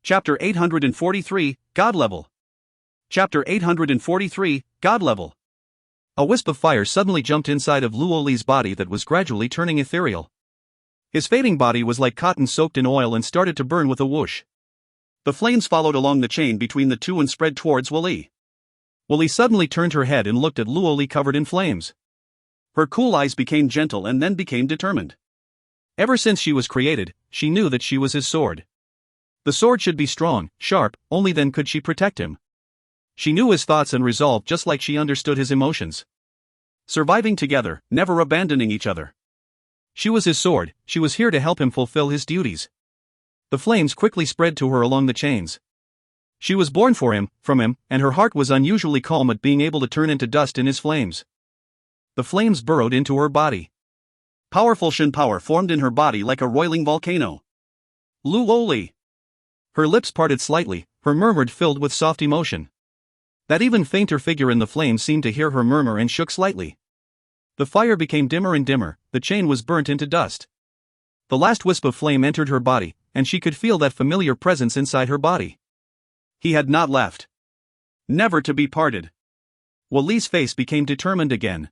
Chapter 843, God Level. Chapter 843, God Level. A wisp of fire suddenly jumped inside of Luo Li's body that was gradually turning ethereal. His fading body was like cotton soaked in oil and started to burn with a whoosh. The flames followed along the chain between the two and spread towards Wu Li. Wu Li suddenly turned her head and looked at Luo Li covered in flames. Her cool eyes became gentle and then became determined. Ever since she was created, she knew that she was his sword. The sword should be strong, sharp, only then could she protect him. She knew his thoughts and resolve just like she understood his emotions. Surviving together, never abandoning each other. She was his sword, she was here to help him fulfill his duties. The flames quickly spread to her along the chains. She was born for him, from him, and her heart was unusually calm at being able to turn into dust in his flames. The flames burrowed into her body. Powerful Shen power formed in her body like a roiling volcano. Luo Li. Her lips parted slightly, her murmur filled with soft emotion. That even fainter figure in the flames seemed to hear her murmur and shook slightly. The fire became dimmer and dimmer, the chain was burnt into dust. The last wisp of flame entered her body, and she could feel that familiar presence inside her body. He had not left. Never to be parted. Wu Li's face became determined again.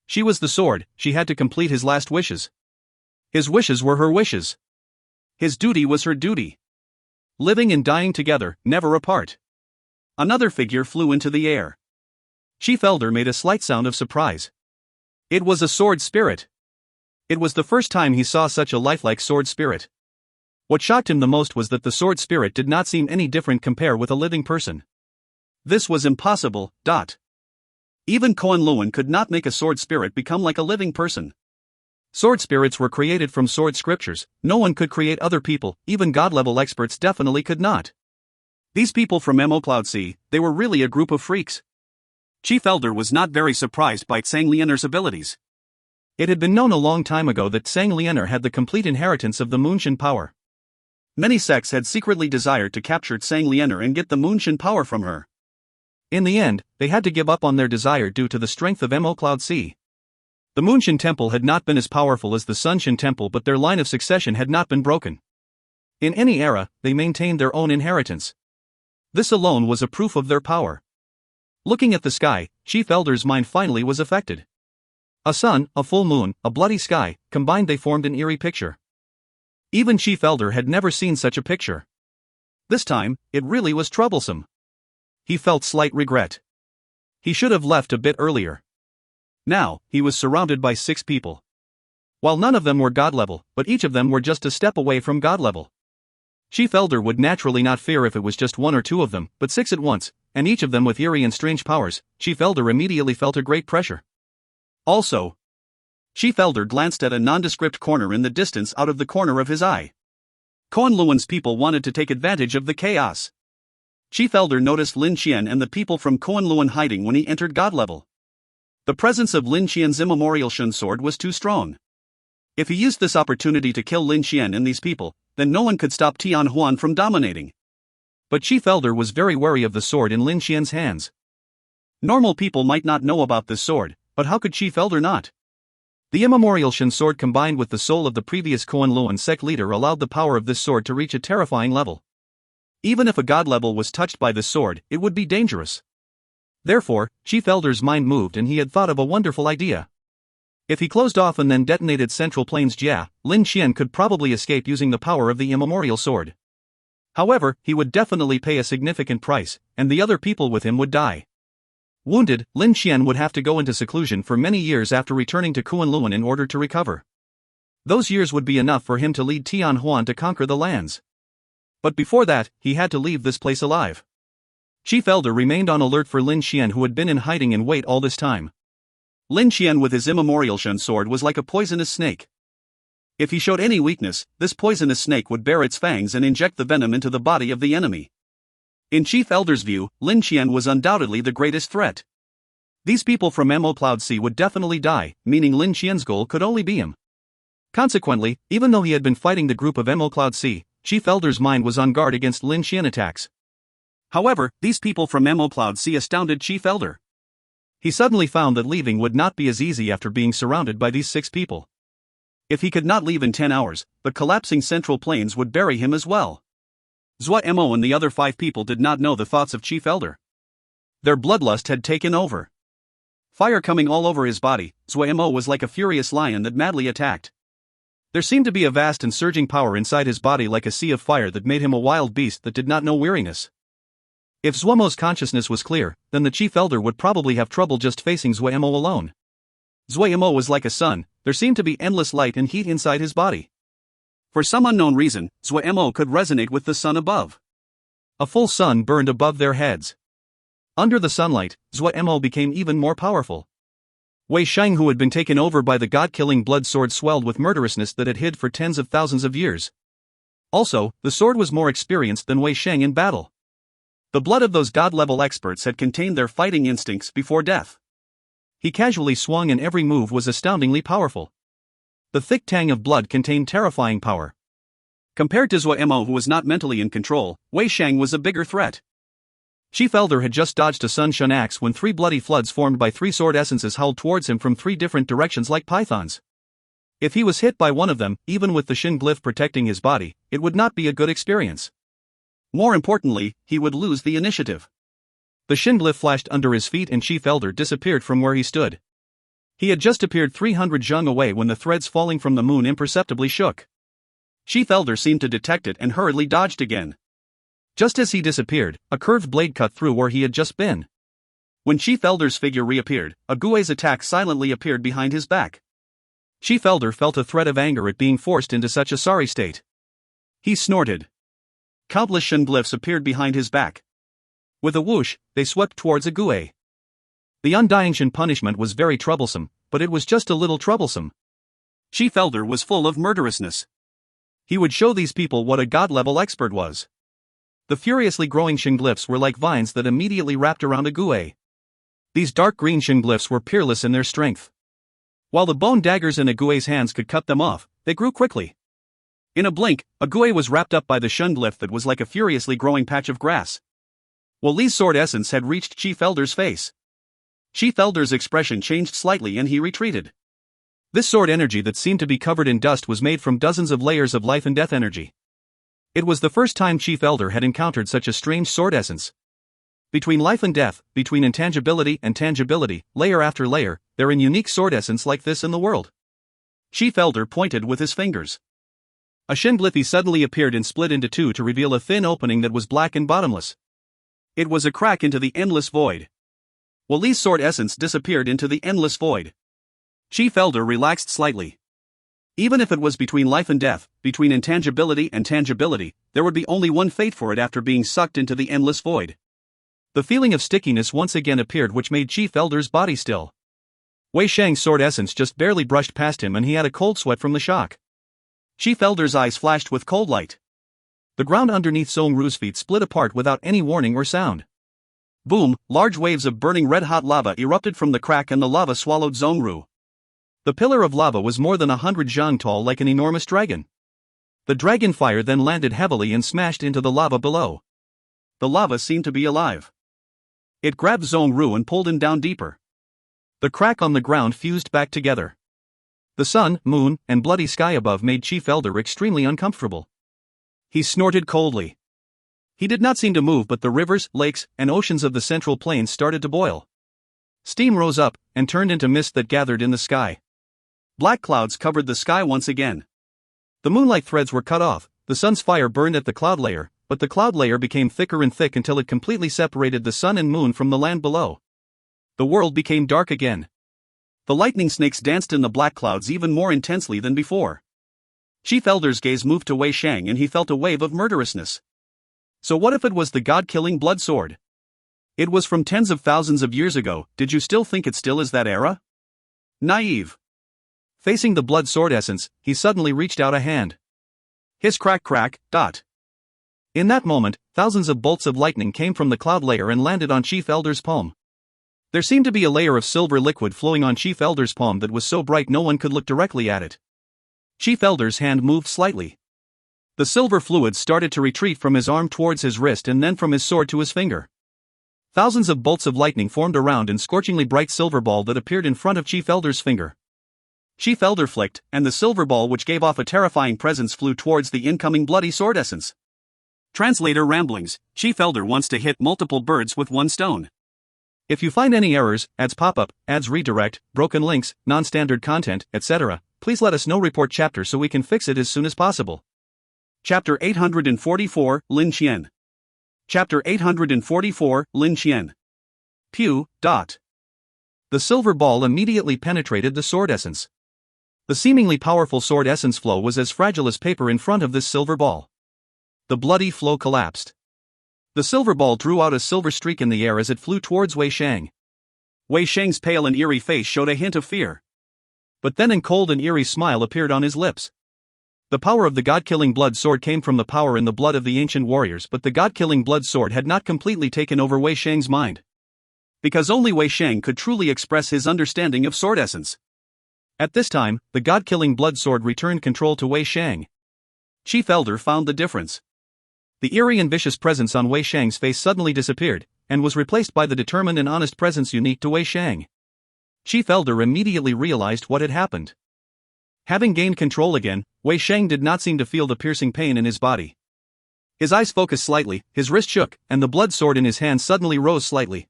She was the sword, she had to complete his last wishes. His wishes were her wishes. His duty was her duty. Living and dying together, never apart. Another figure flew into the air. Chief Elder made a slight sound of surprise. It was a sword spirit. It was the first time he saw such a lifelike sword spirit. What shocked him the most was that the sword spirit did not seem any different compared with a living person. This was impossible. Even Kunlun could not make a sword spirit become like a living person. Sword spirits were created from sword scriptures, no one could create other people, even god-level experts definitely could not. These people from Mo Cloud Sea, they were really a group of freaks. Chief Elder was not very surprised by Tsang Lianer's abilities. It had been known a long time ago that Tsang Lianer had the complete inheritance of the Moonshin power. Many sects had secretly desired to capture Tsang Lianer and get the Moonshin power from her. In the end, they had to give up on their desire due to the strength of Mo Cloud Sea. The Moonshin Temple had not been as powerful as the Sunshin Temple, but their line of succession had not been broken. In any era, they maintained their own inheritance. This alone was a proof of their power. Looking at the sky, Chief Elder's mind finally was affected. A sun, a full moon, a bloody sky, combined they formed an eerie picture. Even Chief Elder had never seen such a picture. This time, it really was troublesome. He felt slight regret. He should have left a bit earlier. Now, he was surrounded by 6 people. While none of them were god level, but each of them were just a step away from god level. Chief Elder would naturally not fear if it was just 1 or 2 of them, but 6 at once, and each of them with eerie and strange powers. Chief Elder immediately felt a great pressure. Also, Chief Elder glanced at a nondescript corner in the distance out of the corner of his eye. Kunlun's people wanted to take advantage of the chaos. Chief Elder noticed Lin Qian and the people from Kunlun hiding when he entered god level. The presence of Lin Qian's immemorial Shun sword was too strong. If he used this opportunity to kill Lin Qian and these people, then no one could stop Tian Huan from dominating. But Chief Elder was very wary of the sword in Lin Qian's hands. Normal people might not know about this sword, but how could Chief Elder not? The immemorial Shun sword combined with the soul of the previous Kunlun sect leader allowed the power of this sword to reach a terrifying level. Even if a god level was touched by this sword, it would be dangerous. Therefore, Chief Elder's mind moved and he had thought of a wonderful idea. If he closed off and then detonated Central Plains Jia, Lin Qian could probably escape using the power of the immemorial sword. However, he would definitely pay a significant price, and the other people with him would die. Wounded, Lin Qian would have to go into seclusion for many years after returning to Kunlun in order to recover. Those years would be enough for him to lead Tian Huan to conquer the lands. But before that, he had to leave this place alive. Chief Elder remained on alert for Lin Qian, who had been in hiding and wait all this time. Lin Qian with his immemorial Shun sword was like a poisonous snake. If he showed any weakness, this poisonous snake would bare its fangs and inject the venom into the body of the enemy. In Chief Elder's view, Lin Qian was undoubtedly the greatest threat. These people from Mo Cloud Sea would definitely die, meaning Lin Qian's goal could only be him. Consequently, even though he had been fighting the group of Mo Cloud Sea, Chief Elder's mind was on guard against Lin Qian attacks. However, these people from Mo Cloud Sea astounded Chief Elder. He suddenly found that leaving would not be as easy after being surrounded by these 6 people. If he could not leave in 10 hours, the collapsing Central Plains would bury him as well. Zuo Mo and the other 5 people did not know the thoughts of Chief Elder. Their bloodlust had taken over. Fire coming all over his body, Zuo Mo was like a furious lion that madly attacked. There seemed to be a vast and surging power inside his body like a sea of fire that made him a wild beast that did not know weariness. If Zuo Mo's consciousness was clear, then the Chief Elder would probably have trouble just facing Zuo Mo alone. Zuo Mo was like a sun, there seemed to be endless light and heat inside his body. For some unknown reason, Zuo Mo could resonate with the sun above. A full sun burned above their heads. Under the sunlight, Zuo Mo became even more powerful. Wei Sheng, who had been taken over by the god-killing blood sword, swelled with murderousness that had hid for tens of thousands of years. Also, the sword was more experienced than Wei Sheng in battle. The blood of those god-level experts had contained their fighting instincts before death. He casually swung and every move was astoundingly powerful. The thick tang of blood contained terrifying power. Compared to Zuo Mo, who was not mentally in control, Wei Sheng was a bigger threat. Chief Elder had just dodged a Sun Shun axe when 3 bloody floods formed by 3 sword essences howled towards him from 3 different directions like pythons. If he was hit by one of them, even with the Shin glyph protecting his body, it would not be a good experience. More importantly, he would lose the initiative. The Shin glyph flashed under his feet and Chief Elder disappeared from where he stood. He had just appeared 300 zheng away when the threads falling from the moon imperceptibly shook. Chief Elder seemed to detect it and hurriedly dodged again. Just as he disappeared, a curved blade cut through where he had just been. When Chief Elder's figure reappeared, a Gui's attack silently appeared behind his back. Chief Elder felt a threat of anger at being forced into such a sorry state. He snorted. Countless Shin glyphs appeared behind his back. With a whoosh, they swept towards a Gui. The undying Shin punishment was very troublesome, but it was just a little troublesome. Chief Elder was full of murderousness. He would show these people what a god-level expert was. The furiously growing Shin glyphs were like vines that immediately wrapped around a Gui. These dark green Shin glyphs were peerless in their strength. While the bone daggers in a Gui's hands could cut them off, they grew quickly. In a blink, a Gui was wrapped up by the Shin glyph that was like a furiously growing patch of grass. Wu Li's sword essence had reached Chief Elder's face. Chief Elder's expression changed slightly and he retreated. This sword energy that seemed to be covered in dust was made from dozens of layers of life and death energy. It was the first time Chief Elder had encountered such a strange sword essence. Between life and death, between intangibility and tangibility, layer after layer, there is unique sword essence like this in the world. Chief Elder pointed with his fingers. A Shin glyph suddenly appeared and split into 2 to reveal a thin opening that was black and bottomless. It was a crack into the endless void. Wu Li's sword essence disappeared into the endless void. Chief Elder relaxed slightly. Even if it was between life and death, between intangibility and tangibility, there would be only one fate for it after being sucked into the endless void. The feeling of stickiness once again appeared, which made Chief Elder's body still. Wei Sheng's sword essence just barely brushed past him and he had a cold sweat from the shock. Chief Elder's eyes flashed with cold light. The ground underneath Zhong Ru's feet split apart without any warning or sound. Boom, large waves of burning red-hot lava erupted from the crack and the lava swallowed Zhong Ru. The pillar of lava was more than 100 zhang tall, like an enormous dragon. The dragon fire then landed heavily and smashed into the lava below. The lava seemed to be alive. It grabbed Zhong Ru and pulled him down deeper. The crack on the ground fused back together. The sun, moon, and bloody sky above made Chief Elder extremely uncomfortable. He snorted coldly. He did not seem to move, but the rivers, lakes, and oceans of the central plains started to boil. Steam rose up and turned into mist that gathered in the sky. Black clouds covered the sky once again. The moonlight threads were cut off, the sun's fire burned at the cloud layer, but the cloud layer became thicker and thick until it completely separated the sun and moon from the land below. The world became dark again. The lightning snakes danced in the black clouds even more intensely than before. Chief Elder's gaze moved to Wei Sheng and he felt a wave of murderousness. So what if it was the god-killing blood sword? It was from tens of thousands of years ago. Did you still think it still is that era? Naive. Facing the blood sword essence, he suddenly reached out a hand. His crack crack, dot. In that moment, thousands of bolts of lightning came from the cloud layer and landed on Chief Elder's palm. There seemed to be a layer of silver liquid flowing on Chief Elder's palm that was so bright no one could look directly at it. Chief Elder's hand moved slightly. The silver fluid started to retreat from his arm towards his wrist and then from his sword to his finger. Thousands of bolts of lightning formed a round and scorchingly bright silver ball that appeared in front of Chief Elder's finger. Chief Elder flicked, and the silver ball, which gave off a terrifying presence, flew towards the incoming bloody sword essence. Translator Ramblings, Chief Elder wants to hit multiple birds with one stone. If you find any errors, ads pop up, ads redirect, broken links, non-standard content, etc., please let us know. Report chapter so we can fix it as soon as possible. Chapter 844, Lin Qian. Chapter 844, Lin Qian. Pew. The silver ball immediately penetrated the sword essence. The seemingly powerful sword essence flow was as fragile as paper in front of this silver ball. The bloody flow collapsed. The silver ball drew out a silver streak in the air as it flew towards Wei Shang. Wei Shang's pale and eerie face showed a hint of fear. But then a cold and eerie smile appeared on his lips. The power of the god-killing blood sword came from the power in the blood of the ancient warriors, but the god-killing blood sword had not completely taken over Wei Shang's mind. Because only Wei Shang could truly express his understanding of sword essence. At this time, the god-killing blood sword returned control to Wei Shang. Chief Elder found the difference. The eerie and vicious presence on Wei Shang's face suddenly disappeared, and was replaced by the determined and honest presence unique to Wei Shang. Chief Elder immediately realized what had happened. Having gained control again, Wei Shang did not seem to feel the piercing pain in his body. His eyes focused slightly, his wrist shook, and the blood sword in his hand suddenly rose slightly.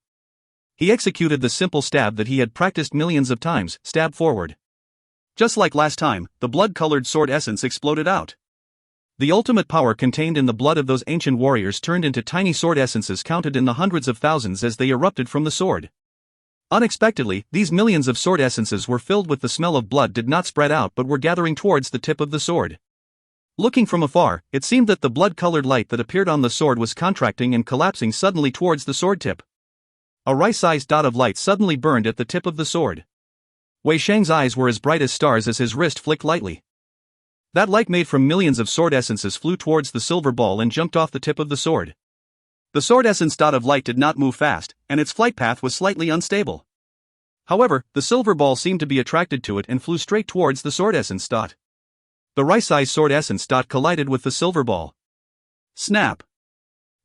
He executed the simple stab that he had practiced millions of times, stab forward. Just like last time, the blood-colored sword essence exploded out. The ultimate power contained in the blood of those ancient warriors turned into tiny sword essences counted in the hundreds of thousands as they erupted from the sword. Unexpectedly, these millions of sword essences were filled with the smell of blood did not spread out but were gathering towards the tip of the sword. Looking from afar, it seemed that the blood-colored light that appeared on the sword was contracting and collapsing suddenly towards the sword tip. A rice-sized dot of light suddenly burned at the tip of the sword. Wei Shang's eyes were as bright as stars as his wrist flicked lightly. That light made from millions of sword essences flew towards the silver ball and jumped off the tip of the sword. The sword essence dot of light did not move fast, and its flight path was slightly unstable. However, the silver ball seemed to be attracted to it and flew straight towards the sword essence dot. The rice-sized sword essence dot collided with the silver ball. Snap!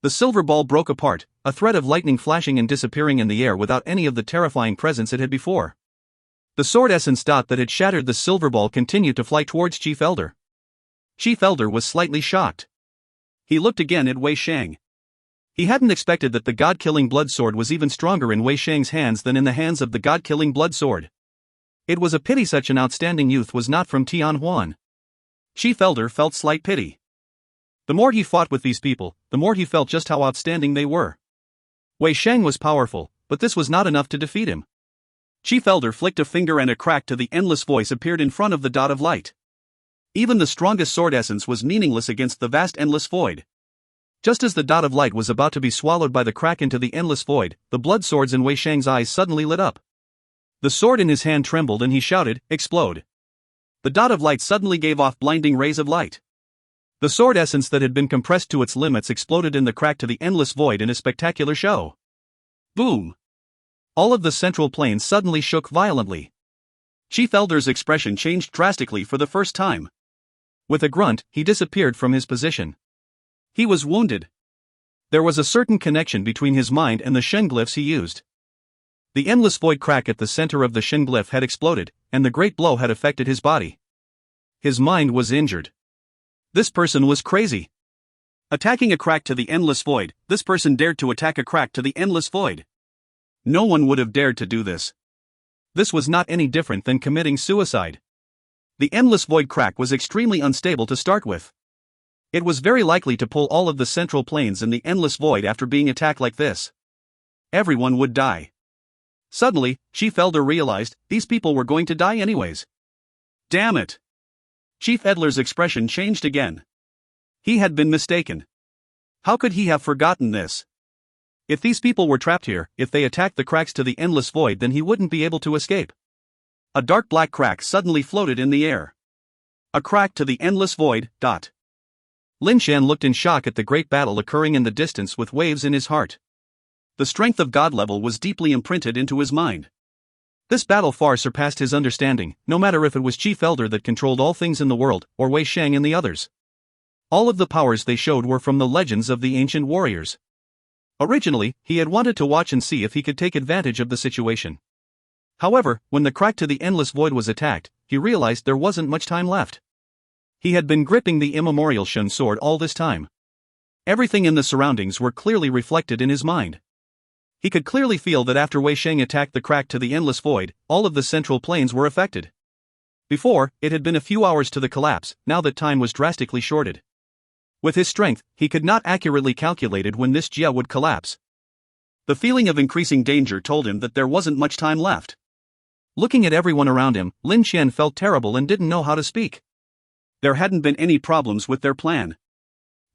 The silver ball broke apart, a thread of lightning flashing and disappearing in the air without any of the terrifying presence it had before. The sword essence dot that had shattered the silver ball continued to fly towards Chief Elder. Chief Elder was slightly shocked. He looked again at Wei Shang. He hadn't expected that the god-killing blood sword was even stronger in Wei Shang's hands than in the hands of the god-killing blood sword. It was a pity such an outstanding youth was not from Tianhuan. Chief Elder felt slight pity. The more he fought with these people, the more he felt just how outstanding they were. Wei Shang was powerful, but this was not enough to defeat him. Chief Elder flicked a finger and a crack to the endless voice appeared in front of the dot of light. Even the strongest sword essence was meaningless against the vast endless void. Just as the dot of light was about to be swallowed by the crack into the endless void, the blood swords in Wei Shang's eyes suddenly lit up. The sword in his hand trembled and he shouted, "Explode!" The dot of light suddenly gave off blinding rays of light. The sword essence that had been compressed to its limits exploded in the crack to the endless void in a spectacular show. Boom! All of the central planes suddenly shook violently. Chief Elder's expression changed drastically for the first time. With a grunt, he disappeared from his position. He was wounded. There was a certain connection between his mind and the Shen glyphs he used. The endless void crack at the center of the Shen glyph had exploded, and the great blow had affected his body. His mind was injured. This person was crazy. Attacking a crack to the endless void, this person dared to attack a crack to the endless void. No one would have dared to do this. This was not any different than committing suicide. The endless void crack was extremely unstable to start with. It was very likely to pull all of the central planes in the endless void after being attacked like this. Everyone would die. Suddenly, Chief Elder realized these people were going to die anyways. Damn it! Chief Elder's expression changed again. He had been mistaken. How could he have forgotten this? If these people were trapped here, if they attacked the cracks to the endless void, then he wouldn't be able to escape. A dark black crack suddenly floated in the air. A crack to the endless void. Lin Qian looked in shock at the great battle occurring in the distance with waves in his heart. The strength of God level was deeply imprinted into his mind. This battle far surpassed his understanding, no matter if it was Chief Elder that controlled all things in the world, or Wei Shang and the others. All of the powers they showed were from the legends of the ancient warriors. Originally, he had wanted to watch and see if he could take advantage of the situation. However, when the crack to the endless void was attacked, he realized there wasn't much time left. He had been gripping the immemorial Shen sword all this time. Everything in the surroundings were clearly reflected in his mind. He could clearly feel that after Wei Sheng attacked the crack to the endless void, all of the central planes were affected. Before, it had been a few hours to the collapse, now that time was drastically shorted. With his strength, he could not accurately calculate when this Jia would collapse. The feeling of increasing danger told him that there wasn't much time left. Looking at everyone around him, Lin Qian felt terrible and didn't know how to speak. There hadn't been any problems with their plan.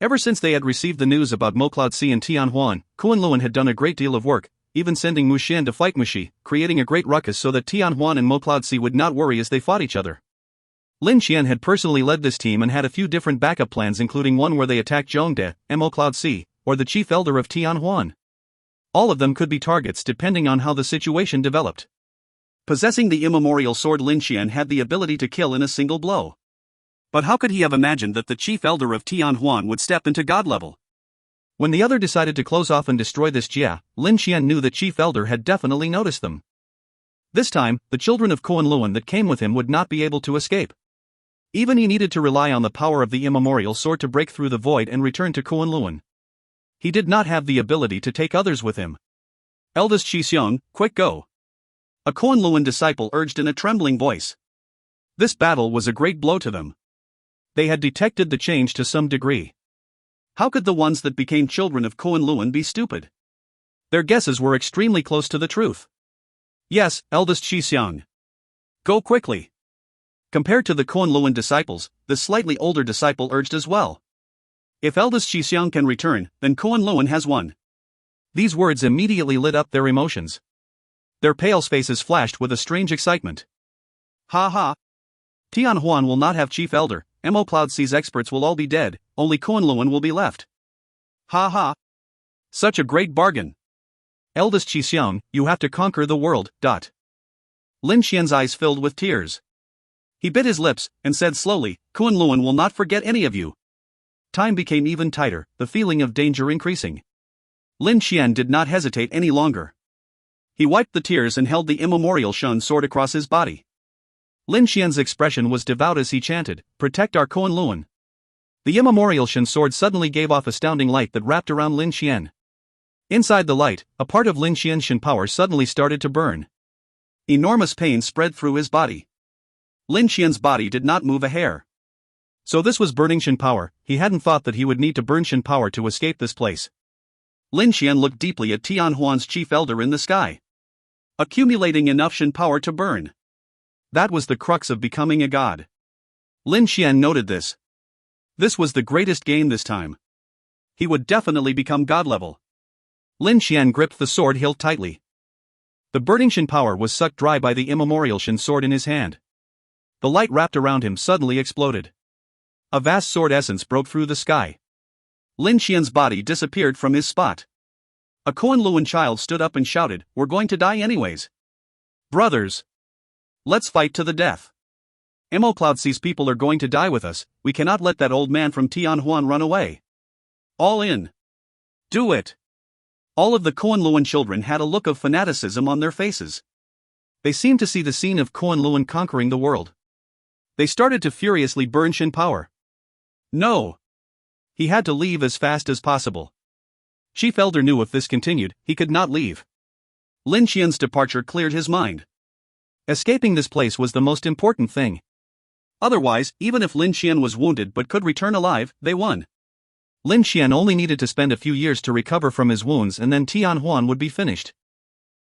Ever since they had received the news about Mo Cloudsi and Tian Huan, Kunlun had done a great deal of work, even sending Mu Xian to fight Mushi, creating a great ruckus so that Tian Huan and Mo Cloudsi would not worry as they fought each other. Lin Qian had personally led this team and had a few different backup plans, including one where they attacked Zhongde, Mo Cloudsi, or the chief elder of Tian Huan. All of them could be targets depending on how the situation developed. Possessing the immemorial sword, Lin Qian had the ability to kill in a single blow. But how could he have imagined that the chief elder of Tian Huan would step into god level? When the other decided to close off and destroy this Jia, Lin Qian knew the chief elder had definitely noticed them. This time, the children of Kunlun that came with him would not be able to escape. Even he needed to rely on the power of the immemorial sword to break through the void and return to Kunlun. He did not have the ability to take others with him. Eldest Xixiong, quick go! A Kunlun disciple urged in a trembling voice. This battle was a great blow to them. They had detected the change to some degree. How could the ones that became children of Kunlun be stupid? Their guesses were extremely close to the truth. Yes, eldest Xixiong. Go quickly. Compared to the Kunlun disciples, the slightly older disciple urged as well. If eldest Xixiong can return, then Kunlun has won. These words immediately lit up their emotions. Their pale faces flashed with a strange excitement. Ha ha! Tian Huan will not have chief elder, Mo Cloudsi's experts will all be dead, only Kunlun will be left. Ha ha! Such a great bargain! Eldest Xixiong, you have to conquer the world. Lin Qian's eyes filled with tears. He bit his lips and said slowly, Kunlun will not forget any of you. Time became even tighter, the feeling of danger increasing. Lin Qian did not hesitate any longer. He wiped the tears and held the immemorial Shun sword across his body. Lin Qian's expression was devout as he chanted, "Protect our Kunlun." The immemorial Shun sword suddenly gave off astounding light that wrapped around Lin Qian. Inside the light, a part of Lin Qian's Shin power suddenly started to burn. Enormous pain spread through his body. Lin Qian's body did not move a hair. So this was burning Shin power. He hadn't thought that he would need to burn Shin power to escape this place. Lin Qian looked deeply at Tian Huan's chief elder in the sky. Accumulating enough Shin power to burn. That was the crux of becoming a god. Lin Qian noted this. This was the greatest gain this time. He would definitely become god level. Lin Qian gripped the sword hilt tightly. The burning Shin power was sucked dry by the immemorial Shin sword in his hand. The light wrapped around him suddenly exploded. A vast sword essence broke through the sky. Lin Qian's body disappeared from his spot. A Kunlun child stood up and shouted, "We're going to die anyways. Brothers! Let's fight to the death. Mo Cloudsi's people are going to die with us, we cannot let that old man from Tian Huan run away. All in. Do it!" All of the Kunlun children had a look of fanaticism on their faces. They seemed to see the scene of Kunlun conquering the world. They started to furiously burn Shin power. No! He had to leave as fast as possible. Chief Elder knew if this continued, he could not leave. Lin Qian's departure cleared his mind. Escaping this place was the most important thing. Otherwise, even if Lin Qian was wounded but could return alive, they won. Lin Qian only needed to spend a few years to recover from his wounds and then Tian Huan would be finished.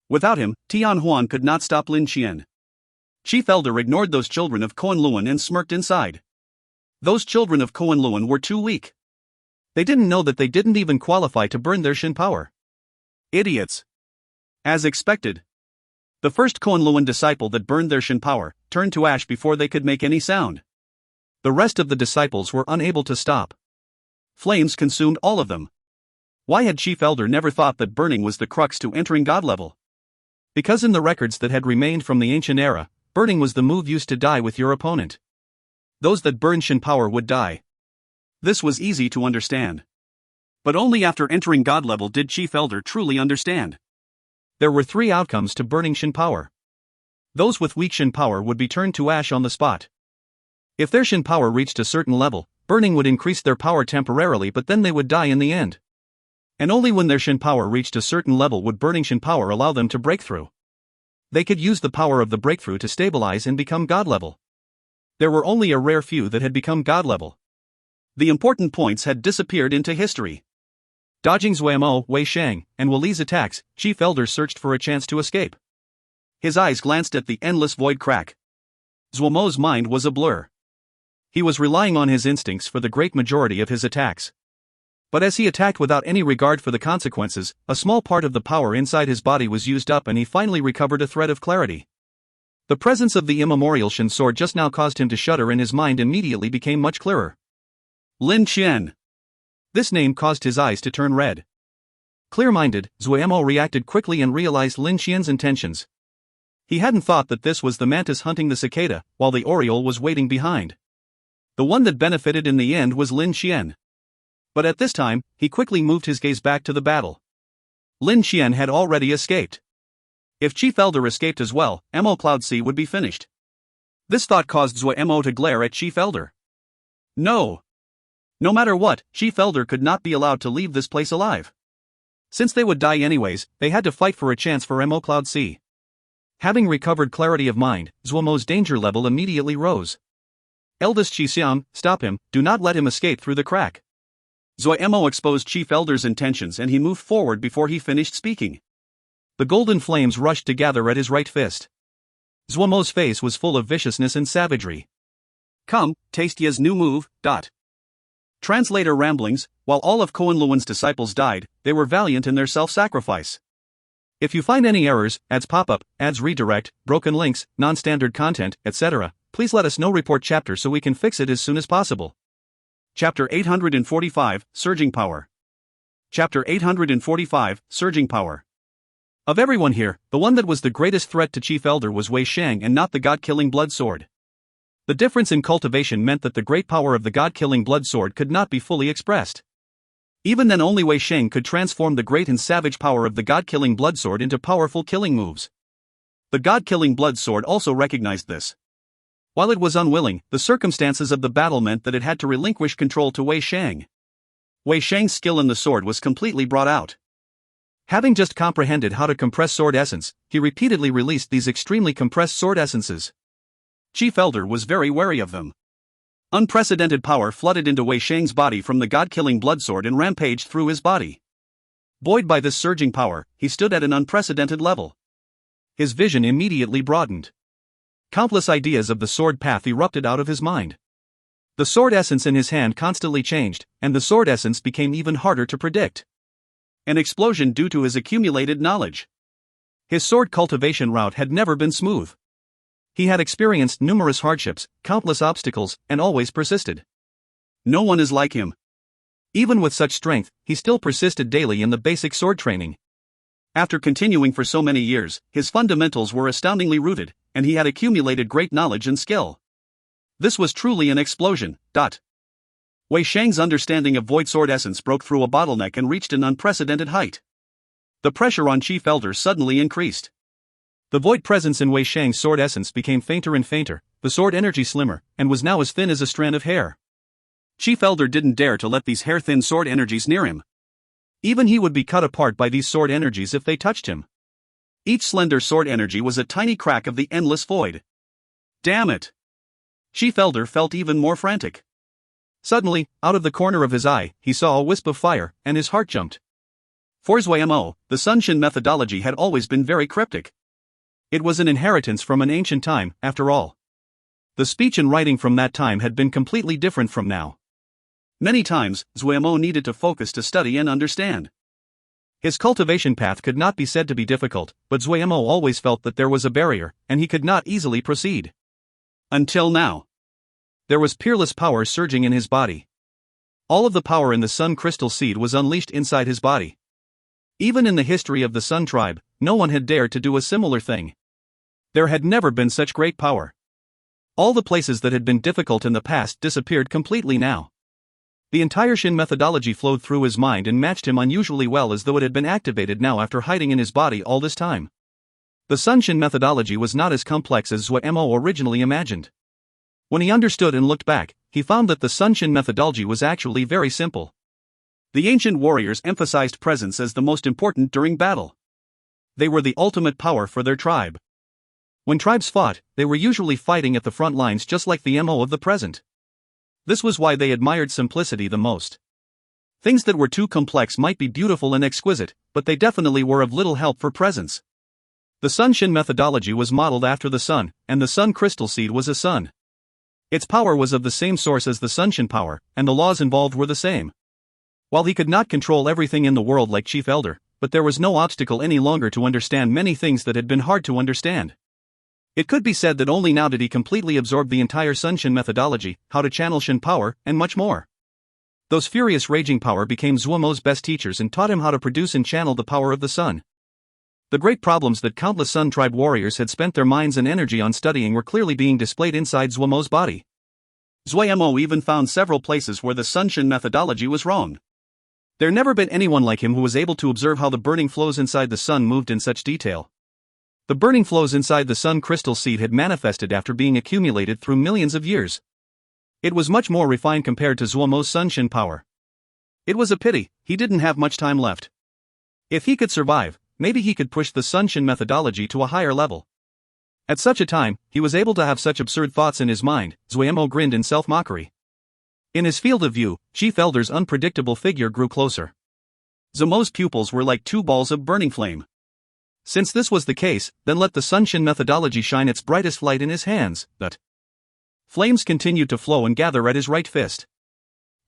Without him, Tian Huan could not stop Lin Qian. Chief Elder ignored those children of Kunlun and smirked inside. Those children of Kunlun were too weak. They didn't know that they didn't even qualify to burn their Shin power. Idiots. As expected. The first Kunlun disciple that burned their Shin power turned to ash before they could make any sound. The rest of the disciples were unable to stop. Flames consumed all of them. Why had Chief Elder never thought that burning was the crux to entering god level? Because in the records that had remained from the ancient era, burning was the move used to die with your opponent. Those that burned Shin power would die. This was easy to understand. But only after entering god level did Chief Elder truly understand. There were 3 outcomes to burning Shin power. Those with weak Shin power would be turned to ash on the spot. If their Shin power reached a certain level, burning would increase their power temporarily, but then they would die in the end. And only when their Shin power reached a certain level would burning Shin power allow them to break through. They could use the power of the breakthrough to stabilize and become god level. There were only a rare few that had become god level. The important points had disappeared into history. Dodging Zuo Mo, Wei Shang, and Wu Li's attacks, Chief Elder searched for a chance to escape. His eyes glanced at the endless void crack. Zuo Mo's mind was a blur. He was relying on his instincts for the great majority of his attacks. But as he attacked without any regard for the consequences, a small part of the power inside his body was used up and he finally recovered a thread of clarity. The presence of the immemorial Shin sword just now caused him to shudder and his mind immediately became much clearer. Lin Qian. This name caused his eyes to turn red. Clear-minded, Zuo Mo reacted quickly and realized Lin Qian's intentions. He hadn't thought that this was the mantis hunting the cicada, while the oriole was waiting behind. The one that benefited in the end was Lin Qian. But at this time, he quickly moved his gaze back to the battle. Lin Qian had already escaped. If Chief Elder escaped as well, Mo Cloud Sea would be finished. This thought caused Zuo Mo to glare at Chief Elder. No! No matter what, Chief Elder could not be allowed to leave this place alive. Since they would die anyways, they had to fight for a chance for Mo Cloud Sea. Having recovered clarity of mind, Zuo Mo's danger level immediately rose. Eldest Xixiang, stop him, do not let him escape through the crack. Zuo Mo exposed Chief Elder's intentions and he moved forward before he finished speaking. The golden flames rushed to gather at his right fist. Zuo Mo's face was full of viciousness and savagery. Come, taste Ye's new move. Translator ramblings, while all of Kunlun's disciples died, they were valiant in their self-sacrifice. If you find any errors, ads pop up, ads redirect, broken links, non-standard content, etc., please let us know. Report chapter so we can fix it as soon as possible. Chapter 845, Surging Power. Chapter 845, Surging Power. Of everyone here, the one that was the greatest threat to Chief Elder was Wei Shang and not the god-killing blood sword. The difference in cultivation meant that the great power of the god-killing blood sword could not be fully expressed. Even then only Wei Shang could transform the great and savage power of the god-killing blood sword into powerful killing moves. The god-killing blood sword also recognized this. While it was unwilling, the circumstances of the battle meant that it had to relinquish control to Wei Shang. Wei Shang's skill in the sword was completely brought out. Having just comprehended how to compress sword essence, he repeatedly released these extremely compressed sword essences. Chief Elder was very wary of them. Unprecedented power flooded into Wei Shang's body from the god-killing blood sword and rampaged through his body. Buoyed by this surging power, he stood at an unprecedented level. His vision immediately broadened. Countless ideas of the sword path erupted out of his mind. The sword essence in his hand constantly changed, and the sword essence became even harder to predict. An explosion due to his accumulated knowledge. His sword cultivation route had never been smooth. He had experienced numerous hardships, countless obstacles, and always persisted. No one is like him. Even with such strength, he still persisted daily in the basic sword training. After continuing for so many years, his fundamentals were astoundingly rooted, and he had accumulated great knowledge and skill. This was truly an explosion. Wei Shang's understanding of void sword essence broke through a bottleneck and reached an unprecedented height. The pressure on Chief Elder suddenly increased. The void presence in Wei Shang's sword essence became fainter and fainter, the sword energy slimmer, and was now as thin as a strand of hair. Chief Elder didn't dare to let these hair-thin sword energies near him. Even he would be cut apart by these sword energies if they touched him. Each slender sword energy was a tiny crack of the endless void. Damn it! Chief Elder felt even more frantic. Suddenly, out of the corner of his eye, he saw a wisp of fire, and his heart jumped. For Zuo Mo, the Sunshin methodology had always been very cryptic. It was an inheritance from an ancient time, after all. The speech and writing from that time had been completely different from now. Many times, Zuo Mo needed to focus to study and understand. His cultivation path could not be said to be difficult, but Zuo Mo always felt that there was a barrier, and he could not easily proceed. Until now. There was peerless power surging in his body. All of the power in the Sun Crystal Seed was unleashed inside his body. Even in the history of the Sun Tribe, no one had dared to do a similar thing. There had never been such great power. All the places that had been difficult in the past disappeared completely now. The entire Shin methodology flowed through his mind and matched him unusually well, as though it had been activated now after hiding in his body all this time. The Sun Shin methodology was not as complex as Zuo Mo originally imagined. When he understood and looked back, he found that the Sunshin methodology was actually very simple. The ancient warriors emphasized presence as the most important during battle. They were the ultimate power for their tribe. When tribes fought, they were usually fighting at the front lines just like the MO of the present. This was why they admired simplicity the most. Things that were too complex might be beautiful and exquisite, but they definitely were of little help for presence. The Sunshin methodology was modeled after the sun, and the sun crystal seed was a sun. Its power was of the same source as the Sunshin power, and the laws involved were the same. While he could not control everything in the world like Chief Elder, but there was no obstacle any longer to understand many things that had been hard to understand. It could be said that only now did he completely absorb the entire Sunshin methodology, how to channel Shin power, and much more. Those furious raging power became Zuo Mo's best teachers and taught him how to produce and channel the power of the sun. The great problems that countless Sun Tribe warriors had spent their minds and energy on studying were clearly being displayed inside Zuo Mo's body. Zuo Mo even found several places where the Sunshin methodology was wrong. There never been anyone like him who was able to observe how the burning flows inside the sun moved in such detail. The burning flows inside the sun crystal seed had manifested after being accumulated through millions of years. It was much more refined compared to Zuo Mo's Sunshin power. It was a pity, he didn't have much time left. If he could survive, maybe he could push the Sunshin methodology to a higher level. At such a time, he was able to have such absurd thoughts in his mind. Zuo Mo grinned in self-mockery. In his field of view, Chief Elder's unpredictable figure grew closer. Zuo Mo's pupils were like two balls of burning flame. Since this was the case, then let the Sunshin methodology shine its brightest light in his hands. But flames continued to flow and gather at his right fist.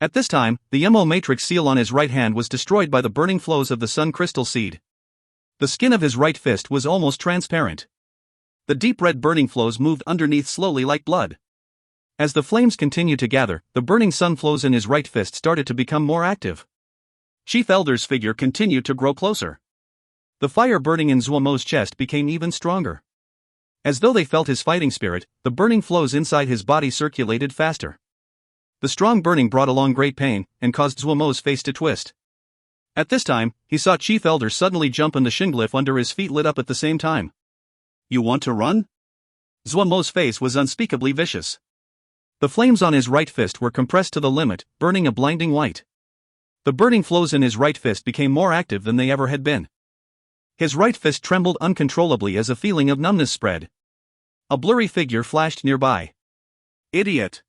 At this time, the MO matrix seal on his right hand was destroyed by the burning flows of the sun crystal seed. The skin of his right fist was almost transparent. The deep red burning flows moved underneath slowly like blood. As the flames continued to gather, the burning sun flows in his right fist started to become more active. Chief Elder's figure continued to grow closer. The fire burning in Zuo Mo's chest became even stronger. As though they felt his fighting spirit, the burning flows inside his body circulated faster. The strong burning brought along great pain, and caused Zuo Mo's face to twist. At this time, he saw Chief Elder suddenly jump and the shin-glyph under his feet lit up at the same time. "You want to run?" Zuo Mo's face was unspeakably vicious. The flames on his right fist were compressed to the limit, burning a blinding white. The burning flows in his right fist became more active than they ever had been. His right fist trembled uncontrollably as a feeling of numbness spread. A blurry figure flashed nearby. "Idiot!"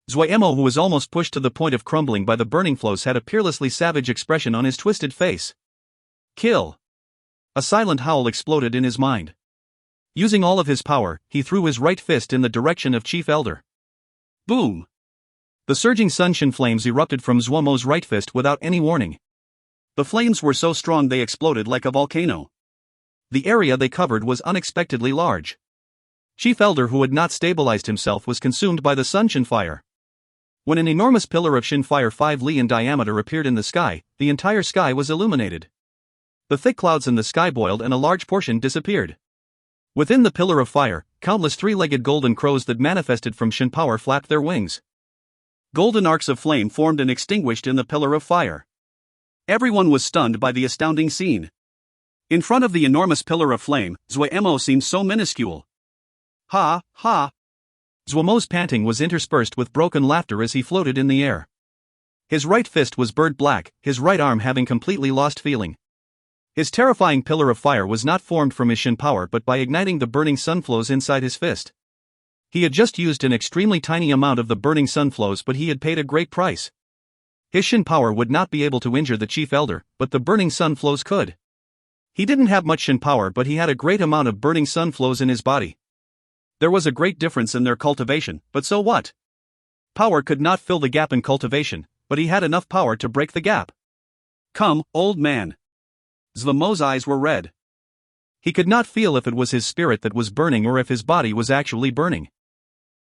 Zuo Mo, who was almost pushed to the point of crumbling by the burning flows, had a peerlessly savage expression on his twisted face. "Kill!" A silent howl exploded in his mind. Using all of his power, he threw his right fist in the direction of Chief Elder. Boom! The surging Sunshin flames erupted from Zuo Mo's right fist without any warning. The flames were so strong they exploded like a volcano. The area they covered was unexpectedly large. Chief Elder, who had not stabilized himself, was consumed by the Sunshin fire. When an enormous pillar of Shin fire 5 li in diameter appeared in the sky, the entire sky was illuminated. The thick clouds in the sky boiled and a large portion disappeared. Within the pillar of fire, countless three-legged golden crows that manifested from Shin power flapped their wings. Golden arcs of flame formed and extinguished in the pillar of fire. Everyone was stunned by the astounding scene. In front of the enormous pillar of flame, Zuo Mo seemed so minuscule. Ha, ha! Zuo Mo's panting was interspersed with broken laughter as he floated in the air. His right fist was bird black, his right arm having completely lost feeling. His terrifying pillar of fire was not formed from his Shin power but by igniting the burning sun flows inside his fist. He had just used an extremely tiny amount of the burning sun flows, but he had paid a great price. His Shin power would not be able to injure the Chief Elder, but the burning sun flows could. He didn't have much Shin power, but he had a great amount of burning sun flows in his body. There was a great difference in their cultivation, but so what? Power could not fill the gap in cultivation, but he had enough power to break the gap. "Come, old man." Zuo Mo's eyes were red. He could not feel if it was his spirit that was burning or if his body was actually burning.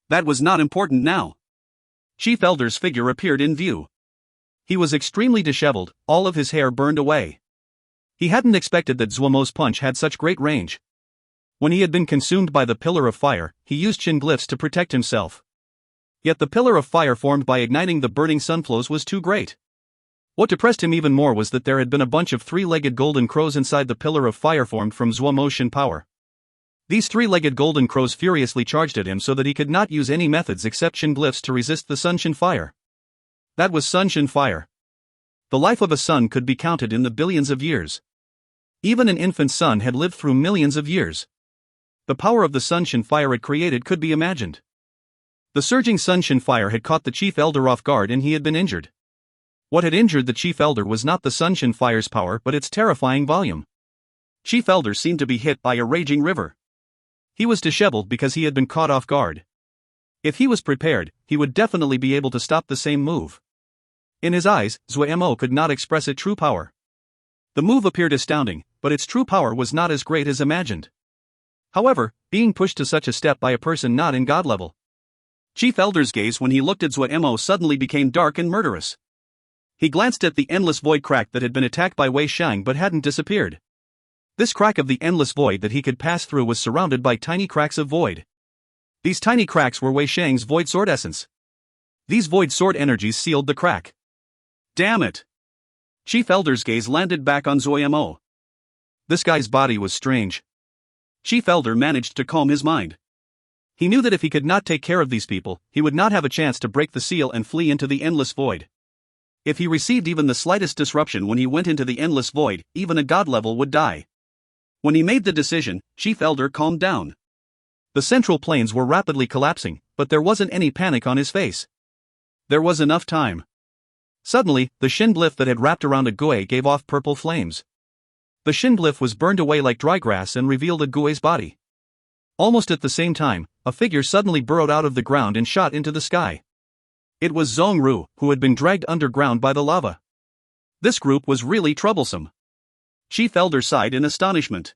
That was not important now. Chief Elder's figure appeared in view. He was extremely disheveled, all of his hair burned away. He hadn't expected that Zuo Mo's punch had such great range. When he had been consumed by the pillar of fire, he used Shin glyphs to protect himself. Yet the pillar of fire formed by igniting the burning sunflows was too great. What depressed him even more was that there had been a bunch of three-legged golden crows inside the pillar of fire formed from Zuo Mo's Shin power. These three-legged golden crows furiously charged at him so that he could not use any methods except Shin glyphs to resist the Sun Shin fire. That was Sun Shin fire. The life of a sun could be counted in the billions of years. Even an infant sun had lived through millions of years. The power of the Sun Shin fire it created could be imagined. The surging Sun Shin fire had caught the chief elder off guard and he had been injured. What had injured the chief elder was not the Sun Shin fire's power but its terrifying volume. Chief elder seemed to be hit by a raging river. He was disheveled because he had been caught off guard. If he was prepared, he would definitely be able to stop the same move. In his eyes, Zuo Mo could not express its true power. The move appeared astounding, but its true power was not as great as imagined. However, being pushed to such a step by a person not in god level. Chief Elder's gaze when he looked at Zuo Mo suddenly became dark and murderous. He glanced at the endless void crack that had been attacked by Wei Shang but hadn't disappeared. This crack of the endless void that he could pass through was surrounded by tiny cracks of void. These tiny cracks were Wei Shang's void sword essence. These void sword energies sealed the crack. Damn it! Chief Elder's gaze landed back on Zuo Mo. This guy's body was strange. Chief Elder managed to calm his mind. He knew that if he could not take care of these people, he would not have a chance to break the seal and flee into the endless void. If he received even the slightest disruption when he went into the endless void, even a god level would die. When he made the decision, Chief Elder calmed down. The central plains were rapidly collapsing, but there wasn't any panic on his face. There was enough time. Suddenly, the Shin glyph that had wrapped around a Gui gave off purple flames. The Shin glyph was burned away like dry grass and revealed a Gui's body. Almost at the same time, a figure suddenly burrowed out of the ground and shot into the sky. It was Zhongru, who had been dragged underground by the lava. This group was really troublesome. Chief Elder sighed in astonishment.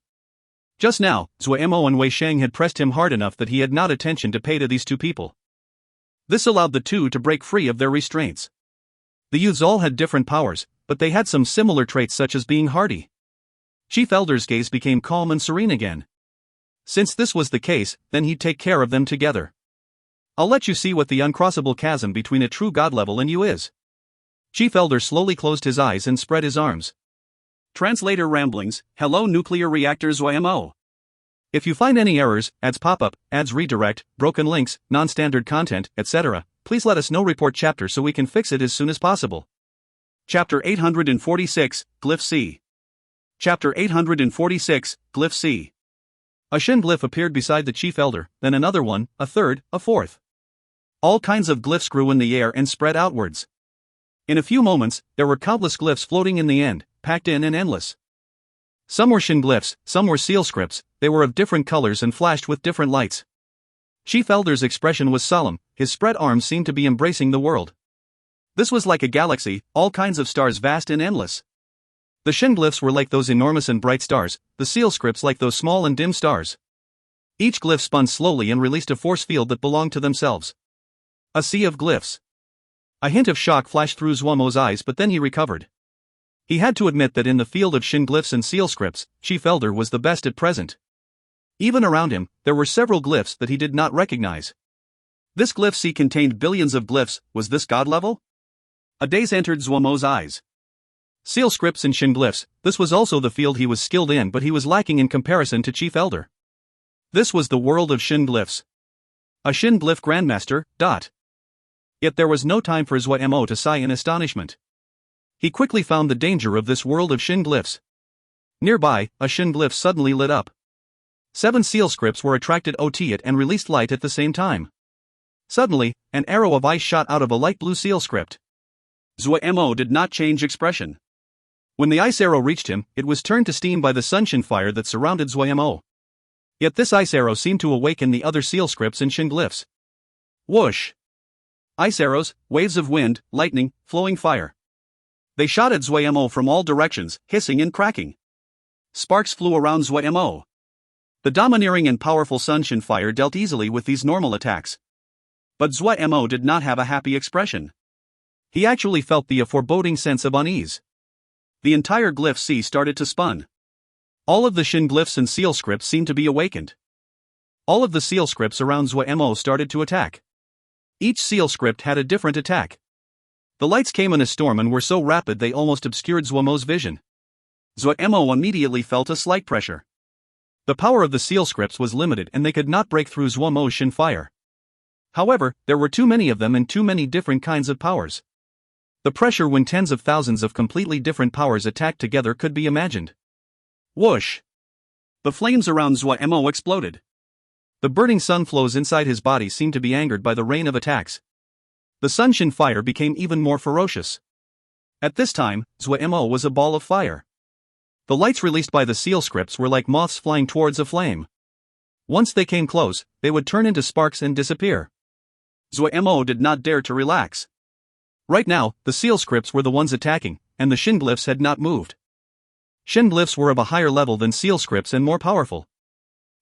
Just now, Zuo Mo and Wei Shang had pressed him hard enough that he had not attention to pay to these two people. This allowed the two to break free of their restraints. The youths all had different powers, but they had some similar traits such as being hardy. Chief Elder's gaze became calm and serene again. Since this was the case, then he'd take care of them together. I'll let you see what the uncrossable chasm between a true god level and you is. Chief Elder slowly closed his eyes and spread his arms. Translator ramblings. Hello nuclear reactor Zuo Mo. If you find any errors, ads pop up, ads redirect, broken links, non-standard content, etc., please let us know. Report chapter so we can fix it as soon as possible. Chapter 846, Glyph C. Chapter 846, Glyph C. A Shin glyph appeared beside the Chief Elder, then another one, a third, a fourth. All kinds of glyphs grew in the air and spread outwards. In a few moments, there were countless glyphs floating in the end, packed in and endless. Some were Shin glyphs, some were seal scripts, they were of different colors and flashed with different lights. Chief Elder's expression was solemn, his spread arms seemed to be embracing the world. This was like a galaxy, all kinds of stars vast and endless. The Shin glyphs were like those enormous and bright stars, the seal scripts like those small and dim stars. Each glyph spun slowly and released a force field that belonged to themselves. A sea of glyphs. A hint of shock flashed through Zuo Mo's eyes, but then he recovered. He had to admit that in the field of Shin glyphs and seal scripts, Chief Elder was the best at present. Even around him, there were several glyphs that he did not recognize. This glyph sea contained billions of glyphs. Was this god level? A daze entered Zuo Mo's eyes. Seal scripts and Shin glyphs, this was also the field he was skilled in, but he was lacking in comparison to Chief Elder. This was the world of Shin glyphs. A Shin glyph grandmaster. Yet there was no time for Zuo Mo to sigh in astonishment. He quickly found the danger of this world of Shin glyphs. Nearby, a Shin glyph suddenly lit up. 7 seal scripts were attracted to it and released light at the same time. Suddenly, an arrow of ice shot out of a light blue seal script. Zuo Mo did not change expression. When the ice arrow reached him, it was turned to steam by the Sun Shin fire that surrounded Zuo Mo. Yet this ice arrow seemed to awaken the other seal scripts and Shin glyphs. Whoosh! Ice arrows, waves of wind, lightning, flowing fire. They shot at Zuo Mo from all directions, hissing and cracking. Sparks flew around Zuo Mo. The domineering and powerful Sun Shin fire dealt easily with these normal attacks. But Zuo Mo did not have a happy expression. He actually felt the foreboding sense of unease. The entire glyph sea started to spun. All of the Shin glyphs and seal scripts seemed to be awakened. All of the seal scripts around Zuo Mo started to attack. Each seal script had a different attack. The lights came in a storm and were so rapid they almost obscured Zuo Mo's vision. Zuo Mo immediately felt a slight pressure. The power of the seal scripts was limited and they could not break through Zuo Mo's Shin Fire. However, there were too many of them and too many different kinds of powers. The pressure when tens of thousands of completely different powers attacked together could be imagined. Whoosh! The flames around Zuo Mo exploded. The burning sun flows inside his body seemed to be angered by the rain of attacks. The Sun Shin Fire became even more ferocious. At this time, Zuo Mo was a ball of fire. The lights released by the seal scripts were like moths flying towards a flame. Once they came close, they would turn into sparks and disappear. Zuo Mo did not dare to relax. Right now, the seal scripts were the ones attacking, and the Shin glyphs had not moved. Shin glyphs were of a higher level than seal scripts and more powerful.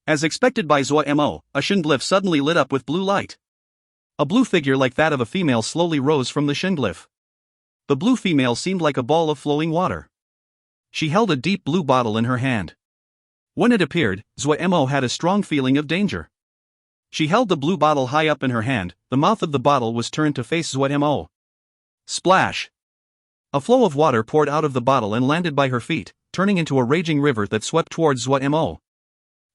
As expected by Zuo Mo, a Shin glyph suddenly lit up with blue light. A blue figure like that of a female slowly rose from the Shin glyph. The blue female seemed like a ball of flowing water. She held a deep blue bottle in her hand. When it appeared, Zuo Mo had a strong feeling of danger. She held the blue bottle high up in her hand, the mouth of the bottle was turned to face Zuo Mo. Splash! A flow of water poured out of the bottle and landed by her feet, turning into a raging river that swept towards Zuo Mo.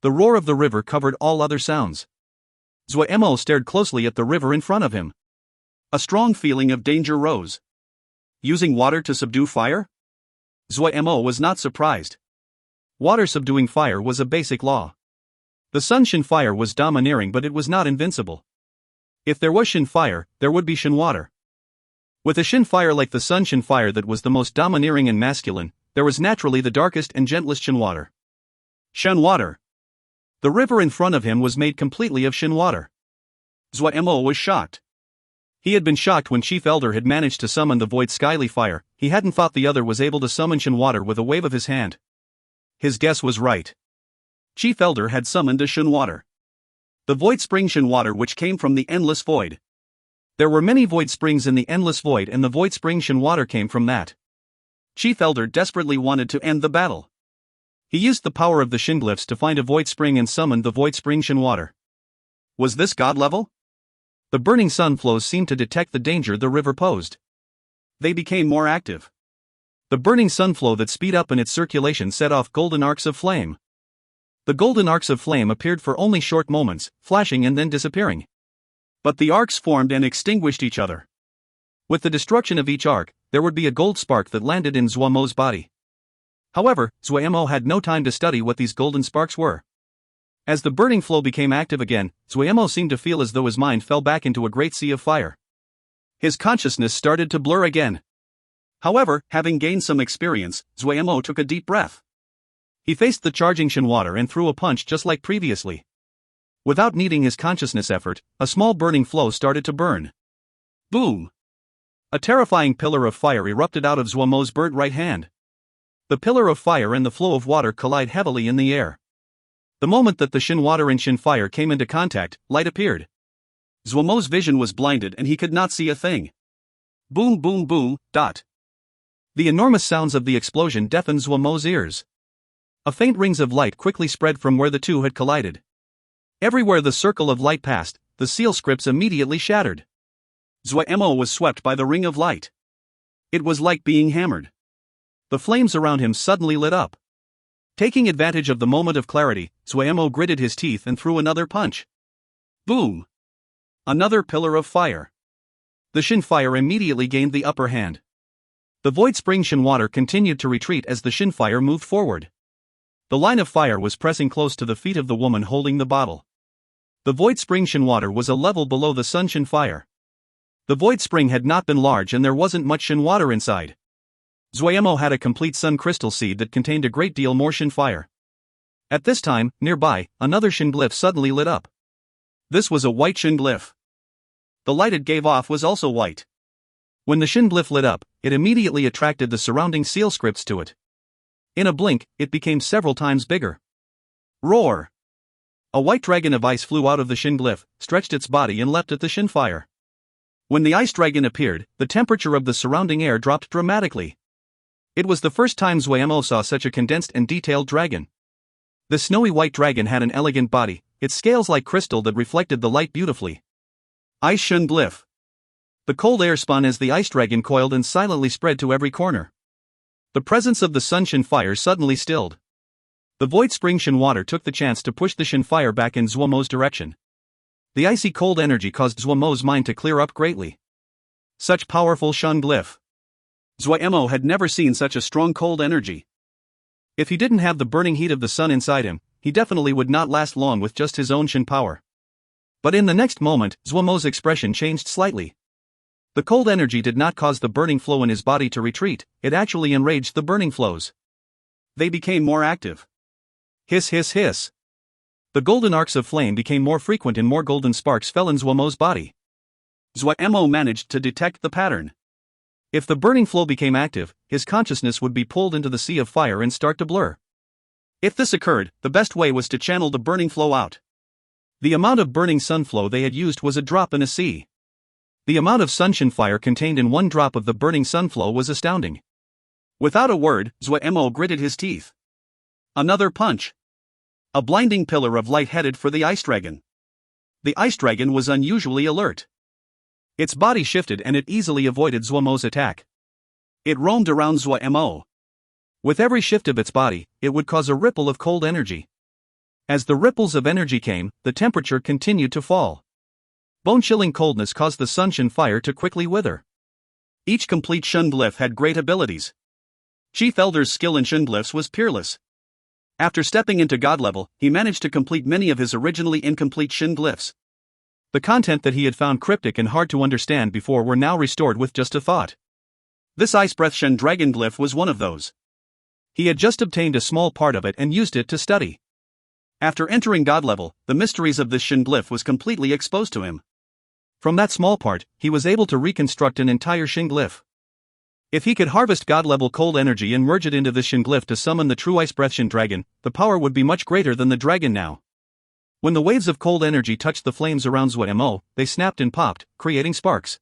The roar of the river covered all other sounds. Zuo Mo stared closely at the river in front of him. A strong feeling of danger rose. Using water to subdue fire? Zuo Mo was not surprised. Water subduing fire was a basic law. The Sun Shin Fire was domineering, but it was not invincible. If there was Shin Fire, there would be Shin Water. With a Shin Fire like the Sun Shin Fire that was the most domineering and masculine, there was naturally the darkest and gentlest Shin Water. Shin Water. The river in front of him was made completely of Shin Water. Zuo Mo was shocked. He had been shocked when Chief Elder had managed to summon the Void Skyly Fire. He hadn't thought the other was able to summon Shin Water with a wave of his hand. His guess was right. Chief Elder had summoned a Shin Water. The Void Spring Shin Water which came from the Endless Void. There were many Void Springs in the Endless Void and the Void Spring Shin Water came from that. Chief Elder desperately wanted to end the battle. He used the power of the Shin glyphs to find a Void Spring and summoned the Void Spring Shin Water. Was this God level? The burning sun flows seemed to detect the danger the river posed. They became more active. The burning sun flow that speed up in its circulation set off golden arcs of flame. The golden arcs of flame appeared for only short moments, flashing and then disappearing. But the arcs formed and extinguished each other. With the destruction of each arc, there would be a gold spark that landed in Zuo Mo's body. However, Zuo Mo had no time to study what these golden sparks were. As the burning flow became active again, Zuo Mo seemed to feel as though his mind fell back into a great sea of fire. His consciousness started to blur again. However, having gained some experience, Zuo Mo took a deep breath. He faced the charging Shin Water and threw a punch just like previously. Without needing his consciousness effort, a small burning flow started to burn. Boom! A terrifying pillar of fire erupted out of Zuo Mo's burnt right hand. The pillar of fire and the flow of water collide heavily in the air. The moment that the Shin Water and Shin Fire came into contact, light appeared. Zuo Mo's vision was blinded and he could not see a thing. Boom boom boom, dot. The enormous sounds of the explosion deafened Zuo Mo's ears. A faint rings of light quickly spread from where the two had collided. Everywhere the circle of light passed, the seal scripts immediately shattered. Zuo Mo was swept by the ring of light. It was like being hammered. The flames around him suddenly lit up. Taking advantage of the moment of clarity, Zuo Mo gritted his teeth and threw another punch. Boom! Another pillar of fire. The Shin Fire immediately gained the upper hand. The Void Spring Shin Water continued to retreat as the Shin Fire moved forward. The line of fire was pressing close to the feet of the woman holding the bottle. The Void Spring Shin Water was a level below the Sun Shin Fire. The Void Spring had not been large and there wasn't much Shin Water inside. Zuo Mo had a complete Sun Crystal Seed that contained a great deal more Shin Fire. At this time, nearby, another Shin Glyph suddenly lit up. This was a white Shin Glyph. The light it gave off was also white. When the Shin Glyph lit up, it immediately attracted the surrounding seal scripts to it. In a blink, it became several times bigger. Roar! A white dragon of ice flew out of the Shin Glyph, stretched its body and leapt at the Shin Fire. When the ice dragon appeared, the temperature of the surrounding air dropped dramatically. It was the first time Zuo Mo saw such a condensed and detailed dragon. The snowy white dragon had an elegant body, its scales like crystal that reflected the light beautifully. Ice Shin Glyph. The cold air spun as the ice dragon coiled and silently spread to every corner. The presence of the Sun Shin Fire suddenly stilled. The void spring Shin water took the chance to push the Shin fire back in Zuo Mo's direction. The icy cold energy caused Zuo Mo's mind to clear up greatly. Such powerful Shun glyph. Zuo Mo had never seen such a strong cold energy. If he didn't have the burning heat of the sun inside him, he definitely would not last long with just his own Shin power. But in the next moment, Zuo Mo's expression changed slightly. The cold energy did not cause the burning flow in his body to retreat, it actually enraged the burning flows. They became more active. Hiss hiss hiss. The golden arcs of flame became more frequent and more golden sparks fell in Zuo Mo's body. Zuo Mo managed to detect the pattern. If the burning flow became active, his consciousness would be pulled into the sea of fire and start to blur. If this occurred, the best way was to channel the burning flow out. The amount of burning sun flow they had used was a drop in a sea. The amount of sunshin fire contained in one drop of the burning sun flow was astounding. Without a word, Zuo Mo gritted his teeth. Another punch. A blinding pillar of light headed for the ice dragon. The ice dragon was unusually alert. Its body shifted and it easily avoided Zuo Mo's attack. It roamed around Zuo Mo. With every shift of its body, it would cause a ripple of cold energy. As the ripples of energy came, the temperature continued to fall. Bone-chilling coldness caused the sunshin fire to quickly wither. Each complete Shun glyph had great abilities. Chief Elder's skill in Shun glyphs was peerless. After stepping into God level, he managed to complete many of his originally incomplete Shun glyphs. The content that he had found cryptic and hard to understand before were now restored with just a thought. This Ice Breath Shen Dragon glyph was one of those. He had just obtained a small part of it and used it to study. After entering God level, the mysteries of this Shin glyph was completely exposed to him. From that small part, he was able to reconstruct an entire Shin glyph. If he could harvest God level cold energy and merge it into this Shin glyph to summon the true Ice Breath Shin Dragon, the power would be much greater than the dragon now. When the waves of cold energy touched the flames around Zuo Mo, they snapped and popped, creating sparks.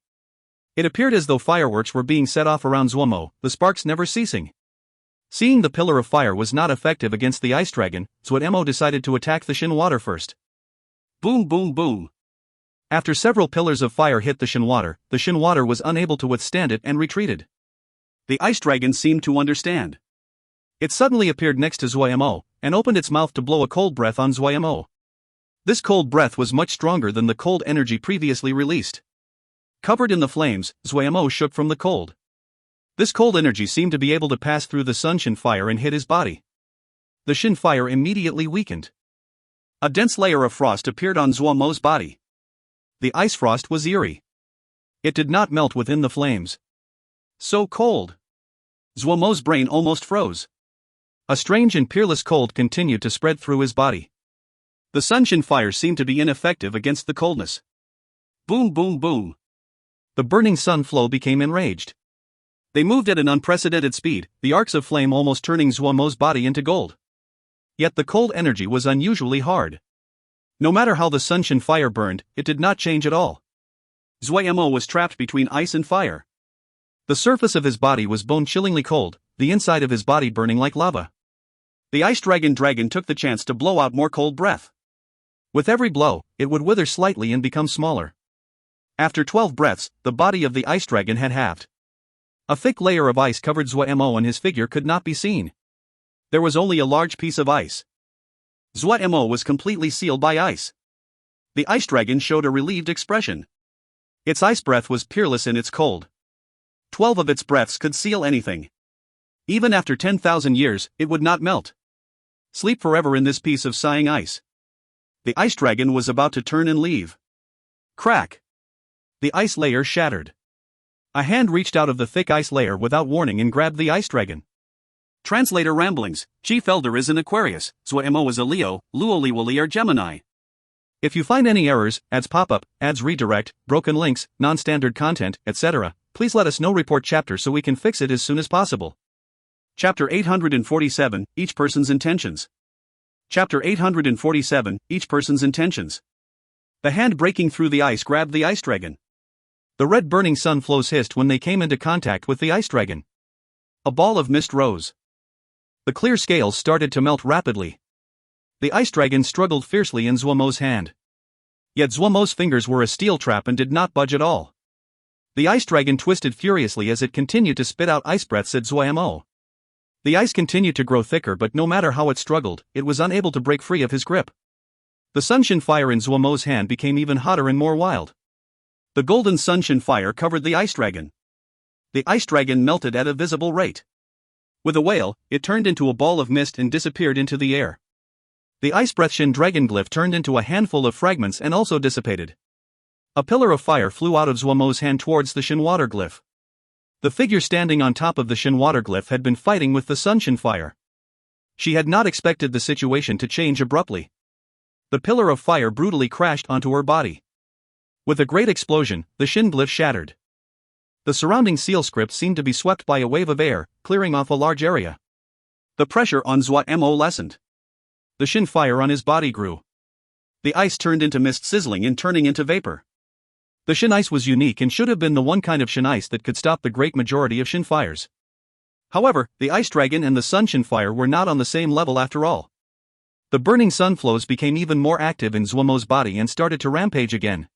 It appeared as though fireworks were being set off around Zuo Mo, the sparks never ceasing. Seeing the pillar of fire was not effective against the ice dragon, Zuo Mo decided to attack the Shin water first. Boom boom boom. After several pillars of fire hit the Shin water was unable to withstand it and retreated. The ice dragon seemed to understand. It suddenly appeared next to Zuo Mo, and opened its mouth to blow a cold breath on Zuo Mo. This cold breath was much stronger than the cold energy previously released. Covered in the flames, Zuo Mo shook from the cold. This cold energy seemed to be able to pass through the sunshin fire and hit his body. The Shin fire immediately weakened. A dense layer of frost appeared on Zuo Mo's body. The ice frost was eerie. It did not melt within the flames. So cold. Zuo Mo's brain almost froze. A strange and peerless cold continued to spread through his body. The sunshin fire seemed to be ineffective against the coldness. Boom boom boom. The burning sun flow became enraged. They moved at an unprecedented speed, the arcs of flame almost turning Zuo Mo's body into gold. Yet the cold energy was unusually hard. No matter how the sunshin fire burned, it did not change at all. Zuo Mo was trapped between ice and fire. The surface of his body was bone-chillingly cold, the inside of his body burning like lava. The ice dragon took the chance to blow out more cold breath. With every blow, it would wither slightly and become smaller. After 12 breaths, the body of the ice dragon had halved. A thick layer of ice covered Zuo Mo and his figure could not be seen. There was only a large piece of ice. Zuo Mo was completely sealed by ice. The ice dragon showed a relieved expression. Its ice breath was peerless in its cold. 12 of its breaths could seal anything. Even after 10,000 years, it would not melt. Sleep forever in this piece of sighing ice. The ice dragon was about to turn and leave. Crack! The ice layer shattered. A hand reached out of the thick ice layer without warning and grabbed the ice dragon. Translator ramblings: Chief Elder is an Aquarius, Zuo Mo is a Leo, Luoliwali are Gemini. If you find any errors, ads pop up, ads redirect, broken links, non-standard content, etc., please let us know. Report chapter so we can fix it as soon as possible. Chapter 847, Each Person's Intentions. Chapter 847, Each Person's Intentions. The hand breaking through the ice grabbed the ice dragon. The red burning sun flows hissed when they came into contact with the ice dragon. A ball of mist rose. The clear scales started to melt rapidly. The ice dragon struggled fiercely in Zuo Mo's hand. Yet Zuo Mo's fingers were a steel trap and did not budge at all. The ice dragon twisted furiously as it continued to spit out ice breaths at Zuo Mo. The ice continued to grow thicker, but no matter how it struggled, it was unable to break free of his grip. The sunshin fire in Zuo Mo's hand became even hotter and more wild. The golden sunshin fire covered the ice dragon. The ice dragon melted at a visible rate. With a wail, it turned into a ball of mist and disappeared into the air. The ice breath shin dragon glyph turned into a handful of fragments and also dissipated. A pillar of fire flew out of Zuo Mo's hand towards the shin water glyph. The figure standing on top of the shin water glyph had been fighting with the sunshin fire. She had not expected the situation to change abruptly. The pillar of fire brutally crashed onto her body. With a great explosion, the shin glyph shattered. The surrounding seal script seemed to be swept by a wave of air, clearing off a large area. The pressure on Zuo Mo lessened. The shin fire on his body grew. The ice turned into mist, sizzling and turning into vapor. The shin ice was unique and should have been the one kind of shin ice that could stop the great majority of shin fires. However, the ice dragon and the sunshin fire were not on the same level after all. The burning sun flows became even more active in Zuo Mo's body and started to rampage again.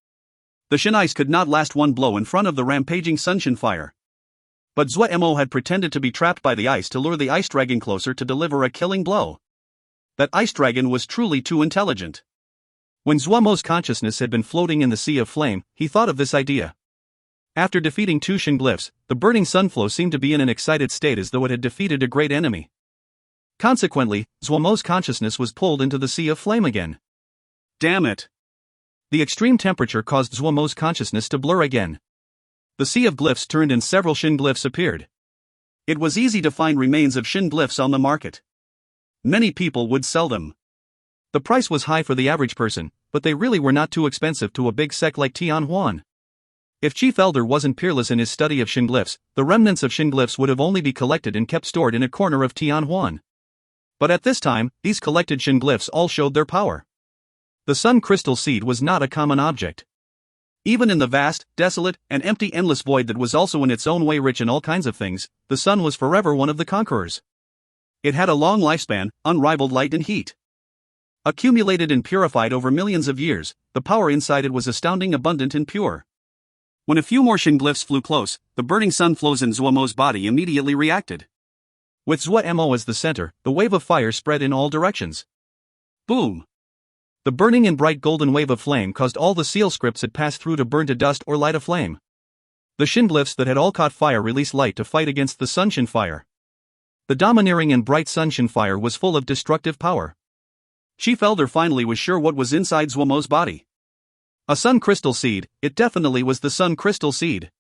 The shin ice could not last one blow in front of the rampaging sunshin fire. But Zuo Mo had pretended to be trapped by the ice to lure the ice dragon closer to deliver a killing blow. That ice dragon was truly too intelligent. When Zuo Mo's consciousness had been floating in the sea of flame, he thought of this idea. After defeating two shin glyphs, the burning sunflow seemed to be in an excited state as though it had defeated a great enemy. Consequently, Zuo Mo's consciousness was pulled into the sea of flame again. Damn it! The extreme temperature caused Zuo Mo's consciousness to blur again. The sea of glyphs turned and several shin glyphs appeared. It was easy to find remains of shin glyphs on the market. Many people would sell them. The price was high for the average person, but they really were not too expensive to a big sect like Tian Huan. If Chief Elder wasn't peerless in his study of shin glyphs, the remnants of shin glyphs would have only be collected and kept stored in a corner of Tian Huan. But at this time, these collected shin glyphs all showed their power. The sun crystal seed was not a common object. Even in the vast, desolate, and empty endless void that was also in its own way rich in all kinds of things, the sun was forever one of the conquerors. It had a long lifespan, unrivaled light and heat. Accumulated and purified over millions of years, the power inside it was astounding, abundant and pure. When a few more shin glyphs flew close, the burning sun flows in Zuo Mo's body immediately reacted. With Zuo Mo as the center, the wave of fire spread in all directions. Boom! The burning and bright golden wave of flame caused all the seal scripts it passed through to burn to dust or light aflame. The shin glyphs that had all caught fire released light to fight against the sunshin fire. The domineering and bright sunshin fire was full of destructive power. Chief Elder finally was sure what was inside Zuo Mo's body. A sun crystal seed, it definitely was the sun crystal seed.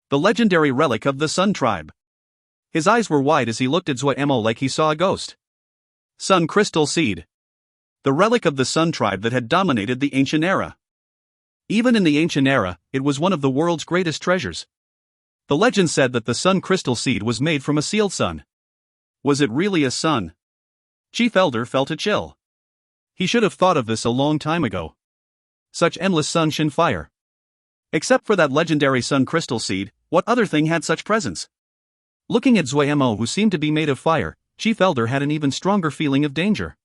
The legendary relic of the Sun tribe. His eyes were wide as he looked at Zuo Mo like he saw a ghost. Sun crystal seed. The relic of the Sun tribe that had dominated the ancient era. Even in the ancient era, it was one of the world's greatest treasures. The legend said that the sun crystal seed was made from a sealed sun. Was it really a sun? Chief Elder felt a chill. He should have thought of this a long time ago. Such endless sunshin fire. Except for that legendary sun crystal seed, what other thing had such presence? Looking at Zuo Mo, who seemed to be made of fire, Chief Elder had an even stronger feeling of danger.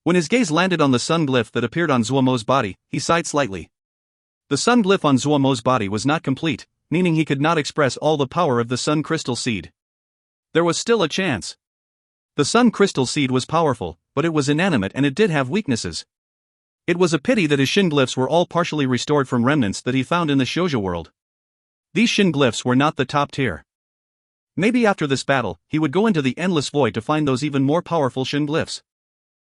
When his gaze landed on the sun glyph that appeared on Zuo Mo's body, he sighed slightly. The sun glyph on Zuo Mo's body was not complete, meaning he could not express all the power of the sun crystal seed. There was still a chance. The sun crystal seed was powerful, but it was inanimate and it did have weaknesses. It was a pity that his shin glyphs were all partially restored from remnants that he found in the Shoujo world. These shin glyphs were not the top tier. Maybe after this battle, he would go into the endless void to find those even more powerful shin glyphs.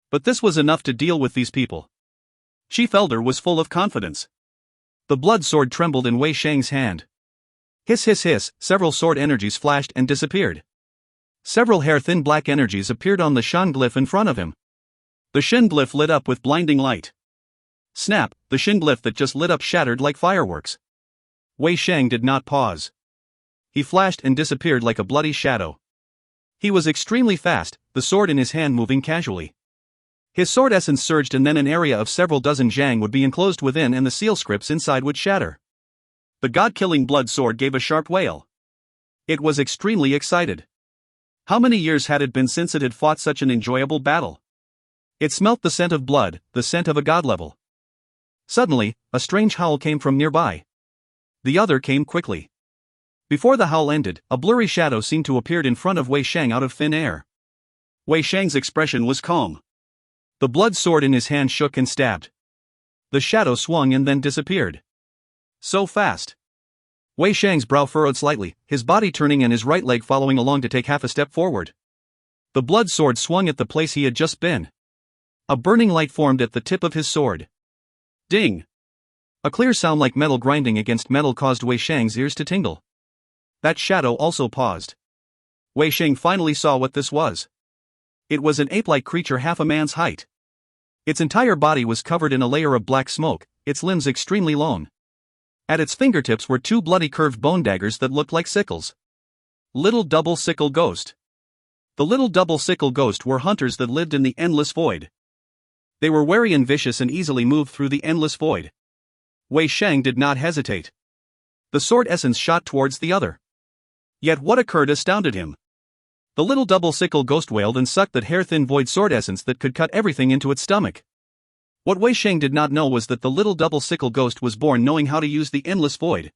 But this was enough to deal with these people. Chief Elder was full of confidence. The blood sword trembled in Wei Shang's hand. Hiss hiss hiss, several sword energies flashed and disappeared. Several hair-thin black energies appeared on the shin glyph in front of him. The shin glyph lit up with blinding light. Snap, the shin glyph that just lit up shattered like fireworks. Wei Shang did not pause. He flashed and disappeared like a bloody shadow. He was extremely fast, the sword in his hand moving casually. His sword essence surged and then an area of several dozen zhang would be enclosed within and the seal scripts inside would shatter. The god-killing blood sword gave a sharp wail. It was extremely excited. How many years had it been since it had fought such an enjoyable battle? It smelt the scent of blood, the scent of a god level. Suddenly, a strange howl came from nearby. The other came quickly. Before the howl ended, a blurry shadow seemed to appear in front of Wei Shang out of thin air. Wei Shang's expression was calm. The blood sword in his hand shook and stabbed. The shadow swung and then disappeared. So fast. Wei Shang's brow furrowed slightly, his body turning and his right leg following along to take half a step forward. The blood sword swung at the place he had just been. A burning light formed at the tip of his sword. Ding! A clear sound like metal grinding against metal caused Wei Shang's ears to tingle. That shadow also paused. Wei Shang finally saw what this was. It was an ape-like creature half a man's height. Its entire body was covered in a layer of black smoke, its limbs extremely long. At its fingertips were two bloody curved bone daggers that looked like sickles. Little double sickle ghost. The little double sickle ghost were hunters that lived in the endless void. They were wary and vicious and easily moved through the endless void. Wei Shang did not hesitate. The sword essence shot towards the other. Yet what occurred astounded him. The little double sickle ghost wailed and sucked that hair-thin void sword essence that could cut everything into its stomach. What Wei Shang did not know was that the little double sickle ghost was born knowing how to use the endless void.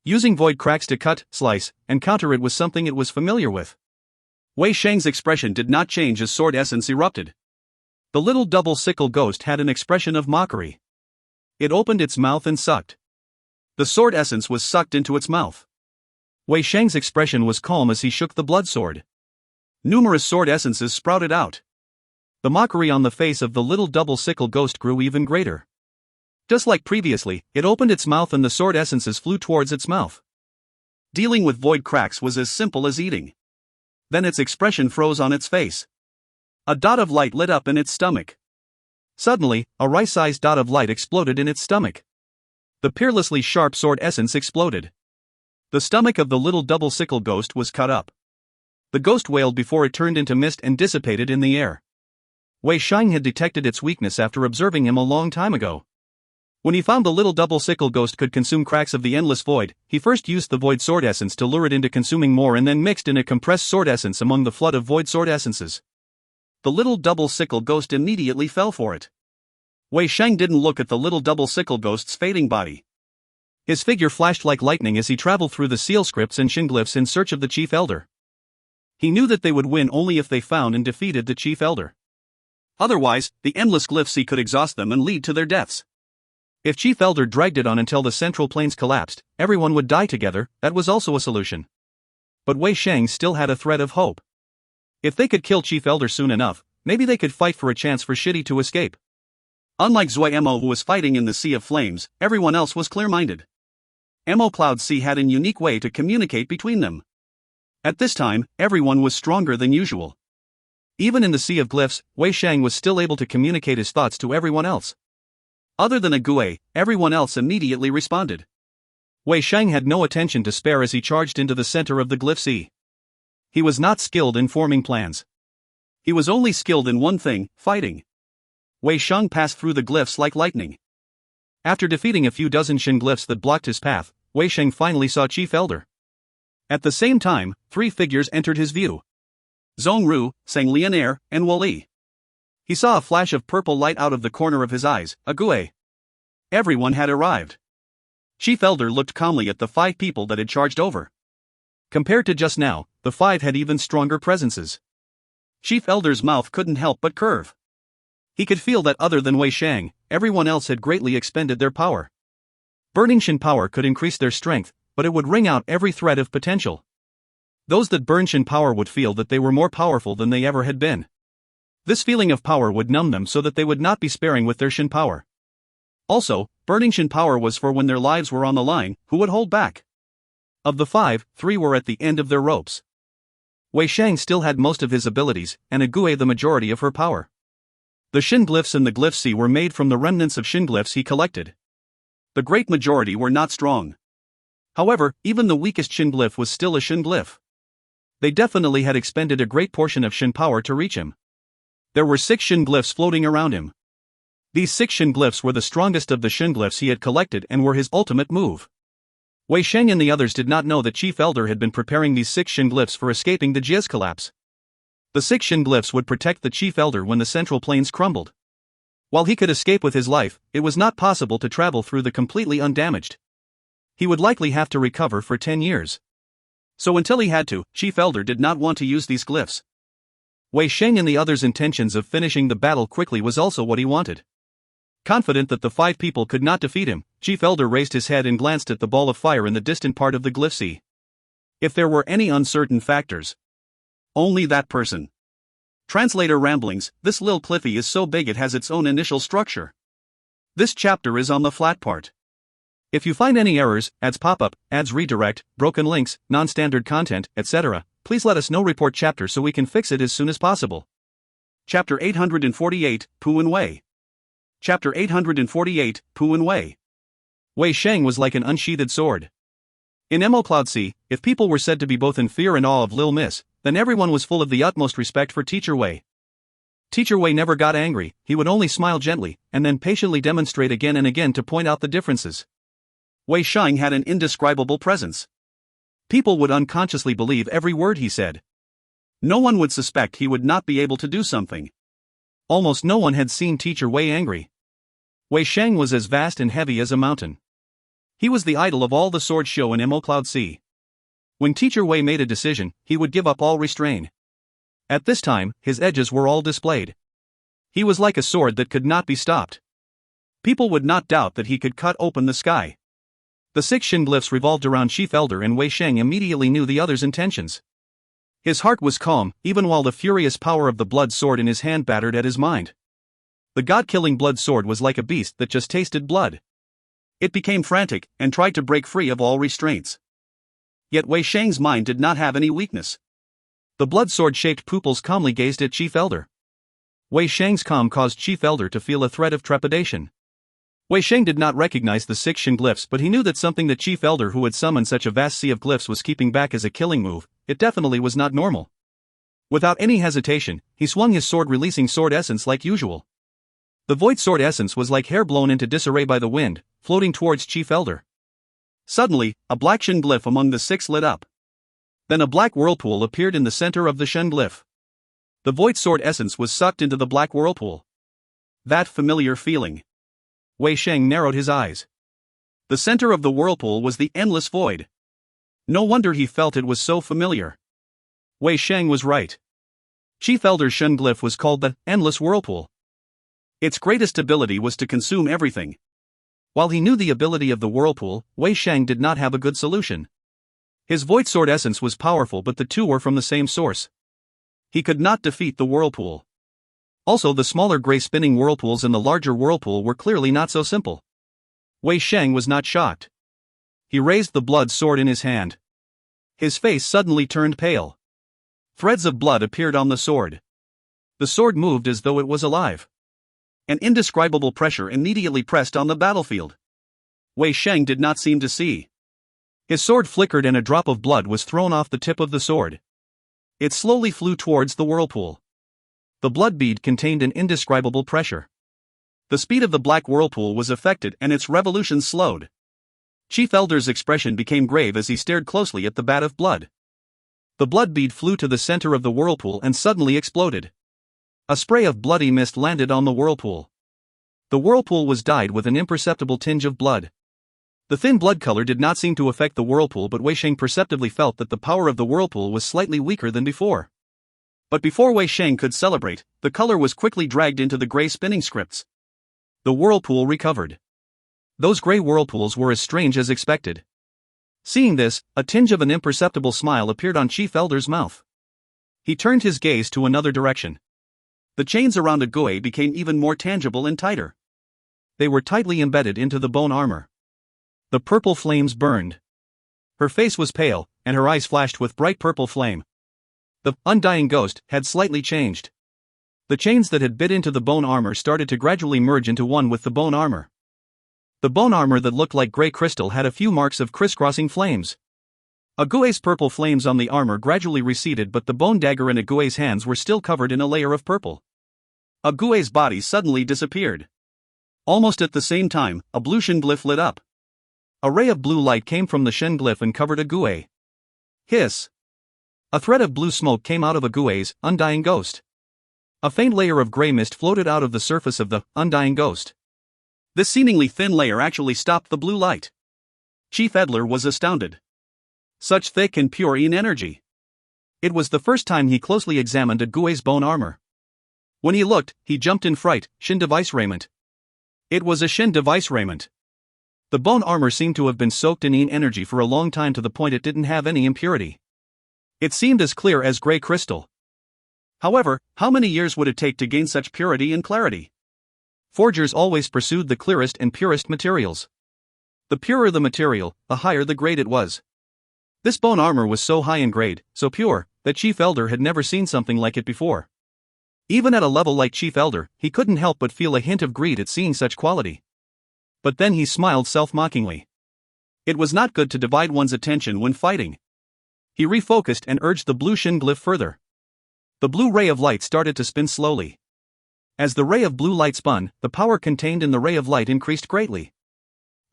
Using void cracks to cut, slice, and counter it was something it was familiar with. Wei Shang's expression did not change as sword essence erupted. The little double sickle ghost had an expression of mockery. It opened its mouth and sucked. The sword essence was sucked into its mouth. Wei Shang's expression was calm as he shook the blood sword. Numerous sword essences sprouted out. The mockery on the face of the little double sickle ghost grew even greater. Just like previously, it opened its mouth and the sword essences flew towards its mouth. Dealing with void cracks was as simple as eating. Then its expression froze on its face. A dot of light lit up in its stomach. Suddenly, a rice-sized dot of light exploded in its stomach. The peerlessly sharp sword essence exploded. The stomach of the little double sickle ghost was cut up. The ghost wailed before it turned into mist and dissipated in the air. Wei Shang had detected its weakness after observing him a long time ago. When he found the little double sickle ghost could consume cracks of the endless void, he first used the void sword essence to lure it into consuming more and then mixed in a compressed sword essence among the flood of void sword essences. The little double sickle ghost immediately fell for it. Wei Shang didn't look at the little double sickle ghost's fading body. His figure flashed like lightning as he traveled through the seal scripts and shin-glyphs in search of the chief elder. He knew that they would win only if they found and defeated the chief elder. Otherwise, the endless glyph sea could exhaust them and lead to their deaths. If Chief Elder dragged it on until the central plains collapsed, everyone would die together. That was also a solution. But Wei Shang still had a thread of hope. If they could kill Chief Elder soon enough, maybe they could fight for a chance for Shitty to escape. Unlike Zuo Mo who was fighting in the Sea of Flames, everyone else was clear-minded. Mo Cloud Sea had a unique way to communicate between them. At this time, everyone was stronger than usual. Even in the Sea of Glyphs, Wei Shang was still able to communicate his thoughts to everyone else. Other than Ague, everyone else immediately responded. Wei Shang had no attention to spare as he charged into the center of the Glyph Sea. He was not skilled in forming plans. He was only skilled in one thing, fighting. Wei Shang passed through the glyphs like lightning. After defeating a few dozen Shin glyphs that blocked his path, Wei Shang finally saw Chief Elder. At the same time, three figures entered his view. Zhong Ru, Sang Lianair, and Wu Li. He saw a flash of purple light out of the corner of his eyes, Ague. Everyone had arrived. Chief Elder looked calmly at the five people that had charged over. Compared to just now, the five had even stronger presences. Chief Elder's mouth couldn't help but curve. He could feel that other than Wei Shang, everyone else had greatly expended their power. Burning Shin power could increase their strength, but it would wring out every thread of potential. Those that burned Shin power would feel that they were more powerful than they ever had been. This feeling of power would numb them so that they would not be sparing with their Shin power. Also, burning Shin power was for when their lives were on the line, who would hold back. Of the five, three were at the end of their ropes. Wei Shang still had most of his abilities, and Ague the majority of her power. The Shin glyphs in the Glyph Sea were made from the remnants of Shin glyphs he collected. The great majority were not strong. However, even the weakest Shin glyph was still a Shin glyph. They definitely had expended a great portion of Shin power to reach him. There were 6 Shin glyphs floating around him. These 6 Shin glyphs were the strongest of the Shin glyphs he had collected and were his ultimate move. Wei Shang and the others did not know that Chief Elder had been preparing these 6 Shin glyphs for escaping the Jizz collapse. The 6 Shin glyphs would protect the Chief Elder when the central plains crumbled. While he could escape with his life, it was not possible to travel through the completely undamaged. He would likely have to recover for 10 years. So until he had to, Chief Elder did not want to use these glyphs. Wei Sheng and the others' intentions of finishing the battle quickly was also what he wanted. Confident that the 5 people could not defeat him, Chief Elder raised his head and glanced at the ball of fire in the distant part of the glyph sea. If there were any uncertain factors, only that person. Translator ramblings: this Lil Cliffy is so big it has its own initial structure. This chapter is on the flat part. If you find any errors, ads pop-up, ads redirect, broken links, non-standard content, etc., please let us know. Report chapter so we can fix it as soon as possible. Chapter 848, Pu and Wei. Chapter 848, Pu and Wei. Wei Sheng was like an unsheathed sword. In Mo Cloud Sea, if people were said to be both in fear and awe of Lil Miss, then everyone was full of the utmost respect for Teacher Wei. Teacher Wei never got angry, he would only smile gently, and then patiently demonstrate again and again to point out the differences. Wei Sheng had an indescribable presence. People would unconsciously believe every word he said. No one would suspect he would not be able to do something. Almost no one had seen Teacher Wei angry. Wei Sheng was as vast and heavy as a mountain. He was the idol of all the sword show in Mo Cloud Sea. When Teacher Wei made a decision, he would give up all restraint. At this time, his edges were all displayed. He was like a sword that could not be stopped. People would not doubt that he could cut open the sky. The 6 Shin glyphs revolved around Chief Elder, and Wei Sheng immediately knew the other's intentions. His heart was calm, even while the furious power of the blood sword in his hand battered at his mind. The god-killing blood sword was like a beast that just tasted blood. It became frantic, and tried to break free of all restraints. Yet Wei Sheng's mind did not have any weakness. The blood sword-shaped pupils calmly gazed at Chief Elder. Wei Sheng's calm caused Chief Elder to feel a threat of trepidation. Wei Sheng did not recognize the 6 Shin glyphs, but he knew that something the Chief Elder who had summoned such a vast sea of glyphs was keeping back as a killing move. It definitely was not normal. Without any hesitation, he swung his sword, releasing sword essence like usual. The void sword essence was like hair blown into disarray by the wind, floating towards Chief Elder. Suddenly, a black Shin glyph among the 6 lit up. Then a black whirlpool appeared in the center of the Shin glyph. The void sword essence was sucked into the black whirlpool. That familiar feeling. Wei Sheng narrowed his eyes. The center of the whirlpool was the endless void. No wonder he felt it was so familiar. Wei Sheng was right. Chief Elder's Shin glyph was called the endless whirlpool. Its greatest ability was to consume everything. While he knew the ability of the whirlpool, Wei Sheng did not have a good solution. His void sword essence was powerful, but the two were from the same source. He could not defeat the whirlpool. Also, the smaller gray spinning whirlpools and the larger whirlpool were clearly not so simple. Wei Sheng was not shocked. He raised the blood sword in his hand. His face suddenly turned pale. Threads of blood appeared on the sword. The sword moved as though it was alive. An indescribable pressure immediately pressed on the battlefield. Wei Sheng did not seem to see. His sword flickered and a drop of blood was thrown off the tip of the sword. It slowly flew towards the whirlpool. The blood bead contained an indescribable pressure. The speed of the black whirlpool was affected and its revolutions slowed. Chief Elder's expression became grave as he stared closely at the vat of blood. The blood bead flew to the center of the whirlpool and suddenly exploded. A spray of bloody mist landed on the whirlpool. The whirlpool was dyed with an imperceptible tinge of blood. The thin blood color did not seem to affect the whirlpool, but Wei Sheng perceptibly felt that the power of the whirlpool was slightly weaker than before. But before Wei Sheng could celebrate, the color was quickly dragged into the gray spinning scripts. The whirlpool recovered. Those gray whirlpools were as strange as expected. Seeing this, a tinge of an imperceptible smile appeared on Chief Elder's mouth. He turned his gaze to another direction. The chains around Agui became even more tangible and tighter. They were tightly embedded into the bone armor. The purple flames burned. Her face was pale, and her eyes flashed with bright purple flame. The undying ghost had slightly changed. The chains that had bit into the bone armor started to gradually merge into one with the bone armor. The bone armor that looked like gray crystal had a few marks of crisscrossing flames. Agui's purple flames on the armor gradually receded, but the bone dagger in Agui's hands were still covered in a layer of purple. Agui's body suddenly disappeared. Almost at the same time, a blue Shin glyph lit up. A ray of blue light came from the Shin glyph and covered Agui. Hiss! A thread of blue smoke came out of Agui's undying ghost. A faint layer of gray mist floated out of the surface of the undying ghost. This seemingly thin layer actually stopped the blue light. Chief Elder was astounded. Such thick and pure yin energy. It was the first time he closely examined a Gue's bone armor. When he looked, he jumped in fright. Shin device raiment. It was a Shin device raiment. The bone armor seemed to have been soaked in yin energy for a long time to the point it didn't have any impurity. It seemed as clear as gray crystal. However, how many years would it take to gain such purity and clarity? Forgers always pursued the clearest and purest materials. The purer the material, the higher the grade it was. This bone armor was so high in grade, so pure, that Chief Elder had never seen something like it before. Even at a level like Chief Elder, he couldn't help but feel a hint of greed at seeing such quality. But then he smiled self-mockingly. It was not good to divide one's attention when fighting. He refocused and urged the blue Shin glyph further. The blue ray of light started to spin slowly. As the ray of blue light spun, the power contained in the ray of light increased greatly.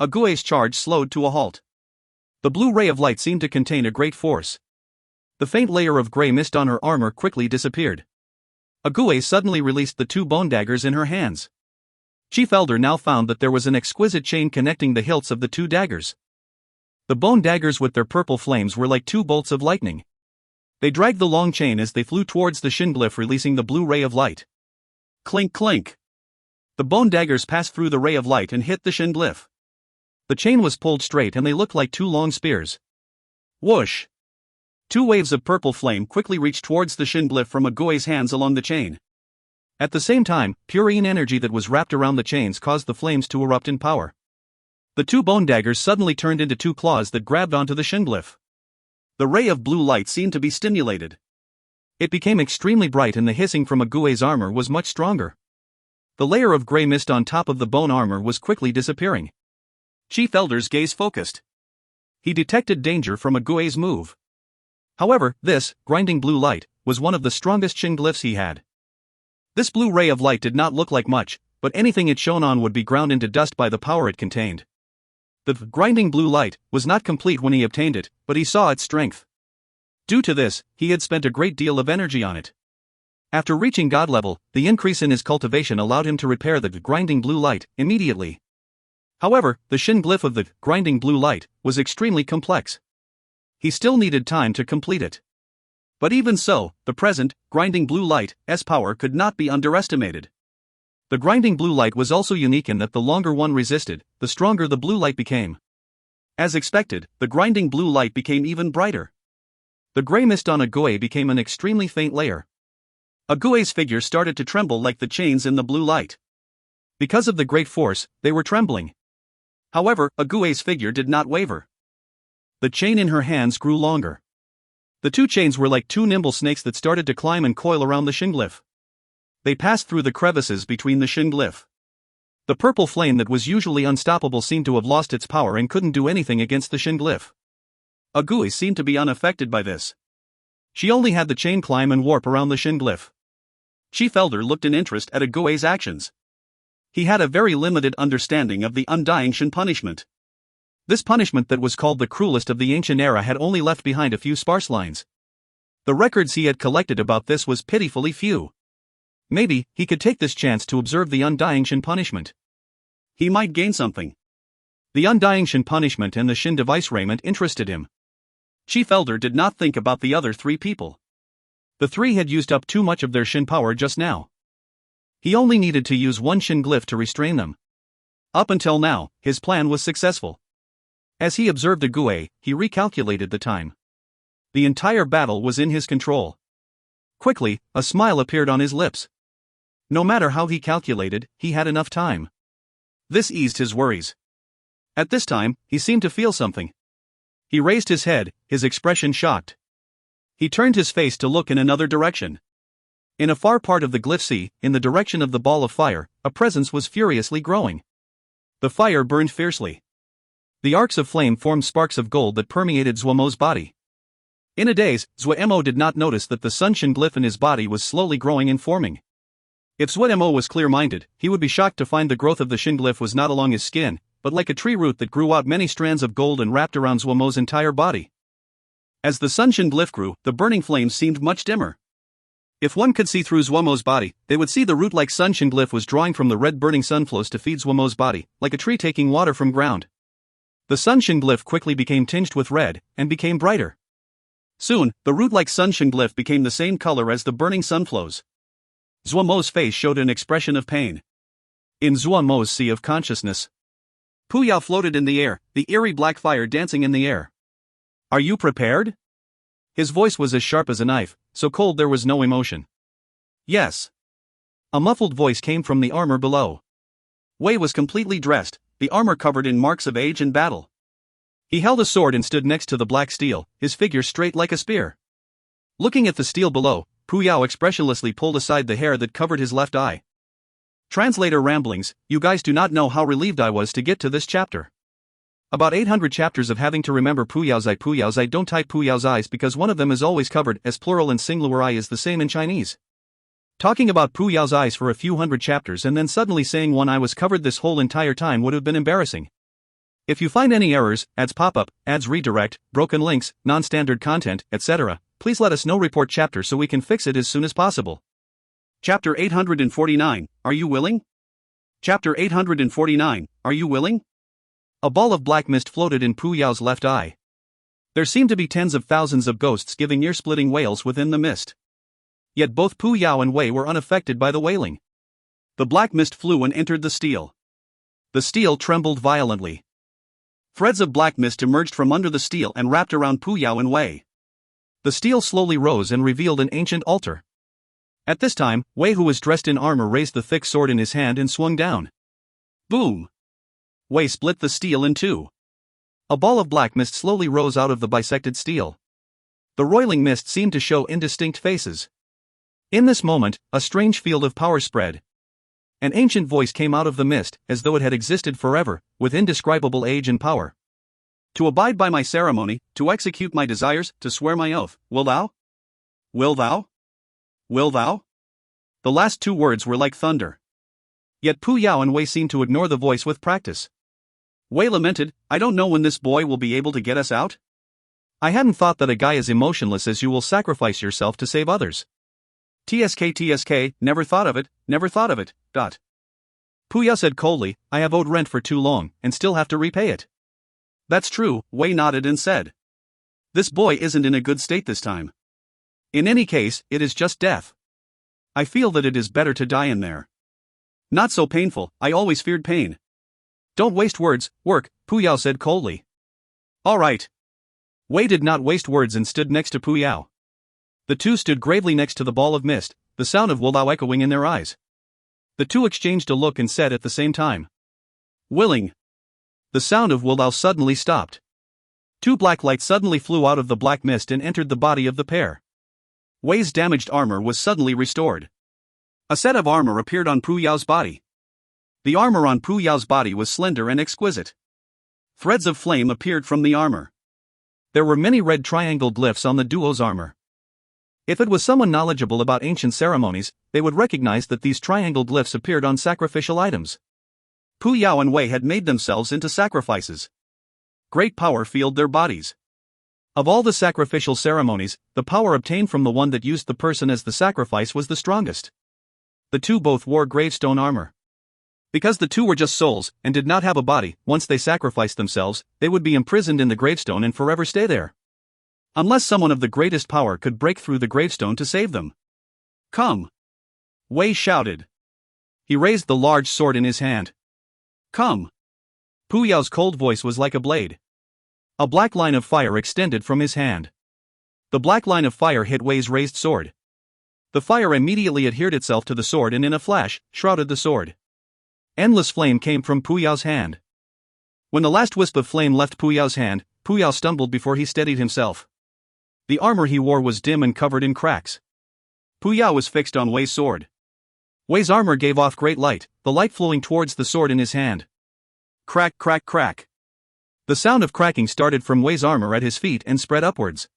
A Gue's charge slowed to a halt. The blue ray of light seemed to contain a great force. The faint layer of gray mist on her armor quickly disappeared. A Gue suddenly released the two bone daggers in her hands. Chief Elder now found that there was an exquisite chain connecting the hilts of the two daggers. The bone daggers with their purple flames were like two bolts of lightning. They dragged the long chain as they flew towards the Shin glyph, releasing the blue ray of light. Clink clink. The bone daggers passed through the ray of light and hit the Shin glyph. The chain was pulled straight and they looked like two long spears. Whoosh! Two waves of purple flame quickly reached towards the Shin glyph from a Gue's hands along the chain. At the same time, pure yin energy that was wrapped around the chains caused the flames to erupt in power. The two bone daggers suddenly turned into two claws that grabbed onto the Shin glyph. The ray of blue light seemed to be stimulated. It became extremely bright and the hissing from a Gue's armor was much stronger. The layer of gray mist on top of the bone armor was quickly disappearing. Chief Elder's gaze focused. He detected danger from a Gue's move. However, this, grinding blue light, was one of the strongest Shin glyphs he had. This blue ray of light did not look like much, but anything it shone on would be ground into dust by the power it contained. The grinding blue light was not complete when he obtained it, but he saw its strength. Due to this, he had spent a great deal of energy on it. After reaching God level, the increase in his cultivation allowed him to repair the grinding blue light immediately. However, the Shin glyph of the grinding blue light was extremely complex. He still needed time to complete it. But even so, the present, grinding blue light's power could not be underestimated. The grinding blue light was also unique in that the longer one resisted, the stronger the blue light became. As expected, the grinding blue light became even brighter. The gray mist on a Gue became an extremely faint layer. A Gue's figure started to tremble like the chains in the blue light. Because of the great force, they were trembling. However, a Gue's figure did not waver. The chain in her hands grew longer. The two chains were like two nimble snakes that started to climb and coil around the Shin glyph. They passed through the crevices between the Shin glyph. The purple flame that was usually unstoppable seemed to have lost its power and couldn't do anything against the Shin glyph. A Gue seemed to be unaffected by this. She only had the chain climb and warp around the Shin glyph. Chief Elder looked in interest at a Gue's actions. He had a very limited understanding of the undying Shin punishment. This punishment that was called the cruelest of the ancient era had only left behind a few sparse lines. The records he had collected about this was pitifully few. Maybe he could take this chance to observe the undying Shin punishment. He might gain something. The undying Shin punishment and the Shin device raiment interested him. Chief Elder did not think about the other three people. The three had used up too much of their Shin power just now. He only needed to use one Shin glyph to restrain them. Up until now, his plan was successful. As he observed a Gue, he recalculated the time. The entire battle was in his control. Quickly, a smile appeared on his lips. No matter how he calculated, he had enough time. This eased his worries. At this time, he seemed to feel something. He raised his head, his expression shocked. He turned his face to look in another direction. In a far part of the glyph sea, in the direction of the ball of fire, a presence was furiously growing. The fire burned fiercely. The arcs of flame formed sparks of gold that permeated Zuo Mo's body. In a daze, Zuo Mo did not notice that the sun Shin glyph in his body was slowly growing and forming. If Zuo Mo was clear-minded, he would be shocked to find the growth of the Shin glyph was not along his skin, but like a tree root that grew out many strands of gold and wrapped around Zuo Mo's entire body. As the sun Shin glyph grew, the burning flames seemed much dimmer. If one could see through Zuo Mo's body, they would see the root-like sun Shin glyph was drawing from the red burning sun flows to feed Zuo Mo's body, like a tree taking water from ground. The sunshine glyph quickly became tinged with red, and became brighter. Soon, the root-like sunshine glyph became the same color as the burning sun flows. Zuo Mo's face showed an expression of pain. In Zuo Mo's sea of consciousness, Pu Yao floated in the air, the eerie black fire dancing in the air. Are you prepared? His voice was as sharp as a knife, so cold there was no emotion. Yes. A muffled voice came from the armor below. Wei was completely dressed, the armor covered in marks of age and battle. He held a sword and stood next to the black steel, his figure straight like a spear. Looking at the steel below, Pu Yao expressionlessly pulled aside the hair that covered his left eye. Translator ramblings, you guys do not know how relieved I was to get to this chapter. About 800 chapters of having to remember Pu Yao's eye. Don't type Pu Yao's eyes because one of them is always covered, as plural and singular eye is the same in Chinese. Talking about Pu Yao's eyes for a few hundred chapters and then suddenly saying one eye was covered this whole entire time would have been embarrassing. If you find any errors, ads pop up, ads redirect, broken links, non-standard content, etc., please let us know. Report chapter so we can fix it as soon as possible. Chapter 849, Are You Willing? Chapter 849, Are You Willing? A ball of black mist floated in Pu Yao's left eye. There seemed to be tens of thousands of ghosts giving ear-splitting wails within the mist. Yet both Pu Yao and Wei were unaffected by the wailing. The black mist flew and entered the steel. The steel trembled violently. Threads of black mist emerged from under the steel and wrapped around Pu Yao and Wei. The steel slowly rose and revealed an ancient altar. At this time, Wei, who was dressed in armor, raised the thick sword in his hand and swung down. Boom! Wei split the steel in two. A ball of black mist slowly rose out of the bisected steel. The roiling mist seemed to show indistinct faces. In this moment, a strange field of power spread. An ancient voice came out of the mist, as though it had existed forever, with indescribable age and power. To abide by my ceremony, to execute my desires, to swear my oath, will thou? Will thou? Will thou? The last two words were like thunder. Yet Pu Yao and Wei seemed to ignore the voice with practice. Wei lamented, I don't know when this boy will be able to get us out. I hadn't thought that a guy as emotionless as you will sacrifice yourself to save others. TSK, never thought of it, never thought of it, ... Pu Yao said coldly, I have owed rent for too long, and still have to repay it. That's true, Wei nodded and said. This boy isn't in a good state this time. In any case, it is just death. I feel that it is better to die in there. Not so painful, I always feared pain. Don't waste words, work, Pu Yao said coldly. All right. Wei did not waste words and stood next to Pu Yao. The two stood gravely next to the ball of mist, the sound of Wu Lao echoing in their eyes. The two exchanged a look and said at the same time. Willing. The sound of Wu Lao suddenly stopped. Two black lights suddenly flew out of the black mist and entered the body of the pair. Wei's damaged armor was suddenly restored. A set of armor appeared on Pu Yao's body. The armor on Pu Yao's body was slender and exquisite. Threads of flame appeared from the armor. There were many red triangle glyphs on the duo's armor. If it was someone knowledgeable about ancient ceremonies, they would recognize that these triangle glyphs appeared on sacrificial items. Pu Yao and Wei had made themselves into sacrifices. Great power filled their bodies. Of all the sacrificial ceremonies, the power obtained from the one that used the person as the sacrifice was the strongest. The two both wore gravestone armor. Because the two were just souls, and did not have a body, once they sacrificed themselves, they would be imprisoned in the gravestone and forever stay there. Unless someone of the greatest power could break through the gravestone to save them. Come! Wei shouted. He raised the large sword in his hand. Come! Pu Yao's cold voice was like a blade. A black line of fire extended from his hand. The black line of fire hit Wei's raised sword. The fire immediately adhered itself to the sword and in a flash, shrouded the sword. Endless flame came from Pu Yao's hand. When the last wisp of flame left Pu Yao's hand, Pu Yao stumbled before he steadied himself. The armor he wore was dim and covered in cracks. Pu Yao was fixed on Wei's sword. Wei's armor gave off great light, the light flowing towards the sword in his hand. Crack, crack, crack. The sound of cracking started from Wei's armor at his feet and spread upwards.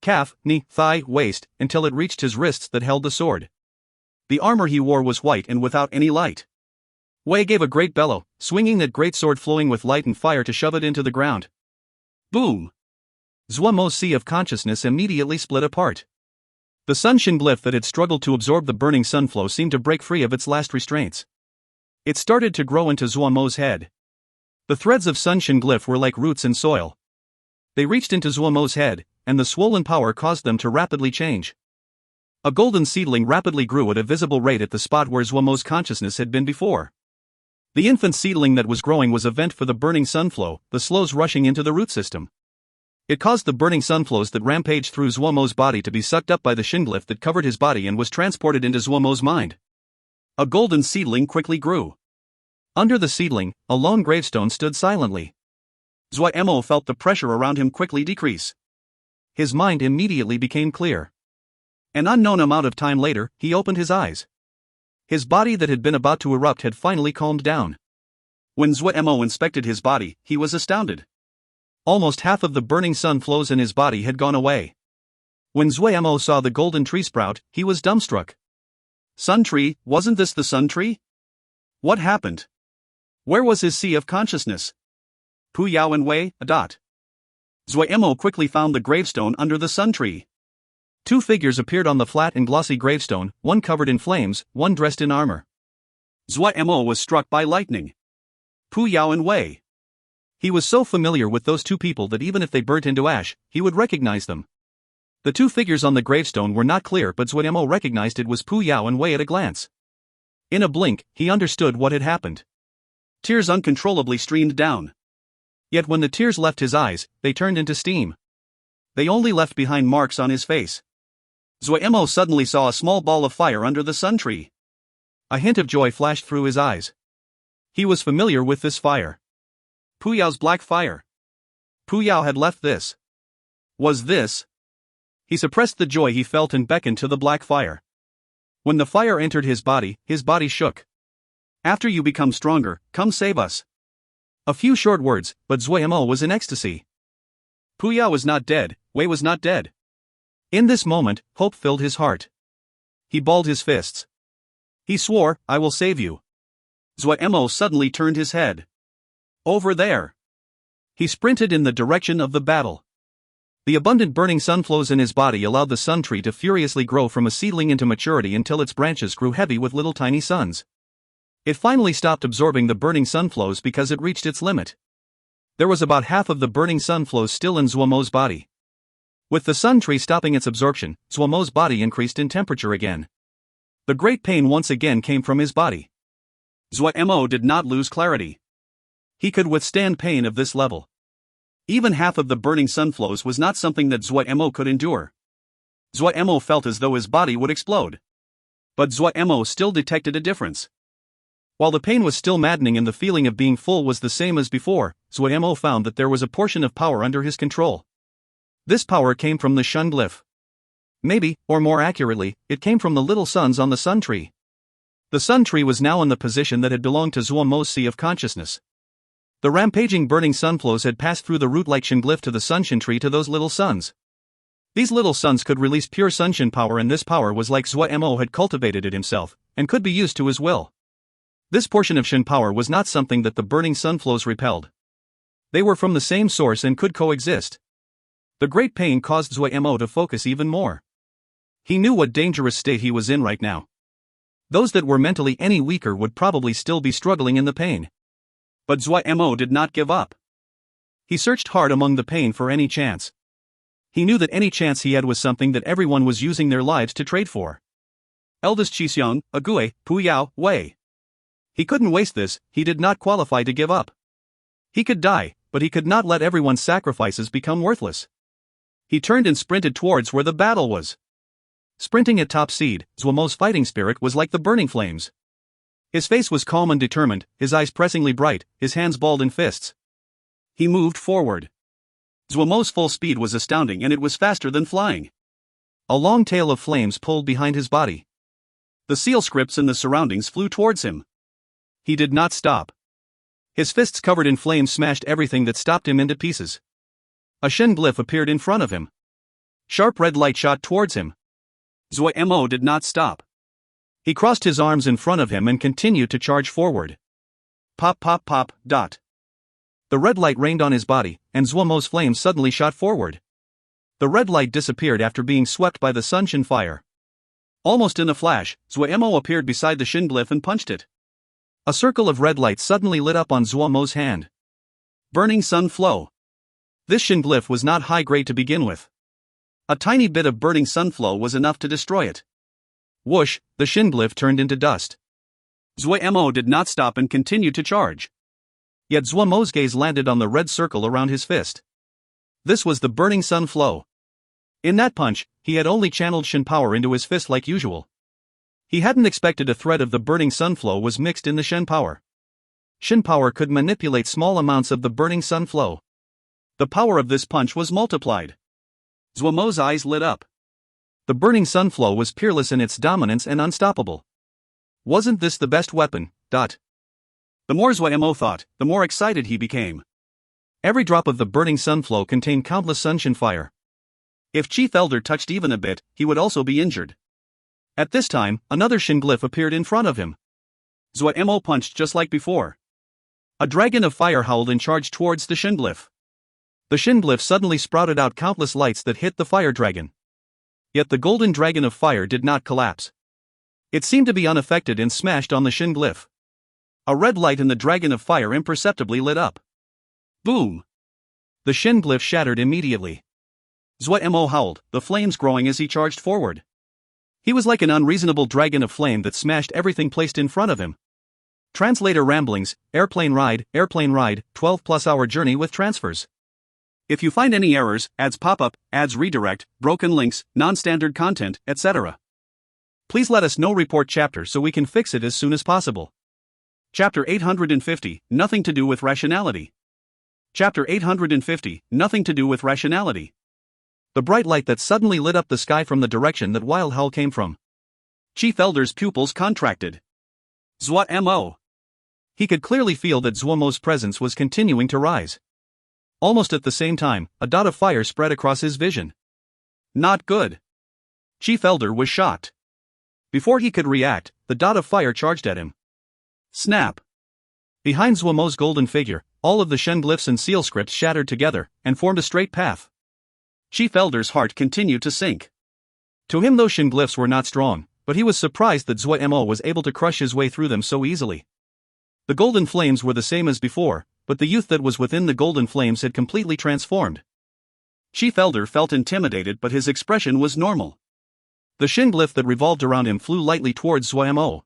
Calf, knee, thigh, waist, until it reached his wrists that held the sword. The armor he wore was white and without any light. Wei gave a great bellow, swinging that great sword flowing with light and fire to shove it into the ground. Boom! Zuo Mo's sea of consciousness immediately split apart. The sunshine glyph that had struggled to absorb the burning sunflow seemed to break free of its last restraints. It started to grow into Zuo Mo's head. The threads of Sunshin glyph were like roots in soil. They reached into Zuo Mo's head, and the swollen power caused them to rapidly change. A golden seedling rapidly grew at a visible rate at the spot where Zuo Mo's consciousness had been before. The infant seedling that was growing was a vent for the burning sun flow, the slows rushing into the root system. It caused the burning sun flows that rampaged through Zuo Mo's body to be sucked up by the shinglyph that covered his body and was transported into Zuo Mo's mind. A golden seedling quickly grew. Under the seedling, a lone gravestone stood silently. Zuo Mo felt the pressure around him quickly decrease. His mind immediately became clear. An unknown amount of time later, he opened his eyes. His body that had been about to erupt had finally calmed down. When Zuo Mo inspected his body, he was astounded. Almost half of the burning sun flows in his body had gone away. When Zuo Mo saw the golden tree sprout, he was dumbstruck. Sun tree, wasn't this the sun tree? What happened? Where was his sea of consciousness? Pu Yao and Wei, a dot. Zuo Mo quickly found the gravestone under the sun tree. Two figures appeared on the flat and glossy gravestone, one covered in flames, one dressed in armor. Zuo Mo was struck by lightning. Pu Yao and Wei. He was so familiar with those two people that even if they burnt into ash, he would recognize them. The two figures on the gravestone were not clear, but Zuo Mo recognized it was Pu Yao and Wei at a glance. In a blink, he understood what had happened. Tears uncontrollably streamed down. Yet when the tears left his eyes, they turned into steam. They only left behind marks on his face. Zuo Mo suddenly saw a small ball of fire under the sun tree. A hint of joy flashed through his eyes. He was familiar with this fire. Pu Yao's black fire. Pu Yao had left this. Was this? He suppressed the joy he felt and beckoned to the black fire. When the fire entered his body shook. After you become stronger, come save us. A few short words, but Zuo Mo was in ecstasy. Pu Yao was not dead, Wei was not dead. In this moment, hope filled his heart. He balled his fists. He swore, I will save you. Zuo Mo suddenly turned his head. Over there. He sprinted in the direction of the battle. The abundant burning sun flows in his body allowed the sun tree to furiously grow from a seedling into maturity until its branches grew heavy with little tiny suns. It finally stopped absorbing the burning sun flows because it reached its limit. There was about half of the burning sun flows still in Zuo Mo's body. With the sun tree stopping its absorption, Zuo Mo's body increased in temperature again. The great pain once again came from his body. Zuo Mo did not lose clarity. He could withstand pain of this level. Even half of the burning sun flows was not something that Zuo Mo could endure. Zuo Mo felt as though his body would explode. But Zuo Mo still detected a difference. While the pain was still maddening and the feeling of being full was the same as before, Zuo Mo found that there was a portion of power under his control. This power came from the Shun glyph. Maybe, or more accurately, it came from the little suns on the sun tree. The sun tree was now in the position that had belonged to Zuo Mo's sea of consciousness. The rampaging burning sunflows had passed through the root-like Shin glyph to the Sunshin tree to those little suns. These little suns could release pure Sunshin power, and this power was like Zuo Mo had cultivated it himself, and could be used to his will. This portion of Shin power was not something that the burning sunflows repelled. They were from the same source and could coexist. The great pain caused Zuo Mo to focus even more. He knew what dangerous state he was in right now. Those that were mentally any weaker would probably still be struggling in the pain. But Zuo Mo did not give up. He searched hard among the pain for any chance. He knew that any chance he had was something that everyone was using their lives to trade for. Eldest Qixing, Ague, Pu Yao, Wei. He couldn't waste this, he did not qualify to give up. He could die, but he could not let everyone's sacrifices become worthless. He turned and sprinted towards where the battle was. Sprinting at top speed, Zuo Mo's fighting spirit was like the burning flames. His face was calm and determined, his eyes pressingly bright, his hands balled in fists. He moved forward. Zuo Mo's full speed was astounding, and it was faster than flying. A long tail of flames pulled behind his body. The seal scripts in the surroundings flew towards him. He did not stop. His fists covered in flames smashed everything that stopped him into pieces. A Shin glyph appeared in front of him. Sharp red light shot towards him. Zuo Mo did not stop. He crossed his arms in front of him and continued to charge forward. Pop pop pop, dot. The red light rained on his body, and Zuo Mo's flames suddenly shot forward. The red light disappeared after being swept by the Sunshin fire. Almost in a flash, Zuo Mo appeared beside the Shin glyph and punched it. A circle of red light suddenly lit up on Zuo Mo's hand. Burning Sun Flow. This Shin glyph was not high grade to begin with. A tiny bit of burning sun flow was enough to destroy it. Whoosh, the Shin glyph turned into dust. Zuo Mo did not stop and continued to charge. Yet Zuo Mo's gaze landed on the red circle around his fist. This was the burning sun flow. In that punch, he had only channeled Shin power into his fist like usual. He hadn't expected a thread of the burning sun flow was mixed in the Shin power. Shin power could manipulate small amounts of the burning sun flow. The power of this punch was multiplied. Zuo Mo's eyes lit up. The burning sun flow was peerless in its dominance and unstoppable. Wasn't this the best weapon? The more Zuo Mo thought, the more excited he became. Every drop of the burning sun flow contained countless sunshin fire. If Chief Elder touched even a bit, he would also be injured. At this time, another Shin glyph appeared in front of him. Zuo Mo punched just like before. A dragon of fire howled and charged towards the Shin glyph. The Shin glyph suddenly sprouted out countless lights that hit the fire dragon. Yet the golden dragon of fire did not collapse. It seemed to be unaffected and smashed on the Shin glyph. A red light in the dragon of fire imperceptibly lit up. Boom! The Shin glyph shattered immediately. Zuo Mo howled, the flames growing as he charged forward. He was like an unreasonable dragon of flame that smashed everything placed in front of him. Translator ramblings, airplane ride, 12+ hour journey with transfers. If you find any errors, ads pop up, ads redirect, broken links, non-standard content, etc. Please let us know. Report chapter so we can fix it as soon as possible. Chapter 850, Nothing to do with rationality. Chapter 850, Nothing to do with rationality. The bright light that suddenly lit up the sky from the direction that Wild Howl came from. Chief Elder's pupils contracted. Zuo Mo. He could clearly feel that Zuo Mo's presence was continuing to rise. Almost at the same time, a dot of fire spread across his vision. Not good. Chief Elder was shocked. Before he could react, the dot of fire charged at him. Snap! Behind Zuo Mo's golden figure, all of the Shen glyphs and seal scripts shattered together and formed a straight path. Chief Elder's heart continued to sink. To him those Shen glyphs were not strong, but he was surprised that Zuo Mo was able to crush his way through them so easily. The golden flames were the same as before, but the youth that was within the golden flames had completely transformed. Chief Elder felt intimidated, but his expression was normal. The Shin glyph that revolved around him flew lightly towards Zuo Mo.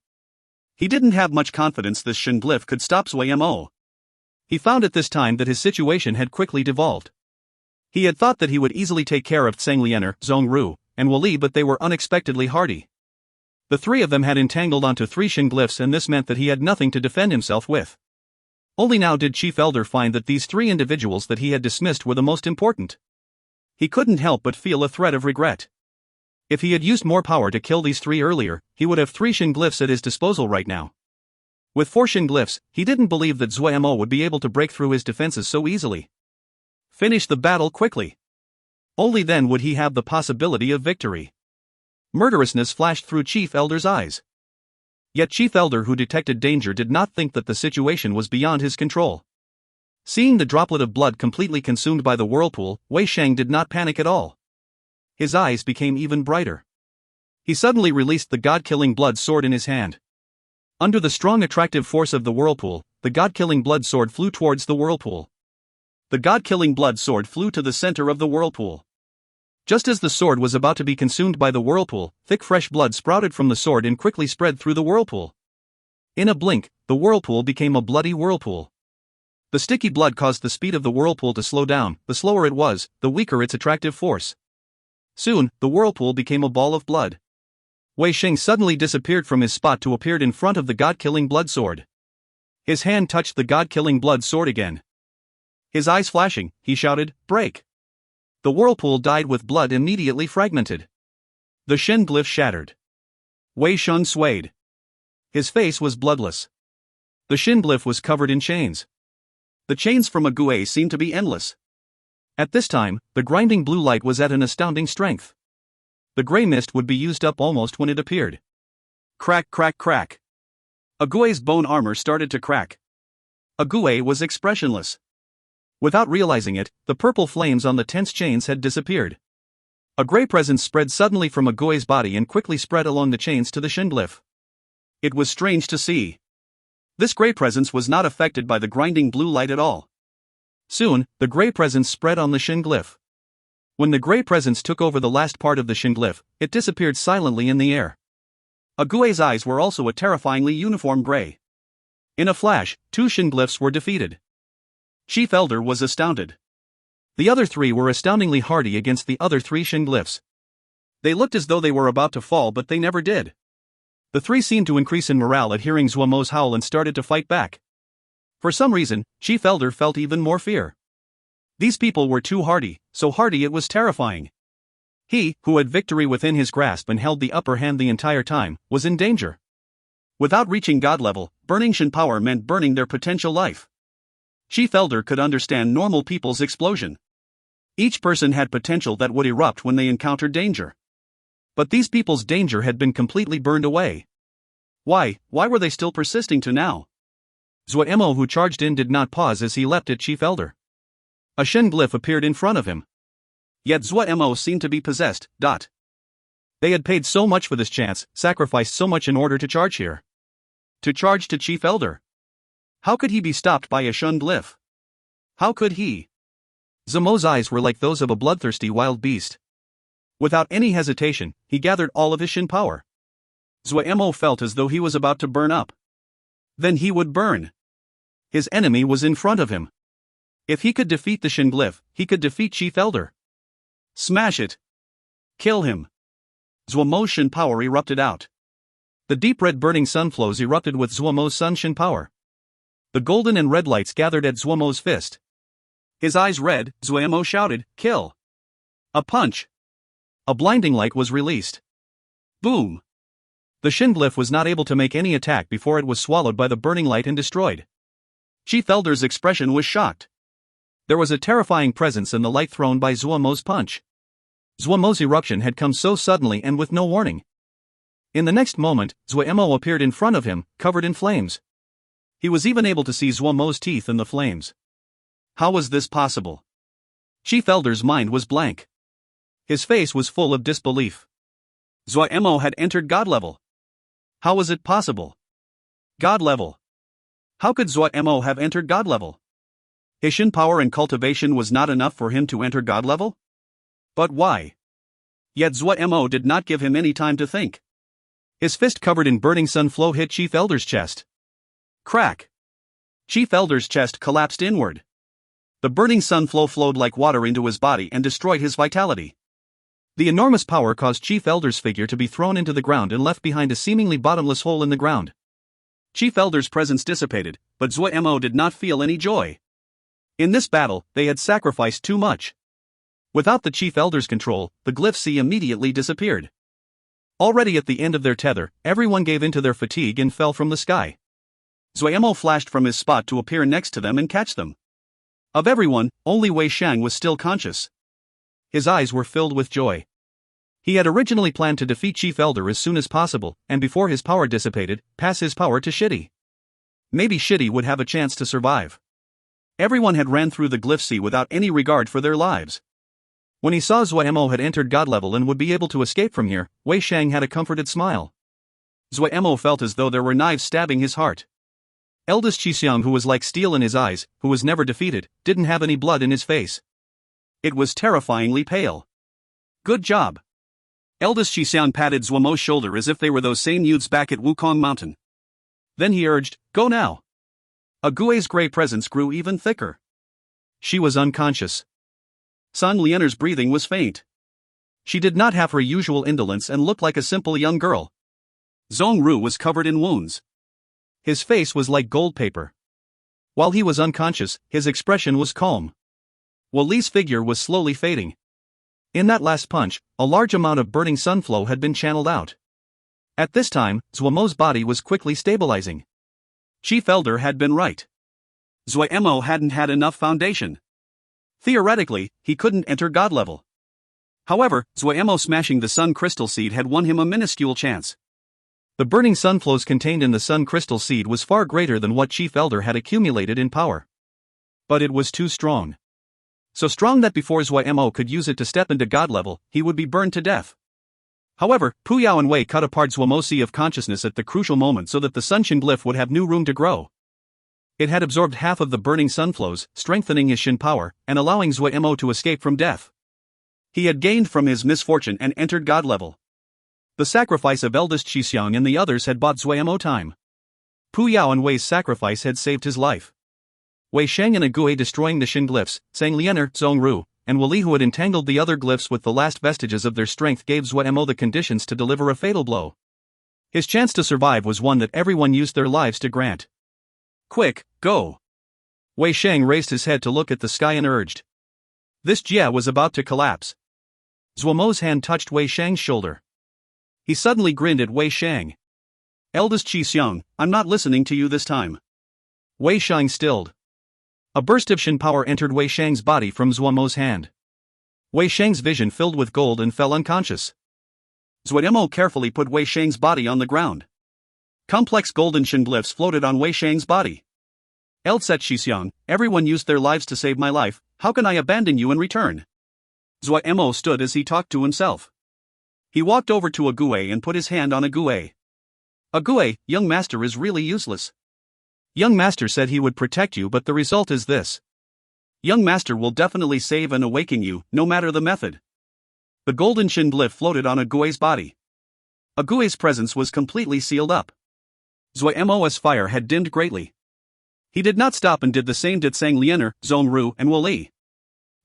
He didn't have much confidence this Shin glyph could stop Zuo Mo. He found at this time that his situation had quickly devolved. He had thought that he would easily take care of Zhang Zhongru, and Wu Li, but they were unexpectedly hardy. The three of them had entangled onto 3 Shin glyphs, and this meant that he had nothing to defend himself with. Only now did Chief Elder find that these 3 individuals that he had dismissed were the most important. He couldn't help but feel a thread of regret. If he had used more power to kill these 3 earlier, he would have 3 Shin glyphs at his disposal right now. With 4 Shin glyphs, he didn't believe that Zuo Mo would be able to break through his defenses so easily. Finish the battle quickly. Only then would he have the possibility of victory. Murderousness flashed through Chief Elder's eyes. Yet Chief Elder, who detected danger, did not think that the situation was beyond his control. Seeing the droplet of blood completely consumed by the whirlpool, Wei Sheng did not panic at all. His eyes became even brighter. He suddenly released the god-killing blood sword in his hand. Under the strong attractive force of the whirlpool, the god-killing blood sword flew towards the whirlpool. The god-killing blood sword flew to the center of the whirlpool. Just as the sword was about to be consumed by the whirlpool, thick fresh blood sprouted from the sword and quickly spread through the whirlpool. In a blink, the whirlpool became a bloody whirlpool. The sticky blood caused the speed of the whirlpool to slow down. The slower it was, the weaker its attractive force. Soon, the whirlpool became a ball of blood. Wei Sheng suddenly disappeared from his spot to appear in front of the god-killing blood sword. His hand touched the god-killing blood sword again. His eyes flashing, he shouted, "Break!" The whirlpool died with blood immediately fragmented. The Shen glyph shattered. Wei Shun swayed. His face was bloodless. The Shen glyph was covered in chains. The chains from a Gui seemed to be endless. At this time, the grinding blue light was at an astounding strength. The gray mist would be used up almost when it appeared. Crack, crack, crack. A Gui's bone armor started to crack. A Gui was expressionless. Without realizing it, the purple flames on the tense chains had disappeared. A gray presence spread suddenly from a Gui's body and quickly spread along the chains to the Shin glyph. It was strange to see. This gray presence was not affected by the grinding blue light at all. Soon, the gray presence spread on the Shin glyph. When the gray presence took over the last part of the Shin glyph, it disappeared silently in the air. Agui's eyes were also a terrifyingly uniform gray. In a flash, 2 Shin glyphs were defeated. Chief Elder was astounded. The other 3 were astoundingly hardy against the other 3 Shin glyphs. They looked as though they were about to fall, but they never did. The 3 seemed to increase in morale at hearing Zuo Mo's howl and started to fight back. For some reason, Chief Elder felt even more fear. These people were too hardy, so hardy it was terrifying. He, who had victory within his grasp and held the upper hand the entire time, was in danger. Without reaching God level, burning Shin power meant burning their potential life. Chief Elder could understand normal people's explosion. Each person had potential that would erupt when they encountered danger. But these people's danger had been completely burned away. Why were they still persisting to now? Zuo Mo, who charged in, did not pause as he leapt at Chief Elder. A Shin glyph appeared in front of him. Yet Zuo Mo seemed to be possessed. They had paid so much for this chance, sacrificed so much in order to charge here. To charge to Chief Elder. How could he be stopped by a Shin glyph? How could he? Zuo Mo's eyes were like those of a bloodthirsty wild beast. Without any hesitation, he gathered all of his Shin power. Zuo Mo felt as though he was about to burn up. Then he would burn. His enemy was in front of him. If he could defeat the Shin glyph, he could defeat Chief Elder. Smash it. Kill him. Zuo Mo's Shin power erupted out. The deep red burning sun flows erupted with Zuo Mo's sun Shin power. The golden and red lights gathered at Zuo Mo's fist. His eyes red, Zuo Mo shouted, "Kill!" A punch. A blinding light was released. Boom. The Shin glyph was not able to make any attack before it was swallowed by the burning light and destroyed. Chief Elder's expression was shocked. There was a terrifying presence in the light thrown by Zuo Mo's punch. Zuo Mo's eruption had come so suddenly and with no warning. In the next moment, Zuo Mo appeared in front of him, covered in flames. He was even able to see Zuo Mo's teeth in the flames. How was this possible? Chief Elder's mind was blank. His face was full of disbelief. Zuo Mo had entered God level. How was it possible? God level. How could Zuo Mo have entered God level? His Shin power and cultivation was not enough for him to enter God level? But why? Yet Zuo Mo did not give him any time to think. His fist covered in burning sun flow hit Chief Elder's chest. Crack. Chief Elder's chest collapsed inward. The burning sun flow flowed like water into his body and destroyed his vitality. The enormous power caused Chief Elder's figure to be thrown into the ground and left behind a seemingly bottomless hole in the ground. Chief Elder's presence dissipated, but Zuo Mo did not feel any joy. In this battle, they had sacrificed too much. Without the Chief Elder's control, the glyph sea immediately disappeared. Already at the end of their tether, everyone gave in to their fatigue and fell from the sky. Zuo Mo flashed from his spot to appear next to them and catch them. Of everyone, only Wei Shang was still conscious. His eyes were filled with joy. He had originally planned to defeat Chief Elder as soon as possible, and before his power dissipated, pass his power to Shitty. Maybe Shitty would have a chance to survive. Everyone had ran through the glyph sea without any regard for their lives. When he saw Zuo Mo had entered God level and would be able to escape from here, Wei Shang had a comforted smile. Zuo Mo felt as though there were knives stabbing his heart. Eldest Qi, who was like steel in his eyes, who was never defeated, didn't have any blood in his face. It was terrifyingly pale. Good job. Eldest Qi patted Zuo Mo's shoulder as if they were those same youths back at Wu Kong Mountain. Then he urged, "Go now." Agui's gray presence grew even thicker. She was unconscious. Sun Lianer's breathing was faint. She did not have her usual indolence and looked like a simple young girl. Zhong Ru was covered in wounds. His face was like gold paper. While he was unconscious, his expression was calm. Wu Li's figure was slowly fading. In that last punch, a large amount of burning sun flow had been channeled out. At this time, Zuo Mo's body was quickly stabilizing. Chief Elder had been right. Zuo Mo hadn't had enough foundation. Theoretically, he couldn't enter God level. However, Zuo Mo smashing the Sun Crystal Seed had won him a minuscule chance. The burning sun flows contained in the Sun Crystal Seed was far greater than what Chief Elder had accumulated in power. But it was too strong. So strong that before Zuo Mo could use it to step into God level, he would be burned to death. However, Pu Yao and Wei cut apart Zuo Mo's sea of consciousness at the crucial moment so that the Sun Shin glyph would have new room to grow. It had absorbed half of the burning sun flows, strengthening his Shin power, and allowing Zuo Mo to escape from death. He had gained from his misfortune and entered God level. The sacrifice of eldest Xixiang and the others had bought Zuo Mo time. Pu Yao and Wei's sacrifice had saved his life. Wei Sheng and Agui destroying the Shin glyphs, Sang Lianer, Zhong Ru, and Wali who had entangled the other glyphs with the last vestiges of their strength gave Zuo Mo the conditions to deliver a fatal blow. His chance to survive was one that everyone used their lives to grant. Quick, go! Wei Sheng raised his head to look at the sky and urged. This Jia was about to collapse. Zuo Mo's hand touched Wei Sheng's shoulder. He suddenly grinned at Wei Sheng. Eldest Xixiang, I'm not listening to you this time. Wei Sheng stilled. A burst of Shin power entered Wei Sheng's body from Zuo Mo's hand. Wei Sheng's vision filled with gold and fell unconscious. Zuo Mo carefully put Wei Sheng's body on the ground. Complex golden Shin glyphs floated on Wei Sheng's body. Eldest Xixiang, everyone used their lives to save my life, how can I abandon you in return? Zuo Mo stood as he talked to himself. He walked over to Agui and put his hand on Agui. Agui, young master is really useless. Young master said he would protect you, but the result is this. Young master will definitely save and awaken you, no matter the method. The golden Shin glyph floated on Agui's body. Agui's presence was completely sealed up. Zuo Mo's fire had dimmed greatly. He did not stop and did the same did Sang Lianer, Zhong Ru, and Wali.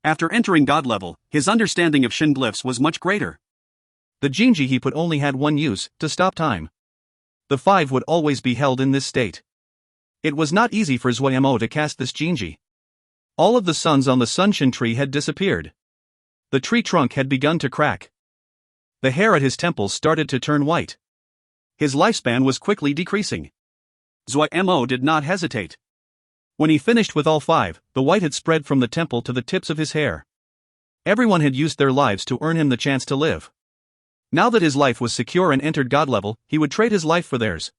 After entering God level, his understanding of Shin glyphs was much greater. The Jinji he put only had one use, to stop time. The five would always be held in this state. It was not easy for Zuo Mo to cast this Jinji. All of the suns on the Sunshin tree had disappeared. The tree trunk had begun to crack. The hair at his temples started to turn white. His lifespan was quickly decreasing. Zuo Mo did not hesitate. When he finished with all five, the white had spread from the temple to the tips of his hair. Everyone had used their lives to earn him the chance to live. Now that his life was secure and entered God level, he would trade his life for theirs.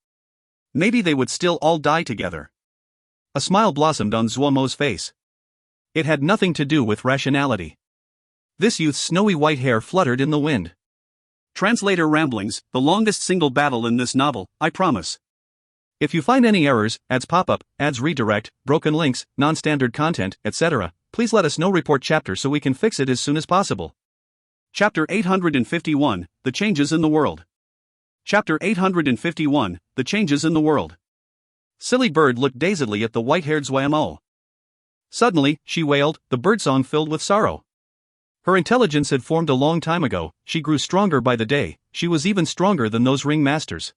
Maybe they would still all die together. A smile blossomed on Zuo Mo's face. It had nothing to do with rationality. This youth's snowy white hair fluttered in the wind. Translator ramblings, the longest single battle in this novel, I promise. If you find any errors, ads pop up, ads redirect, broken links, non-standard content, etc., please let us know. Report chapter so we can fix it as soon as possible. Chapter 851, The Changes in the World. Chapter 851, The Changes in the World. Silly Bird looked dazedly at the white-haired Zuo Mo. Suddenly, she wailed, the birdsong filled with sorrow. Her intelligence had formed a long time ago, she grew stronger by the day, she was even stronger than those ring masters.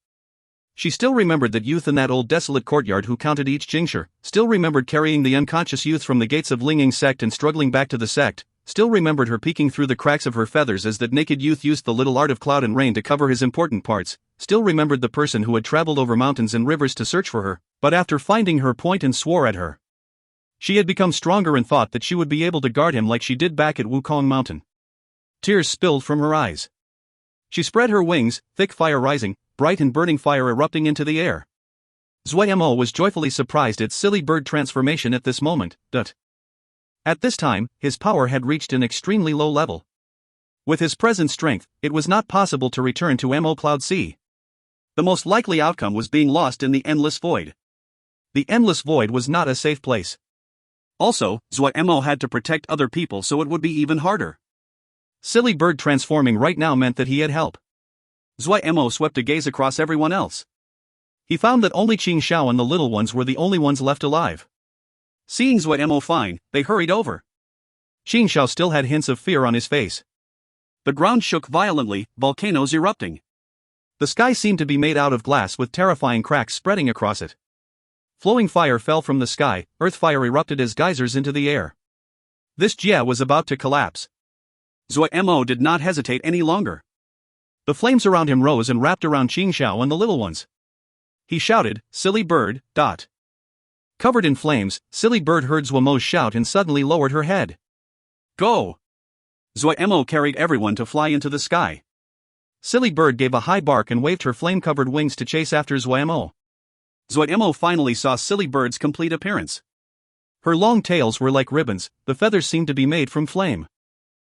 She still remembered that youth in that old desolate courtyard who counted each jingshi, still remembered carrying the unconscious youth from the gates of Lingying sect and struggling back to the sect, still remembered her peeking through the cracks of her feathers as that naked youth used the little art of cloud and rain to cover his important parts, still remembered the person who had traveled over mountains and rivers to search for her, but after finding her point and swore at her. She had become stronger and thought that she would be able to guard him like she did back at Wu Kong Mountain. Tears spilled from her eyes. She spread her wings, thick fire rising, bright and burning fire erupting into the air. Zuo Mo was joyfully surprised at Silly Bird transformation at this moment, At this time, his power had reached an extremely low level. With his present strength, it was not possible to return to Mo Cloud Sea. The most likely outcome was being lost in the Endless Void. The Endless Void was not a safe place. Also, Zuo Mo had to protect other people, so it would be even harder. Silly Bird transforming right now meant that he had help. Zuo Mo swept a gaze across everyone else. He found that only Qing Xiao and the little ones were the only ones left alive. Seeing Zuo Mo fine, they hurried over. Qing Xiao still had hints of fear on his face. The ground shook violently, volcanoes erupting. The sky seemed to be made out of glass with terrifying cracks spreading across it. Flowing fire fell from the sky, earth fire erupted as geysers into the air. This Jia was about to collapse. Zuo Mo did not hesitate any longer. The flames around him rose and wrapped around Qing Xiao and the little ones. He shouted, Silly Bird, ... Covered in flames, Silly Bird heard Zuo Mo's shout and suddenly lowered her head. Go! Zuo Mo carried everyone to fly into the sky. Silly Bird gave a high bark and waved her flame-covered wings to chase after Zuo Mo. Zuo Mo finally saw Silly Bird's complete appearance. Her long tails were like ribbons, the feathers seemed to be made from flame.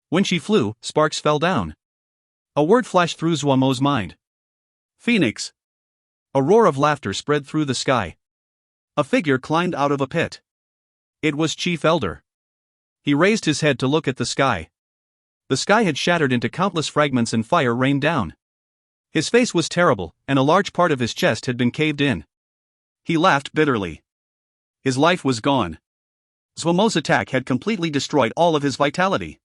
When she flew, sparks fell down. A word flashed through Zuo Mo's mind. Phoenix. A roar of laughter spread through the sky. A figure climbed out of a pit. It was Chief Elder. He raised his head to look at the sky. The sky had shattered into countless fragments and fire rained down. His face was terrible, and a large part of his chest had been caved in. He laughed bitterly. His life was gone. Zuo Mo's attack had completely destroyed all of his vitality.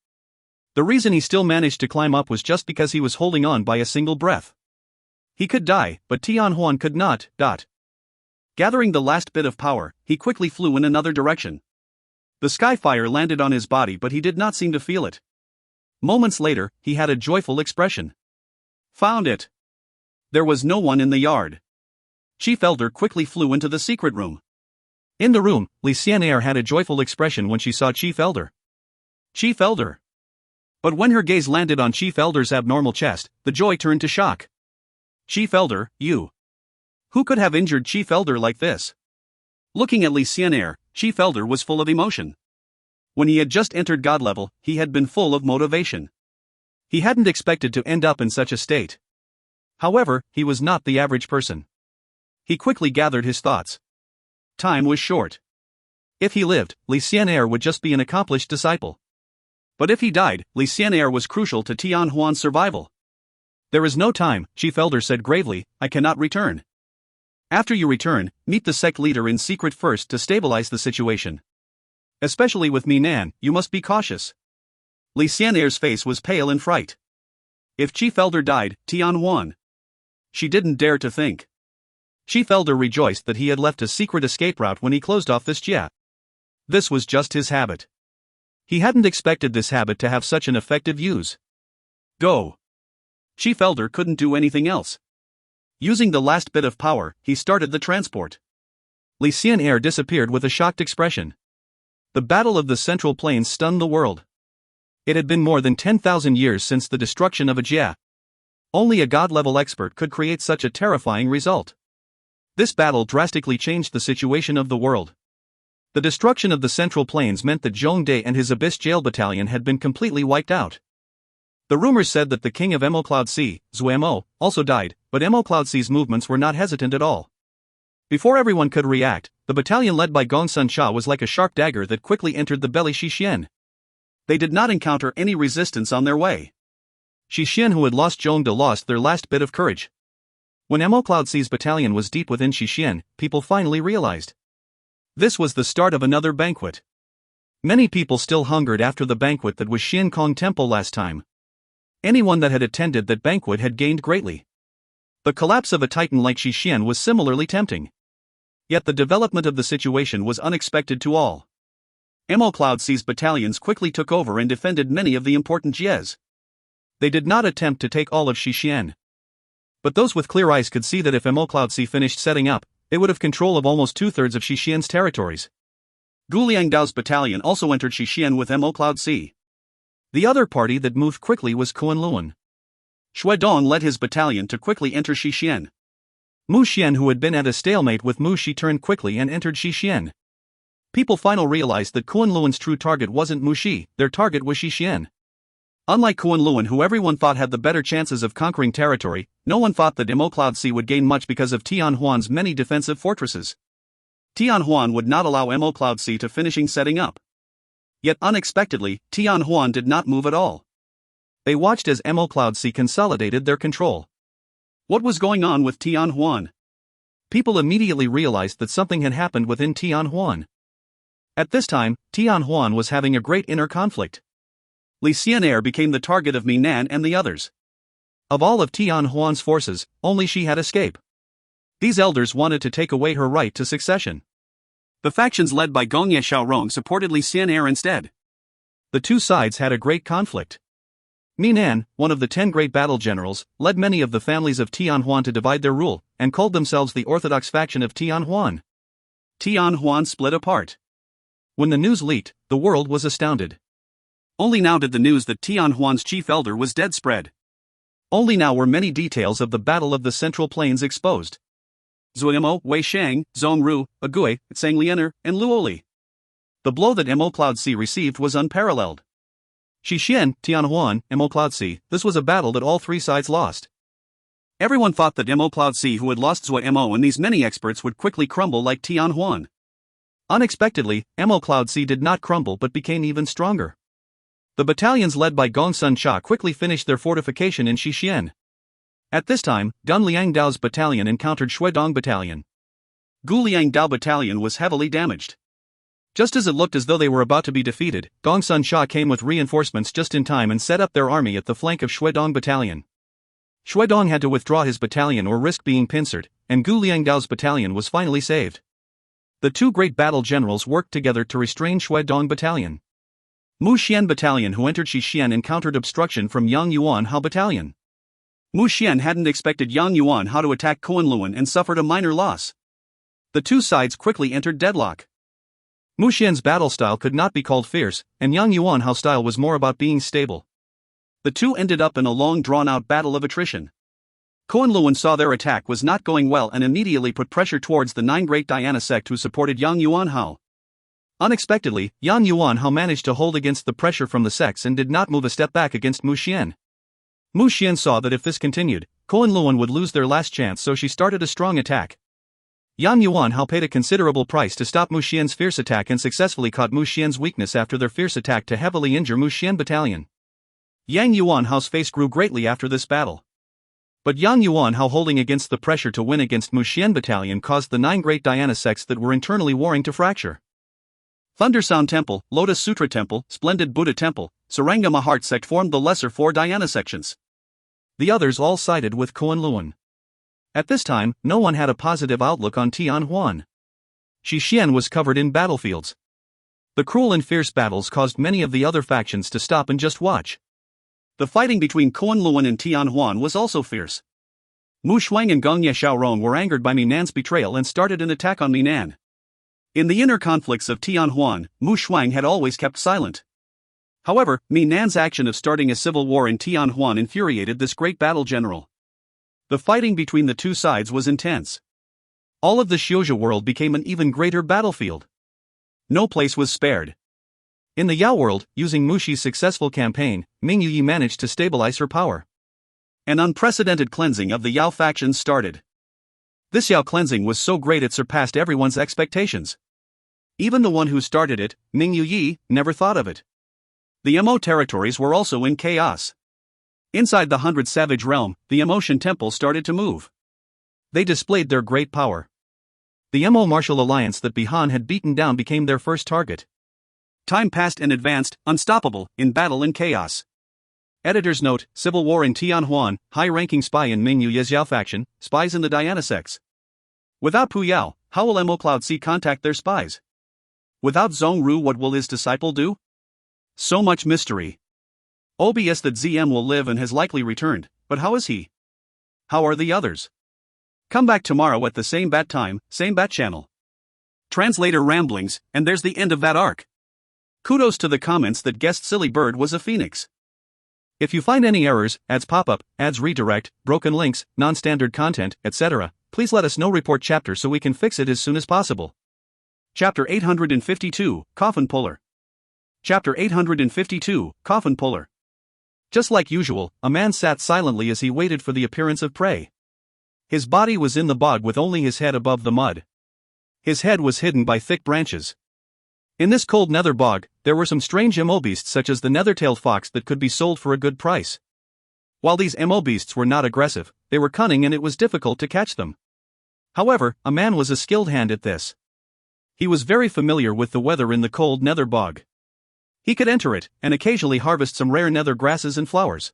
The reason he still managed to climb up was just because he was holding on by a single breath. He could die, but Tianhuan could not. Gathering the last bit of power, he quickly flew in another direction. The sky fire landed on his body, but he did not seem to feel it. Moments later, he had a joyful expression. Found it! There was no one in the yard. Chief Elder quickly flew into the secret room. In the room, Li Xianair had a joyful expression when she saw Chief Elder. Chief Elder! But when her gaze landed on Chief Elder's abnormal chest, the joy turned to shock. Chief Elder, you! Who could have injured Chief Elder like this? Looking at Li Xianair, Chief Elder was full of emotion. When he had just entered God level, he had been full of motivation. He hadn't expected to end up in such a state. However, he was not the average person. He quickly gathered his thoughts. Time was short. If he lived, Li Xianair would just be an accomplished disciple. But if he died, Li Xianair was crucial to Tianhuan's survival. There is no time, Chief Elder said gravely, I cannot return. After you return, meet the sect leader in secret first to stabilize the situation. Especially with Minan, you must be cautious. Li Xianair's face was pale in fright. If Chief Elder died, Tianhuan. She didn't dare to think. Chief Elder rejoiced that he had left a secret escape route when he closed off this jia. This was just his habit. He hadn't expected this habit to have such an effective use. Go! Chief Elder couldn't do anything else. Using the last bit of power, he started the transport. Li Xianair disappeared with a shocked expression. The Battle of the Central Plains stunned the world. It had been more than 10,000 years since the destruction of a jia. Only a god-level expert could create such a terrifying result. This battle drastically changed the situation of the world. The destruction of the Central Plains meant that Zhongde and his Abyss Jail Battalion had been completely wiped out. The rumors said that the king of Cloud Sea, Zuo Mo, also died, but Cloud Sea's movements were not hesitant at all. Before everyone could react, the battalion led by Gong Sun Sha was like a sharp dagger that quickly entered the belly Xixien. They did not encounter any resistance on their way. Xixien who had lost Zhongde lost their last bit of courage. When Cloud Sea's battalion was deep within Xixien, people finally realized. This was the start of another banquet. Many people still hungered after the banquet that was Xin Kong Temple last time. Anyone that had attended that banquet had gained greatly. The collapse of a titan like Xixien was similarly tempting. Yet the development of the situation was unexpected to all. Cloud Sea's battalions quickly took over and defended many of the important jies. They did not attempt to take all of Xixien. But those with clear eyes could see that if Cloud Sea finished setting up, they would have control of almost two-thirds of Xixien's territories. Guliang Dao's battalion also entered Xixien with Cloud Sea. The other party that moved quickly was Kunlun. Shuedong led his battalion to quickly enter Xixien. Mu Xian, who had been at a stalemate with Mu Shi, turned quickly and entered Xixien. People finally realized that Kunlun's true target wasn't Mu Shi, their target was Xixien. Unlike Kunlun, who everyone thought had the better chances of conquering territory, no one thought that Cloud Sea would gain much because of Tianhuan's many defensive fortresses. Tianhuan would not allow Cloud Sea to finishing setting up. Yet unexpectedly, Tianhuan did not move at all. They watched as Cloud Sea consolidated their control. What was going on with Tianhuan? People immediately realized that something had happened within Tianhuan. At this time, Tianhuan was having a great inner conflict. Li Xianair became the target of Minan and the others. Of all of Tianhuan's forces, only she had escaped. These elders wanted to take away her right to succession. The factions led by Gongye Xiaorong supported Li Xianair instead. The two sides had a great conflict. Minan, one of the 10 great battle generals, led many of the families of Tianhuan to divide their rule, and called themselves the orthodox faction of Tianhuan. Tianhuan split apart. When the news leaked, the world was astounded. Only now did the news that Tianhuan's chief elder was dead spread. Only now were many details of the Battle of the Central Plains exposed. Zuo Mo, Wei Shang, Zhong Ru, Agui, Tsang Liener, and Luoli. The blow that Cloud Sea received was unparalleled. Xixien, Tianhuan, Cloud Sea, this was a battle that all three sides lost. Everyone thought that Mo Cloud C, who had lost Zuo Mo, and these many experts would quickly crumble like Tian Huan. Unexpectedly, Mo Cloud C did not crumble but became even stronger. The battalions led by Gong Sun Cha quickly finished their fortification in Xixian. At this time, Dun Liang Dao's battalion encountered Shuidong Battalion. Gu Liang Dao Battalion was heavily damaged. Just as it looked as though they were about to be defeated, Gong Sun Cha came with reinforcements just in time and set up their army at the flank of Shuidong Battalion. Shuidong had to withdraw his battalion or risk being pincered, and Gu Liang Dao's battalion was finally saved. The two great battle generals worked together to restrain Shuidong Battalion. Mu Xian Battalion, who entered Xixian, encountered obstruction from Yang Yuan Hao Battalion. Mu Xian hadn't expected Yang Yuan Hao to attack Kunlun and suffered a minor loss. The two sides quickly entered deadlock. Mu Xian's battle style could not be called fierce, and Yang Yuan Hao's style was more about being stable. The two ended up in a long drawn-out battle of attrition. Kunlun saw their attack was not going well and immediately put pressure towards the 9 Great Diana sect who supported Yang Yuan Hao. Unexpectedly, Yang Yuan Hao managed to hold against the pressure from the sects and did not move a step back against Mu Xian. Mu Xian saw that if this continued, Kunlun would lose their last chance, so she started a strong attack. Yang Yuan Hao paid a considerable price to stop Mu Xian's fierce attack and successfully caught Mu Xian's weakness after their fierce attack to heavily injure Mu Xian Battalion. Yang Yuan Hao's face grew greatly after this battle. But Yang Yuan Hao holding against the pressure to win against Mu Xian Battalion caused the 9 Great Diana sects that were internally warring to fracture. Thundersound Temple, Lotus Sutra Temple, Splendid Buddha Temple, Sarangama Heart Sect formed the lesser 4 Diana sections. The others all sided with Kunlun. At this time, no one had a positive outlook on Tian Huan. Xixian was covered in battlefields. The cruel and fierce battles caused many of the other factions to stop and just watch. The fighting between Kunlun and Tian Huan was also fierce. Mu Shuang and Gong Ye Xiaorong were angered by Minan's betrayal and started an attack on Minan. In the inner conflicts of Tian Huan, Mu Shuang had always kept silent. However, Minan's action of starting a civil war in Tian Huan infuriated this great battle general. The fighting between the two sides was intense. All of the Xiuzhou world became an even greater battlefield. No place was spared. In the Yao world, using Mushi's successful campaign, Ming Yuyi managed to stabilize her power. An unprecedented cleansing of the Yao factions started. This Yao cleansing was so great it surpassed everyone's expectations. Even the one who started it, Ming Yuyi, never thought of it. The Mo territories were also in chaos. Inside the 100 Savage realm, the Emotion Temple started to move. They displayed their great power. The Mo martial alliance that Bihan had beaten down became their first target. Time passed and advanced, unstoppable, in battle and chaos. Editor's note: Civil War in Tian Huan, high-ranking spy in Ming Yuyi's Yao faction, spies in the Diana sects. Without Pu Yao, how will Mo Cloud C contact their spies? Without Zhong Ru, what will his disciple do? So much mystery. OBS that ZM will live and has likely returned, but how is he? How are the others? Come back tomorrow at the same bat time, same bat channel. Translator ramblings, and there's the end of that arc. Kudos to the comments that guessed Silly Bird was a phoenix. If you find any errors, ads pop-up, ads redirect, broken links, non-standard content, etc., please let us know. Report chapter so we can fix it as soon as possible. Chapter 852, Coffin Puller. Chapter 852, Coffin Puller. Just like usual, a man sat silently as he waited for the appearance of prey. His body was in the bog with only his head above the mud. His head was hidden by thick branches. In this cold nether bog, there were some strange Mo beasts such as the nether-tailed fox that could be sold for a good price. While these Mo beasts were not aggressive, they were cunning and it was difficult to catch them. However, a man was a skilled hand at this. He was very familiar with the weather in the cold nether bog. He could enter it, and occasionally harvest some rare nether grasses and flowers.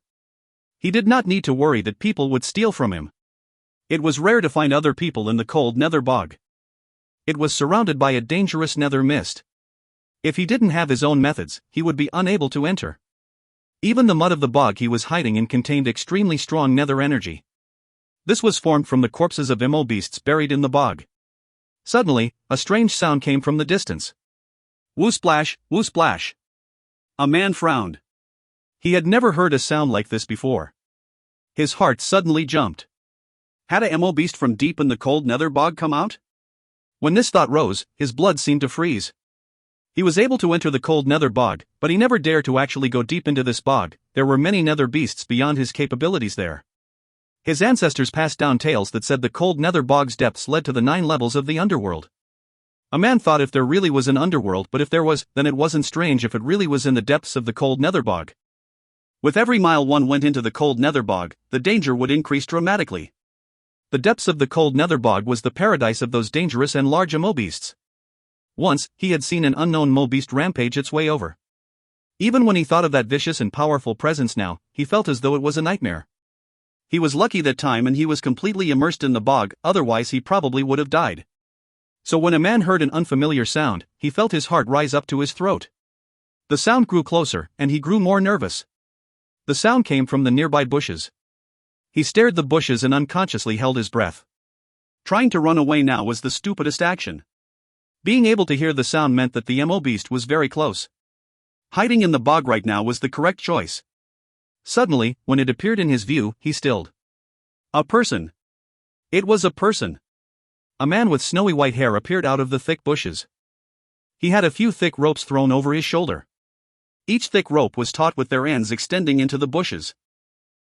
He did not need to worry that people would steal from him. It was rare to find other people in the cold nether bog. It was surrounded by a dangerous nether mist. If he didn't have his own methods, he would be unable to enter. Even the mud of the bog he was hiding in contained extremely strong nether energy. This was formed from the corpses of Mo beasts buried in the bog. Suddenly, a strange sound came from the distance. Woo splash, woo splash. A man frowned. He had never heard a sound like this before. His heart suddenly jumped. Had a Mo beast from deep in the cold nether bog come out? When this thought rose, his blood seemed to freeze. He was able to enter the cold nether bog, but he never dared to actually go deep into this bog. There were many nether beasts beyond his capabilities there. His ancestors passed down tales that said the cold nether bog's depths led to the 9 levels of the underworld. A man thought if there really was an underworld, but if there was, then it wasn't strange if it really was in the depths of the cold nether bog. With every mile one went into the cold nether bog, the danger would increase dramatically. The depths of the cold nether bog was the paradise of those dangerous and large Mo beasts. Once, he had seen an unknown Mo beast rampage its way over. Even when he thought of that vicious and powerful presence now, he felt as though it was a nightmare. He was lucky that time and he was completely immersed in the bog, otherwise he probably would have died. So when a man heard an unfamiliar sound, he felt his heart rise up to his throat. The sound grew closer, and he grew more nervous. The sound came from the nearby bushes. He stared the bushes and unconsciously held his breath. Trying to run away now was the stupidest action. Being able to hear the sound meant that the Mo beast was very close. Hiding in the bog right now was the correct choice. Suddenly, when it appeared in his view, he stilled. A person. It was a person. A man with snowy white hair appeared out of the thick bushes. He had a few thick ropes thrown over his shoulder. Each thick rope was taut with their ends extending into the bushes.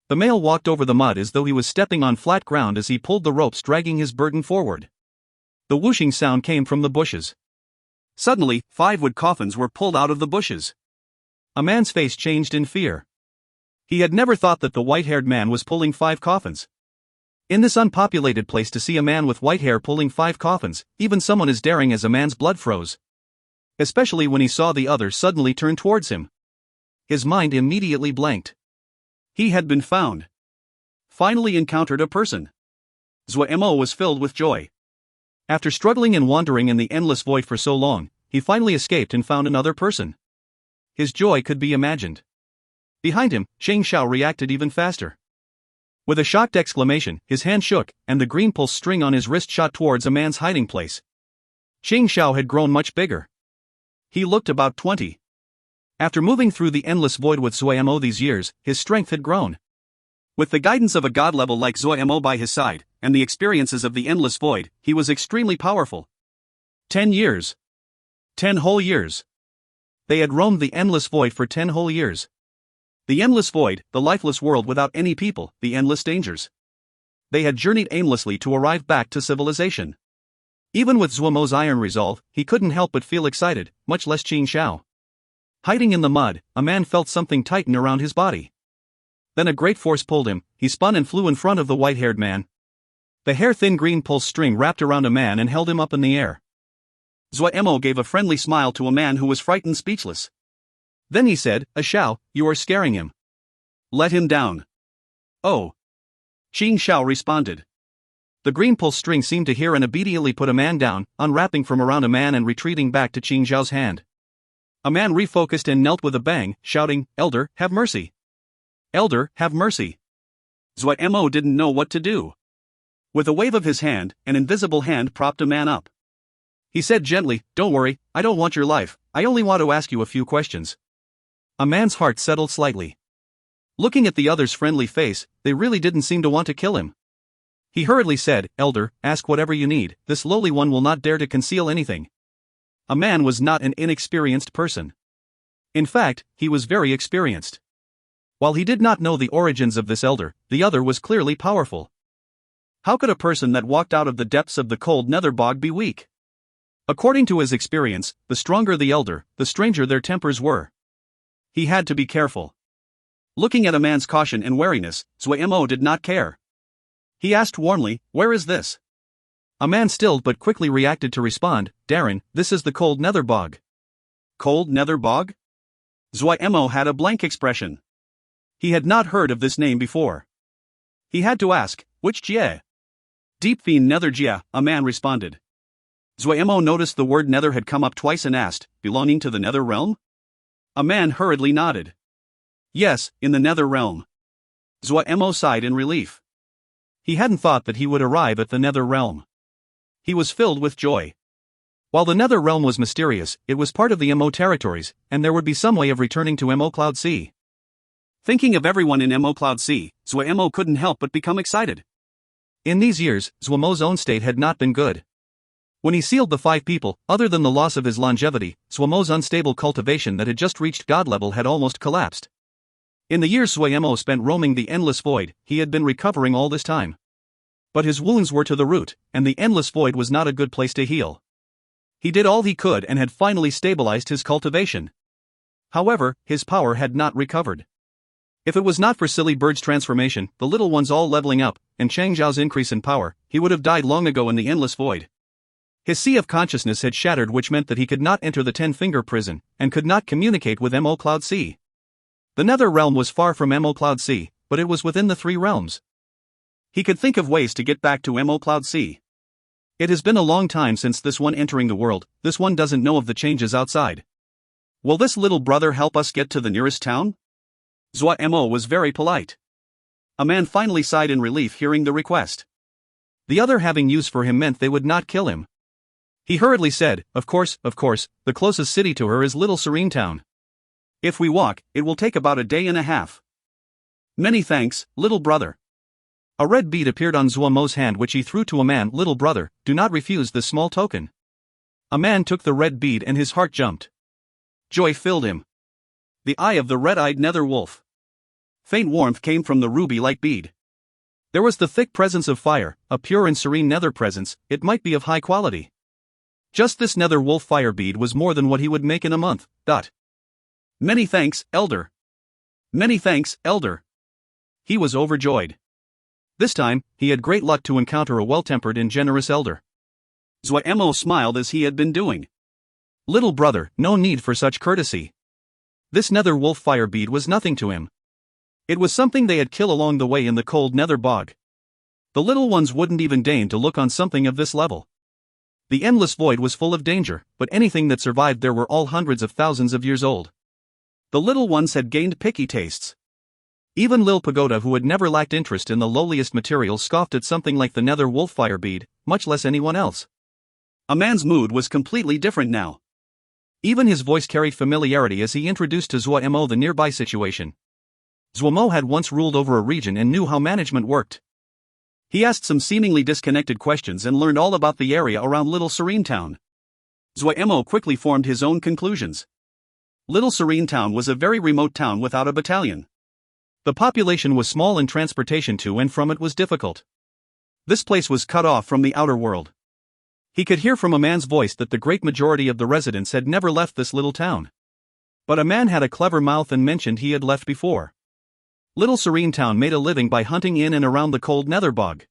The male walked over the mud as though he was stepping on flat ground as he pulled the ropes, dragging his burden forward. The whooshing sound came from the bushes. Suddenly, 5 wood coffins were pulled out of the bushes. A man's face changed in fear. He had never thought that the white-haired man was pulling 5 coffins. In this unpopulated place, to see a man with white hair pulling 5 coffins, even someone as daring as a man's blood froze. Especially when he saw the other suddenly turn towards him. His mind immediately blanked. He had been found. Finally encountered a person. Zuo Mo was filled with joy. After struggling and wandering in the endless void for so long, he finally escaped and found another person. His joy could be imagined. Behind him, Cheng Xiao reacted even faster. With a shocked exclamation, his hand shook, and the green pulse string on his wrist shot towards a man's hiding place. Cheng Xiao had grown much bigger. He looked about 20. After moving through the endless void with Zuo Mo these years, his strength had grown. With the guidance of a god level like Zuo Mo by his side, and the experiences of the endless void, he was extremely powerful. 10 years. 10 whole years. They had roamed the endless void for 10 whole years. The endless void, the lifeless world without any people, the endless dangers. They had journeyed aimlessly to arrive back to civilization. Even with Zuo Mo's iron resolve, he couldn't help but feel excited, much less Cheng Xiao. Hiding in the mud, a man felt something tighten around his body. Then a great force pulled him, he spun and flew in front of the white-haired man. The hair-thin green pulse string wrapped around a man and held him up in the air. Zuo Mo gave a friendly smile to a man who was frightened speechless. Then he said, Xiao, you are scaring him. Let him down. Oh. Cheng Xiao responded. The green pulse string seemed to hear and immediately put a man down, unwrapping from around a man and retreating back to Cheng Xiao's hand. A man refocused and knelt with a bang, shouting, Elder, have mercy. Elder, have mercy. Zuo Mo didn't know what to do. With a wave of his hand, an invisible hand propped a man up. He said gently, Don't worry, I don't want your life, I only want to ask you a few questions. A man's heart settled slightly. Looking at the other's friendly face, they really didn't seem to want to kill him. He hurriedly said, Elder, ask whatever you need, this lowly one will not dare to conceal anything. A man was not an inexperienced person. In fact, he was very experienced. While he did not know the origins of this elder, the other was clearly powerful. How could a person that walked out of the depths of the cold nether bog be weak? According to his experience, the stronger the elder, the stranger their tempers were. He had to be careful. Looking at a man's caution and wariness, Zuo Mo did not care. He asked warmly, Where is this? A man stilled but quickly reacted to respond, Darren, this is the cold nether bog. Cold nether bog? Zuo Mo had a blank expression. He had not heard of this name before. He had to ask, which Jie? Deep fiend nether Jie, a man responded. Zuo Mo noticed the word nether had come up twice and asked, belonging to the nether realm? A man hurriedly nodded. Yes, in the nether realm. Zuo Mo sighed in relief. He hadn't thought that he would arrive at the nether realm. He was filled with joy. While the nether realm was mysterious, it was part of the Mo territories, and there would be some way of returning to Mo Cloud Sea. Thinking of everyone in Mo Cloud Sea, Zuo Mo couldn't help but become excited. In these years, Zuo Mo's own state had not been good. When he sealed the 5 people, other than the loss of his longevity, Zuo Mo's unstable cultivation that had just reached god level had almost collapsed. In the years Zuo Mo spent roaming the endless void, he had been recovering all this time. But his wounds were to the root, and the endless void was not a good place to heal. He did all he could and had finally stabilized his cultivation. However, his power had not recovered. If it was not for Silly Bird's transformation, the little ones all leveling up, and Chang Zhao's increase in power, he would have died long ago in the endless void. His sea of consciousness had shattered, which meant that he could not enter the 10-finger prison, and could not communicate with Mo Cloud Sea. The Nether realm was far from Mo Cloud Sea, but it was within the 3 realms. He could think of ways to get back to Mo Cloud Sea. It has been a long time since this one entering the world, this one doesn't know of the changes outside. Will this little brother help us get to the nearest town? Zuo Mo was very polite. A man finally sighed in relief hearing the request. The other having use for him meant they would not kill him. He hurriedly said, of course, the closest city to her is Little Serene Town. If we walk, it will take about a day and a half. Many thanks, little brother. A red bead appeared on Zuo Mo's hand which he threw to a man. Little brother, do not refuse this small token. A man took the red bead and his heart jumped. Joy filled him. The eye of the red-eyed nether wolf. Faint warmth came from the ruby-like bead. There was the thick presence of fire, a pure and serene nether presence, it might be of high quality. Just this nether wolf fire bead was more than what he would make in a month. Many thanks, elder. Many thanks, elder. He was overjoyed. This time, he had great luck to encounter a well-tempered and generous elder. Zuo Mo smiled as he had been doing. Little brother, no need for such courtesy. This nether wolf fire bead was nothing to him. It was something they had killed along the way in the cold nether bog. The little ones wouldn't even deign to look on something of this level. The endless void was full of danger, but anything that survived there were all hundreds of thousands of years old. The little ones had gained picky tastes. Even Lil Pagoda, who had never lacked interest in the lowliest materials, scoffed at something like the nether wolf fire bead, much less anyone else. A man's mood was completely different now. Even his voice carried familiarity as he introduced to Zuo Mo the nearby situation. Zuo Mo had once ruled over a region and knew how management worked. He asked some seemingly disconnected questions and learned all about the area around Little Serene Town. Zuo Mo quickly formed his own conclusions. Little Serene Town was a very remote town without a battalion. The population was small and transportation to and from it was difficult. This place was cut off from the outer world. He could hear from a man's voice that the great majority of the residents had never left this little town. But a man had a clever mouth and mentioned he had left before. Little Serene Town made a living by hunting in and around the cold nether bog.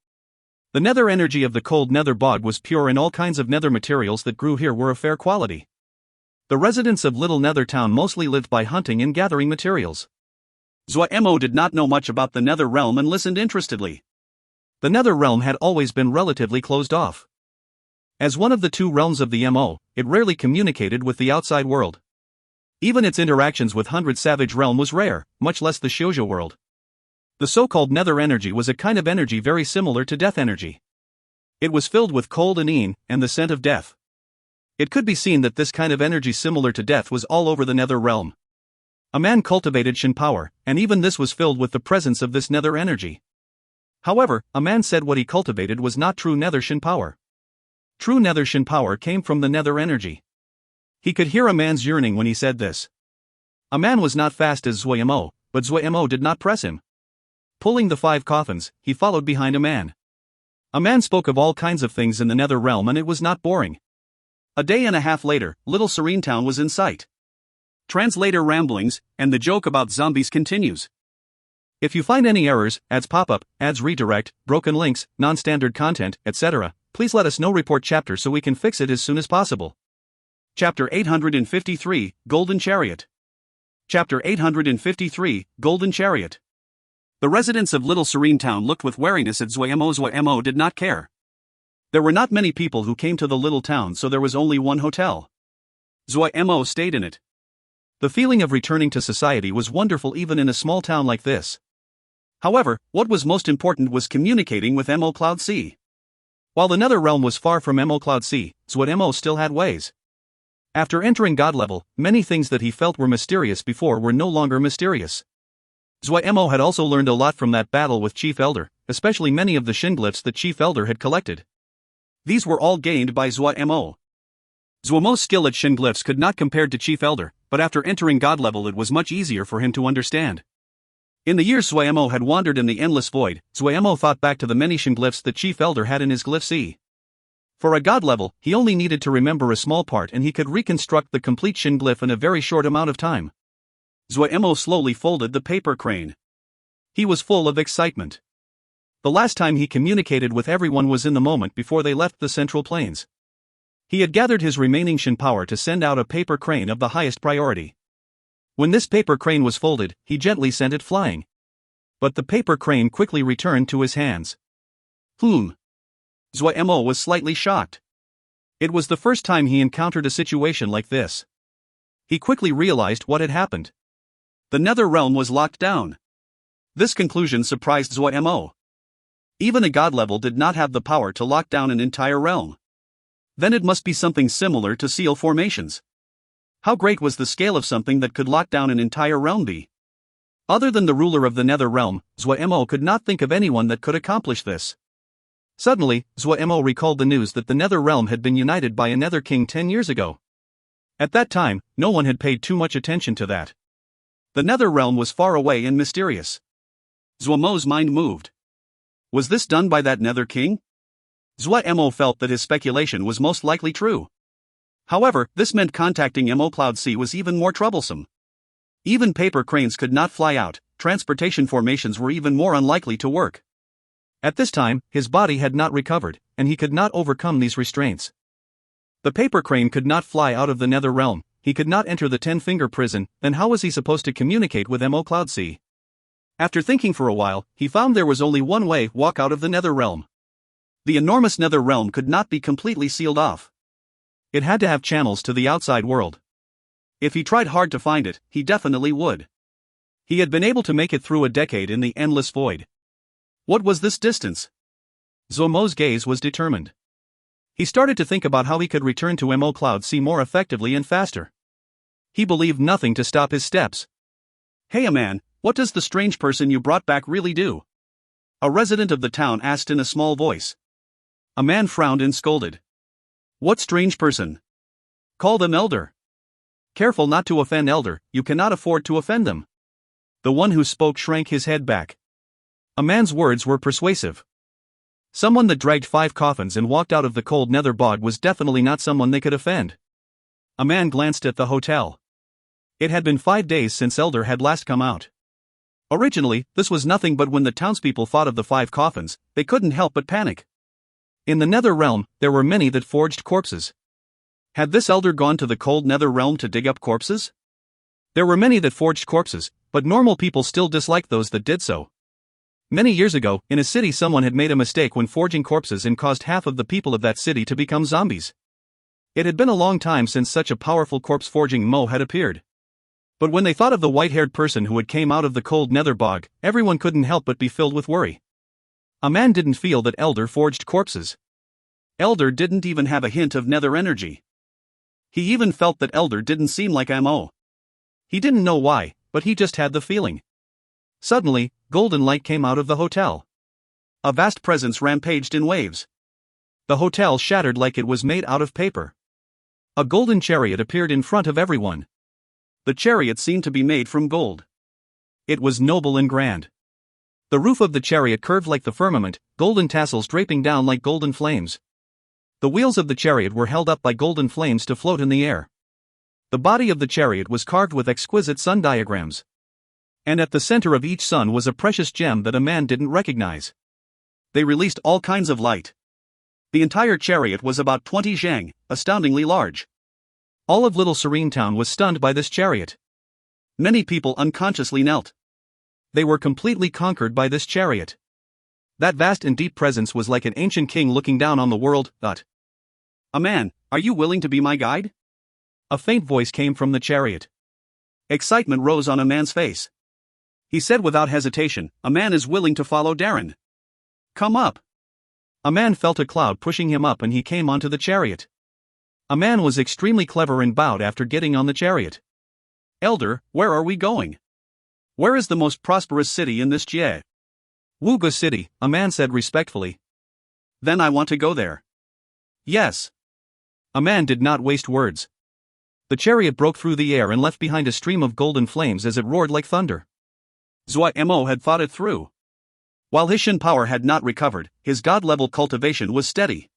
The nether energy of the cold nether bog was pure and all kinds of nether materials that grew here were of fair quality. The residents of Little Nether Town mostly lived by hunting and gathering materials. Zuo Mo did not know much about the nether realm and listened interestedly. The nether realm had always been relatively closed off. As one of the 2 realms of the Mo, it rarely communicated with the outside world. Even its interactions with Hundred Savage Realm was rare, much less the Shoujo world. The so-called nether energy was a kind of energy very similar to death energy. It was filled with cold and the scent of death. It could be seen that this kind of energy similar to death was all over the nether realm. A man cultivated Shin power, and even this was filled with the presence of this nether energy. However, a man said what he cultivated was not true nether Shin power. True nether Shin power came from the nether energy. He could hear a man's yearning when he said this. A man was not fast as Zuo Mo, but Zuo Mo did not press him. Pulling the 5 coffins, he followed behind a man. A man spoke of all kinds of things in the nether realm and it was not boring. A day and a half later, Little Serene Town was in sight. Translator ramblings, and the joke about zombies continues. If you find any errors, ads pop up, ads redirect, broken links, non-standard content, etc., please let us know. Report chapter so we can fix it as soon as possible. Chapter 853, Golden Chariot. Chapter 853, Golden Chariot. The residents of Little Serene Town looked with wariness at Zuo Mo. Zuo Mo did not care. There were not many people who came to the little town, so there was only one hotel. Zuo Mo stayed in it. The feeling of returning to society was wonderful even in a small town like this. However, what was most important was communicating with Mo Cloud Sea. While the nether realm was far from Mo Cloud Sea, Zuo Mo still had ways. After entering God level, many things that he felt were mysterious before were no longer mysterious. Zuo Mo had also learned a lot from that battle with Chief Elder, especially many of the Shin glyphs that Chief Elder had collected. These were all gained by Zuo Mo. Zuo Mo's skill at Shin glyphs could not compare to Chief Elder, but after entering God level it was much easier for him to understand. In the years Zuo Mo had wandered in the endless void, Zuo Mo thought back to the many glyphs that Chief Elder had in his glyph C. For a god level, he only needed to remember a small part and he could reconstruct the complete glyph in a very short amount of time. Zuo Mo slowly folded the paper crane. He was full of excitement. The last time he communicated with everyone was in the moment before they left the Central Plains. He had gathered his remaining Shin power to send out a paper crane of the highest priority. When this paper crane was folded, he gently sent it flying. But the paper crane quickly returned to his hands. Zuo Mo was slightly shocked. It was the first time he encountered a situation like this. He quickly realized what had happened. The Nether Realm was locked down. This conclusion surprised Zuo Mo. Even a god level did not have the power to lock down an entire realm. Then it must be something similar to seal formations. How great was the scale of something that could lock down an entire realm be? Other than the ruler of the Nether Realm, Zuo Mo could not think of anyone that could accomplish this. Suddenly, Zuo Mo recalled the news that the Nether Realm had been united by a Nether King 10 years ago. At that time, no one had paid too much attention to that. The Nether Realm was far away and mysterious. Zuo Mo's mind moved. Was this done by that Nether King? Zuo Mo felt that his speculation was most likely true. However, this meant contacting Mo Cloud C was even more troublesome. Even paper cranes could not fly out, transportation formations were even more unlikely to work. At this time, his body had not recovered, and he could not overcome these restraints. The paper crane could not fly out of the Nether Realm, he could not enter the 10-finger prison, then how was he supposed to communicate with Mo Cloud C? After thinking for a while, he found there was only one way: walk out of the Nether Realm. The enormous Nether Realm could not be completely sealed off. It had to have channels to the outside world. If he tried hard to find it, he definitely would. He had been able to make it through a decade in the endless void. What was this distance? Zuo Mo's gaze was determined. He started to think about how he could return to Mo Cloud C more effectively and faster. He believed nothing to stop his steps. Hey man, what does the strange person you brought back really do? A resident of the town asked in a small voice. A man frowned and scolded. What strange person? Call them Elder. Careful not to offend Elder, you cannot afford to offend them. The one who spoke shrank his head back. A man's words were persuasive. Someone that dragged 5 coffins and walked out of the cold nether bog was definitely not someone they could offend. A man glanced at the hotel. It had been 5 days since Elder had last come out. Originally, this was nothing but when the townspeople thought of the 5 coffins, they couldn't help but panic. In the Nether Realm, there were many that forged corpses. Had this Elder gone to the cold Nether Realm to dig up corpses? There were many that forged corpses, but normal people still disliked those that did so. Many years ago, in a city, someone had made a mistake when forging corpses and caused half of the people of that city to become zombies. It had been a long time since such a powerful corpse-forging Mo had appeared. But when they thought of the white-haired person who had came out of the cold nether bog, everyone couldn't help but be filled with worry. A man didn't feel that Elder forged corpses. Elder didn't even have a hint of nether energy. He even felt that Elder didn't seem like Mo. He didn't know why, but he just had the feeling. Suddenly, golden light came out of the hotel. A vast presence rampaged in waves. The hotel shattered like it was made out of paper. A golden chariot appeared in front of everyone. The chariot seemed to be made from gold. It was noble and grand. The roof of the chariot curved like the firmament, golden tassels draping down like golden flames. The wheels of the chariot were held up by golden flames to float in the air. The body of the chariot was carved with exquisite sun diagrams. And at the center of each sun was a precious gem that a man didn't recognize. They released all kinds of light. The entire chariot was about 20 zhang, astoundingly large. All of Little Serene Town was stunned by this chariot. Many people unconsciously knelt. They were completely conquered by this chariot. That vast and deep presence was like an ancient king looking down on the world. A man, are you willing to be my guide? A faint voice came from the chariot. Excitement rose on a man's face. He said without hesitation, a man is willing to follow Darren. Come up. A man felt a cloud pushing him up and he came onto the chariot. A man was extremely clever and bowed after getting on the chariot. Elder, where are we going? Where is the most prosperous city in this Jie? Wu Kong City, a man said respectfully. Then I want to go there. Yes. A man did not waste words. The chariot broke through the air and left behind a stream of golden flames as it roared like thunder. Zuo Mo had thought it through. While his Shin power had not recovered, his god-level cultivation was steady.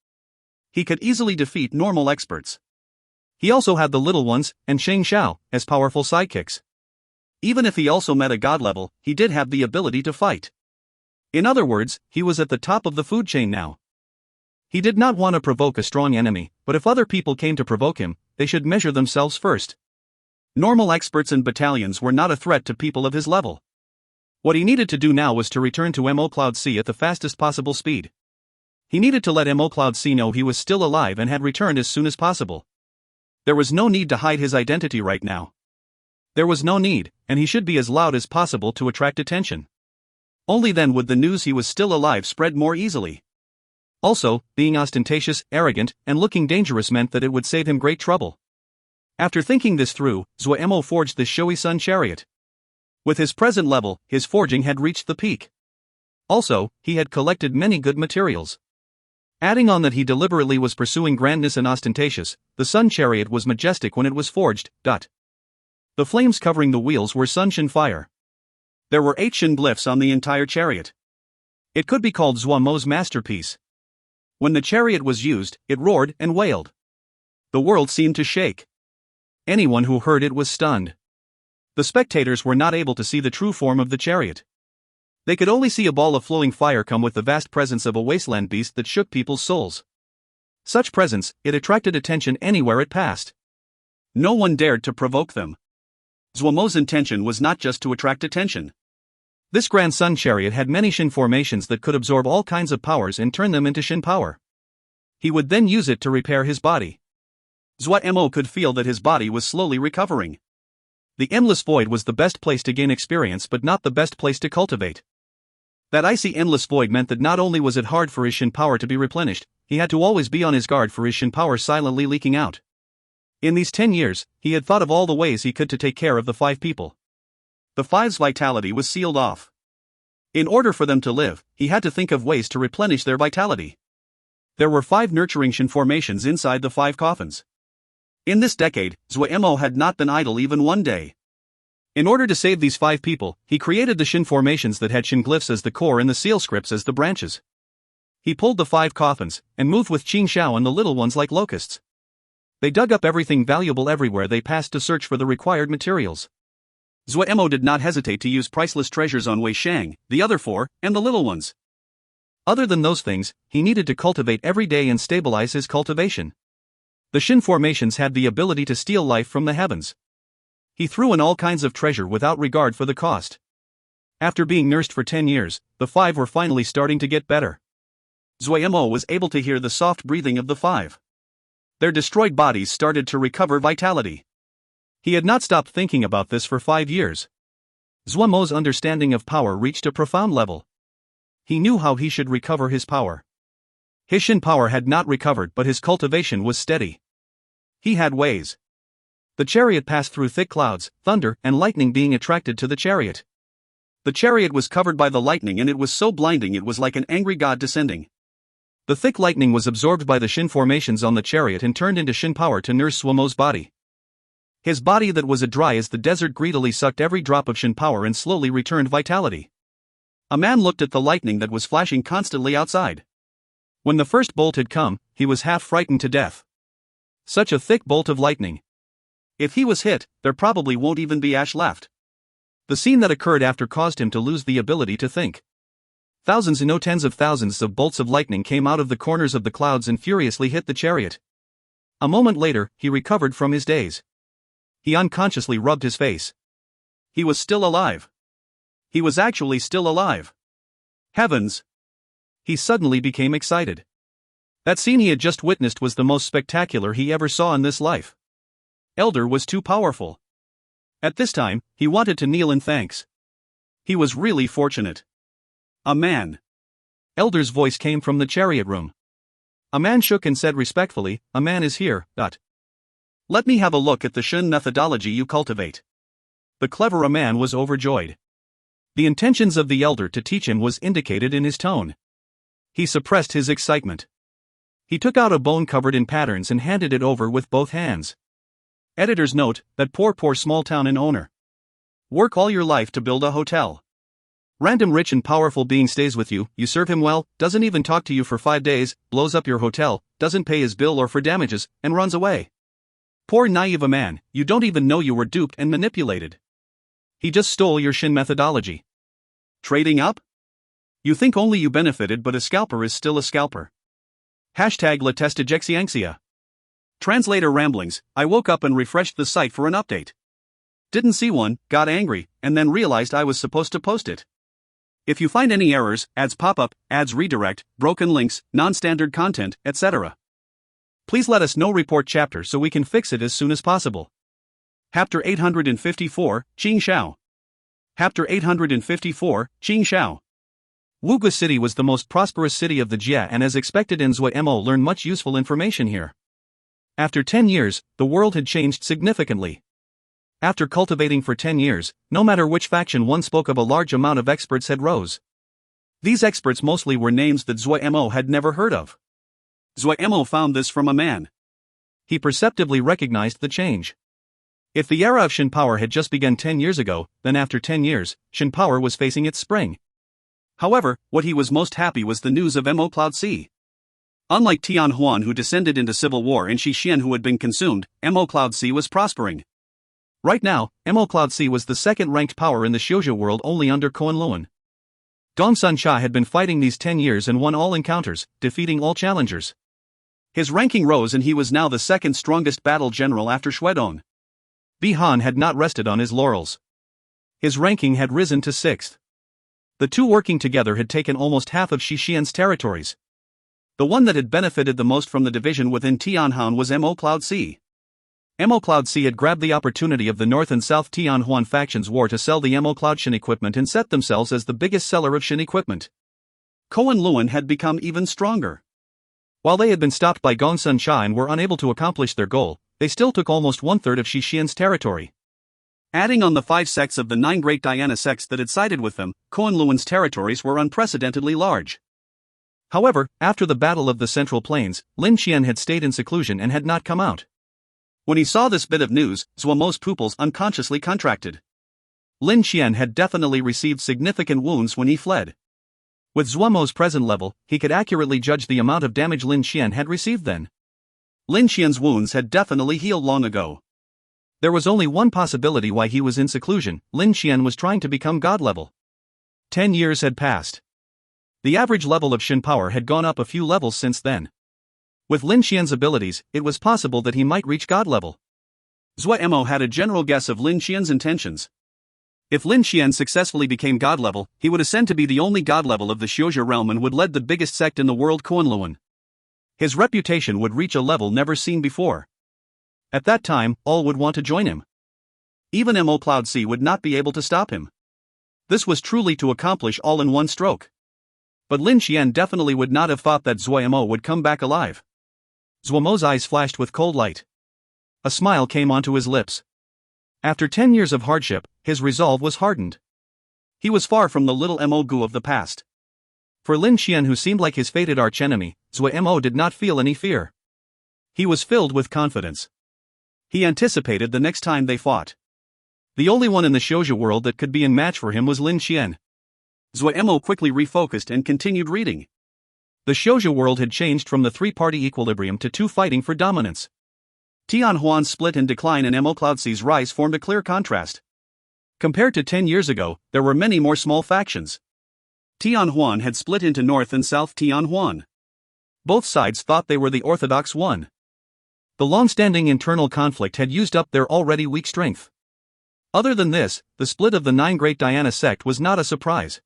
He could easily defeat normal experts. He also had the little ones, and Shang Xiao, as powerful sidekicks. Even if he also met a god level, he did have the ability to fight. In other words, he was at the top of the food chain now. He did not want to provoke a strong enemy, but if other people came to provoke him, they should measure themselves first. Normal experts and battalions were not a threat to people of his level. What he needed to do now was to return to Mo Cloud C at the fastest possible speed. He needed to let Mo Cloud C know he was still alive and had returned as soon as possible. There was no need to hide his identity right now. There was no need, and he should be as loud as possible to attract attention. Only then would the news he was still alive spread more easily. Also, being ostentatious, arrogant, and looking dangerous meant that it would save him great trouble. After thinking this through, Zuo Mo forged the Shoei Sun chariot. With his present level, his forging had reached the peak. Also, he had collected many good materials. Adding on that he deliberately was pursuing grandness and ostentatious, the Sun chariot was majestic when it was forged. The flames covering the wheels were Sun Shin fire. There were 8 Shin glyphs on the entire chariot. It could be called Zuo Mo's masterpiece. When the chariot was used, it roared and wailed. The world seemed to shake. Anyone who heard it was stunned. The spectators were not able to see the true form of the chariot. They could only see a ball of flowing fire come with the vast presence of a wasteland beast that shook people's souls. Such presence, it attracted attention anywhere it passed. No one dared to provoke them. Zuo Mo's intention was not just to attract attention. This Grand Sun chariot had many Shin formations that could absorb all kinds of powers and turn them into Shin power. He would then use it to repair his body. Zuo Mo could feel that his body was slowly recovering. The endless void was the best place to gain experience but not the best place to cultivate. That icy endless void meant that not only was it hard for his Shin power to be replenished, he had to always be on his guard for his Shin power silently leaking out. In these 10 years, he had thought of all the ways he could to take care of the 5 people. The 5's vitality was sealed off. In order for them to live, he had to think of ways to replenish their vitality. There were 5 nurturing Shin formations inside the 5 coffins. In this decade, Zuo Mo had not been idle even one day. In order to save these 5 people, he created the Shin formations that had Shin glyphs as the core and the seal scripts as the branches. He pulled the 5 coffins, and moved with Qing Xiao and the little ones like locusts. They dug up everything valuable everywhere they passed to search for the required materials. Zuo Mo did not hesitate to use priceless treasures on Wei Shang, the other 4, and the little ones. Other than those things, he needed to cultivate every day and stabilize his cultivation. The Shin formations had the ability to steal life from the heavens. He threw in all kinds of treasure without regard for the cost. After being nursed for 10 years, the 5 were finally starting to get better. Zuo Mo was able to hear the soft breathing of the 5. Their destroyed bodies started to recover vitality. He had not stopped thinking about this for 5 years. Zuo Mo's understanding of power reached a profound level. He knew how he should recover his power. His Shin power had not recovered but his cultivation was steady. He had ways. The chariot passed through thick clouds, thunder and lightning being attracted to the chariot. The chariot was covered by the lightning and it was so blinding it was like an angry god descending. The thick lightning was absorbed by the Shin formations on the chariot and turned into Shin power to nurse Zuo Mo's body. His body that was as dry as the desert greedily sucked every drop of Shin power and slowly returned vitality. A man looked at the lightning that was flashing constantly outside. When the first bolt had come, he was half frightened to death. Such a thick bolt of lightning. If he was hit, there probably won't even be ash left. The scene that occurred after caused him to lose the ability to think. Thousands and no tens of thousands of bolts of lightning came out of the corners of the clouds and furiously hit the chariot. A moment later, he recovered from his daze. He unconsciously rubbed his face. He was still alive. He was actually still alive. Heavens! He suddenly became excited. That scene he had just witnessed was the most spectacular he ever saw in this life. Elder was too powerful. At this time, he wanted to kneel in thanks. He was really fortunate. A man. Elder's voice came from the chariot room. A man shook and said respectfully, "A man is here, Let me have a look at the Shin methodology you cultivate." The clever man was overjoyed. The intentions of the elder to teach him was indicated in his tone. He suppressed his excitement. He took out a bone covered in patterns and handed it over with both hands. Editor's note, that poor small town inn owner. Work all your life to build a hotel. Random rich and powerful being stays with you, you serve him well, doesn't even talk to you for 5 days, blows up your hotel, doesn't pay his bill or for damages, and runs away. Poor naive a man, you don't even know you were duped and manipulated. He just stole your Shin methodology. Trading up? You think only you benefited, but a scalper is still a scalper. Hashtag La Testagexianxia. Translator ramblings. I woke up and refreshed the site for an update. Didn't see one, got angry, and then realized I was supposed to post it. If you find any errors, ads pop up, ads redirect, broken links, non-standard content, etc., please let us know. Report chapter so we can fix it as soon as possible. Chapter 854, Qing Shao. Chapter 854, Qing Shao. Wuge City was the most prosperous city of the Jia, and as expected, Zuo Mo learned much useful information here. After 10 years, the world had changed significantly. After cultivating for 10 years, no matter which faction one spoke of, a large amount of experts had rose. These experts mostly were names that Zuo Mo had never heard of. Zuo Mo found this from a man. He perceptibly recognized the change. If the era of Shin power had just begun 10 years ago, then after 10 years, Shin power was facing its spring. However, what he was most happy was the news of Mo Cloud C. Unlike Tian Huan, who descended into civil war, and Shi Xian, who had been consumed, Mo Cloud C was prospering. Right now, Mo Cloud C was the second-ranked power in the Xiuzhou world, only under Kunlun. Gongsun Cha had been fighting these 10 years and won all encounters, defeating all challengers. His ranking rose and he was now the second strongest battle general after Xuedong. Bi Han had not rested on his laurels. His ranking had risen to 6th. The two working together had taken almost half of Shi Xian's territories. The one that had benefited the most from the division within Tianhuan was Mo Cloud C. Mo Cloud C had grabbed the opportunity of the North and South Tianhuan factions' war to sell the Mo Cloud Shin equipment and set themselves as the biggest seller of Shin equipment. Kunlun had become even stronger. While they had been stopped by Gongsun Cha and were unable to accomplish their goal, they still took almost 1/3 of Shi Xian's territory. Adding on the 5 sects of the 9 great Diana sects that had sided with them, Kunlun's territories were unprecedentedly large. However, after the Battle of the Central Plains, Lin Qian had stayed in seclusion and had not come out. When he saw this bit of news, Zuo Mo's pupils unconsciously contracted. Lin Qian had definitely received significant wounds when he fled. With Zuo Mo's present level, he could accurately judge the amount of damage Lin Qian had received then. Lin Qian's wounds had definitely healed long ago. There was only one possibility why he was in seclusion: Lin Qian was trying to become god level. 10 years had passed. The average level of Shin power had gone up a few levels since then. With Lin Qian's abilities, it was possible that he might reach god level. Zuo Mo had a general guess of Lin Qian's intentions. If Lin Qian successfully became god level, he would ascend to be the only god level of the Xiuzhou realm and would lead the biggest sect in the world, Kunlun. His reputation would reach a level never seen before. At that time, all would want to join him. Even Mo Cloud C would not be able to stop him. This was truly to accomplish all in one stroke. But Lin Qian definitely would not have thought that Zuo Mo would come back alive. Zuo Mo's eyes flashed with cold light. A smile came onto his lips. After 10 years of hardship, his resolve was hardened. He was far from the little Mo Gu of the past. For Lin Qian, who seemed like his fated archenemy, Zuo Mo did not feel any fear. He was filled with confidence. He anticipated the next time they fought. The only one in the Xiuzhou world that could be a match for him was Lin Qian. Zuo Mo quickly refocused and continued reading. The Xiuzhou world had changed from the 3-party equilibrium to 2 fighting for dominance. Tianhuan's split and decline and Mo Cloud C's rise formed a clear contrast. Compared to 10 years ago, there were many more small factions. Tianhuan had split into North and South Tianhuan. Both sides thought they were the orthodox one. The long-standing internal conflict had used up their already weak strength. Other than this, the split of the 9 great Diana sect was not a surprise.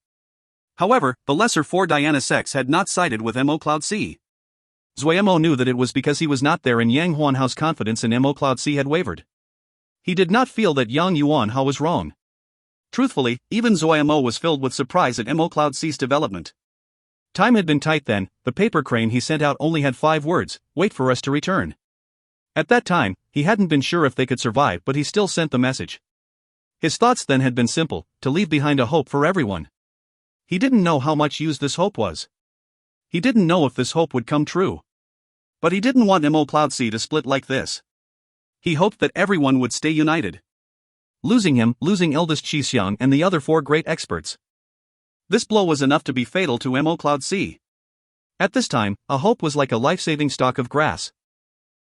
However, the lesser 4 Diana sects had not sided with Mo Cloud C. Zuo Mo knew that it was because he was not there, and Yang Huanhao's confidence in Mo Cloud C had wavered. He did not feel that Yang Yuanhao was wrong. Truthfully, even Zuo Mo was filled with surprise at Mo Cloud C's development. Time had been tight then. The paper crane he sent out only had 5 words: "Wait for us to return." At that time, he hadn't been sure if they could survive, but he still sent the message. His thoughts then had been simple: to leave behind a hope for everyone. He didn't know how much use this hope was. He didn't know if this hope would come true. But he didn't want Mo Cloud C to split like this. He hoped that everyone would stay united. Losing him, losing eldest Qi Xiang and the other 4 great experts. This blow was enough to be fatal to Mo Cloud C. At this time, a hope was like a life-saving stalk of grass.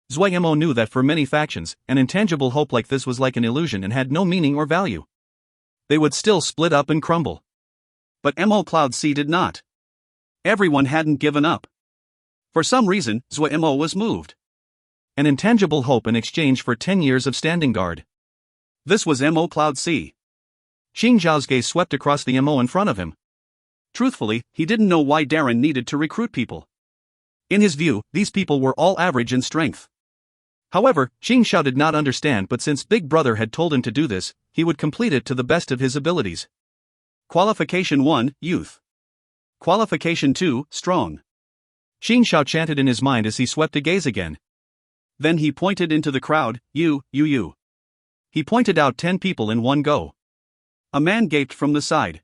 Zuo Mo knew that for many factions, an intangible hope like this was like an illusion and had no meaning or value. They would still split up and crumble. But Mo Cloud C did not. Everyone hadn't given up. For some reason, Zuo Mo was moved. An intangible hope in exchange for 10 years of standing guard. This was Mo Cloud C. Qing Zhao's gaze swept across the Mo in front of him. Truthfully, he didn't know why Darren needed to recruit people. In his view, these people were all average in strength. However, Qing Zhao did not understand, but since Big Brother had told him to do this, he would complete it to the best of his abilities. Qualification 1, Youth. Qualification 2, Strong. Qing Zhao chanted in his mind as he swept a gaze again. Then he pointed into the crowd, you. He pointed out 10 people in one go. A man gaped from the side.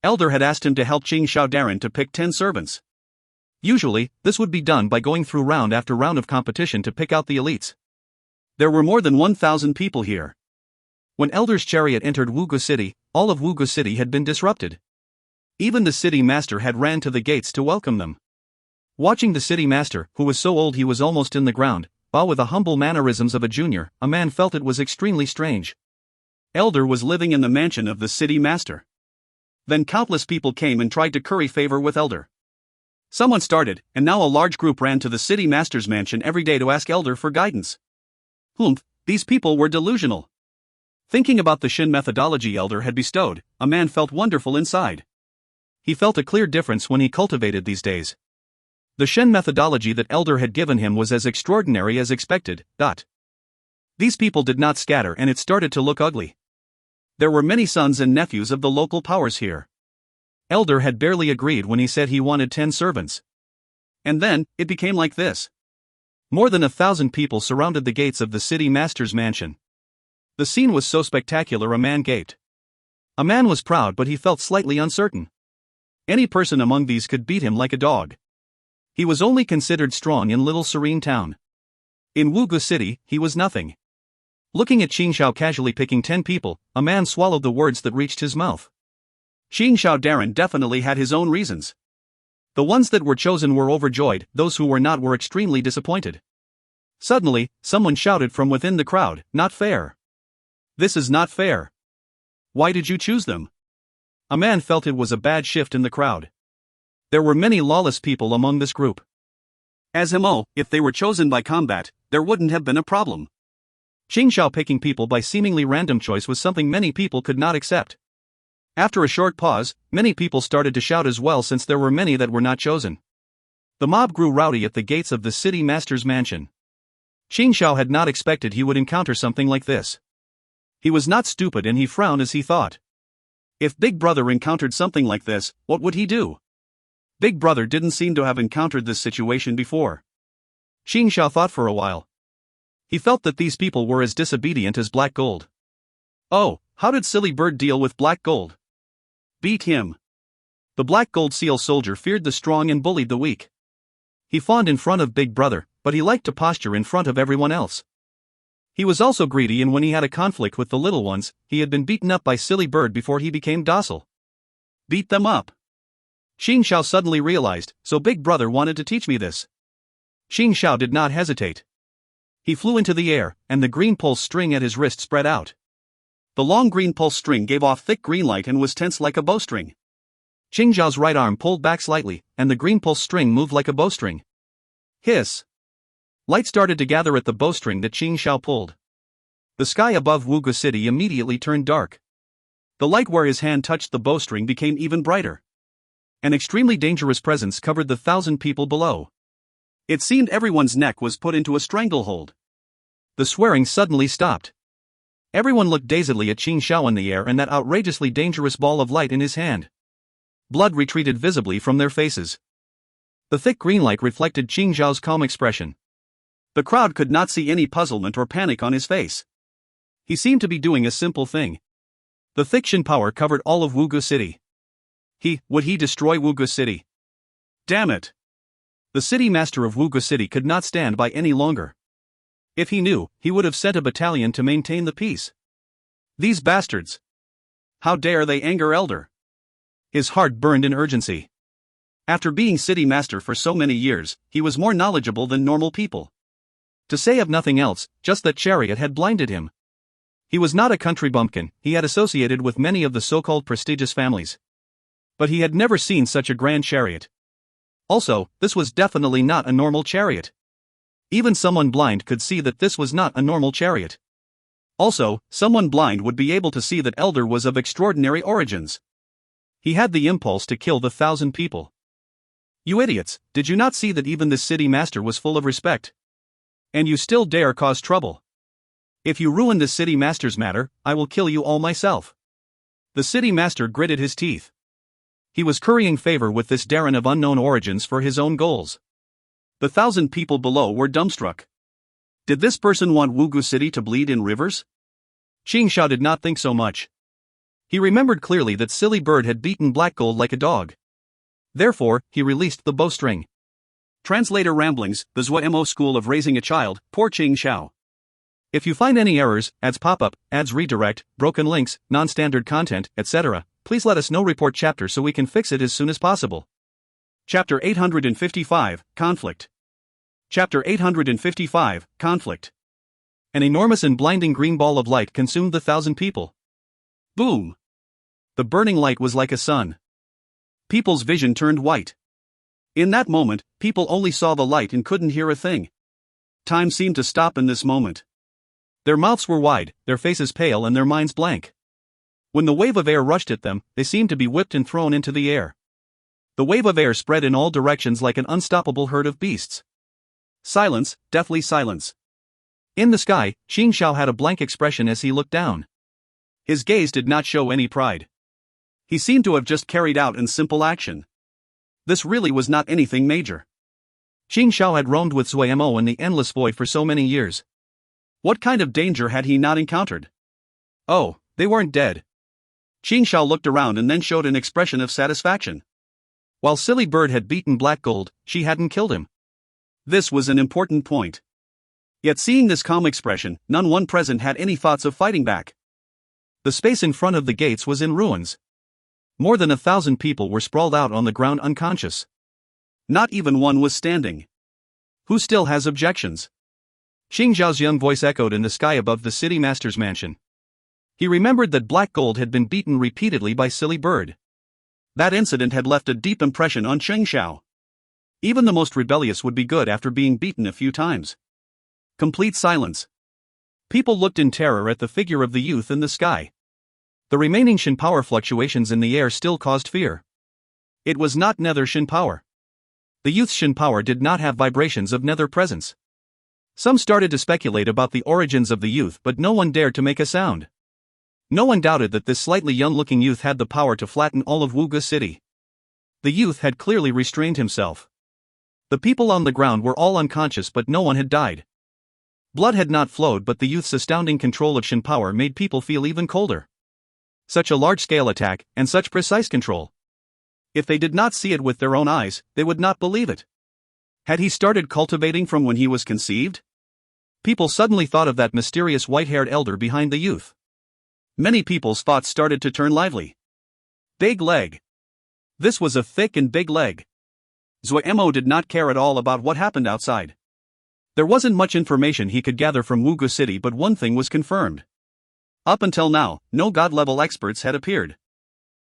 Elder had asked him to help Qing Zhao Darren to pick 10 servants. Usually, this would be done by going through round after round of competition to pick out the elites. There were more than 1,000 people here. When Elder's chariot entered Wugu City, all of Wugu City had been disrupted. Even the city master had ran to the gates to welcome them. Watching the city master, who was so old he was almost in the ground, bow with the humble mannerisms of a junior, a man felt it was extremely strange. Elder was living in the mansion of the city master. Then countless people came and tried to curry favor with Elder. Someone started, and now a large group ran to the city master's mansion every day to ask Elder for guidance. These people were delusional. Thinking about the Shin methodology Elder had bestowed, a man felt wonderful inside. He felt a clear difference when he cultivated these days. The Shen methodology that Elder had given him was as extraordinary as expected. These people did not scatter, and it started to look ugly. There were many sons and nephews of the local powers here. Elder had barely agreed when he said he wanted 10 servants. And then, it became like this. More than 1,000 people surrounded the gates of the city master's mansion. The scene was so spectacular a man gaped. A man was proud, but he felt slightly uncertain. Any person among these could beat him like a dog. He was only considered strong in Little Serene Town. In Wugu City, he was nothing. Looking at Qing Zhao casually picking 10 people, a man swallowed the words that reached his mouth. Qing Zhao Darren definitely had his own reasons. The ones that were chosen were overjoyed, those who were not were extremely disappointed. Suddenly, someone shouted from within the crowd, "Not fair. This is not fair. Why did you choose them?" A man felt it was a bad shift in the crowd. There were many lawless people among this group. As Mo, if they were chosen by combat, there wouldn't have been a problem. Qing Zhao picking people by seemingly random choice was something many people could not accept. After a short pause, many people started to shout as well, since there were many that were not chosen. The mob grew rowdy at the gates of the city master's mansion. Qing Zhao had not expected he would encounter something like this. He was not stupid, and he frowned as he thought. If Big Brother encountered something like this, what would he do? Big Brother didn't seem to have encountered this situation before. Qing Zhao thought for a while. He felt that these people were as disobedient as Black Gold. Oh, how did Silly Bird deal with Black Gold? Beat him. The Black Gold Seal soldier feared the strong and bullied the weak. He fawned in front of Big Brother, but he liked to posture in front of everyone else. He was also greedy, and when he had a conflict with the little ones, he had been beaten up by Silly Bird before he became docile. Beat them up. Qing Zhao suddenly realized, so Big Brother wanted to teach me this. Qing Zhao did not hesitate. He flew into the air, and the green pulse string at his wrist spread out. The long green pulse string gave off thick green light and was tense like a bowstring. Qing Zhao's right arm pulled back slightly, and the green pulse string moved like a bowstring. Hiss! Light started to gather at the bowstring that Qing Zhao pulled. The sky above Wugu City immediately turned dark. The light where his hand touched the bowstring became even brighter. An extremely dangerous presence covered the 1,000 people below. It seemed everyone's neck was put into a stranglehold. The swearing suddenly stopped. Everyone looked dazedly at Qing Zhao in the air and that outrageously dangerous ball of light in his hand. Blood retreated visibly from their faces. The thick green light reflected Qing Zhao's calm expression. The crowd could not see any puzzlement or panic on his face. He seemed to be doing a simple thing. The thick Shin power covered all of Wugu City. Would he destroy Wugu City? Damn it! The city master of Wugu City could not stand by any longer. If he knew, he would have sent a battalion to maintain the peace. These bastards! How dare they anger Elder? His heart burned in urgency. After being city master for so many years, he was more knowledgeable than normal people. To say of nothing else, just that chariot had blinded him. He was not a country bumpkin, he had associated with many of the so-called prestigious families. But he had never seen such a grand chariot. Also, this was definitely not a normal chariot. Even someone blind could see that this was not a normal chariot. Also, someone blind would be able to see that Elder was of extraordinary origins. He had the impulse to kill the 1,000 people. You idiots, did you not see that even this city master was full of respect? And you still dare cause trouble? If you ruin this city master's matter, I will kill you all myself. The city master gritted his teeth. He was currying favor with this Darren of unknown origins for his own goals. The 1,000 people below were dumbstruck. Did this person want Wugu City to bleed in rivers? Qing Xiao did not think so much. He remembered clearly that Silly Bird had beaten Black Gold like a dog. Therefore, he released the bowstring. Translator Ramblings, the Zuo Mo School of Raising a Child, Poor Qing Xiao. If you find any errors, ads pop-up, ads redirect, broken links, non-standard content, etc., please let us know. Report chapter so we can fix it as soon as possible. Chapter 855, Conflict. Chapter 855, Conflict. An enormous and blinding green ball of light consumed the 1,000 people. Boom! The burning light was like a sun. People's vision turned white. In that moment, people only saw the light and couldn't hear a thing. Time seemed to stop in this moment. Their mouths were wide, their faces pale and their minds blank. When the wave of air rushed at them, they seemed to be whipped and thrown into the air. The wave of air spread in all directions like an unstoppable herd of beasts. Silence, deathly silence. In the sky, Qing Xiao had a blank expression as he looked down. His gaze did not show any pride. He seemed to have just carried out in simple action. This really was not anything major. Qing Xiao had roamed with Zuo Mo in the endless void for so many years. What kind of danger had he not encountered? Oh, they weren't dead. Qing Xiao looked around and then showed an expression of satisfaction. While Silly Bird had beaten Black Gold, she hadn't killed him. This was an important point. Yet seeing this calm expression, none one present had any thoughts of fighting back. The space in front of the gates was in ruins. More than 1,000 people were sprawled out on the ground unconscious. Not even one was standing. Who still has objections? Qing Xiao's young voice echoed in the sky above the city master's mansion. He remembered that Black Gold had been beaten repeatedly by Silly Bird. That incident had left a deep impression on Qing Xiao. Even the most rebellious would be good after being beaten a few times. Complete silence. People looked in terror at the figure of the youth in the sky. The remaining Shin power fluctuations in the air still caused fear. It was not nether Shin power. The youth's Shin power did not have vibrations of nether presence. Some started to speculate about the origins of the youth, but no one dared to make a sound. No one doubted that this slightly young-looking youth had the power to flatten all of Wugu City. The youth had clearly restrained himself. The people on the ground were all unconscious, but no one had died. Blood had not flowed, but the youth's astounding control of Shin power made people feel even colder. Such a large-scale attack, and such precise control. If they did not see it with their own eyes, they would not believe it. Had he started cultivating from when he was conceived? People suddenly thought of that mysterious white-haired elder behind the youth. Many people's thoughts started to turn lively. Big leg. This was a thick and big leg. Zuo Mo did not care at all about what happened outside. There wasn't much information he could gather from Wugu City, but one thing was confirmed. Up until now, no god-level experts had appeared.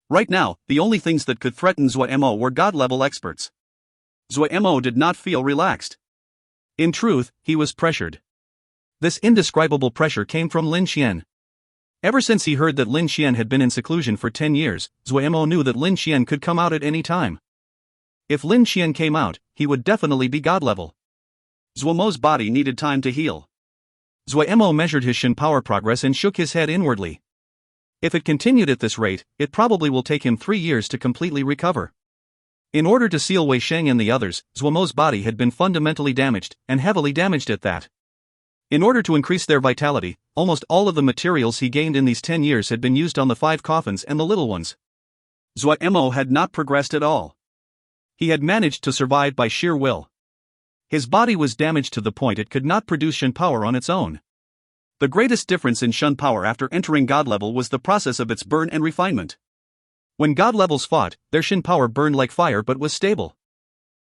Right now, the only things that could threaten Zuo Mo were god-level experts. Zuo Mo did not feel relaxed. In truth, he was pressured. This indescribable pressure came from Lin Xian. Ever since he heard that Lin Xian had been in seclusion for 10 years, Zuo Mo knew that Lin Xian could come out at any time. If Lin Xian came out, he would definitely be god-level. Zuo Mo's body needed time to heal. Zuo Mo measured his Shin power progress and shook his head inwardly. If it continued at this rate, it probably will take him 3 years to completely recover. In order to seal Wei Sheng and the others, Zuo Mo's body had been fundamentally damaged, and heavily damaged at that. In order to increase their vitality, almost all of the materials he gained in these 10 years had been used on the 5 coffins and the little ones. Zuo Mo had not progressed at all. He had managed to survive by sheer will. His body was damaged to the point it could not produce Shin power on its own. The greatest difference in Shin power after entering God level was the process of its burn and refinement. When god levels fought, their Shin power burned like fire but was stable.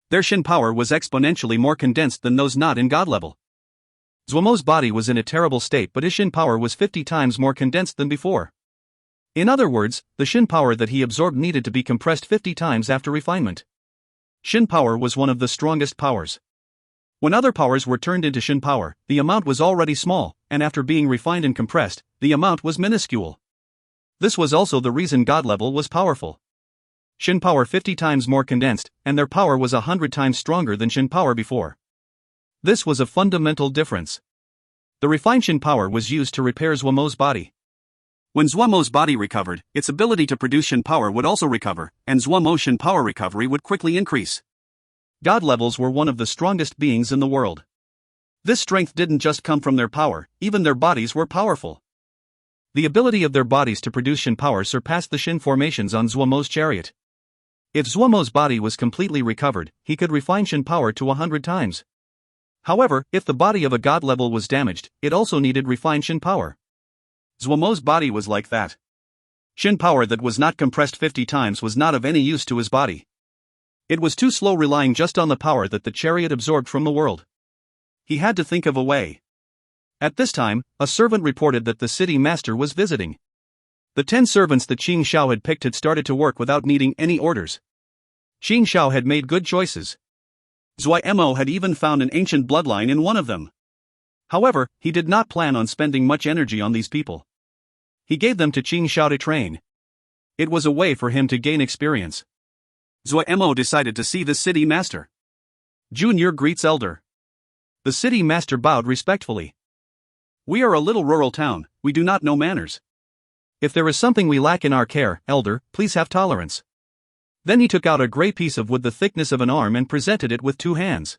Their Shin power was exponentially more condensed than those not in god level. Zuo Mo's body was in a terrible state, but his Shin power was 50 times more condensed than before. In other words, the Shin power that he absorbed needed to be compressed 50 times after refinement. Shin power was one of the strongest powers. When other powers were turned into Shin power, the amount was already small, and after being refined and compressed, the amount was minuscule. This was also the reason god level was powerful. Shin power 50 times more condensed, and their power was 100 times stronger than Shin power before. This was a fundamental difference. The refined Shin power was used to repair Zuo Mo's body. When Zuo Mo's body recovered, its ability to produce Shin power would also recover, and Zuo Mo's Shin power recovery would quickly increase. God levels were one of the strongest beings in the world. This strength didn't just come from their power, even their bodies were powerful. The ability of their bodies to produce Shin power surpassed the Shin formations on Zuo Mo's chariot. If Zuo Mo's body was completely recovered, he could refine Shin power to 100 times. However, if the body of a god level was damaged, it also needed refined Shin power. Zuo Mo's body was like that. Shin power that was not compressed 50 times was not of any use to his body. It was too slow, relying just on the power that the chariot absorbed from the world. He had to think of a way. At this time, a servant reported that the city master was visiting. The 10 servants that Qing Xiao had picked had started to work without needing any orders. Qing Xiao had made good choices. Zuo Mo had even found an ancient bloodline in one of them. However, he did not plan on spending much energy on these people. He gave them to Qing Xiao to train. It was a way for him to gain experience. Zuo Mo decided to see the city master. Junior greets elder. The city master bowed respectfully. We are a little rural town, we do not know manners. If there is something we lack in our care, elder, please have tolerance. Then he took out a gray piece of wood the thickness of an arm and presented it with 2 hands.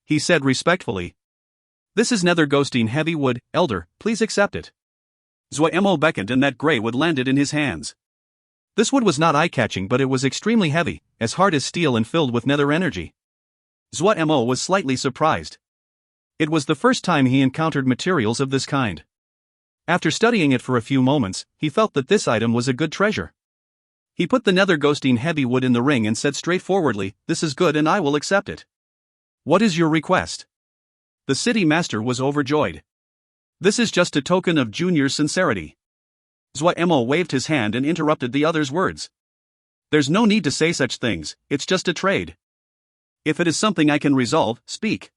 He said respectfully, "This is nether ghostine heavy wood, elder, please accept it." Zuo Mo beckoned and that gray wood landed in his hands. This wood was not eye-catching, but it was extremely heavy, as hard as steel and filled with nether energy. Zuo Mo was slightly surprised. It was the first time he encountered materials of this kind. After studying it for a few moments, he felt that this item was a good treasure. He put the nether ghostine heavy wood in the ring and said straightforwardly, "This is good and I will accept it." "What is your request?" The city master was overjoyed. "This is just a token of Junior's sincerity." Zuo Mo waved his hand and interrupted the other's words. "There's no need to say such things, it's just a trade. If it is something I can resolve, speak."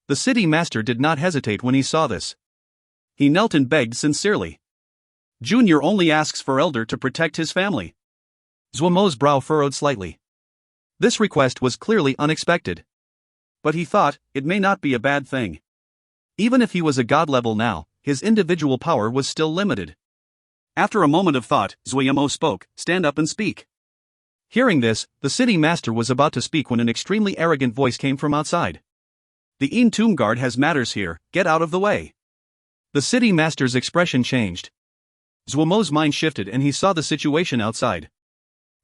The city master did not hesitate when he saw this. He knelt and begged sincerely. "Junior only asks for elder to protect his family." Zuo Mo's brow furrowed slightly. This request was clearly unexpected. But he thought, it may not be a bad thing. Even if he was a god level now, his individual power was still limited. After a moment of thought, Zuo Mo spoke, "Stand up and speak." Hearing this, the city master was about to speak when an extremely arrogant voice came from outside. "The Tomb Guard has matters here, get out of the way." The city master's expression changed. Zuo Mo's mind shifted and he saw the situation outside.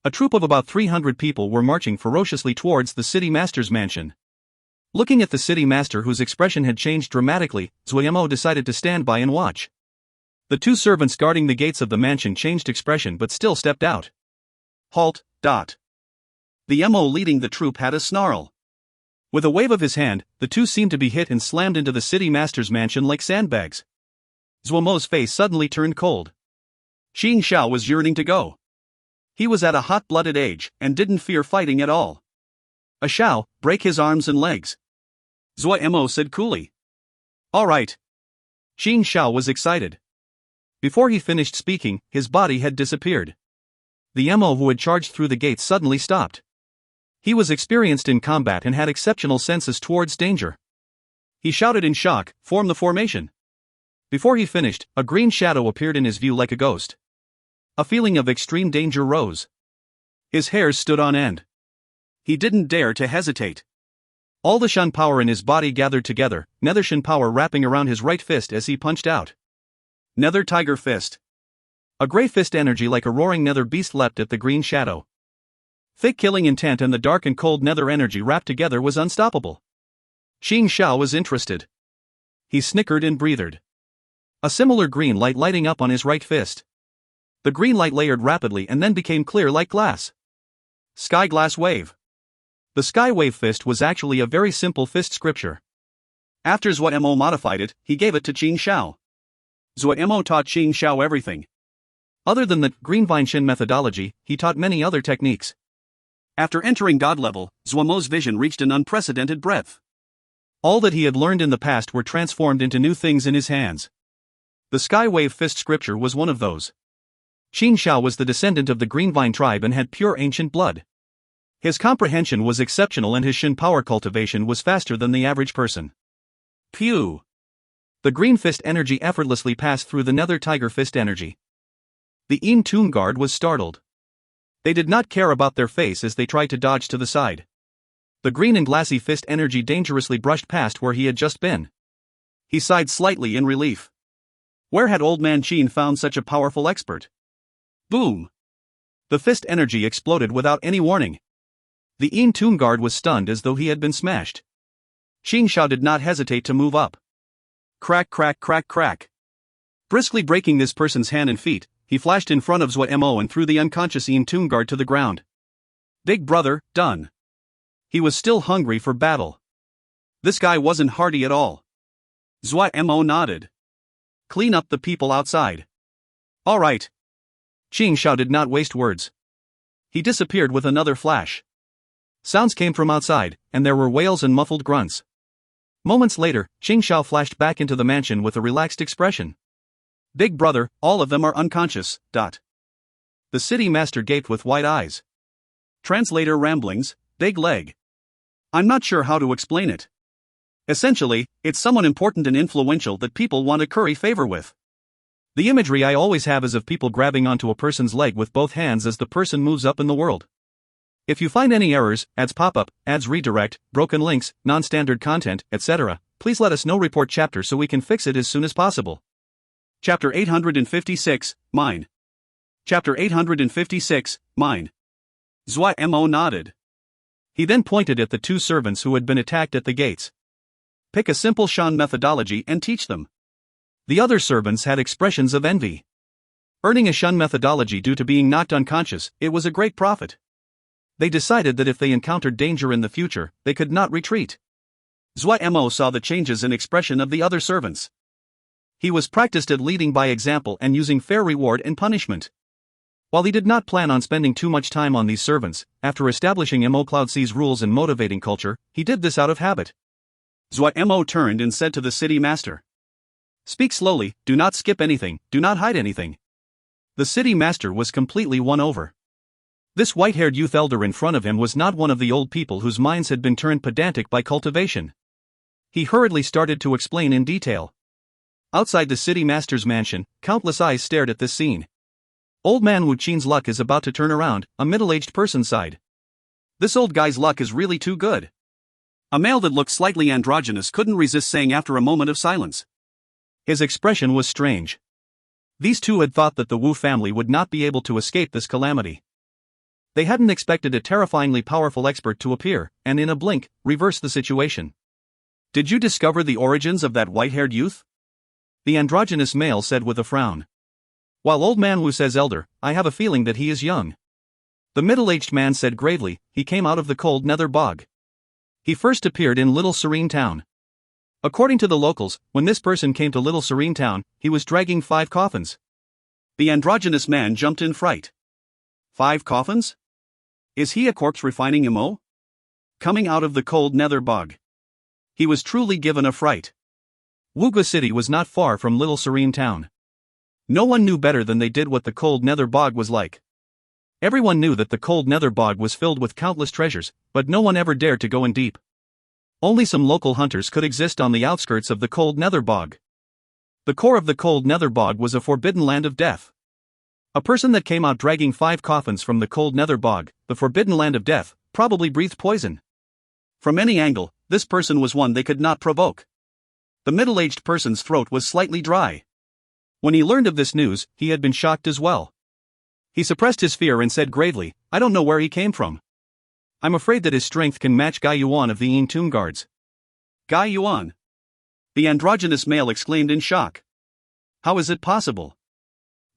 A troop of about 300 people were marching ferociously towards the city master's mansion. Looking at the city master, whose expression had changed dramatically, Zuo Mo decided to stand by and watch. The 2 servants guarding the gates of the mansion changed expression but still stepped out. "Halt, dot." The MO leading the troop had a snarl. With a wave of his hand, the 2 seemed to be hit and slammed into the city master's mansion like sandbags. Zuo Mo's face suddenly turned cold. Qing Xiao was yearning to go. He was at a hot-blooded age, and didn't fear fighting at all. "A Xiao, break his arms and legs." Zuo Mo said coolly. "All right." Qing Xiao was excited. Before he finished speaking, his body had disappeared. The MO who had charged through the gates suddenly stopped. He was experienced in combat and had exceptional senses towards danger. He shouted in shock, "Form the formation." Before he finished, a green shadow appeared in his view like a ghost. A feeling of extreme danger rose. His hairs stood on end. He didn't dare to hesitate. All the Shan power in his body gathered together, nether Shan power wrapping around his right fist as he punched out. Nether Tiger Fist. A grey fist energy like a roaring nether beast leapt at the green shadow. Thick killing intent and the dark and cold nether energy wrapped together was unstoppable. Qing Xiao was interested. He snickered and breathed. A similar green light lighting up on his right fist. The green light layered rapidly and then became clear like glass. Sky Glass Wave. The Sky Wave fist was actually a very simple fist scripture. After Zuo Mo modified it, he gave it to Qin Shao. Zuo Mo taught Qin Shao everything. Other than the Green Vine Shin methodology, he taught many other techniques. After entering God level, Zuo Mo's vision reached an unprecedented breadth. All that he had learned in the past were transformed into new things in his hands. The Sky Wave fist scripture was one of those. Qin Shao was the descendant of the Green Vine tribe and had pure ancient blood. His comprehension was exceptional and his Shin power cultivation was faster than the average person. Pew! The green fist energy effortlessly passed through the nether tiger fist energy. The Yin Tomb Guard was startled. They did not care about their face as they tried to dodge to the side. The green and glassy fist energy dangerously brushed past where he had just been. He sighed slightly in relief. Where had Old Man Qin found such a powerful expert? Boom! The fist energy exploded without any warning. The Yin Tomb Guard was stunned as though he had been smashed. Qin Shao did not hesitate to move up. Crack, crack, crack, crack. Briskly breaking this person's hand and feet, he flashed in front of Zuo Mo and threw the unconscious Yin Tomb Guard to the ground. Big brother, done. He was still hungry for battle. This guy wasn't hardy at all. Zuo Mo nodded. Clean up the people outside. All right. Qin Shao did not waste words. He disappeared with another flash. Sounds came from outside, and there were wails and muffled grunts. Moments later, Qin Shao flashed back into the mansion with a relaxed expression. Big brother, all of them are unconscious. The city master gaped with wide eyes. Translator ramblings, big leg. I'm not sure how to explain it. Essentially, it's someone important and influential that people want to curry favor with. The imagery I always have is of people grabbing onto a person's leg with both hands as the person moves up in the world. If you find any errors, ads pop up, ads redirect, broken links, non-standard content, etc., please let us know. Report chapter so we can fix it as soon as possible. Chapter 856, Mine. Chapter 856, Mine. Zuo Mo nodded. He then pointed at the two servants who had been attacked at the gates. Pick a simple Shan methodology and teach them. The other servants had expressions of envy. Earning a Shun methodology due to being knocked unconscious, it was a great profit. They decided that if they encountered danger in the future, they could not retreat. Zuo Mo saw the changes in expression of the other servants. He was practiced at leading by example and using fair reward and punishment. While he did not plan on spending too much time on these servants, after establishing Mo Cloud C's rules and motivating culture, he did this out of habit. Zuo Mo turned and said to the city master. Speak slowly, do not skip anything, do not hide anything. The city master was completely won over. This white-haired youth elder in front of him was not one of the old people whose minds had been turned pedantic by cultivation. He hurriedly started to explain in detail. Outside the city master's mansion, countless eyes stared at this scene. Old man Wu Qin's luck is about to turn around, a middle-aged person sighed. This old guy's luck is really too good. A male that looked slightly androgynous couldn't resist saying after a moment of silence. His expression was strange. These two had thought that the Wu family would not be able to escape this calamity. They hadn't expected a terrifyingly powerful expert to appear, and in a blink, reverse the situation. Did you discover the origins of that white-haired youth? The androgynous male said with a frown. While old man Wu says elder, I have a feeling that he is young. The middle-aged man said gravely, he came out of the cold nether bog. He first appeared in Little Serene Town. According to the locals, when this person came to Little Serene Town, he was dragging 5 coffins. The androgynous man jumped in fright. 5 coffins? Is he a corpse refining Mo? Coming out of the cold nether bog. He was truly given a fright. Wuga City was not far from Little Serene Town. No one knew better than they did what the cold nether bog was like. Everyone knew that the cold nether bog was filled with countless treasures, but no one ever dared to go in deep. Only some local hunters could exist on the outskirts of the cold nether bog. The core of the cold nether bog was a forbidden land of death. A person that came out dragging 5 coffins from the cold nether bog, the forbidden land of death, probably breathed poison. From any angle, this person was one they could not provoke. The middle-aged person's throat was slightly dry. When he learned of this news, he had been shocked as well. He suppressed his fear and said gravely, I don't know where he came from. I'm afraid that his strength can match Gai Yuan of the Yin Tomb Guards. Gai Yuan? The androgynous male exclaimed in shock. How is it possible?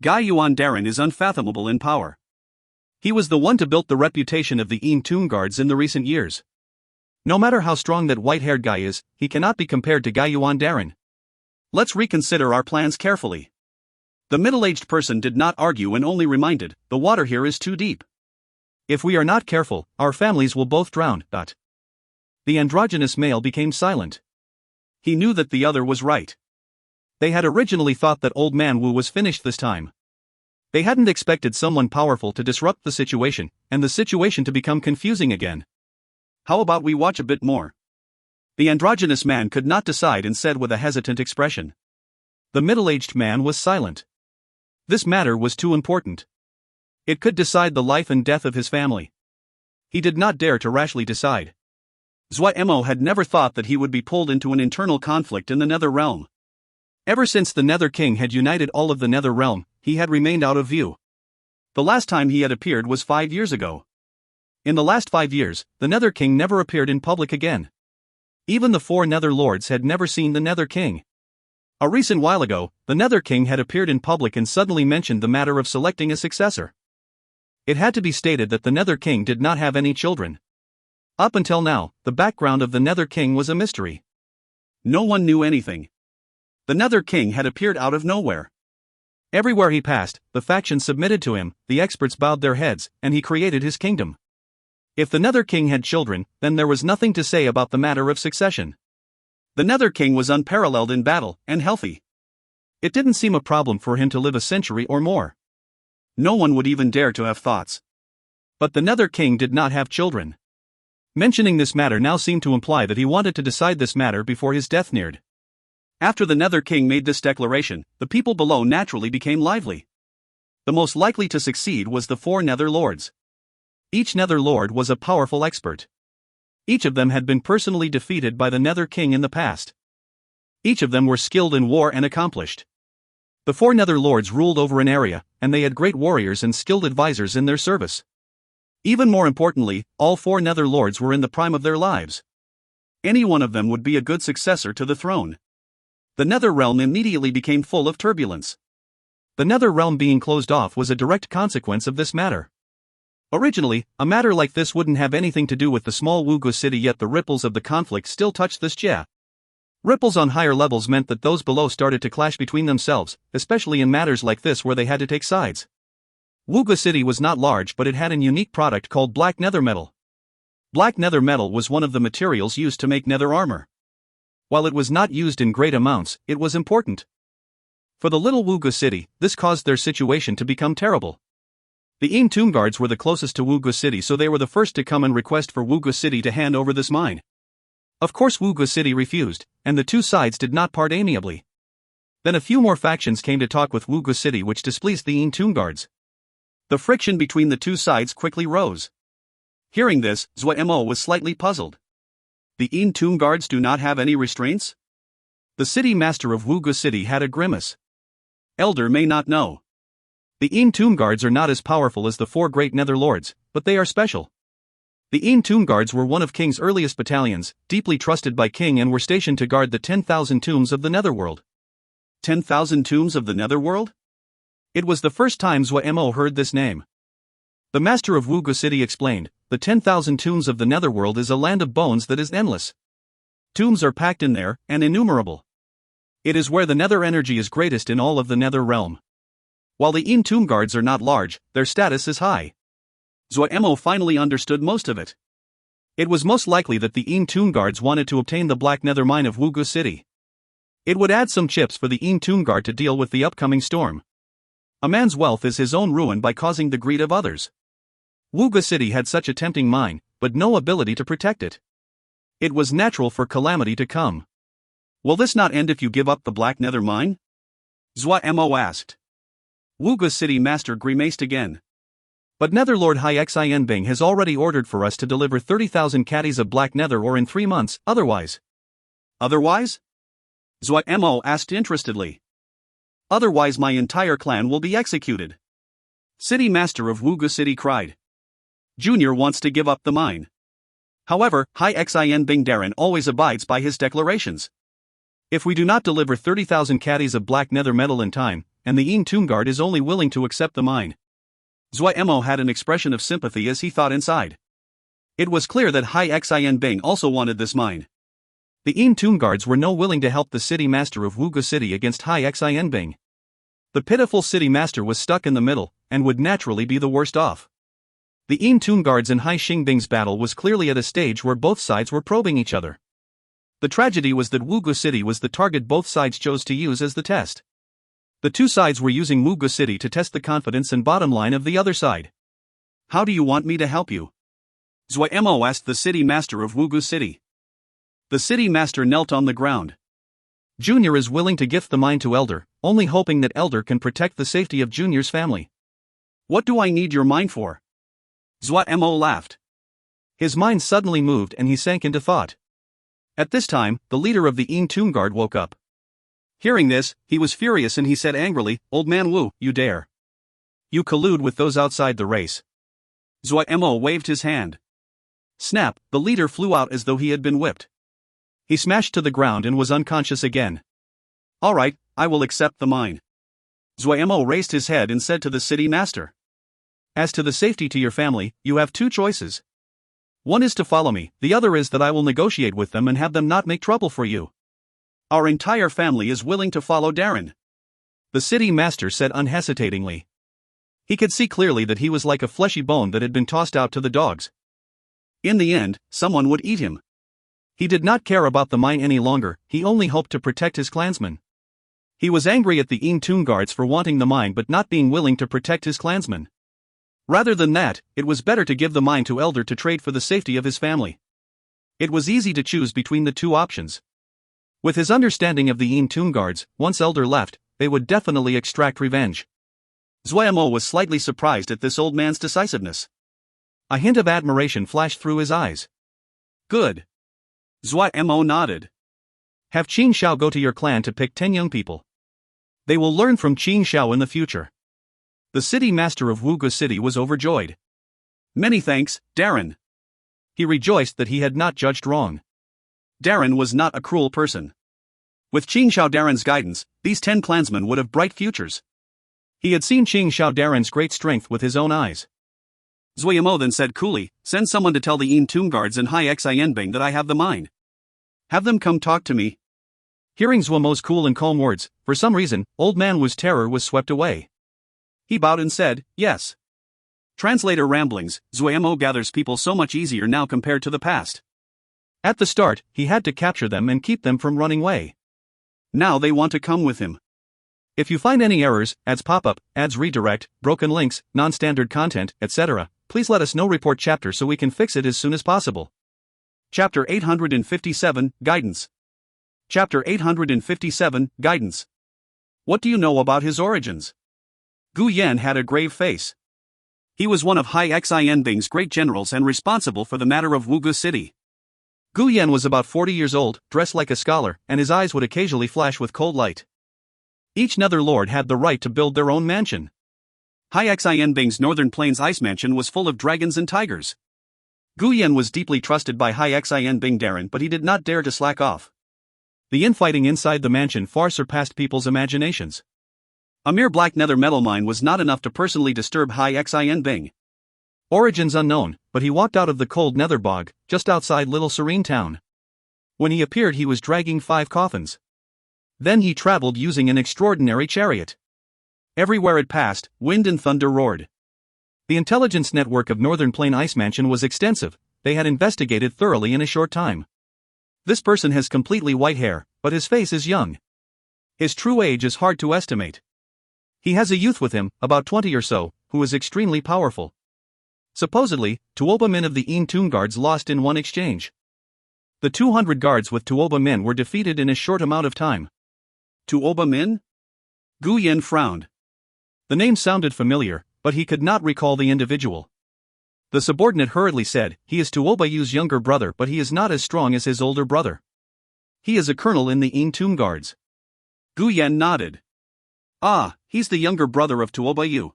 Guy Yuan Darren is unfathomable in power. He was the one to build the reputation of the Tomb Guards in the recent years. No matter how strong that white-haired guy is, he cannot be compared to Guy Yuan Darren. Let's reconsider our plans carefully. The middle-aged person did not argue and only reminded, the water here is too deep. If we are not careful, our families will both drown. The androgynous male became silent. He knew that the other was right. They had originally thought that Old Man Wu was finished this time. They hadn't expected someone powerful to disrupt the situation, and the situation to become confusing again. How about we watch a bit more? The androgynous man could not decide and said with a hesitant expression. The middle-aged man was silent. This matter was too important. It could decide the life and death of his family. He did not dare to rashly decide. Zuo Mo had never thought that he would be pulled into an internal conflict in the Nether Realm. Ever since the Nether King had united all of the Nether Realm, he had remained out of view. The last time he had appeared was 5 years ago. In the last 5 years, the Nether King never appeared in public again. Even the 4 Nether Lords had never seen the Nether King. A recent while ago, the Nether King had appeared in public and suddenly mentioned the matter of selecting a successor. It had to be stated that the Nether King did not have any children. Up until now, the background of the Nether King was a mystery. No one knew anything. The Nether King had appeared out of nowhere. Everywhere he passed, the factions submitted to him, the experts bowed their heads, and he created his kingdom. If the Nether King had children, then there was nothing to say about the matter of succession. The Nether King was unparalleled in battle, and healthy. It didn't seem a problem for him to live a century or more. No one would even dare to have thoughts. But the Nether King did not have children. Mentioning this matter now seemed to imply that he wanted to decide this matter before his death neared. After the Nether King made this declaration, the people below naturally became lively. The most likely to succeed was the 4 Nether Lords. Each Nether Lord was a powerful expert. Each of them had been personally defeated by the Nether King in the past. Each of them were skilled in war and accomplished. The 4 Nether Lords ruled over an area, and they had great warriors and skilled advisors in their service. Even more importantly, all 4 Nether Lords were in the prime of their lives. Any one of them would be a good successor to the throne. The Nether Realm immediately became full of turbulence. The Nether Realm being closed off was a direct consequence of this matter. Originally, a matter like this wouldn't have anything to do with the small Wugu city, yet the ripples of the conflict still touched this Jia. Ripples on higher levels meant that those below started to clash between themselves, especially in matters like this where they had to take sides. Wugu City was not large, but it had an unique product called black nether metal. Black nether metal was one of the materials used to make nether armor. While it was not used in great amounts, it was important. For the little Wugu City, this caused their situation to become terrible. The Tomb Guards were the closest to Wugu City, so they were the first to come and request for Wugu City to hand over this mine. Of course Wugu City refused, and the two sides did not part amiably. Then a few more factions came to talk with Wugu City, which displeased the Tomb Guards. The friction between the two sides quickly rose. Hearing this, Zuo Mo was slightly puzzled. The Tomb Guards do not have any restraints? The city master of Wugu City had a grimace. Elder may not know. The Tomb Guards are not as powerful as the 4 great Nether Lords, but they are special. The Tomb Guards were one of King's earliest battalions, deeply trusted by King, and were stationed to guard the 10,000 tombs of the Netherworld. 10,000 tombs of the Netherworld? It was the first time Zuo Mo heard this name. The master of Wugu City explained, the 10,000 tombs of the Netherworld is a land of bones that is endless. Tombs are packed in there, and innumerable. It is where the nether energy is greatest in all of the Nether Realm. While the Tomb Guards are not large, their status is high. Zuo Mo finally understood most of it. It was most likely that the Tomb Guards wanted to obtain the black nether mine of Wugu City. It would add some chips for the Tomb Guard to deal with the upcoming storm. A man's wealth is his own ruin by causing the greed of others. Wugu City had such a tempting mine, but no ability to protect it. It was natural for calamity to come. Will this not end if you give up the black nether mine? Zuo Mo asked. Wugu City master grimaced again. But Netherlord Hai Xianbing has already ordered for us to deliver 30,000 caddies of black nether ore in 3 months, otherwise. Otherwise? Zuo Mo asked interestedly. Otherwise my entire clan will be executed. City master of Wugu City cried. Junior wants to give up the mine. However, Hai Xianbing Darren always abides by his declarations. If we do not deliver 30,000 caddies of black nether metal in time, and the Yin Tomb Guard is only willing to accept the mine. Zuo Mo had an expression of sympathy as he thought inside. It was clear that Hai Xianbing also wanted this mine. The Yin Tomb Guards were no willing to help the city master of Wugu City against Hai Xianbing. The pitiful city master was stuck in the middle, and would naturally be the worst off. The Yin Tomb Guards and Hai Xingbing's battle was clearly at a stage where both sides were probing each other. The tragedy was that Wugu City was the target both sides chose to use as the test. The two sides were using Wugu City to test the confidence and bottom line of the other side. How do you want me to help you? Zuo Mo asked the city master of Wugu City. The city master knelt on the ground. Junior is willing to gift the mine to Elder, only hoping that Elder can protect the safety of Junior's family. What do I need your mine for? Zuo Mo laughed. His mind suddenly moved and he sank into thought. At this time, the leader of the Yin Tomb Guard woke up. Hearing this, he was furious and he said angrily, "Old man Wu, you dare. You collude with those outside the race." Zuo Mo waved his hand. Snap, the leader flew out as though he had been whipped. He smashed to the ground and was unconscious again. All right, I will accept the mine. Zuo Mo raised his head and said to the city master. As to the safety to your family, you have two choices. One is to follow me, the other is that I will negotiate with them and have them not make trouble for you. Our entire family is willing to follow Darren. The city master said unhesitatingly. He could see clearly that he was like a fleshy bone that had been tossed out to the dogs. In the end, someone would eat him. He did not care about the mine any longer, he only hoped to protect his clansmen. He was angry at the Yin Tomb Guards for wanting the mine but not being willing to protect his clansmen. Rather than that, it was better to give the mine to Elder to trade for the safety of his family. It was easy to choose between the two options. With his understanding of the Yin Tomb Guards, once Elder left, they would definitely extract revenge. Zuo Mo was slightly surprised at this old man's decisiveness. A hint of admiration flashed through his eyes. Good. Zuo Mo nodded. Have Qin Shao go to your clan to pick 10 young people. They will learn from Qin Shao in the future. The city master of Wugu City was overjoyed. Many thanks, Darren. He rejoiced that he had not judged wrong. Darren was not a cruel person. With Qin Shao Darren's guidance, these 10 clansmen would have bright futures. He had seen Qin Shao Darren's great strength with his own eyes. Zuo Mo then said coolly, send someone to tell the Yin Tomb Guards and Hai Xianbing that I have the mine. Have them come talk to me. Hearing Zuo Mo's cool and calm words, for some reason, old man Wu's terror was swept away. He bowed and said, yes. Translator ramblings, Zuo Mo gathers people so much easier now compared to the past. At the start, he had to capture them and keep them from running away. Now they want to come with him. If you find any errors, ads pop up, ads redirect, broken links, non-standard content, etc., please let us know. Report chapter so we can fix it as soon as possible. Chapter 857, Guidance. Chapter 857, Guidance. What do you know about his origins? Gu Yan had a grave face. He was one of Hai Xianbing's great generals and responsible for the matter of Wugu City. Gu Yan was about 40 years old, dressed like a scholar, and his eyes would occasionally flash with cold light. Each nether lord had the right to build their own mansion. Hai Xianbing's Northern Plains Ice Mansion was full of dragons and tigers. Gu Yan was deeply trusted by Hai Xianbing Darren, but he did not dare to slack off. The infighting inside the mansion far surpassed people's imaginations. A mere black nether metal mine was not enough to personally disturb Hai Xianbing. Origins unknown, but he walked out of the cold nether bog, just outside Little Serene Town. When he appeared, he was dragging 5 coffins. Then he traveled using an extraordinary chariot. Everywhere it passed, wind and thunder roared. The intelligence network of Northern Plain Ice Mansion was extensive, they had investigated thoroughly in a short time. This person has completely white hair, but his face is young. His true age is hard to estimate. He has a youth with him, about 20 or so, who is extremely powerful. Supposedly, Tuoba men of the Yin Tomb Guards lost in one exchange. The 200 guards with Tuoba men were defeated in a short amount of time. Tuoba men? Gu Yan frowned. The name sounded familiar, but he could not recall the individual. The subordinate hurriedly said, he is Tuoba Yu's younger brother, but he is not as strong as his older brother. He is a colonel in the Yin Tomb Guards. Gu Yan nodded. Ah, he's the younger brother of Tuoba Yu.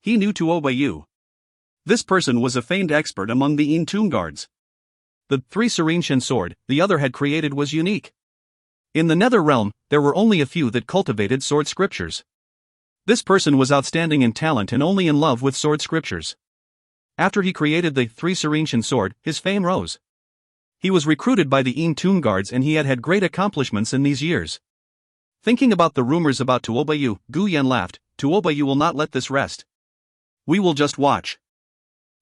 He knew Tuoba Yu. This person was a famed expert among the Yin Tomb Guards. The 3 Serene Shen sword the other had created was unique. In the Nether Realm, there were only a few that cultivated sword scriptures. This person was outstanding in talent and only in love with sword scriptures. After he created the Three Serenian sword, his fame rose. He was recruited by the Yin Tomb Guards and he had had great accomplishments in these years. Thinking about the rumors about Tuobayu, Gu Yan laughed. Tuobayu will not let this rest. We will just watch.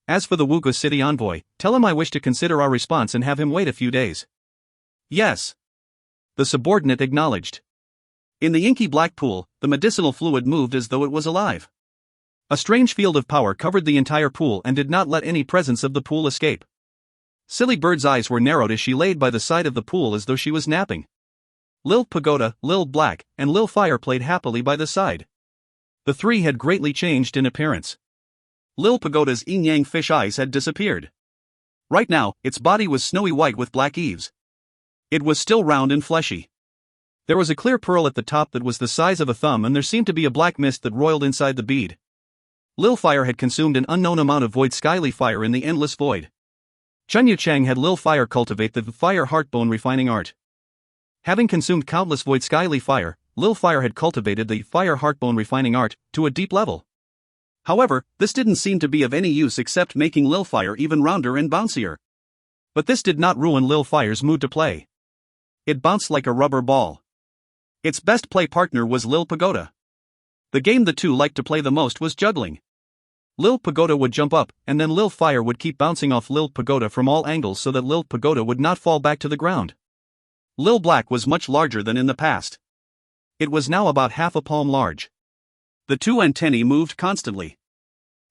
As for the Wuga city envoy, tell him I wish to consider our response and have him wait a few days. Yes. The subordinate acknowledged. In the inky black pool, the medicinal fluid moved as though it was alive. A strange field of power covered the entire pool and did not let any presence of the pool escape. Silly Bird's eyes were narrowed as she laid by the side of the pool as though she was napping. Lil Pagoda, Lil Black, and Lil Fire played happily by the side. The three had greatly changed in appearance. Lil Pagoda's yin-yang fish eyes had disappeared. Right now, its body was snowy white with black eaves. It was still round and fleshy. There was a clear pearl at the top that was the size of a thumb and there seemed to be a black mist that roiled inside the bead. Lil Fire had consumed an unknown amount of void skyly fire in the endless void. Chunyu Chang had Lil Fire cultivate the fire heartbone refining art. Having consumed countless void skyly fire, Lil Fire had cultivated the fire heartbone refining art to a deep level. However, this didn't seem to be of any use except making Lil Fire even rounder and bouncier. But this did not ruin Lil Fire's mood to play. It bounced like a rubber ball. Its best play partner was Lil Pagoda. The game the two liked to play the most was juggling. Lil Pagoda would jump up, and then Lil Fire would keep bouncing off Lil Pagoda from all angles so that Lil Pagoda would not fall back to the ground. Lil Black was much larger than in the past. It was now about half a palm large. The two antennae moved constantly.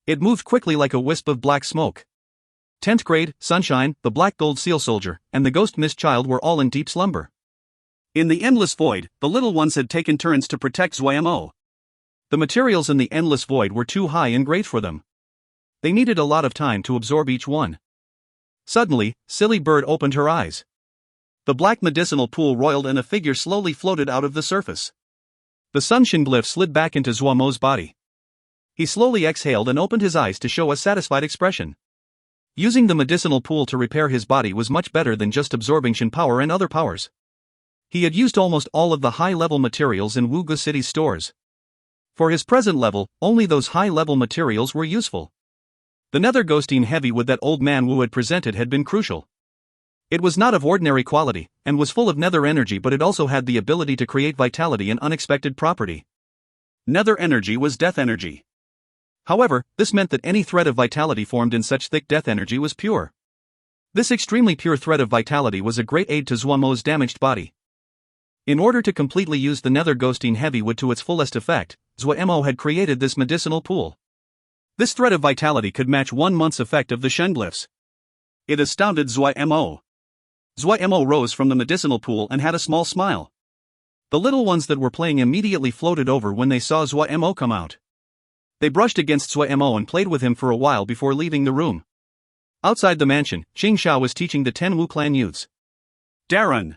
It moved quickly like a wisp of black smoke. 10th grade, Sunshine, the Black Gold Seal Soldier, and the Ghost Mist Child were all in deep slumber. In the endless void, the little ones had taken turns to protect Zuo Mo. The materials in the endless void were too high and great for them. They needed a lot of time to absorb each one. Suddenly, Silly Bird opened her eyes. The black medicinal pool roiled and a figure slowly floated out of the surface. The sunshin glyph slid back into Zuo Mo's body. He slowly exhaled and opened his eyes to show a satisfied expression. Using the medicinal pool to repair his body was much better than just absorbing shin power and other powers. He had used almost all of the high-level materials in Wuga City's stores. For his present level, only those high-level materials were useful. The nether ghostine heavy wood that old man Wu had presented had been crucial. It was not of ordinary quality, and was full of nether energy, but it also had the ability to create vitality and unexpected property. Nether energy was death energy. However, this meant that any thread of vitality formed in such thick death energy was pure. This extremely pure thread of vitality was a great aid to Zuo Mo's damaged body. In order to completely use the nether ghostine heavy wood to its fullest effect, Zuo Mo had created this medicinal pool. This thread of vitality could match 1 month's effect of the Shen glyphs. It astounded Zuo Mo. Zuo Mo rose from the medicinal pool and had a small smile. The little ones that were playing immediately floated over when they saw Zuo Mo come out. They brushed against Zuo Mo and played with him for a while before leaving the room. Outside the mansion, Qing Xiao was teaching the 10 Wu clan youths. Darren!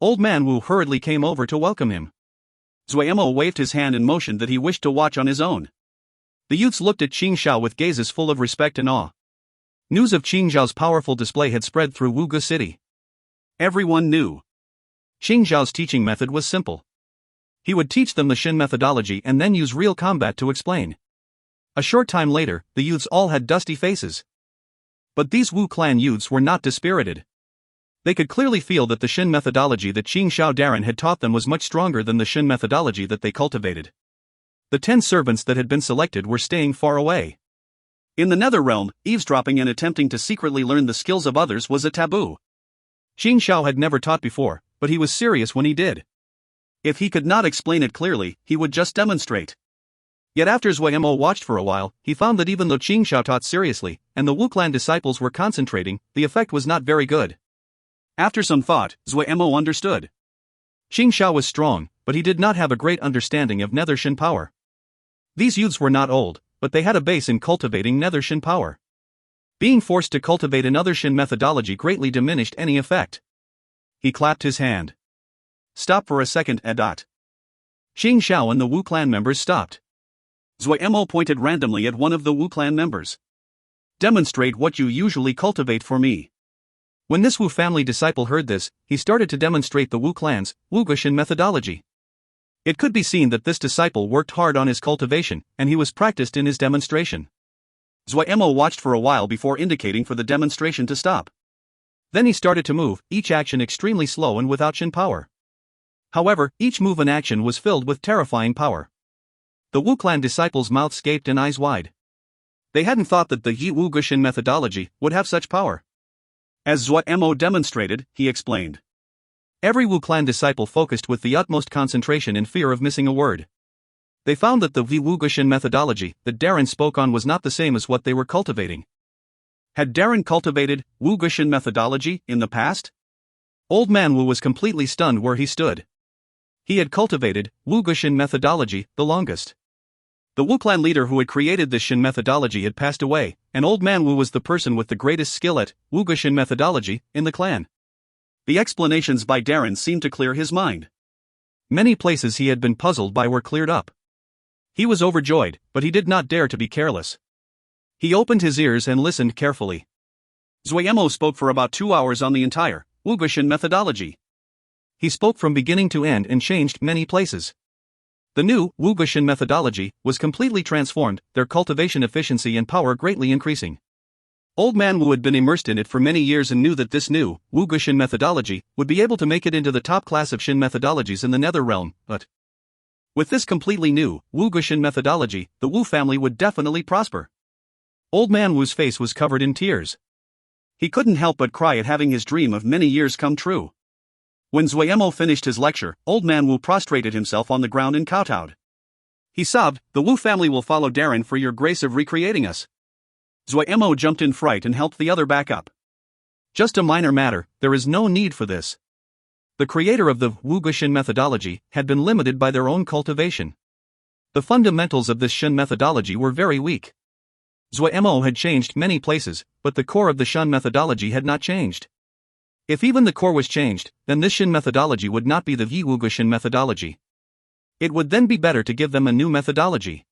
Old man Wu hurriedly came over to welcome him. Zuo Mo waved his hand and motioned that he wished to watch on his own. The youths looked at Qing Xiao with gazes full of respect and awe. News of Qing Xiao's powerful display had spread through Wuga City. Everyone knew. Qing Xiao's teaching method was simple. He would teach them the Shin methodology and then use real combat to explain. A short time later, the youths all had dusty faces. But these Wu clan youths were not dispirited. They could clearly feel that the Shin methodology that Qing Xiao Darren had taught them was much stronger than the Shin methodology that they cultivated. The 10 servants that had been selected were staying far away. In the nether realm, eavesdropping and attempting to secretly learn the skills of others was a taboo. Qing Xiao had never taught before, but he was serious when he did. If he could not explain it clearly, he would just demonstrate. Yet after Zuo Mo watched for a while, he found that even though Qing Xiao taught seriously, and the Wu clan disciples were concentrating, the effect was not very good. After some thought, Zuo Mo understood. Qing Xiao was strong, but he did not have a great understanding of nether Shin power. These youths were not old, but they had a base in cultivating nether Shin power. Being forced to cultivate another Shin methodology greatly diminished any effect. He clapped his hand. Stop for a second, Qing Xiao and the Wu clan members stopped. Zuo Mo pointed randomly at one of the Wu clan members. Demonstrate what you usually cultivate for me. When this Wu family disciple heard this, he started to demonstrate the Wu clan's Wuga Shin methodology. It could be seen that this disciple worked hard on his cultivation, and he was practiced in his demonstration. Zuo Mo watched for a while before indicating for the demonstration to stop. Then he started to move, each action extremely slow and without Shin power. However, each move and action was filled with terrifying power. The Wu clan disciples' mouths gaped and eyes wide. They hadn't thought that the Yi Wu Gushin methodology would have such power. As Zuo Mo demonstrated, he explained. Every Wu clan disciple focused with the utmost concentration in fear of missing a word. They found that the Yi Wu Gushin methodology that Darren spoke on was not the same as what they were cultivating. Had Darren cultivated Wu Gushin methodology in the past? Old Man Wu was completely stunned where he stood. He had cultivated Wu Gushin methodology the longest. The Wu clan leader who had created this Shin methodology had passed away, and Old Man Wu was the person with the greatest skill at Wu Gushin methodology in the clan. The explanations by Darren seemed to clear his mind. Many places he had been puzzled by were cleared up. He was overjoyed, but he did not dare to be careless. He opened his ears and listened carefully. Zuo Mo spoke for about 2 hours on the entire Wu Gushin methodology. He spoke from beginning to end and changed many places. The new Wu Gushin methodology was completely transformed, their cultivation efficiency and power greatly increasing. Old Man Wu had been immersed in it for many years and knew that this new Wu Gushin methodology would be able to make it into the top class of Shin methodologies in the Nether realm, but with this completely new Wu Gushin methodology, the Wu family would definitely prosper. Old Man Wu's face was covered in tears. He couldn't help but cry at having his dream of many years come true. When Zuo Mo finished his lecture, Old Man Wu prostrated himself on the ground and kowtowed. He sobbed, "The Wu family will follow Darren for your grace of recreating us." Zuo Mo jumped in fright and helped the other back up. Just a minor matter, there is no need for this. The creator of the Wu Gushin methodology had been limited by their own cultivation. The fundamentals of this Shin methodology were very weak. Zuo Mo had changed many places, but the core of the Shin methodology had not changed. If even the core was changed, then this Shin methodology would not be the Yi Wu Gushin methodology. It would then be better to give them a new methodology.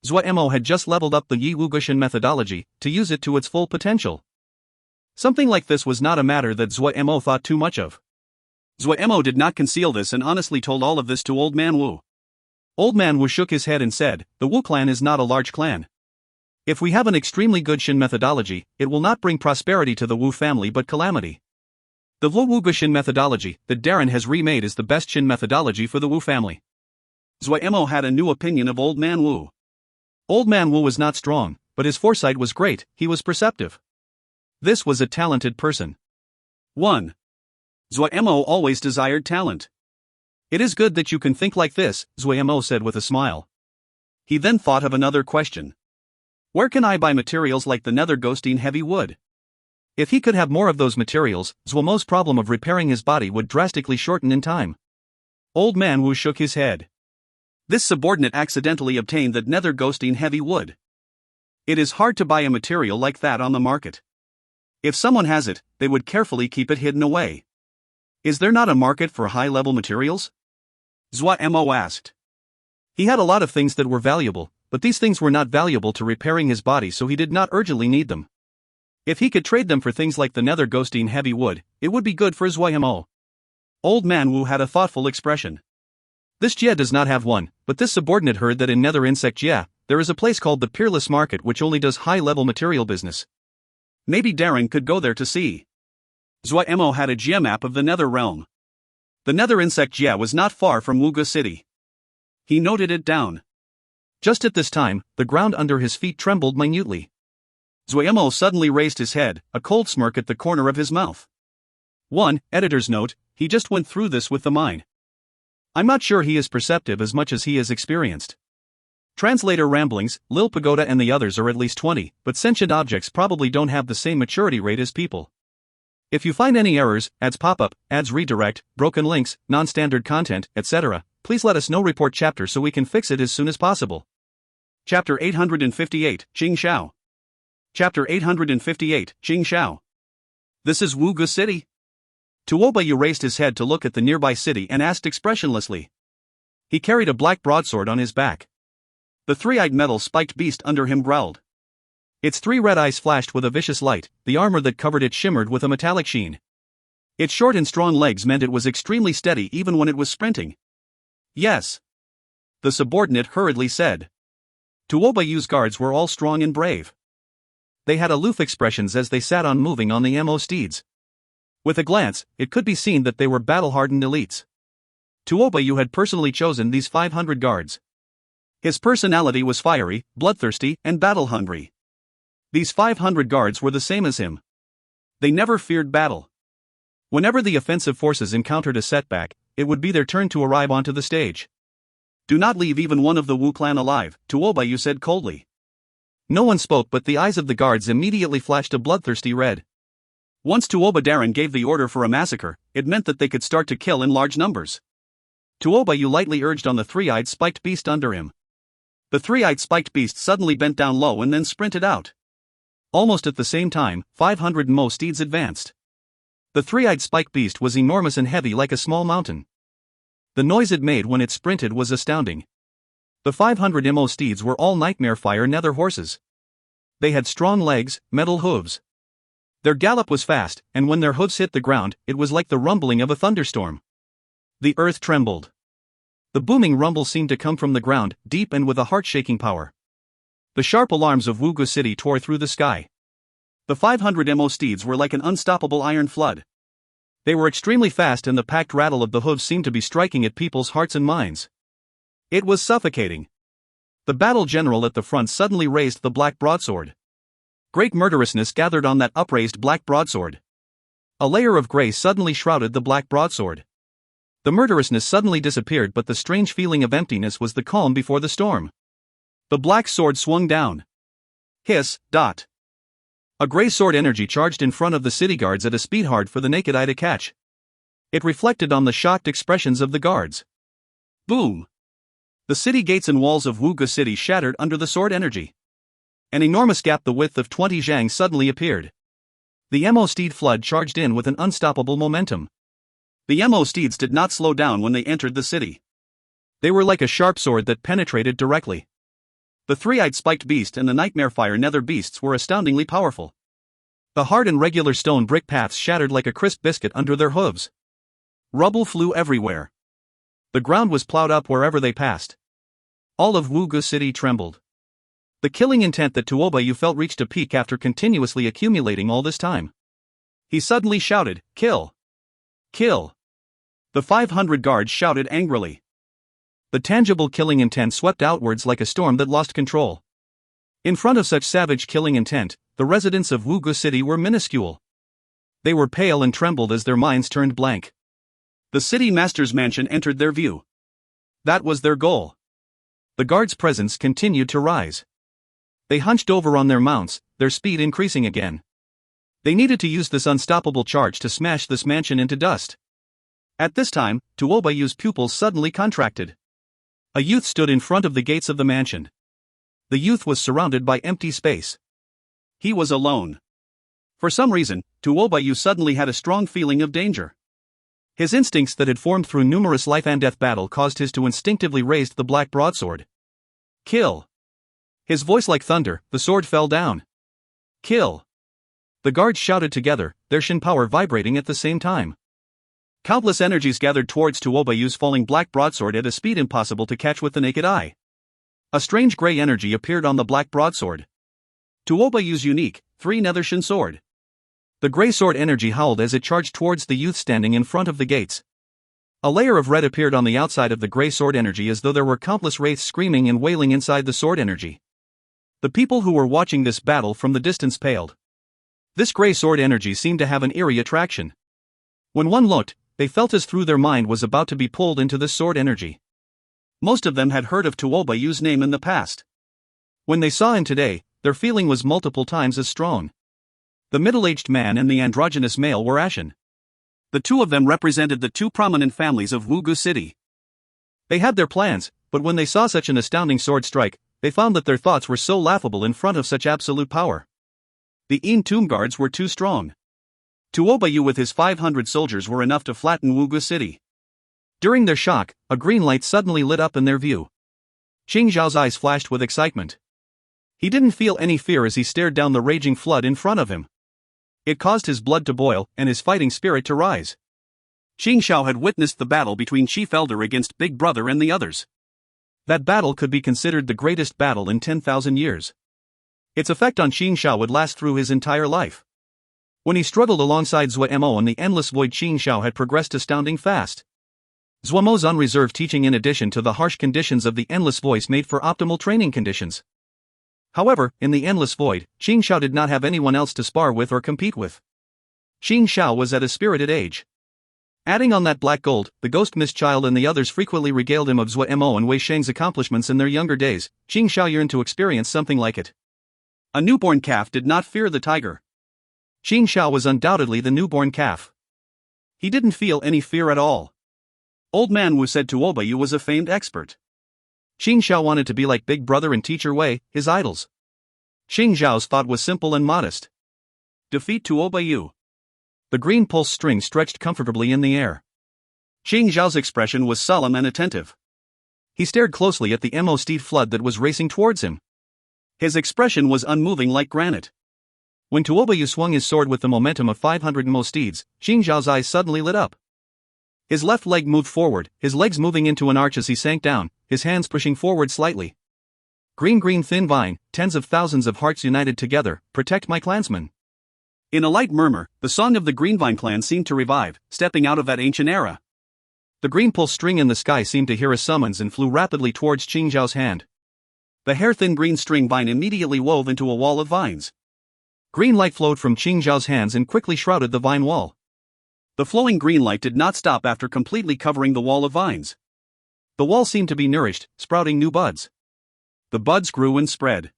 Zuo Mo had just leveled up the Yi Wu Gushin methodology to use it to its full potential. Something like this was not a matter that Zuo Mo thought too much of. Zuo Mo did not conceal this and honestly told all of this to Old Man Wu. Old Man Wu shook his head and said, "The Wu clan is not a large clan. If we have an extremely good Shin methodology, it will not bring prosperity to the Wu family but calamity. The Wu Gushin methodology that Darren has remade is the best Shin methodology for the Wu family." Zuo Mo had a new opinion of Old Man Wu. Old Man Wu was not strong, but his foresight was great, he was perceptive. This was a talented person. 1. Zuo Mo always desired talent. "It is good that you can think like this," Zuo Mo said with a smile. He then thought of another question. Where can I buy materials like the nether ghostine heavy wood? If he could have more of those materials, Zuo Mo's problem of repairing his body would drastically shorten in time. Old Man Wu shook his head. This subordinate accidentally obtained the nether ghostine heavy wood. It is hard to buy a material like that on the market. If someone has it, they would carefully keep it hidden away. Is there not a market for high-level materials? Zuo Mo asked. He had a lot of things that were valuable, but these things were not valuable to repairing his body, so he did not urgently need them. If he could trade them for things like the nether ghostine heavy wood, it would be good for Zuo Mo. Old Man Wu had a thoughtful expression. This Jia does not have one, but this subordinate heard that in Nether Insect Jia, there is a place called the Peerless Market which only does high-level material business. Maybe Darren could go there to see. Zuo Mo had a Jia map of the Nether realm. The Nether Insect Jia was not far from Wuga City. He noted it down. Just at this time, the ground under his feet trembled minutely. Zuo Mo suddenly raised his head, a cold smirk at the corner of his mouth. 1. Editor's note, he just went through this with the mind. I'm not sure he is perceptive as much as he is experienced. Translator ramblings, Lil Pagoda and the others are at least 20, but sentient objects probably don't have the same maturity rate as people. If you find any errors, ads pop up, ads redirect, broken links, non-standard content, etc., please let us know. Report chapter so we can fix it as soon as possible. Chapter 858, Jing Shao. Chapter 858, Jing Shao. This is Wuga City? Tuobayu raised his head to look at the nearby city and asked expressionlessly. He carried a black broadsword on his back. The three-eyed metal-spiked beast under him growled. Its three red eyes flashed with a vicious light, the armor that covered it shimmered with a metallic sheen. Its short and strong legs meant it was extremely steady even when it was sprinting. Yes. The subordinate hurriedly said. Tuo Baiyu's guards were all strong and brave. They had aloof expressions as they sat unmoving on the Mo steeds. With a glance, it could be seen that they were battle-hardened elites. Tuo Baiyu had personally chosen these 500 guards. His personality was fiery, bloodthirsty, and battle-hungry. These 500 guards were the same as him. They never feared battle. Whenever the offensive forces encountered a setback, it would be their turn to arrive onto the stage. Do not leave even one of the Wu clan alive, Tuo Baiyu said coldly. No one spoke, but the eyes of the guards immediately flashed a bloodthirsty red. Once Tuo Baidaran gave the order for a massacre, it meant that they could start to kill in large numbers. Tuo Baiyu lightly urged on the three-eyed spiked beast under him. The three-eyed spiked beast suddenly bent down low and then sprinted out. Almost at the same time, 500 Mo steeds advanced. The three-eyed spiked beast was enormous and heavy like a small mountain. The noise it made when it sprinted was astounding. The 500 Mo steeds were all nightmare fire nether horses. They had strong legs, metal hooves. Their gallop was fast, and when their hooves hit the ground, it was like the rumbling of a thunderstorm. The earth trembled. The booming rumble seemed to come from the ground, deep and with a heart-shaking power. The sharp alarms of Wugu City tore through the sky. The 500 Mo steeds were like an unstoppable iron flood. They were extremely fast, and the packed rattle of the hooves seemed to be striking at people's hearts and minds. It was suffocating. The battle general at the front suddenly raised the black broadsword. Great murderousness gathered on that upraised black broadsword. A layer of grey suddenly shrouded the black broadsword. The murderousness suddenly disappeared, but the strange feeling of emptiness was the calm before the storm. The black sword swung down. Hiss, dot. A grey sword energy charged in front of the city guards at a speed hard for the naked eye to catch. It reflected on the shocked expressions of the guards. Boom! The city gates and walls of Wugu City shattered under the sword energy. An enormous gap the width of 20 zhang suddenly appeared. The Mo steed flood charged in with an unstoppable momentum. The Mo steeds did not slow down when they entered the city. They were like a sharp sword that penetrated directly. The three-eyed spiked beast and the nightmare fire nether beasts were astoundingly powerful. The hard and regular stone brick paths shattered like a crisp biscuit under their hooves. Rubble flew everywhere. The ground was plowed up wherever they passed. All of Wugu City trembled. The killing intent that Tuo Baiyu felt reached a peak after continuously accumulating all this time. He suddenly shouted, "Kill! Kill!" The 500 guards shouted angrily. The tangible killing intent swept outwards like a storm that lost control. In front of such savage killing intent, the residents of Wugu City were minuscule. They were pale and trembled as their minds turned blank. The city master's mansion entered their view. That was their goal. The guards' presence continued to rise. They hunched over on their mounts, their speed increasing again. They needed to use this unstoppable charge to smash this mansion into dust. At this time, Tuo Baiyu's pupils suddenly contracted. A youth stood in front of the gates of the mansion. The youth was surrounded by empty space. He was alone. For some reason, Tuo Baiyu suddenly had a strong feeling of danger. His instincts that had formed through numerous life and death battle caused his to instinctively raise the black broadsword. Kill! His voice like thunder, the sword fell down. Kill! The guards shouted together, their shin power vibrating at the same time. Countless energies gathered towards Tuo Baiyu's falling black broadsword at a speed impossible to catch with the naked eye. A strange grey energy appeared on the black broadsword. Tuo Baiyu's unique, three-nether shin sword. The grey sword energy howled as it charged towards the youth standing in front of the gates. A layer of red appeared on the outside of the grey sword energy as though there were countless wraiths screaming and wailing inside the sword energy. The people who were watching this battle from the distance paled. This grey sword energy seemed to have an eerie attraction. When one looked, they felt as though their mind was about to be pulled into this sword energy. Most of them had heard of Tuo Baiyu's name in the past. When they saw him today, their feeling was multiple times as strong. The middle-aged man and the androgynous male were ashen. The two of them represented the two prominent families of Wugu City. They had their plans, but when they saw such an astounding sword strike, they found that their thoughts were so laughable in front of such absolute power. The Tomb Guards were too strong. Tuo Baiyu with his 500 soldiers were enough to flatten Wugu City. During their shock, a green light suddenly lit up in their view. Qing Zhao's eyes flashed with excitement. He didn't feel any fear as he stared down the raging flood in front of him. It caused his blood to boil and his fighting spirit to rise. Qing Xiao had witnessed the battle between Chief Elder against Big Brother and the others. That battle could be considered the greatest battle in 10,000 years. Its effect on Qing Xiao would last through his entire life. When he struggled alongside Zuo Mo in the endless void, Qing Xiao had progressed astounding fast. Zuo Mo's unreserved teaching, in addition to the harsh conditions of the endless void, made for optimal training conditions. However, in the endless void, Qing Xiao did not have anyone else to spar with or compete with. Qing Xiao was at a spirited age. Adding on that black gold, the ghost mist child and the others frequently regaled him of Zuo Mo and Wei Sheng's accomplishments in their younger days. Qing Xiao yearned to experience something like it. A newborn calf did not fear the tiger. Qing Xiao was undoubtedly the newborn calf. He didn't feel any fear at all. Old Man Wu said Tuobayu was a famed expert. Qing Xiao wanted to be like Big Brother and Teacher Wei, his idols. Qing Xiao's thought was simple and modest. Defeat Tuobayu. The green pulse string stretched comfortably in the air. Qing Xiao's expression was solemn and attentive. He stared closely at the Mo steed flood that was racing towards him. His expression was unmoving like granite. When Tuobayu swung his sword with the momentum of 500 Mo steeds, Qing Xiao's eyes suddenly lit up. His left leg moved forward, his legs moving into an arch as he sank down, his hands pushing forward slightly. Green thin vine, tens of thousands of hearts united together, protect my clansmen. In a light murmur, the song of the Greenvine clan seemed to revive, stepping out of that ancient era. The green pulse string in the sky seemed to hear a summons and flew rapidly towards Qing Xiao's hand. The hair-thin green string vine immediately wove into a wall of vines. Green light flowed from Qing Xiao's hands and quickly shrouded the vine wall. The flowing green light did not stop after completely covering the wall of vines. The wall seemed to be nourished, sprouting new buds. The buds grew and spread.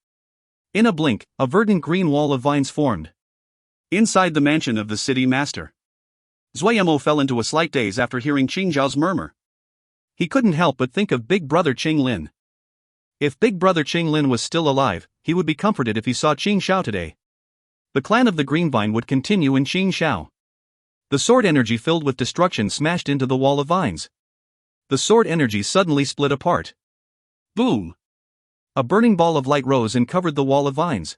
In a blink, a verdant green wall of vines formed. Inside the mansion of the city master, Zuo Mo fell into a slight daze after hearing Qing Xiao's murmur. He couldn't help but think of Big Brother Qing Lin. If Big Brother Qing Lin was still alive, he would be comforted if he saw Qing Xiao today. The clan of the Greenvine would continue in Qing Xiao. The sword energy filled with destruction smashed into the wall of vines. The sword energy suddenly split apart. Boom! A burning ball of light rose and covered the wall of vines.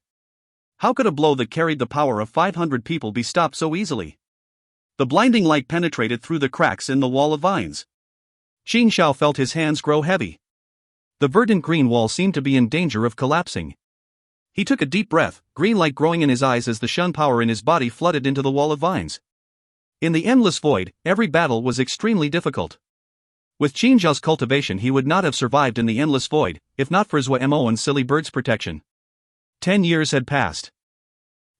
How could a blow that carried the power of 500 people be stopped so easily? The blinding light penetrated through the cracks in the wall of vines. Qing Xiao felt his hands grow heavy. The verdant green wall seemed to be in danger of collapsing. He took a deep breath, green light growing in his eyes as the Shun power in his body flooded into the wall of vines. In the endless void, every battle was extremely difficult. With Qing Xiao's cultivation, he would not have survived in the endless void, if not for Zuo Mo and Silly Bird's protection. 10 years had passed.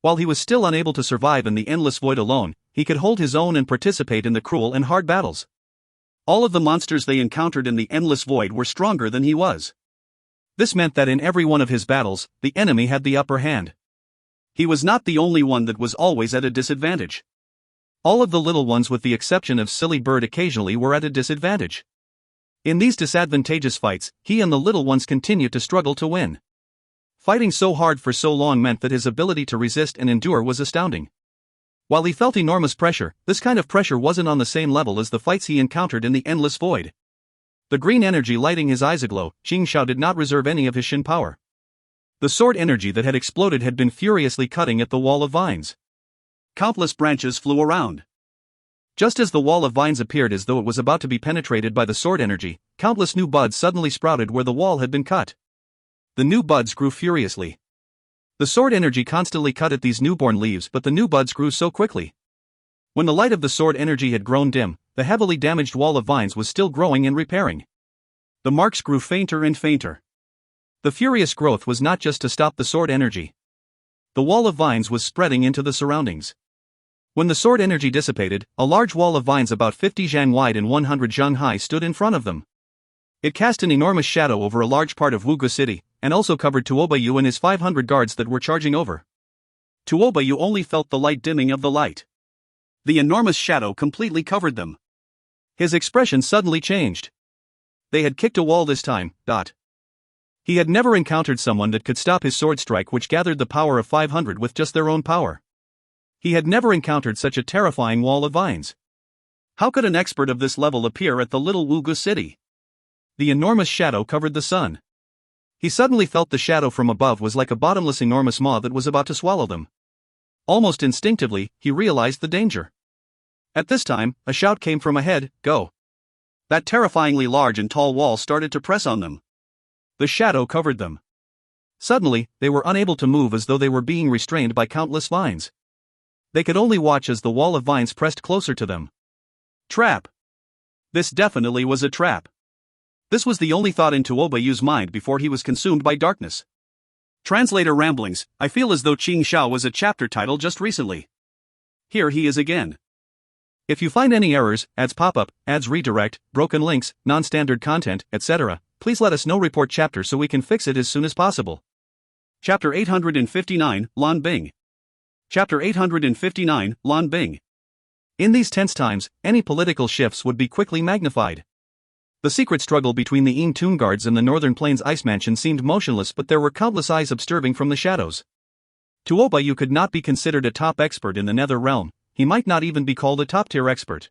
While he was still unable to survive in the endless void alone, he could hold his own and participate in the cruel and hard battles. All of the monsters they encountered in the endless void were stronger than he was. This meant that in every one of his battles, the enemy had the upper hand. He was not the only one that was always at a disadvantage. All of the little ones, with the exception of Silly Bird, occasionally were at a disadvantage. In these disadvantageous fights, he and the little ones continued to struggle to win. Fighting so hard for so long meant that his ability to resist and endure was astounding. While he felt enormous pressure, this kind of pressure wasn't on the same level as the fights he encountered in the endless void. The green energy lighting his eyes aglow, Qing Xiao did not reserve any of his Shin power. The sword energy that had exploded had been furiously cutting at the wall of vines. Countless branches flew around. Just as the wall of vines appeared as though it was about to be penetrated by the sword energy, countless new buds suddenly sprouted where the wall had been cut. The new buds grew furiously. The sword energy constantly cut at these newborn leaves, but the new buds grew so quickly. When the light of the sword energy had grown dim, the heavily damaged wall of vines was still growing and repairing. The marks grew fainter and fainter. The furious growth was not just to stop the sword energy. The wall of vines was spreading into the surroundings. When the sword energy dissipated, a large wall of vines about 50 zhang wide and 100 zhang high stood in front of them. It cast an enormous shadow over a large part of Wugu City, and also covered Tuobayu and his 500 guards that were charging over. Tuobayu only felt the light dimming of the light. The enormous shadow completely covered them. His expression suddenly changed. They had kicked a wall this time. He had never encountered someone that could stop his sword strike, which gathered the power of 500 with just their own power. He had never encountered such a terrifying wall of vines. How could an expert of this level appear at the little Wugu City? The enormous shadow covered the sun. He suddenly felt the shadow from above was like a bottomless enormous maw that was about to swallow them. Almost instinctively, he realized the danger. At this time, a shout came from ahead, "Go!" That terrifyingly large and tall wall started to press on them. The shadow covered them. Suddenly, they were unable to move as though they were being restrained by countless vines. They could only watch as the wall of vines pressed closer to them. Trap! This definitely was a trap. This was the only thought in Tuo Baiyu's mind before he was consumed by darkness. Translator ramblings, I feel as though Qing Xiao was a chapter title just recently. Here he is again. If you find any errors, ads pop-up, ads redirect, broken links, non-standard content, etc., please let us know. Report chapter so we can fix it as soon as possible. Chapter 859, Lan Bing. Chapter 859, Lan Bing. In these tense times, any political shifts would be quickly magnified. The secret struggle between the Yin Tomb Guards and the Northern Plains Ice Mansion seemed motionless, but there were countless eyes observing from the shadows. Tuo Baiyu could not be considered a top expert in the Nether Realm. He might not even be called a top-tier expert.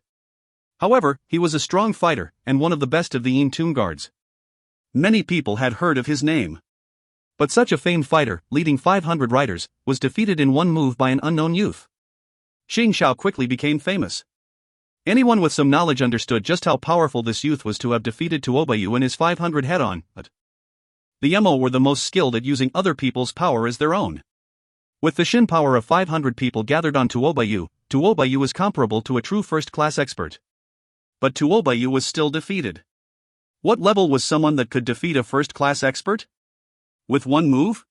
However, he was a strong fighter, and one of the best of the Yin Tomb Guards. Many people had heard of his name. But such a famed fighter, leading 500 riders, was defeated in one move by an unknown youth. Xing Xiao quickly became famous. Anyone with some knowledge understood just how powerful this youth was to have defeated Tuo Baiyu and his 500 head-on, but the Mo were the most skilled at using other people's power as their own. With the Shin power of 500 people gathered on Tuo Baiyu was comparable to a true first-class expert. But Tuo Baiyu was still defeated. What level was someone that could defeat a first-class expert? With one move?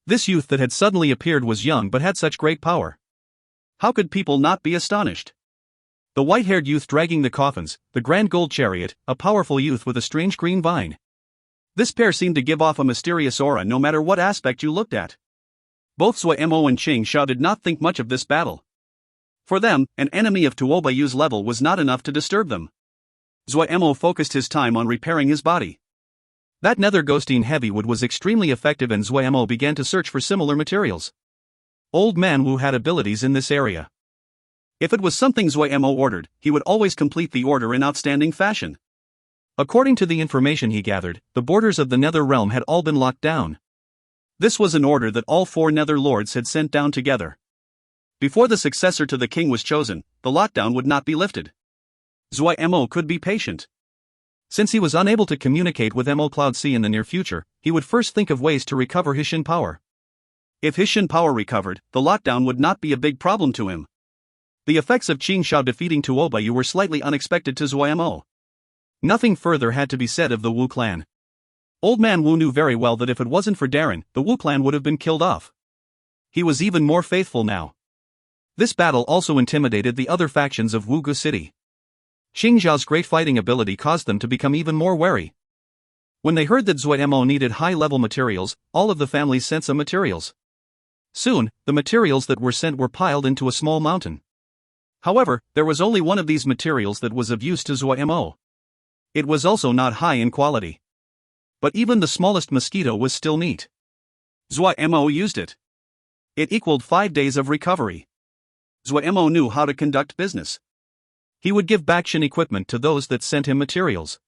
This youth that had suddenly appeared was young but had such great power. How could people not be astonished? The white-haired youth dragging the coffins, the grand gold chariot, a powerful youth with a strange green vine. This pair seemed to give off a mysterious aura no matter what aspect you looked at. Both Zuo Mo and Qing Xiao did not think much of this battle. For them, an enemy of Tuo Baiyu's level was not enough to disturb them. Zuo Mo focused his time on repairing his body. That nether ghostine heavywood was extremely effective, and Zuo Mo began to search for similar materials. Old Man Wu had abilities in this area. If it was something Zuo Mo ordered, he would always complete the order in outstanding fashion. According to the information he gathered, the borders of the Nether Realm had all been locked down. This was an order that all 4 Nether Lords had sent down together. Before the successor to the king was chosen, the lockdown would not be lifted. Zuo Mo could be patient. Since he was unable to communicate with Mo Cloud Sea in the near future, he would first think of ways to recover his Shin power. If his Shin power recovered, the lockdown would not be a big problem to him. The effects of Qing Xiao defeating Tuo Baiyu were slightly unexpected to Zuo Mo. Nothing further had to be said of the Wu clan. Old Man Wu knew very well that if it wasn't for Darren, the Wu clan would have been killed off. He was even more faithful now. This battle also intimidated the other factions of Wugu City. Xing Xiao's great fighting ability caused them to become even more wary. When they heard that Zuo Mo needed high-level materials, all of the families sent some materials. Soon, the materials that were sent were piled into a small mountain. However, there was only one of these materials that was of use to Zuo Mo. It was also not high in quality. But even the smallest mosquito was still neat. Zuo Mo used it. It equaled 5 days of recovery. Zuo Mo knew how to conduct business. He would give back Shin equipment to those that sent him materials.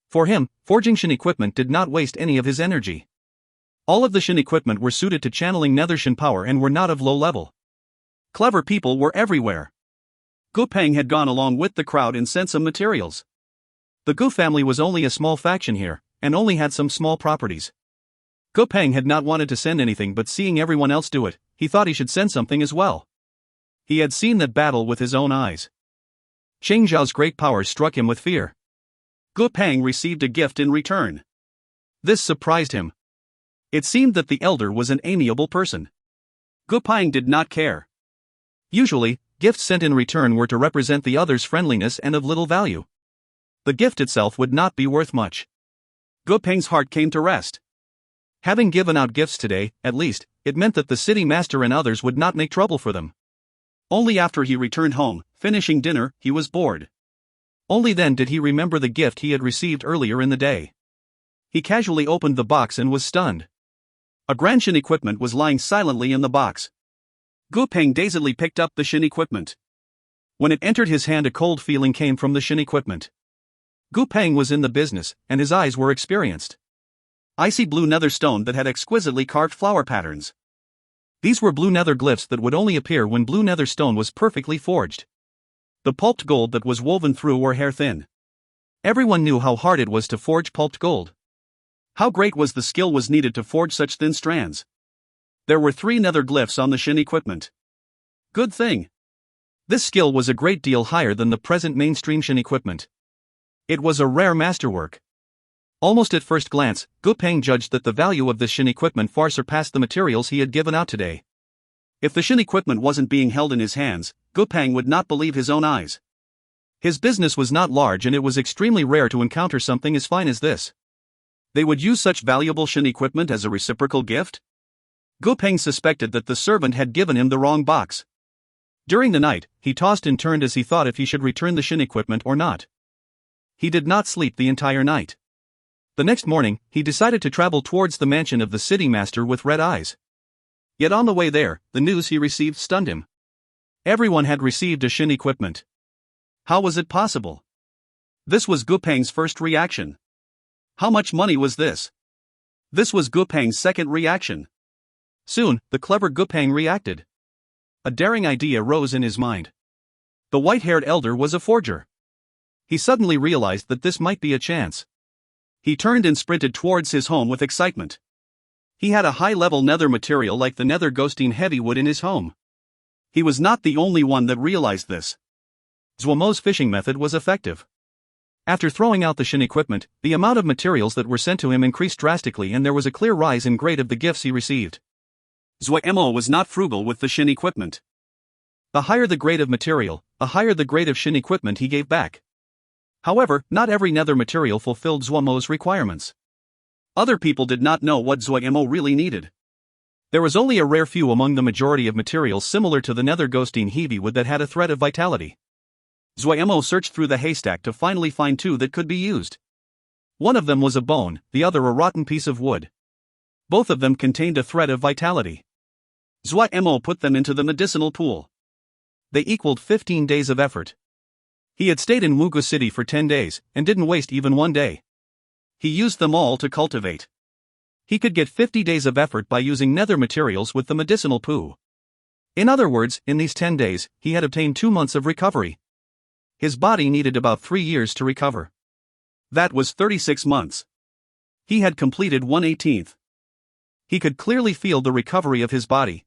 For him, forging Shin equipment did not waste any of his energy. All of the Shin equipment were suited to channeling Nether Shin power and were not of low level. Clever people were everywhere. Gu Peng had gone along with the crowd and sent some materials. The Gu family was only a small faction here, and only had some small properties. Gu Peng had not wanted to send anything, but seeing everyone else do it, he thought he should send something as well. He had seen that battle with his own eyes. Xing Zhao's great power struck him with fear. Gu Peng received a gift in return. This surprised him. It seemed that the elder was an amiable person. Gu Peng did not care. Usually, gifts sent in return were to represent the other's friendliness and of little value. The gift itself would not be worth much. Gu Peng's heart came to rest. Having given out gifts today, at least, it meant that the city master and others would not make trouble for them. Only after he returned home, finishing dinner, he was bored. Only then did he remember the gift he had received earlier in the day. He casually opened the box and was stunned. A grand Shin equipment was lying silently in the box. Gu Peng dazedly picked up the Shin equipment. When it entered his hand, a cold feeling came from the Shin equipment. Gu Peng was in the business, and his eyes were experienced. Icy blue nether stone that had exquisitely carved flower patterns. These were blue nether glyphs that would only appear when blue nether stone was perfectly forged. The pulped gold that was woven through were hair thin. Everyone knew how hard it was to forge pulped gold. How great was the skill was needed to forge such thin strands. There were 3 nether glyphs on the Shin equipment. Good thing. This skill was a great deal higher than the present mainstream Shin equipment. It was a rare masterwork. Almost at first glance, Gu Peng judged that the value of this Shin equipment far surpassed the materials he had given out today. If the Shin equipment wasn't being held in his hands, Gu Peng would not believe his own eyes. His business was not large and it was extremely rare to encounter something as fine as this. They would use such valuable Shin equipment as a reciprocal gift? Gu Peng suspected that the servant had given him the wrong box. During the night, he tossed and turned as he thought if he should return the Shin equipment or not. He did not sleep the entire night. The next morning, he decided to travel towards the mansion of the city master with red eyes. Yet on the way there, the news he received stunned him. Everyone had received a Shin equipment. How was it possible? This was Gu Peng's first reaction. How much money was this? This was Gu Peng's second reaction. Soon, the clever Gu Peng reacted. A daring idea rose in his mind. The white-haired elder was a forger. He suddenly realized that this might be a chance. He turned and sprinted towards his home with excitement. He had a high-level nether material like the nether ghosting heavy wood in his home. He was not the only one that realized this. Zuo Mo's fishing method was effective. After throwing out the Shin equipment, the amount of materials that were sent to him increased drastically and there was a clear rise in grade of the gifts he received. Zuo Mo was not frugal with the Shin equipment. The higher the grade of material, the higher the grade of Shin equipment he gave back. However, not every nether material fulfilled Zuo Mo's requirements. Other people did not know what Zuo Mo really needed. There was only a rare few among the majority of materials similar to the nether ghosting heavy wood that had a thread of vitality. Zuo Mo searched through the haystack to finally find 2 that could be used. One of them was a bone, the other a rotten piece of wood. Both of them contained a thread of vitality. Zuo Mo put them into the medicinal pool. They equaled 15 days of effort. He had stayed in Wugu City for 10 days, and didn't waste even 1 day. He used them all to cultivate. He could get 50 days of effort by using nether materials with the medicinal poo. In other words, in these 10 days, he had obtained 2 months of recovery. His body needed about 3 years to recover. That was 36 months. He had completed 1/18. He could clearly feel the recovery of his body.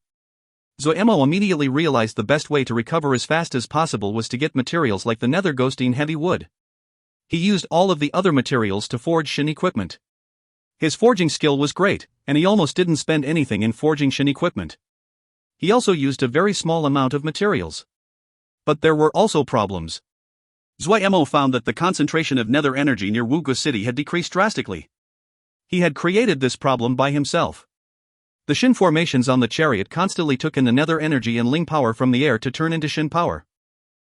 Zuo Mo immediately realized the best way to recover as fast as possible was to get materials like the nether ghosting heavy wood. He used all of the other materials to forge Shin equipment. His forging skill was great, and he almost didn't spend anything in forging Shin equipment. He also used a very small amount of materials. But there were also problems. Zuo Mo found that the concentration of nether energy near Wugu City had decreased drastically. He had created this problem by himself. The Shin formations on the chariot constantly took in the nether energy and Ling power from the air to turn into Shin power.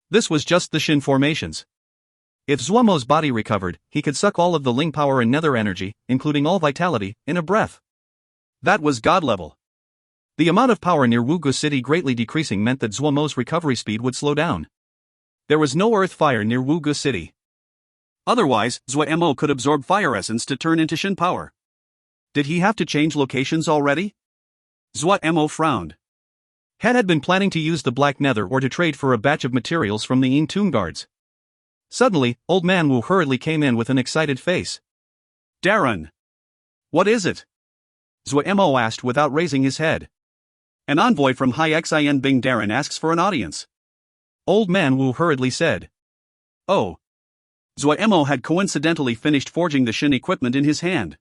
This was just the Shin formations. If Zuo Mo's body recovered, he could suck all of the Ling power and nether energy, including all vitality, in a breath. That was God level. The amount of power near Wugu City greatly decreasing meant that Zuo Mo's recovery speed would slow down. There was no earth fire near Wugu City. Otherwise, Zuo Mo could absorb fire essence to turn into Shin power. Did he have to change locations already? Zuo Mo frowned. Had been planning to use the black nether or to trade for a batch of materials from the Yin Tomb guards. Suddenly, Old Man Wu hurriedly came in with an excited face. Darren! What is it? Zuo Mo asked without raising his head. An envoy from Hai Xin Bing Darren asks for an audience. Old Man Wu hurriedly said. Oh. Zuo Mo had coincidentally finished forging the Shin equipment in his hand.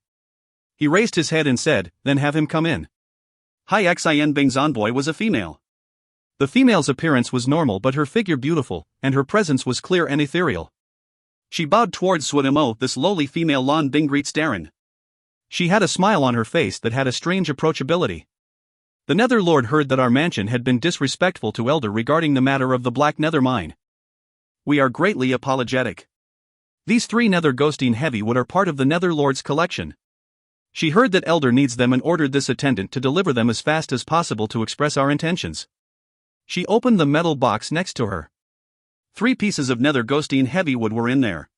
He raised his head and said, then have him come in. Hai Xin Bing's envoy was a female. The female's appearance was normal but her figure beautiful, and her presence was clear and ethereal. She bowed towards Zuo Mo. This lowly female Lan Bing greets Darren. She had a smile on her face that had a strange approachability. The Nether Lord heard that our mansion had been disrespectful to Elder regarding the matter of the Black Nether Mine. We are greatly apologetic. These 3 nether ghosting heavy wood are part of the Nether Lord's collection. She heard that Elder needs them and ordered this attendant to deliver them as fast as possible to express our intentions. She opened the metal box next to her. 3 pieces of nether ghosting heavy wood were in there.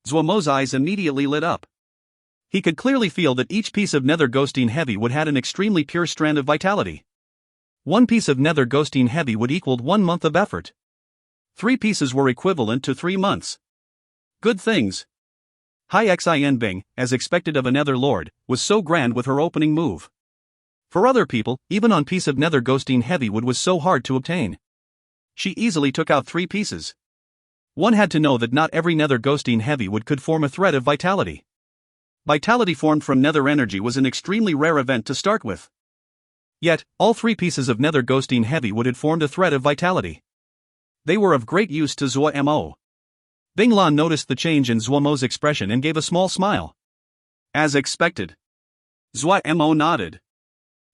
Zuo Mo's eyes immediately lit up. He could clearly feel that each piece of nether ghosting heavy wood had an extremely pure strand of vitality. 1 piece of nether ghosting heavy wood equaled 1 month of effort. 3 pieces were equivalent to 3 months. Good things. Hai Xin Bing, as expected of a nether lord, was so grand with her opening move. For other people, even on piece of nether ghostine heavywood was so hard to obtain. She easily took out 3 pieces. One had to know that not every nether ghostine heavywood could form a thread of vitality. Vitality formed from nether energy was an extremely rare event to start with. Yet, all 3 pieces of nether ghostine heavywood had formed a thread of vitality. They were of great use to Zuo Mo. Bing Lan noticed the change in Zuo Mo's expression and gave a small smile. As expected. Zuo Mo nodded.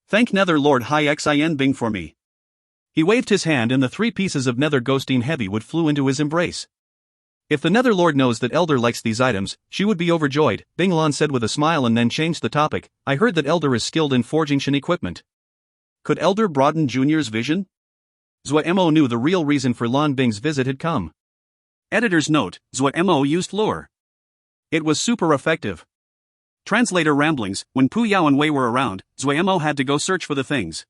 Thank Nether Lord Hai Xin Bing for me. He waved his hand and the 3 pieces of nether ghostine heavywood flew into his embrace. If the Nether Lord knows that Elder likes these items, she would be overjoyed, Bing Lan said with a smile and then changed the topic. I heard that Elder is skilled in forging Shin equipment. Could Elder broaden Junior's vision? Zuo Mo knew the real reason for Lan Bing's visit had come. Editor's note, Zuo Mo used lure. It was super effective. Translator ramblings, when Pu Yao and Wei were around, Zuo Mo had to go search for the things.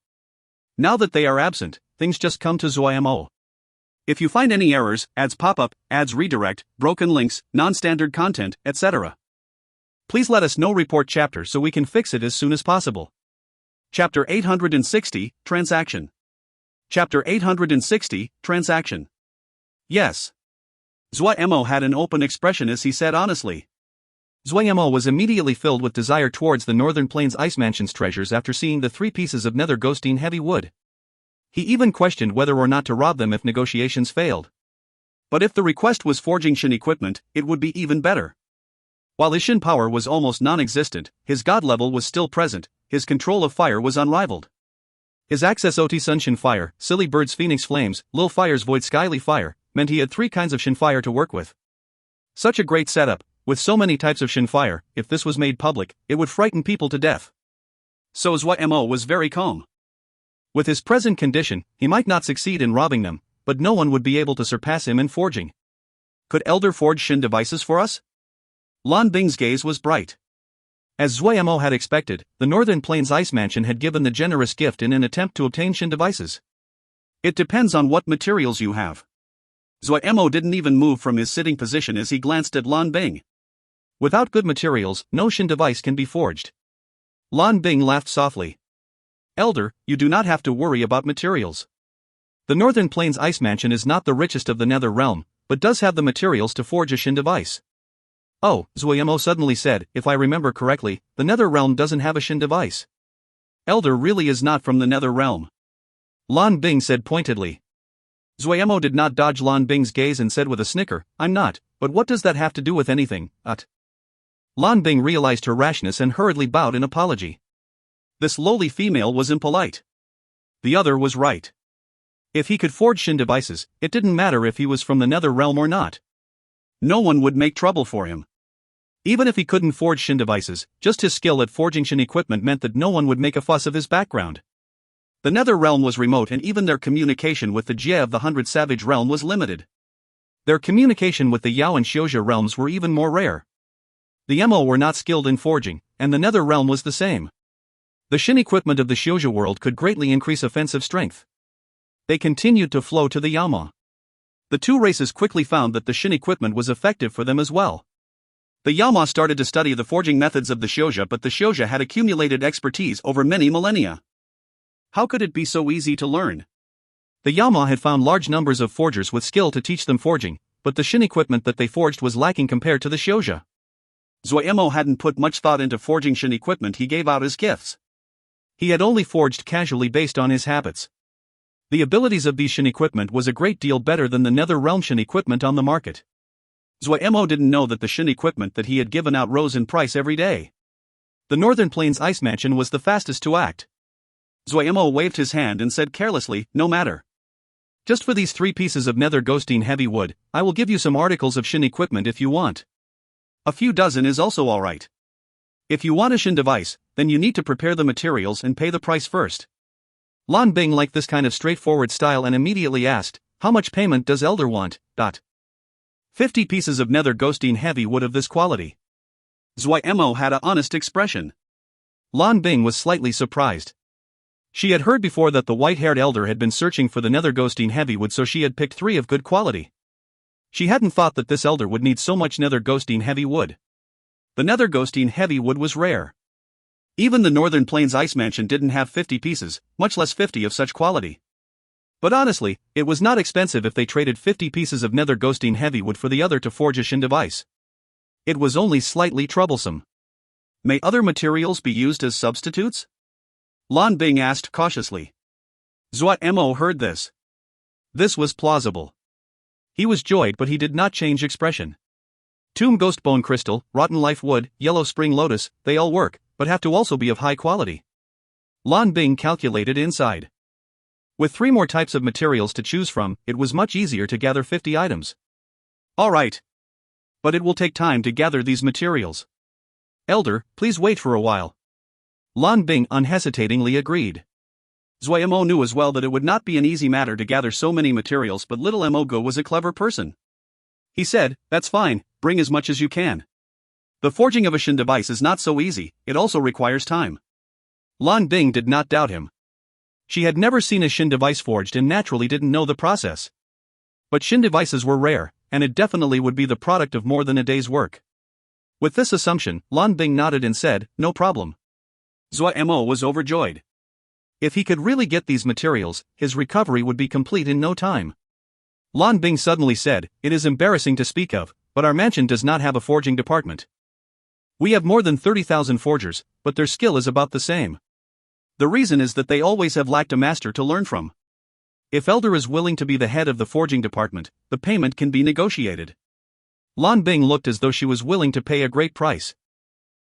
Now that they are absent, things just come to Zuo Mo. If you find any errors, ads pop up, ads redirect, broken links, non-standard content, etc. Please let us know. Report chapter so we can fix it as soon as possible. Chapter 860, Transaction. Chapter 860, Transaction. Yes. Zuo Mo had an open expression as he said honestly. Zuo Mo was immediately filled with desire towards the Northern Plains Ice Mansion's treasures after seeing the 3 pieces of nether ghostine heavy wood. He even questioned whether or not to rob them if negotiations failed. But if the request was forging Shin equipment, it would be even better. While his Shin power was almost non-existent, his god level was still present, his control of fire was unrivaled. His access OT Sun Shin Fire, Silly Bird's Phoenix Flames, Lil Fire's Void Skyly Fire, meant he had 3 kinds of Shin Fire to work with. Such a great setup, with so many types of Shin Fire, if this was made public, it would frighten people to death. So Zuo Mo was very calm. With his present condition, he might not succeed in robbing them, but no one would be able to surpass him in forging. Could Elder forge Shin devices for us? Lan Bing's gaze was bright. As Zuo Mo had expected, the Northern Plains Ice Mansion had given the generous gift in an attempt to obtain Shin devices. It depends on what materials you have. Zuo Mo didn't even move from his sitting position as he glanced at Lan Bing. Without good materials, no Shin device can be forged. Lan Bing laughed softly. Elder, you do not have to worry about materials. The Northern Plains Ice Mansion is not the richest of the Nether Realm, but does have the materials to forge a Shin device. Oh, Zuo Mo suddenly said, if I remember correctly, the Nether Realm doesn't have a Shin device. Elder really is not from the Nether Realm. Lan Bing said pointedly. Zuo Mo did not dodge Lan Bing's gaze and said with a snicker, I'm not, but what does that have to do with anything, Lan Bing realized her rashness and hurriedly bowed in apology. This lowly female was impolite. The other was right. If he could forge Shin devices, it didn't matter if he was from the Nether Realm or not. No one would make trouble for him. Even if he couldn't forge Shin devices, just his skill at forging Shin equipment meant that no one would make a fuss of his background. The Nether Realm was remote and even their communication with the Jie of the 100 Savage Realm was limited. Their communication with the Yao and Xiuzha realms were even more rare. The Mo were not skilled in forging, and the Nether Realm was the same. The Shin equipment of the Xiuzha world could greatly increase offensive strength. They continued to flow to the Yama. The 2 races quickly found that the Shin equipment was effective for them as well. The Yama started to study the forging methods of the Xiuzha, but the Xiuzha had accumulated expertise over many millennia. How could it be so easy to learn? The Yama had found large numbers of forgers with skill to teach them forging, but the Shin equipment that they forged was lacking compared to the Xiuzha. Zuo Mo hadn't put much thought into forging Shin equipment he gave out as gifts. He had only forged casually based on his habits. The abilities of these Shin equipment was a great deal better than the Nether Realm Shin equipment on the market. Zuo Mo didn't know that the Shin equipment that he had given out rose in price every day. The Northern Plains Ice Mansion was the fastest to act. Zuo Mo waved his hand and said carelessly, no matter. Just for these 3 pieces of nether ghostine heavy wood, I will give you some articles of Shin equipment if you want. A few dozen is also alright. If you want a Shin device, then you need to prepare the materials and pay the price first. Lan Bing liked this kind of straightforward style and immediately asked, how much payment does Elder want? 50 pieces of nether ghostine heavy wood of this quality. Zuo Mo had an honest expression. Lan Bing was slightly surprised. She had heard before that the white-haired elder had been searching for the nether ghostine heavywood, so she had picked 3 of good quality. She hadn't thought that this elder would need so much nether ghostine heavy wood. The nether ghostine heavy wood was rare. Even the Northern Plains Ice Mansion didn't have 50 pieces, much less 50 of such quality. But honestly, it was not expensive if they traded 50 pieces of nether ghostine heavy wood for the other to forge a Shin device. It was only slightly troublesome. May other materials be used as substitutes? Lan Bing asked cautiously. Zuo Mo heard this. This was plausible. He was joyed, but he did not change expression. Tomb ghost bone crystal, rotten life wood, yellow spring lotus, they all work, but have to also be of high quality. Lan Bing calculated inside. With 3 more types of materials to choose from, it was much easier to gather 50 items. Alright. But it will take time to gather these materials. Elder, please wait for a while. Lan Bing unhesitatingly agreed. Zuo Mo knew as well that it would not be an easy matter to gather so many materials, but little Mo Go was a clever person. He said, "That's fine, bring as much as you can. The forging of a Shin device is not so easy, it also requires time." Lan Bing did not doubt him. She had never seen a Shin device forged and naturally didn't know the process. But Shin devices were rare, and it definitely would be the product of more than a day's work. With this assumption, Lan Bing nodded and said, "No problem." Zuo Mo was overjoyed. If he could really get these materials, his recovery would be complete in no time. Lan Bing suddenly said, "It is embarrassing to speak of, but our mansion does not have a forging department. We have more than 30,000 forgers, but their skill is about the same. The reason is that they always have lacked a master to learn from. If Elder is willing to be the head of the forging department, the payment can be negotiated." Lan Bing looked as though she was willing to pay a great price.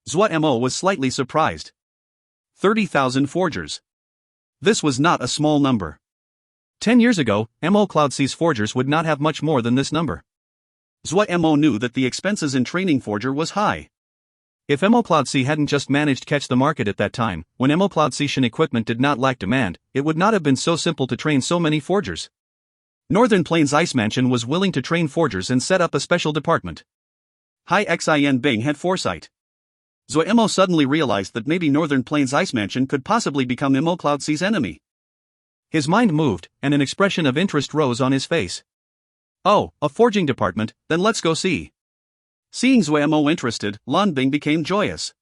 Zuo Mo was slightly surprised. 30,000 forgers. This was not a small number. 10 years ago, Mo Cloud C's forgers would not have much more than this number. Zuo Mo knew that the expenses in training forger was high. If Mo Cloud C hadn't just managed to catch the market at that time, when Mo Cloud C Shin equipment did not lack demand, it would not have been so simple to train so many forgers. Northern Plains Ice Mansion was willing to train forgers and set up a special department. Hai Xin Bing had foresight. Zuo Mo suddenly realized that maybe Northern Plains Ice Mansion could possibly become Mo Cloud C's enemy. His mind moved, and an expression of interest rose on his face. "Oh, a forging department, then let's go see." Seeing Zuo Mo interested, Lan Bing became joyous.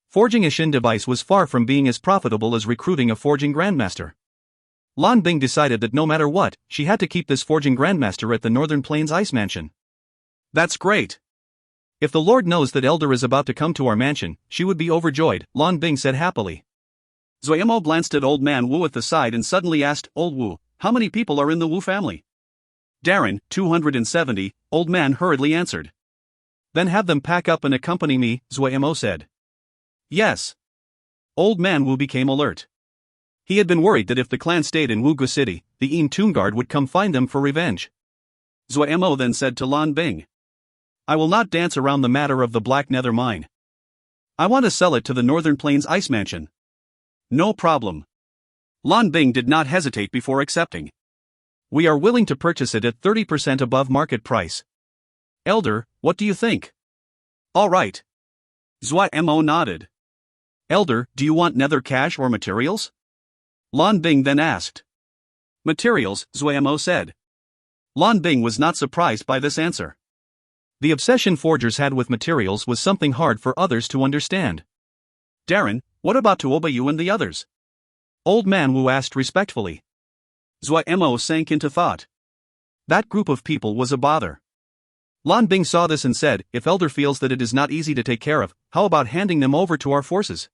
Forging a Shin device was far from being as profitable as recruiting a forging grandmaster. Lan Bing decided that no matter what, she had to keep this forging grandmaster at the Northern Plains Ice Mansion. "That's great. If the Lord knows that Elder is about to come to our mansion, she would be overjoyed," Lan Bing said happily. Zuo Mo glanced at Old Man Wu at the side and suddenly asked, "Old Wu, how many people are in the Wu family?" "Darren, 270, Old Man hurriedly answered. "Then have them pack up and accompany me," Zuo Mo said. "Yes." Old Man Wu became alert. He had been worried that if the clan stayed in Wu Gu City, the Yin Tomb Guard would come find them for revenge. Zuo Mo then said to Lan Bing, "I will not dance around the matter of the Black Nether Mine. I want to sell it to the Northern Plains Ice Mansion." "No problem." Lan Bing did not hesitate before accepting. "We are willing to purchase it at 30% above market price. Elder, what do you think?" "All right." Zuo Mo nodded. "Elder, do you want nether cash or materials?" Lan Bing then asked. "Materials," Zuo Mo said. Lan Bing was not surprised by this answer. The obsession forgers had with materials was something hard for others to understand. "Darren, what about Tuobayu and the others?" Old Man Wu asked respectfully. Zuo Mo sank into thought. That group of people was a bother. Lan Bing saw this and said, "If Elder feels that it is not easy to take care of, how about handing them over to our forces?"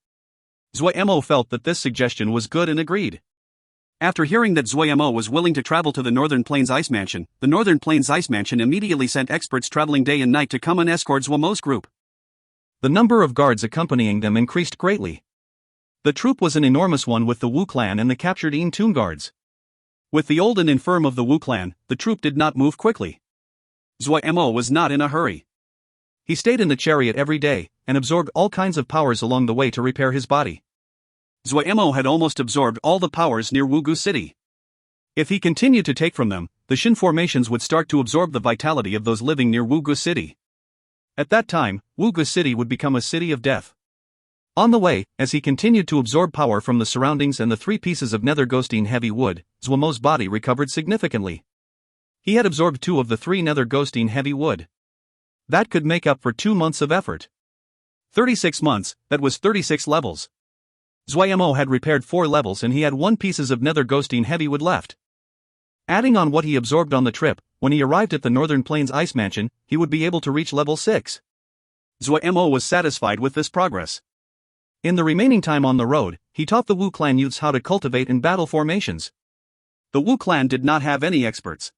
Zuo Mo felt that this suggestion was good and agreed. After hearing that Zuo Mo was willing to travel to the Northern Plains Ice Mansion, the Northern Plains Ice Mansion immediately sent experts traveling day and night to come and escort Zuo Mo's group. The number of guards accompanying them increased greatly. The troop was an enormous one with the Wu clan and the captured Yin Tomb Guards. With the old and infirm of the Wu clan, the troop did not move quickly. Zuo Mo was not in a hurry. He stayed in the chariot every day, and absorbed all kinds of powers along the way to repair his body. Zuo Mo had almost absorbed all the powers near Wu Gu City. If he continued to take from them, the Shin formations would start to absorb the vitality of those living near Wu Gu City. At that time, Wu Gu City would become a city of death. On the way, as he continued to absorb power from the surroundings and the 3 pieces of nether ghostine heavy wood, Zuo Mo's body recovered significantly. He had absorbed 2 of the 3 nether ghostine heavy wood. That could make up for 2 months of effort. 36 months, that was 36 levels. Zuo Mo had repaired 4 levels and he had 1 pieces of nether ghostine heavy wood left. Adding on what he absorbed on the trip, when he arrived at the Northern Plains Ice Mansion, he would be able to reach level 6. Zuo Mo was satisfied with this progress. In the remaining time on the road, he taught the Wu clan youths how to cultivate in battle formations. The Wu clan did not have any experts.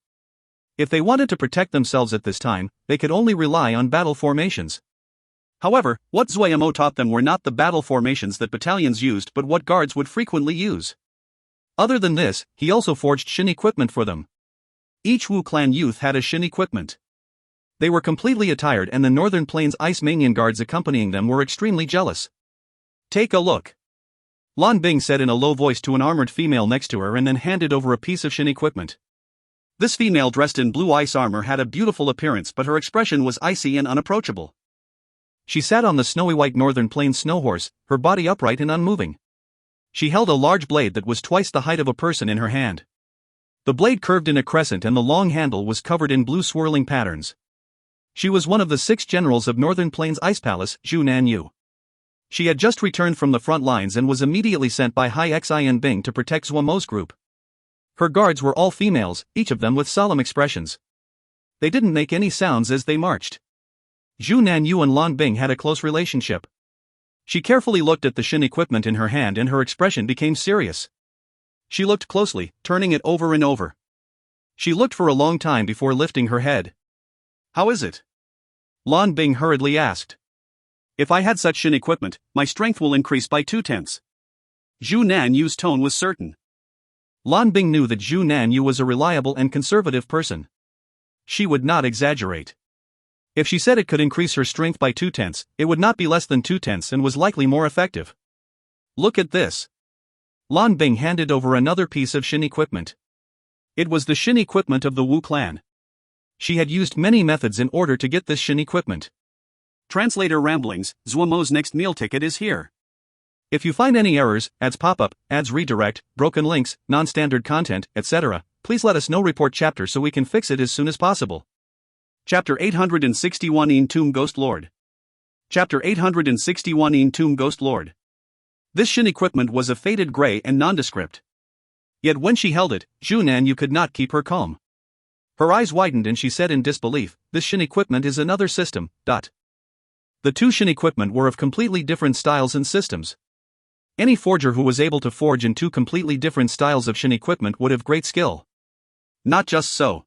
If they wanted to protect themselves at this time, they could only rely on battle formations. However, what Zuo Mo taught them were not the battle formations that battalions used but what guards would frequently use. Other than this, he also forged shin equipment for them. Each Wu clan youth had a shin equipment. They were completely attired and the Northern Plains Ice Manian guards accompanying them were extremely jealous. Take a look. Lan Bing said in a low voice to an armored female next to her and then handed over a piece of shin equipment. This female dressed in blue ice armor had a beautiful appearance but her expression was icy and unapproachable. She sat on the snowy white Northern Plains snow horse, her body upright and unmoving. She held a large blade that was twice the height of a person in her hand. The blade curved in a crescent and the long handle was covered in blue swirling patterns. She was one of the 6 generals of Northern Plains Ice Palace, Zhu Nanyu. She had just returned from the front lines and was immediately sent by Hai Xin Bing to protect Zuo Mo's group. Her guards were all females, each of them with solemn expressions. They didn't make any sounds as they marched. Zhu Nanyu and Lan Bing had a close relationship. She carefully looked at the shin equipment in her hand and her expression became serious. She looked closely, turning it over and over. She looked for a long time before lifting her head. How is it? Lan Bing hurriedly asked. If I had such shin equipment, my strength will increase by 2/10. Zhu Nanyu's tone was certain. Lan Bing knew that Zhu Nanyu was a reliable and conservative person. She would not exaggerate. If she said it could increase her strength by 2/10, it would not be less than 2/10 and was likely more effective. Look at this. Lan Bing handed over another piece of shin equipment. It was the shin equipment of the Wu clan. She had used many methods in order to get this shin equipment. Translator ramblings, Zuo Mo's next meal ticket is here. If you find any errors, ads pop-up, ads redirect, broken links, non-standard content, etc., please let us know. Report chapter so we can fix it as soon as possible. Chapter 861 Tomb Ghost Lord. Chapter 861 Tomb Ghost Lord. This shin equipment was a faded gray and nondescript. Yet when she held it, Zhu Nanyu could not keep her calm. Her eyes widened and she said in disbelief, this shin equipment is another system. The 2 shin equipment were of completely different styles and systems. Any forger who was able to forge in 2 completely different styles of shin equipment would have great skill. Not just so.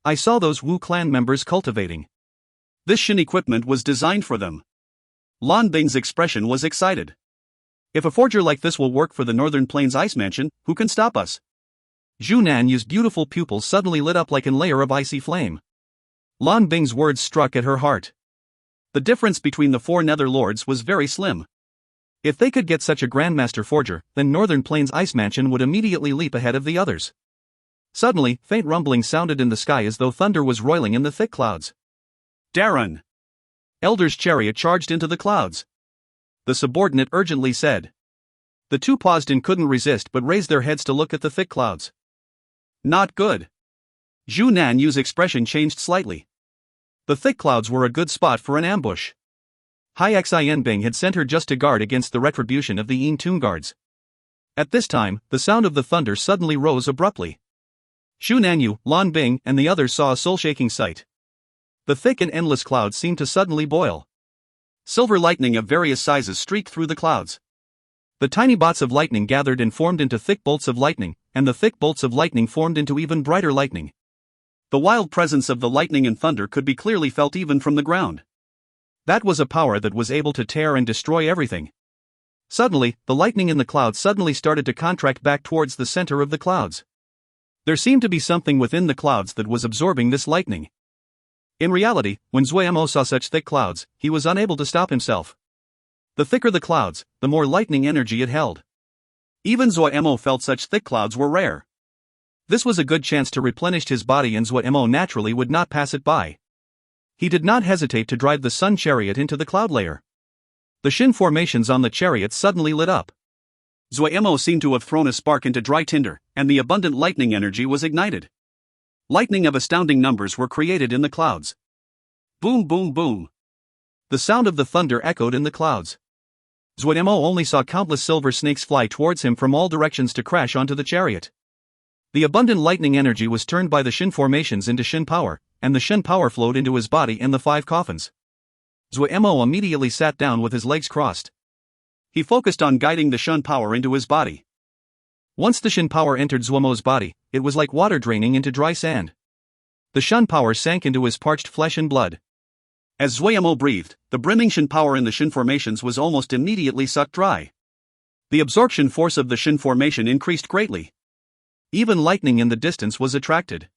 I saw those Wu clan members cultivating. This shin equipment was designed for them. Lan Bing's expression was excited. If a forger like this will work for the Northern Plains Ice Mansion, who can stop us? Zhu Nanyu's beautiful pupils suddenly lit up like a layer of icy flame. Lan Bing's words struck at her heart. The difference between the 4 nether lords was very slim. If they could get such a grandmaster forger, then Northern Plains Ice Mansion would immediately leap ahead of the others. Suddenly, faint rumbling sounded in the sky as though thunder was roiling in the thick clouds. Darren! Elder's chariot charged into the clouds. The subordinate urgently said. The 2 paused and couldn't resist but raised their heads to look at the thick clouds. Not good. Zhu Nanyu's expression changed slightly. The thick clouds were a good spot for an ambush. Hai Xin Bing had sent her just to guard against the retribution of the Tomb guards. At this time, the sound of the thunder suddenly rose abruptly. Zhu Nanyu, Lan Bing, and the others saw a soul-shaking sight. The thick and endless clouds seemed to suddenly boil. Silver lightning of various sizes streaked through the clouds. The tiny bots of lightning gathered and formed into thick bolts of lightning, and the thick bolts of lightning formed into even brighter lightning. The wild presence of the lightning and thunder could be clearly felt even from the ground. That was a power that was able to tear and destroy everything. Suddenly, the lightning in the clouds suddenly started to contract back towards the center of the clouds. There seemed to be something within the clouds that was absorbing this lightning. In reality, when Zuo Mo saw such thick clouds, he was unable to stop himself. The thicker the clouds, the more lightning energy it held. Even Zuo Mo felt such thick clouds were rare. This was a good chance to replenish his body and Zuo Mo naturally would not pass it by. He did not hesitate to drive the sun chariot into the cloud layer. The shin formations on the chariot suddenly lit up. Zuo Mo seemed to have thrown a spark into dry tinder, and the abundant lightning energy was ignited. Lightning of astounding numbers were created in the clouds. Boom, boom, boom. The sound of the thunder echoed in the clouds. Zuo Mo only saw countless silver snakes fly towards him from all directions to crash onto the chariot. The abundant lightning energy was turned by the shin formations into shin power, and the shin power flowed into his body and the 5 coffins. Zuo Mo immediately sat down with his legs crossed. He focused on guiding the shin power into his body. Once the shin power entered Zuo Mo's body, it was like water draining into dry sand. The shin power sank into his parched flesh and blood. As Zuo Mo breathed, the brimming shin power in the shin formations was almost immediately sucked dry. The absorption force of the shin formation increased greatly. Even lightning in the distance was attracted.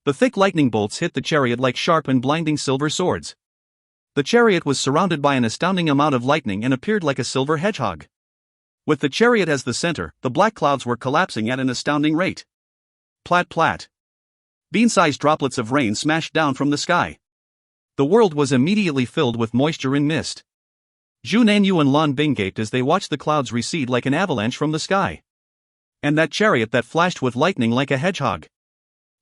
The thick lightning bolts hit the chariot like sharp and blinding silver swords. The chariot was surrounded by an astounding amount of lightning and appeared like a silver hedgehog. With the chariot as the center, the black clouds were collapsing at an astounding rate. Plat plat. Bean-sized droplets of rain smashed down from the sky. The world was immediately filled with moisture and mist. Zhu Nanyu and Lan Bing gaped as they watched the clouds recede like an avalanche from the sky. And that chariot that flashed with lightning like a hedgehog.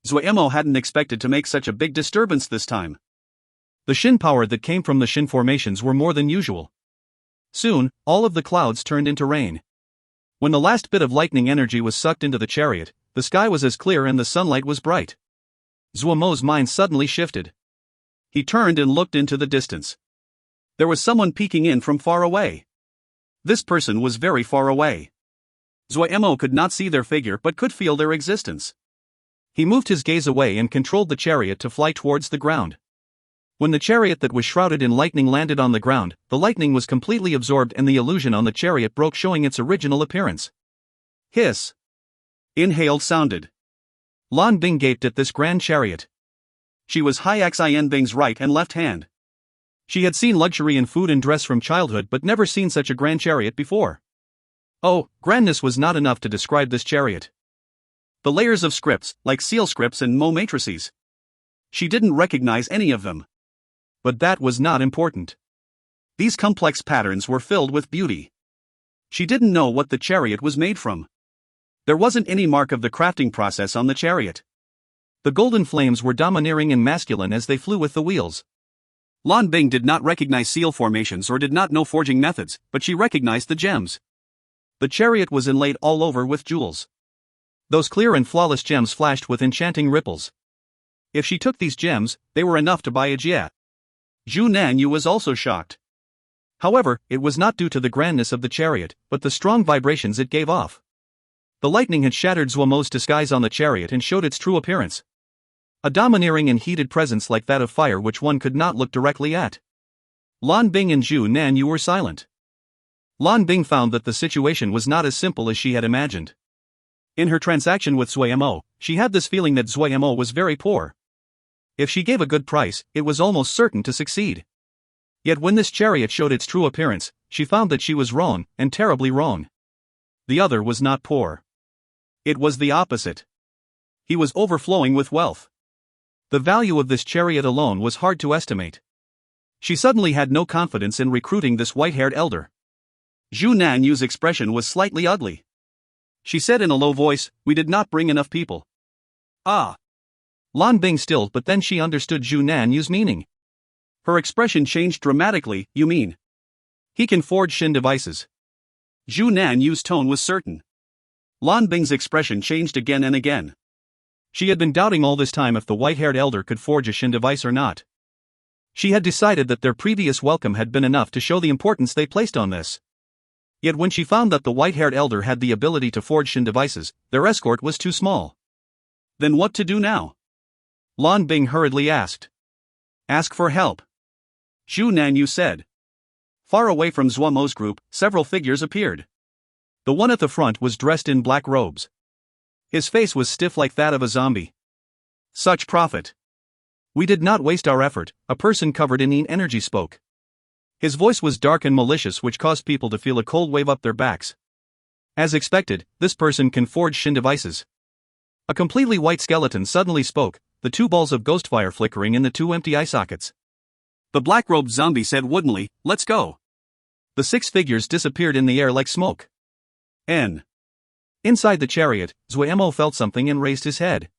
Zuo Mo hadn't expected to make such a big disturbance this time. The shin power that came from the shin formations were more than usual. Soon, all of the clouds turned into rain. When the last bit of lightning energy was sucked into the chariot, the sky was as clear and the sunlight was bright. Zuo Mo's mind suddenly shifted. He turned and looked into the distance. There was someone peeking in from far away. This person was very far away. Zuo Mo could not see their figure but could feel their existence. He moved his gaze away and controlled the chariot to fly towards the ground. When the chariot that was shrouded in lightning landed on the ground, the lightning was completely absorbed and the illusion on the chariot broke, showing its original appearance. Hiss. Inhaled sounded. Lan Bing gaped at this grand chariot. She was Hai Xin Bing's right and left hand. She had seen luxury in food and dress from childhood but never seen such a grand chariot before. Oh, grandness was not enough to describe this chariot. The layers of scripts, like seal scripts and Mo matrices. She didn't recognize any of them. But that was not important. These complex patterns were filled with beauty. She didn't know what the chariot was made from. There wasn't any mark of the crafting process on the chariot. The golden flames were domineering and masculine as they flew with the wheels. Lan Bing did not recognize seal formations or did not know forging methods, but she recognized the gems. The chariot was inlaid all over with jewels. Those clear and flawless gems flashed with enchanting ripples. If she took these gems, they were enough to buy a jia. Zhu Nanyu was also shocked. However, it was not due to the grandness of the chariot, but the strong vibrations it gave off. The lightning had shattered Zuo Mo's disguise on the chariot and showed its true appearance. A domineering and heated presence like that of fire which one could not look directly at. Lan Bing and Zhu Nanyu were silent. Lan Bing found that the situation was not as simple as she had imagined. In her transaction with Zuo Mo, she had this feeling that Zuo Mo was very poor. If she gave a good price, it was almost certain to succeed. Yet when this chariot showed its true appearance, she found that she was wrong, and terribly wrong. The other was not poor. It was the opposite. He was overflowing with wealth. The value of this chariot alone was hard to estimate. She suddenly had no confidence in recruiting this white-haired elder. Zhu Nanyu's expression was slightly ugly. She said in a low voice, "We did not bring enough people." Ah! Lan Bing stilled, but then she understood Zhu Nanyu's meaning. Her expression changed dramatically. "You mean he can forge Shin devices?" Zhu Nanyu's tone was certain. Lan Bing's expression changed again and again. She had been doubting all this time if the white-haired elder could forge a Shin device or not. She had decided that their previous welcome had been enough to show the importance they placed on this. Yet when she found that the white-haired elder had the ability to forge Shin devices, their escort was too small. Then what to do now? Lan Bing hurriedly asked. "Ask for help," Zhu Nanyu said. Far away from Zuo Mo's group, several figures appeared. The one at the front was dressed in black robes. His face was stiff like that of a zombie. "Such profit. We did not waste our effort," a person covered in yin energy spoke. His voice was dark and malicious, which caused people to feel a cold wave up their backs. As expected, this person can forge Shin devices. A completely white skeleton suddenly spoke, the 2 balls of ghost fire flickering in the 2 empty eye sockets. The black-robed zombie said woodenly, "Let's go." The 6 figures disappeared in the air like smoke. Inside the chariot, Zuo Mo felt something and raised his head.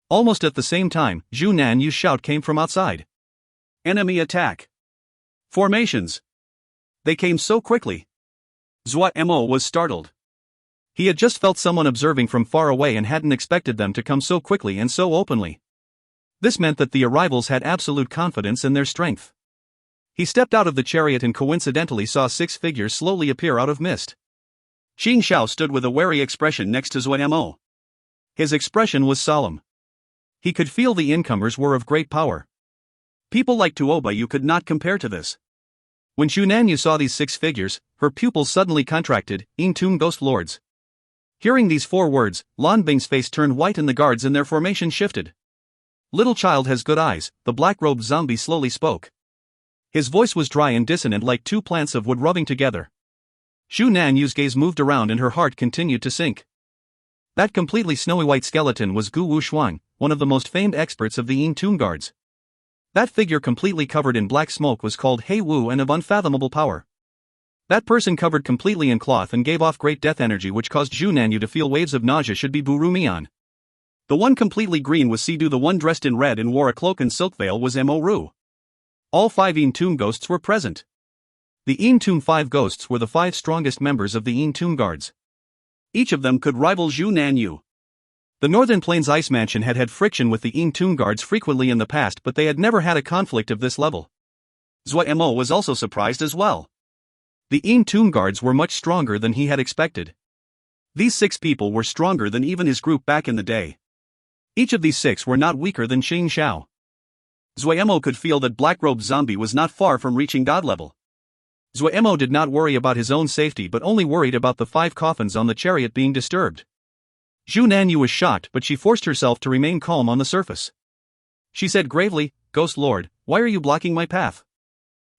Almost at the same time, Zhu Nanyu's shout came from outside. Enemy attack! Formations! They came so quickly. Zuo Mo was startled. He had just felt someone observing from far away and hadn't expected them to come so quickly and so openly. This meant that the arrivals had absolute confidence in their strength. He stepped out of the chariot and coincidentally saw 6 figures slowly appear out of mist. Qin Xiao stood with a wary expression next to Zuo Mo. His expression was solemn. He could feel the incomers were of great power. People like Tuo Baiyu could not compare to this. When Zhu Nanyu saw these 6 figures, her pupils suddenly contracted, "Yin Tomb Ghost Lords." Hearing these 4 words, Lan Bing's face turned white and the guards in their formation shifted. "Little child has good eyes," the black-robed zombie slowly spoke. His voice was dry and dissonant like 2 plants of wood rubbing together. Zhu Nanyu's gaze moved around and her heart continued to sink. That completely snowy white skeleton was Gu Wushuang, one of the most famed experts of the Yin Tomb Guards. That figure completely covered in black smoke was called He Wu and of unfathomable power. That person covered completely in cloth and gave off great death energy which caused Zhu Nanyu to feel waves of nausea should be Bu Rumian. The one completely green was Sidu, the one dressed in red and wore a cloak and silk veil was Mo Ru. All 5 Yin Tomb ghosts were present. The Yin Tomb 5 ghosts were the 5 strongest members of the Yin Tomb Guards. Each of them could rival Zhu Nanyu. The Northern Plains Ice Mansion had had friction with the Yin Tomb Guards frequently in the past, but they had never had a conflict of this level. Zuo Mo was also surprised as well. The Yin Tomb Guards were much stronger than he had expected. These 6 people were stronger than even his group back in the day. Each of these 6 were not weaker than Qin Xiao. Zuo Mo could feel that Black-Robed Zombie was not far from reaching God level. Zuo Mo did not worry about his own safety but only worried about the 5 coffins on the chariot being disturbed. Zhu Nanyu was shocked, but she forced herself to remain calm on the surface. She said gravely, "Ghost Lord, why are you blocking my path?"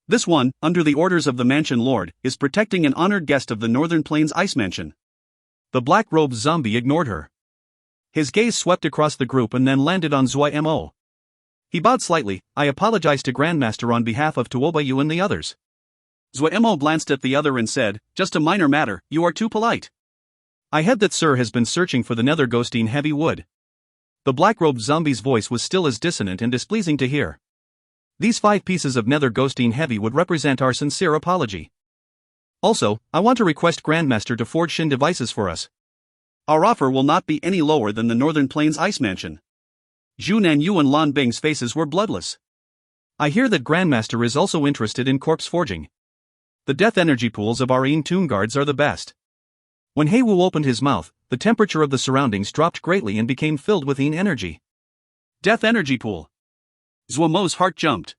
"This one, under the orders of the Mansion Lord, is protecting an honored guest of the Northern Plains Ice Mansion." The black-robed zombie ignored her. His gaze swept across the group and then landed on Zuo Mo. He bowed slightly. "I apologize to Grandmaster on behalf of Tuo Baiyu and the others." Zuo Mo glanced at the other and said, "Just a minor matter, you are too polite. I heard that Sir has been searching for the nether ghostine heavy wood." The black-robed zombie's voice was still as dissonant and displeasing to hear. "These 5 pieces of nether ghostine heavy would represent our sincere apology. Also, I want to request Grandmaster to forge Shin devices for us. Our offer will not be any lower than the Northern Plains Ice Mansion." Zhu Nanyu and Lan Bing's faces were bloodless. "I hear that Grandmaster is also interested in corpse forging. The death energy pools of our Yin Tomb Guards are the best." When He Wu opened his mouth, the temperature of the surroundings dropped greatly and became filled with Yin energy. Death energy pool. Zuo Mo's heart jumped.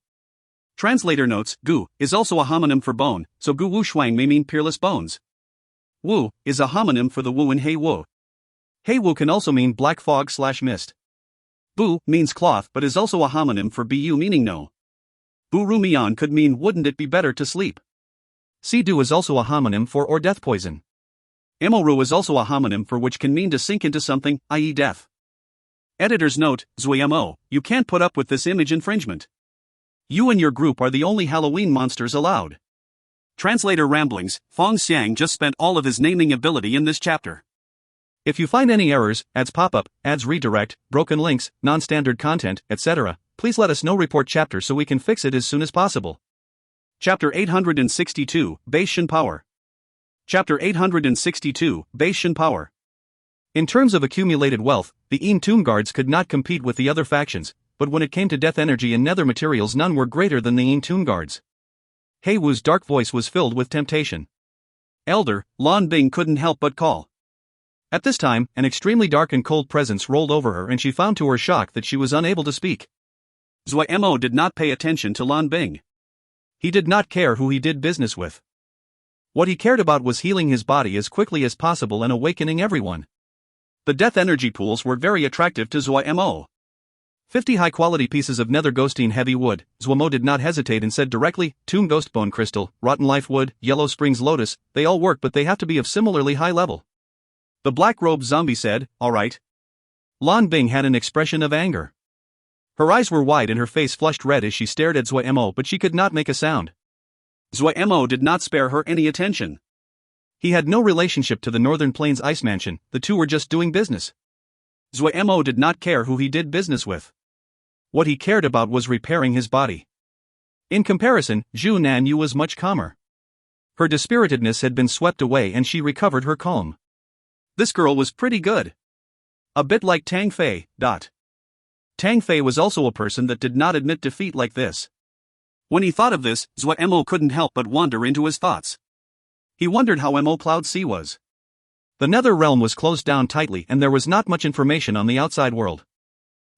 Translator notes, Gu is also a homonym for bone, so Gu Wu Shuang may mean peerless bones. Wu is a homonym for the Wu in He Wu. He Wu can also mean black fog/mist. Bu means cloth but is also a homonym for Bu meaning no. Bu Ru Mian could mean wouldn't it be better to sleep. Si Du is also a homonym for or death poison. Emoru is also a homonym for which can mean to sink into something, i.e. death. Editor's note, Zuo Mo, you can't put up with this image infringement. You and your group are the only Halloween monsters allowed. Translator ramblings, Fong Xiang just spent all of his naming ability in this chapter. If you find any errors, ads pop up, ads redirect, broken links, non-standard content, etc., please let us know. Report chapter so we can fix it as soon as possible. Chapter 862, Base Shin Power. Chapter 862, Base Shin Power. In terms of accumulated wealth, the Yin Tomb Guards could not compete with the other factions, but when it came to death energy and nether materials none were greater than the Yin Tomb Guards. He Wu's dark voice was filled with temptation. Elder, Lan Bing couldn't help but call. At this time, an extremely dark and cold presence rolled over her and she found to her shock that she was unable to speak. Zuo Mo did not pay attention to Lan Bing. He did not care who he did business with. What he cared about was healing his body as quickly as possible and awakening everyone. The death energy pools were very attractive to Zuo Mo. 50 high-quality pieces of nether ghostine heavy wood. Zuo Mo did not hesitate and said directly, Tomb Ghost Bone Crystal, Rotten Life Wood, Yellow Springs Lotus, they all work but they have to be of similarly high level. The black-robed zombie said, alright. Lan Bing had an expression of anger. Her eyes were wide and her face flushed red as she stared at Zuo Mo but she could not make a sound. Zuo Mo did not spare her any attention. He had no relationship to the Northern Plains Ice Mansion, the two were just doing business. Zuo Mo did not care who he did business with. What he cared about was repairing his body. In comparison, Zhu Nanyu was much calmer. Her dispiritedness had been swept away and she recovered her calm. This girl was pretty good. A bit like Tang Fei. Tang Fei was also a person that did not admit defeat like this. When he thought of this, Zuo Mo couldn't help but wander into his thoughts. He wondered how Mo Cloud Sea was. The nether realm was closed down tightly and there was not much information on the outside world.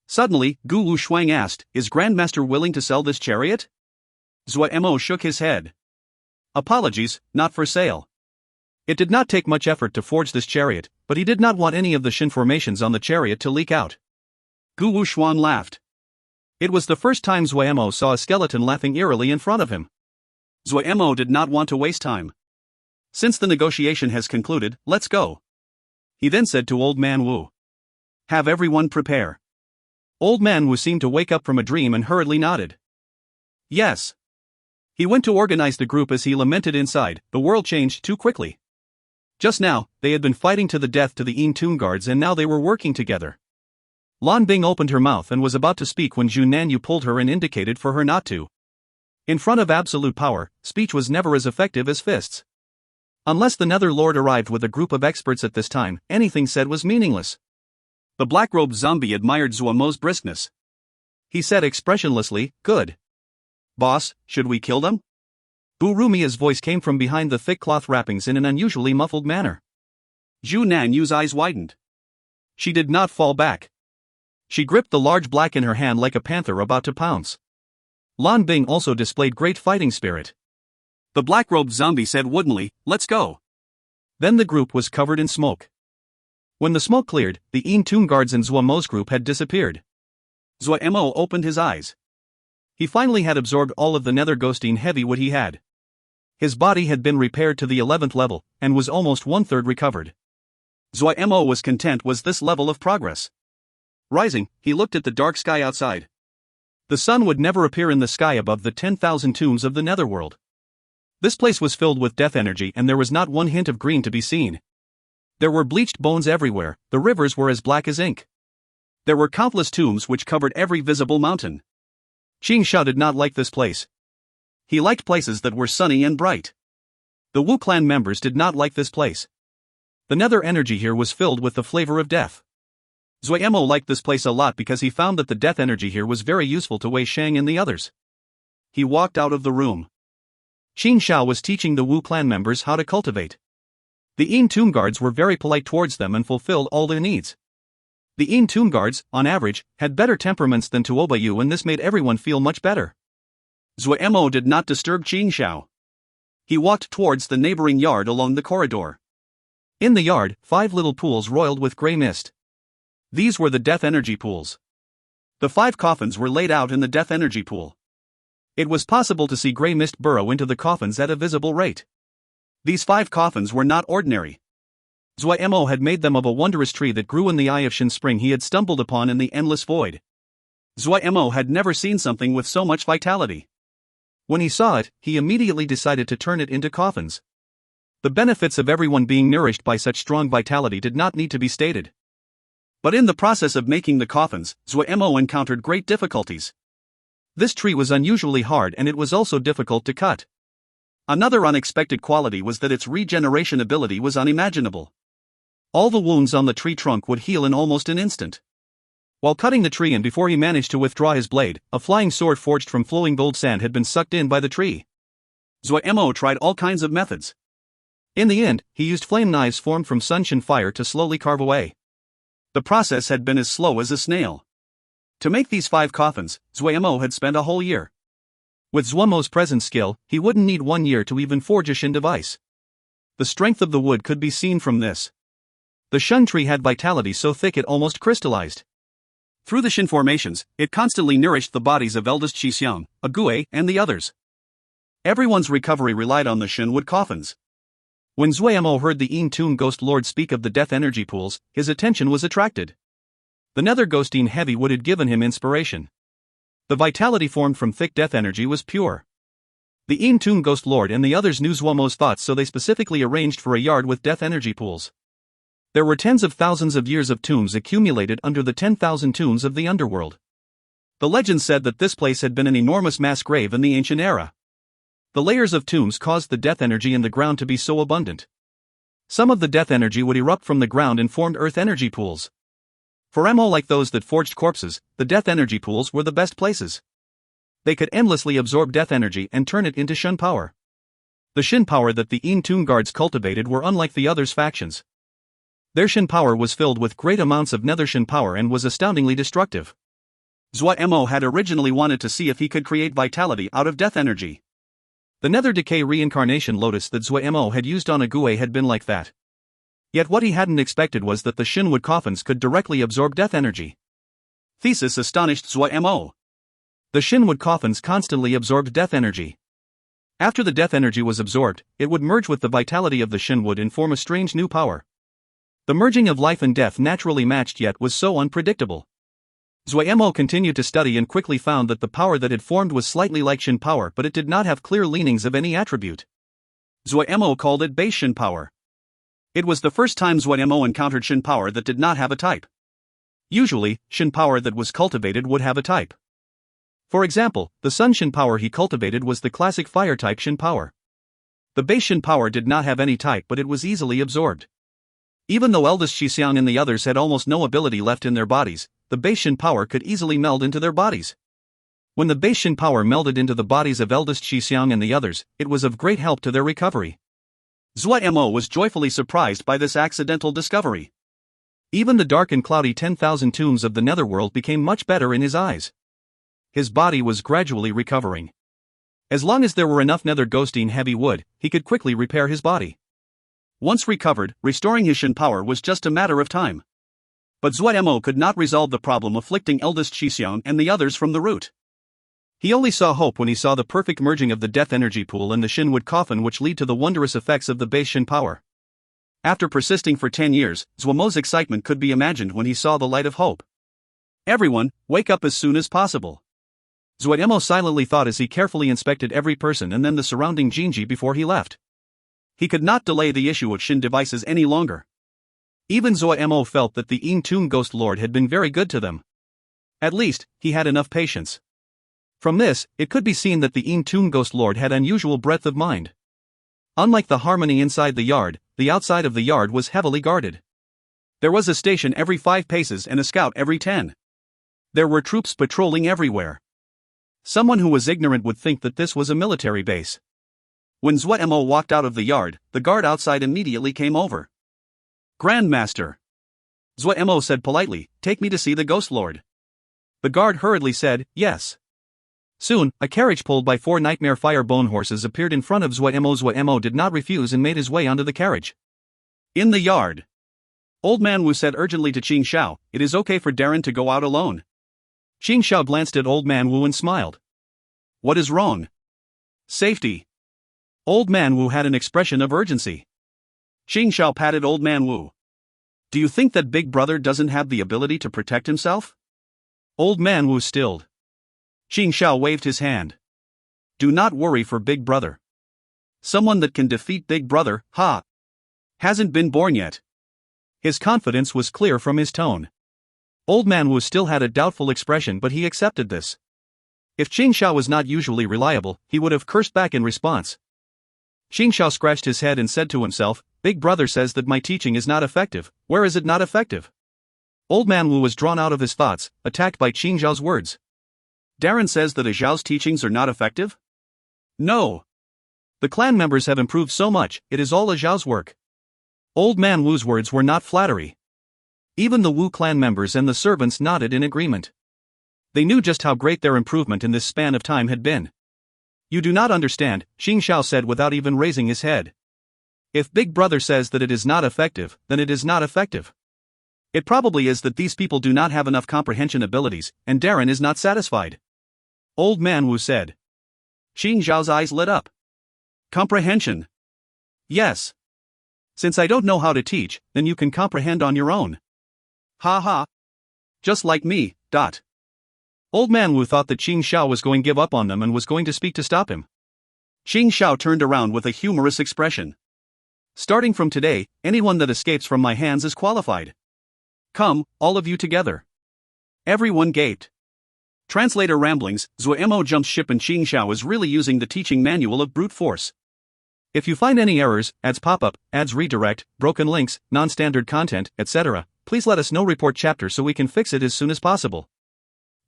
Suddenly, Gu Wu Shuang asked, "Is Grandmaster willing to sell this chariot?" Zuo Mo shook his head. "Apologies, not for sale." It did not take much effort to forge this chariot, but he did not want any of the Shin formations on the chariot to leak out. Gu Wu Shuang laughed. It was the first time Zuo Mo saw a skeleton laughing eerily in front of him. Zuo Mo did not want to waste time. "Since the negotiation has concluded, let's go." He then said to Old Man Wu. "Have everyone prepare." Old Man Wu seemed to wake up from a dream and hurriedly nodded. Yes. He went to organize the group as he lamented inside, the world changed too quickly. Just now, they had been fighting to the death to the Yin Tomb Guards and now they were working together. Lan Bing opened her mouth and was about to speak when Zhu Nanyu pulled her and indicated for her not to. In front of absolute power, speech was never as effective as fists. Unless the Nether Lord arrived with a group of experts at this time, anything said was meaningless. The black-robed zombie admired Zuo Mo's briskness. He said expressionlessly, "Good. Boss, should we kill them?" Bu Rumia's voice came from behind the thick cloth wrappings in an unusually muffled manner. Zhu Nanyu's eyes widened. She did not fall back. She gripped the large black in her hand like a panther about to pounce. Lan Bing also displayed great fighting spirit. The black-robed zombie said woodenly, "Let's go." Then the group was covered in smoke. When the smoke cleared, the Yin Tomb Guards and Zuo Mo's group had disappeared. Zuo Mo opened his eyes. He finally had absorbed all of the nether ghostine heavy wood he had. His body had been repaired to the 11th level, and was almost 1/3 recovered. Zuo Mo was content with this level of progress. Rising, he looked at the dark sky outside. The sun would never appear in the sky above the 10,000 tombs of the netherworld. This place was filled with death energy and there was not one hint of green to be seen. There were bleached bones everywhere, the rivers were as black as ink. There were countless tombs which covered every visible mountain. Qing Shao did not like this place. He liked places that were sunny and bright. The Wu clan members did not like this place. The nether energy here was filled with the flavor of death. Zuo Mo liked this place a lot because he found that the death energy here was very useful to Wei Shang and the others. He walked out of the room. Qing Shao was teaching the Wu clan members how to cultivate. The Yin Tomb Guards were very polite towards them and fulfilled all their needs. The Yin Tomb Guards, on average, had better temperaments than Tuobayu and this made everyone feel much better. Zuo Mo did not disturb Qing Shao. He walked towards the neighboring yard along the corridor. In the yard, 5 little pools roiled with grey mist. These were the death energy pools. The 5 coffins were laid out in the death energy pool. It was possible to see grey mist burrow into the coffins at a visible rate. These 5 coffins were not ordinary. Zuo Mo had made them of a wondrous tree that grew in the eye of Shin Spring he had stumbled upon in the endless void. Zuo Mo had never seen something with so much vitality. When he saw it, he immediately decided to turn it into coffins. The benefits of everyone being nourished by such strong vitality did not need to be stated. But in the process of making the coffins, Zuo Mo encountered great difficulties. This tree was unusually hard and it was also difficult to cut. Another unexpected quality was that its regeneration ability was unimaginable. All the wounds on the tree trunk would heal in almost an instant. While cutting the tree and before he managed to withdraw his blade, a flying sword forged from flowing gold sand had been sucked in by the tree. Zuo Mo tried all kinds of methods. In the end, he used flame knives formed from sunshine fire to slowly carve away. The process had been as slow as a snail. To make these 5 coffins, Zuo Mo had spent a whole year. With Zuo Mo's present skill, he wouldn't need 1 year to even forge a Shin device. The strength of the wood could be seen from this. The Shun tree had vitality so thick it almost crystallized. Through the Shin formations, it constantly nourished the bodies of eldest Xixiang, Ague, and the others. Everyone's recovery relied on the Shin wood coffins. When Zuo Mo heard the Yin Tomb Ghost Lord speak of the death energy pools, his attention was attracted. The nether ghostine heavy wood had given him inspiration. The vitality formed from thick death energy was pure. The Toon Ghost Lord and the others knew Zuo Mo's thoughts, so they specifically arranged for a yard with death energy pools. There were tens of thousands of years of tombs accumulated under the 10,000 tombs of the underworld. The legend said that this place had been an enormous mass grave in the ancient era. The layers of tombs caused the death energy in the ground to be so abundant. Some of the death energy would erupt from the ground and formed earth energy pools. For MO like those that forged corpses, the death energy pools were the best places. They could endlessly absorb death energy and turn it into Shin power. The Shin power that the Toon guards cultivated were unlike the others' factions. Their Shin power was filled with great amounts of nether Shin power and was astoundingly destructive. Zuo Mo had originally wanted to see if he could create vitality out of death energy. The Nether Decay reincarnation lotus that Zuo Mo had used on Ague had been like that. Yet what he hadn't expected was that the Shinwood coffins could directly absorb death energy. Thesis astonished Zuo Mo. The Shinwood coffins constantly absorbed death energy. After the death energy was absorbed, it would merge with the vitality of the Shinwood and form a strange new power. The merging of life and death naturally matched yet was so unpredictable. Zuo Mo continued to study and quickly found that the power that had formed was slightly like Shin power, but it did not have clear leanings of any attribute. Zuo Mo called it base Shin power. It was the first time Zuo Mo encountered Shin power that did not have a type. Usually, Shin power that was cultivated would have a type. For example, the Sun Shin power he cultivated was the classic fire type Shin power. The base Shin power did not have any type, but it was easily absorbed. Even though Eldest Shixiang and the others had almost no ability left in their bodies, the base Shin power could easily meld into their bodies. When the base Shin power melded into the bodies of Eldest Shixiang and the others, it was of great help to their recovery. Zuo Mo was joyfully surprised by this accidental discovery. Even the dark and cloudy 10,000 tombs of the netherworld became much better in his eyes. His body was gradually recovering. As long as there were enough nether ghostine heavy wood, he could quickly repair his body. Once recovered, restoring his Shin power was just a matter of time. But Zuo Mo could not resolve the problem afflicting Eldest Shixiang and the others from the root. He only saw hope when he saw the perfect merging of the death energy pool and the Shinwood coffin, which lead to the wondrous effects of the base Shin power. After persisting for 10 years, Zuo Mo's excitement could be imagined when he saw the light of hope. Everyone, wake up as soon as possible. Zuo Mo silently thought as he carefully inspected every person and then the surrounding Jinji before he left. He could not delay the issue of Shin devices any longer. Even Zuo Mo felt that the Toon Ghost Lord had been very good to them. At least, he had enough patience. From this, it could be seen that the Toon Ghost Lord had unusual breadth of mind. Unlike the harmony inside the yard, the outside of the yard was heavily guarded. There was a station every 5 paces and a scout every 10. There were troops patrolling everywhere. Someone who was ignorant would think that this was a military base. When Zuo Mo walked out of the yard, the guard outside immediately came over. Grandmaster. Zuo Mo said politely, "Take me to see the Ghost Lord." The guard hurriedly said, "Yes." Soon, a carriage pulled by 4 nightmare fire bone horses appeared in front of Zuo Mo. Zuo Mo did not refuse and made his way onto the carriage. In the yard, Old Man Wu said urgently to Qing Xiao, "It is okay for Darren to go out alone." Qing Xiao glanced at Old Man Wu and smiled. "What is wrong?" "Safety." Old Man Wu had an expression of urgency. Qing Xiao patted Old Man Wu. "Do you think that Big Brother doesn't have the ability to protect himself?" Old Man Wu stilled. Qing Xiao waved his hand. "Do not worry for Big Brother. Someone that can defeat Big Brother, hasn't been born yet." His confidence was clear from his tone. Old Man Wu still had a doubtful expression, but he accepted this. If Qing Xiao was not usually reliable, he would have cursed back in response. Qing Xiao scratched his head and said to himself, "Big Brother says that my teaching is not effective. Where is it not effective?" Old Man Wu was drawn out of his thoughts, attacked by Qing Xiao's words. "Darren says that Zhao's teachings are not effective?" "No. The clan members have improved so much, it is all Zhao's work." Old Man Wu's words were not flattery. Even the Wu clan members and the servants nodded in agreement. They knew just how great their improvement in this span of time had been. "You do not understand," Qing Xiao said without even raising his head. "If Big Brother says that it is not effective, then it is not effective. It probably is that these people do not have enough comprehension abilities, and Darren is not satisfied." Old Man Wu said. Qing Xiao's eyes lit up. "Comprehension? Yes. Since I don't know how to teach, then you can comprehend on your own. Ha ha. Just like me, . Old Man Wu thought that Qing Xiao was going to give up on them and was going to speak to stop him. Qing Xiao turned around with a humorous expression. Starting from today, anyone that escapes from my hands is qualified. Come, all of you together. Everyone gaped. Translator ramblings, Zuo Mo jumps ship and Qing Xiao is really using the teaching manual of brute force. If you find any errors, ads pop up, ads redirect, broken links, non-standard content, etc., please let us know. Report chapter so we can fix it as soon as possible.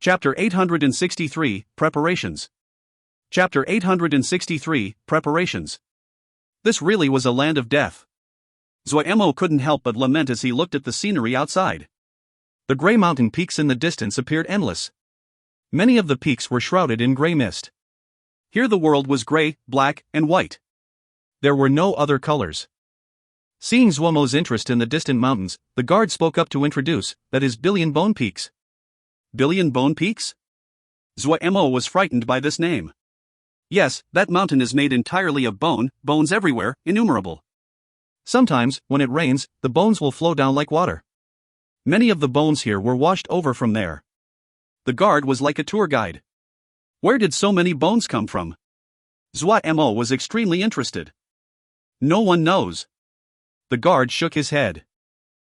Chapter 863, Preparations. Chapter 863, Preparations. This really was a land of death. Zuo Mo couldn't help but lament as he looked at the scenery outside. The gray mountain peaks in the distance appeared endless. Many of the peaks were shrouded in gray mist. Here the world was gray, black, and white. There were no other colors. Seeing Zuo Mo's interest in the distant mountains, the guard spoke up to introduce, that is Billion Bone Peaks. Billion Bone Peaks? Zuo Mo was frightened by this name. Yes, that mountain is made entirely of bone, bones everywhere, innumerable. Sometimes, when it rains, the bones will flow down like water. Many of the bones here were washed over from there. The guard was like a tour guide. Where did so many bones come from? Zuo Mo was extremely interested. No one knows. The guard shook his head.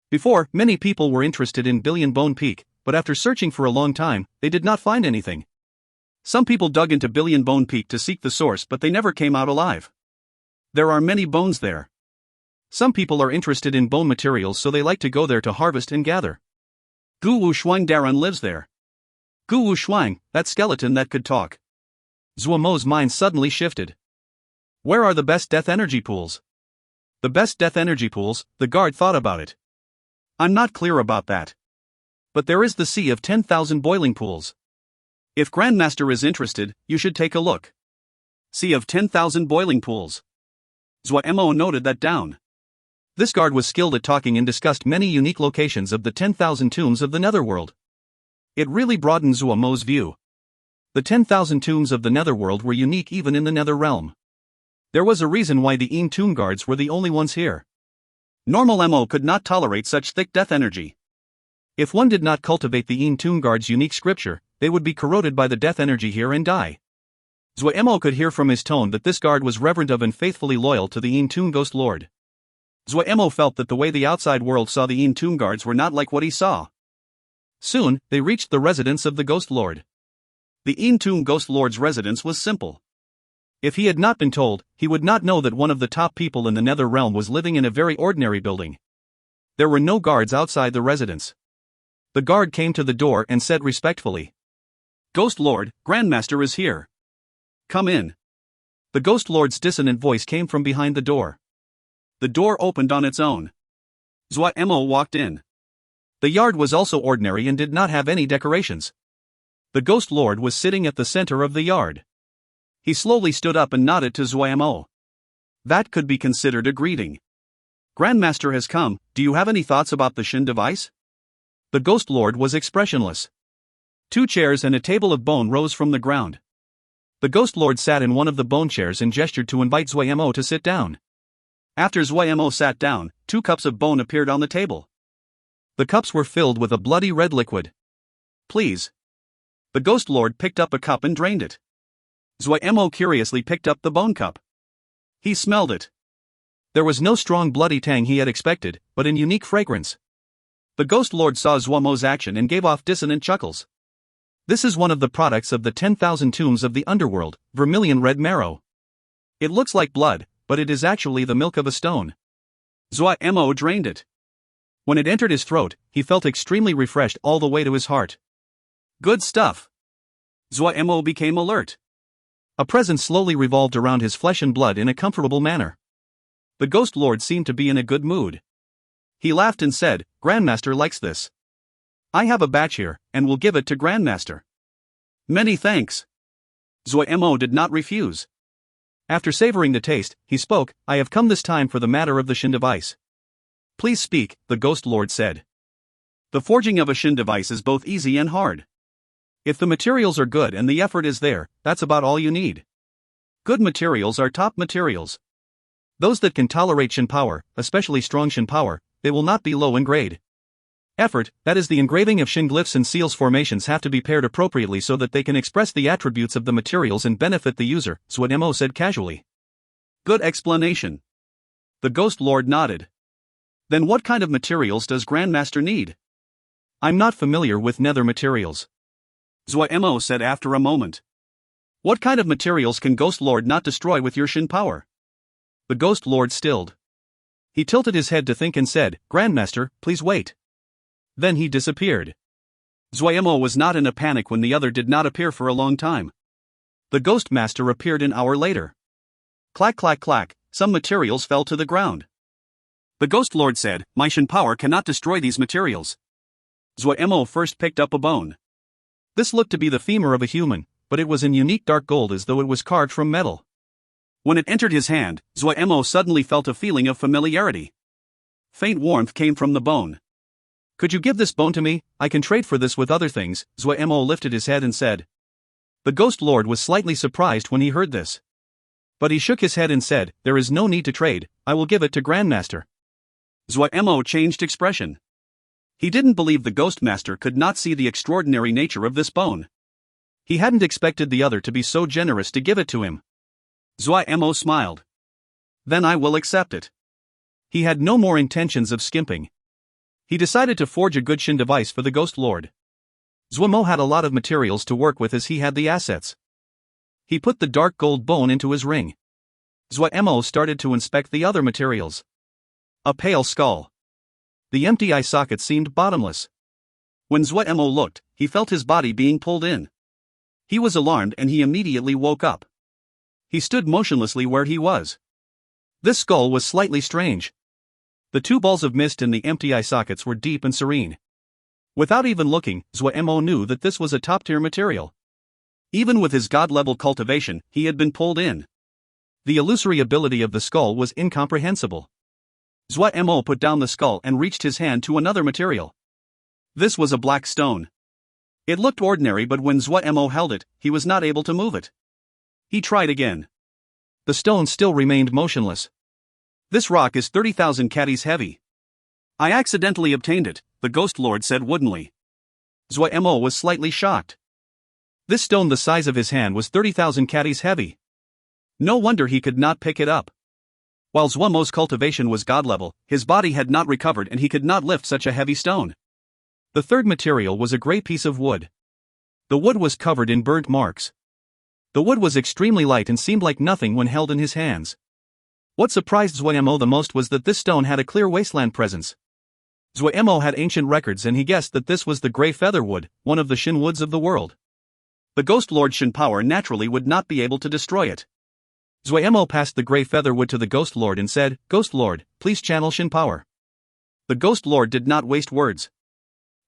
Before, many people were interested in Billion Bone Peak, but after searching for a long time, they did not find anything. Some people dug into Billion Bone Peak to seek the source, but they never came out alive. There are many bones there. Some people are interested in bone materials, so they like to go there to harvest and gather. Gu Wu Shuang Darun lives there. Gu Wu Shuang, that skeleton that could talk. Zuo Mo's mind suddenly shifted. Where are the best death energy pools? The best death energy pools, the guard thought about it. I'm not clear about that. But there is the Sea of 10,000 boiling pools. If Grandmaster is interested, you should take a look. Sea of 10,000 boiling pools. Zuo Mo noted that down. This guard was skilled at talking and discussed many unique locations of the 10,000 tombs of the Netherworld. It really broadened Zuo Mo's view. The 10,000 tombs of the Netherworld were unique even in the Nether realm. There was a reason why the Yin tomb guards were the only ones here. Normal Mo could not tolerate such thick death energy. If one did not cultivate the Yin tomb guards' unique scripture, they would be corroded by the death energy here and die. Zuo Mo could hear from his tone that this guard was reverent of and faithfully loyal to the Yin tomb ghost lord. Zuo Mo felt that the way the outside world saw the Yin tomb guards were not like what he saw. Soon, they reached the residence of the Ghost Lord. The Yin Tomb Ghost Lord's residence was simple. If he had not been told, he would not know that one of the top people in the Nether realm was living in a very ordinary building. There were no guards outside the residence. The guard came to the door and said respectfully, Ghost Lord, Grandmaster is here. Come in. The Ghost Lord's dissonant voice came from behind the door. The door opened on its own. Zuo Mo walked in. The yard was also ordinary and did not have any decorations. The Ghost Lord was sitting at the center of the yard. He slowly stood up and nodded to Zuo Mo. That could be considered a greeting. Grandmaster has come, do you have any thoughts about the Shin device? The Ghost Lord was expressionless. 2 chairs and a table of bone rose from the ground. The Ghost Lord sat in one of the bone chairs and gestured to invite Zuo Mo to sit down. After Zuo Mo sat down, 2 cups of bone appeared on the table. The cups were filled with a bloody red liquid. Please. The Ghost Lord picked up a cup and drained it. Zuo Mo curiously picked up the bone cup. He smelled it. There was no strong bloody tang he had expected, but an unique fragrance. The Ghost Lord saw Zuo Mo's action and gave off dissonant chuckles. This is one of the products of the 10,000 tombs of the underworld, vermilion red marrow. It looks like blood, but it is actually the milk of a stone. Zuo Mo drained it. When it entered his throat, he felt extremely refreshed all the way to his heart. Good stuff. Zuo Mo became alert. A presence slowly revolved around his flesh and blood in a comfortable manner. The Ghost Lord seemed to be in a good mood. He laughed and said, Grandmaster likes this. I have a batch here, and will give it to Grandmaster. Many thanks. Zuo Mo did not refuse. After savoring the taste, he spoke, I have come this time for the matter of the Shin device. Please speak, the Ghost Lord said. The forging of a Shin device is both easy and hard. If the materials are good and the effort is there, that's about all you need. Good materials are top materials. Those that can tolerate Shin power, especially strong Shin power, they will not be low in grade. Effort, that is the engraving of Shin glyphs and seals formations have to be paired appropriately so that they can express the attributes of the materials and benefit the user, Zuo Mo said casually. Good explanation. The Ghost Lord nodded. Then what kind of materials does Grandmaster need? I'm not familiar with nether materials. Zuo Mo said after a moment. What kind of materials can Ghost Lord not destroy with your Shin power? The Ghost Lord stilled. He tilted his head to think and said, Grandmaster, please wait. Then he disappeared. Zuo Mo was not in a panic when the other did not appear for a long time. The Ghost Master appeared an hour later. Clack clack clack, some materials fell to the ground. The Ghost Lord said, my Shin power cannot destroy these materials. Zuo Mo first picked up a bone. This looked to be the femur of a human, but it was in unique dark gold as though it was carved from metal. When it entered his hand, Zuo Mo suddenly felt a feeling of familiarity. Faint warmth came from the bone. Could you give this bone to me? I can trade for this with other things. Zuo Mo lifted his head and said. The Ghost Lord was slightly surprised when he heard this. But he shook his head and said, there is no need to trade, I will give it to Grandmaster. Zuo Mo changed expression. He didn't believe the Ghost Master could not see the extraordinary nature of this bone. He hadn't expected the other to be so generous to give it to him. Zuo Mo smiled. Then I will accept it. He had no more intentions of skimping. He decided to forge a good Shin device for the Ghost Lord. Zuo Mo had a lot of materials to work with as he had the assets. He put the dark gold bone into his ring. Zuo Mo started to inspect the other materials. A pale skull. The empty eye socket seemed bottomless. When Zuo Mo looked, he felt his body being pulled in. He was alarmed and he immediately woke up. He stood motionlessly where he was. This skull was slightly strange. The two balls of mist in the empty eye sockets were deep and serene. Without even looking, Zuo Mo knew that this was a top-tier material. Even with his god-level cultivation, he had been pulled in. The illusory ability of the skull was incomprehensible. Zuo Mo put down the skull and reached his hand to another material. This was a black stone. It looked ordinary, but when Zuo Mo held it, he was not able to move it. He tried again. The stone still remained motionless. This rock is 30,000 catties heavy. I accidentally obtained it, the Ghost Lord said woodenly. Zuo Mo was slightly shocked. This stone the size of his hand was 30,000 catties heavy. No wonder he could not pick it up. While Zuo Mo's cultivation was god level, his body had not recovered and he could not lift such a heavy stone. The third material was a grey piece of wood. The wood was covered in burnt marks. The wood was extremely light and seemed like nothing when held in his hands. What surprised Zuo Mo the most was that this stone had a clear wasteland presence. Zuo Mo had ancient records and he guessed that this was the grey feather wood, one of the Shin woods of the world. The Ghost Lord's Shin power naturally would not be able to destroy it. Zuo Mo passed the grey feather wood to the Ghost Lord and said, Ghost Lord, please channel Shin power. The Ghost Lord did not waste words.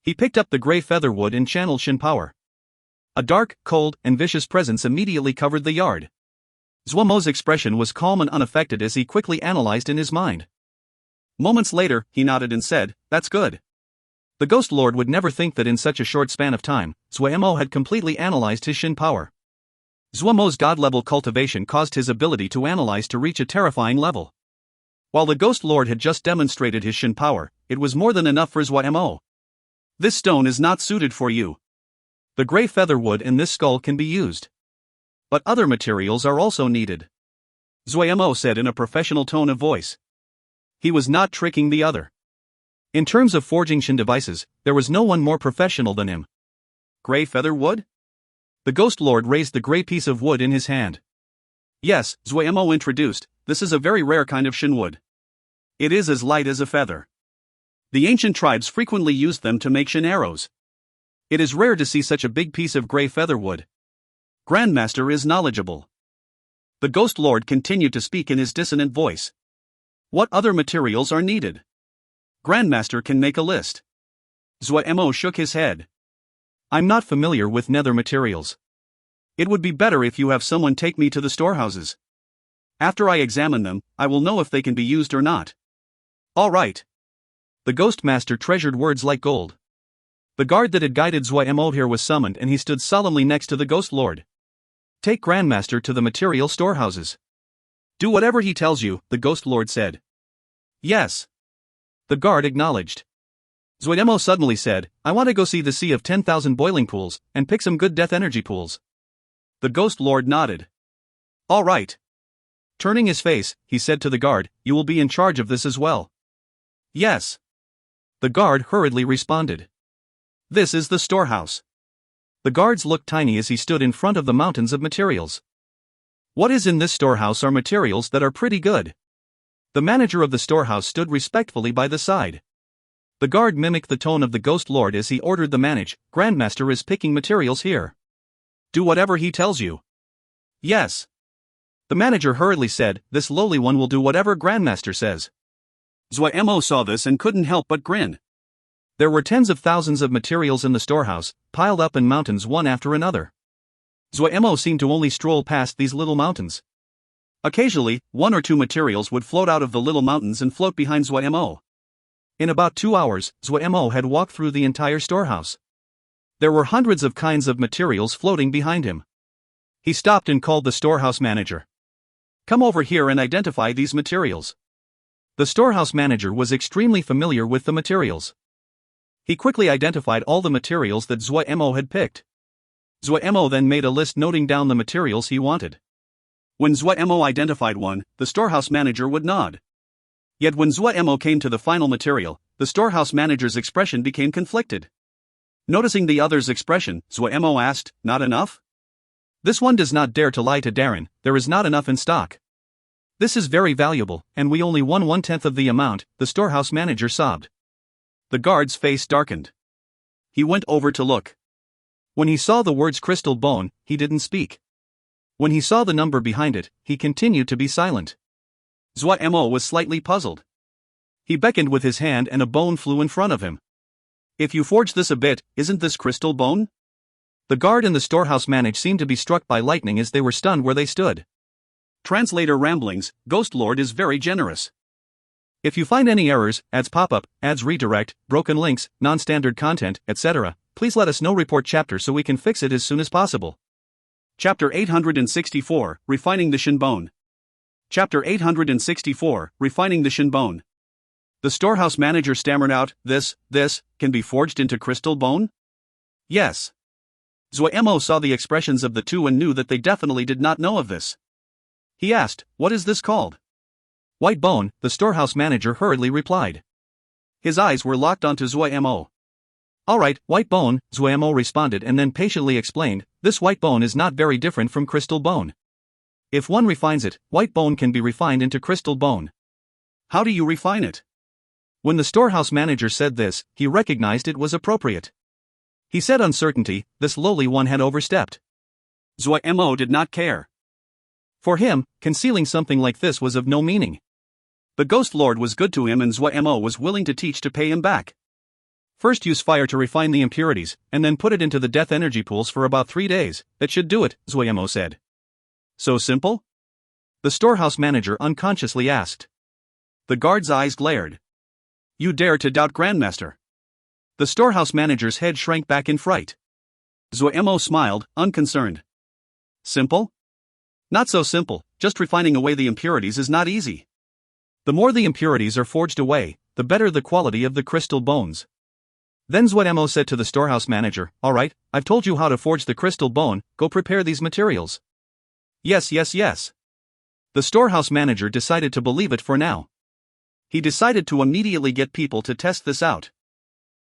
He picked up the grey feather wood and channeled Shin power. A dark, cold, and vicious presence immediately covered the yard. Zuo Mo's expression was calm and unaffected as he quickly analyzed in his mind. Moments later, he nodded and said, That's good. The Ghost Lord would never think that in such a short span of time, Zuo Mo had completely analyzed his Shin power. Zuo Mo's god-level cultivation caused his ability to analyze to reach a terrifying level. While the Ghost Lord had just demonstrated his Shin power, it was more than enough for Zuo Mo. This stone is not suited for you. The grey feather wood in this skull can be used. But other materials are also needed. Zuo Mo said in a professional tone of voice. He was not tricking the other. In terms of forging Shin devices, there was no one more professional than him. Grey feather wood? The Ghost Lord raised the grey piece of wood in his hand. Yes, Zuo Mo introduced, this is a very rare kind of Shin wood. It is as light as a feather. The ancient tribes frequently used them to make Shin arrows. It is rare to see such a big piece of grey feather wood. Grandmaster is knowledgeable. The Ghost Lord continued to speak in his dissonant voice. What other materials are needed? Grandmaster can make a list. Zuo Mo shook his head. I'm not familiar with nether materials. It would be better if you have someone take me to the storehouses. After I examine them, I will know if they can be used or not. All right. The Ghost Master treasured words like gold. The guard that had guided Zuo Mo here was summoned and he stood solemnly next to the Ghost Lord. Take Grandmaster to the material storehouses. Do whatever he tells you, the Ghost Lord said. Yes. The guard acknowledged. Zuo Mo suddenly said, I want to go see the Sea of 10,000 Boiling Pools, and pick some good death energy pools. The Ghost Lord nodded. All right. Turning his face, he said to the guard, you will be in charge of this as well. Yes. The guard hurriedly responded. This is the storehouse. The guards looked tiny as he stood in front of the mountains of materials. What is in this storehouse are materials that are pretty good. The manager of the storehouse stood respectfully by the side. The guard mimicked the tone of the Ghost Lord as he ordered the Grandmaster is picking materials here. Do whatever he tells you. Yes. The manager hurriedly said, this lowly one will do whatever Grandmaster says. Zuo Mo saw this and couldn't help but grin. There were tens of thousands of materials in the storehouse, piled up in mountains one after another. Zuo Mo seemed to only stroll past these little mountains. Occasionally, one or two materials would float out of the little mountains and float behind Zuo Mo. In about 2 hours, Zuo Mo had walked through the entire storehouse. There were hundreds of kinds of materials floating behind him. He stopped and called the storehouse manager. Come over here and identify these materials. The storehouse manager was extremely familiar with the materials. He quickly identified all the materials that Zuo Mo had picked. Zuo Mo then made a list noting down the materials he wanted. When Zuo Mo identified one, the storehouse manager would nod. Yet when Zuo Mo came to the final material, the storehouse manager's expression became conflicted. Noticing the other's expression, Zuo Mo asked, not enough? This one does not dare to lie to Darren, there is not enough in stock. This is very valuable, and we only won 1/10 of the amount, the storehouse manager sobbed. The guard's face darkened. He went over to look. When he saw the words crystal bone, he didn't speak. When he saw the number behind it, he continued to be silent. Zuo Mo was slightly puzzled. He beckoned with his hand and a bone flew in front of him. If you forge this a bit, isn't this crystal bone? The guard and the storehouse manager seemed to be struck by lightning as they were stunned where they stood. Translator ramblings, Ghost Lord is very generous. If you find any errors, ads pop-up, ads redirect, broken links, non-standard content, etc., please let us know. Report chapter so we can fix it as soon as possible. Chapter 864, Refining the Shinbone. Chapter 864, Refining the Shinbone. The storehouse manager stammered out, this can be forged into crystal bone? Yes. Zuo Mo saw the expressions of the two and knew that they definitely did not know of this. He asked, what is this called? White bone, the storehouse manager hurriedly replied. His eyes were locked onto Zuo Mo. Alright, white bone, Zuo Mo responded and then patiently explained, this white bone is not very different from crystal bone. If one refines it, white bone can be refined into crystal bone. How do you refine it? When the storehouse manager said this, he recognized it was appropriate. He said uncertainty, this lowly one had overstepped. Zuo Mo did not care. For him, concealing something like this was of no meaning. The Ghost Lord was good to him and Zuo Mo was willing to teach to pay him back. First use fire to refine the impurities, and then put it into the death energy pools for about 3 days, that should do it, Zuo Mo said. So simple? The storehouse manager unconsciously asked. The guard's eyes glared. You dare to doubt Grandmaster? The storehouse manager's head shrank back in fright. Zuo Mo smiled, unconcerned. Simple? Not so simple, just refining away the impurities is not easy. The more the impurities are forged away, the better the quality of the crystal bones. Then Zuo Mo said to the storehouse manager, alright, I've told you how to forge the crystal bone, go prepare these materials. Yes. The storehouse manager decided to believe it for now. He decided to immediately get people to test this out.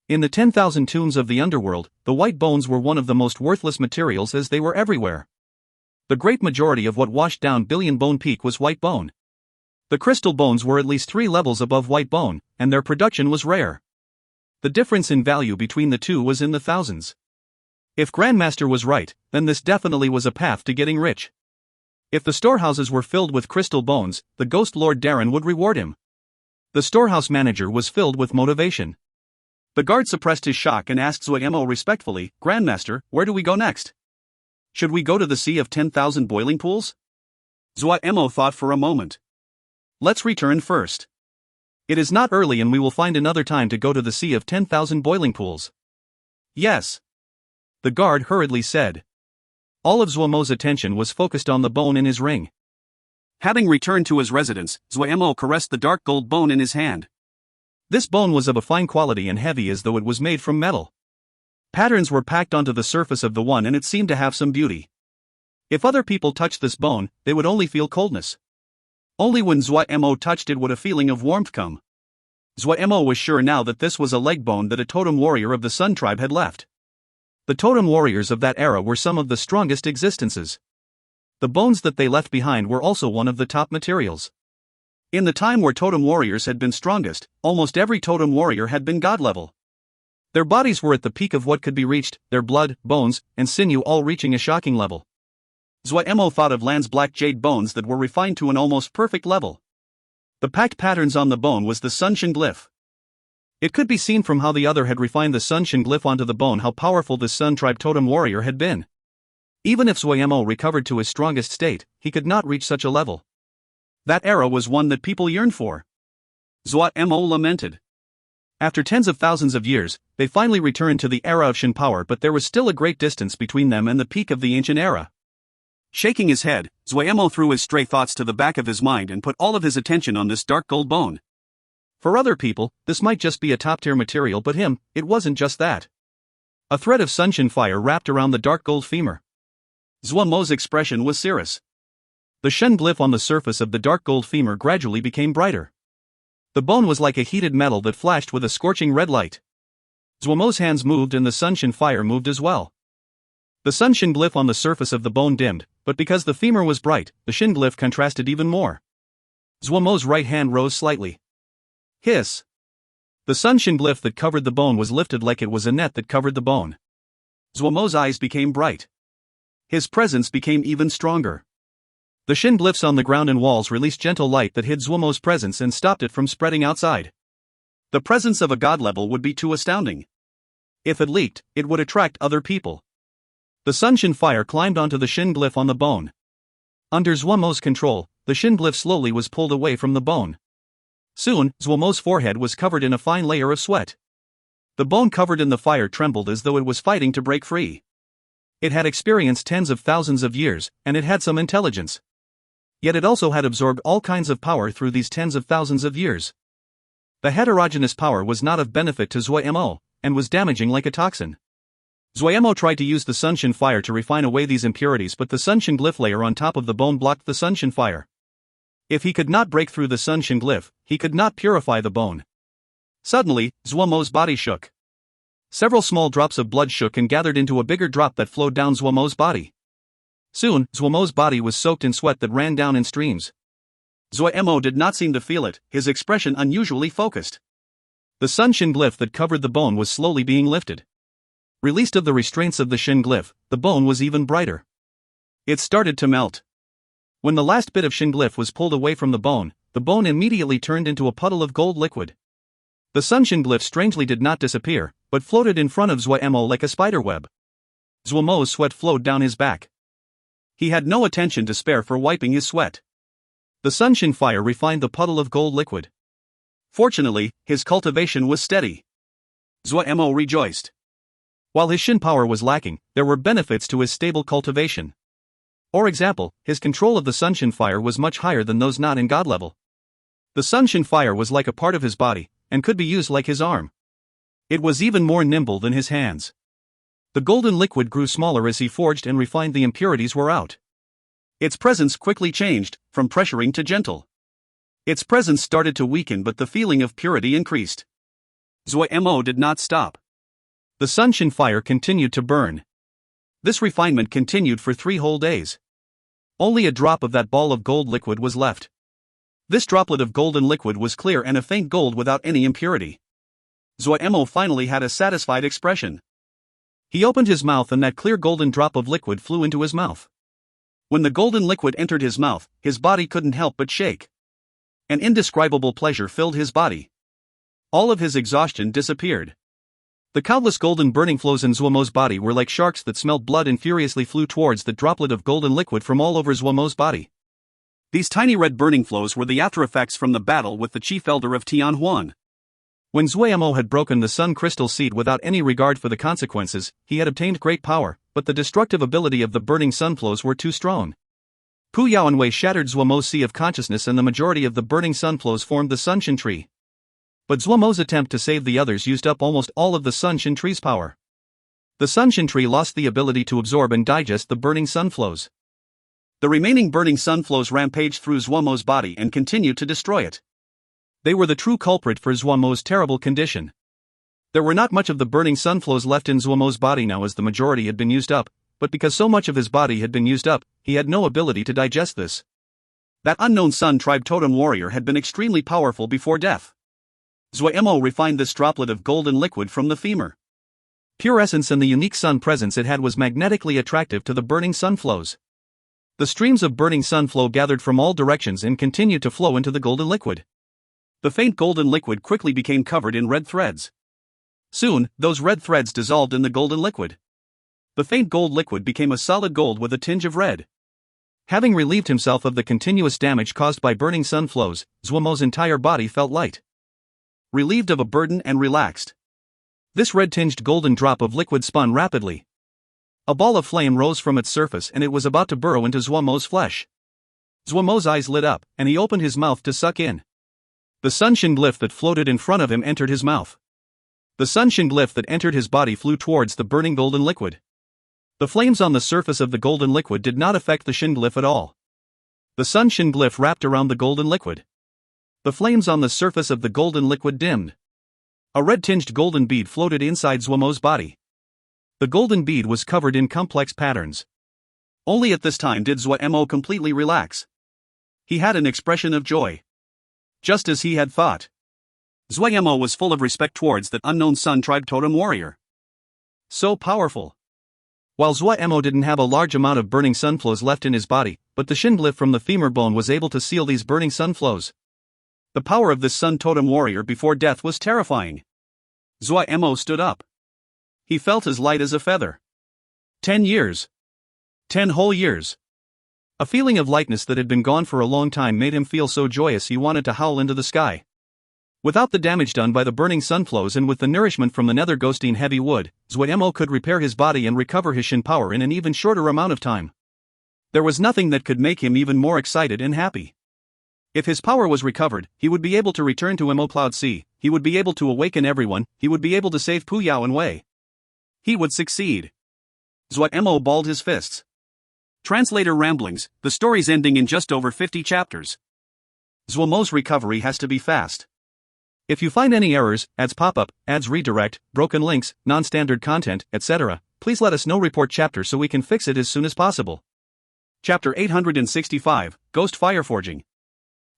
In the 10,000 tombs of the underworld, the white bones were one of the most worthless materials as they were everywhere. The great majority of what washed down Billion Bone Peak was white bone. The crystal bones were at least 3 levels above white bone, and their production was rare. The difference in value between the two was in the thousands. If Grandmaster was right, then this definitely was a path to getting rich. If the storehouses were filled with crystal bones, the Ghost Lord Darren would reward him. The storehouse manager was filled with motivation. The guard suppressed his shock and asked Zuo Mo respectfully, Grandmaster, where do we go next? Should we go to the Sea of 10,000 Boiling Pools? Zuo Mo thought for a moment. Let's return first. It is not early and we will find another time to go to the Sea of 10,000 Boiling Pools. Yes. The guard hurriedly said. All of Zuo Mo's attention was focused on the bone in his ring. Having returned to his residence, Zuo Mo caressed the dark gold bone in his hand. This bone was of a fine quality and heavy as though it was made from metal. Patterns were packed onto the surface of the one and it seemed to have some beauty. If other people touched this bone, they would only feel coldness. Only when Zuo Mo touched it would a feeling of warmth come. Zuo Mo was sure now that this was a leg bone that a totem warrior of the Sun tribe had left. The totem warriors of that era were some of the strongest existences. The bones that they left behind were also one of the top materials. In the time where totem warriors had been strongest, almost every totem warrior had been god level. Their bodies were at the peak of what could be reached, their blood, bones, and sinew all reaching a shocking level. Zuo Mo thought of Lan's black jade bones that were refined to an almost perfect level. The packed patterns on the bone was the Sunshin glyph. It could be seen from how the other had refined the Sunshin glyph onto the bone how powerful this Sun tribe totem warrior had been. Even if Zuo Mo recovered to his strongest state, he could not reach such a level. That era was one that people yearned for. Zuo Mo lamented. After tens of thousands of years, they finally returned to the era of Shin power, but there was still a great distance between them and the peak of the ancient era. Shaking his head, Zuo Mo threw his stray thoughts to the back of his mind and put all of his attention on this dark gold bone. For other people, this might just be a top-tier material, but him, it wasn't just that. A thread of Sunshin fire wrapped around the dark gold femur. Zuo Mo's expression was serious. The Shen glyph on the surface of the dark gold femur gradually became brighter. The bone was like a heated metal that flashed with a scorching red light. Zuo Mo's hands moved and the Sunshin fire moved as well. The Sunshin glyph on the surface of the bone dimmed, but because the femur was bright, the Shin glyph contrasted even more. Zuo Mo's right hand rose slightly. Hiss! The Sunshin glyph that covered the bone was lifted like it was a net that covered the bone. Zuo Mo's eyes became bright. His presence became even stronger. The Shin glyphs on the ground and walls released gentle light that hid Zuo Mo's presence and stopped it from spreading outside. The presence of a god level would be too astounding. If it leaked, it would attract other people. The Sunshin fire climbed onto the Shin glyph on the bone. Under Zuo Mo's control, the Shin glyph slowly was pulled away from the bone. Soon, Zuo Mo's forehead was covered in a fine layer of sweat. The bone covered in the fire trembled as though it was fighting to break free. It had experienced tens of thousands of years, and it had some intelligence. Yet it also had absorbed all kinds of power through these tens of thousands of years. The heterogeneous power was not of benefit to Zuo Mo, and was damaging like a toxin. Zuo Mo tried to use the Sunshin fire to refine away these impurities, but the Sunshin glyph layer on top of the bone blocked the Sunshin fire. If he could not break through the Sunshin glyph, he could not purify the bone. Suddenly, Zuo Mo's body shook. Several small drops of blood shook and gathered into a bigger drop that flowed down Zuo Mo's body. Soon, Zuo Mo's body was soaked in sweat that ran down in streams. Zuo Mo did not seem to feel it, his expression unusually focused. The Sunshin glyph that covered the bone was slowly being lifted. Released of the restraints of the Shin glyph, the bone was even brighter. It started to melt. When the last bit of Shin glyph was pulled away from the bone immediately turned into a puddle of gold liquid. The Sunshin glyph strangely did not disappear, but floated in front of Zuo Mo like a spider web. Zuo Mo's sweat flowed down his back. He had no attention to spare for wiping his sweat. The Sunshin fire refined the puddle of gold liquid. Fortunately, his cultivation was steady. Zuo Mo rejoiced. While his Shin power was lacking, there were benefits to his stable cultivation. For example, his control of the Sunshin fire was much higher than those not in god level. The Sunshin fire was like a part of his body, and could be used like his arm. It was even more nimble than his hands. The golden liquid grew smaller as he forged and refined the impurities were out. Its presence quickly changed, from pressuring to gentle. Its presence started to weaken, but the feeling of purity increased. Zuo Mo did not stop. The Sunshin fire continued to burn. This refinement continued for 3 whole days. Only a drop of that ball of gold liquid was left. This droplet of golden liquid was clear and a faint gold without any impurity. Zuo Mo finally had a satisfied expression. He opened his mouth and that clear golden drop of liquid flew into his mouth. When the golden liquid entered his mouth, his body couldn't help but shake. An indescribable pleasure filled his body. All of his exhaustion disappeared. The countless golden burning flows in Zuo Mo's body were like sharks that smelled blood and furiously flew towards the droplet of golden liquid from all over Zuo Mo's body. These tiny red burning flows were the after effects from the battle with the chief elder of Tianhuan. When Zuo Mo had broken the sun crystal seed without any regard for the consequences, he had obtained great power, but the destructive ability of the burning sun flows were too strong. Pu Yao and Wei shattered Zuo Mo's sea of consciousness and the majority of the burning sun flows formed the Sunshin tree. But Zuo Mo's attempt to save the others used up almost all of the Sunshin tree's power. The Sunshin tree lost the ability to absorb and digest the burning sun flows. The remaining burning sun flows rampaged through Zuo Mo's body and continued to destroy it. They were the true culprit for Zuo Mo's terrible condition. There were not much of the burning sun flows left in Zuo Mo's body now, as the majority had been used up, but because so much of his body had been used up, he had no ability to digest this. That unknown Sun Tribe totem warrior had been extremely powerful before death. Zuo Mo refined this droplet of golden liquid from the femur. Pure essence and the unique sun presence it had was magnetically attractive to the burning sun flows. The streams of burning sun flow gathered from all directions and continued to flow into the golden liquid. The faint golden liquid quickly became covered in red threads. Soon, those red threads dissolved in the golden liquid. The faint gold liquid became a solid gold with a tinge of red. Having relieved himself of the continuous damage caused by burning sun flows, Zuo Mo's entire body felt light. Relieved of a burden and relaxed. This red-tinged golden drop of liquid spun rapidly. A ball of flame rose from its surface and it was about to burrow into Zuo Mo's flesh. Zuo Mo's eyes lit up, and he opened his mouth to suck in. The Sunshin glyph that floated in front of him entered his mouth. The Sunshin glyph that entered his body flew towards the burning golden liquid. The flames on the surface of the golden liquid did not affect the Shin glyph at all. The Sunshin glyph wrapped around the golden liquid. The flames on the surface of the golden liquid dimmed. A red-tinged golden bead floated inside Zuo Mo's body. The golden bead was covered in complex patterns. Only at this time did Zuo Mo completely relax. He had an expression of joy. Just as he had thought. Zuo Mo was full of respect towards that unknown Sun Tribe totem warrior. So powerful. While Zuo Mo didn't have a large amount of burning sun flows left in his body, but the Shin glyph from the femur bone was able to seal these burning sun flows. The power of this Sun Totem warrior before death was terrifying. Zuo Mo stood up. He felt as light as a feather. 10 years. 10 whole years. A feeling of lightness that had been gone for a long time made him feel so joyous he wanted to howl into the sky. Without the damage done by the burning sun flows and with the nourishment from the nether ghostine heavy wood, Zuo Mo could repair his body and recover his Shin power in an even shorter amount of time. There was nothing that could make him even more excited and happy. If his power was recovered, he would be able to return to Mo Cloud Sea, he would be able to awaken everyone, he would be able to save Pu Yao and Wei. He would succeed. Zuo Mo balled his fists. Translator ramblings, the story's ending in just over 50 chapters. Zuo Mo's recovery has to be fast. If you find any errors, ads pop-up, ads redirect, broken links, non-standard content, etc., please let us know. Report chapter so we can fix it as soon as possible. Chapter 865, Ghost Fireforging.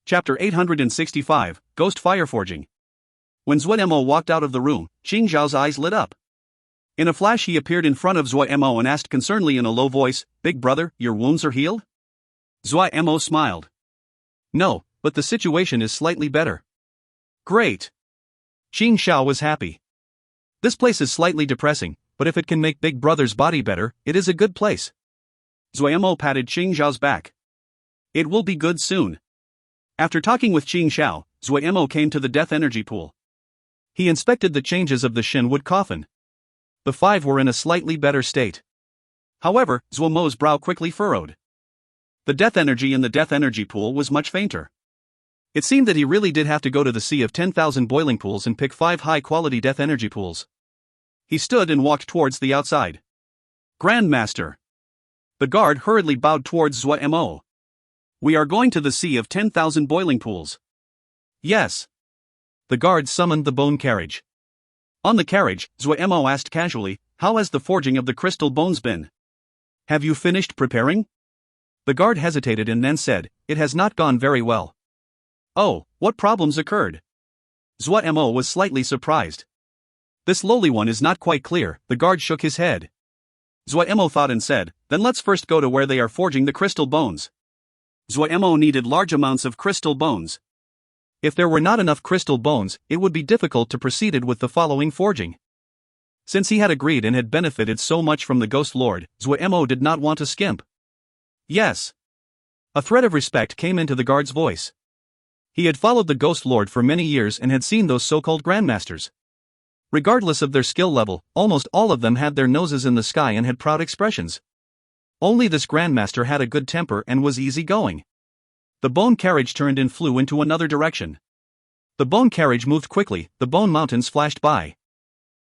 Chapter 865, Ghost Fireforging. When Zuo Mo walked out of the room, Qing Zhao's eyes lit up. In a flash he appeared in front of Zuo Mo and asked concernedly in a low voice, "Big brother, your wounds are healed?" Zuo Mo smiled. "No, but the situation is slightly better." "Great." Qing Zhao was happy. "This place is slightly depressing, but if it can make Big Brother's body better, it is a good place." Zuo Mo patted Qing Zhao's back. "It will be good soon." After talking with Qing Zhao, Zuo Mo came to the death energy pool. He inspected the changes of the Shin wood coffin. The 5 were in a slightly better state. However, Zuo Mo's brow quickly furrowed. The death energy in the death energy pool was much fainter. It seemed that he really did have to go to the sea of 10,000 boiling pools and pick 5 high-quality death energy pools. He stood and walked towards the outside. "Grandmaster." The guard hurriedly bowed towards Zuo Mo. "We are going to the sea of 10,000 boiling pools." "Yes." The guard summoned the bone carriage. On the carriage, Zuo Mo asked casually, "How has the forging of the crystal bones been? Have you finished preparing?" The guard hesitated and then said, "It has not gone very well." "Oh, what problems occurred?" Zuo Mo was slightly surprised. "This lowly one is not quite clear." The guard shook his head. Zuo Mo thought and said, "Then let's first go to where they are forging the crystal bones." Zuo Mo needed large amounts of crystal bones. If there were not enough crystal bones, it would be difficult to proceed with the following forging. Since he had agreed and had benefited so much from the Ghost Lord, Zuo Mo did not want to skimp. "Yes." A thread of respect came into the guard's voice. He had followed the Ghost Lord for many years and had seen those so-called grandmasters. Regardless of their skill level, almost all of them had their noses in the sky and had proud expressions. Only this grandmaster had a good temper and was easygoing. The bone carriage turned and flew into another direction. The bone carriage moved quickly, the bone mountains flashed by.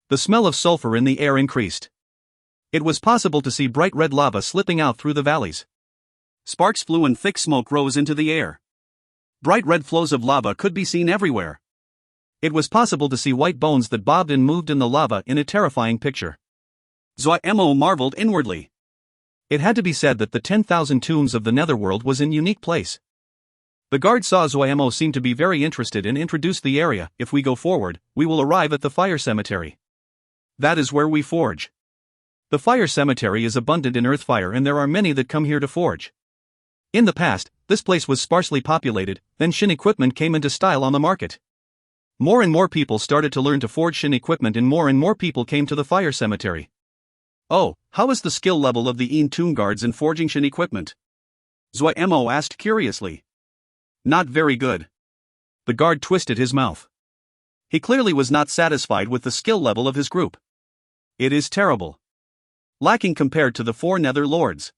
The smell of sulfur in the air increased. It was possible to see bright red lava slipping out through the valleys. Sparks flew and thick smoke rose into the air. Bright red flows of lava could be seen everywhere. It was possible to see white bones that bobbed and moved in the lava in a terrifying picture. Zuo Mo marveled inwardly. It had to be said that the 10,000 tombs of the netherworld was in unique place. The guard saw Zuo Mo seem to be very interested and introduced the area. If we go forward, we will arrive at the fire cemetery. That is where we forge. The fire cemetery is abundant in earth fire and there are many that come here to forge. In the past, this place was sparsely populated, then Shin equipment came into style on the market. More and more people started to learn to forge Shin equipment and more people came to the fire cemetery. Oh, how is the skill level of the tomb guards in forging Shin equipment? Zuo Mo asked curiously. Not very good. The guard twisted his mouth. He clearly was not satisfied with the skill level of his group. It is terrible. Lacking compared to the 4 nether lords.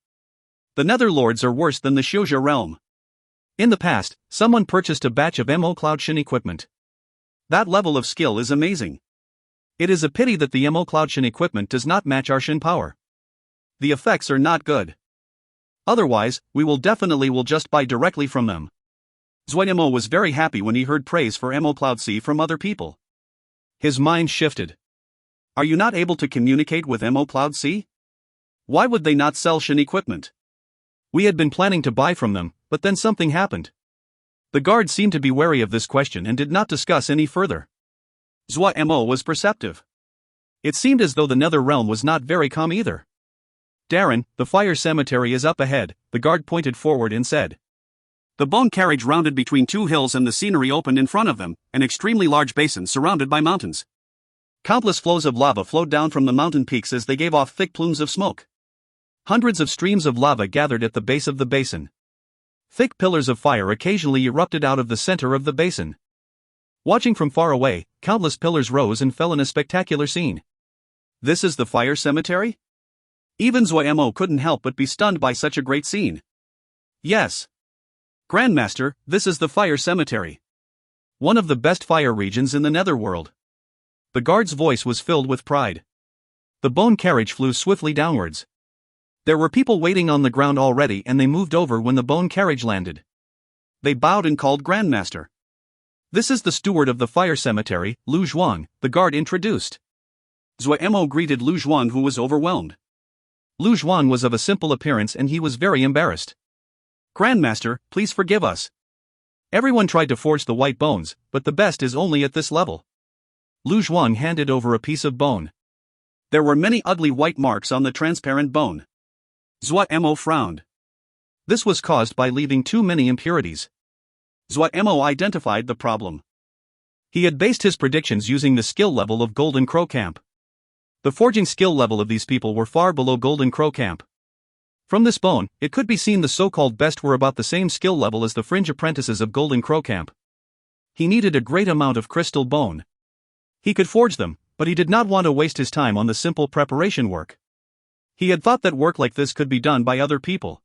The nether lords are worse than the Shouja realm. In the past, someone purchased a batch of Mo Cloud Shin equipment. That level of skill is amazing. It is a pity that the Mo Cloud Shin equipment does not match our Shin power. The effects are not good. Otherwise, we will just buy directly from them. Zuo Mo was very happy when he heard praise for Mo Cloud C from other people. His mind shifted. Are you not able to communicate with Mo Cloud C? Why would they not sell Shin equipment? We had been planning to buy from them, but then something happened. The guard seemed to be wary of this question and did not discuss any further. Zuo Mo was perceptive. It seemed as though the nether realm was not very calm either. Darren, the fire cemetery is up ahead, the guard pointed forward and said. The bone carriage rounded between 2 hills and the scenery opened in front of them, an extremely large basin surrounded by mountains. Countless flows of lava flowed down from the mountain peaks as they gave off thick plumes of smoke. Hundreds of streams of lava gathered at the base of the basin. Thick pillars of fire occasionally erupted out of the center of the basin. Watching from far away, countless pillars rose and fell in a spectacular scene. This is the fire cemetery? Even Zuo Mo couldn't help but be stunned by such a great scene. Yes. Grandmaster, this is the fire cemetery. One of the best fire regions in the netherworld. The guard's voice was filled with pride. The bone carriage flew swiftly downwards. There were people waiting on the ground already and they moved over when the bone carriage landed. They bowed and called Grandmaster. This is the steward of the fire cemetery, Lu Zhuang, the guard introduced. Zuo Mo greeted Lu Zhuang who was overwhelmed. Lu Zhuang was of a simple appearance and he was very embarrassed. Grandmaster, please forgive us. Everyone tried to forge the white bones, but the best is only at this level. Lu Zhuang handed over a piece of bone. There were many ugly white marks on the transparent bone. Zuo Mo frowned. This was caused by leaving too many impurities. Zuo Mo identified the problem. He had based his predictions using the skill level of Golden Crow Camp. The forging skill level of these people were far below Golden Crow Camp. From this bone, it could be seen the so-called best were about the same skill level as the fringe apprentices of Golden Crow Camp. He needed a great amount of crystal bone. He could forge them, but he did not want to waste his time on the simple preparation work. He had thought that work like this could be done by other people.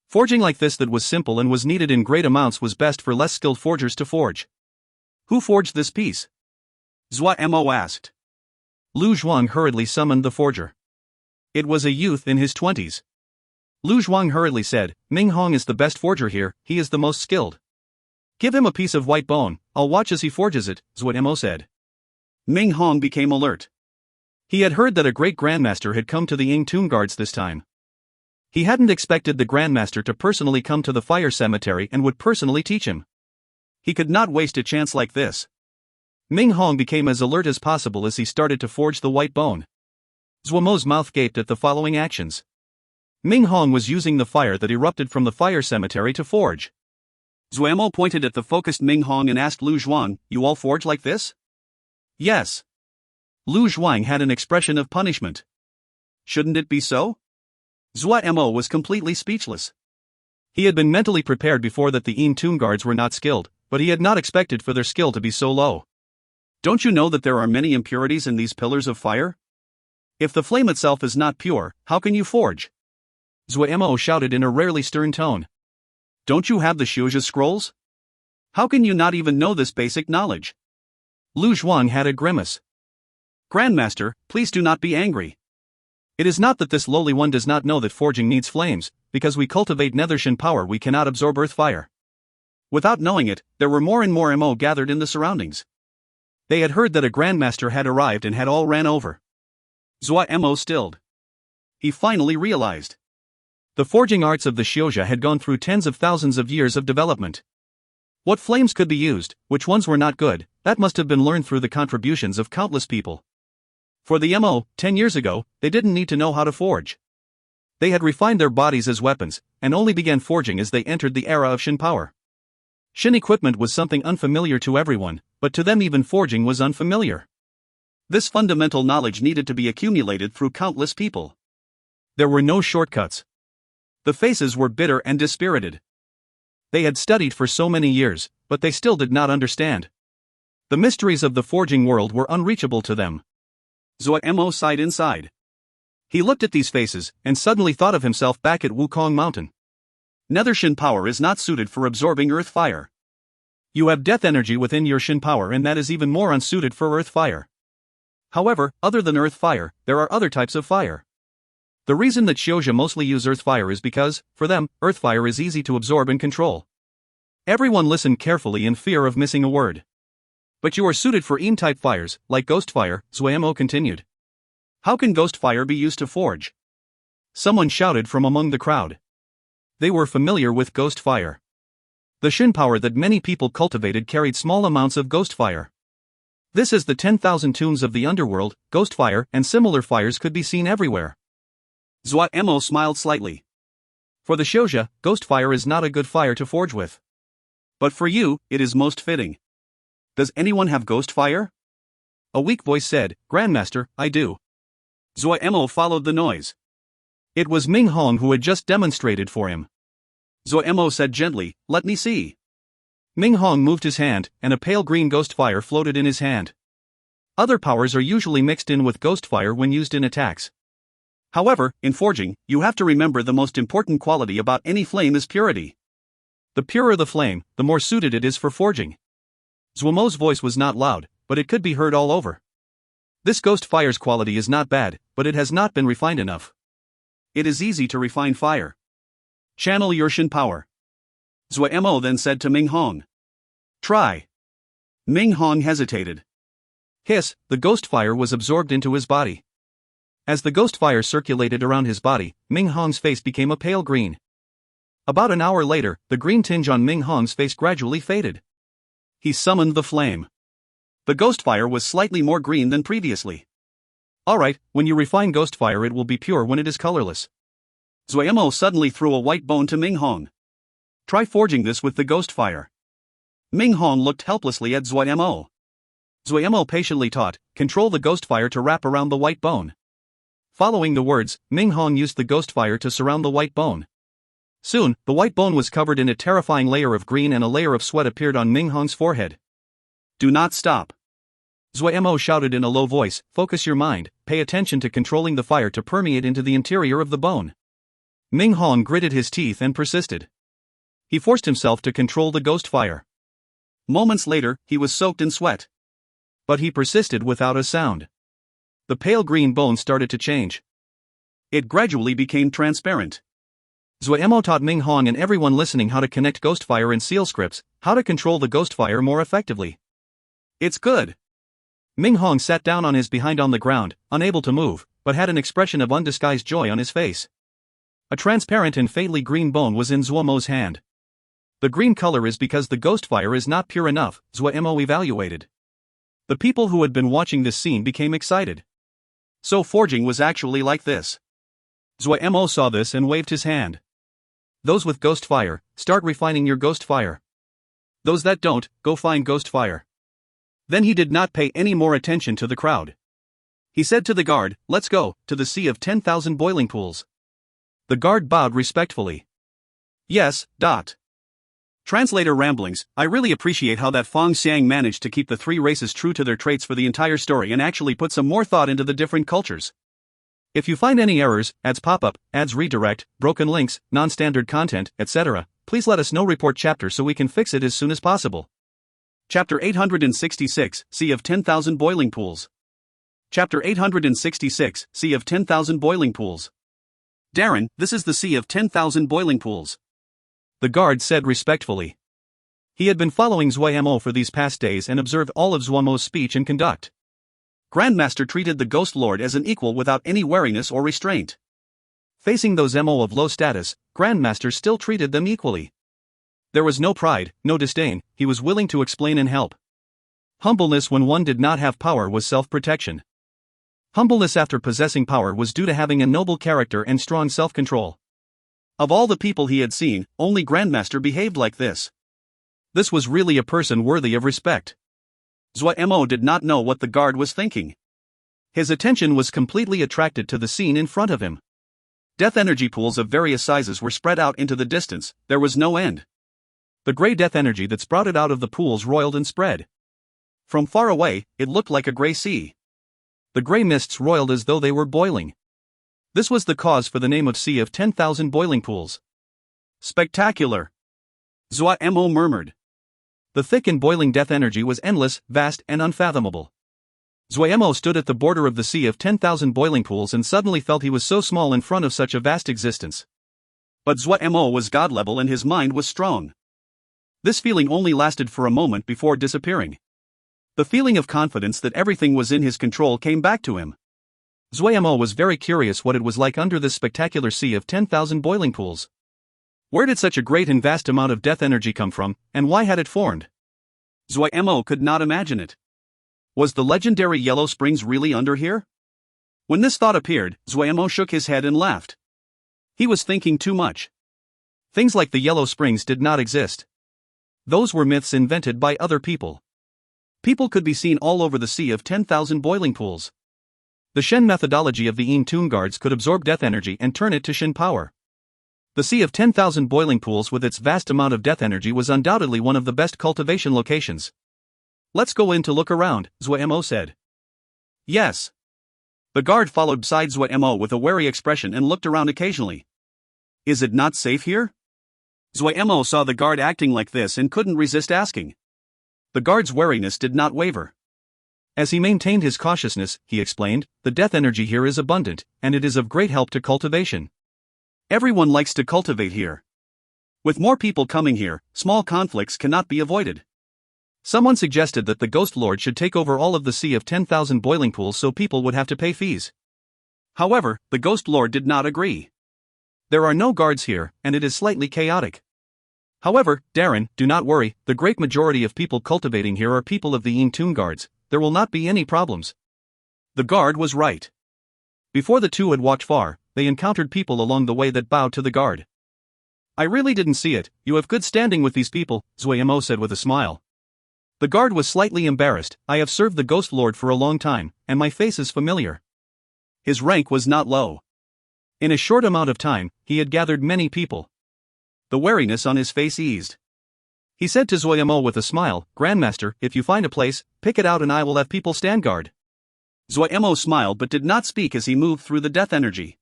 Forging like this that was simple and was needed in great amounts was best for less skilled forgers to forge. Who forged this piece? Zuo Mo asked. Lu Zhuang hurriedly summoned the forger. It was a youth in his 20s. Lu Zhuang hurriedly said, Ming Hong is the best forger here, he is the most skilled. Give him a piece of white bone, I'll watch as he forges it, Zuo Mo said. Ming Hong became alert. He had heard that a great grandmaster had come to the Ying Tomb Guards this time. He hadn't expected the grandmaster to personally come to the fire cemetery and would personally teach him. He could not waste a chance like this. Ming Hong became as alert as possible as he started to forge the white bone. Zuo Mo's mouth gaped at the following actions. Ming Hong was using the fire that erupted from the fire cemetery to forge. Zuo Mo pointed at the focused Ming Hong and asked Lu Zhuang, you all forge like this? Yes. Lu Zhuang had an expression of punishment. Shouldn't it be so? Zuo Mo was completely speechless. He had been mentally prepared before that the Ying Tomb Guards were not skilled, but he had not expected for their skill to be so low. Don't you know that there are many impurities in these pillars of fire? If the flame itself is not pure, how can you forge? Zuo Mo shouted in a rarely stern tone. Don't you have the Shouja scrolls? How can you not even know this basic knowledge? Lu Zhuang had a grimace. Grandmaster, please do not be angry. It is not that this lowly one does not know that forging needs flames, because we cultivate nethershin power we cannot absorb earth fire. Without knowing it, there were more and more Mo gathered in the surroundings. They had heard that a grandmaster had arrived and had all ran over. Zuo Mo stilled. He finally realized. The forging arts of the Xiuzha had gone through tens of thousands of years of development. What flames could be used, which ones were not good, that must have been learned through the contributions of countless people. For the Mo, 10 years ago, they didn't need to know how to forge. They had refined their bodies as weapons, and only began forging as they entered the era of Shin power. Shin equipment was something unfamiliar to everyone, but to them even forging was unfamiliar. This fundamental knowledge needed to be accumulated through countless people. There were no shortcuts. The faces were bitter and dispirited. They had studied for so many years, but they still did not understand. The mysteries of the forging world were unreachable to them. Zuo Mo sighed inside. He looked at these faces, and suddenly thought of himself back at Wukong Mountain. Nethershin power is not suited for absorbing earth fire. You have death energy within your Shin power, and that is even more unsuited for earth fire. However, other than earth fire, there are other types of fire. The reason that Xiuzha mostly use earth fire is because, for them, earth fire is easy to absorb and control. Everyone listened carefully in fear of missing a word. But you are suited for EM-type fires, like ghost fire, Zuo Mo continued. How can ghost fire be used to forge? Someone shouted from among the crowd. They were familiar with ghost fire. The Shin power that many people cultivated carried small amounts of ghost fire. This is the 10,000 tombs of the underworld. Ghost fire and similar fires could be seen everywhere. Zuo Mo smiled slightly. For the Xiuzha, ghost fire is not a good fire to forge with. But for you, it is most fitting. Does anyone have ghost fire? A weak voice said, Grandmaster, I do. Zuo Mo followed the noise. It was Ming Hong who had just demonstrated for him. Zuo Mo said gently, let me see. Ming Hong moved his hand, and a pale green ghost fire floated in his hand. Other powers are usually mixed in with ghost fire when used in attacks. However, in forging, you have to remember the most important quality about any flame is purity. The purer the flame, the more suited it is for forging. Zuo Mo's voice was not loud, but it could be heard all over. This ghost fire's quality is not bad, but it has not been refined enough. It is easy to refine fire. Channel your Shin power. Zuo Mo then said to Ming Hong. Try. Ming Hong hesitated. Hiss, the ghost fire was absorbed into his body. As the ghost fire circulated around his body, Ming Hong's face became a pale green. About an hour later, the green tinge on Ming Hong's face gradually faded. He summoned the flame. The ghost fire was slightly more green than previously. Alright, when you refine ghost fire it will be pure when it is colorless. Zuo Mo suddenly threw a white bone to Ming Hong. Try forging this with the ghost fire. Ming Hong looked helplessly at Zuo Mo. Zuo Mo patiently taught, control the ghost fire to wrap around the white bone. Following the words, Ming Hong used the ghost fire to surround the white bone. Soon, the white bone was covered in a terrifying layer of green and a layer of sweat appeared on Ming Hong's forehead. Do not stop. Zuo Mo shouted in a low voice, focus your mind, pay attention to controlling the fire to permeate into the interior of the bone. Ming Hong gritted his teeth and persisted. He forced himself to control the ghost fire. Moments later, he was soaked in sweat. But he persisted without a sound. The pale green bone started to change. It gradually became transparent. Zuo Mo taught Ming Hong and everyone listening how to connect ghost fire and seal scripts, how to control the ghost fire more effectively. It's good. Ming Hong sat down on his behind on the ground, unable to move, but had an expression of undisguised joy on his face. A transparent and faintly green bone was in Zuo Mo's hand. The green color is because the ghost fire is not pure enough, Zuo Mo evaluated. The people who had been watching this scene became excited. So forging was actually like this. Zuo Mo saw this and waved his hand. Those with ghost fire, start refining your ghost fire. Those that don't, go find ghost fire. Then he did not pay any more attention to the crowd. He said to the guard, let's go, to the sea of 10,000 boiling pools. The guard bowed respectfully. Yes. Translator ramblings, I really appreciate how that Fong Xiang managed to keep the three races true to their traits for the entire story and actually put some more thought into the different cultures. If you find any errors, ads pop up, ads redirect, broken links, non-standard content, etc., please let us know report chapter so we can fix it as soon as possible. Chapter 866, Sea of 10,000 Boiling Pools. Chapter 866, Sea of 10,000 Boiling Pools. Darren, this is the Sea of 10,000 Boiling Pools. The guard said respectfully. He had been following Zuo Mo for these past days and observed all of Zuo Mo's speech and conduct. Grandmaster treated the Ghost Lord as an equal without any wariness or restraint. Facing those Mo of low status, Grandmaster still treated them equally. There was no pride, no disdain, he was willing to explain and help. Humbleness when one did not have power was self-protection. Humbleness after possessing power was due to having a noble character and strong self-control. Of all the people he had seen, only Grandmaster behaved like this. This was really a person worthy of respect. Zuo Mo did not know what the guard was thinking. His attention was completely attracted to the scene in front of him. Death energy pools of various sizes were spread out into the distance, there was no end. The grey death energy that sprouted out of the pools roiled and spread. From far away, it looked like a grey sea. The grey mists roiled as though they were boiling. This was the cause for the name of Sea of 10,000 Boiling Pools. Spectacular! Zuo Mo murmured. The thick and boiling death energy was endless, vast, and unfathomable. Zuo Mo stood at the border of the Sea of 10,000 Boiling Pools and suddenly felt he was so small in front of such a vast existence. But Zuo Mo was god level and his mind was strong. This feeling only lasted for a moment before disappearing. The feeling of confidence that everything was in his control came back to him. Zuo Mo was very curious what it was like under this spectacular Sea of 10,000 Boiling Pools. Where did such a great and vast amount of death energy come from, and why had it formed? Zuo Mo could not imagine it. Was the legendary Yellow Springs really under here? When this thought appeared, Zuo Mo shook his head and laughed. He was thinking too much. Things like the Yellow Springs did not exist. Those were myths invented by other people. People could be seen all over the Sea of 10,000 Boiling Pools. The Shen methodology of the Yin Toon Guards could absorb death energy and turn it to Shen power. The Sea of 10,000 Boiling Pools with its vast amount of death energy was undoubtedly one of the best cultivation locations. Let's go in to look around, Zuo Mo said. Yes. The guard followed beside Zuo Mo with a wary expression and looked around occasionally. Is it not safe here? Zuo Mo saw the guard acting like this and couldn't resist asking. The guard's wariness did not waver. As he maintained his cautiousness, he explained, the death energy here is abundant, and it is of great help to cultivation. Everyone likes to cultivate here. With more people coming here, small conflicts cannot be avoided. Someone suggested that the Ghost Lord should take over all of the Sea of 10,000 Boiling Pools so people would have to pay fees. However, the Ghost Lord did not agree. There are no guards here, and it is slightly chaotic. However, Darren, do not worry, the great majority of people cultivating here are people of the Yin Toon Guards, there will not be any problems. The guard was right. Before the two had walked far, they encountered people along the way that bowed to the guard. I really didn't see it, you have good standing with these people, Zuo Mo said with a smile. The guard was slightly embarrassed, I have served the Ghost Lord for a long time, and my face is familiar. His rank was not low. In a short amount of time, he had gathered many people. The wariness on his face eased. He said to Zuo Mo with a smile, Grandmaster, if you find a place, pick it out and I will have people stand guard. Zuo Mo smiled but did not speak as he moved through the death energy.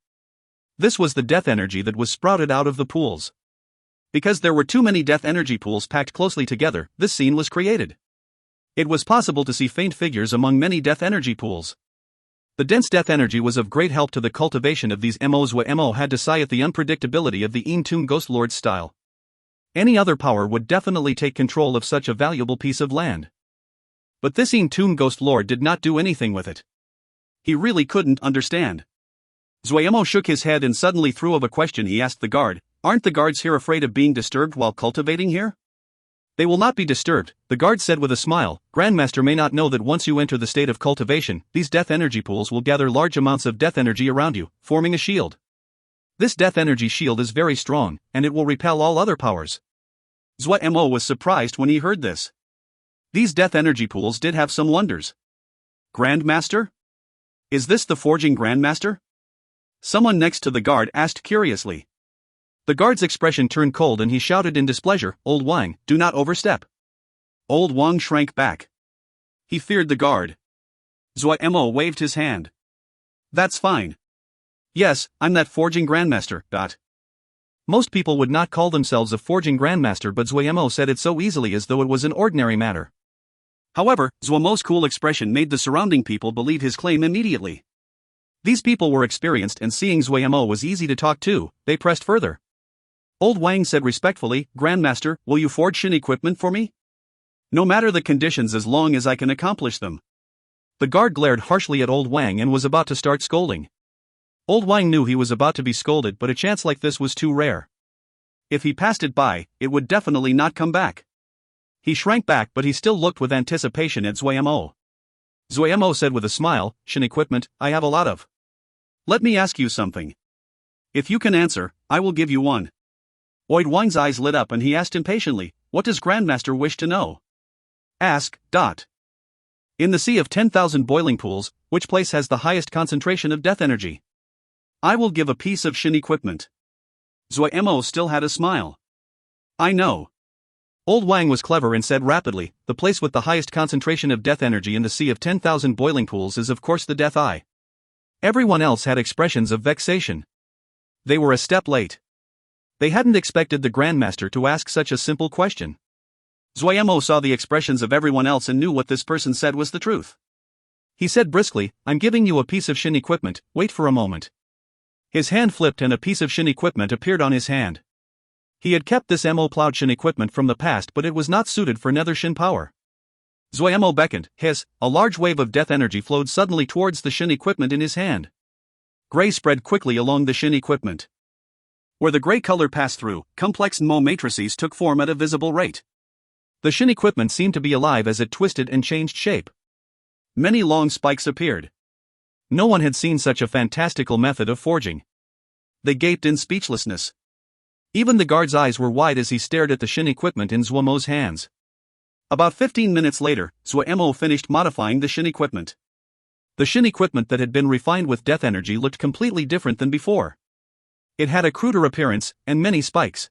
This was the death energy that was sprouted out of the pools. Because there were too many death energy pools packed closely together, this scene was created. It was possible to see faint figures among many death energy pools. The dense death energy was of great help to the cultivation of these MOs. Zuo Mo had to sigh at the unpredictability of the Yin Toon Ghost Lord's style. Any other power would definitely take control of such a valuable piece of land. But this Yin Toon Ghost Lord did not do anything with it. He really couldn't understand. Zuo Mo shook his head and suddenly threw of a question he asked the guard, aren't the guards here afraid of being disturbed while cultivating here? They will not be disturbed, the guard said with a smile. Grandmaster may not know that once you enter the state of cultivation, these death energy pools will gather large amounts of death energy around you, forming a shield. This death energy shield is very strong, and it will repel all other powers. Zuo Mo was surprised when he heard this. These death energy pools did have some wonders. Grandmaster? Is this the forging Grandmaster? Someone next to the guard asked curiously. The guard's expression turned cold and he shouted in displeasure, Old Wang, do not overstep. Old Wang shrank back. He feared the guard. Zuo Mo waved his hand. That's fine. Yes, I'm that forging Grandmaster. Most people would not call themselves a forging grandmaster, but Zuo Mo said it so easily as though it was an ordinary matter. However, Zuo Mo's cool expression made the surrounding people believe his claim immediately. These people were experienced, and seeing Zuo Mo was easy to talk to, they pressed further. Old Wang said respectfully, "Grandmaster, will you forge Shin equipment for me? No matter the conditions, as long as I can accomplish them." The guard glared harshly at Old Wang and was about to start scolding. Old Wang knew he was about to be scolded, but a chance like this was too rare. If he passed it by, it would definitely not come back. He shrank back, but he still looked with anticipation at Zuo Mo. Zuo Mo said with a smile, "Shin equipment, I have a lot of. Let me ask you something. If you can answer, I will give you one." Old Wang's eyes lit up and he asked impatiently, "What does Grandmaster wish to know?" "Ask. In the sea of 10,000 boiling pools, which place has the highest concentration of death energy?" "I will give a piece of Shin equipment." Zuo Mo still had a smile. "I know." Old Wang was clever and said rapidly, "The place with the highest concentration of death energy in the sea of 10,000 boiling pools is of course the Death Eye." Everyone else had expressions of vexation. They were a step late. They hadn't expected the Grandmaster to ask such a simple question. Zuo Mo saw the expressions of everyone else and knew what this person said was the truth. He said briskly, "I'm giving you a piece of Shin equipment, wait for a moment." His hand flipped and a piece of Shin equipment appeared on his hand. He had kept this Mo plowed Shin equipment from the past, but it was not suited for nether Shin power. Zuo Mo beckoned, a large wave of death energy flowed suddenly towards the Shin equipment in his hand. Gray spread quickly along the Shin equipment. Where the gray color passed through, complex Mo matrices took form at a visible rate. The Shin equipment seemed to be alive as it twisted and changed shape. Many long spikes appeared. No one had seen such a fantastical method of forging. They gaped in speechlessness. Even the guard's eyes were wide as he stared at the Shin equipment in Zuo Mo's hands. About 15 minutes later, Zuo Mo finished modifying the Shin equipment. The Shin equipment that had been refined with death energy looked completely different than before. It had a cruder appearance, and many spikes.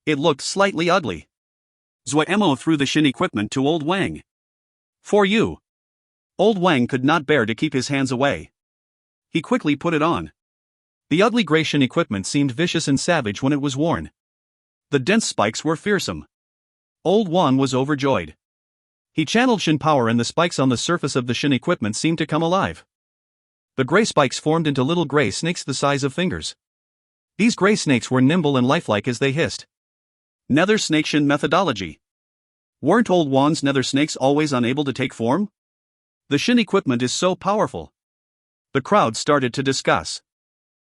It looked slightly ugly. Zuo Mo threw the Shin equipment to Old Wang. "For you." Old Wang could not bear to keep his hands away. He quickly put it on. The ugly gray Shin equipment seemed vicious and savage when it was worn. The dense spikes were fearsome. Old Wang was overjoyed. He channeled Shin power and the spikes on the surface of the Shin equipment seemed to come alive. The gray spikes formed into little gray snakes the size of fingers. These gray snakes were nimble and lifelike as they hissed. Nether snake Shin methodology. Weren't Old Wang's nether snakes always unable to take form? The Shin equipment is so powerful. The crowd started to discuss.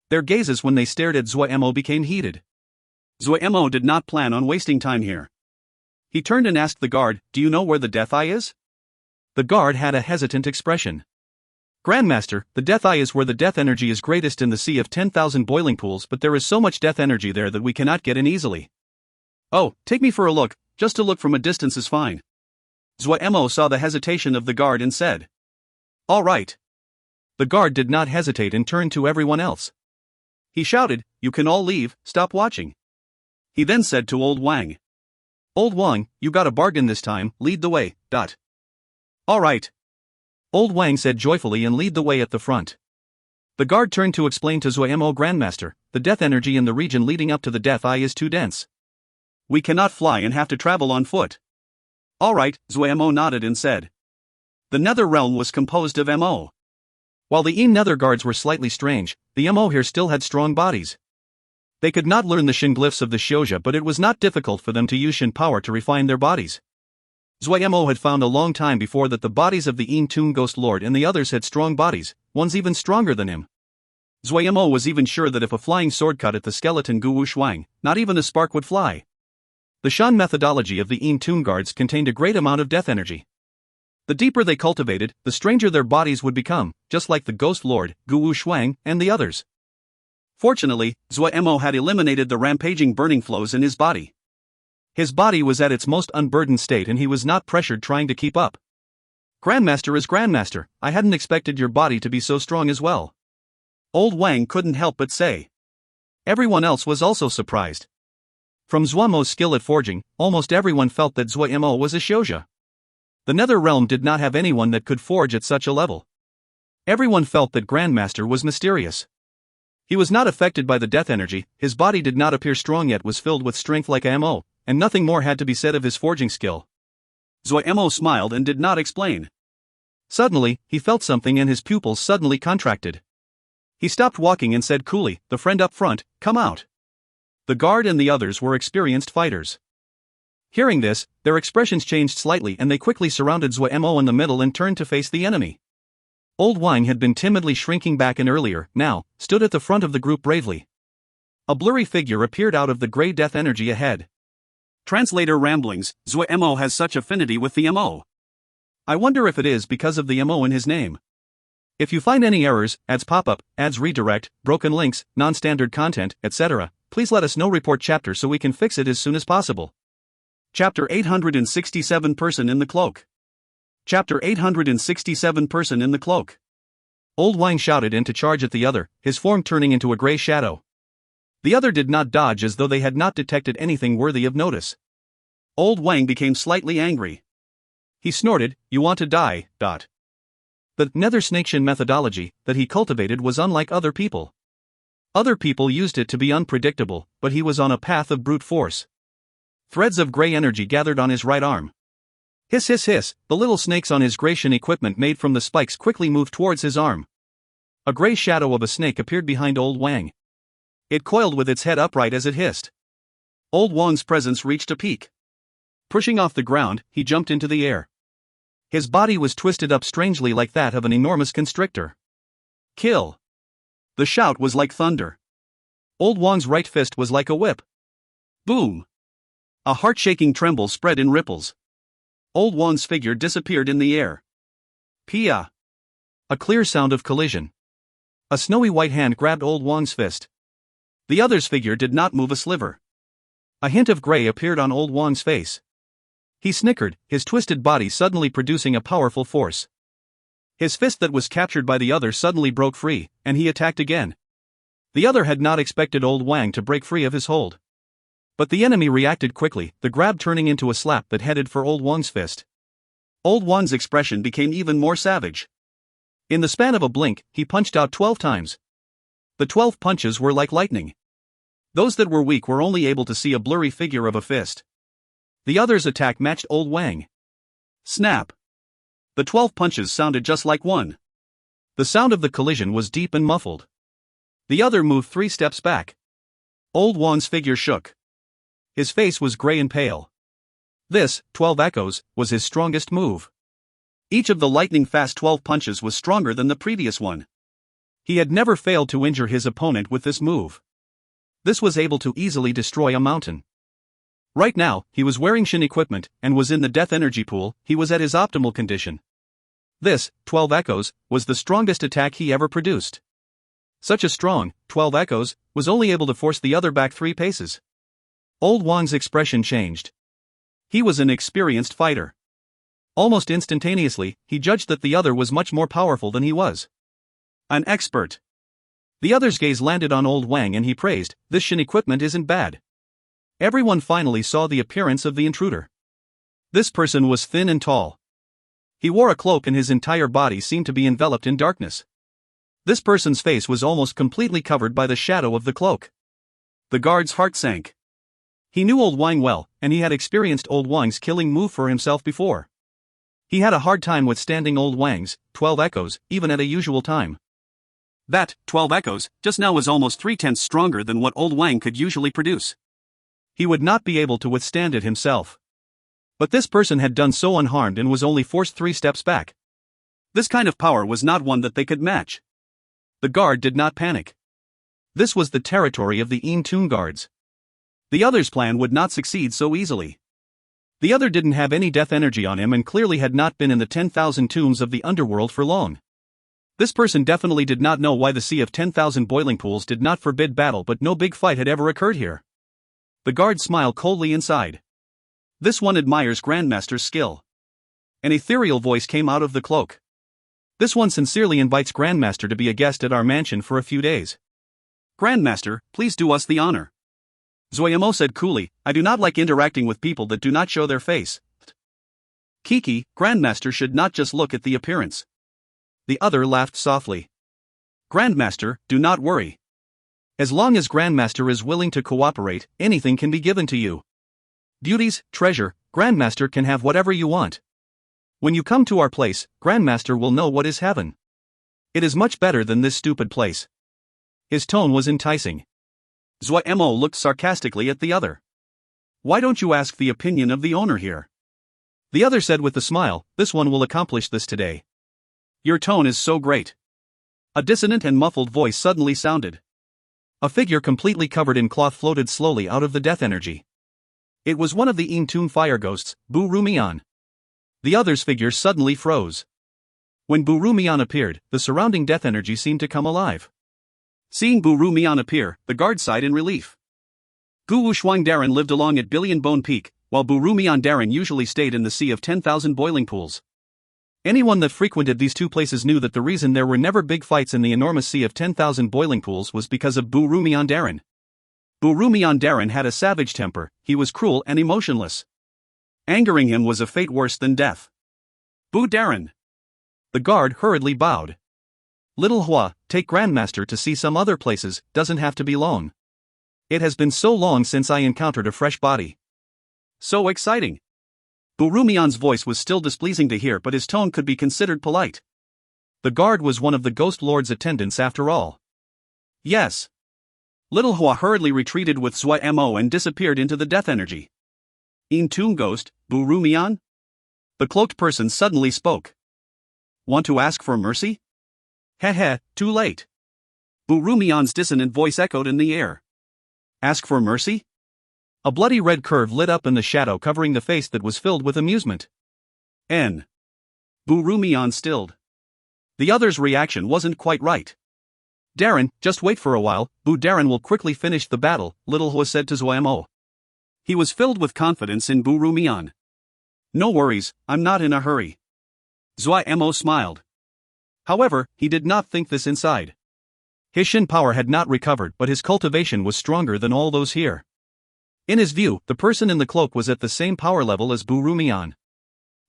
Their gazes when they stared at Zuo Mo became heated. Zuo Mo did not plan on wasting time here. He turned and asked the guard, "Do you know where the Death Eye is?" The guard had a hesitant expression. "Grandmaster, the Death Eye is where the death energy is greatest in the sea of 10,000 boiling pools, but there is so much death energy there that we cannot get in easily." "Oh, take me for a look, just to look from a distance is fine." Zuo Mo saw the hesitation of the guard and said, "All right." The guard did not hesitate and turned to everyone else. He shouted, "You can all leave, stop watching." He then said to Old Wang, "Old Wang, you got a bargain this time, lead the way. All right." Old Wang said joyfully and lead the way at the front. The guard turned to explain to Zuo Mo, "Grandmaster, the death energy in the region leading up to the Death Eye is too dense. We cannot fly and have to travel on foot." "All right," Zuo Mo nodded and said. The Nether Realm was composed of Mo. While the Nether guards were slightly strange, the Mo here still had strong bodies. They could not learn the Shin glyphs of the Shouja, but it was not difficult for them to use Shin power to refine their bodies. Zuo Mo had found a long time before that the bodies of the Toon Ghost Lord and the others had strong bodies, one's even stronger than him. Zuo Mo was even sure that if a flying sword cut at the skeleton Gu Wu Shuang, not even a spark would fly. The Shan methodology of the Toon guards contained a great amount of death energy. The deeper they cultivated, the stranger their bodies would become, just like the Ghost Lord, Gu Wu Shuang, and the others. Fortunately, Zuo Mo had eliminated the rampaging burning flows in his body. His body was at its most unburdened state and he was not pressured trying to keep up. "Grandmaster is Grandmaster, I hadn't expected your body to be so strong as well." Old Wang couldn't help but say. Everyone else was also surprised. From Zuo Mo's skill at forging, almost everyone felt that Zuo Mo was a Shouja. The Nether Realm did not have anyone that could forge at such a level. Everyone felt that Grandmaster was mysterious. He was not affected by the death energy, his body did not appear strong yet was filled with strength like Mo, and nothing more had to be said of his forging skill. Zuo Mo smiled and did not explain. Suddenly, he felt something and his pupils suddenly contracted. He stopped walking and said coolly, "The friend up front, come out." The guard and the others were experienced fighters. Hearing this, their expressions changed slightly and they quickly surrounded Zuo Mo in the middle and turned to face the enemy. Old Wang had been timidly shrinking back and earlier, now, stood at the front of the group bravely. A blurry figure appeared out of the grey death energy ahead. Translator ramblings, Zuo Mo has such affinity with the Mo. I wonder if it is because of the Mo in his name. If you find any errors, ads pop up, ads redirect, broken links, non-standard content, etc., please let us know. Report chapter so we can fix it as soon as possible. Chapter 867 Person in the Cloak. Chapter 867 Person in the Cloak. Old Wang shouted in to charge at the other, his form turning into a grey shadow. The other did not dodge as though they had not detected anything worthy of notice. Old Wang became slightly angry. He snorted, "You want to die, dot." The nether snakeshin methodology that he cultivated was unlike other people. Other people used it to be unpredictable, but he was on a path of brute force. Threads of grey energy gathered on his right arm. Hiss hiss hiss, the little snakes on his Gracian equipment made from the spikes quickly moved towards his arm. A grey shadow of a snake appeared behind Old Wang. It coiled with its head upright as it hissed. Old Wang's presence reached a peak. Pushing off the ground, he jumped into the air. His body was twisted up strangely like that of an enormous constrictor. Kill! The shout was like thunder. Old Wang's right fist was like a whip. Boom! A heart-shaking tremble spread in ripples. Old Wang's figure disappeared in the air. Pia! A clear sound of collision. A snowy white hand grabbed Old Wang's fist. The other's figure did not move a sliver. A hint of grey appeared on Old Wang's face. He snickered, his twisted body suddenly producing a powerful force. His fist that was captured by the other suddenly broke free, and he attacked again. The other had not expected Old Wang to break free of his hold. But the enemy reacted quickly, the grab turning into a slap that headed for Old Wang's fist. Old Wang's expression became even more savage. In the span of a blink, he punched out 12 times. The 12 punches were like lightning. Those that were weak were only able to see a blurry figure of a fist. The other's attack matched Old Wang. Snap! The 12 punches sounded just like one. The sound of the collision was deep and muffled. The other moved 3 steps back. Old Wang's figure shook. His face was grey and pale. This, 12 echoes, was his strongest move. Each of the lightning-fast 12 punches was stronger than the previous one. He had never failed to injure his opponent with this move. This was able to easily destroy a mountain. Right now, he was wearing shin equipment, and was in the death energy pool, he was at his optimal condition. This, 12 echoes, was the strongest attack he ever produced. Such a strong, 12 echoes, was only able to force the other back 3 paces. Old Wang's expression changed. He was an experienced fighter. Almost instantaneously, he judged that the other was much more powerful than he was. An expert. The other's gaze landed on Old Wang and he praised, "This shin equipment isn't bad." Everyone finally saw the appearance of the intruder. This person was thin and tall. He wore a cloak and his entire body seemed to be enveloped in darkness. This person's face was almost completely covered by the shadow of the cloak. The guard's heart sank. He knew Old Wang well, and he had experienced Old Wang's killing move for himself before. He had a hard time withstanding Old Wang's 12 echoes, even at a usual time. That 12 echoes just now was almost 3/10 stronger than what Old Wang could usually produce. He would not be able to withstand it himself. But this person had done so unharmed and was only forced 3 steps back. This kind of power was not one that they could match. The guard did not panic. This was the territory of the Toon guards. The other's plan would not succeed so easily. The other didn't have any death energy on him and clearly had not been in the 10,000 tombs of the underworld for long. This person definitely did not know why the Sea of 10,000 boiling pools did not forbid battle, but no big fight had ever occurred here. The guard smiled coldly inside. This one admires Grandmaster's skill. An ethereal voice came out of the cloak. This one sincerely invites Grandmaster to be a guest at our mansion for a few days. Grandmaster, please do us the honor. Zuo Mo said coolly, "I do not like interacting with people that do not show their face." Kiki, Grandmaster should not just look at the appearance. The other laughed softly. Grandmaster, do not worry. As long as Grandmaster is willing to cooperate, anything can be given to you. Beauties, treasure, Grandmaster can have whatever you want. When you come to our place, Grandmaster will know what is heaven. It is much better than this stupid place. His tone was enticing. Zuo Mo looked sarcastically at the other. Why don't you ask the opinion of the owner here? The other said with a smile, this one will accomplish this today. Your tone is so great. A dissonant and muffled voice suddenly sounded. A figure completely covered in cloth floated slowly out of the death energy. It was one of the Intoon fire ghosts, Bu Rumian. The other's figure suddenly froze. When Bu Rumian appeared, the surrounding death energy seemed to come alive. Seeing Bu Rumian appear, the guard sighed in relief. Gu Wuxuang Darren lived along at Billion Bone Peak, while Bu Rumian Darren usually stayed in the sea of 10,000 boiling pools. Anyone that frequented these two places knew that the reason there were never big fights in the enormous sea of 10,000 boiling pools was because of Bu Rumian Darren. Bu Rumian Darren had a savage temper, he was cruel and emotionless. Angering him was a fate worse than death. Bu Darren. The guard hurriedly bowed. Little Hua, take Grandmaster to see some other places, doesn't have to be long. It has been so long since I encountered a fresh body. So exciting. Bu Rumian's voice was still displeasing to hear, but his tone could be considered polite. The guard was one of the Ghost Lord's attendants after all. Yes. Little Hua hurriedly retreated with Zuo Mo and disappeared into the death energy. Intoon Ghost, Bu Rumian? The cloaked person suddenly spoke. Want to ask for mercy? Heh, too late. Bu Rumian's dissonant voice echoed in the air. Ask for mercy? A bloody red curve lit up in the shadow covering the face that was filled with amusement. Bu Rumian stilled. The other's reaction wasn't quite right. Darren, just wait for a while, Bu Darren will quickly finish the battle, Little Hua said to Zuo Mo. He was filled with confidence in Bu Rumian. No worries, I'm not in a hurry. Zuo Mo smiled. However, he did not think this inside. His Shin power had not recovered, but his cultivation was stronger than all those here. In his view, the person in the cloak was at the same power level as Bu Rumian.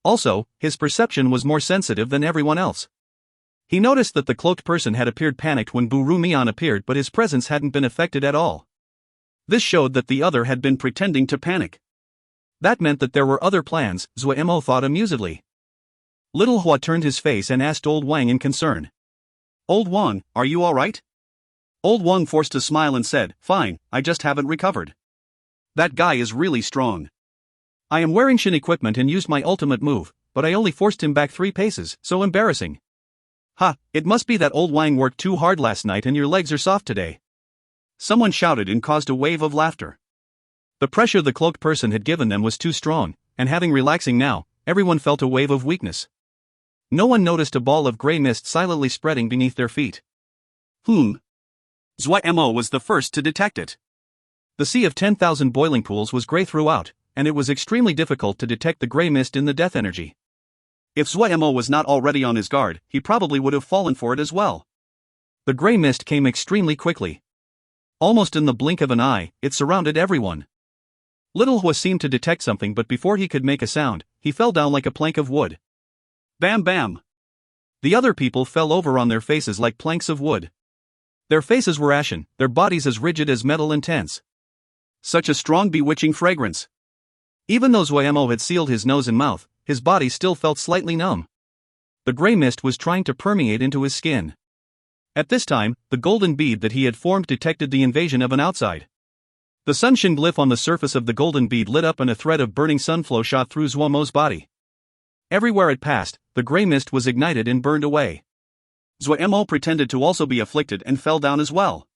Also, his perception was more sensitive than everyone else. He noticed that the cloaked person had appeared panicked when Bu Rumian appeared, but his presence hadn't been affected at all. This showed that the other had been pretending to panic. That meant that there were other plans, Zuo Mo thought amusedly. Little Hua turned his face and asked Old Wang in concern. Old Wang, are you alright? Old Wang forced a smile and said, fine, I just haven't recovered. That guy is really strong. I am wearing Shin equipment and used my ultimate move, but I only forced him back 3 paces, so embarrassing. It must be that Old Wang worked too hard last night and your legs are soft today. Someone shouted and caused a wave of laughter. The pressure the cloaked person had given them was too strong, and having relaxing now, everyone felt a wave of weakness. No one noticed a ball of grey mist silently spreading beneath their feet. Zuo Mo was the first to detect it. The sea of 10,000 boiling pools was grey throughout, and it was extremely difficult to detect the grey mist in the death energy. If Zuo Mo was not already on his guard, he probably would have fallen for it as well. The grey mist came extremely quickly. Almost in the blink of an eye, it surrounded everyone. Little Hua seemed to detect something, but before he could make a sound, he fell down like a plank of wood. Bam bam! The other people fell over on their faces like planks of wood. Their faces were ashen, their bodies as rigid as metal and tense. Such a strong, bewitching fragrance. Even though Zuo Mo had sealed his nose and mouth, his body still felt slightly numb. The grey mist was trying to permeate into his skin. At this time, the golden bead that he had formed detected the invasion of an outside. The sunshin glyph on the surface of the golden bead lit up and a thread of burning sunflow shot through Zuo Mo's body. Everywhere it passed, the grey mist was ignited and burned away. Zuo Mo pretended to also be afflicted and fell down as well.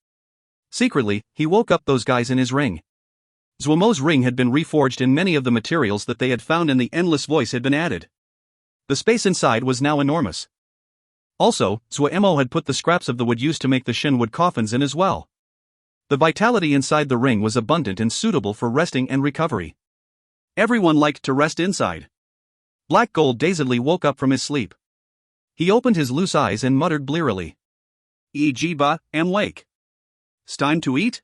Secretly, he woke up those guys in his ring. Zuo Mo's ring had been reforged and many of the materials that they had found in the endless voice had been added. The space inside was now enormous. Also, Zuo Mo had put the scraps of the wood used to make the Shin wood coffins in as well. The vitality inside the ring was abundant and suitable for resting and recovery. Everyone liked to rest inside. Black Gold dazedly woke up from his sleep. He opened his loose eyes and muttered blearily. Jiba, am wake. 'S time to eat?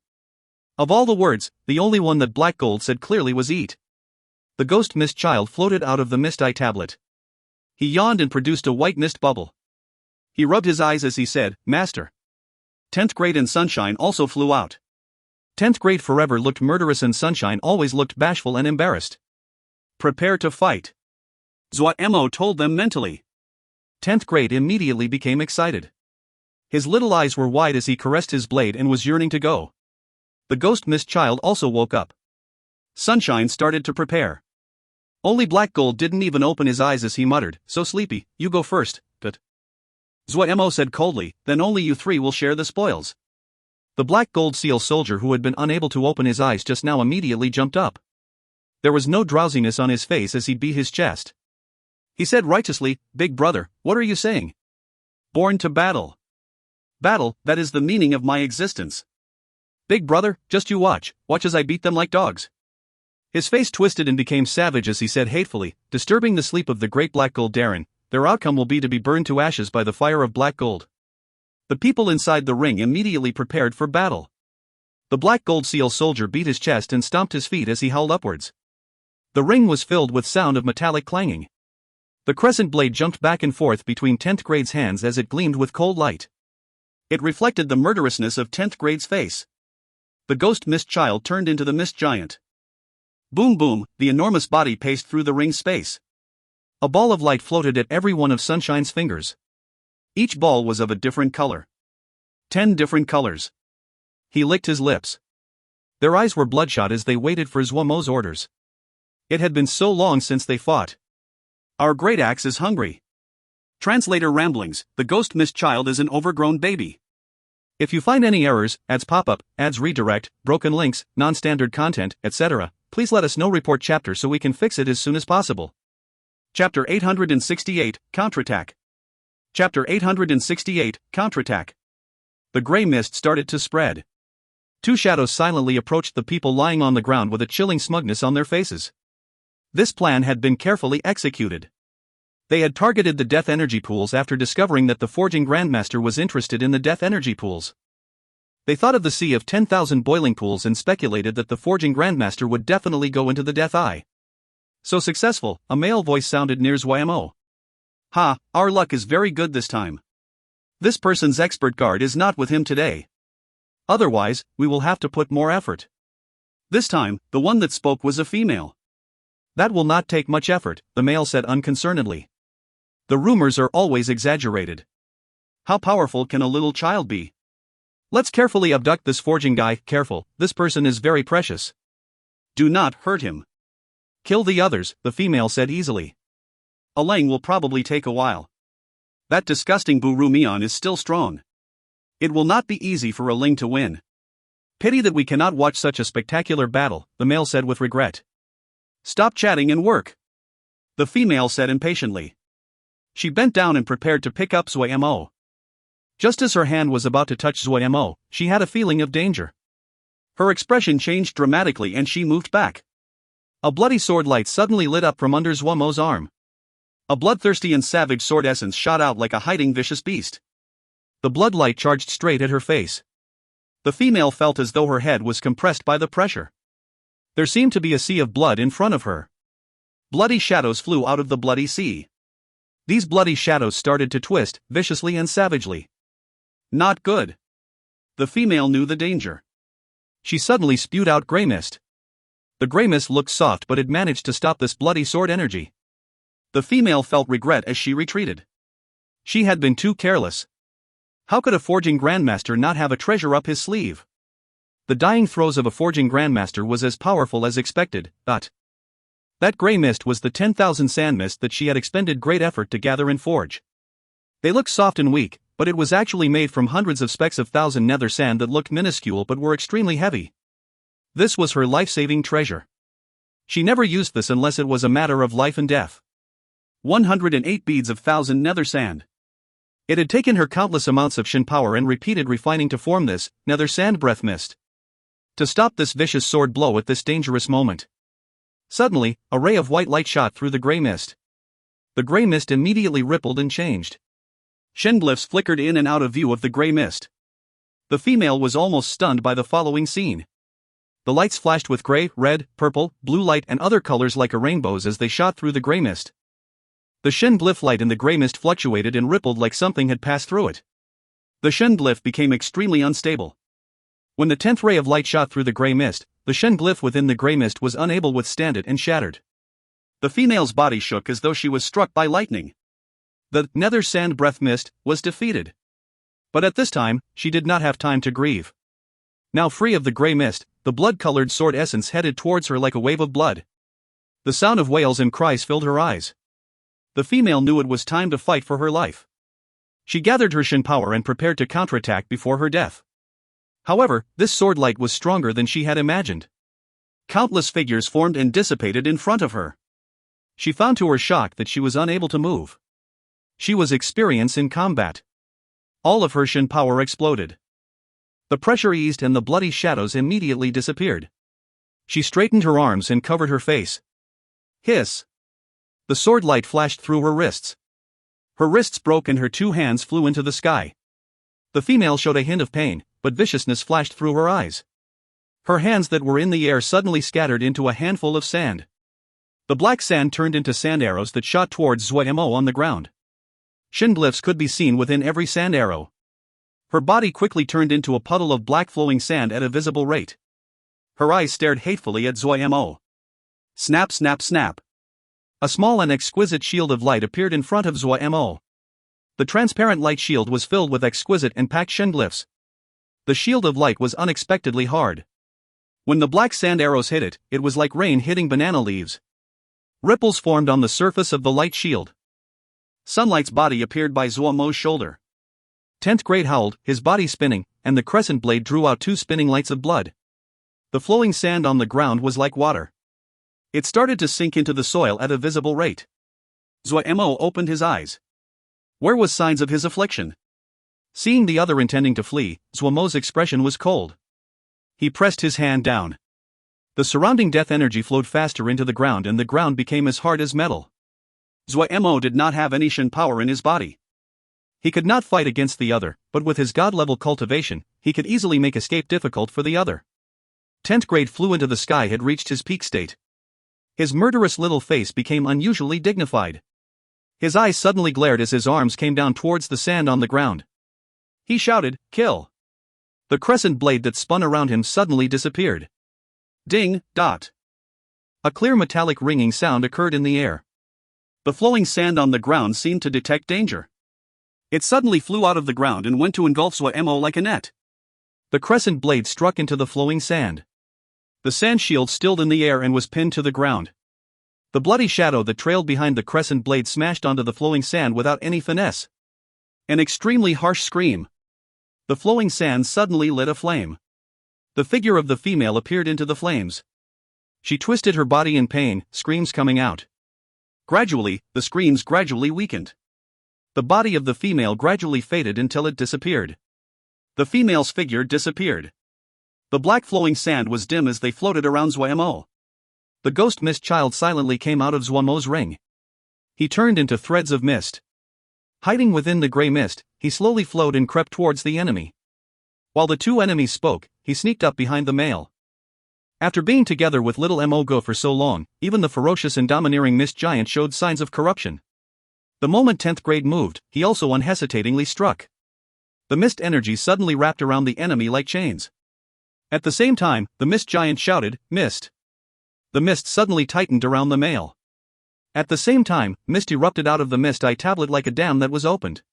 Of all the words, the only one that Black Gold said clearly was eat. The ghost mist child floated out of the mist eye tablet. He yawned and produced a white mist bubble. He rubbed his eyes as he said, Master. 10th grade and Sunshine also flew out. 10th grade forever looked murderous and Sunshine always looked bashful and embarrassed. Prepare to fight, Zuo Mo told them mentally. 10th grade immediately became excited. His little eyes were wide as he caressed his blade and was yearning to go. The ghost mist child also woke up. Sunshine started to prepare. Only Black Gold didn't even open his eyes as he muttered, "So sleepy, you go first, but." Zuo Mo said coldly, "Then only you three will share the spoils." The Black Gold Seal soldier who had been unable to open his eyes just now immediately jumped up. There was no drowsiness on his face as he beat his chest. He said righteously, "Big brother, what are you saying? Born to battle. Battle, that is the meaning of my existence. Big brother, just you watch as I beat them like dogs." His face twisted and became savage as he said hatefully, "Disturbing the sleep of the great Black Gold Darren, their outcome will be to be burned to ashes by the fire of Black Gold." The people inside the ring immediately prepared for battle. The Black Gold Seal soldier beat his chest and stomped his feet as he howled upwards. The ring was filled with sound of metallic clanging. The crescent blade jumped back and forth between 10th grade's hands as it gleamed with cold light. It reflected the murderousness of 10th grade's face. The ghost mist child turned into the mist giant. Boom boom, the enormous body paced through the ring's space. A ball of light floated at every one of Sunshine's fingers. Each ball was of a different color. 10 different colors. He licked his lips. Their eyes were bloodshot as they waited for Zuo Mo's orders. It had been so long since they fought. Our great axe is hungry. Translator ramblings, the ghost mist child is an overgrown baby. If you find any errors, ads pop up, ads redirect, broken links, non-standard content, etc., please let us know. Report chapter so we can fix it as soon as possible. Chapter 868, Counterattack. Chapter 868, Counterattack. The gray mist started to spread. Two shadows silently approached the people lying on the ground with a chilling smugness on their faces. This plan had been carefully executed. They had targeted the death energy pools after discovering that the forging grandmaster was interested in the death energy pools. They thought of the sea of 10,000 boiling pools and speculated that the forging grandmaster would definitely go into the death eye. So successful, a male voice sounded near Zuo Mo. "Ha, our luck is very good this time. This person's expert guard is not with him today. Otherwise, we will have to put more effort." This time, the one that spoke was a female. "That will not take much effort," the male said unconcernedly. "The rumors are always exaggerated. How powerful can a little child be? Let's carefully abduct this forging guy. Careful, this person is very precious. Do not hurt him. Kill the others," the female said easily. "A Lang will probably take a while. That disgusting Bu Rumian is still strong. It will not be easy for a Ling to win. Pity that we cannot watch such a spectacular battle," the male said with regret. "Stop chatting and work," the female said impatiently. She bent down and prepared to pick up Zuo Mo. Just as her hand was about to touch Zuo Mo, she had a feeling of danger. Her expression changed dramatically and she moved back. A bloody sword light suddenly lit up from under Zuo Mo's arm. A bloodthirsty and savage sword essence shot out like a hiding vicious beast. The blood light charged straight at her face. The female felt as though her head was compressed by the pressure. There seemed to be a sea of blood in front of her. Bloody shadows flew out of the bloody sea. These bloody shadows started to twist, viciously and savagely. Not good. The female knew the danger. She suddenly spewed out grey mist. The grey mist looked soft but it managed to stop this bloody sword energy. The female felt regret as she retreated. She had been too careless. How could a forging grandmaster not have a treasure up his sleeve? The dying throes of a forging grandmaster was as powerful as expected, but that grey mist was the 10,000 sand mist that she had expended great effort to gather and forge. They looked soft and weak, but it was actually made from hundreds of specks of thousand nether sand that looked minuscule but were extremely heavy. This was her life-saving treasure. She never used this unless it was a matter of life and death. 108 beads of thousand nether sand. It had taken her countless amounts of Shin power and repeated refining to form this nether sand breath mist. To stop this vicious sword blow at this dangerous moment. Suddenly, a ray of white light shot through the grey mist. The grey mist immediately rippled and changed. Shen glyphs flickered in and out of view of the grey mist. The female was almost stunned by the following scene. The lights flashed with grey, red, purple, blue light and other colors like a rainbows as they shot through the grey mist. The Shen glyph light in the grey mist fluctuated and rippled like something had passed through it. The Shen glyph became extremely unstable. When the 10th ray of light shot through the gray mist, the Shen glyph within the gray mist was unable to withstand it and shattered. The female's body shook as though she was struck by lightning. The nether sand breath mist was defeated. But at this time, she did not have time to grieve. Now free of the gray mist, the blood-colored sword essence headed towards her like a wave of blood. The sound of wails and cries filled her eyes. The female knew it was time to fight for her life. She gathered her Shen power and prepared to counterattack before her death. However, this sword light was stronger than she had imagined. Countless figures formed and dissipated in front of her. She found to her shock that she was unable to move. She was experienced in combat. All of her Shen power exploded. The pressure eased and the bloody shadows immediately disappeared. She straightened her arms and covered her face. Hiss! The sword light flashed through her wrists. Her wrists broke and her two hands flew into the sky. The female showed a hint of pain, but viciousness flashed through her eyes. Her hands that were in the air suddenly scattered into a handful of sand. The black sand turned into sand arrows that shot towards Zuo Mo on the ground. Shen glyphs could be seen within every sand arrow. Her body quickly turned into a puddle of black flowing sand at a visible rate. Her eyes stared hatefully at Zuo Mo. Snap, snap, snap. A small and exquisite shield of light appeared in front of Zuo Mo. The transparent light shield was filled with exquisite and packed Shen glyphs. The shield of light was unexpectedly hard. When the black sand arrows hit it, it was like rain hitting banana leaves. Ripples formed on the surface of the light shield. Sunlight's body appeared by Zuo Mo's shoulder. 10th grade howled, his body spinning, and the crescent blade drew out two spinning lights of blood. The flowing sand on the ground was like water. It started to sink into the soil at a visible rate. Zuo Mo opened his eyes. Where was signs of his affliction? Seeing the other intending to flee, Zuo Mo's expression was cold. He pressed his hand down. The surrounding death energy flowed faster into the ground and the ground became as hard as metal. Zuo Mo did not have any Shen power in his body. He could not fight against the other, but with his god-level cultivation, he could easily make escape difficult for the other. 10th grade flew into the sky had reached his peak state. His murderous little face became unusually dignified. His eyes suddenly glared as his arms came down towards the sand on the ground. He shouted, "Kill!" The crescent blade that spun around him suddenly disappeared. Ding, dot. A clear metallic ringing sound occurred in the air. The flowing sand on the ground seemed to detect danger. It suddenly flew out of the ground and went to engulf Zuo Mo like a net. The crescent blade struck into the flowing sand. The sand shield stilled in the air and was pinned to the ground. The bloody shadow that trailed behind the crescent blade smashed onto the flowing sand without any finesse. An extremely harsh scream. The flowing sand suddenly lit aflame. The figure of the female appeared into the flames. She twisted her body in pain, screams coming out. Gradually, the screams gradually weakened. The body of the female gradually faded until it disappeared. The female's figure disappeared. The black flowing sand was dim as they floated around Zuo Mo. The ghost mist child silently came out of Zuo Mo's ring. He turned into threads of mist. Hiding within the gray mist, he slowly flowed and crept towards the enemy. While the two enemies spoke, he sneaked up behind the male. After being together with little Mo for so long, even the ferocious and domineering mist giant showed signs of corruption. The moment 10th grade moved, he also unhesitatingly struck. The mist energy suddenly wrapped around the enemy like chains. At the same time, the mist giant shouted, "Mist!" The mist suddenly tightened around the male. At the same time, mist erupted out of the mist eye tablet like a dam that was opened.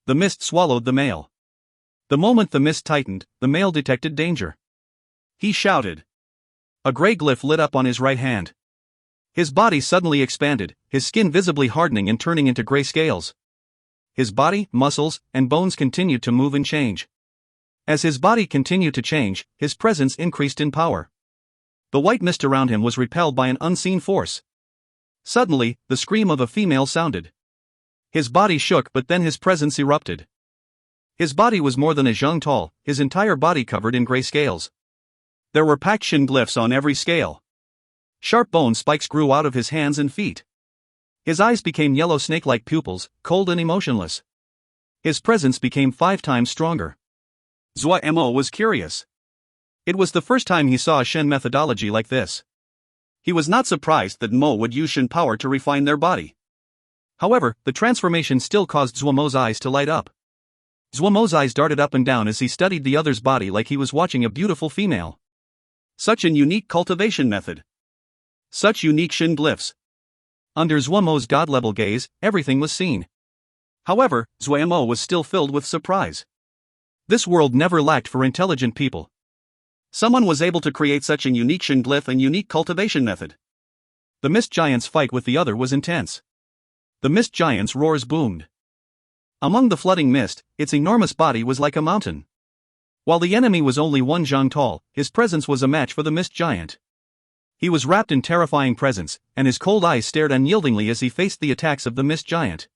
The mist swallowed the male. The moment the mist tightened, the male detected danger. He shouted. A gray glyph lit up on his right hand. His body suddenly expanded, his skin visibly hardening and turning into gray scales. His body, muscles, and bones continued to move and change. As his body continued to change, his presence increased in power. The white mist around him was repelled by an unseen force. Suddenly, the scream of a female sounded. His body shook, but then his presence erupted. His body was more than a zheng tall, his entire body covered in gray scales. There were packed Shen glyphs on every scale. Sharp bone spikes grew out of his hands and feet. His eyes became yellow snake-like pupils, cold and emotionless. His presence became 5 times stronger. Zuo Mo was curious. It was the first time he saw a Shen methodology like this. He was not surprised that Mo would use Shen power to refine their body. However, the transformation still caused Zuo Mo's eyes to light up. Zuo Mo's eyes darted up and down as he studied the other's body like he was watching a beautiful female. Such an unique cultivation method. Such unique shin glyphs. Under Zuo Mo's god-level gaze, everything was seen. However, Zuo Mo was still filled with surprise. This world never lacked for intelligent people. Someone was able to create such an unique shin glyph and unique cultivation method. The mist giant's fight with the other was intense. The mist giant's roars boomed. Among the flooding mist, its enormous body was like a mountain. While the enemy was only 1 zhang tall, his presence was a match for the mist giant. He was wrapped in terrifying presence, and his cold eyes stared unyieldingly as he faced the attacks of the mist giant.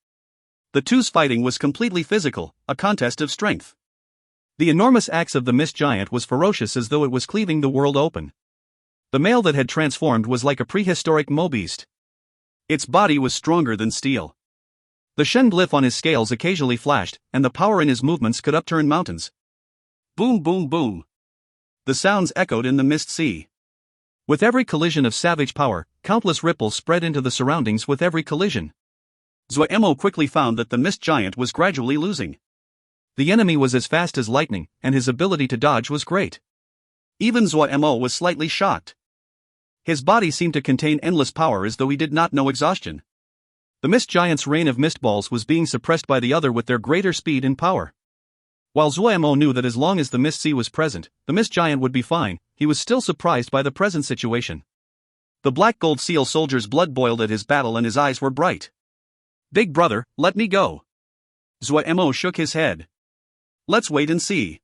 The two's fighting was completely physical, a contest of strength. The enormous axe of the mist giant was ferocious as though it was cleaving the world open. The male that had transformed was like a prehistoric Mo beast. Its body was stronger than steel. The shen glyph on his scales occasionally flashed, and the power in his movements could upturn mountains. Boom boom boom. The sounds echoed in the mist sea. With every collision of savage power, countless ripples spread into the surroundings with every collision. Zuo Mo quickly found that the mist giant was gradually losing. The enemy was as fast as lightning, and his ability to dodge was great. Even Zuo Mo was slightly shocked. His body seemed to contain endless power as though he did not know exhaustion. The mist giant's rain of mist balls was being suppressed by the other with their greater speed and power. While Zuo Mo knew that as long as the mist sea was present, the mist giant would be fine, he was still surprised by the present situation. The black gold seal soldier's blood boiled at his battle and his eyes were bright. Big brother, let me go. Zuo Mo shook his head. Let's wait and see.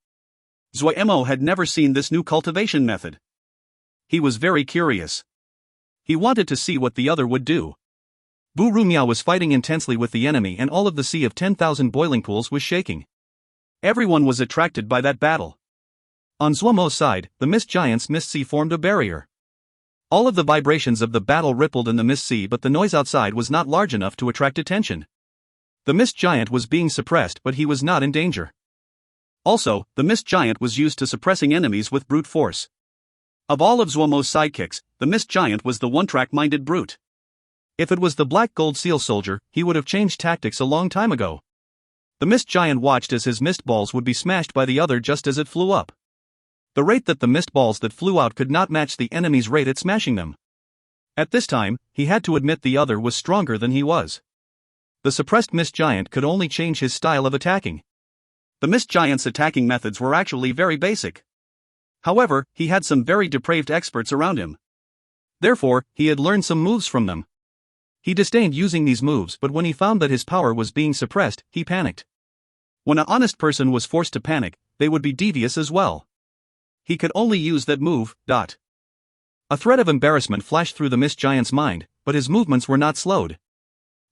Zuo Mo had never seen this new cultivation method. He was very curious. He wanted to see what the other would do. Bu Rumiao was fighting intensely with the enemy and all of the sea of 10,000 boiling pools was shaking. Everyone was attracted by that battle. On Zuo Mo's side, the mist giant's mist sea formed a barrier. All of the vibrations of the battle rippled in the mist sea, but the noise outside was not large enough to attract attention. The mist giant was being suppressed, but he was not in danger. Also, the mist giant was used to suppressing enemies with brute force. Of all of Zuo Mo's sidekicks, the mist giant was the one-track-minded brute. If it was the black gold seal soldier, he would have changed tactics a long time ago. The mist giant watched as his mist balls would be smashed by the other just as it flew up. The rate that the mist balls that flew out could not match the enemy's rate at smashing them. At this time, he had to admit the other was stronger than he was. The suppressed mist giant could only change his style of attacking. The mist giant's attacking methods were actually very basic. However, he had some very depraved experts around him. Therefore, he had learned some moves from them. He disdained using these moves, but when he found that his power was being suppressed, he panicked. When an honest person was forced to panic, they would be devious as well. He could only use that move. A threat of embarrassment flashed through the mist giant's mind, but his movements were not slowed.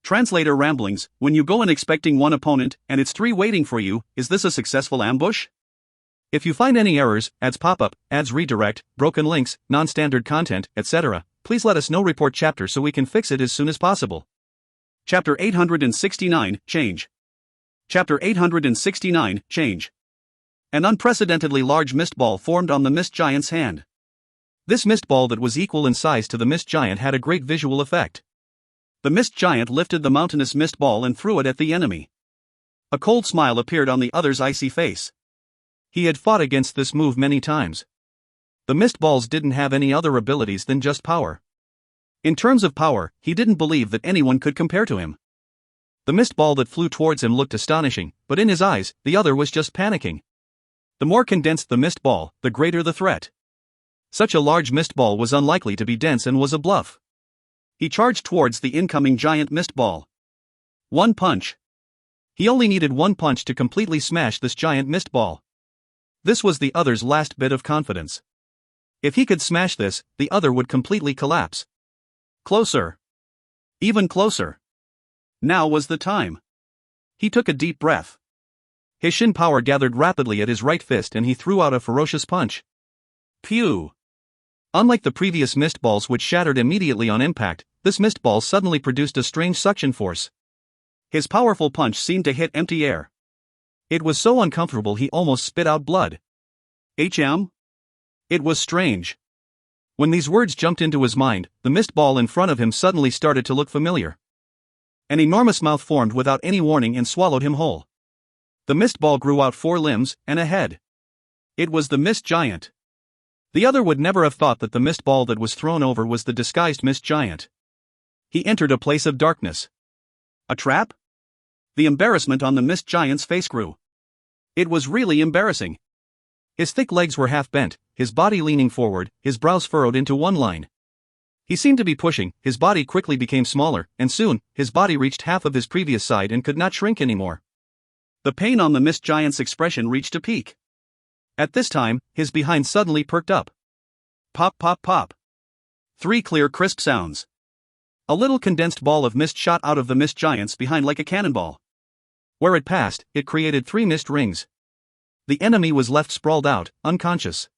Translator ramblings: when you go in expecting one opponent, and it's 3 waiting for you, is this a successful ambush? If you find any errors, ads pop up, ads redirect, broken links, non-standard content, etc., please let us know. Report chapter so we can fix it as soon as possible. Chapter 869, Change. Chapter 869, Change. An unprecedentedly large mist ball formed on the mist giant's hand. This mist ball that was equal in size to the mist giant had a great visual effect. The mist giant lifted the mountainous mist ball and threw it at the enemy. A cold smile appeared on the other's icy face. He had fought against this move many times. The mist balls didn't have any other abilities than just power. In terms of power, he didn't believe that anyone could compare to him. The mist ball that flew towards him looked astonishing, but in his eyes, the other was just panicking. The more condensed the mist ball, the greater the threat. Such a large mist ball was unlikely to be dense and was a bluff. He charged towards the incoming giant mist ball. One punch. He only needed one punch to completely smash this giant mist ball. This was the other's last bit of confidence. If he could smash this, the other would completely collapse. Closer. Even closer. Now was the time. He took a deep breath. His shin power gathered rapidly at his right fist and he threw out a ferocious punch. Pew! Unlike the previous mist balls which shattered immediately on impact, this mist ball suddenly produced a strange suction force. His powerful punch seemed to hit empty air. It was so uncomfortable he almost spit out blood. HM? It was strange. When these words jumped into his mind, the mist ball in front of him suddenly started to look familiar. An enormous mouth formed without any warning and swallowed him whole. The mist ball grew out 4 limbs and a head. It was the mist giant. The other would never have thought that the mist ball that was thrown over was the disguised mist giant. He entered a place of darkness. A trap? The embarrassment on the mist giant's face grew. It was really embarrassing. His thick legs were half bent, his body leaning forward, his brows furrowed into one line. He seemed to be pushing, his body quickly became smaller, and soon, his body reached half of his previous side and could not shrink anymore. The pain on the mist giant's expression reached a peak. At this time, his behind suddenly perked up. Pop pop pop. 3 clear crisp sounds. A little condensed ball of mist shot out of the mist giant's behind like a cannonball. Where it passed, it created 3 mist rings. The enemy was left sprawled out, unconscious.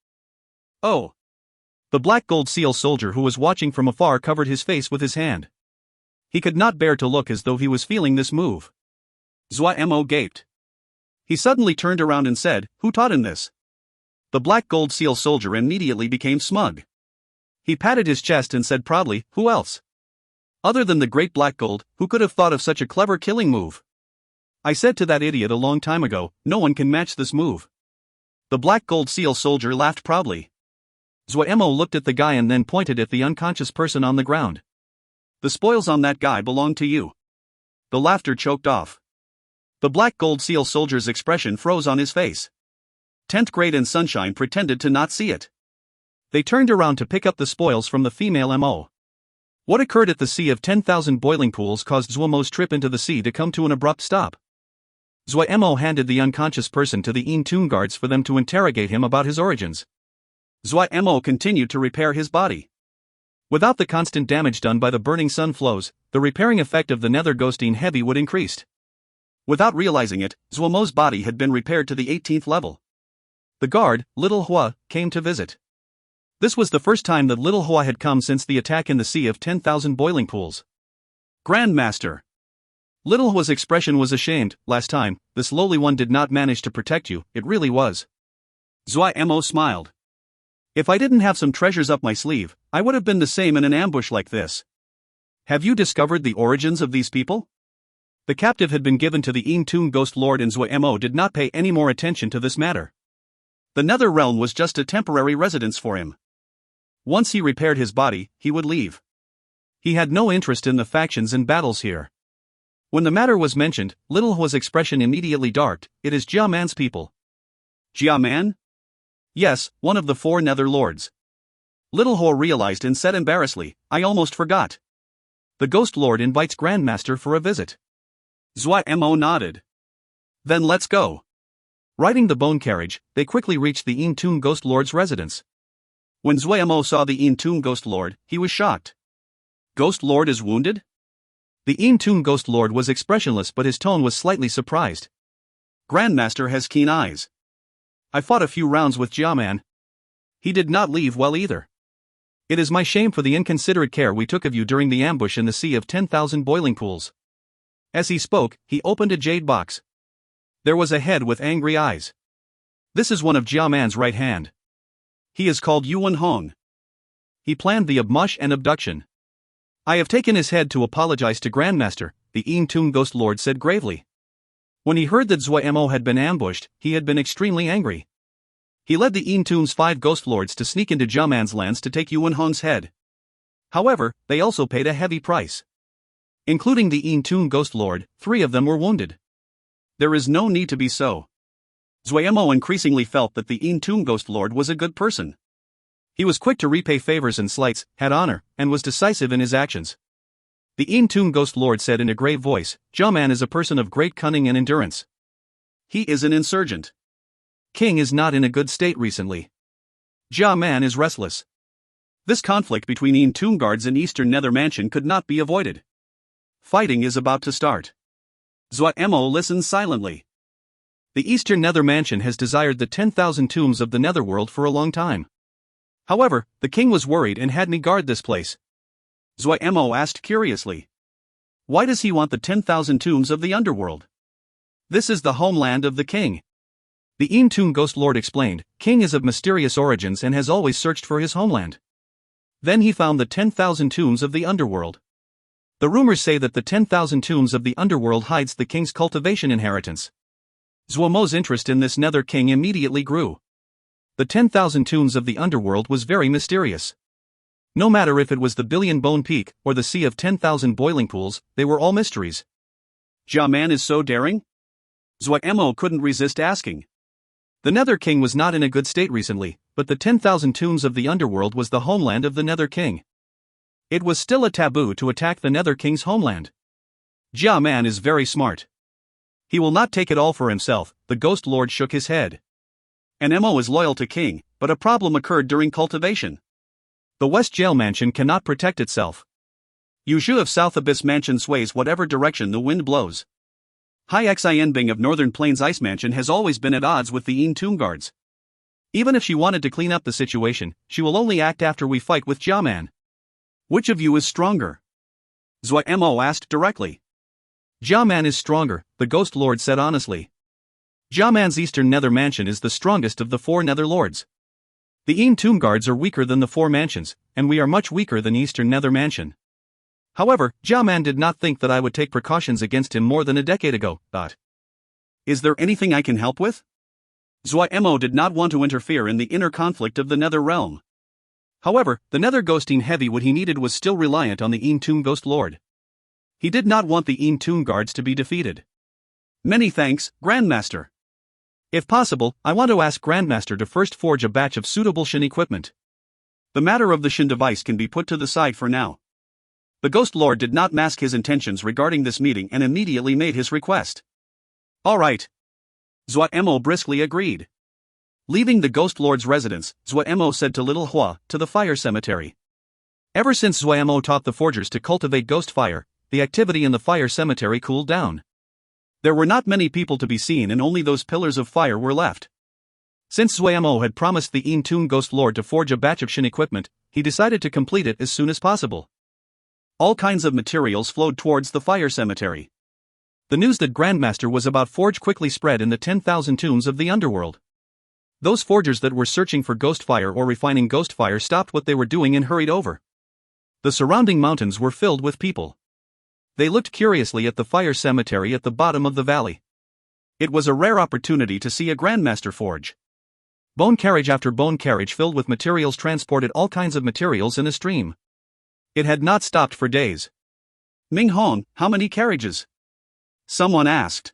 Oh! The black gold seal soldier who was watching from afar covered his face with his hand. He could not bear to look as though he was feeling this move. Zuo Mo gaped. He suddenly turned around and said, "Who taught him this?" The black gold seal soldier immediately became smug. He patted his chest and said proudly, "Who else? Other than the great black gold, who could have thought of such a clever killing move? I said to that idiot a long time ago, no one can match this move." The black gold seal soldier laughed proudly. Zuo Mo looked at the guy and then pointed at the unconscious person on the ground. "The spoils on that guy belong to you." The laughter choked off. The black gold seal soldier's expression froze on his face. 10th grade and Sunshine pretended to not see it. They turned around to pick up the spoils from the female Mo. What occurred at the Sea of 10,000 Boiling Pools caused Zuo Mo's trip into the sea to come to an abrupt stop. Zuo Mo handed the unconscious person to the Toon guards for them to interrogate him about his origins. Zuo Mo continued to repair his body. Without the constant damage done by the burning sun flows, the repairing effect of the nether ghosting heavy would increased. Without realizing it, Zuo Mo's body had been repaired to the 18th level. The guard, Little Hua, came to visit. This was the first time that Little Hua had come since the attack in the Sea of 10,000 Boiling Pools. "Grandmaster." Little Hua's expression was ashamed. "Last time, this lowly one did not manage to protect you, it really was." Zuo Mo smiled. "If I didn't have some treasures up my sleeve, I would have been the same in an ambush like this. Have you discovered the origins of these people?" The captive had been given to the Toon Ghost Lord and Zuo Mo did not pay any more attention to this matter. The Nether Realm was just a temporary residence for him. Once he repaired his body, he would leave. He had no interest in the factions and battles here. When the matter was mentioned, Little Hua's expression immediately darkened. "It is Jia Man's people." "Jia Man?" "Yes, one of the 4 Nether Lords." Little Hua realized and said embarrassedly, "I almost forgot. The Ghost Lord invites Grandmaster for a visit." Zuo Mo nodded. "Then let's go." Riding the bone carriage, they quickly reached the Toon Ghost Lord's residence. When Zuo Mo saw the Toon Ghost Lord, he was shocked. "Ghost Lord is wounded?" The Toon Ghost Lord was expressionless, but his tone was slightly surprised. "Grandmaster has keen eyes. I fought a few rounds with Jia Man. He did not leave well either. It is my shame for the inconsiderate care we took of you during the ambush in the Sea of 10,000 Boiling Pools." As he spoke, he opened a jade box. There was a head with angry eyes. "This is one of Jia Man's right hand. He is called Yuan Hong. He planned the abmush and abduction. I have taken his head to apologize to Grandmaster," the Toon Ghost Lord said gravely. When he heard that Zuo Mo had been ambushed, he had been extremely angry. He led the Toon's 5 Ghost Lords to sneak into Jia Man's lands to take Yuan Hong's head. However, they also paid a heavy price. Including the Toon Ghost Lord, 3 of them were wounded. There is no need to be so. Zuo Mo increasingly felt that the Toon Ghost Lord was a good person. He was quick to repay favors and slights, had honor, and was decisive in his actions. The Toon Ghost Lord said in a grave voice, "Jia Man is a person of great cunning and endurance. He is an insurgent. King is not in a good state recently. Jia Man is restless. This conflict between Toon guards in Eastern Nether Mansion could not be avoided. Fighting is about to start." Zuo Mo listened silently. The Eastern Nether Mansion has desired the 10,000 tombs of the Netherworld for a long time. However, the king was worried and had me guard this place. Zuo Mo asked curiously. "Why does he want the 10,000 tombs of the underworld?" "This is the homeland of the king." The Toon Ghost Lord explained, "King is of mysterious origins and has always searched for his homeland. Then he found the 10,000 tombs of the underworld. The rumors say that the 10,000 tombs of the underworld hides the king's cultivation inheritance. Zuo Mo's interest in this Nether King immediately grew. The 10,000 tombs of the underworld was very mysterious. No matter if it was the Billion Bone Peak or the Sea of 10,000 Boiling Pools, they were all mysteries. Jia Man is so daring? Zuo Mo couldn't resist asking. The Nether King was not in a good state recently, but the 10,000 tombs of the underworld was the homeland of the Nether King. It was still a taboo to attack the Nether King's homeland. Jia Man is very smart. He will not take it all for himself, the Ghost Lord shook his head. And Mo is loyal to King, but a problem occurred during cultivation. The West Jail Mansion cannot protect itself. Yuzhu of South Abyss Mansion sways whatever direction the wind blows. Hai Xianbing of Northern Plains Ice Mansion has always been at odds with the Yin Tomb Guards. Even if she wanted to clean up the situation, she will only act after we fight with Jia Man. Which of you is stronger? Zuo Mo asked directly. Jia Man is stronger, the Ghost Lord said honestly. Jia Man's Eastern Nether Mansion is the strongest of the 4 Nether Lords. The Yin Tomb Guards are weaker than the 4 mansions, and we are much weaker than Eastern Nether Mansion. However, Jia Man did not think that I would take precautions against him more than a decade ago. Is there anything I can help with? Zuo Mo did not want to interfere in the inner conflict of the Nether Realm. However, the Nether Ghosting heavy what he needed was still reliant on the Yin Tomb Ghost Lord. He did not want the Yin Tomb Guards to be defeated. Many thanks, Grandmaster. If possible, I want to ask Grandmaster to first forge a batch of suitable Shin equipment. The matter of the Shin device can be put to the side for now. The Ghost Lord did not mask his intentions regarding this meeting and immediately made his request. All right. Zuo Mo briskly agreed. Leaving the Ghost Lord's residence, Zuo Mo said to Little Hua, to the fire cemetery. Ever since Zuo Mo taught the forgers to cultivate ghost fire, the activity in the fire cemetery cooled down. There were not many people to be seen and only those pillars of fire were left. Since Zuo Mo had promised the Yin Tomb Ghost Lord to forge a batch of Shin equipment, he decided to complete it as soon as possible. All kinds of materials flowed towards the fire cemetery. The news that Grandmaster was about forge quickly spread in the 10,000 tombs of the underworld. Those forgers that were searching for ghost fire or refining ghost fire stopped what they were doing and hurried over. The surrounding mountains were filled with people. They looked curiously at the fire cemetery at the bottom of the valley. It was a rare opportunity to see a Grandmaster forge. Bone carriage after bone carriage filled with materials transported all kinds of materials in a stream. It had not stopped for days. Ming Hong, how many carriages? Someone asked.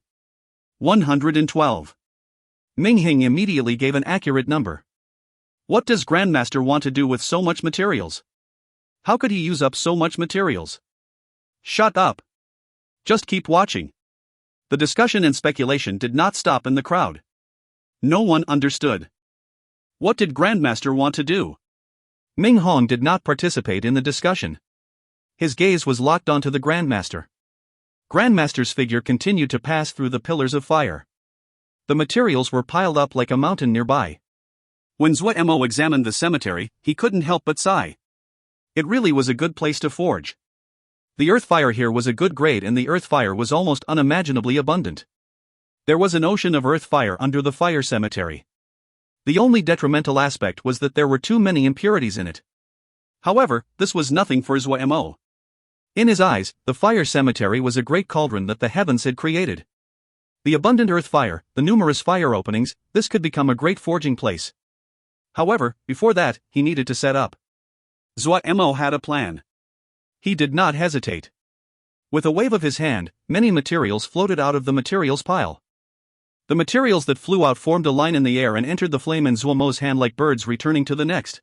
112. Ming Hing immediately gave an accurate number. What does Grandmaster want to do with so much materials? How could he use up so much materials? Shut up. Just keep watching. The discussion and speculation did not stop in the crowd. No one understood. What did Grandmaster want to do? Ming Hong did not participate in the discussion. His gaze was locked onto the Grandmaster. Grandmaster's figure continued to pass through the pillars of fire. The materials were piled up like a mountain nearby. When Zuo Mo examined the cemetery, he couldn't help but sigh. It really was a good place to forge. The earth fire here was a good grade and the earth fire was almost unimaginably abundant. There was an ocean of earth fire under the fire cemetery. The only detrimental aspect was that there were too many impurities in it. However, this was nothing for Zuo Mo. In his eyes, the fire cemetery was a great cauldron that the heavens had created. The abundant earth fire, the numerous fire openings, this could become a great forging place. However, before that, he needed to set up. Zuo Mo had a plan. He did not hesitate. With a wave of his hand, many materials floated out of the materials pile. The materials that flew out formed a line in the air and entered the flame in Zuo Mo's hand like birds returning to the next.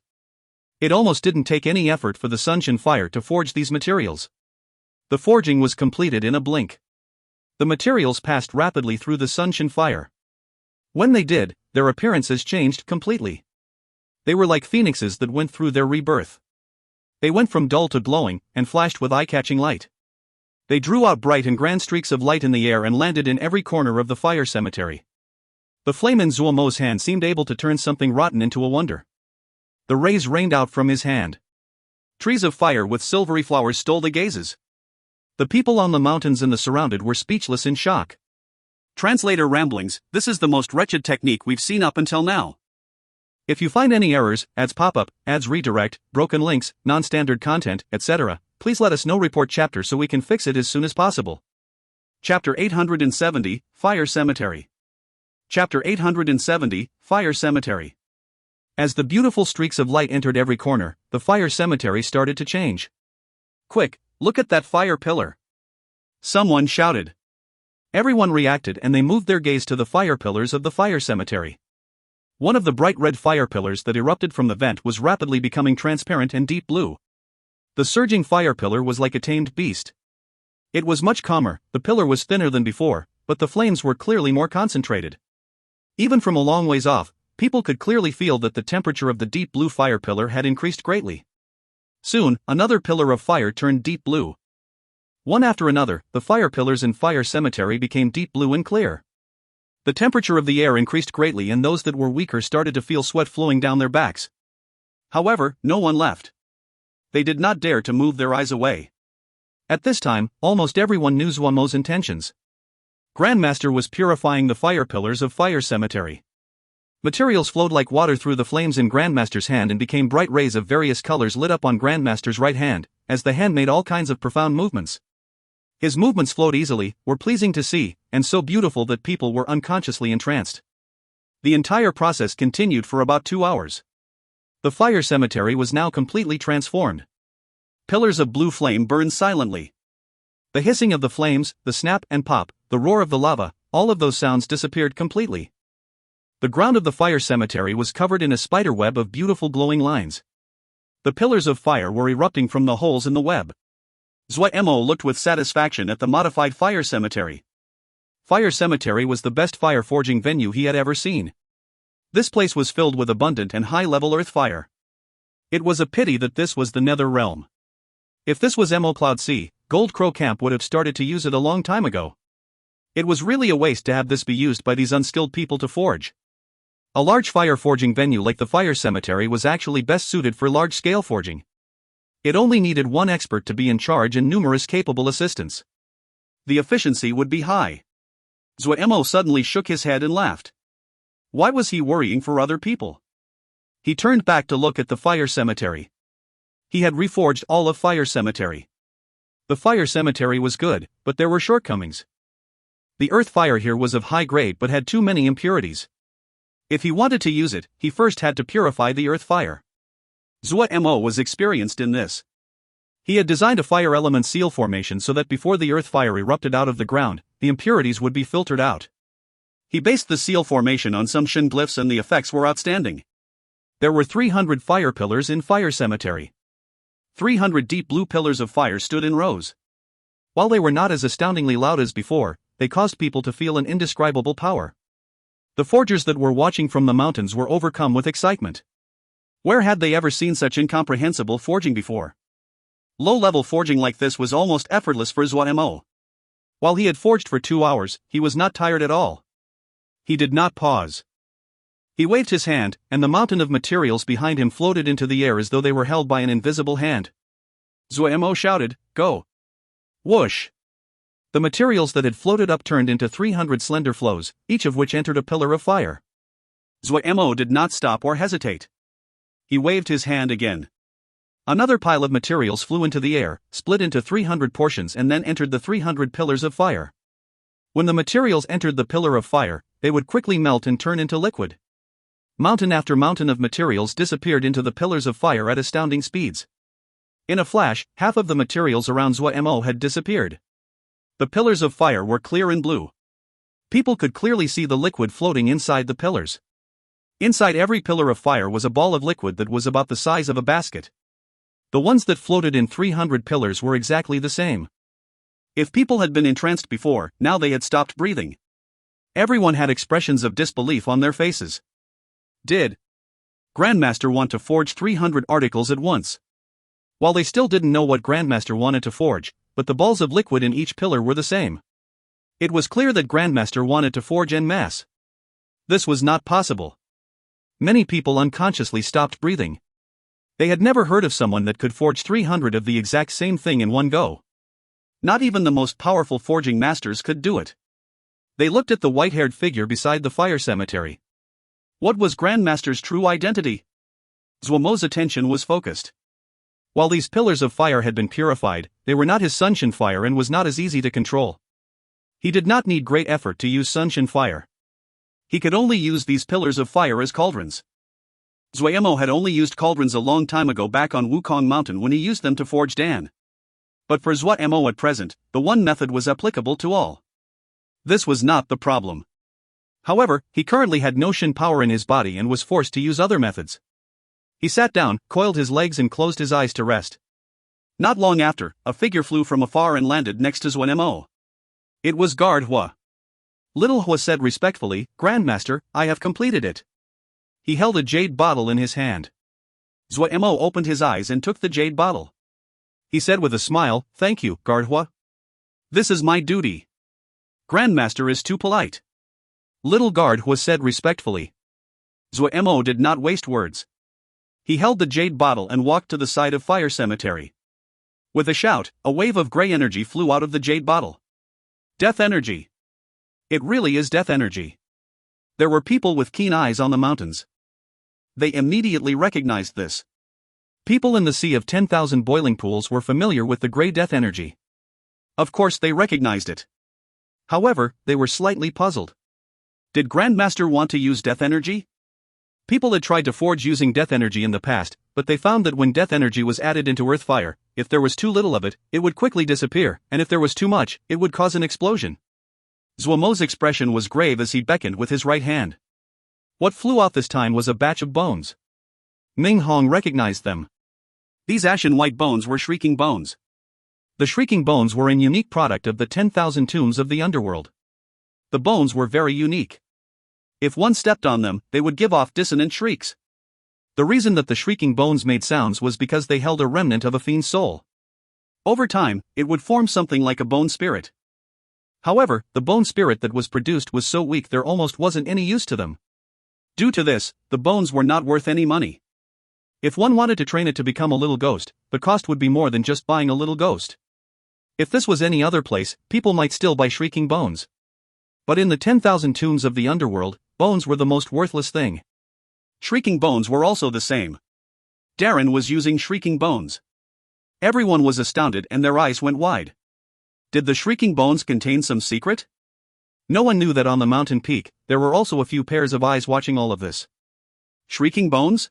It almost didn't take any effort for the Sunshin fire to forge these materials. The forging was completed in a blink. The materials passed rapidly through the Sunshin fire. When they did, their appearances changed completely. They were like phoenixes that went through their rebirth. They went from dull to glowing, and flashed with eye-catching light. They drew out bright and grand streaks of light in the air and landed in every corner of the fire cemetery. The flame in Zuo Mo's hand seemed able to turn something rotten into a wonder. The rays rained out from his hand. Trees of fire with silvery flowers stole the gazes. The people on the mountains and the surrounded were speechless in shock. Translator ramblings, this is the most wretched technique we've seen up until now. If you find any errors, ads pop up, ads redirect, broken links, non-standard content, etc., please let us know. Report chapter so we can fix it as soon as possible. Chapter 870, Fire Cemetery. Chapter 870, Fire Cemetery. As the beautiful streaks of light entered every corner, the fire cemetery started to change. "Quick, look at that fire pillar!" someone shouted. Everyone reacted and they moved their gaze to the fire pillars of the fire cemetery. One of the bright red fire pillars that erupted from the vent was rapidly becoming transparent and deep blue. The surging fire pillar was like a tamed beast. It was much calmer, the pillar was thinner than before, but the flames were clearly more concentrated. Even from a long ways off, people could clearly feel that the temperature of the deep blue fire pillar had increased greatly. Soon, another pillar of fire turned deep blue. One after another, the fire pillars in fire cemetery became deep blue and clear. The temperature of the air increased greatly and those that were weaker started to feel sweat flowing down their backs. However, no one left. They did not dare to move their eyes away. At this time, almost everyone knew Zuo Mo's intentions. Grandmaster was purifying the fire pillars of fire cemetery. Materials flowed like water through the flames in Grandmaster's hand and became bright rays of various colors lit up on Grandmaster's right hand, as the hand made all kinds of profound movements. His movements flowed easily, were pleasing to see, and so beautiful that people were unconsciously entranced. The entire process continued for about 2 hours. The fire cemetery was now completely transformed. Pillars of blue flame burned silently. The hissing of the flames, the snap and pop, the roar of the lava, all of those sounds disappeared completely. The ground of the fire cemetery was covered in a spider web of beautiful glowing lines. The pillars of fire were erupting from the holes in the web. Zuo Mo looked with satisfaction at the modified fire cemetery. Fire cemetery was the best fire forging venue he had ever seen. This place was filled with abundant and high-level earth fire. It was a pity that this was the nether realm. If this was Mo Cloud Sea, Gold Crow Camp would have started to use it a long time ago. It was really a waste to have this be used by these unskilled people to forge. A large fire forging venue like the fire cemetery was actually best suited for large-scale forging. It only needed one expert to be in charge and numerous capable assistants. The efficiency would be high. Zuo Mo suddenly shook his head and laughed. Why was he worrying for other people? He turned back to look at the fire cemetery. He had reforged all of fire cemetery. The fire cemetery was good, but there were shortcomings. The earth fire here was of high grade but had too many impurities. If he wanted to use it, he first had to purify the earth fire. Zuo Mo was experienced in this. He had designed a fire element seal formation so that before the earth fire erupted out of the ground, the impurities would be filtered out. He based the seal formation on some Shin glyphs and the effects were outstanding. There were 300 fire pillars in fire cemetery. 300 deep blue pillars of fire stood in rows. While they were not as astoundingly loud as before, they caused people to feel an indescribable power. The forgers that were watching from the mountains were overcome with excitement. Where had they ever seen such incomprehensible forging before? Low-level forging like this was almost effortless for Zuo Mo. While he had forged for 2 hours, he was not tired at all. He did not pause. He waved his hand, and the mountain of materials behind him floated into the air as though they were held by an invisible hand. Zuo Mo shouted, "Go!" Whoosh! The materials that had floated up turned into 300 slender flows, each of which entered a pillar of fire. Zuo Mo did not stop or hesitate. He waved his hand again. Another pile of materials flew into the air, split into 300 portions and then entered the 300 pillars of fire. When the materials entered the pillar of fire, they would quickly melt and turn into liquid. Mountain after mountain of materials disappeared into the pillars of fire at astounding speeds. In a flash, half of the materials around Zuo Mo had disappeared. The pillars of fire were clear and blue. People could clearly see the liquid floating inside the pillars. Inside every pillar of fire was a ball of liquid that was about the size of a basket. The ones that floated in 300 pillars were exactly the same. If people had been entranced before, now they had stopped breathing. Everyone had expressions of disbelief on their faces. Did Grandmaster want to forge 300 articles at once? While they still didn't know what Grandmaster wanted to forge, but the balls of liquid in each pillar were the same. It was clear that Grandmaster wanted to forge en masse. This was not possible. Many people unconsciously stopped breathing. They had never heard of someone that could forge 300 of the exact same thing in one go. Not even the most powerful forging masters could do it. They looked at the white-haired figure beside the fire cemetery. What was Grandmaster's true identity? Zuo Mo's attention was focused. While these pillars of fire had been purified, they were not his sunshin fire and was not as easy to control. He did not need great effort to use sunshin fire. He could only use these pillars of fire as cauldrons. Zuo Mo had only used cauldrons a long time ago back on Wukong Mountain when he used them to forge Dan. But for Zuo Mo at present, the one method was applicable to all. This was not the problem. However, he currently had no Shin power in his body and was forced to use other methods. He sat down, coiled his legs and closed his eyes to rest. Not long after, a figure flew from afar and landed next to Zuo Mo. It was Guard Hua. Little Hua said respectfully, "Grandmaster, I have completed it." He held a jade bottle in his hand. Zuo Mo opened his eyes and took the jade bottle. He said with a smile, "Thank you, Guard Hua. This is my duty. Grandmaster is too polite." Little Guard Hua said respectfully. Zuo Mo did not waste words. He held the jade bottle and walked to the side of Fire Cemetery. With a shout, a wave of grey energy flew out of the jade bottle. Death energy. It really is death energy. There were people with keen eyes on the mountains. They immediately recognized this. People in the sea of 10,000 boiling pools were familiar with the grey death energy. Of course they recognized it. However, they were slightly puzzled. Did Grandmaster want to use death energy? People had tried to forge using death energy in the past, but they found that when death energy was added into earth fire, if there was too little of it, it would quickly disappear, and if there was too much, it would cause an explosion. Zuo Mo's expression was grave as he beckoned with his right hand. What flew out this time was a batch of bones. Ming Hong recognized them. These ashen white bones were shrieking bones. The shrieking bones were a unique product of the 10,000 tombs of the underworld. The bones were very unique. If one stepped on them, they would give off dissonant shrieks. The reason that the shrieking bones made sounds was because they held a remnant of a fiend's soul. Over time, it would form something like a bone spirit. However, the bone spirit that was produced was so weak there almost wasn't any use to them. Due to this, the bones were not worth any money. If one wanted to train it to become a little ghost, the cost would be more than just buying a little ghost. If this was any other place, people might still buy shrieking bones. But in the 10,000 tombs of the underworld, bones were the most worthless thing. Shrieking bones were also the same. Darren was using shrieking bones. Everyone was astounded and their eyes went wide. Did the shrieking bones contain some secret? No one knew that on the mountain peak, there were also a few pairs of eyes watching all of this. Shrieking bones?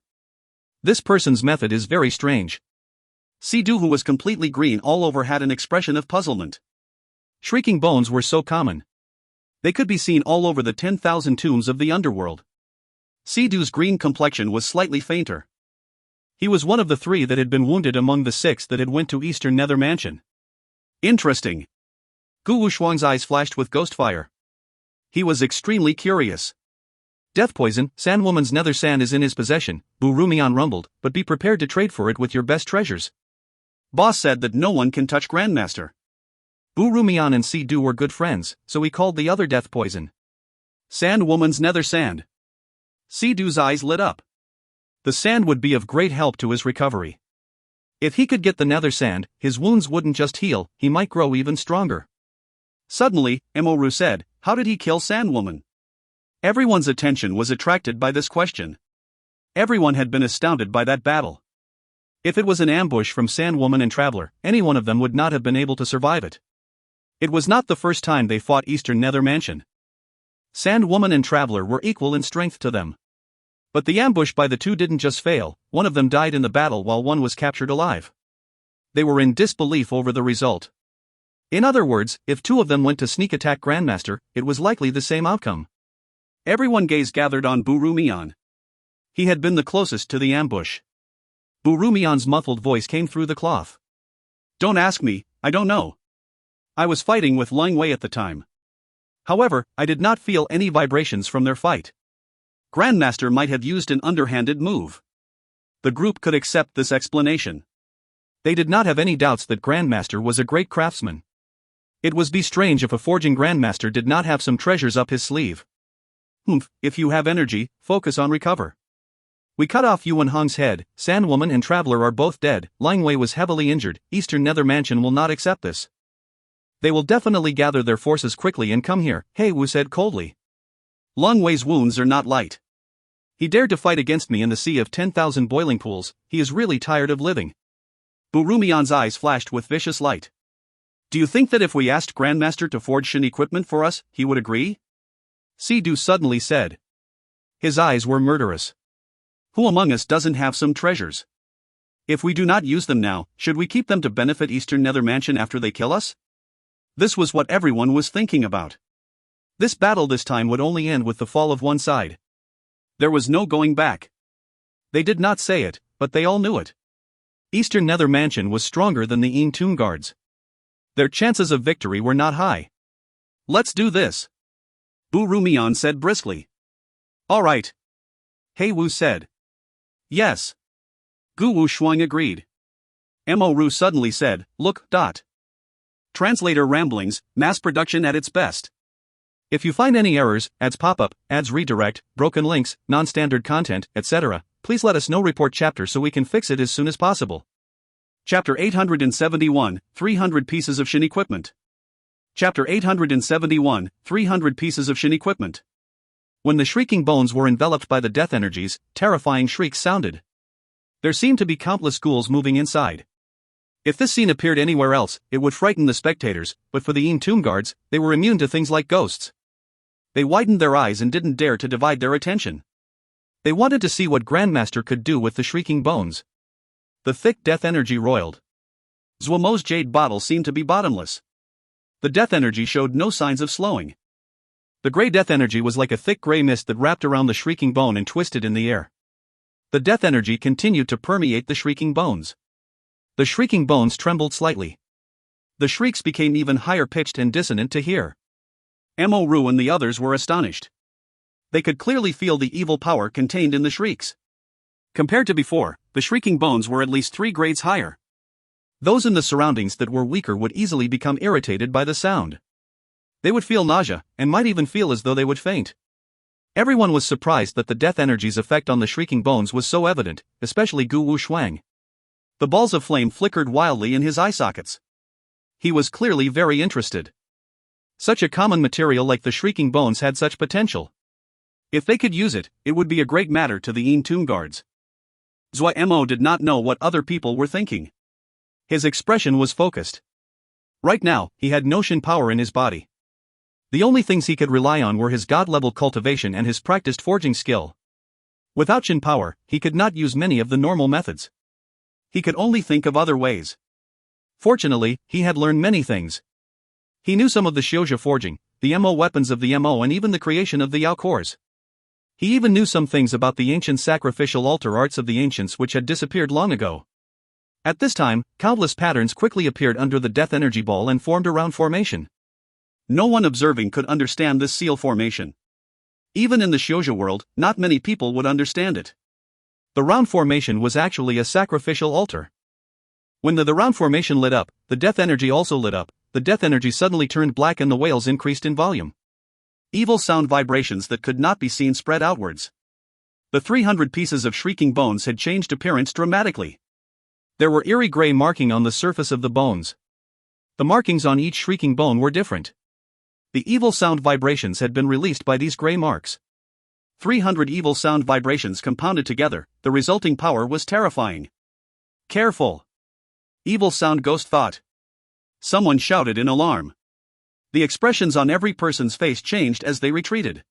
This person's method is very strange. Si-Du, who was completely green all over, had an expression of puzzlement. Shrieking bones were so common. They could be seen all over the 10,000 tombs of the underworld. Si-Du's green complexion was slightly fainter. He was one of the 3 that had been wounded among the 6 that had went to Eastern Nether Mansion. Interesting. Gu Wushuang's eyes flashed with ghost fire. He was extremely curious. Death poison, Sandwoman's nether sand is in his possession, Bu Rumian rumbled, but be prepared to trade for it with your best treasures. Boss said that no one can touch Grandmaster. Bu Rumian and Si-Du were good friends, so he called the other death poison Sandwoman's nether sand. Si-Du's eyes lit up. The sand would be of great help to his recovery. If he could get the nether sand, his wounds wouldn't just heal, he might grow even stronger. Suddenly, Emoru said, "How did he kill Sandwoman?" Everyone's attention was attracted by this question. Everyone had been astounded by that battle. If it was an ambush from Sandwoman and Traveler, any one of them would not have been able to survive it. It was not the first time they fought Eastern Nether Mansion. Sandwoman and Traveler were equal in strength to them. But the ambush by the 2 didn't just fail, one of them died in the battle while one was captured alive. They were in disbelief over the result. In other words, if 2 of them went to sneak attack Grandmaster, it was likely the same outcome. Everyone's gaze gathered on Bu Rumian. He had been the closest to the ambush. Bu Rumian's muffled voice came through the cloth. "Don't ask me, I don't know. I was fighting with Lang Wei at the time. However, I did not feel any vibrations from their fight. Grandmaster might have used an underhanded move." The group could accept this explanation. They did not have any doubts that Grandmaster was a great craftsman. It would be strange if a forging Grandmaster did not have some treasures up his sleeve. If you have energy, focus on recover. We cut off Yuan Hong's head, Sandwoman and Traveler are both dead, Lang Wei was heavily injured, Eastern Nether Mansion will not accept this. They will definitely gather their forces quickly and come here, He Wu said coldly. Lang Wei's wounds are not light. He dared to fight against me in the sea of 10,000 boiling pools, he is really tired of living. Bu Rumian's eyes flashed with vicious light. Do you think that if we asked Grandmaster to forge Shin equipment for us, he would agree? Du suddenly said. His eyes were murderous. Who among us doesn't have some treasures? If we do not use them now, should we keep them to benefit Eastern Nether Mansion after they kill us? This was what everyone was thinking about. This battle this time would only end with the fall of one side. There was no going back. They did not say it, but they all knew it. Eastern Nether Mansion was stronger than the Tomb Guards. Their chances of victory were not high. Let's do this. Bu Rumian said briskly. All right. He Wu said. Yes. Gu Wu Shuang agreed. Mo Ru suddenly said, look. Translator ramblings, mass production at its best. If you find any errors, ads pop-up, ads redirect, broken links, non-standard content, etc., please let us know. Report chapter so we can fix it as soon as possible. Chapter 871, 300 Pieces of Shin Equipment. Chapter 871, 300 Pieces of Shin Equipment. When the shrieking bones were enveloped by the death energies, terrifying shrieks sounded. There seemed to be countless ghouls moving inside. If this scene appeared anywhere else, it would frighten the spectators, but for the Tomb Guards, they were immune to things like ghosts. They widened their eyes and didn't dare to divide their attention. They wanted to see what Grandmaster could do with the shrieking bones. The thick death energy roiled. Zuo Mo's jade bottle seemed to be bottomless. The death energy showed no signs of slowing. The gray death energy was like a thick gray mist that wrapped around the shrieking bone and twisted in the air. The death energy continued to permeate the shrieking bones. The shrieking bones trembled slightly. The shrieks became even higher pitched and dissonant to hear. Mo Ru and the others were astonished. They could clearly feel the evil power contained in the shrieks. Compared to before, the shrieking bones were at least 3 grades higher. Those in the surroundings that were weaker would easily become irritated by the sound. They would feel nausea, and might even feel as though they would faint. Everyone was surprised that the death energy's effect on the shrieking bones was so evident, especially Gu Wu Shuang. The balls of flame flickered wildly in his eye sockets. He was clearly very interested. Such a common material like the shrieking bones had such potential. If they could use it, it would be a great matter to the Tomb Guards. Zuo Mo did not know what other people were thinking. His expression was focused. Right now, he had no Shin power in his body. The only things he could rely on were his god-level cultivation and his practiced forging skill. Without Shin power, he could not use many of the normal methods. He could only think of other ways. Fortunately, he had learned many things. He knew some of the Xiuzha forging, the Mo weapons of the Mo, and even the creation of the Yao cores. He even knew some things about the ancient sacrificial altar arts of the ancients which had disappeared long ago. At this time, countless patterns quickly appeared under the death energy ball and formed a round formation. No one observing could understand this seal formation. Even in the Xiuzha world, not many people would understand it. The round formation was actually a sacrificial altar. When the round formation lit up, the death energy also lit up. The death energy suddenly turned black and the wails increased in volume. Evil sound vibrations that could not be seen spread outwards. The 300 pieces of shrieking bones had changed appearance dramatically. There were eerie gray markings on the surface of the bones. The markings on each shrieking bone were different. The evil sound vibrations had been released by these gray marks. 300 evil sound vibrations compounded together, the resulting power was terrifying. Careful! Evil sound ghost thought. Someone shouted in alarm. The expressions on every person's face changed as they retreated.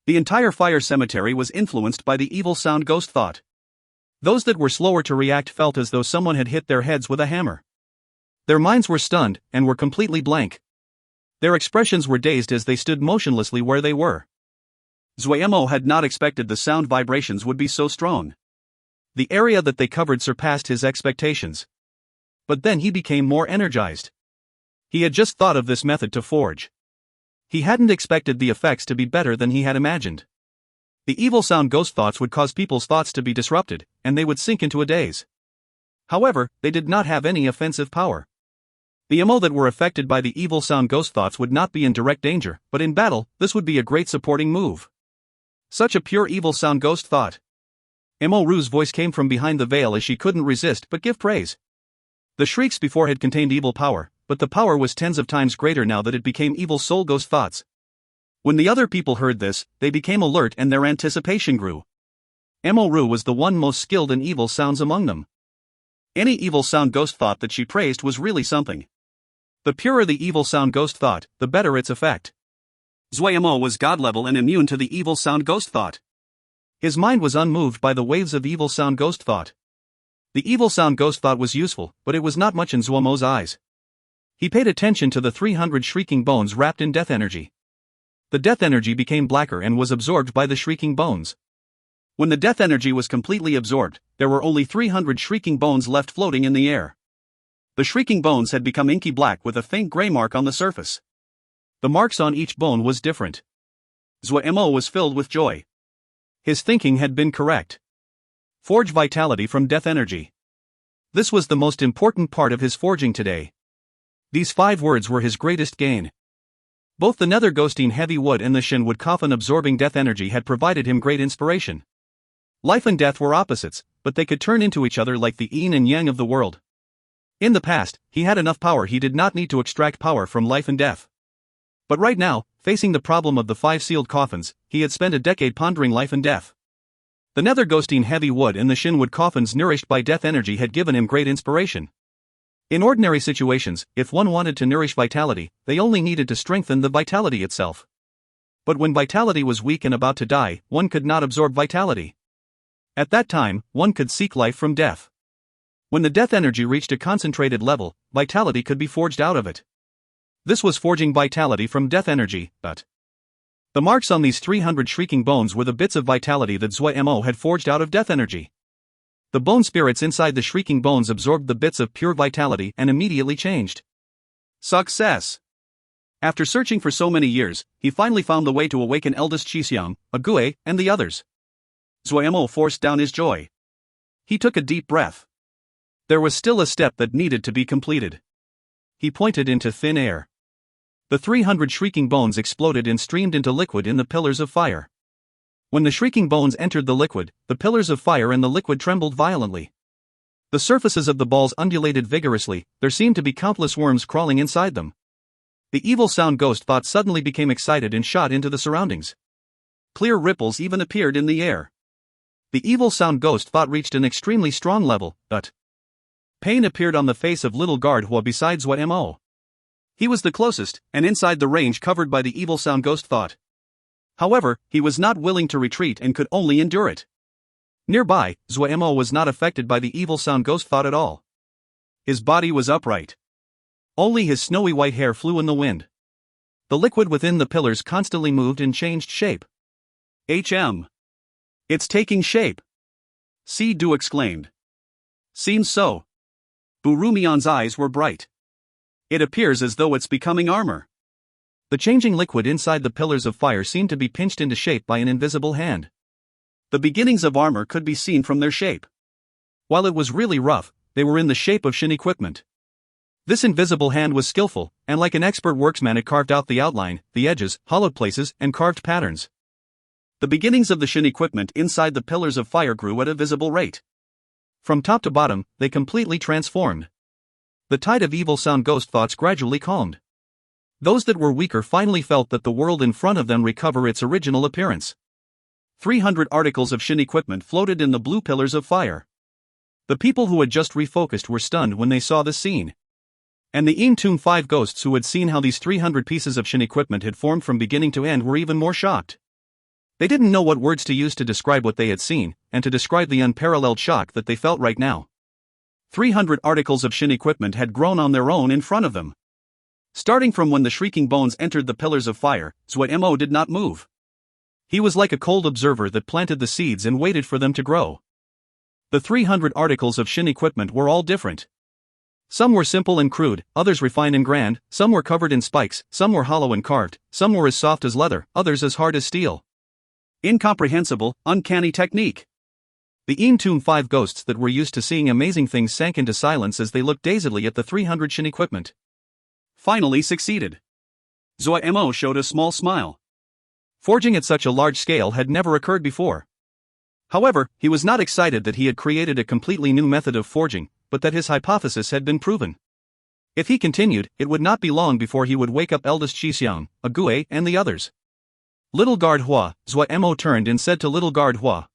The entire fire cemetery was influenced by the evil sound ghost thought. Those that were slower to react felt as though someone had hit their heads with a hammer. Their minds were stunned and were completely blank. Their expressions were dazed as they stood motionlessly where they were. Zuo Mo had not expected the sound vibrations would be so strong. The area that they covered surpassed his expectations. But then he became more energized. He had just thought of this method to forge. He hadn't expected the effects to be better than he had imagined. The evil sound ghost thoughts would cause people's thoughts to be disrupted, and they would sink into a daze. However, they did not have any offensive power. The Mo that were affected by the evil sound ghost thoughts would not be in direct danger, but in battle, this would be a great supporting move. Such a pure evil sound ghost thought. Mo Ru's voice came from behind the veil as she couldn't resist but give praise. The shrieks before had contained evil power, but the power was tens of times greater now that it became evil soul ghost thoughts. When the other people heard this, they became alert and their anticipation grew. Mo Ru was the one most skilled in evil sounds among them. Any evil sound ghost thought that she praised was really something. The purer the evil sound ghost thought, the better its effect. Zuo Mo was god level and immune to the evil sound ghost thought. His mind was unmoved by the waves of evil sound ghost thought. The evil sound ghost thought was useful, but it was not much in Zuo Mo's eyes. He paid attention to the 300 shrieking bones wrapped in death energy. The death energy became blacker and was absorbed by the shrieking bones. When the death energy was completely absorbed, there were only 300 shrieking bones left floating in the air. The shrieking bones had become inky black with a faint gray mark on the surface. The marks on each bone was different. Zuo Mo was filled with joy. His thinking had been correct. Forge vitality from death energy. This was the most important part of his forging today. These 5 words were his greatest gain. Both the nether ghosting heavy wood and the shin wood coffin absorbing death energy had provided him great inspiration. Life and death were opposites, but they could turn into each other like the yin and yang of the world. In the past, he had enough power he did not need to extract power from life and death. But right now, facing the problem of the 5 sealed coffins, he had spent a decade pondering life and death. The nether ghosting heavy wood and the shin wood coffins nourished by death energy had given him great inspiration. In ordinary situations, if one wanted to nourish vitality, they only needed to strengthen the vitality itself. But when vitality was weak and about to die, one could not absorb vitality. At that time, one could seek life from death. When the death energy reached a concentrated level, vitality could be forged out of it. This was forging vitality from death energy, but the marks on these 300 shrieking bones were the bits of vitality that Zuo Mo had forged out of death energy. The bone spirits inside the shrieking bones absorbed the bits of pure vitality and immediately changed. Success! After searching for so many years, he finally found the way to awaken eldest Qixiang, Ague, and the others. Zuo Mo forced down his joy. He took a deep breath. There was still a step that needed to be completed. He pointed into thin air. The 300 shrieking bones exploded and streamed into liquid in the pillars of fire. When the shrieking bones entered the liquid, the pillars of fire and the liquid trembled violently. The surfaces of the balls undulated vigorously, there seemed to be countless worms crawling inside them. The evil sound ghost thought suddenly became excited and shot into the surroundings. Clear ripples even appeared in the air. The evil sound ghost thought reached an extremely strong level, but pain appeared on the face of little guard Hua beside Zuo Mo. He was the closest, and inside the range covered by the evil sound ghost thought. However, he was not willing to retreat and could only endure it. Nearby, Zuo Mo was not affected by the evil sound ghost thought at all. His body was upright. Only his snowy white hair flew in the wind. The liquid within the pillars constantly moved and changed shape. It's taking shape! Si Du exclaimed. Seems so. Bu Rumian's eyes were bright. It appears as though it's becoming armor. The changing liquid inside the pillars of fire seemed to be pinched into shape by an invisible hand. The beginnings of armor could be seen from their shape. While it was really rough, they were in the shape of shin equipment. This invisible hand was skillful, and like an expert worksman it carved out the outline, the edges, hollowed places, and carved patterns. The beginnings of the shin equipment inside the pillars of fire grew at a visible rate. From top to bottom, they completely transformed. The tide of evil sound ghost thoughts gradually calmed. Those that were weaker finally felt that the world in front of them recover its original appearance. 300 articles of shin equipment floated in the blue pillars of fire. The people who had just refocused were stunned when they saw this scene. And the Yin 5 ghosts who had seen how these 300 pieces of shin equipment had formed from beginning to end were even more shocked. They didn't know what words to use to describe what they had seen, and to describe the unparalleled shock that they felt right now. 300 articles of shin equipment had grown on their own in front of them. Starting from when the shrieking bones entered the pillars of fire, Zuo Mo did not move. He was like a cold observer that planted the seeds and waited for them to grow. The 300 articles of shin equipment were all different. Some were simple and crude, others refined and grand, some were covered in spikes, some were hollow and carved, some were as soft as leather, others as hard as steel. Incomprehensible, uncanny technique. The Yin 5 ghosts that were used to seeing amazing things sank into silence as they looked dazedly at the 300 shin equipment. Finally succeeded. Zuo Mo showed a small smile. Forging at such a large scale had never occurred before. However, he was not excited that he had created a completely new method of forging, but that his hypothesis had been proven. If he continued, it would not be long before he would wake up eldest Qixiang, Ague, and the others. Little guard Hua, Zuo Mo turned and said to little guard Hua.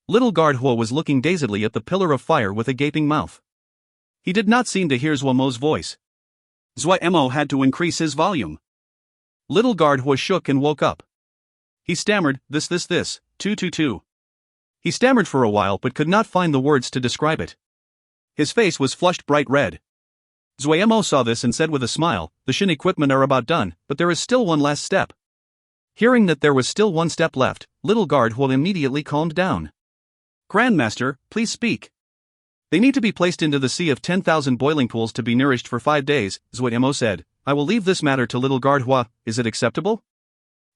Little guard Hua was looking dazedly at the pillar of fire with a gaping mouth. He did not seem to hear Zuo Mo's voice. Zuo Mo had to increase his volume. Little guard was shook and woke up. He stammered, this, 222. He stammered for a while but could not find the words to describe it. His face was flushed bright red. Zuo Mo saw this and said with a smile, the Shin equipment are about done, but there is still one last step. Hearing that there was still one step left, little guard Huo immediately calmed down. Grandmaster, please speak. They need to be placed into the sea of 10,000 boiling pools to be nourished for 5 days, Zuo Mo said. I will leave this matter to little guard Hua, is it acceptable?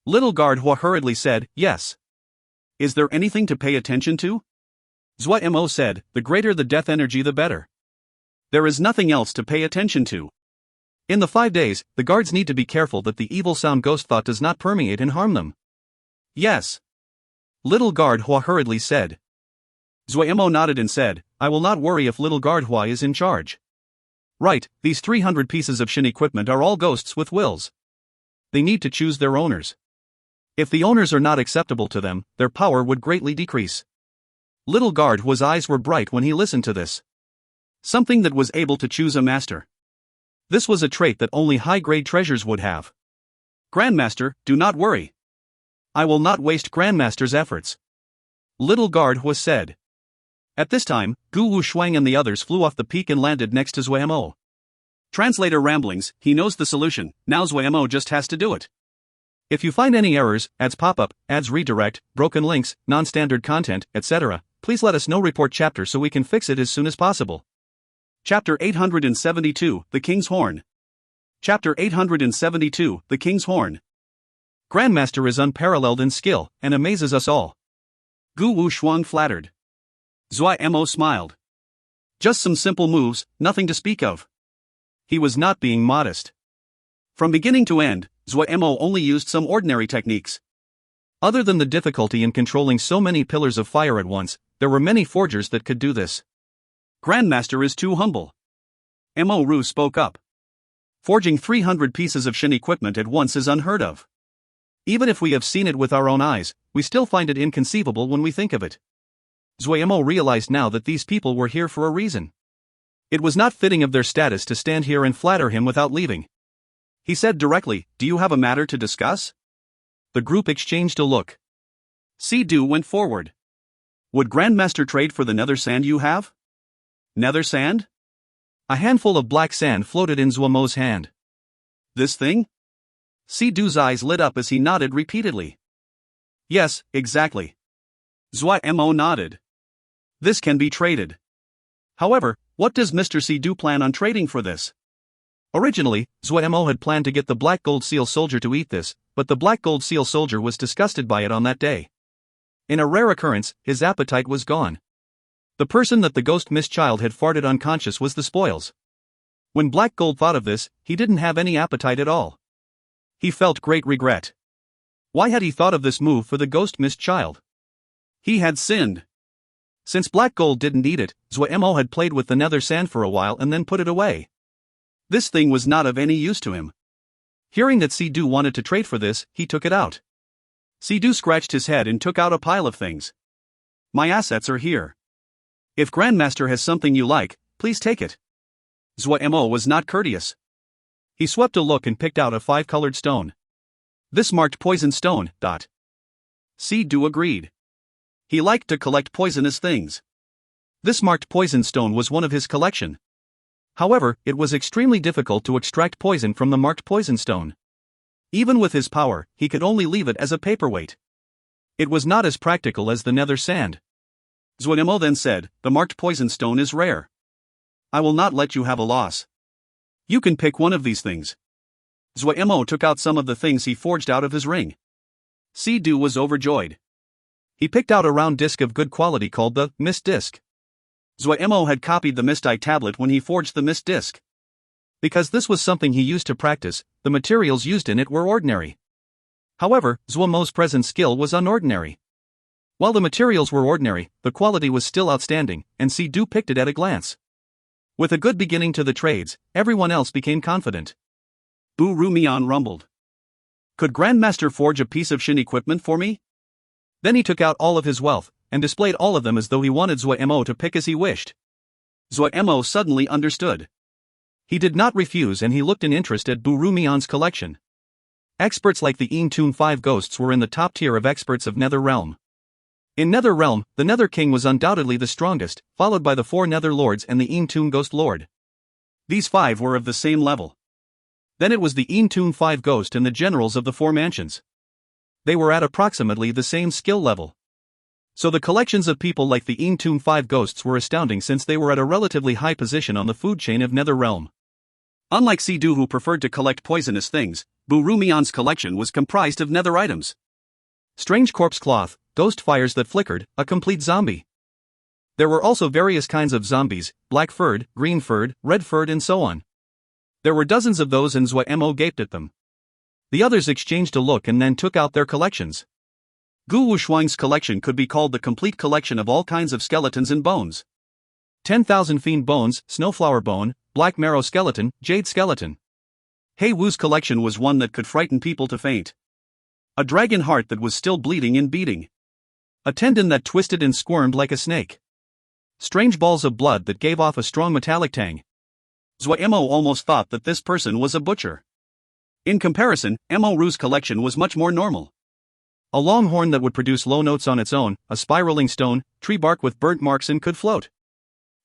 Little guard Hua hurriedly said, yes. Is there anything to pay attention to? Zuo Mo said, the greater the death energy the better. There is nothing else to pay attention to. In the 5 days, the guards need to be careful that the evil sound ghost thought does not permeate and harm them. Yes. Little guard Hua hurriedly said. Zuo Mo nodded and said, I will not worry if little guard Hua is in charge. Right, these 300 pieces of Shin equipment are all ghosts with wills. They need to choose their owners. If the owners are not acceptable to them, their power would greatly decrease. Little guard Hua's eyes were bright when he listened to this. Something that was able to choose a master. This was a trait that only high-grade treasures would have. Grandmaster, do not worry. I will not waste Grandmaster's efforts. Little guard Hua said. At this time, Gu Wu Shuang and the others flew off the peak and landed next to Zuo Mo. Translator ramblings, he knows the solution, now Zuo Mo just has to do it. If you find any errors, ads pop-up, ads redirect, broken links, non-standard content, etc., please let us know. Report chapter so we can fix it as soon as possible. Chapter 872, The King's Horn. Chapter 872, The King's Horn. Grandmaster is unparalleled in skill, and amazes us all. Gu Wu Shuang flattered. Zuo Mo smiled. Just some simple moves, nothing to speak of. He was not being modest. From beginning to end, Zuo Mo only used some ordinary techniques. Other than the difficulty in controlling so many pillars of fire at once, there were many forgers that could do this. Grandmaster is too humble. Mo Ru spoke up. Forging 300 pieces of Shin equipment at once is unheard of. Even if we have seen it with our own eyes, we still find it inconceivable when we think of it. Zuo Mo realized now that these people were here for a reason. It was not fitting of their status to stand here and flatter him without leaving. He said directly, do you have a matter to discuss? The group exchanged a look. Si Du went forward. Would Grandmaster trade for the nether sand you have? Nether sand? A handful of black sand floated in Zuo Mo's hand. This thing? Si Du's eyes lit up as he nodded repeatedly. Yes, exactly. Zuo Mo nodded. This can be traded. However, what does Mr. Si Du plan on trading for this? Originally, Zuo Mo had planned to get the Black Gold Seal Soldier to eat this, but the Black Gold Seal Soldier was disgusted by it on that day. In a rare occurrence, his appetite was gone. The person that the ghost mist child had farted unconscious was the spoils. When Black Gold thought of this, he didn't have any appetite at all. He felt great regret. Why had he thought of this move for the ghost mist child? He had sinned. Since Black Gold didn't eat it, Zuo Mo had played with the nether sand for a while and then put it away. This thing was not of any use to him. Hearing that Si Du wanted to trade for this, he took it out. Si Du scratched his head and took out a pile of things. My assets are here. If Grandmaster has something you like, please take it. Zuo Mo was not courteous. He swept a look and picked out a 5-colored stone. This marked poison stone. Si Du agreed. He liked to collect poisonous things. This marked poison stone was one of his collection. However, it was extremely difficult to extract poison from the marked poison stone. Even with his power, he could only leave it as a paperweight. It was not as practical as the nether sand. Zuo Mo then said, the marked poison stone is rare. I will not let you have a loss. You can pick one of these things. Zuo Mo took out some of the things he forged out of his ring. Si Du was overjoyed. He picked out a round disc of good quality called the Mist Disc. Zuo Mo had copied the Mist Eye tablet when he forged the Mist Disc. Because this was something he used to practice, the materials used in it were ordinary. However, Zuo Mo's present skill was unordinary. While the materials were ordinary, the quality was still outstanding, and Si Du picked it at a glance. With a good beginning to the trades, everyone else became confident. Bu Rumian rumbled. Could Grandmaster forge a piece of Shin equipment for me? Then he took out all of his wealth, and displayed all of them as though he wanted Zuo Mo to pick as he wished. Zuo Mo suddenly understood. He did not refuse and he looked in interest at Bu Rumian's collection. Experts like the Toon 5 ghosts were in the top tier of experts of Nether Realm. In Nether Realm, the Nether King was undoubtedly the strongest, followed by the 4 Nether Lords and the Toon Ghost Lord. These 5 were of the same level. Then it was the Toon 5 Ghost and the generals of the 4 mansions. They were at approximately the same skill level. So the collections of people like the Toon 5 Ghosts were astounding since they were at a relatively high position on the food chain of Nether Realm. Unlike Sidu, who preferred to collect poisonous things, Bu Rumian's collection was comprised of nether items. Strange corpse cloth, ghost fires that flickered, a complete zombie. There were also various kinds of zombies, black-furred, green-furred, red-furred and so on. There were dozens of those and Zuo Mo gaped at them. The others exchanged a look and then took out their collections. Gu Wushuang's collection could be called the complete collection of all kinds of skeletons and bones. 10,000 fiend bones, snowflower bone, black marrow skeleton, jade skeleton. He Wu's collection was one that could frighten people to faint. A dragon heart that was still bleeding and beating. A tendon that twisted and squirmed like a snake. Strange balls of blood that gave off a strong metallic tang. Zuo Mo almost thought that this person was a butcher. In comparison, Mo Ru's collection was much more normal. A long horn that would produce low notes on its own, a spiraling stone, tree bark with burnt marks and could float.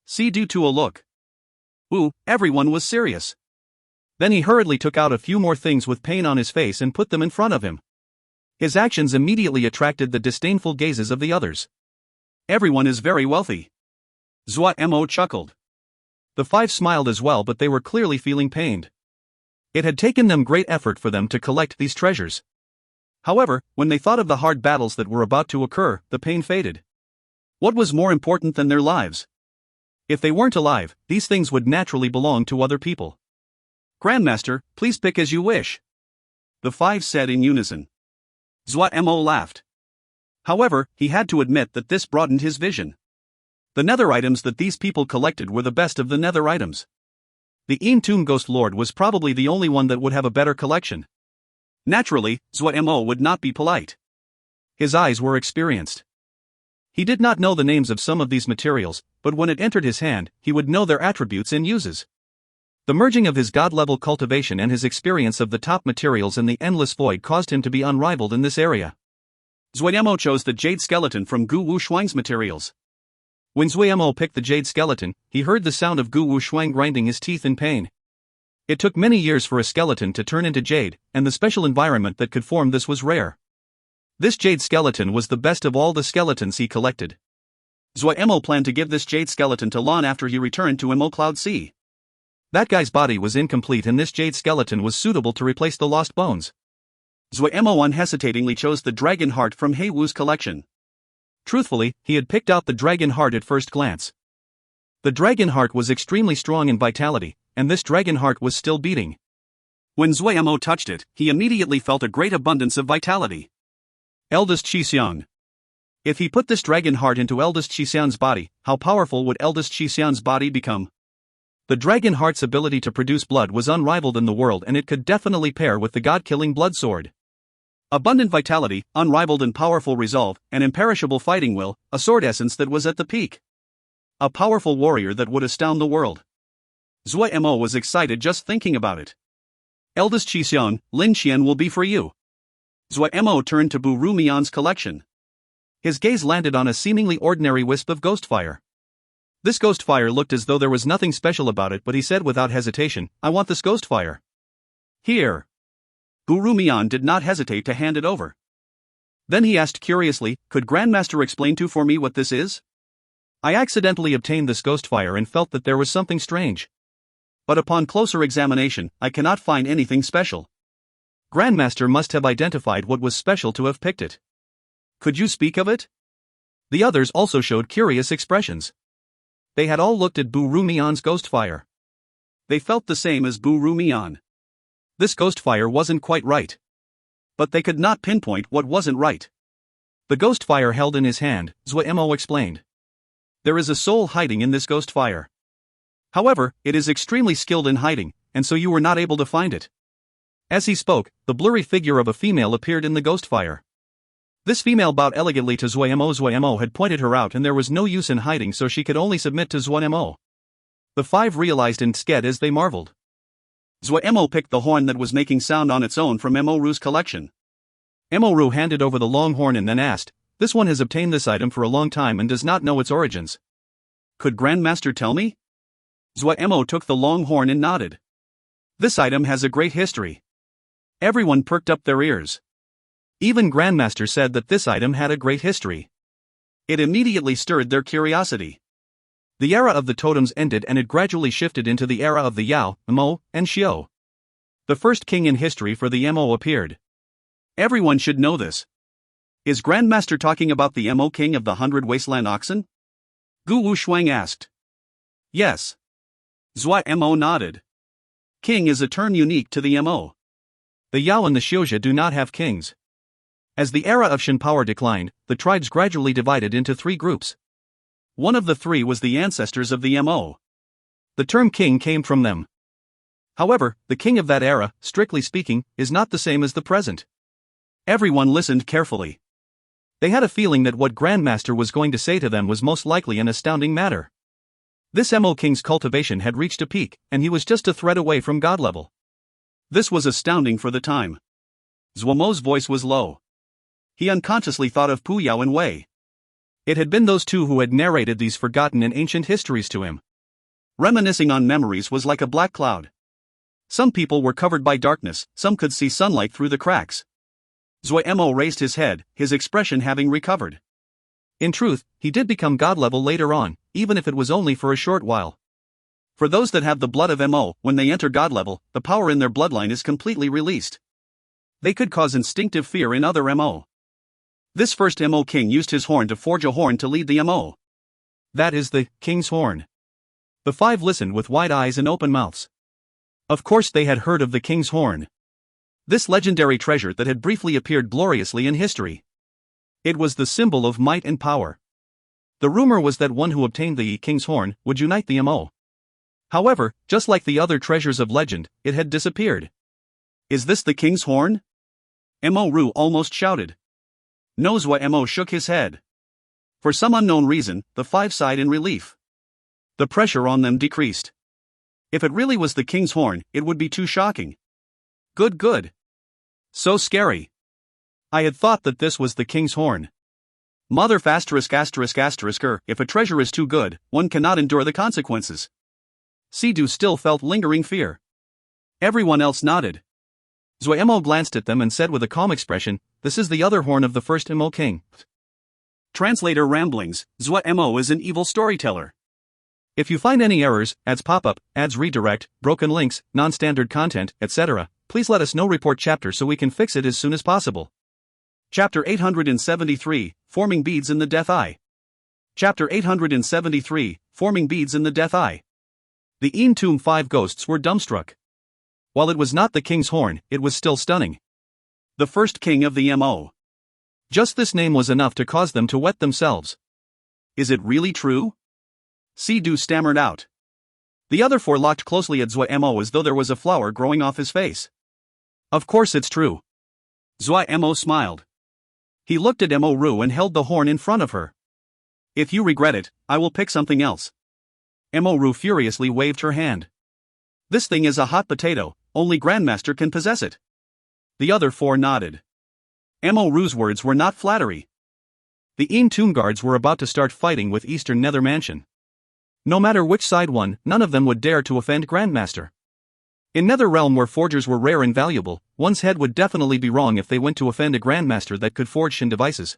See due to a look. Ooh, everyone was serious. Then he hurriedly took out a few more things with pain on his face and put them in front of him. His actions immediately attracted the disdainful gazes of the others. Everyone is very wealthy. Zuo Mo chuckled. The 5 smiled as well, but they were clearly feeling pained. It had taken them great effort for them to collect these treasures. However, when they thought of the hard battles that were about to occur, the pain faded. What was more important than their lives? If they weren't alive, these things would naturally belong to other people. Grandmaster, please pick as you wish. The 5 said in unison. Zuo Mo laughed. However, he had to admit that this broadened his vision. The nether items that these people collected were the best of the nether items. The Toon Ghost Lord was probably the only one that would have a better collection. Naturally, Zuo Mo would not be polite. His eyes were experienced. He did not know the names of some of these materials, but when it entered his hand, he would know their attributes and uses. The merging of his god-level cultivation and his experience of the top materials in the endless void caused him to be unrivaled in this area. Zuo Mo chose the jade skeleton from Gu Wushuang's materials. When Zuo Mo picked the jade skeleton, he heard the sound of Gu Wushuang grinding his teeth in pain. It took many years for a skeleton to turn into jade, and the special environment that could form this was rare. This jade skeleton was the best of all the skeletons he collected. Zuo Mo planned to give this jade skeleton to Lan after he returned to Mo Cloud Sea. That guy's body was incomplete and this jade skeleton was suitable to replace the lost bones. Zuo Mo unhesitatingly chose the dragon heart from He Wu's collection. Truthfully, he had picked out the dragon heart at first glance. The dragon heart was extremely strong in vitality, and this dragon heart was still beating. When Zuo Mo touched it, he immediately felt a great abundance of vitality. Eldest Shixian. If he put this dragon heart into Eldest Shixian's body, how powerful would Eldest Shixian's body become? The dragon heart's ability to produce blood was unrivaled in the world, and it could definitely pair with the god-killing blood sword. Abundant vitality, unrivaled and powerful resolve, an imperishable fighting will, a sword essence that was at the peak. A powerful warrior that would astound the world. Zuo Mo was excited just thinking about it. Eldest Shixian, Lin Qian will be for you. Zuo Mo turned to Bu Rumian's collection. His gaze landed on a seemingly ordinary wisp of ghost fire. This ghost fire looked as though there was nothing special about it, but he said without hesitation, "I want this ghost fire." Here. Bu Rumian did not hesitate to hand it over. Then he asked curiously, "Could Grandmaster explain for me what this is? I accidentally obtained this ghost fire and felt that there was something strange. But upon closer examination, I cannot find anything special. Grandmaster must have identified what was special to have picked it. Could you speak of it?" The others also showed curious expressions. They had all looked at Bu Rumian's ghost fire. They felt the same as Bu Rumian. This ghost fire wasn't quite right. But they could not pinpoint what wasn't right. The ghost fire held in his hand, Zuo Mo explained. There is a soul hiding in this ghost fire. However, it is extremely skilled in hiding, and so you were not able to find it. As he spoke, the blurry figure of a female appeared in the ghost fire. This female bowed elegantly to Zuo Mo. Zuo Mo had pointed her out and there was no use in hiding, so she could only submit to Zuo Mo. The 5 realized instead as they marveled. Zuo Mo picked the horn that was making sound on its own from Mo Ru's collection. Mo Ru handed over the long horn and then asked, "This one has obtained this item for a long time and does not know its origins. Could Grandmaster tell me?" Zuo Mo took the long horn and nodded. "This item has a great history." Everyone perked up their ears. Even Grandmaster said that this item had a great history. It immediately stirred their curiosity. The era of the totems ended and it gradually shifted into the era of the Yao, Mo, and Xiao. The first king in history for the Mo appeared. Everyone should know this. Is Grandmaster talking about the Mo king of the 100 wasteland oxen? Gu Wushuang asked. Yes. Zuo Mo nodded. King is a term unique to the Mo. The Yao and the Xiaojia do not have kings. As the era of Shen power declined, the tribes gradually divided into 3 groups. One of the 3 was the ancestors of the Mo. The term king came from them. However, the king of that era, strictly speaking, is not the same as the present. Everyone listened carefully. They had a feeling that what Grandmaster was going to say to them was most likely an astounding matter. This Mo king's cultivation had reached a peak, and he was just a thread away from god level. This was astounding for the time. Zuo Mo's voice was low. He unconsciously thought of Pu Yao and Wei. It had been those two who had narrated these forgotten and ancient histories to him. Reminiscing on memories was like a black cloud. Some people were covered by darkness, some could see sunlight through the cracks. Zuo Mo raised his head, his expression having recovered. In truth, he did become god level later on, even if it was only for a short while. For those that have the blood of Mo, when they enter god level, the power in their bloodline is completely released. They could cause instinctive fear in other Mo. This first Mo king used his horn to forge a horn to lead the Mo. That is the king's horn. The 5 listened with wide eyes and open mouths. Of course they had heard of the king's horn. This legendary treasure that had briefly appeared gloriously in history. It was the symbol of might and power. The rumor was that one who obtained the king's horn would unite the Mo. However, just like the other treasures of legend, it had disappeared. Is this the king's horn? Mo Ru almost shouted. No, Zuo Mo shook his head. For some unknown reason, the 5 sighed in relief. The pressure on them decreased. If it really was the king's horn, it would be too shocking. Good. So scary. I had thought that this was the king's horn. Mother ******, if a treasure is too good, one cannot endure the consequences. Sidu still felt lingering fear. Everyone else nodded. Zuo Mo glanced at them and said with a calm expression, "This is the other horn of the first Mo king." Translator ramblings, Zuo Mo is an evil storyteller. If you find any errors, ads pop up, ads redirect, broken links, non-standard content, etc., please let us know. Report chapter so we can fix it as soon as possible. Chapter 873, Forming Beads in the Death Eye. Chapter 873, Forming Beads in the Death Eye. The Tomb 5 ghosts were dumbstruck. While it was not the king's horn, it was still stunning. The first king of the Mo. Just this name was enough to cause them to wet themselves. Is it really true? Sidu stammered out. The other 4 locked closely at Zuo Mo as though there was a flower growing off his face. Of course it's true. Zuo Mo smiled. He looked at Mo Ru and held the horn in front of her. If you regret it, I will pick something else. Mo Ru furiously waved her hand. This thing is a hot potato, only Grandmaster can possess it. The other 4 nodded. Mo Ru's words were not flattery. The Tomb guards were about to start fighting with Eastern Nether Mansion. No matter which side won, none of them would dare to offend Grandmaster. In Nether Realm where forgers were rare and valuable, one's head would definitely be wrong if they went to offend a Grandmaster that could forge Shen devices.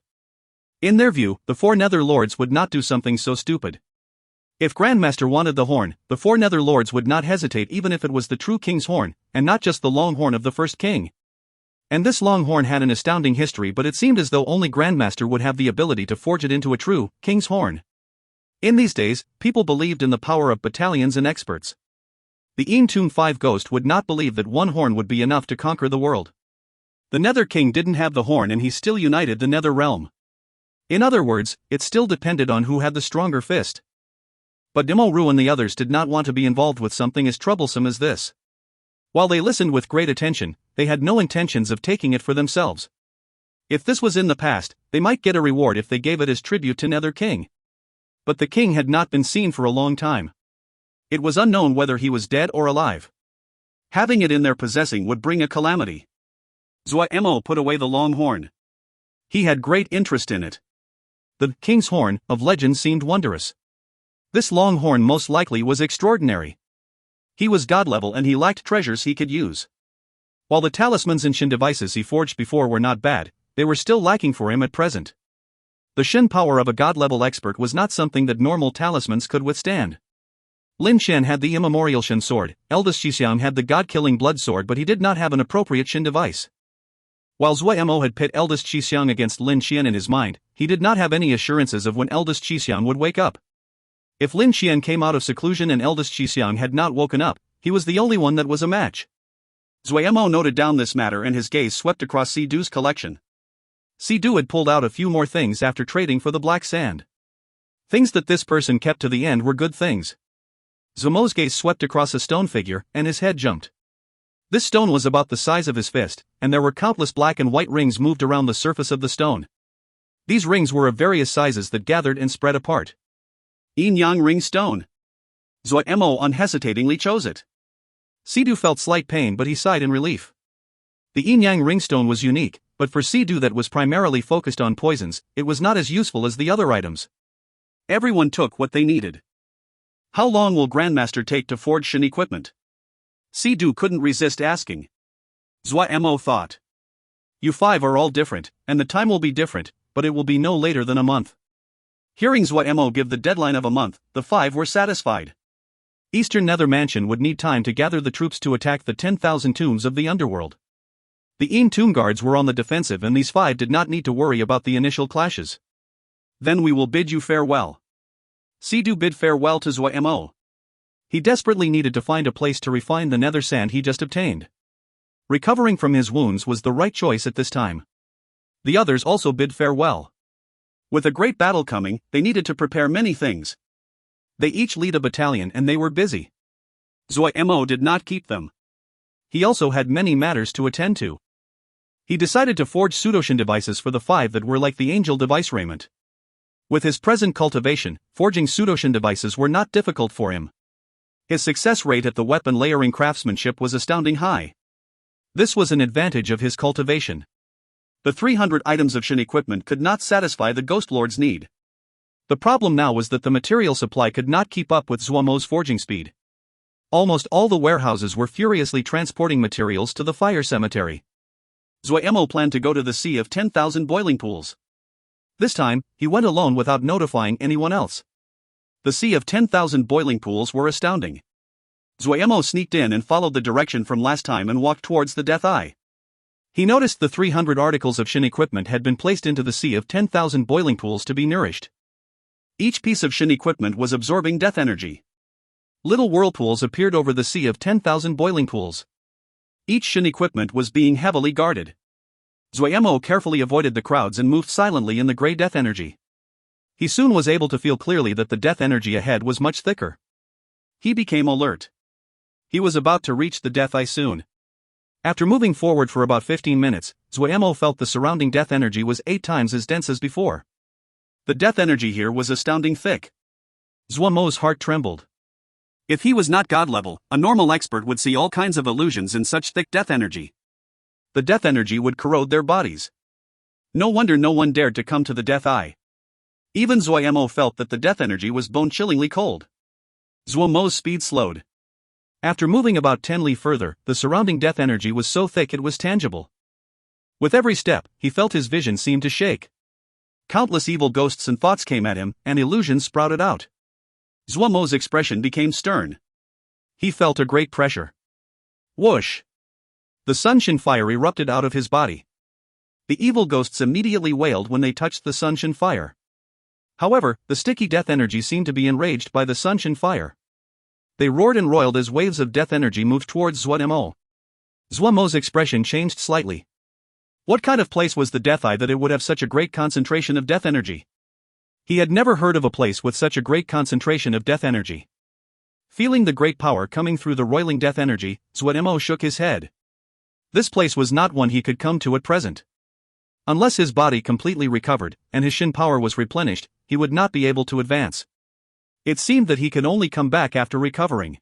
In their view, the 4 Nether Lords would not do something so stupid. If Grandmaster wanted the horn, the 4 Nether Lords would not hesitate even if it was the true king's horn, and not just the long horn of the first king. And this long horn had an astounding history, but it seemed as though only Grandmaster would have the ability to forge it into a true king's horn. In these days, people believed in the power of battalions and experts. The Tomb 5 ghost would not believe that one horn would be enough to conquer the world. The Nether King didn't have the horn and he still united the Nether Realm. In other words, it still depended on who had the stronger fist. But Mo Ru and the others did not want to be involved with something as troublesome as this. While they listened with great attention, they had no intentions of taking it for themselves. If this was in the past, they might get a reward if they gave it as tribute to Nether King. But the king had not been seen for a long time. It was unknown whether he was dead or alive. Having it in their possessing would bring a calamity. Zuo Mo put away the long horn. He had great interest in it. The king's horn of legend seemed wondrous. This long horn most likely was extraordinary. He was god level and he lacked treasures he could use. While the talismans and Shin devices he forged before were not bad, they were still lacking for him at present. The Shin power of a god-level expert was not something that normal talismans could withstand. Lin Xian had the immemorial Shin sword, eldest Xixiang had the god-killing blood sword, but he did not have an appropriate Shin device. While Zuo Mo had pit eldest Xixiang against Lin Xian in his mind, he did not have any assurances of when eldest Xixiang would wake up. If Lin Xian came out of seclusion and eldest Xixiang had not woken up, he was the only one that was a match. Zuo Mo noted down this matter and his gaze swept across Si Du's collection. Si Du had pulled out a few more things after trading for the black sand. Things that this person kept to the end were good things. Zuo Mo's gaze swept across a stone figure, and his head jumped. This stone was about the size of his fist, and there were countless black and white rings moved around the surface of the stone. These rings were of various sizes that gathered and spread apart. Yin-Yang Ring Stone. Zuo Mo unhesitatingly chose it. Si Du felt slight pain, but he sighed in relief. The Yin-Yang Ring Stone was unique, but for Si Du that was primarily focused on poisons, it was not as useful as the other items. Everyone took what they needed. How long will Grandmaster take to forge Shin equipment? Si Du couldn't resist asking. Zuo Mo thought. You five are all different, and the time will be different, but it will be no later than a month. Hearing Zuo Mo give the deadline of a month, the five were satisfied. Eastern Nether Mansion would need time to gather the troops to attack the 10,000 tombs of the underworld. The Yin tomb guards were on the defensive and these five did not need to worry about the initial clashes. Then we will bid you farewell. Si Du bid farewell to Zuo Mo. He desperately needed to find a place to refine the nether sand he just obtained. Recovering from his wounds was the right choice at this time. The others also bid farewell. With a great battle coming, they needed to prepare many things. They each lead a battalion and they were busy. Zuo Mo did not keep them. He also had many matters to attend to. He decided to forge pseudoshin devices for the five that were like the angel device raiment. With his present cultivation, forging pseudoshin devices were not difficult for him. His success rate at the weapon layering craftsmanship was astounding high. This was an advantage of his cultivation. The 300 items of Shin equipment could not satisfy the Ghost Lord's need. The problem now was that the material supply could not keep up with Zuo Mo's forging speed. Almost all the warehouses were furiously transporting materials to the fire cemetery. Zuo Mo planned to go to the Sea of 10,000 boiling pools. This time, he went alone without notifying anyone else. The Sea of 10,000 boiling pools were astounding. Zuo Mo sneaked in and followed the direction from last time and walked towards the Death Eye. He noticed the 300 articles of Shin equipment had been placed into the Sea of 10,000 boiling pools to be nourished. Each piece of Shin equipment was absorbing death energy. Little whirlpools appeared over the Sea of 10,000 boiling pools. Each Shin equipment was being heavily guarded. Zuo Mo carefully avoided the crowds and moved silently in the grey death energy. He soon was able to feel clearly that the death energy ahead was much thicker. He became alert. He was about to reach the Death Eye soon. After moving forward for about 15 minutes, Zuo Mo felt the surrounding death energy was 8 times as dense as before. The death energy here was astounding thick. Zuo Mo's heart trembled. If he was not god level, a normal expert would see all kinds of illusions in such thick death energy. The death energy would corrode their bodies. No wonder no one dared to come to the Death Eye. Even Zuo Mo felt that the death energy was bone-chillingly cold. Zuo Mo's speed slowed. After moving about 10 li further, the surrounding death energy was so thick it was tangible. With every step, he felt his vision seemed to shake. Countless evil ghosts and thoughts came at him, and illusions sprouted out. Zuo Mo's expression became stern. He felt a great pressure. Whoosh! The Sunshin fire erupted out of his body. The evil ghosts immediately wailed when they touched the Sunshin fire. However, the sticky death energy seemed to be enraged by the Sunshin fire. They roared and roiled as waves of death energy moved towards Zuo Mo. Zuo Mo's expression changed slightly. What kind of place was the Death Eye that it would have such a great concentration of death energy? He had never heard of a place with such a great concentration of death energy. Feeling the great power coming through the roiling death energy, Zuo Mo shook his head. This place was not one he could come to at present. Unless his body completely recovered, and his Shin power was replenished, he would not be able to advance. It seemed that he could only come back after recovering.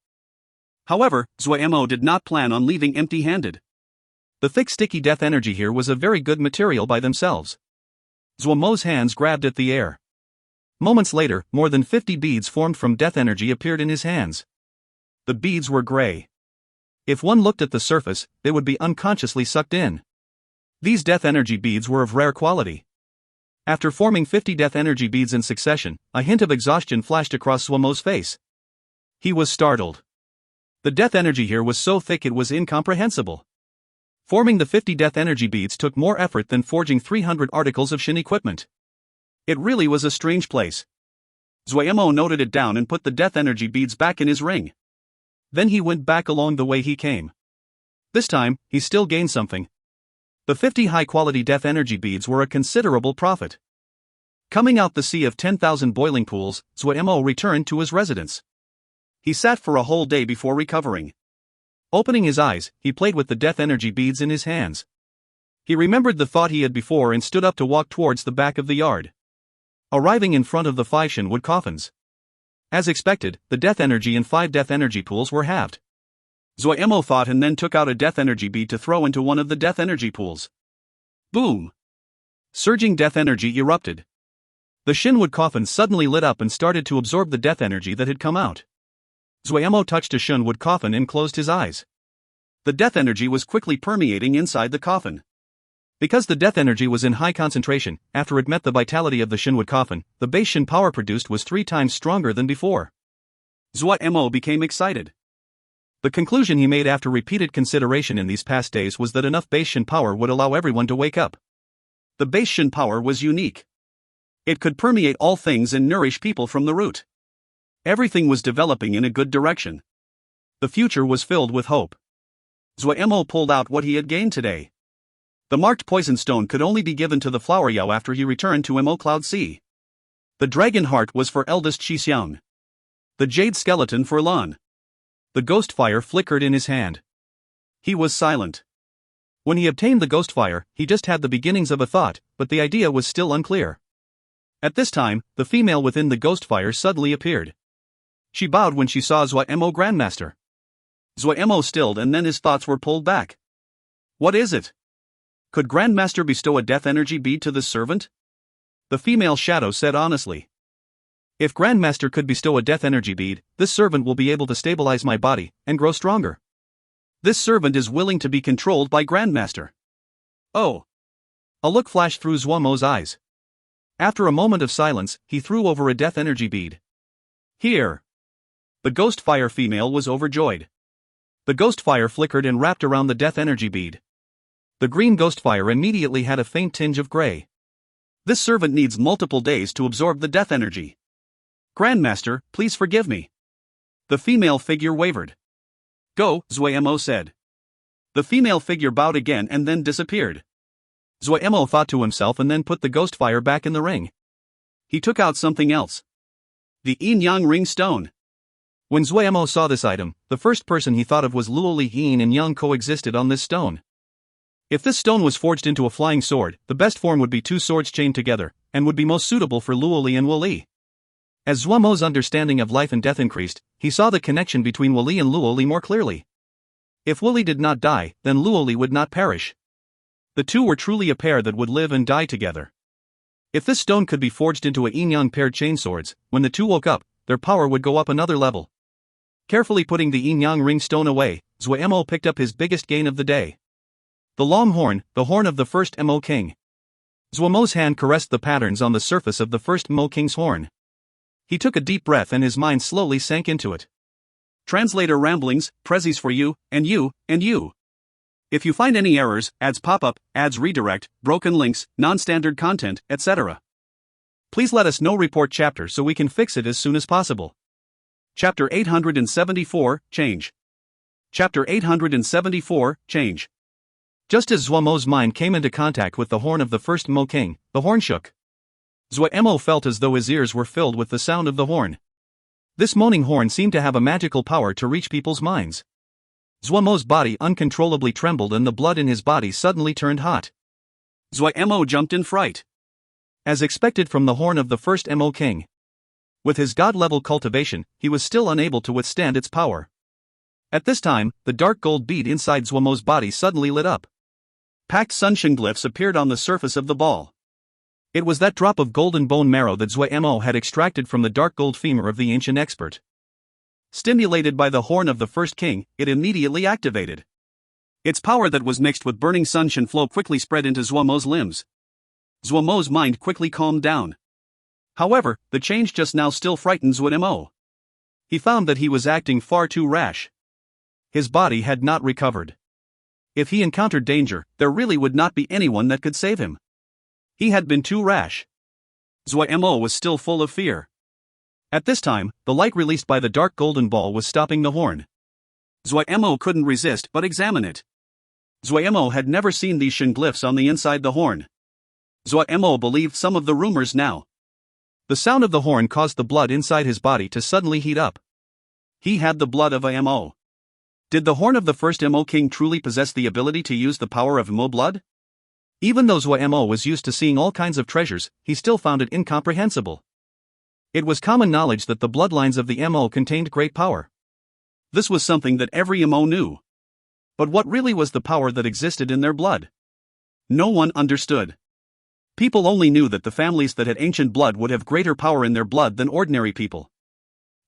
However, Zuo Mo did not plan on leaving empty-handed. The thick sticky death energy here was a very good material by themselves. Zuo Mo's hands grabbed at the air. Moments later, more than 50 beads formed from death energy appeared in his hands. The beads were gray. If one looked at the surface, they would be unconsciously sucked in. These death energy beads were of rare quality. After forming 50 death energy beads in succession, a hint of exhaustion flashed across Zuo Mo's face. He was startled. The death energy here was so thick it was incomprehensible. Forming the 50 death energy beads took more effort than forging 300 articles of Shin equipment. It really was a strange place. Zuo Mo noted it down and put the death energy beads back in his ring. Then he went back along the way he came. This time, he still gained something. The 50 high-quality death energy beads were a considerable profit. Coming out the sea of 10,000 boiling pools, Zuo Mo returned to his residence. He sat for a whole day before recovering. Opening his eyes, he played with the death energy beads in his hands. He remembered the thought he had before and stood up to walk towards the back of the yard. Arriving in front of the 5 Shinwood coffins. As expected, the death energy in 5 death energy pools were halved. Zuo Mo thought and then took out a death energy bead to throw into one of the death energy pools. Boom! Surging death energy erupted. The Shinwood coffin suddenly lit up and started to absorb the death energy that had come out. Zuo Mo touched a Shinwood coffin and closed his eyes. The death energy was quickly permeating inside the coffin. Because the death energy was in high concentration, after it met the vitality of the Shinwood coffin, the base Shin power produced was 3 times stronger than before. Zuo Mo became excited. The conclusion he made after repeated consideration in these past days was that enough base Shin power would allow everyone to wake up. The base Shin power was unique. It could permeate all things and nourish people from the root. Everything was developing in a good direction. The future was filled with hope. Zuo Mo pulled out what he had gained today. The marked poison stone could only be given to the flower Yao after he returned to Mo Cloud Sea. The dragon heart was for eldest Xixiang. The jade skeleton for Lan. The ghost fire flickered in his hand. He was silent. When he obtained the ghost fire, he just had the beginnings of a thought, but the idea was still unclear. At this time, the female within the ghost fire suddenly appeared. She bowed when she saw Zuo Mo Grandmaster. Zuo Mo stilled and then his thoughts were pulled back. What is it? Could Grandmaster bestow a death energy bead to this servant? The female shadow said honestly. If Grandmaster could bestow a death energy bead, this servant will be able to stabilize my body and grow stronger. This servant is willing to be controlled by Grandmaster. Oh! A look flashed through Zuo Mo's eyes. After a moment of silence, he threw over a death energy bead. Here! The ghost fire female was overjoyed. The ghost fire flickered and wrapped around the death energy bead. The green ghost fire immediately had a faint tinge of gray. This servant needs multiple days to absorb the death energy. Grandmaster, please forgive me. The female figure wavered. Go, Zuo Mo said. The female figure bowed again and then disappeared. Zuo Mo thought to himself and then put the ghost fire back in the ring. He took out something else. The yin-yang ring stone. When Zuo Mo saw this item, the first person he thought of was Luoli. Yin and Yang coexisted on this stone. If this stone was forged into a flying sword, the best form would be 2 swords chained together, and would be most suitable for Luoli and Wuli. As Zuo Mo's understanding of life and death increased, he saw the connection between Wuli and Luoli more clearly. If Wuli did not die, then Luoli would not perish. The two were truly a pair that would live and die together. If this stone could be forged into a yin-yang paired chain swords, when the two woke up, their power would go up another level. Carefully putting the yin-yang ring stone away, Zuo Mo picked up his biggest gain of the day. The long horn, the horn of the first Mo King. Zuo Mo's hand caressed the patterns on the surface of the first Mo King's horn. He took a deep breath and his mind slowly sank into it. Translator ramblings, prezzies for you, and you, and you. If you find any errors, ads pop up, ads redirect, broken links, non-standard content, etc., please let us know. Report chapter so we can fix it as soon as possible. Chapter 874, Change. Chapter 874, Change. Just as Zuo Mo's mind came into contact with the horn of the first Mo King, the horn shook. Zuo Mo felt as though his ears were filled with the sound of the horn. This moaning horn seemed to have a magical power to reach people's minds. Zuo Mo's body uncontrollably trembled and the blood in his body suddenly turned hot. Zuo Mo jumped in fright. As expected from the horn of the first Mo King. With his god-level cultivation, he was still unable to withstand its power. At this time, the dark gold bead inside Zuo Mo's body suddenly lit up. Packed sunshin glyphs appeared on the surface of the ball. It was that drop of golden bone marrow that Zuo Mo had extracted from the dark gold femur of the ancient expert. Stimulated by the horn of the first king, it immediately activated. Its power that was mixed with burning sunshin flow quickly spread into Zuo Mo's limbs. Zuo Mo's mind quickly calmed down. However, the change just now still frightened Zuo Mo. He found that he was acting far too rash. His body had not recovered. If he encountered danger, there really would not be anyone that could save him. He had been too rash. Zuo Mo was still full of fear. At this time, the light released by the dark golden ball was stopping the horn. Zuo Mo couldn't resist but examine it. Zuo Mo had never seen these shin glyphs on the inside the horn. Zuo Mo believed some of the rumors now. The sound of the horn caused the blood inside his body to suddenly heat up. He had the blood of a Mo. Did the horn of the first Mo king truly possess the ability to use the power of Mo blood? Even though Zuo Mo was used to seeing all kinds of treasures, he still found it incomprehensible. It was common knowledge that the bloodlines of the Mo contained great power. This was something that every Mo knew. But what really was the power that existed in their blood? No one understood. People only knew that the families that had ancient blood would have greater power in their blood than ordinary people.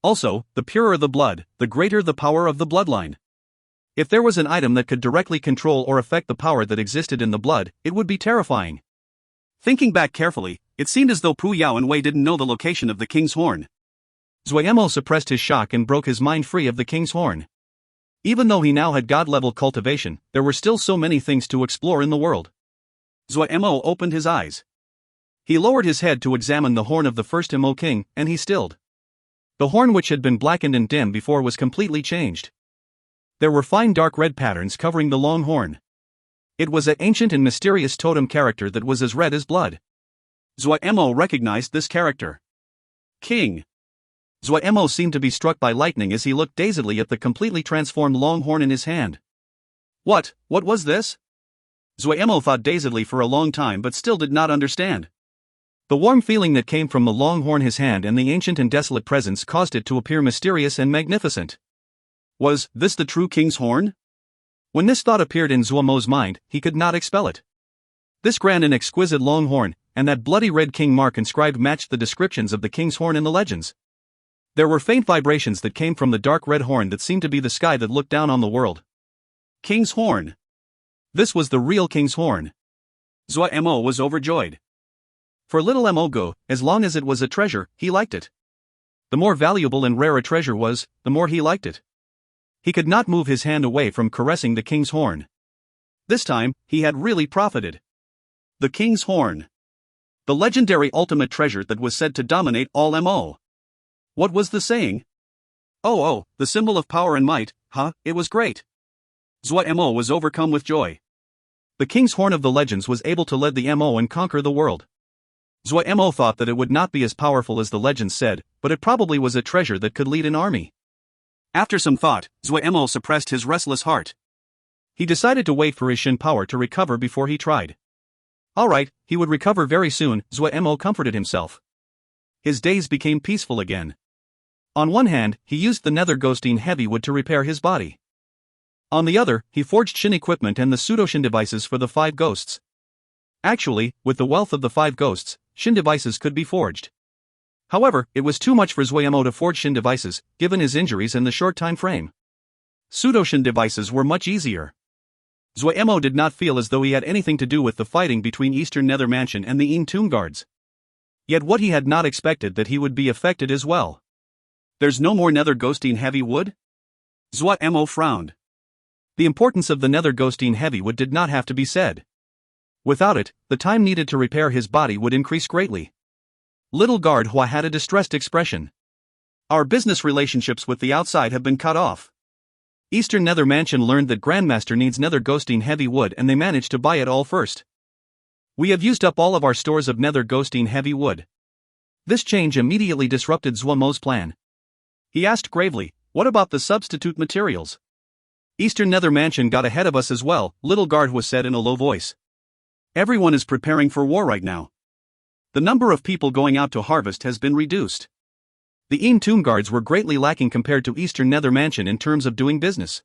Also, the purer the blood, the greater the power of the bloodline. If there was an item that could directly control or affect the power that existed in the blood, it would be terrifying. Thinking back carefully, it seemed as though Pu Yao and Wei didn't know the location of the king's horn. Zuo Mo suppressed his shock and broke his mind free of the king's horn. Even though he now had god-level cultivation, there were still so many things to explore in the world. Zuo Mo opened his eyes. He lowered his head to examine the horn of the first Mo king, and he stilled. The horn which had been blackened and dim before was completely changed. There were fine dark red patterns covering the long horn. It was an ancient and mysterious totem character that was as red as blood. Zuo Mo recognized this character. King. Zuo Mo seemed to be struck by lightning as he looked dazedly at the completely transformed long horn in his hand. What was this? Zuo Mo thought dazedly for a long time but still did not understand. The warm feeling that came from the long horn in his hand and the ancient and desolate presence caused it to appear mysterious and magnificent. Was this the true king's horn? When this thought appeared in Zuo Mo's mind, he could not expel it. This grand and exquisite long horn, and that bloody red king mark inscribed matched the descriptions of the king's horn in the legends. There were faint vibrations that came from the dark red horn that seemed to be the sky that looked down on the world. King's horn. This was the real king's horn. Zuo Mo was overjoyed. For little Mo Go, as long as it was a treasure, he liked it. The more valuable and rare a treasure was, the more he liked it. He could not move his hand away from caressing the king's horn. This time, he had really profited. The king's horn. The legendary ultimate treasure that was said to dominate all Mo. What was the saying? Oh, the symbol of power and might, huh? It was great. Zuo Mo was overcome with joy. The king's horn of the legends was able to lead the Mo and conquer the world. Zuo Mo thought that it would not be as powerful as the legends said, but it probably was a treasure that could lead an army. After some thought, Zuo Mo suppressed his restless heart. He decided to wait for his Shin power to recover before he tried. Alright, he would recover very soon, Zuo Mo comforted himself. His days became peaceful again. On one hand, he used the nether ghostine heavy wood to repair his body. On the other, he forged Shin equipment and the pseudo-Shin devices for the 5 ghosts. Actually, with the wealth of the 5 ghosts, Shin devices could be forged. However, it was too much for Zuo Mo to forge Shin devices, given his injuries and the short time frame. Pseudo-Shin devices were much easier. Zuo Mo did not feel as though he had anything to do with the fighting between Eastern Nether Mansion and the Yin Tomb Guards. Yet what he had not expected that he would be affected as well. There's no more nether ghostine heavy wood? Zuo Mo frowned. The importance of the nether ghostine heavy wood did not have to be said. Without it, the time needed to repair his body would increase greatly. Little Guard Hua had a distressed expression. Our business relationships with the outside have been cut off. Eastern Nether Mansion learned that Grandmaster needs nether ghostine heavy wood and they managed to buy it all first. We have used up all of our stores of nether ghostine heavy wood. This change immediately disrupted Zuo Mo's plan. He asked gravely, what about the substitute materials? Eastern Nether Mansion got ahead of us as well, Little Guard Hua said in a low voice. Everyone is preparing for war right now. The number of people going out to harvest has been reduced. The Tomb Guards were greatly lacking compared to Eastern Nether Mansion in terms of doing business.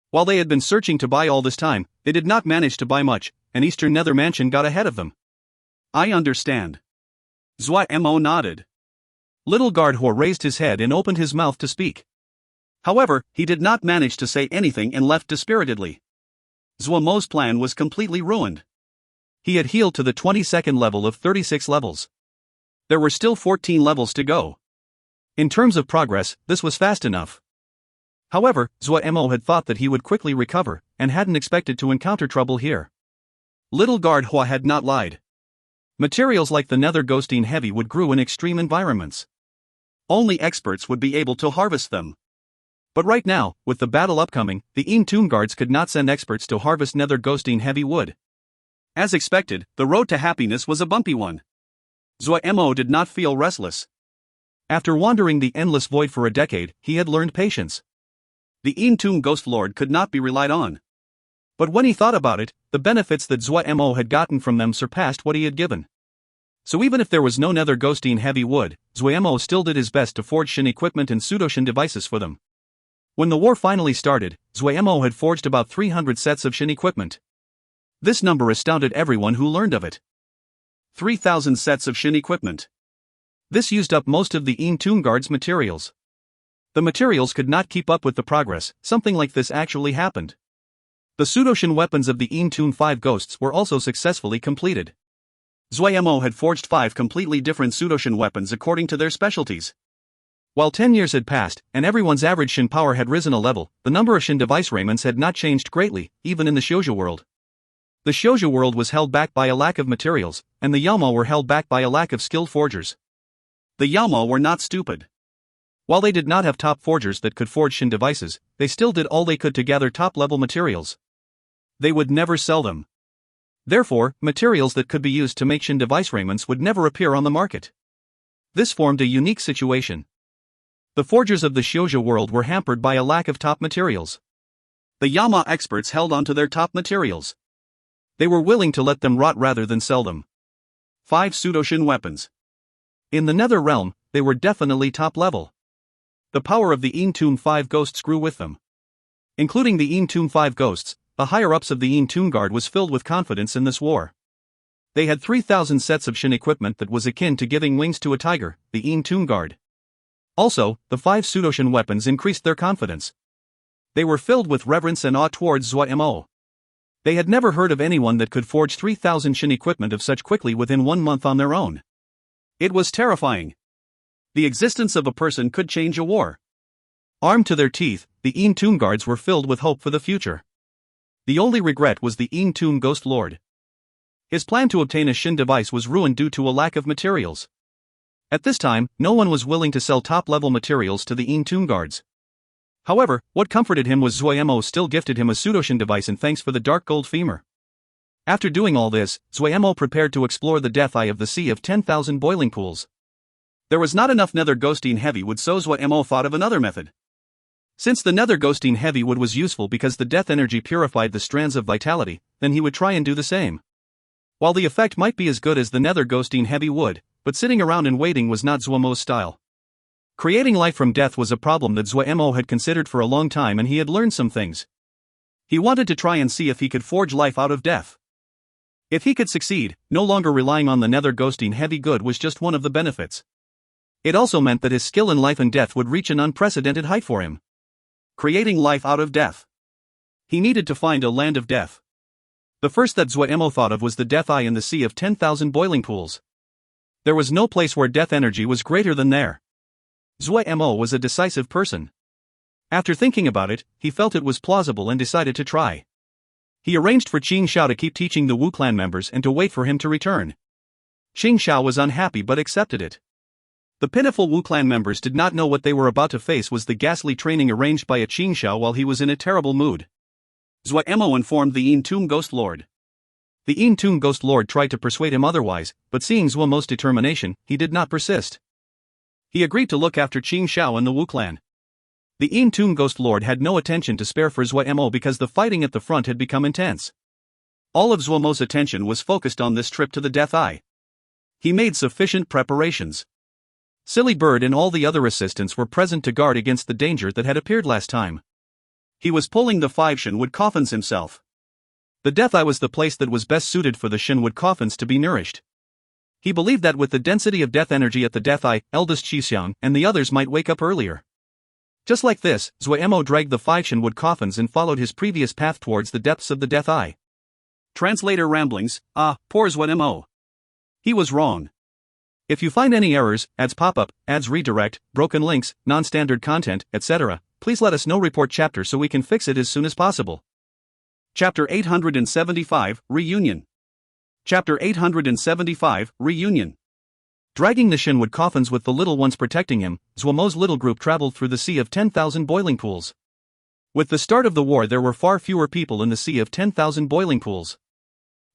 While they had been searching to buy all this time, they did not manage to buy much, and Eastern Nether Mansion got ahead of them. I understand. Zuo Mo nodded. Little Guard Hor raised his head and opened his mouth to speak. However, he did not manage to say anything and left dispiritedly. Zuo Mo's plan was completely ruined. He had healed to the 22nd level of 36 levels. There were still 14 levels to go. In terms of progress, this was fast enough. However, Zuo Mo had thought that he would quickly recover, and hadn't expected to encounter trouble here. Little Guard Hua had not lied. Materials like the Nether Ghostine Heavy would grow in extreme environments. Only experts would be able to harvest them. But right now, with the battle upcoming, the Tomb Guards could not send experts to harvest Nether Ghostine Heavy wood. As expected, the road to happiness was a bumpy one. Zuo Mo did not feel restless. After wandering the endless void for a decade, he had learned patience. The Tomb Ghost Lord could not be relied on. But when he thought about it, the benefits that Zuo Mo had gotten from them surpassed what he had given. So even if there was no Nether Ghostine Heavy wood, Zuo Mo still did his best to forge Shin equipment and pseudo-Shin devices for them. When the war finally started, Zuo Mo had forged about 300 sets of Shin equipment. This number astounded everyone who learned of it. 3,000 sets of Shin equipment. This used up most of the Tomb Guard's materials. The materials could not keep up with the progress. Something like this actually happened. The pseudo-Shin weapons of the Tomb 5 Ghosts were also successfully completed. Zuo Mo had forged 5 completely different pseudo-Shin weapons according to their specialties. While 10 years had passed, and everyone's average Shin power had risen a level, the number of Shin device Raymans had not changed greatly, even in the Shoujo world. The Shoujo world was held back by a lack of materials, and the Yao Mo were held back by a lack of skilled forgers. The Yao Mo were not stupid. While they did not have top forgers that could forge Shin devices, they still did all they could to gather top-level materials. They would never sell them. Therefore, materials that could be used to make Shin device Raymans would never appear on the market. This formed a unique situation. The forgers of the Shoujo world were hampered by a lack of top materials. The Yao Mo experts held on to their top materials. They were willing to let them rot rather than sell them. 5 pseudo-Shin weapons. In the Nether realm, they were definitely top level. The power of the Tomb 5 Ghosts grew with them. Including the Tomb 5 Ghosts, the higher-ups of the Tomb Guard was filled with confidence in this war. They had 3,000 sets of Shin equipment that was akin to giving wings to a tiger, the Tomb Guard. Also, the 5 pseudo-Shin weapons increased their confidence. They were filled with reverence and awe towards Zuo Mo. They had never heard of anyone that could forge 3,000 Shin equipment of such quickly within 1 month on their own. It was terrifying. The existence of a person could change a war. Armed to their teeth, the Tomb Guards were filled with hope for the future. The only regret was the Tomb Ghost Lord. His plan to obtain a Shin device was ruined due to a lack of materials. At this time, no one was willing to sell top-level materials to the Tomb Guards. However, what comforted him was Zuo Mo still gifted him a pseudo-Shin device and thanks for the dark gold femur. After doing all this, Zuo Mo prepared to explore the death eye of the Sea of 10,000 boiling pools. There was not enough Nether Ghostine Heavy wood, so Zuo Mo thought of another method. Since the Nether Ghostine Heavy wood was useful because the death energy purified the strands of vitality, then he would try and do the same. While the effect might be as good as the Nether Ghostine Heavy wood, but sitting around and waiting was not Zuo Mo's style. Creating life from death was a problem that Zuo Mo had considered for a long time, and he had learned some things. He wanted to try and see if he could forge life out of death. If he could succeed, no longer relying on the Nether Ghostine Heavy good was just one of the benefits. It also meant that his skill in life and death would reach an unprecedented height for him. Creating life out of death. He needed to find a land of death. The first that Zuo Mo thought of was the death eye in the Sea of 10,000 boiling pools. There was no place where death energy was greater than there. Zuo Mo was a decisive person. After thinking about it, he felt it was plausible and decided to try. He arranged for Qing Xiao to keep teaching the Wu clan members and to wait for him to return. Qing Xiao was unhappy but accepted it. The pitiful Wu clan members did not know what they were about to face was the ghastly training arranged by a Qing Xiao while he was in a terrible mood. Zuo Mo informed the Tomb Ghost Lord. The Tomb Ghost Lord tried to persuade him otherwise, but seeing Zuo Mo's determination, he did not persist. He agreed to look after Qing Xiao and the Wu clan. The Tomb Ghost Lord had no attention to spare for Zuo Mo because the fighting at the front had become intense. All of Zuo Mo's attention was focused on this trip to the Death Eye. He made sufficient preparations. Silly Bird and all the other assistants were present to guard against the danger that had appeared last time. He was pulling the 5 Shinwood coffins himself. The Death Eye was the place that was best suited for the Shinwood coffins to be nourished. He believed that with the density of death energy at the Death Eye, eldest Shixiang and the others might wake up earlier. Just like this, Zuo Mo dragged the 5 Shinwood coffins and followed his previous path towards the depths of the Death Eye. Translator ramblings. Poor Zuo Mo. He was wrong. If you find any errors, ads pop up, ads redirect, broken links, non-standard content, etc., please let us know. Report chapter so we can fix it as soon as possible. Chapter 875, Reunion. Chapter 875, Reunion. Dragging the Shinwood coffins with the little ones protecting him, Zuo Mo's little group traveled through the sea of 10,000 boiling pools. With the start of the war, there were far fewer people in the sea of 10,000 boiling pools.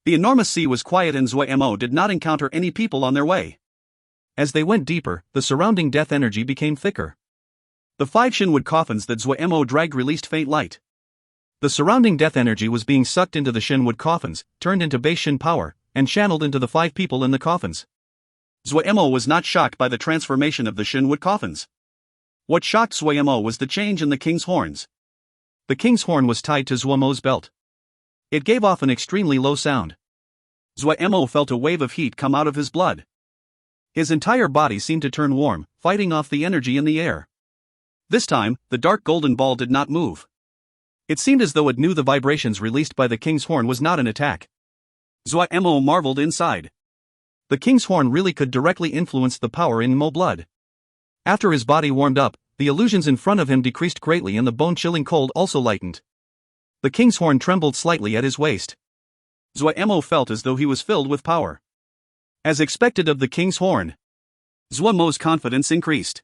The enormous sea was quiet and Zuo Mo did not encounter any people on their way. As they went deeper, the surrounding death energy became thicker. The 5 Shinwood coffins that Zuo Mo dragged released faint light. The surrounding death energy was being sucked into the Shinwood coffins, turned into base Shin power, and channeled into the 5 people in the coffins. Zuo Mo was not shocked by the transformation of the Shinwood coffins. What shocked Zuo Mo was the change in the king's horns. The king's horn was tied to Zuo Mo's belt. It gave off an extremely low sound. Zuo Mo felt a wave of heat come out of his blood. His entire body seemed to turn warm, fighting off the energy in the air. This time, the dark golden ball did not move. It seemed as though it knew the vibrations released by the king's horn was not an attack. Zuo Mo marveled inside. The king's horn really could directly influence the power in Mo blood. After his body warmed up, the illusions in front of him decreased greatly and the bone-chilling cold also lightened. The king's horn trembled slightly at his waist. Zuo Mo felt as though he was filled with power. As expected of the king's horn, Zuo Mo's confidence increased.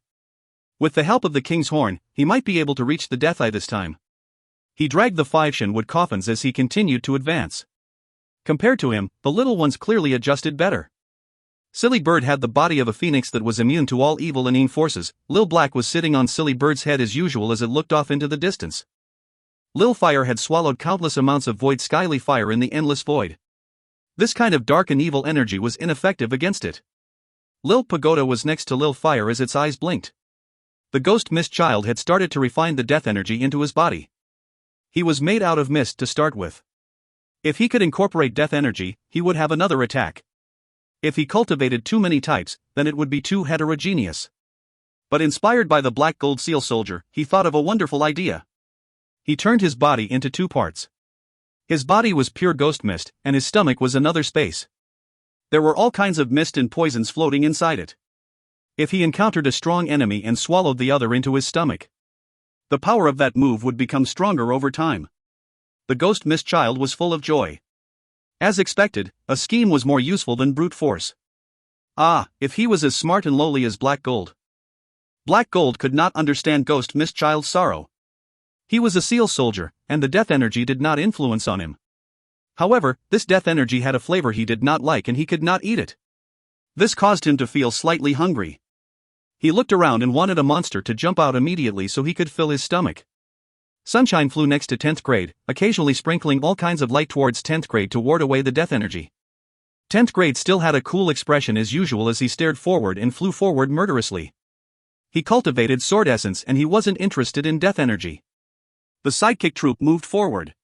With the help of the king's horn, he might be able to reach the Death Eye this time. He dragged the 5 Shinwood coffins as he continued to advance. Compared to him, the little ones clearly adjusted better. Silly Bird had the body of a phoenix that was immune to all evil and forces. Lil Black was sitting on Silly Bird's head as usual as it looked off into the distance. Lil Fire had swallowed countless amounts of void skyly fire in the endless void. This kind of dark and evil energy was ineffective against it. Lil Pagoda was next to Lil Fire as its eyes blinked. The ghost mist child had started to refine the death energy into his body. He was made out of mist to start with. If he could incorporate death energy, he would have another attack. If he cultivated too many types, then it would be too heterogeneous. But inspired by the Black Gold Seal Soldier, he thought of a wonderful idea. He turned his body into 2 parts. His body was pure ghost mist, and his stomach was another space. There were all kinds of mist and poisons floating inside it. If he encountered a strong enemy and swallowed the other into his stomach, the power of that move would become stronger over time. The ghost mist child was full of joy. As expected, a scheme was more useful than brute force. If he was as smart and lowly as Black Gold. Black Gold could not understand ghost mist child's sorrow. He was a seal soldier, and the death energy did not influence on him. However, this death energy had a flavor he did not like and he could not eat it. This caused him to feel slightly hungry. He looked around and wanted a monster to jump out immediately so he could fill his stomach. Sunshine flew next to 10th grade, occasionally sprinkling all kinds of light towards 10th grade to ward away the death energy. 10th grade still had a cool expression as usual as he stared forward and flew forward murderously. He cultivated sword essence and he wasn't interested in death energy. The sidekick troop moved forward.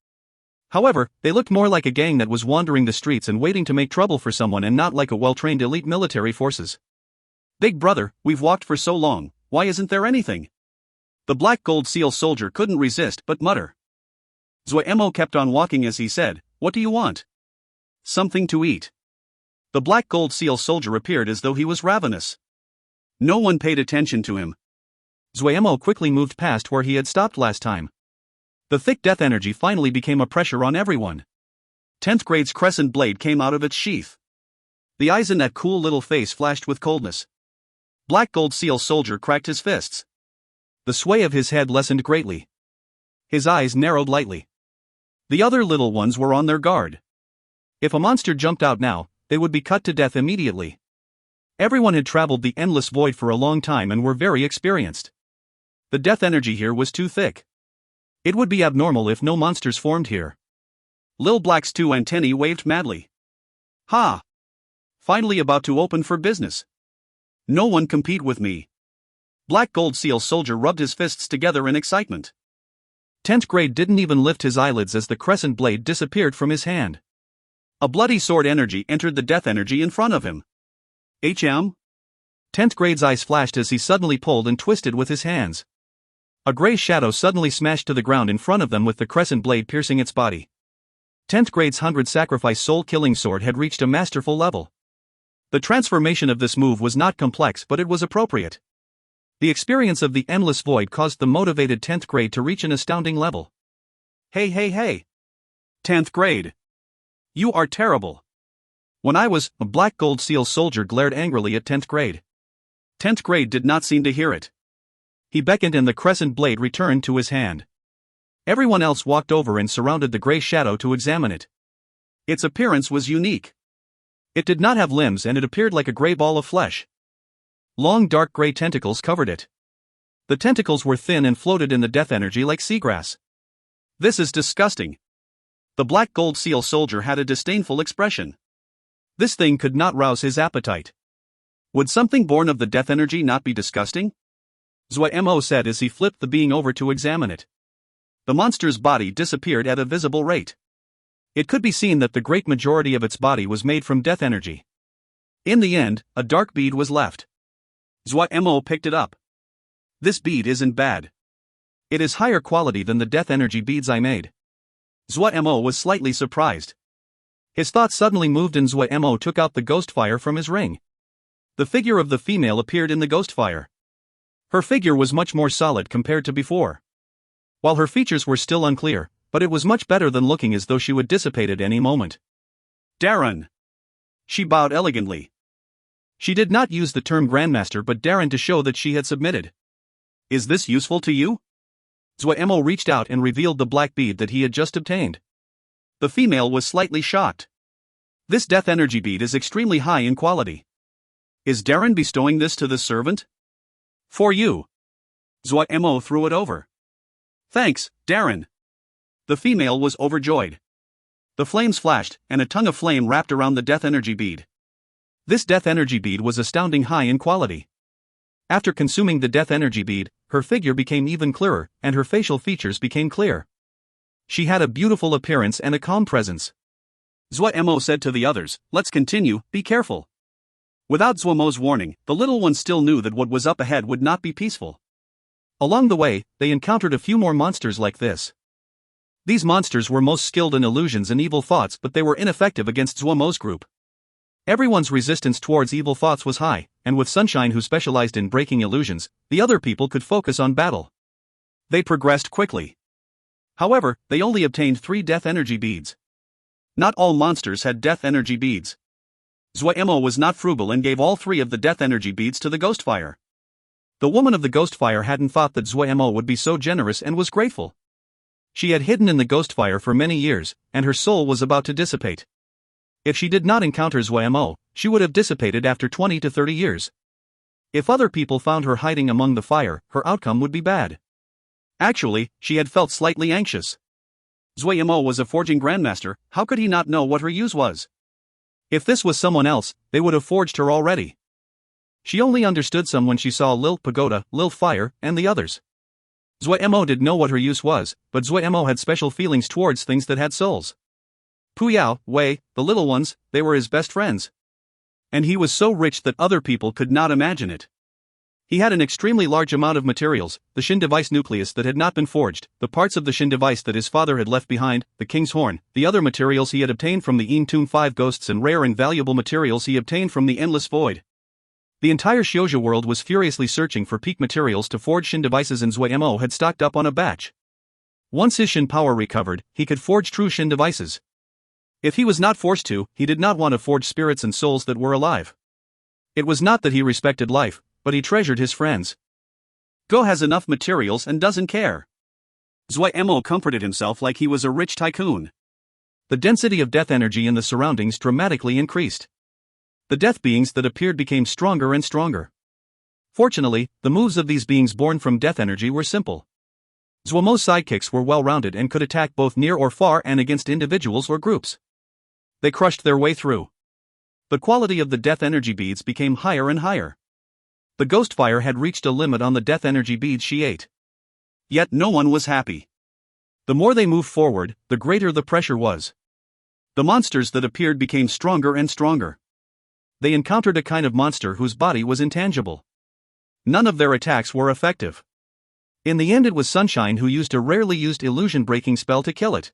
However, they looked more like a gang that was wandering the streets and waiting to make trouble for someone and not like a well-trained elite military forces. Big brother, we've walked for so long, why isn't there anything? The Black Gold Seal Soldier couldn't resist but mutter. Zuo Mo kept on walking as he said, "What do you want?" "Something to eat." The Black Gold Seal Soldier appeared as though he was ravenous. No one paid attention to him. Zuo Mo quickly moved past where he had stopped last time. The thick death energy finally became a pressure on everyone. 10th grade's crescent blade came out of its sheath. The eyes in that cool little face flashed with coldness. Black Gold Seal Soldier cracked his fists. The sway of his head lessened greatly. His eyes narrowed lightly. The other little ones were on their guard. If a monster jumped out now, they would be cut to death immediately. Everyone had traveled the endless void for a long time and were very experienced. The death energy here was too thick. It would be abnormal if no monsters formed here. Lil Black's 2 antennae waved madly. Ha! Finally about to open for business. No one compete with me. Black Gold Seal Soldier rubbed his fists together in excitement. 10th grade didn't even lift his eyelids as the crescent blade disappeared from his hand. A bloody sword energy entered the death energy in front of him. 10th grade's eyes flashed as he suddenly pulled and twisted with his hands. A gray shadow suddenly smashed to the ground in front of them with the crescent blade piercing its body. 10th grade's 100 sacrifice soul-killing sword had reached a masterful level. The transformation of this move was not complex, but it was appropriate. The experience of the endless void caused the motivated 10th grade to reach an astounding level. Hey. 10th grade. You are terrible. When I was a Black Gold Seal Soldier glared angrily at 10th grade. 10th grade did not seem to hear it. He beckoned and the crescent blade returned to his hand. Everyone else walked over and surrounded the gray shadow to examine it. Its appearance was unique. It did not have limbs and it appeared like a gray ball of flesh. Long dark gray tentacles covered it. The tentacles were thin and floated in the death energy like seagrass. This is disgusting. The Black Gold Seal Soldier had a disdainful expression. This thing could not rouse his appetite. Would something born of the death energy not be disgusting? Zuo Mo said as he flipped the being over to examine it. The monster's body disappeared at a visible rate. It could be seen that the great majority of its body was made from death energy. In the end, a dark bead was left. Zuo Mo picked it up. This bead isn't bad. It is higher quality than the death energy beads I made. Zuo Mo was slightly surprised. His thoughts suddenly moved and Zuo Mo took out the ghost fire from his ring. The figure of the female appeared in the ghost fire. Her figure was much more solid compared to before. While her features were still unclear, but it was much better than looking as though she would dissipate at any moment. Darren. She bowed elegantly. She did not use the term Grandmaster but Darren to show that she had submitted. Is this useful to you? Zuo Mo reached out and revealed the black bead that he had just obtained. The female was slightly shocked. This death energy bead is extremely high in quality. Is Darren bestowing this to the servant? For you. Zuo Mo threw it over. Thanks, Darren. The female was overjoyed. The flames flashed, and a tongue of flame wrapped around the death energy bead. This death energy bead was astounding high in quality. After consuming the death energy bead, her figure became even clearer, and her facial features became clear. She had a beautiful appearance and a calm presence. Zuo Mo said to the others, "Let's continue, be careful." Without Zuo Mo's warning, the little ones still knew that what was up ahead would not be peaceful. Along the way, they encountered a few more monsters like this. These monsters were most skilled in illusions and evil thoughts, but they were ineffective against Zuo Mo's group. Everyone's resistance towards evil thoughts was high, and with Sunshine who specialized in breaking illusions, the other people could focus on battle. They progressed quickly. However, they only obtained 3 death energy beads. Not all monsters had death energy beads. Zuo Mo was not frugal and gave all 3 of the death energy beads to the ghost fire. The woman of the ghost fire hadn't thought that Zuo Mo would be so generous and was grateful. She had hidden in the ghost fire for many years, and her soul was about to dissipate. If she did not encounter Zuo Mo, she would have dissipated after 20 to 30 years. If other people found her hiding among the fire, her outcome would be bad. Actually, she had felt slightly anxious. Zuo Mo was a forging grandmaster, how could he not know what her use was? If this was someone else, they would have forged her already. She only understood some when she saw Lil Pagoda, Lil Fire, and the others. Zuo Mo didn't know what her use was, but Zuo Mo had special feelings towards things that had souls. Puyao, Wei, the little ones, they were his best friends. And he was so rich that other people could not imagine it. He had an extremely large amount of materials, the Shin device nucleus that had not been forged, the parts of the Shin device that his father had left behind, the King's Horn, the other materials he had obtained from the Een Tomb 5 ghosts and rare and valuable materials he obtained from the Endless Void. The entire Xiozhou world was furiously searching for peak materials to forge Shin devices and Zuo Mo had stocked up on a batch. Once his Shin power recovered, he could forge true Shin devices. If he was not forced to, he did not want to forge spirits and souls that were alive. It was not that he respected life, but he treasured his friends. Go has enough materials and doesn't care. Zuo Mo comforted himself like he was a rich tycoon. The density of death energy in the surroundings dramatically increased. The death beings that appeared became stronger and stronger. Fortunately, the moves of these beings born from death energy were simple. Zuo Mo's sidekicks were well-rounded and could attack both near or far and against individuals or groups. They crushed their way through. The quality of the death energy beads became higher and higher. The ghost fire had reached a limit on the death energy beads she ate. Yet no one was happy. The more they moved forward, the greater the pressure was. The monsters that appeared became stronger and stronger. They encountered a kind of monster whose body was intangible. None of their attacks were effective. In the end, it was Sunshine who used a rarely used illusion breaking spell to kill it.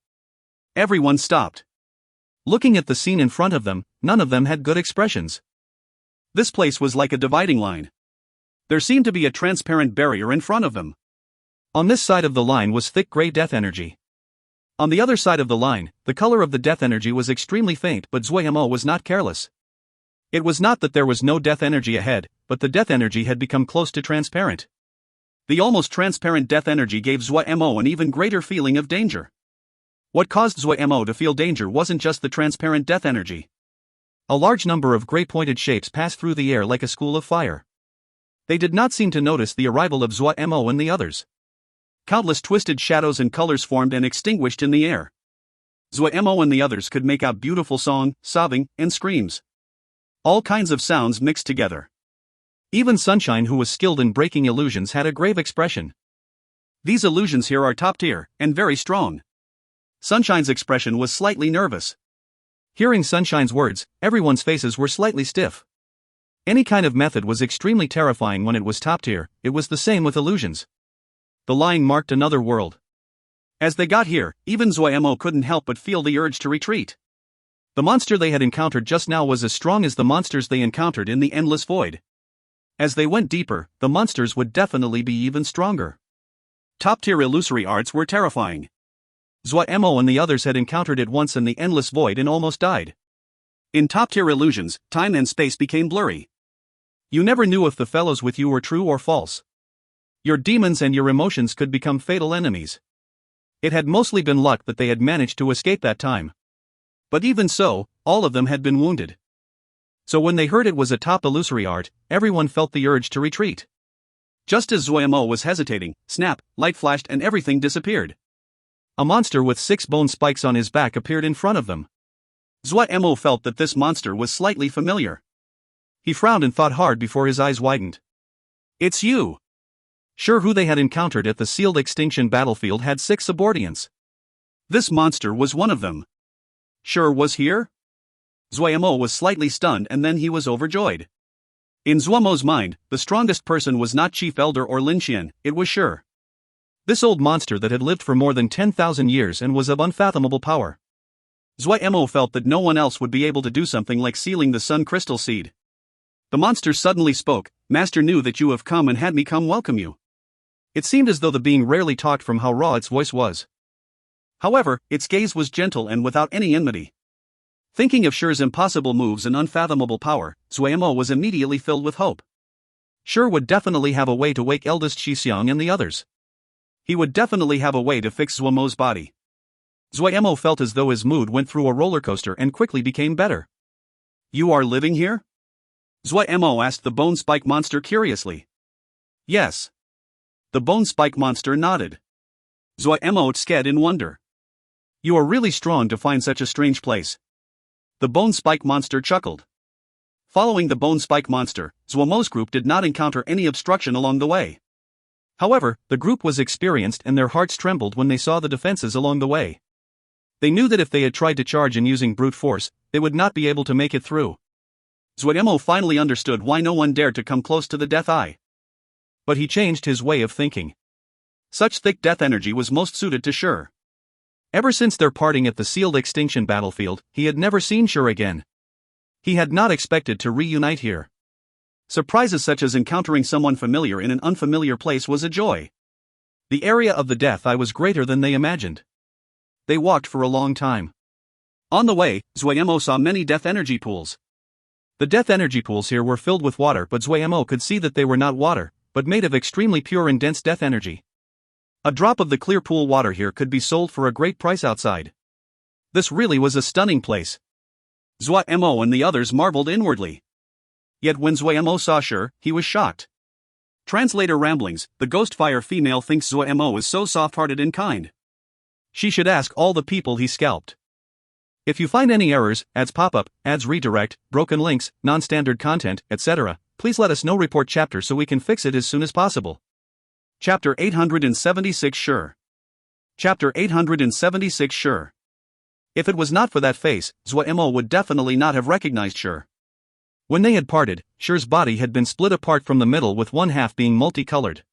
Everyone stopped. Looking at the scene in front of them, none of them had good expressions. This place was like a dividing line. There seemed to be a transparent barrier in front of them. On this side of the line was thick gray death energy. On the other side of the line, the color of the death energy was extremely faint, but Zuo Mo was not careless. It was not that there was no death energy ahead, but the death energy had become close to transparent. The almost transparent death energy gave Zuo Mo an even greater feeling of danger. What caused Zuo Mo to feel danger wasn't just the transparent death energy. A large number of gray pointed shapes passed through the air like a school of fire. They did not seem to notice the arrival of Zuo Mo and the others. Countless twisted shadows and colors formed and extinguished in the air. Zuo Mo and the others could make out beautiful song, sobbing, and screams. All kinds of sounds mixed together. Even Sunshine, who was skilled in breaking illusions, had a grave expression. These illusions here are top tier, and very strong. Sunshine's expression was slightly nervous. Hearing Sunshine's words, everyone's faces were slightly stiff. Any kind of method was extremely terrifying when it was top tier. It was the same with illusions. The line marked another world. As they got here, even Zuo Mo couldn't help but feel the urge to retreat. The monster they had encountered just now was as strong as the monsters they encountered in the endless void. As they went deeper, the monsters would definitely be even stronger. Top-tier illusory arts were terrifying. Zuo Mo and the others had encountered it once in the endless void and almost died. In top-tier illusions, time and space became blurry. You never knew if the fellows with you were true or false. Your demons and your emotions could become fatal enemies. It had mostly been luck that they had managed to escape that time. But even so, all of them had been wounded. So when they heard it was a top illusory art, everyone felt the urge to retreat. Just as Zuo Mo was hesitating, snap, light flashed and everything disappeared. A monster with 6 bone spikes on his back appeared in front of them. Zuo Mo felt that this monster was slightly familiar. He frowned and thought hard before his eyes widened. It's you! Sure, who they had encountered at the sealed extinction battlefield had 6 subordinates. This monster was one of them. Sure was here? Zuo Mo was slightly stunned and then he was overjoyed. In Zuo Mo's mind, the strongest person was not Chief Elder or Lin Xian, it was Sure. This old monster that had lived for more than 10,000 years and was of unfathomable power. Zuo Mo felt that no one else would be able to do something like sealing the sun crystal seed. The monster suddenly spoke, Master knew that you have come and had me come welcome you. It seemed as though the being rarely talked from how raw its voice was. However, its gaze was gentle and without any enmity. Thinking of Shure's impossible moves and unfathomable power, Zuo Mo was immediately filled with hope. Shure would definitely have a way to wake eldest Shixiang and the others. He would definitely have a way to fix Zuo Mo's body. Zuo Mo felt as though his mood went through a roller coaster and quickly became better. You are living here? Zuo Mo asked the bone spike monster curiously. Yes. The bone spike monster nodded. Zuo Mo sked in wonder. You are really strong to find such a strange place. The bone spike monster chuckled. Following the bone spike monster, Zuo Mo's group did not encounter any obstruction along the way. However, the group was experienced and their hearts trembled when they saw the defenses along the way. They knew that if they had tried to charge in using brute force, they would not be able to make it through. Zuo Mo finally understood why no one dared to come close to the Death Eye. But he changed his way of thinking. Such thick death energy was most suited to Shure. Ever since their parting at the sealed extinction battlefield, he had never seen Shure again. He had not expected to reunite here. Surprises such as encountering someone familiar in an unfamiliar place was a joy. The area of the Death Eye was greater than they imagined. They walked for a long time. On the way, Zuo Mo saw many death energy pools. The death energy pools here were filled with water, but Zuo Mo could see that they were not water, but made of extremely pure and dense death energy. A drop of the clear pool water here could be sold for a great price outside. This really was a stunning place. Zuo Mo and the others marveled inwardly. Yet when Zuo Mo saw Shure, he was shocked. Translator ramblings, the ghost fire female thinks Zuo Mo is so soft-hearted and kind. She should ask all the people he scalped. If you find any errors, ads pop up, ads redirect, broken links, non-standard content, etc., please let us know report chapter so we can fix it as soon as possible. Chapter 876 Sure. Chapter 876 Sure. If it was not for that face, Zuo Mo would definitely not have recognized Sure. When they had parted, Sure's body had been split apart from the middle with one half being multicolored.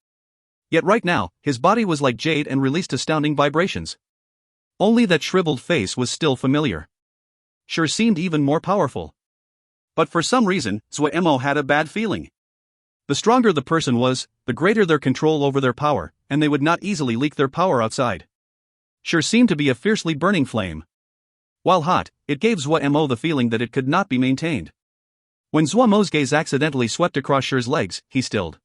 Yet right now, his body was like jade and released astounding vibrations. Only that shriveled face was still familiar. Sure seemed even more powerful. But for some reason, Zuo Mo had a bad feeling. The stronger the person was, the greater their control over their power, and they would not easily leak their power outside. Sure seemed to be a fiercely burning flame. While hot, it gave Zuo Mo the feeling that it could not be maintained. When Zuo Mo's gaze accidentally swept across Sure's legs, he stilled.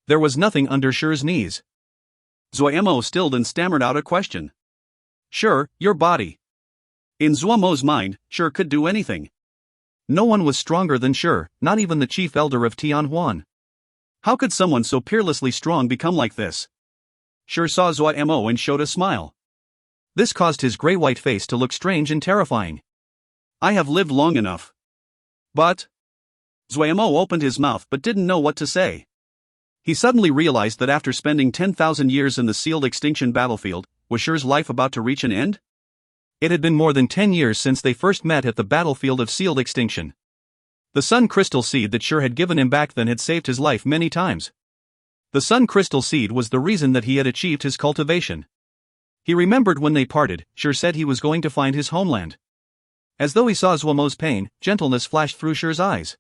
There was nothing under Sure's knees. Zuo Mo stilled and stammered out a question. Sure, your body. In Zuo Mo's mind, Sure could do anything. No one was stronger than Sure, not even the chief elder of Tianhuan. How could someone so peerlessly strong become like this? Sure saw Zuo Mo and showed a smile. This caused his gray-white face to look strange and terrifying. I have lived long enough. But... Zuo Mo opened his mouth but didn't know what to say. He suddenly realized that after spending 10,000 years in the sealed extinction battlefield, was Sure's life about to reach an end? It had been more than 10 years since they first met at the battlefield of sealed extinction. The sun crystal seed that Sure had given him back then had saved his life many times. The sun crystal seed was the reason that he had achieved his cultivation. He remembered when they parted, Sure said he was going to find his homeland. As though he saw Zuo Mo's pain, gentleness flashed through Sure's eyes.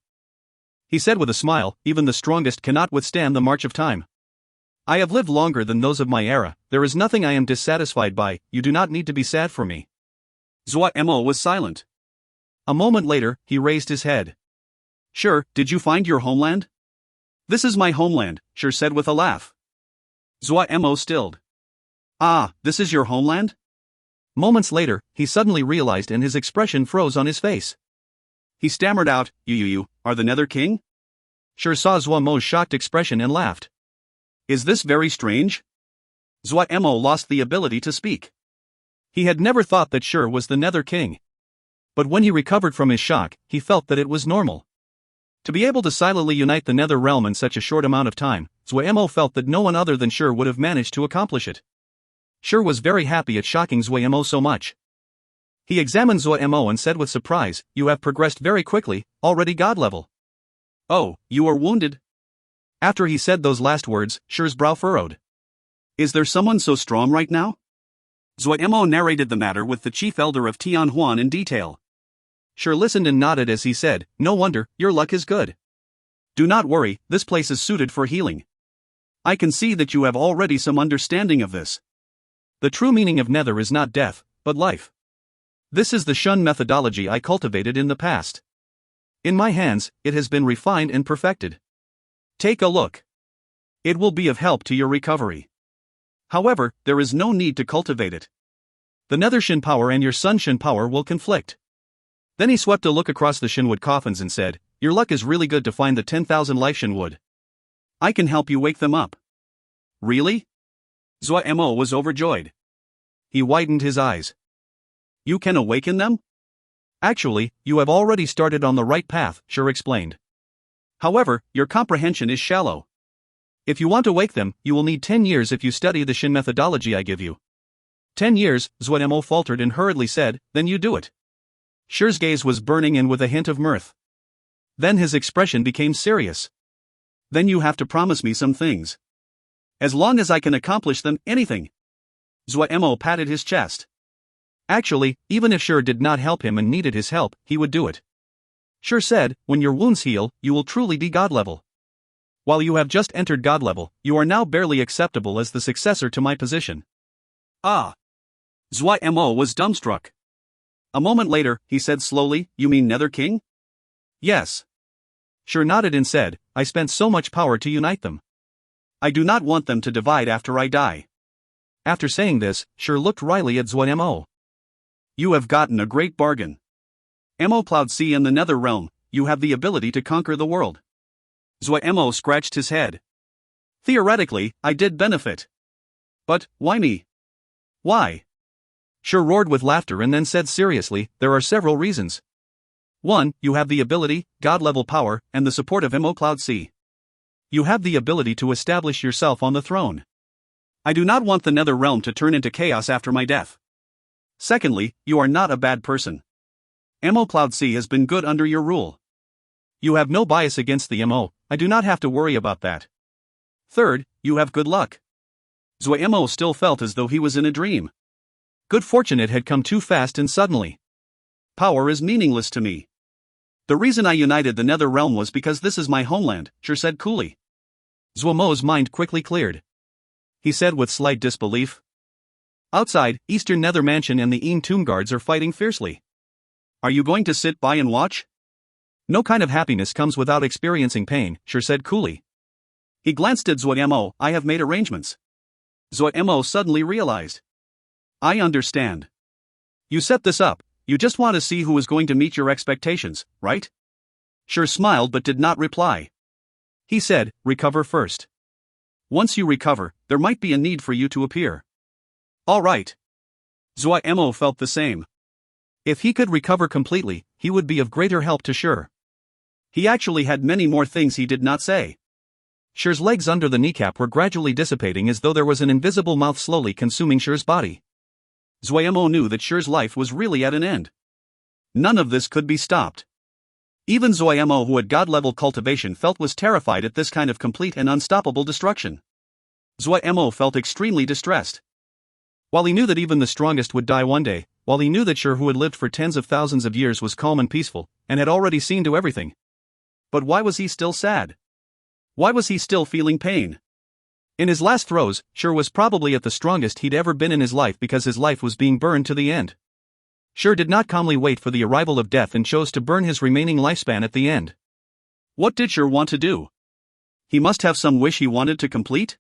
He said with a smile, even the strongest cannot withstand the march of time. I have lived longer than those of my era, there is nothing I am dissatisfied by, you do not need to be sad for me. Zuo Mo was silent. A moment later, he raised his head. Sure, did you find your homeland? This is my homeland, Sure said with a laugh. Zuo Mo stilled. Ah, this is your homeland? Moments later, he suddenly realized and his expression froze on his face. He stammered out, You are the Nether King? Sure saw Zuo Mo's shocked expression and laughed. Is this very strange? Zuo Mo lost the ability to speak. He had never thought that Sure was the Nether King. But when he recovered from his shock, he felt that it was normal. To be able to silently unite the Nether Realm in such a short amount of time, Zuo Mo felt that no one other than Sure would have managed to accomplish it. Sure was very happy at shocking Zuo Mo so much. He examined Zuo Mo and said with surprise, You have progressed very quickly, already god level. Oh, you are wounded? After he said those last words, Sure's brow furrowed. Is there someone so strong right now? Zuo Mo narrated the matter with the chief elder of Tianhuan in detail. Sure listened and nodded as he said, No wonder, your luck is good. Do not worry, this place is suited for healing. I can see that you have already some understanding of this. The true meaning of Nether is not death, but life. This is the Shun methodology I cultivated in the past. In my hands, it has been refined and perfected. Take a look. It will be of help to your recovery. However, there is no need to cultivate it. The Nether Shin power and your Sun Shin power will conflict. Then he swept a look across the Shinwood coffins and said, Your luck is really good to find the 10,000 life Shinwood. I can help you wake them up. Really? Zuo Mo was overjoyed. He widened his eyes. You can awaken them? Actually, you have already started on the right path, Sure explained. However, your comprehension is shallow. If you want to wake them, you will need 10 years if you study the Shin methodology I give you. 10 years, Zuo Mo faltered and hurriedly said, Then you do it. Sure's gaze was burning and with a hint of mirth. Then his expression became serious. Then you have to promise me some things. As long as I can accomplish them, anything. Zuo Mo patted his chest. Actually, even if Sure did not help him and needed his help, he would do it. Sure said, When your wounds heal, you will truly be god level. While you have just entered god level, you are now barely acceptable as the successor to my position. Ah. Zuo Mo was dumbstruck. A moment later, he said slowly, You mean Nether King? Yes. Sure nodded and said, I spent so much power to unite them. I do not want them to divide after I die. After saying this, Sure looked wryly at Zuo Mo. You have gotten a great bargain. Mo plowed sea in the Nether Realm, you have the ability to conquer the world. Zuo Mo scratched his head. Theoretically, I did benefit. But, why me? Why? Sure roared with laughter and then said seriously, There are several reasons. 1. You have the ability, God-level power, and the support of Mo Cloud C. You have the ability to establish yourself on the throne. I do not want the nether realm to turn into chaos after my death. Secondly, you are not a bad person. Mo Cloud C has been good under your rule. You have no bias against the Mo, I do not have to worry about that. Third, you have good luck. Zuo Mo still felt as though he was in a dream. Good fortune, it had come too fast and suddenly. Power is meaningless to me. The reason I united the nether realm was because this is my homeland, Shur said coolly. Zuo Mo's mind quickly cleared. He said with slight disbelief. Outside, Eastern Nether Mansion and the Tomb Guards are fighting fiercely. Are you going to sit by and watch? No kind of happiness comes without experiencing pain, Shur said coolly. He glanced at Zuo Mo. I have made arrangements. Zuo Mo suddenly realized. I understand. You set this up, you just want to see who is going to meet your expectations, right? Shur smiled but did not reply. He said, recover first. Once you recover, there might be a need for you to appear. All right. Zuo Mo felt the same. If he could recover completely, he would be of greater help to Shur. He actually had many more things he did not say. Shur's legs under the kneecap were gradually dissipating as though there was an invisible mouth slowly consuming Shur's body. Zuo Mo knew that Shur's life was really at an end. None of this could be stopped. Even Zuo Mo, who had God-level cultivation, felt was terrified at this kind of complete and unstoppable destruction. Zuo Mo felt extremely distressed. While he knew that even the strongest would die one day, while he knew that Shur, who had lived for tens of thousands of years, was calm and peaceful, and had already seen to everything. But why was he still sad? Why was he still feeling pain? In his last throes, Shur was probably at the strongest he'd ever been in his life because his life was being burned to the end. Shur did not calmly wait for the arrival of death and chose to burn his remaining lifespan at the end. What did Shur want to do? He must have some wish he wanted to complete?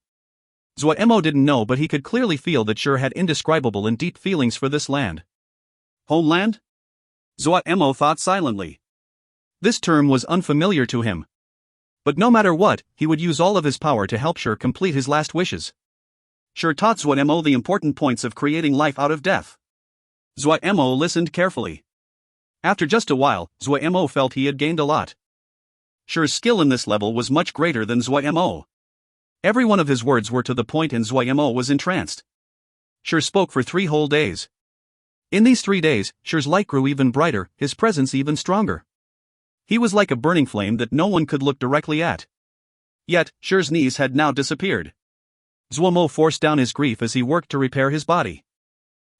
Zuo Mo didn't know, but he could clearly feel that Shur had indescribable and deep feelings for this land. Homeland? Zuo Mo thought silently. This term was unfamiliar to him. But no matter what, he would use all of his power to help Shur complete his last wishes. Shur taught Zuo Mo the important points of creating life out of death. Zuo Mo listened carefully. After just a while, Zuo Mo felt he had gained a lot. Shur's skill in this level was much greater than Zuo Mo. Every one of his words were to the point and Zuo Mo was entranced. Shur spoke for 3 whole days. In these 3 days, Shur's light grew even brighter, his presence even stronger. He was like a burning flame that no one could look directly at. Yet, Shur's knees had now disappeared. Zuo Mo forced down his grief as he worked to repair his body.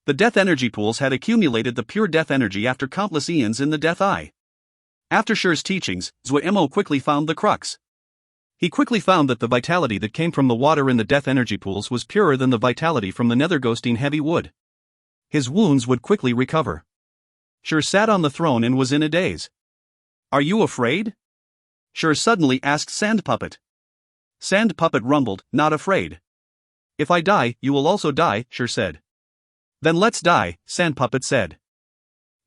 The death energy pools had accumulated the pure death energy after countless eons in the Death Eye. After Shur's teachings, Zuo Mo quickly found the crux. He quickly found that the vitality that came from the water in the death energy pools was purer than the vitality from the nether ghosting heavy wood. His wounds would quickly recover. Shur sat on the throne and was in a daze. Are you afraid? Shur suddenly asked Sand Puppet. Sand Puppet rumbled, not afraid. If I die, you will also die, Shur said. Then let's die, Sand Puppet said.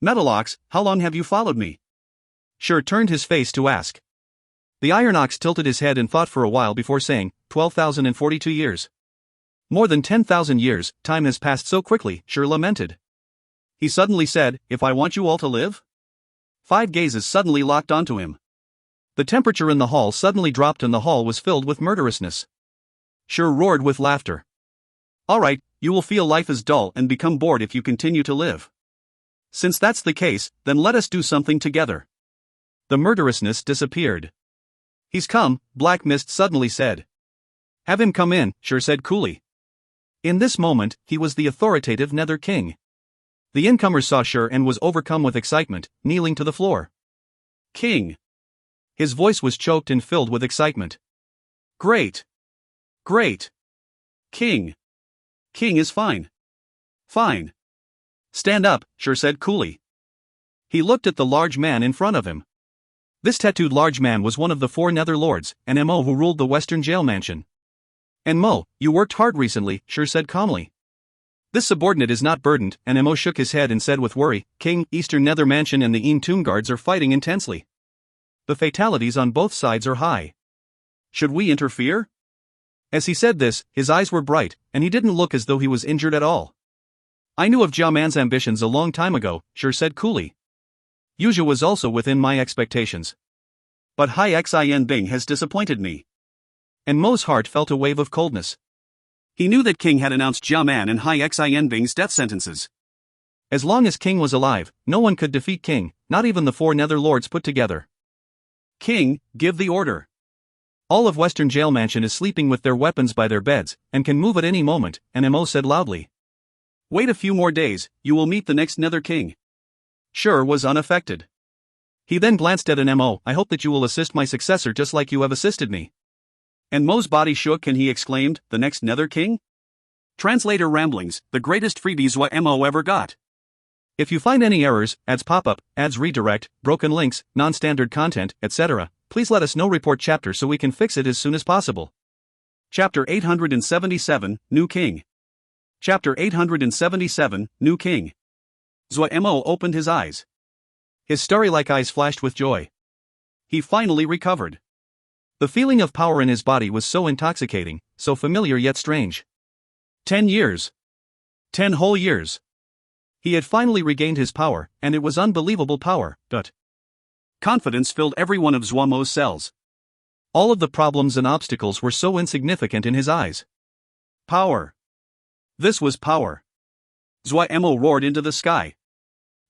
Metalox, how long have you followed me? Shur turned his face to ask. The Iron Ox tilted his head and thought for a while before saying, 12,042 years. More than 10,000 years, time has passed so quickly, Shur lamented. He suddenly said, if I want you all to live? 5 gazes suddenly locked onto him. The temperature in the hall suddenly dropped and the hall was filled with murderousness. Shur roared with laughter. Alright, you will feel life is dull and become bored if you continue to live. Since that's the case, then let us do something together. The murderousness disappeared. He's come, Black Mist suddenly said. Have him come in, Shur said coolly. In this moment, he was the authoritative Nether King. The incomer saw Shur and was overcome with excitement, kneeling to the floor. King. His voice was choked and filled with excitement. Great. Great. King. King is fine. Fine. Stand up, Shur said coolly. He looked at the large man in front of him. This tattooed large man was one of the 4 Nether Lords, and Mo who ruled the Western Jail Mansion. And Mo, you worked hard recently, Shur said calmly. This subordinate is not burdened, and Mo shook his head and said with worry, King, Eastern Nether Mansion and the Tomb Guards are fighting intensely. The fatalities on both sides are high. Should we interfere? As he said this, his eyes were bright, and he didn't look as though he was injured at all. I knew of Jia Man's ambitions a long time ago, Shur said coolly. Yuzha was also within my expectations. But Hai Xin Bing has disappointed me. And Mo's heart felt a wave of coldness. He knew that King had announced Jia Man and Hai Xin Bing's death sentences. As long as King was alive, no one could defeat King, not even the 4 Nether Lords put together. King, give the order. All of Western Jail Mansion is sleeping with their weapons by their beds, and can move at any moment, and Mo said loudly. Wait a few more days, you will meet the next Nether King. Sure was unaffected. He then glanced at an Mo. I hope that you will assist my successor just like you have assisted me. And Mo's body shook and he exclaimed, the next Nether King? Translator ramblings, the greatest freebies what Mo ever got. If you find any errors, ads pop up, ads redirect, broken links, non-standard content, etc., please let us know. Report chapter so we can fix it as soon as possible. Chapter 877, New King. Chapter 877, New King. Zuo Mo opened his eyes. His starry-like eyes flashed with joy. He finally recovered. The feeling of power in his body was so intoxicating, so familiar yet strange. 10 years. 10 whole years. He had finally regained his power, and it was unbelievable power. Confidence filled every one of Zuo Mo's cells. All of the problems and obstacles were so insignificant in his eyes. Power. This was power. Zuo Mo roared into the sky.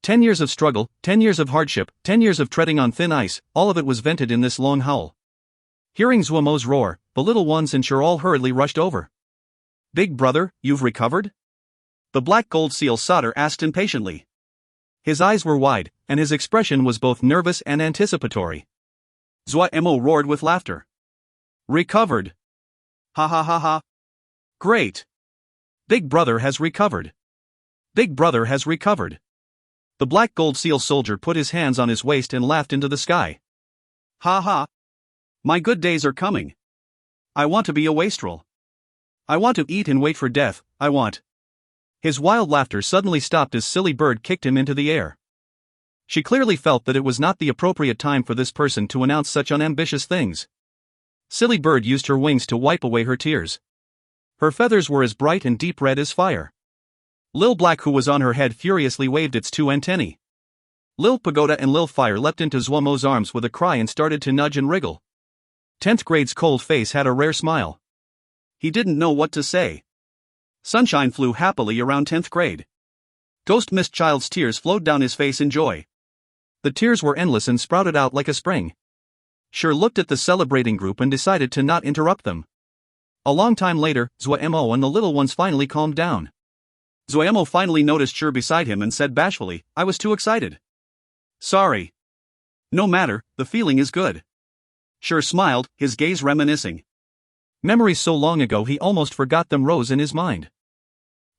10 years of struggle, 10 years of hardship, 10 years of treading on thin ice, all of it was vented in this lone howl. Hearing Zuo Mo's roar, the little ones and Shur all hurriedly rushed over. Big brother, you've recovered? The black gold seal solder asked impatiently. His eyes were wide, and his expression was both nervous and anticipatory. Zuo Mo roared with laughter. Recovered. Ha ha ha ha. Great. Big brother has recovered. Big brother has recovered. The black gold seal soldier put his hands on his waist and laughed into the sky. Ha ha. My good days are coming. I want to be a wastrel. I want to eat and wait for death, I want. His wild laughter suddenly stopped as Silly Bird kicked him into the air. She clearly felt that it was not the appropriate time for this person to announce such unambitious things. Silly Bird used her wings to wipe away her tears. Her feathers were as bright and deep red as fire. Lil Black, who was on her head, furiously waved its 2 antennae. Lil Pagoda and Lil Fire leapt into Zuo Mo's arms with a cry and started to nudge and wriggle. 10th grade's cold face had a rare smile. He didn't know what to say. Sunshine flew happily around 10th grade. Ghost Mist Child's tears flowed down his face in joy. The tears were endless and sprouted out like a spring. Shur looked at the celebrating group and decided to not interrupt them. A long time later, Zuo Mo and the little ones finally calmed down. Zuo Mo finally noticed Shur beside him and said bashfully, I was too excited. Sorry. No matter, the feeling is good. Shur smiled, his gaze reminiscing. Memories so long ago he almost forgot them rose in his mind.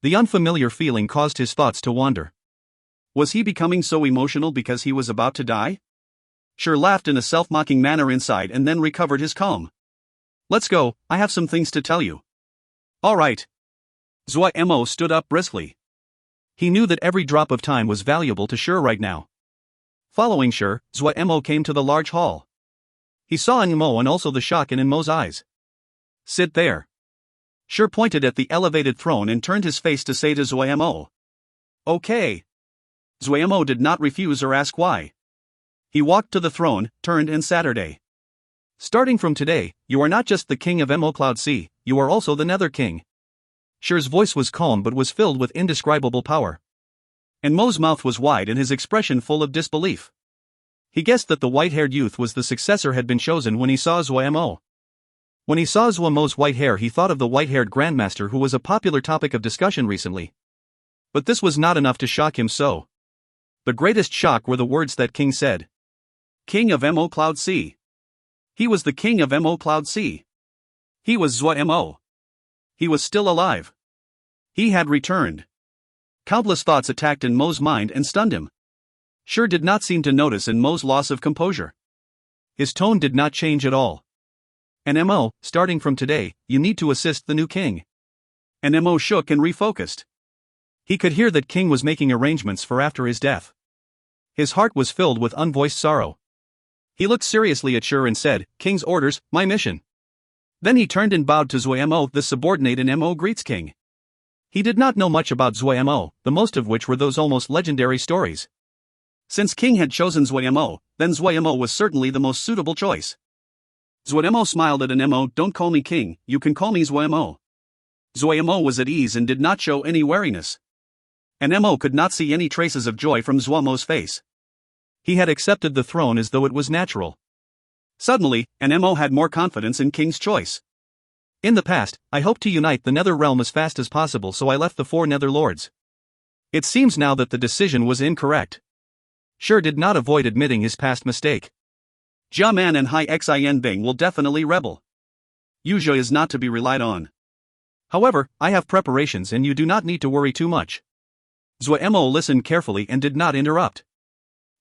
The unfamiliar feeling caused his thoughts to wander. Was he becoming so emotional because he was about to die? Shur laughed in a self-mocking manner inside and then recovered his calm. Let's go, I have some things to tell you. All right. Zuo Mo stood up briskly. He knew that every drop of time was valuable to Shur right now. Following Shur, Zuo Mo came to the large hall. He saw Mo and also the shock in Mo's eyes. Sit there. Shur pointed at the elevated throne and turned his face to say to Zuo Mo. Okay. Zuo Mo did not refuse or ask why. He walked to the throne, turned and Saturday. Starting from today, you are not just the king of Mo Cloud Sea, you are also the Nether King. Shur's voice was calm but was filled with indescribable power. And Mo's mouth was wide and his expression full of disbelief. He guessed that the white-haired youth was the successor had been chosen when he saw Zuo Mo. When he saw Zuo Mo's white hair, he thought of the white-haired grandmaster who was a popular topic of discussion recently. But this was not enough to shock him so. The greatest shock were the words that King said. King of Mo Cloud Sea. He was the king of Mo Cloud Sea. He was Zuo Mo. He was still alive. He had returned. Countless thoughts attacked in Mo's mind and stunned him. Shur did not seem to notice in Mo's loss of composure. His tone did not change at all. And Mo, starting from today, you need to assist the new king. And Mo shook and refocused. He could hear that King was making arrangements for after his death. His heart was filled with unvoiced sorrow. He looked seriously at Shur and said, King's orders, my mission. Then he turned and bowed to Zuo Mo, the subordinate, and Mo greets King. He did not know much about Zuo Mo, the most of which were those almost legendary stories. Since King had chosen Zuo Mo, then Zuo Mo was certainly the most suitable choice. Zuo Mo smiled at an Mo. Don't call me King, you can call me Zuo Mo. Zuo Mo was at ease and did not show any wariness. An Mo could not see any traces of joy from Zuo Mo's face. He had accepted the throne as though it was natural. Suddenly, an Mo had more confidence in King's choice. In the past, I hoped to unite the Nether Realm as fast as possible, so I left the 4 Nether Lords. It seems now that the decision was incorrect. Sure did not avoid admitting his past mistake. Jia Man and Hai Xin Bing will definitely rebel. Yuzhe is not to be relied on. However, I have preparations and you do not need to worry too much. Zuo Mo listened carefully and did not interrupt.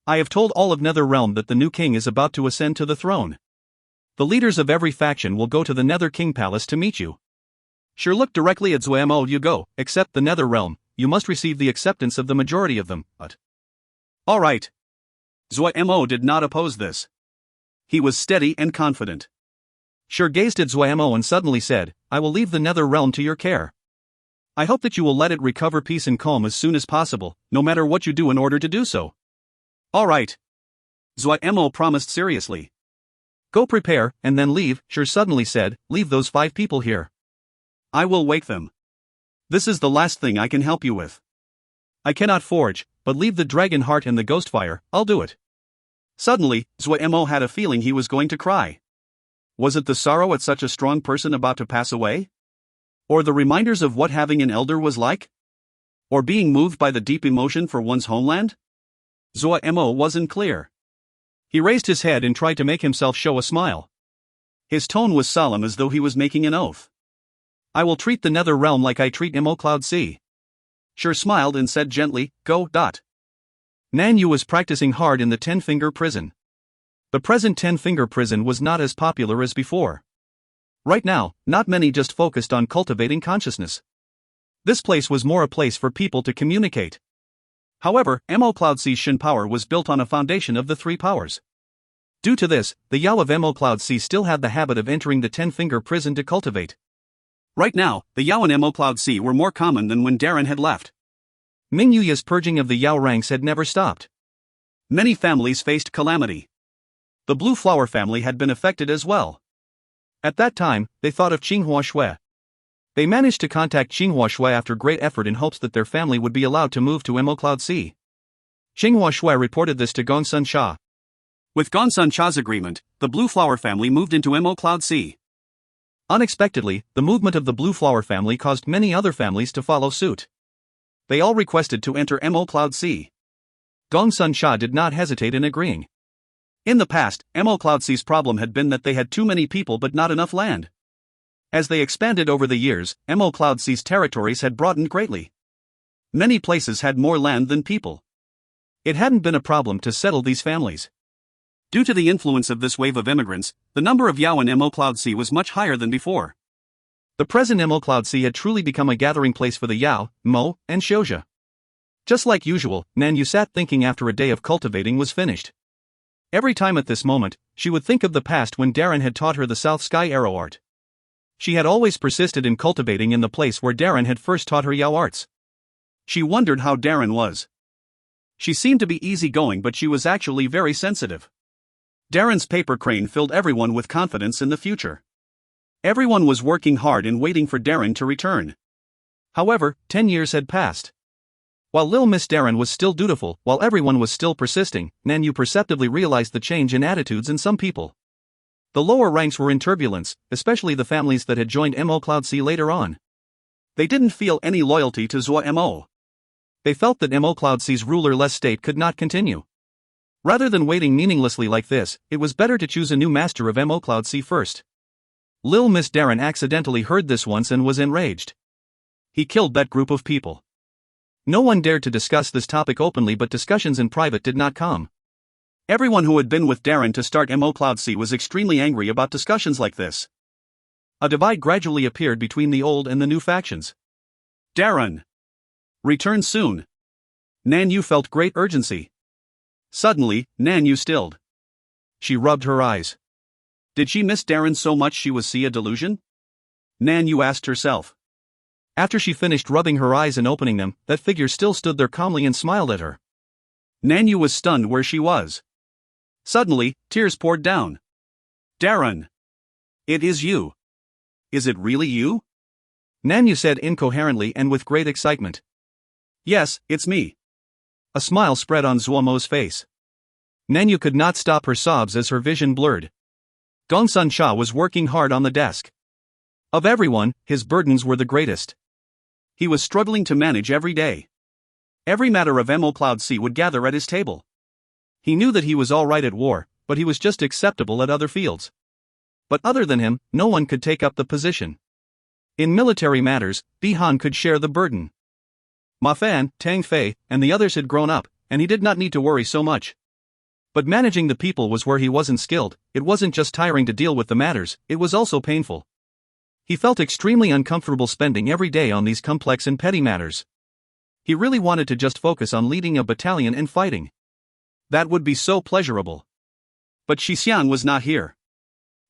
I have told all of Nether Realm that the new king is about to ascend to the throne. The leaders of every faction will go to the Nether King Palace to meet you. Sure, look directly at Zuo Mo. You go, accept the Nether Realm, you must receive the acceptance of the majority of them, but... Alright. Zuo Mo did not oppose this. He was steady and confident. Sure gazed at Zuo Mo and suddenly said, I will leave the Nether Realm to your care. I hope that you will let it recover peace and calm as soon as possible, no matter what you do in order to do so. Alright. Zuo Mo promised seriously. Go prepare, and then leave. Sure suddenly said, leave those 5 people here. I will wake them. This is the last thing I can help you with. I cannot forge, but leave the dragon heart and the ghost fire, I'll do it. Suddenly, Zuo Mo had a feeling he was going to cry. Was it the sorrow at such a strong person about to pass away? Or the reminders of what having an elder was like? Or being moved by the deep emotion for one's homeland? Zuo Mo wasn't clear. He raised his head and tried to make himself show a smile. His tone was solemn as though he was making an oath. I will treat the Nether Realm like I treat Mo Cloud Sea. Sure smiled and said gently, go. Nan Yu was practicing hard in the 10-finger prison. The present 10-finger prison was not as popular as before. Right now, not many just focused on cultivating consciousness. This place was more a place for people to communicate. However, Mo Cloud Sea's Shin power was built on a foundation of the 3 powers. Due to this, the Yao of Mo Cloud Sea still had the habit of entering the 10-finger prison to cultivate. Right now, the Yao and Mo Cloud Sea were more common than when Darren had left. Ming Yuya's purging of the Yao ranks had never stopped. Many families faced calamity. The Blue Flower family had been affected as well. At that time, they thought of Qinghua Shui. They managed to contact Qinghua Shui after great effort in hopes that their family would be allowed to move to Mo Cloud Sea. Qinghua Shui reported this to Gongsun Cha. With Gongsun Cha's agreement, the Blue Flower family moved into Mo Cloud Sea. Unexpectedly, the movement of the Blue Flower family caused many other families to follow suit. They all requested to enter Mo Cloud Sea. Gongsun Cha did not hesitate in agreeing. In the past, Mo Cloud Sea's problem had been that they had too many people but not enough land. As they expanded over the years, Mo Cloud Sea's territories had broadened greatly. Many places had more land than people. It hadn't been a problem to settle these families. Due to the influence of this wave of immigrants, the number of Yao in Mo Cloud Sea was much higher than before. The present Mo Cloud Sea had truly become a gathering place for the Yao, Mo, and Xiuzhe. Just like usual, Nan Yu sat thinking after a day of cultivating was finished. Every time at this moment, she would think of the past when Darren had taught her the South Sky Arrow art. She had always persisted in cultivating in the place where Darren had first taught her Yao arts. She wondered how Darren was. She seemed to be easygoing, but she was actually very sensitive. Darren's paper crane filled everyone with confidence in the future. Everyone was working hard and waiting for Darren to return. However, 10 years had passed. While Lil Miss Darren was still dutiful, while everyone was still persisting, Nan Yu perceptibly realized the change in attitudes in some people. The lower ranks were in turbulence, especially the families that had joined Mo Cloud Sea later on. They didn't feel any loyalty to Zuo Mo. They felt that Mo Cloud Sea's ruler-less state could not continue. Rather than waiting meaninglessly like this, it was better to choose a new master of Mo Cloud Sea first. Lil Miss Darren accidentally heard this once and was enraged. He killed that group of people. No one dared to discuss this topic openly, but discussions in private did not come. Everyone who had been with Darren to start Mo Cloud Sea was extremely angry about discussions like this. A divide gradually appeared between the old and the new factions. Darren! Return soon! Nan Yu felt great urgency. Suddenly, Nan Yu stilled. She rubbed her eyes. Did she miss Darren so much she was see a delusion? Nan Yu asked herself. After she finished rubbing her eyes and opening them, that figure still stood there calmly and smiled at her. Nanyu was stunned where she was. Suddenly, tears poured down. Darren! It is you. Is it really you? Nanyu said incoherently and with great excitement. Yes, it's me. A smile spread on Zuo Mo's face. Nanyu could not stop her sobs as her vision blurred. Gongsun Sha was working hard on the desk. Of everyone, his burdens were the greatest. He was struggling to manage every day. Every matter of Mo Cloud C would gather at his table. He knew that he was all right at war, but he was just acceptable at other fields. But other than him, no one could take up the position. In military matters, Bi Han could share the burden. Ma Fan, Tang Fei, and the others had grown up, and he did not need to worry so much. But managing the people was where he wasn't skilled. It wasn't just tiring to deal with the matters, it was also painful. He felt extremely uncomfortable spending every day on these complex and petty matters. He really wanted to just focus on leading a battalion and fighting. That would be so pleasurable. But Shixiang was not here.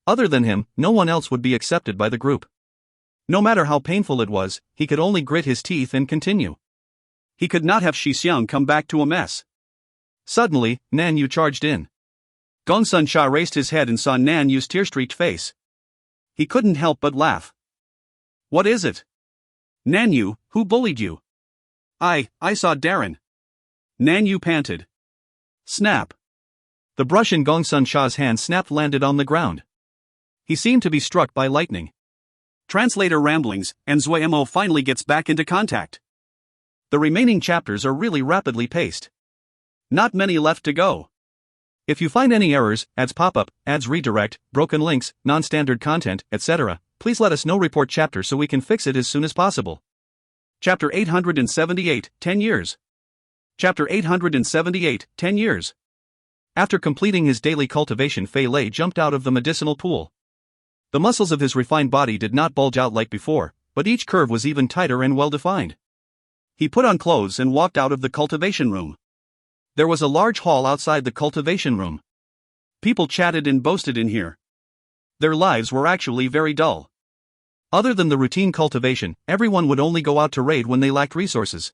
Other than him, no one else would be accepted by the group. No matter how painful it was, he could only grit his teeth and continue. He could not have Shixiang come back to a mess. Suddenly, Nanyu charged in. Gongsun Sha raised his head and saw Nanyu's tear-streaked face. He couldn't help but laugh. What is it? Nanyu, who bullied you? I saw Darren. Nanyu panted. Snap. The brush in Gongsun Sha's hand snapped landed on the ground. He seemed to be struck by lightning. Translator ramblings, and Zuo Mo finally gets back into contact. The remaining chapters are really rapidly paced. Not many left to go. If you find any errors, ads pop up, ads redirect, broken links, non-standard content, etc., please let us know. Report chapter so we can fix it as soon as possible. Chapter 878, 10 years. Chapter 878, 10 years. After completing his daily cultivation, Fei Lei jumped out of the medicinal pool. The muscles of his refined body did not bulge out like before, but each curve was even tighter and well-defined. He put on clothes and walked out of the cultivation room. There was a large hall outside the cultivation room. People chatted and boasted in here. Their lives were actually very dull. Other than the routine cultivation, everyone would only go out to raid when they lacked resources.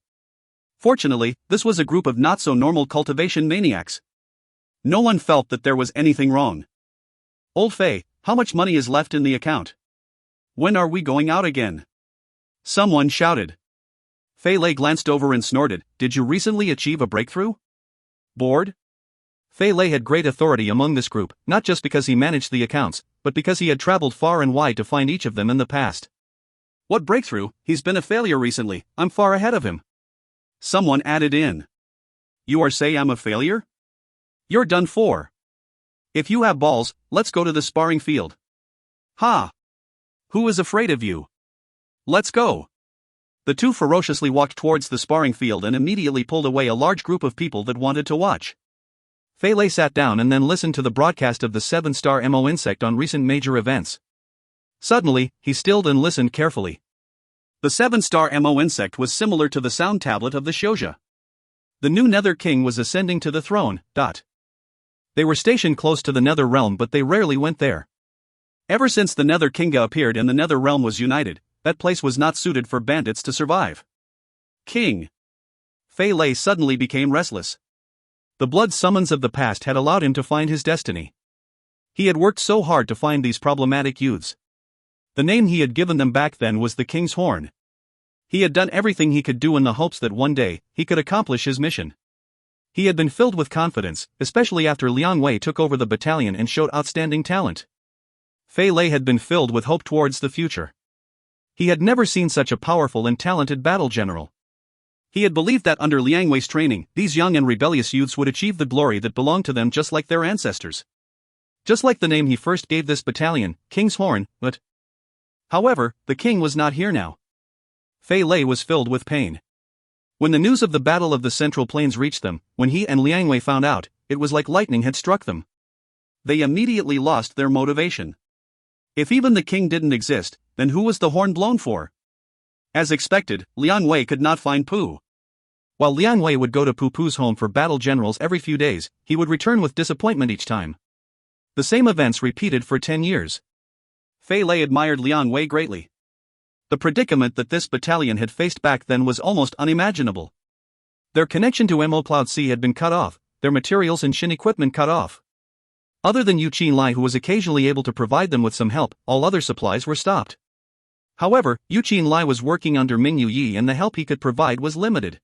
Fortunately, this was a group of not-so-normal cultivation maniacs. No one felt that there was anything wrong. Old Fei, how much money is left in the account? When are we going out again? Someone shouted. Fei Lei glanced over and snorted, Did you recently achieve a breakthrough? Bored? Fei Lei had great authority among this group, not just because he managed the accounts, but because he had traveled far and wide to find each of them in the past. What breakthrough? He's been a failure recently, I'm far ahead of him. Someone added in. You are saying I'm a failure? You're done for. If you have balls, let's go to the sparring field. Ha! Who is afraid of you? Let's go. The two ferociously walked towards the sparring field and immediately pulled away a large group of people that wanted to watch. Fei Lei sat down and then listened to the broadcast of the 7-star Mo insect on recent major events. Suddenly, he stilled and listened carefully. The 7-star Mo insect was similar to the sound tablet of the Shouja. The new Nether King was ascending to the throne. They were stationed close to the Nether Realm, but they rarely went there. Ever since the Nether Kinga appeared and the Nether Realm was united, that place was not suited for bandits to survive. King. Fei Lei suddenly became restless. The blood summons of the past had allowed him to find his destiny. He had worked so hard to find these problematic youths. The name he had given them back then was the King's Horn. He had done everything he could do in the hopes that one day, he could accomplish his mission. He had been filled with confidence, especially after Liang Wei took over the battalion and showed outstanding talent. Fei Lei had been filled with hope towards the future. He had never seen such a powerful and talented battle general. He had believed that under Liang Wei's training, these young and rebellious youths would achieve the glory that belonged to them just like their ancestors. Just like the name he first gave this battalion, King's Horn, but... However, the king was not here now. Fei Lei was filled with pain. When the news of the Battle of the Central Plains reached them, when he and Liang Wei found out, it was like lightning had struck them. They immediately lost their motivation. If even the king didn't exist, then who was the horn blown for? As expected, Liang Wei could not find Pu. While Liang Wei would go to Pu's home for battle generals every few days, he would return with disappointment each time. The same events repeated for 10 years. Fei Lei admired Liang Wei greatly. The predicament that this battalion had faced back then was almost unimaginable. Their connection to Mo Cloud C had been cut off, their materials and Shin equipment cut off. Other than Yu Qinlai, who was occasionally able to provide them with some help, all other supplies were stopped. However, Yu Qinlai was working under Ming Yu Yi and the help he could provide was limited.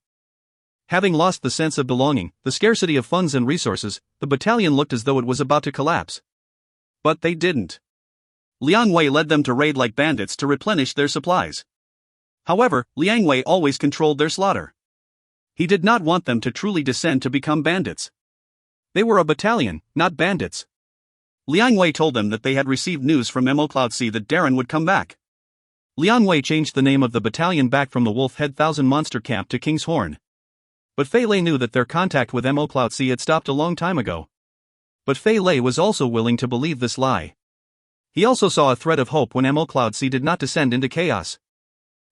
Having lost the sense of belonging, the scarcity of funds and resources, the battalion looked as though it was about to collapse. But they didn't. Liang Wei led them to raid like bandits to replenish their supplies. However, Liang Wei always controlled their slaughter. He did not want them to truly descend to become bandits. They were a battalion, not bandits. Liang Wei told them that they had received news from Mo Cloud C that Darren would come back. Liang Wei changed the name of the battalion back from the Wolf Head Thousand Monster Camp to King's Horn. But Fei Lei knew that their contact with Mo Cloud C had stopped a long time ago. But Fei Lei was also willing to believe this lie. He also saw a thread of hope when Mo Cloud C did not descend into chaos.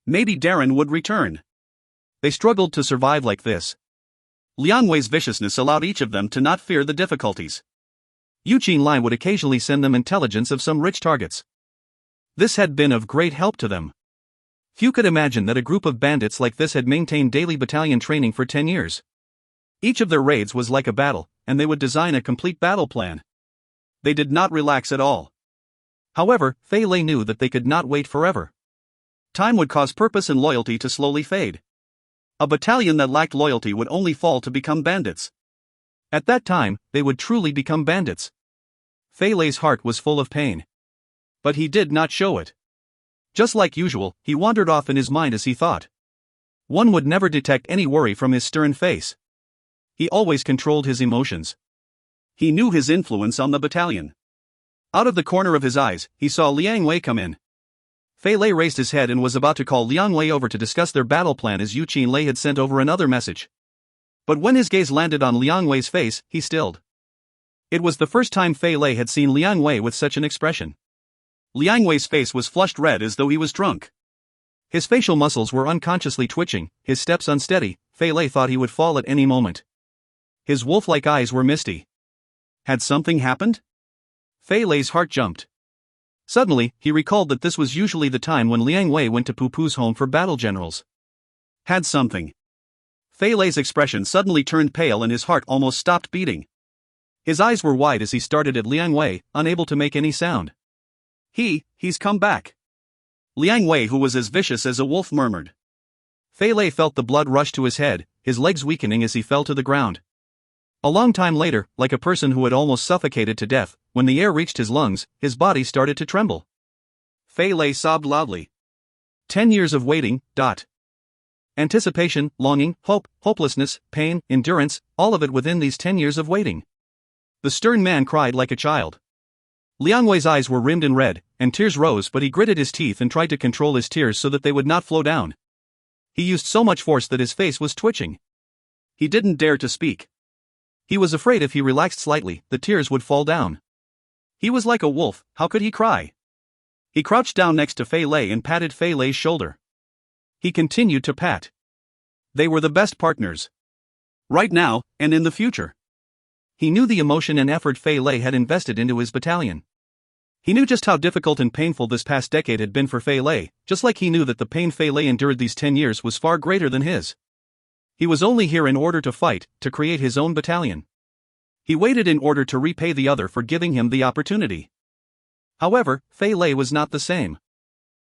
Maybe Darren would return. They struggled to survive like this. Liang Wei's viciousness allowed each of them to not fear the difficulties. Yu Qinlai would occasionally send them intelligence of some rich targets. This had been of great help to them. Few could imagine that a group of bandits like this had maintained daily battalion training for 10 years. Each of their raids was like a battle, and they would design a complete battle plan. They did not relax at all. However, Fei Lei knew that they could not wait forever. Time would cause purpose and loyalty to slowly fade. A battalion that lacked loyalty would only fall to become bandits. At that time, they would truly become bandits. Fei Lei's heart was full of pain. But he did not show it. Just like usual, he wandered off in his mind as he thought. One would never detect any worry from his stern face. He always controlled his emotions. He knew his influence on the battalion. Out of the corner of his eyes, he saw Liang Wei come in. Fei Lei raised his head and was about to call Liang Wei over to discuss their battle plan as Yu Qinlai had sent over another message. But when his gaze landed on Liang Wei's face, he stilled. It was the first time Fei Lei had seen Liang Wei with such an expression. Liang Wei's face was flushed red as though he was drunk. His facial muscles were unconsciously twitching, his steps unsteady. Fei Lei thought he would fall at any moment. His wolf-like eyes were misty. Had something happened? Fei Lei's heart jumped. Suddenly, he recalled that this was usually the time when Liang Wei went to Pupu's home for battle generals. Had something. Fei Lei's expression suddenly turned pale and his heart almost stopped beating. His eyes were wide as he stared at Liang Wei, unable to make any sound. He's come back. Liang Wei, who was as vicious as a wolf, murmured. Fei Lei felt the blood rush to his head, his legs weakening as he fell to the ground. A long time later, like a person who had almost suffocated to death, when the air reached his lungs, his body started to tremble. Fei Lei sobbed loudly. 10 years of waiting. Anticipation, longing, hope, hopelessness, pain, endurance, all of it within these 10 years of waiting. The stern man cried like a child. Liang Wei's eyes were rimmed in red, and tears rose, but he gritted his teeth and tried to control his tears so that they would not flow down. He used so much force that his face was twitching. He didn't dare to speak. He was afraid if he relaxed slightly, the tears would fall down. He was like a wolf, how could he cry? He crouched down next to Fei Lei and patted Fei Lei's shoulder. He continued to pat. They were the best partners. Right now, and in the future. He knew the emotion and effort Fei Lei had invested into his battalion. He knew just how difficult and painful this past decade had been for Fei Lei, just like he knew that the pain Fei Lei endured these 10 years was far greater than his. He was only here in order to fight, to create his own battalion. He waited in order to repay the other for giving him the opportunity. However, Fei Lei was not the same.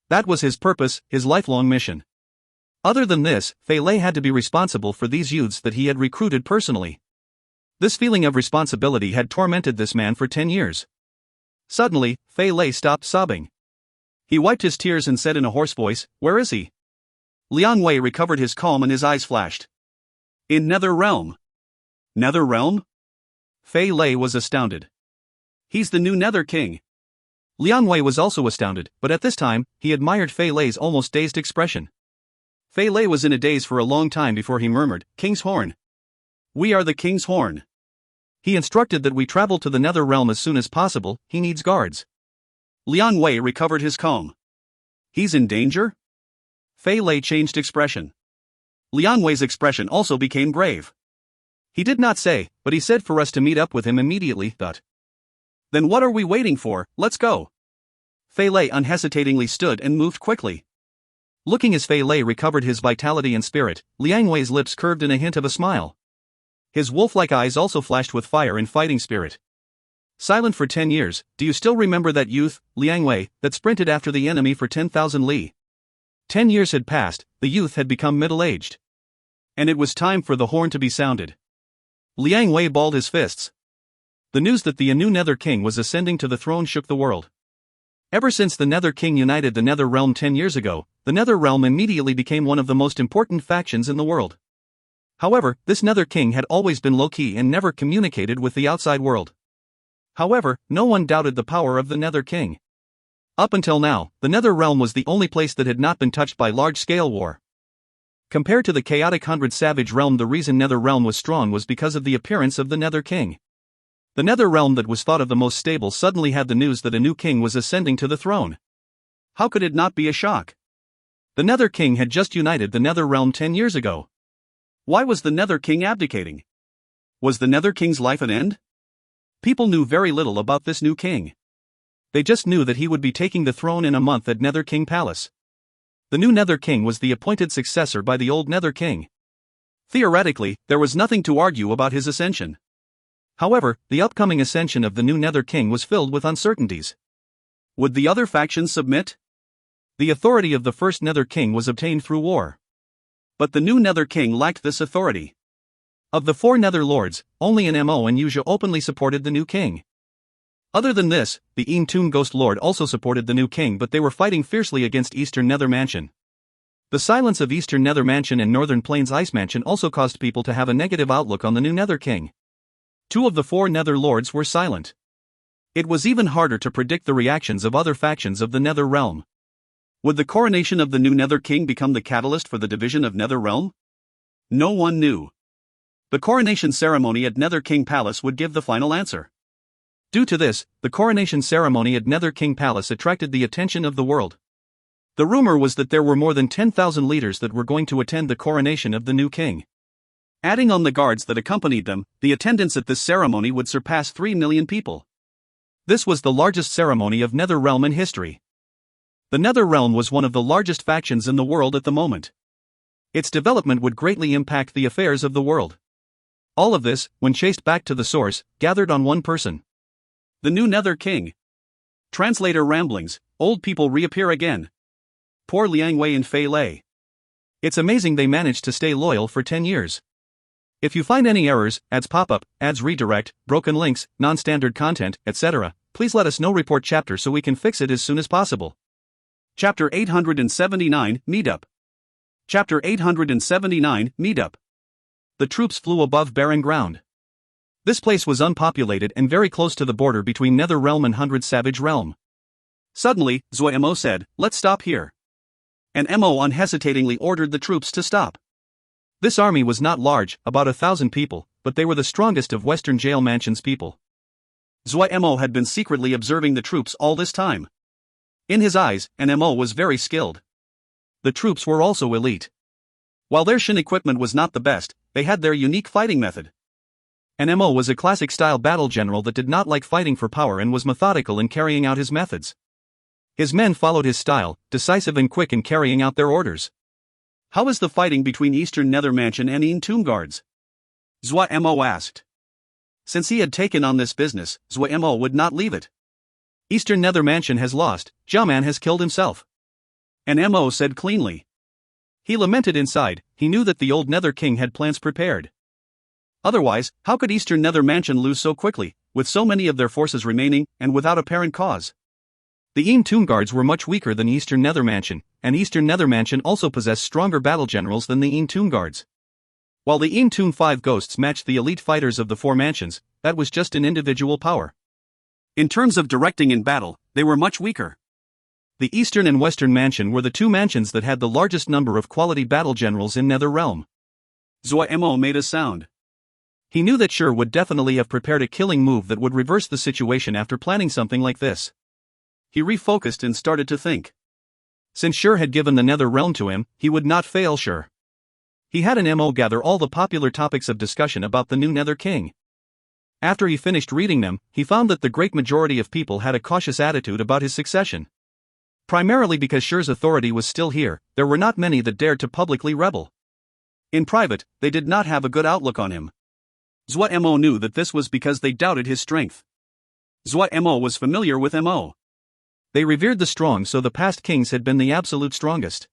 That was his purpose, his lifelong mission. Other than this, Fei Lei had to be responsible for these youths that he had recruited personally. This feeling of responsibility had tormented this man for 10 years. Suddenly, Fei Lei stopped sobbing. He wiped his tears and said in a hoarse voice, "Where is he?" Liang Wei recovered his calm and his eyes flashed. In Nether Realm. Nether Realm? Fei Lei was astounded. He's the new Nether King. Liang Wei was also astounded, but at this time, he admired Fei Lei's almost dazed expression. Fei Lei was in a daze for a long time before he murmured, "King's Horn. We are the King's Horn. He instructed that we travel to the Nether Realm as soon as possible, he needs guards." Liang Wei recovered his calm. He's in danger? Fei Lei changed expression. Liang Wei's expression also became grave. He did not say, but he said for us to meet up with him immediately. Then what are we waiting for? Let's go. Fei Lei unhesitatingly stood and moved quickly. Looking as Fei Lei recovered his vitality and spirit, Liang Wei's lips curved in a hint of a smile. His wolf-like eyes also flashed with fire and fighting spirit. Silent for 10 years, do you still remember that youth, Liang Wei, that sprinted after the enemy for 10,000 li? 10 years had passed, the youth had become middle-aged. And it was time for the horn to be sounded. Liang Wei balled his fists. The news that the new Nether King was ascending to the throne shook the world. Ever since the Nether King united the Nether Realm 10 years ago, the Nether Realm immediately became one of the most important factions in the world. However, this Nether King had always been low-key and never communicated with the outside world. However, no one doubted the power of the Nether King. Up until now, the Nether Realm was the only place that had not been touched by large-scale war. Compared to the chaotic Hundred Savage Realm, the reason Nether Realm was strong was because of the appearance of the Nether King. The Nether Realm that was thought of the most stable suddenly had the news that a new king was ascending to the throne. How could it not be a shock? The Nether King had just united the Nether Realm 10 years ago. Why was the Nether King abdicating? Was the Nether King's life at end? People knew very little about this new king. They just knew that he would be taking the throne in a month at Nether King Palace. The new Nether King was the appointed successor by the old Nether King. Theoretically, there was nothing to argue about his ascension. However, the upcoming ascension of the new Nether King was filled with uncertainties. Would the other factions submit? The authority of the first Nether King was obtained through war. But the new Nether King lacked this authority. Of the 4 Nether Lords, only an Mo and Yuzha openly supported the new king. Other than this, the Toon Ghost Lord also supported the new king, but they were fighting fiercely against Eastern Nether Mansion. The silence of Eastern Nether Mansion and Northern Plains Ice Mansion also caused people to have a negative outlook on the new Nether King. 2 of the 4 Nether Lords were silent. It was even harder to predict the reactions of other factions of the Nether Realm. Would the coronation of the new Nether King become the catalyst for the division of Nether Realm? No one knew. The coronation ceremony at Nether King Palace would give the final answer. Due to this, the coronation ceremony at Nether King Palace attracted the attention of the world. The rumor was that there were more than 10,000 leaders that were going to attend the coronation of the new king. Adding on the guards that accompanied them, the attendance at this ceremony would surpass 3 million people. This was the largest ceremony of Nether Realm in history. The Nether Realm was one of the largest factions in the world at the moment. Its development would greatly impact the affairs of the world. All of this, when chased back to the source, gathered on one person. The new Nether King. Translator ramblings, old people reappear again. Poor Liang Wei and Fei Lei. It's amazing they managed to stay loyal for 10 years. If you find any errors, ads pop up, ads redirect, broken links, non-standard content, etc., please let us know. Report chapter so we can fix it as soon as possible. Chapter 879, Meetup. Chapter 879, Meetup. The troops flew above barren ground. This place was unpopulated and very close to the border between Nether Realm and Hundred Savage Realm. Suddenly, Zuo Mo said, "Let's stop here." And Mo unhesitatingly ordered the troops to stop. This army was not large, about 1,000 people, but they were the strongest of Western Jail Mansion's people. Zuo Mo had been secretly observing the troops all this time. In his eyes, Mo was very skilled. The troops were also elite. While their Shin equipment was not the best, they had their unique fighting method. Mo was a classic-style battle general that did not like fighting for power and was methodical in carrying out his methods. His men followed his style, decisive and quick in carrying out their orders. How is the fighting between Eastern Nether Mansion and Tomb Guards? Zuo Mo asked. Since he had taken on this business, Zuo Mo would not leave it. Eastern Nether Mansion has lost, Jiaman has killed himself. Mo said cleanly. He lamented inside, he knew that the old Nether King had plans prepared. Otherwise, how could Eastern Nether Mansion lose so quickly, with so many of their forces remaining, and without apparent cause? The Tomb Guards were much weaker than Eastern Nether Mansion, and Eastern Nether Mansion also possessed stronger battle generals than the Tomb Guards. While the Tomb 5 Ghosts matched the elite fighters of the 4 mansions, that was just an individual power. In terms of directing in battle, they were much weaker. The Eastern and Western Mansion were the 2 mansions that had the largest number of quality battle generals in Nether Realm. Zuo Mo made a sound. He knew that Shur would definitely have prepared a killing move that would reverse the situation after planning something like this. He refocused and started to think. Since Shur had given the Nether Realm to him, he would not fail Shur. He had an Mo gather all the popular topics of discussion about the new Nether King. After he finished reading them, he found that the great majority of people had a cautious attitude about his succession. Primarily because Shi's authority was still here, there were not many that dared to publicly rebel. In private, they did not have a good outlook on him. Zuo Mo knew that this was because they doubted his strength. Zuo Mo was familiar with Mo. They revered the strong, so the past kings had been the absolute strongest.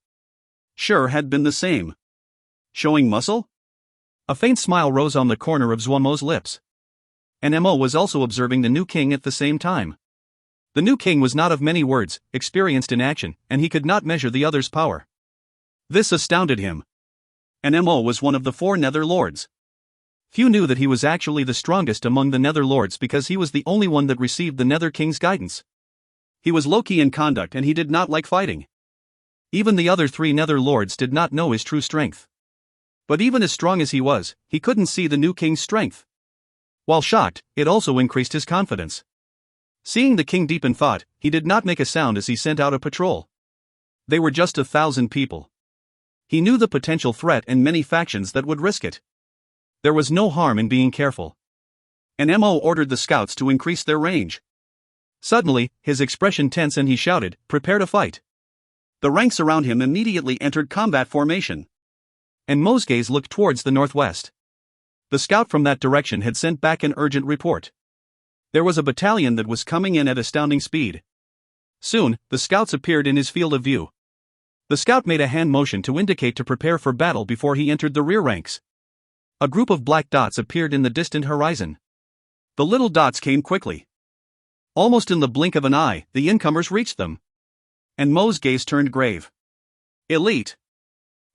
Shi had been the same. Showing muscle? A faint smile rose on the corner of Zuo Mo's lips. And Mo was also observing the new king at the same time. The new king was not of many words, experienced in action, and he could not measure the other's power. This astounded him. And Mo was one of the 4 Nether Lords. Few knew that he was actually the strongest among the Nether Lords because he was the only one that received the Nether King's guidance. He was low-key in conduct and he did not like fighting. Even the other 3 Nether Lords did not know his true strength. But even as strong as he was, he couldn't see the new king's strength. While shocked, it also increased his confidence. Seeing the king deep in thought, he did not make a sound as he sent out a patrol. They were just 1,000 people. He knew the potential threat and many factions that would risk it. There was no harm in being careful. And Mo ordered the scouts to increase their range. Suddenly, his expression tense and he shouted, "Prepare to fight." The ranks around him immediately entered combat formation. And Mo's gaze looked towards the northwest. The scout from that direction had sent back an urgent report. There was a battalion that was coming in at astounding speed. Soon, the scouts appeared in his field of view. The scout made a hand motion to indicate to prepare for battle before he entered the rear ranks. A group of black dots appeared in the distant horizon. The little dots came quickly. Almost in the blink of an eye, the incomers reached them. And Mo's gaze turned grave. Elite.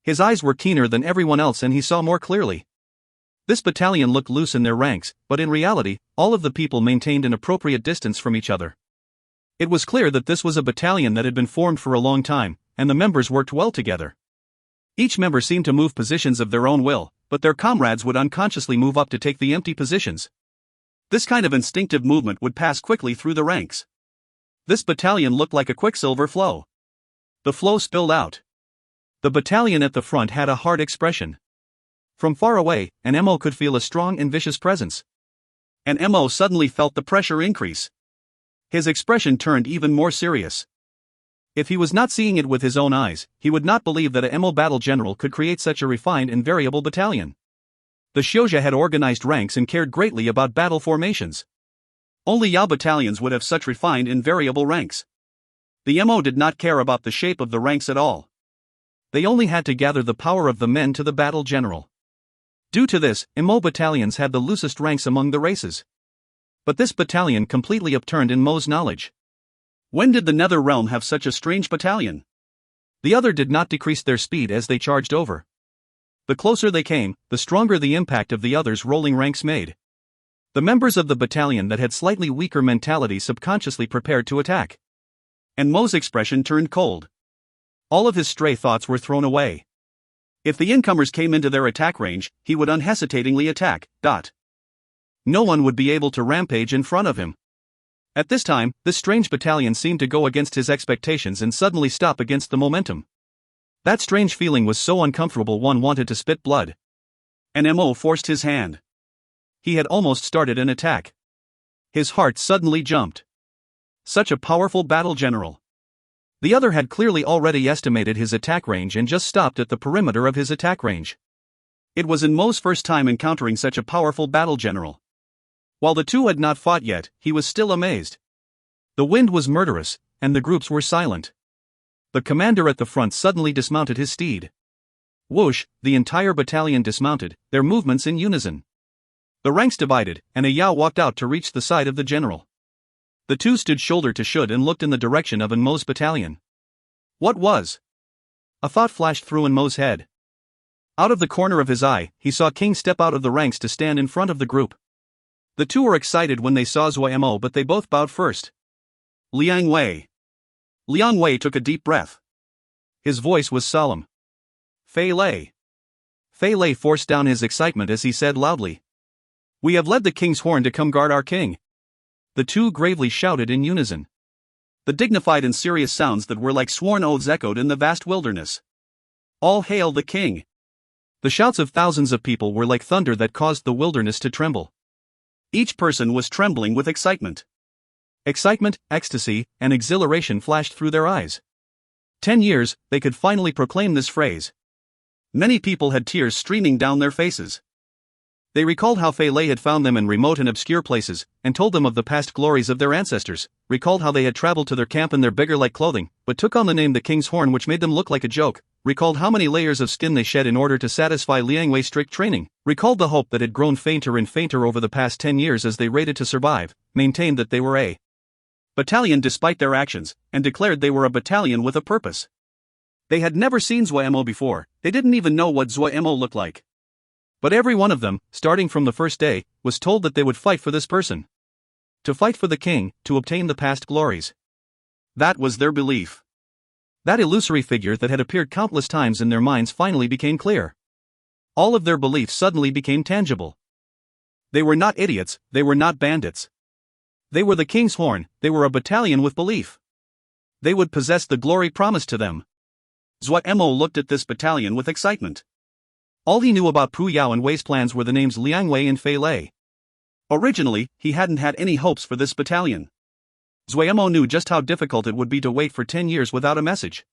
His eyes were keener than everyone else and he saw more clearly. This battalion looked loose in their ranks, but in reality, all of the people maintained an appropriate distance from each other. It was clear that this was a battalion that had been formed for a long time, and the members worked well together. Each member seemed to move positions of their own will, but their comrades would unconsciously move up to take the empty positions. This kind of instinctive movement would pass quickly through the ranks. This battalion looked like a quicksilver flow. The flow spilled out. The battalion at the front had a hard expression. From far away, an Mo could feel a strong and vicious presence. And Mo suddenly felt the pressure increase. His expression turned even more serious. If he was not seeing it with his own eyes, he would not believe that a Mo battle general could create such a refined and variable battalion. The Xiuzha had organized ranks and cared greatly about battle formations. Only Yao battalions would have such refined and variable ranks. The Mo did not care about the shape of the ranks at all. They only had to gather the power of the men to the battle general. Due to this, Mo battalions had the loosest ranks among the races. But this battalion completely upturned in Mo's knowledge. When did the Nether Realm have such a strange battalion? The other did not decrease their speed as they charged over. The closer they came, the stronger the impact of the others' rolling ranks made. The members of the battalion that had slightly weaker mentality subconsciously prepared to attack. And Mo's expression turned cold. All of his stray thoughts were thrown away. If the incomers came into their attack range, he would unhesitatingly attack. No one would be able to rampage in front of him. At this time, this strange battalion seemed to go against his expectations and suddenly stop against the momentum. That strange feeling was so uncomfortable one wanted to spit blood. And Mo forced his hand. He had almost started an attack. His heart suddenly jumped. Such a powerful battle general. The other had clearly already estimated his attack range and just stopped at the perimeter of his attack range. It was Mo's first time encountering such a powerful battle general. While the two had not fought yet, he was still amazed. The wind was murderous, and the groups were silent. The commander at the front suddenly dismounted his steed. Whoosh, the entire battalion dismounted, their movements in unison. The ranks divided, and a Yao walked out to reach the side of the general. The two stood shoulder to shoulder and looked in the direction of Mo's battalion. What was? A thought flashed through Mo's head. Out of the corner of his eye, he saw King step out of the ranks to stand in front of the group. The two were excited when they saw Zuo Mo, but they both bowed first. Liang Wei. Liang Wei took a deep breath. His voice was solemn. Fei Lei. Fei Lei forced down his excitement as he said loudly. We have led the king's horn to come guard our king. The two gravely shouted in unison. The dignified and serious sounds that were like sworn oaths echoed in the vast wilderness. All hail the king. The shouts of thousands of people were like thunder that caused the wilderness to tremble. Each person was trembling with excitement. Excitement, ecstasy, and exhilaration flashed through their eyes. 10 years, they could finally proclaim this phrase. Many people had tears streaming down their faces. They recalled how Fei Lei had found them in remote and obscure places, and told them of the past glories of their ancestors, recalled how they had traveled to their camp in their beggar-like clothing, but took on the name the King's Horn, which made them look like a joke, recalled how many layers of skin they shed in order to satisfy Liang Wei's strict training, recalled the hope that had grown fainter and fainter over the past 10 years as they raided to survive, maintained that they were a battalion despite their actions, and declared they were a battalion with a purpose. They had never seen Zuo Mo before, they didn't even know what Zuo Mo looked like. But every one of them, starting from the first day, was told that they would fight for this person. To fight for the king, to obtain the past glories. That was their belief. That illusory figure that had appeared countless times in their minds finally became clear. All of their beliefs suddenly became tangible. They were not idiots, they were not bandits. They were the King's Horn, they were a battalion with belief. They would possess the glory promised to them. Zuo Mo looked at this battalion with excitement. All he knew about Pu Yao and Wei's plans were the names Liang Wei and Fei Lei. Originally, he hadn't had any hopes for this battalion. Zuo Mo knew just how difficult it would be to wait for 10 years without a message.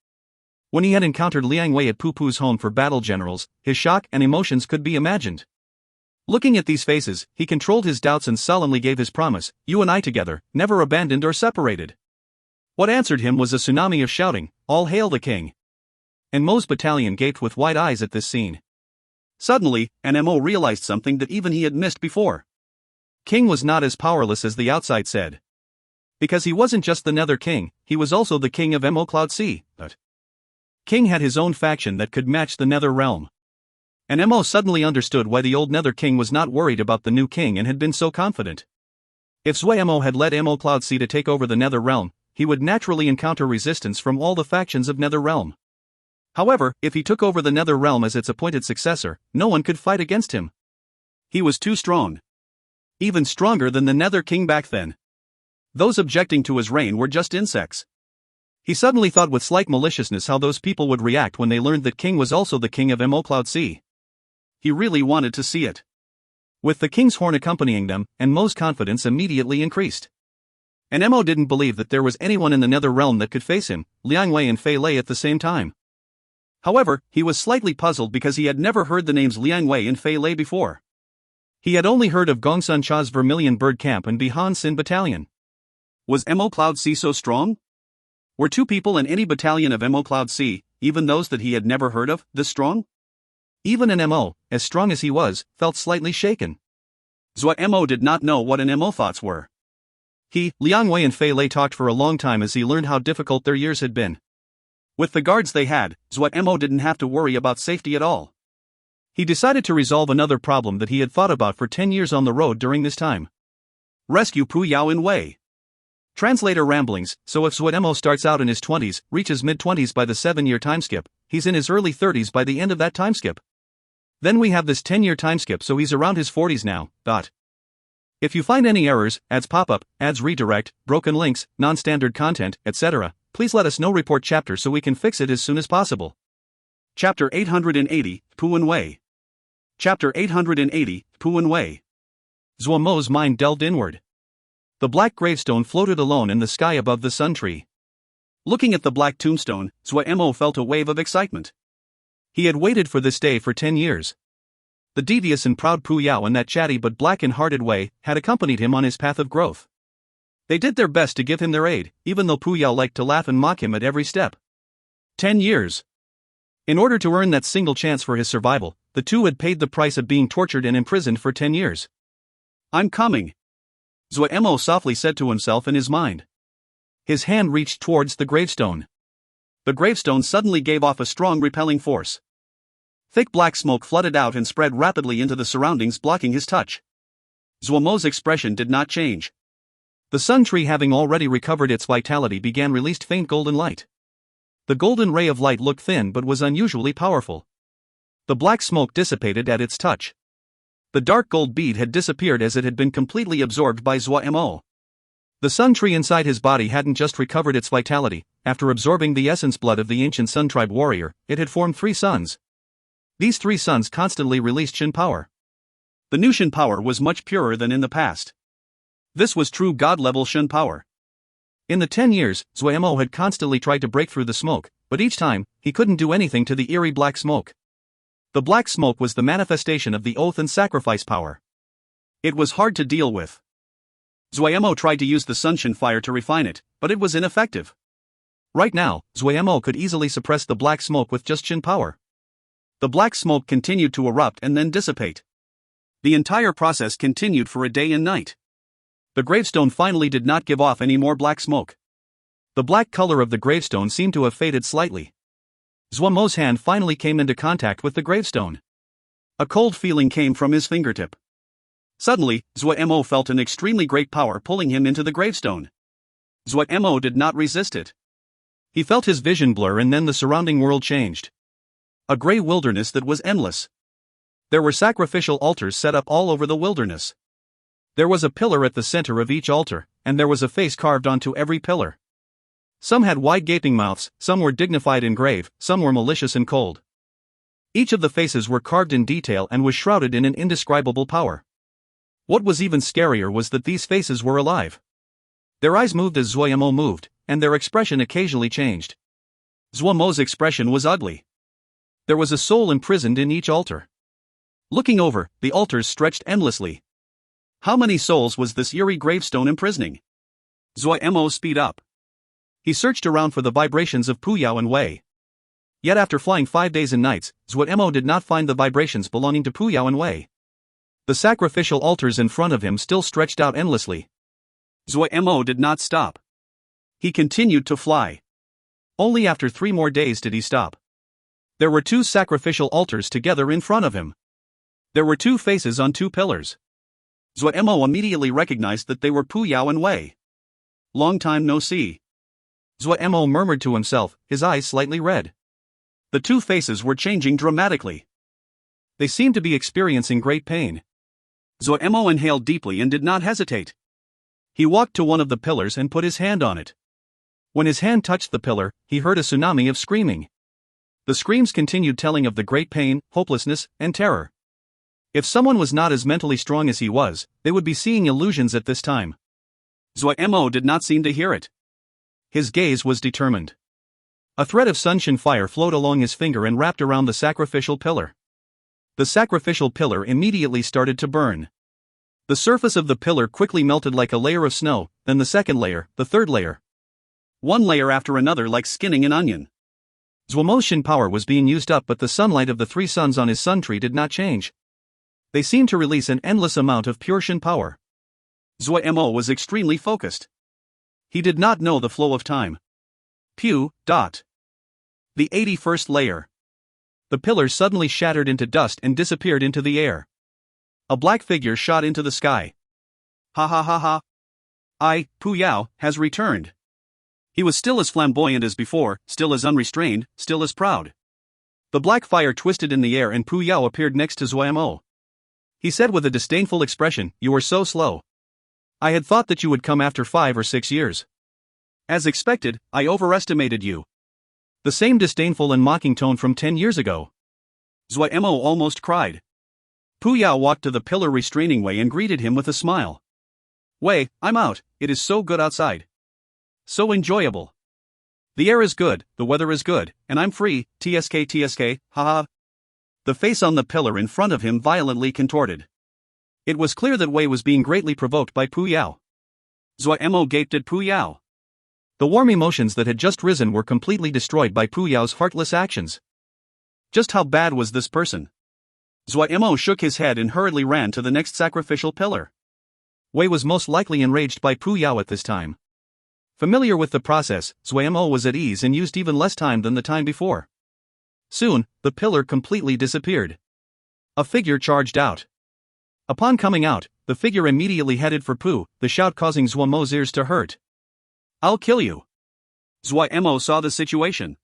When he had encountered Liang Wei at Pu Pu's home for battle generals, his shock and emotions could be imagined. Looking at these faces, he controlled his doubts and solemnly gave his promise, "You and I together, never abandoned or separated." What answered him was a tsunami of shouting, "All hail the king!" And Mo's battalion gaped with wide eyes at this scene. Suddenly, Mo realized something that even he had missed before. King was not as powerless as the outside said. Because he wasn't just the Nether King, he was also the king of Mo Cloud Sea, but King had his own faction that could match the Nether Realm. And Mo suddenly understood why the old Nether King was not worried about the new king and had been so confident. If Zuo Mo had led Mo Cloud Sea to take over the Nether Realm, he would naturally encounter resistance from all the factions of Nether Realm. However, if he took over the Nether Realm as its appointed successor, no one could fight against him. He was too strong. Even stronger than the Nether King back then. Those objecting to his reign were just insects. He suddenly thought with slight maliciousness how those people would react when they learned that King was also the king of Mo Cloud Sea. He really wanted to see it. With the King's Horn accompanying them, and Mo's confidence immediately increased. And Mo didn't believe that there was anyone in the Nether Realm that could face him, Liang Wei and Fei Lei at the same time. However, he was slightly puzzled because he had never heard the names Liang Wei and Fei Lei before. He had only heard of Gongsun Cha's Vermilion Bird Camp and Bihan Sin Battalion. Was Mo Cloud Sea so strong? Were two people in any battalion of Mo Cloud Sea, even those that he had never heard of, this strong? Even an Mo, as strong as he was, felt slightly shaken. Zuo Mo did not know what an Mo thoughts were. He, Liang Wei and Fei Lei talked for a long time as he learned how difficult their years had been. With the guards they had, Zuo Mo didn't have to worry about safety at all. He decided to resolve another problem that he had thought about for 10 years on the road during this time. Rescue Pu Yao and Wei. Translator ramblings, so if Zuo Mo starts out in his 20s, reaches mid-20s by the 7-year timeskip, he's in his early 30s by the end of that timeskip. Then we have this 10-year timeskip, so he's around his 40s now. If you find any errors, ads pop up, ads redirect, broken links, non-standard content, etc., please let us know. Report chapter so we can fix it as soon as possible. Chapter 880, Pu and Wei. Chapter 880, Pu and Wei. Zuo Mo's mind delved inward. The black gravestone floated alone in the sky above the sun tree. Looking at the black tombstone, Zuo Mo felt a wave of excitement. He had waited for this day for 10 years. The devious and proud Pu Yao and that chatty but black-hearted Wei had accompanied him on his path of growth. They did their best to give him their aid, even though Pu Yao liked to laugh and mock him at every step. 10 years. In order to earn that single chance for his survival, the two had paid the price of being tortured and imprisoned for 10 years. "I'm coming," Zuo Mo softly said to himself in his mind. His hand reached towards the gravestone. The gravestone suddenly gave off a strong repelling force. Thick black smoke flooded out and spread rapidly into the surroundings, blocking his touch. Zuo Mo's expression did not change. The sun tree, having already recovered its vitality, began released faint golden light. The golden ray of light looked thin but was unusually powerful. The black smoke dissipated at its touch. The dark gold bead had disappeared as it had been completely absorbed by Zuo Mo. The sun tree inside his body hadn't just recovered its vitality. After absorbing the essence blood of the ancient Sun Tribe warrior, it had formed 3 suns. These 3 suns constantly released Shin power. The new Shin power was much purer than in the past. This was true god-level Shin power. In the 10 years, Zuo Mo had constantly tried to break through the smoke, but each time, he couldn't do anything to the eerie black smoke. The black smoke was the manifestation of the oath and sacrifice power. It was hard to deal with. Zuo Mo tried to use the Sunshin fire to refine it, but it was ineffective. Right now, Zuo Mo could easily suppress the black smoke with just Shin power. The black smoke continued to erupt and then dissipate. The entire process continued for a day and night. The gravestone finally did not give off any more black smoke. The black color of the gravestone seemed to have faded slightly. Zuo Mo's hand finally came into contact with the gravestone. A cold feeling came from his fingertip. Suddenly, Zuo Mo felt an extremely great power pulling him into the gravestone. Zuo Mo did not resist it. He felt his vision blur and then the surrounding world changed. A gray wilderness that was endless. There were sacrificial altars set up all over the wilderness. There was a pillar at the center of each altar, and there was a face carved onto every pillar. Some had wide gaping mouths, some were dignified and grave, some were malicious and cold. Each of the faces were carved in detail and was shrouded in an indescribable power. What was even scarier was that these faces were alive. Their eyes moved as Zuo Mo moved, and their expression occasionally changed. Zuo Mo's expression was ugly. There was a soul imprisoned in each altar. Looking over, the altars stretched endlessly. How many souls was this eerie gravestone imprisoning? Zuo Mo speed up. He searched around for the vibrations of Puyao and Wei. Yet after flying 5 days and nights, Zuo Mo did not find the vibrations belonging to Puyao and Wei. The sacrificial altars in front of him still stretched out endlessly. Zuo Mo did not stop. He continued to fly. Only after 3 more days did he stop. There were 2 sacrificial altars together in front of him. There were 2 faces on 2 pillars. Zuo Mo immediately recognized that they were Puyao and Wei. Long time no see. Zuo Mo murmured to himself, his eyes slightly red. The 2 faces were changing dramatically. They seemed to be experiencing great pain. Zuo Mo inhaled deeply and did not hesitate. He walked to one of the pillars and put his hand on it. When his hand touched the pillar, he heard a tsunami of screaming. The screams continued telling of the great pain, hopelessness, and terror. If someone was not as mentally strong as he was, they would be seeing illusions at this time. Zuo Mo did not seem to hear it. His gaze was determined. A thread of Sunshin fire flowed along his finger and wrapped around the sacrificial pillar. The sacrificial pillar immediately started to burn. The surface of the pillar quickly melted like a layer of snow, then the second layer, the third layer. One layer after another like skinning an onion. Zuo Mo's Shin power was being used up, but the sunlight of the 3 suns on his sun tree did not change. They seemed to release an endless amount of pure Shin power. Zuo Mo was extremely focused. He did not know the flow of time. Pew. The 81st layer. The pillar suddenly shattered into dust and disappeared into the air. A black figure shot into the sky. Ha ha ha ha. Puyao, has returned. He was still as flamboyant as before, still as unrestrained, still as proud. The black fire twisted in the air and Puyao appeared next to Zuo Mo. He said with a disdainful expression, "You are so slow. I had thought that you would come after 5 or 6 years. As expected, I overestimated you." The same disdainful and mocking tone from 10 years ago. Zuo Mo almost cried. Puyao walked to the pillar restraining Wei and greeted him with a smile. "Wei, I'm out, it is so good outside. So enjoyable. The air is good, the weather is good, and I'm free, tsk, haha." The face on the pillar in front of him violently contorted. It was clear that Wei was being greatly provoked by Puyao. Zuo Mo gaped at Puyao. The warm emotions that had just risen were completely destroyed by Puyao's heartless actions. Just how bad was this person? Zuo Mo shook his head and hurriedly ran to the next sacrificial pillar. Wei was most likely enraged by Puyao at this time. Familiar with the process, Zuo Mo was at ease and used even less time than the time before. Soon, the pillar completely disappeared. A figure charged out. Upon coming out, the figure immediately headed for Pu, the shout causing Zuo Mo's ears to hurt. "I'll kill you." Zuo Mo saw the situation.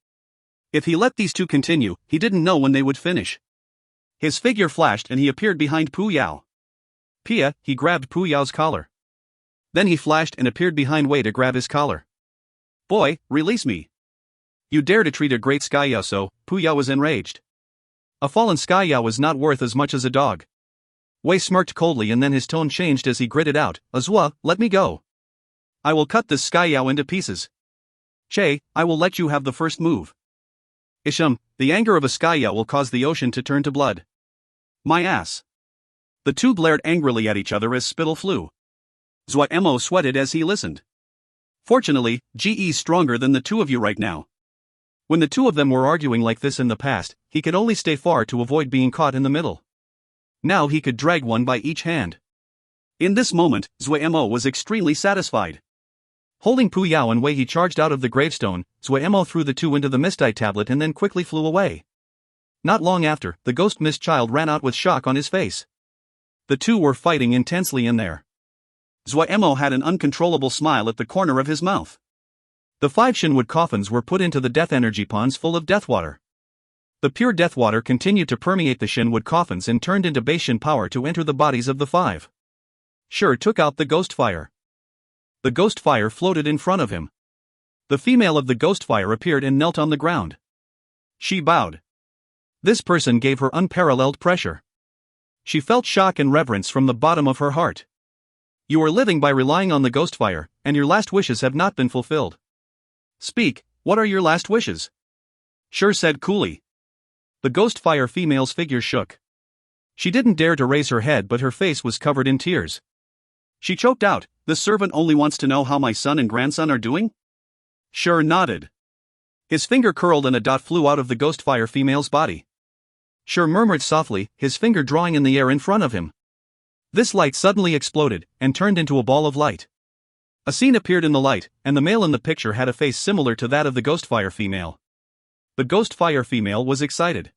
If he let these 2 continue, he didn't know when they would finish. His figure flashed and he appeared behind Puyao. Pia, he grabbed Puyao's collar. Then he flashed and appeared behind Wei to grab his collar. "Boy, release me. You dare to treat a great Sky Yao so," Puyao was enraged. A fallen Sky Yao was not worth as much as a dog. Wei smirked coldly and then his tone changed as he gritted out, "Azua, let me go." I will cut this Sky Yao into pieces. Che, I will let you have the first move. Isham, the anger of a Sky Yao will cause the ocean to turn to blood. My ass. The two glared angrily at each other as spittle flew. Zuo Mo sweated as he listened. Fortunately, GE's stronger than the two of you right now. When the two of them were arguing like this in the past, he could only stay far to avoid being caught in the middle. Now he could drag one by each hand. In this moment, Zuo Mo was extremely satisfied. Holding Pu Yao and Wei, he charged out of the gravestone. Zuo Mo threw the two into the Mistite tablet and then quickly flew away. Not long after, the ghost mist child ran out with shock on his face. The two were fighting intensely in there. Zuo Mo had an uncontrollable smile at the corner of his mouth. The 5 Shinwood coffins were put into the death energy ponds full of death water. The pure death water continued to permeate the Shinwood coffins and turned into base Shin power to enter the bodies of the 5. Sure took out the ghost fire. The ghost fire floated in front of him. The female of the ghost fire appeared and knelt on the ground. She bowed. This person gave her unparalleled pressure. She felt shock and reverence from the bottom of her heart. You are living by relying on the ghost fire, and your last wishes have not been fulfilled. Speak, what are your last wishes? Sure said coolly. The ghost fire female's figure shook. She didn't dare to raise her head, but her face was covered in tears. She choked out, "The servant only wants to know how my son and grandson are doing?" Sure nodded. His finger curled and a dot flew out of the ghost fire female's body. Sure murmured softly, his finger drawing in the air in front of him. This light suddenly exploded, and turned into a ball of light. A scene appeared in the light, and the male in the picture had a face similar to that of the ghost fire female. The ghost fire female was excited.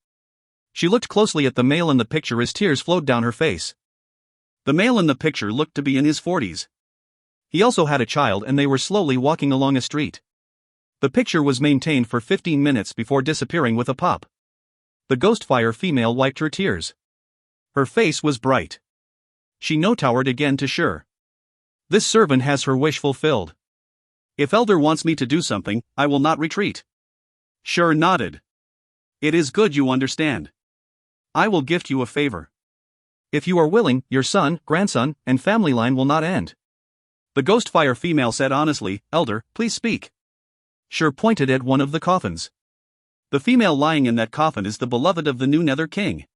She looked closely at the male in the picture as tears flowed down her face. The male in the picture looked to be in his 40s. He also had a child and they were slowly walking along a street. The picture was maintained for 15 minutes before disappearing with a pop. The ghost fire female wiped her tears. Her face was bright. She no-towered again to Sure. This servant has her wish fulfilled. If Elder wants me to do something, I will not retreat. Sure nodded. It is good you understand. I will gift you a favor. If you are willing, your son, grandson, and family line will not end. The ghost fire female said honestly, Elder, please speak. Sure pointed at one of the coffins. The female lying in that coffin is the beloved of the new Nether King.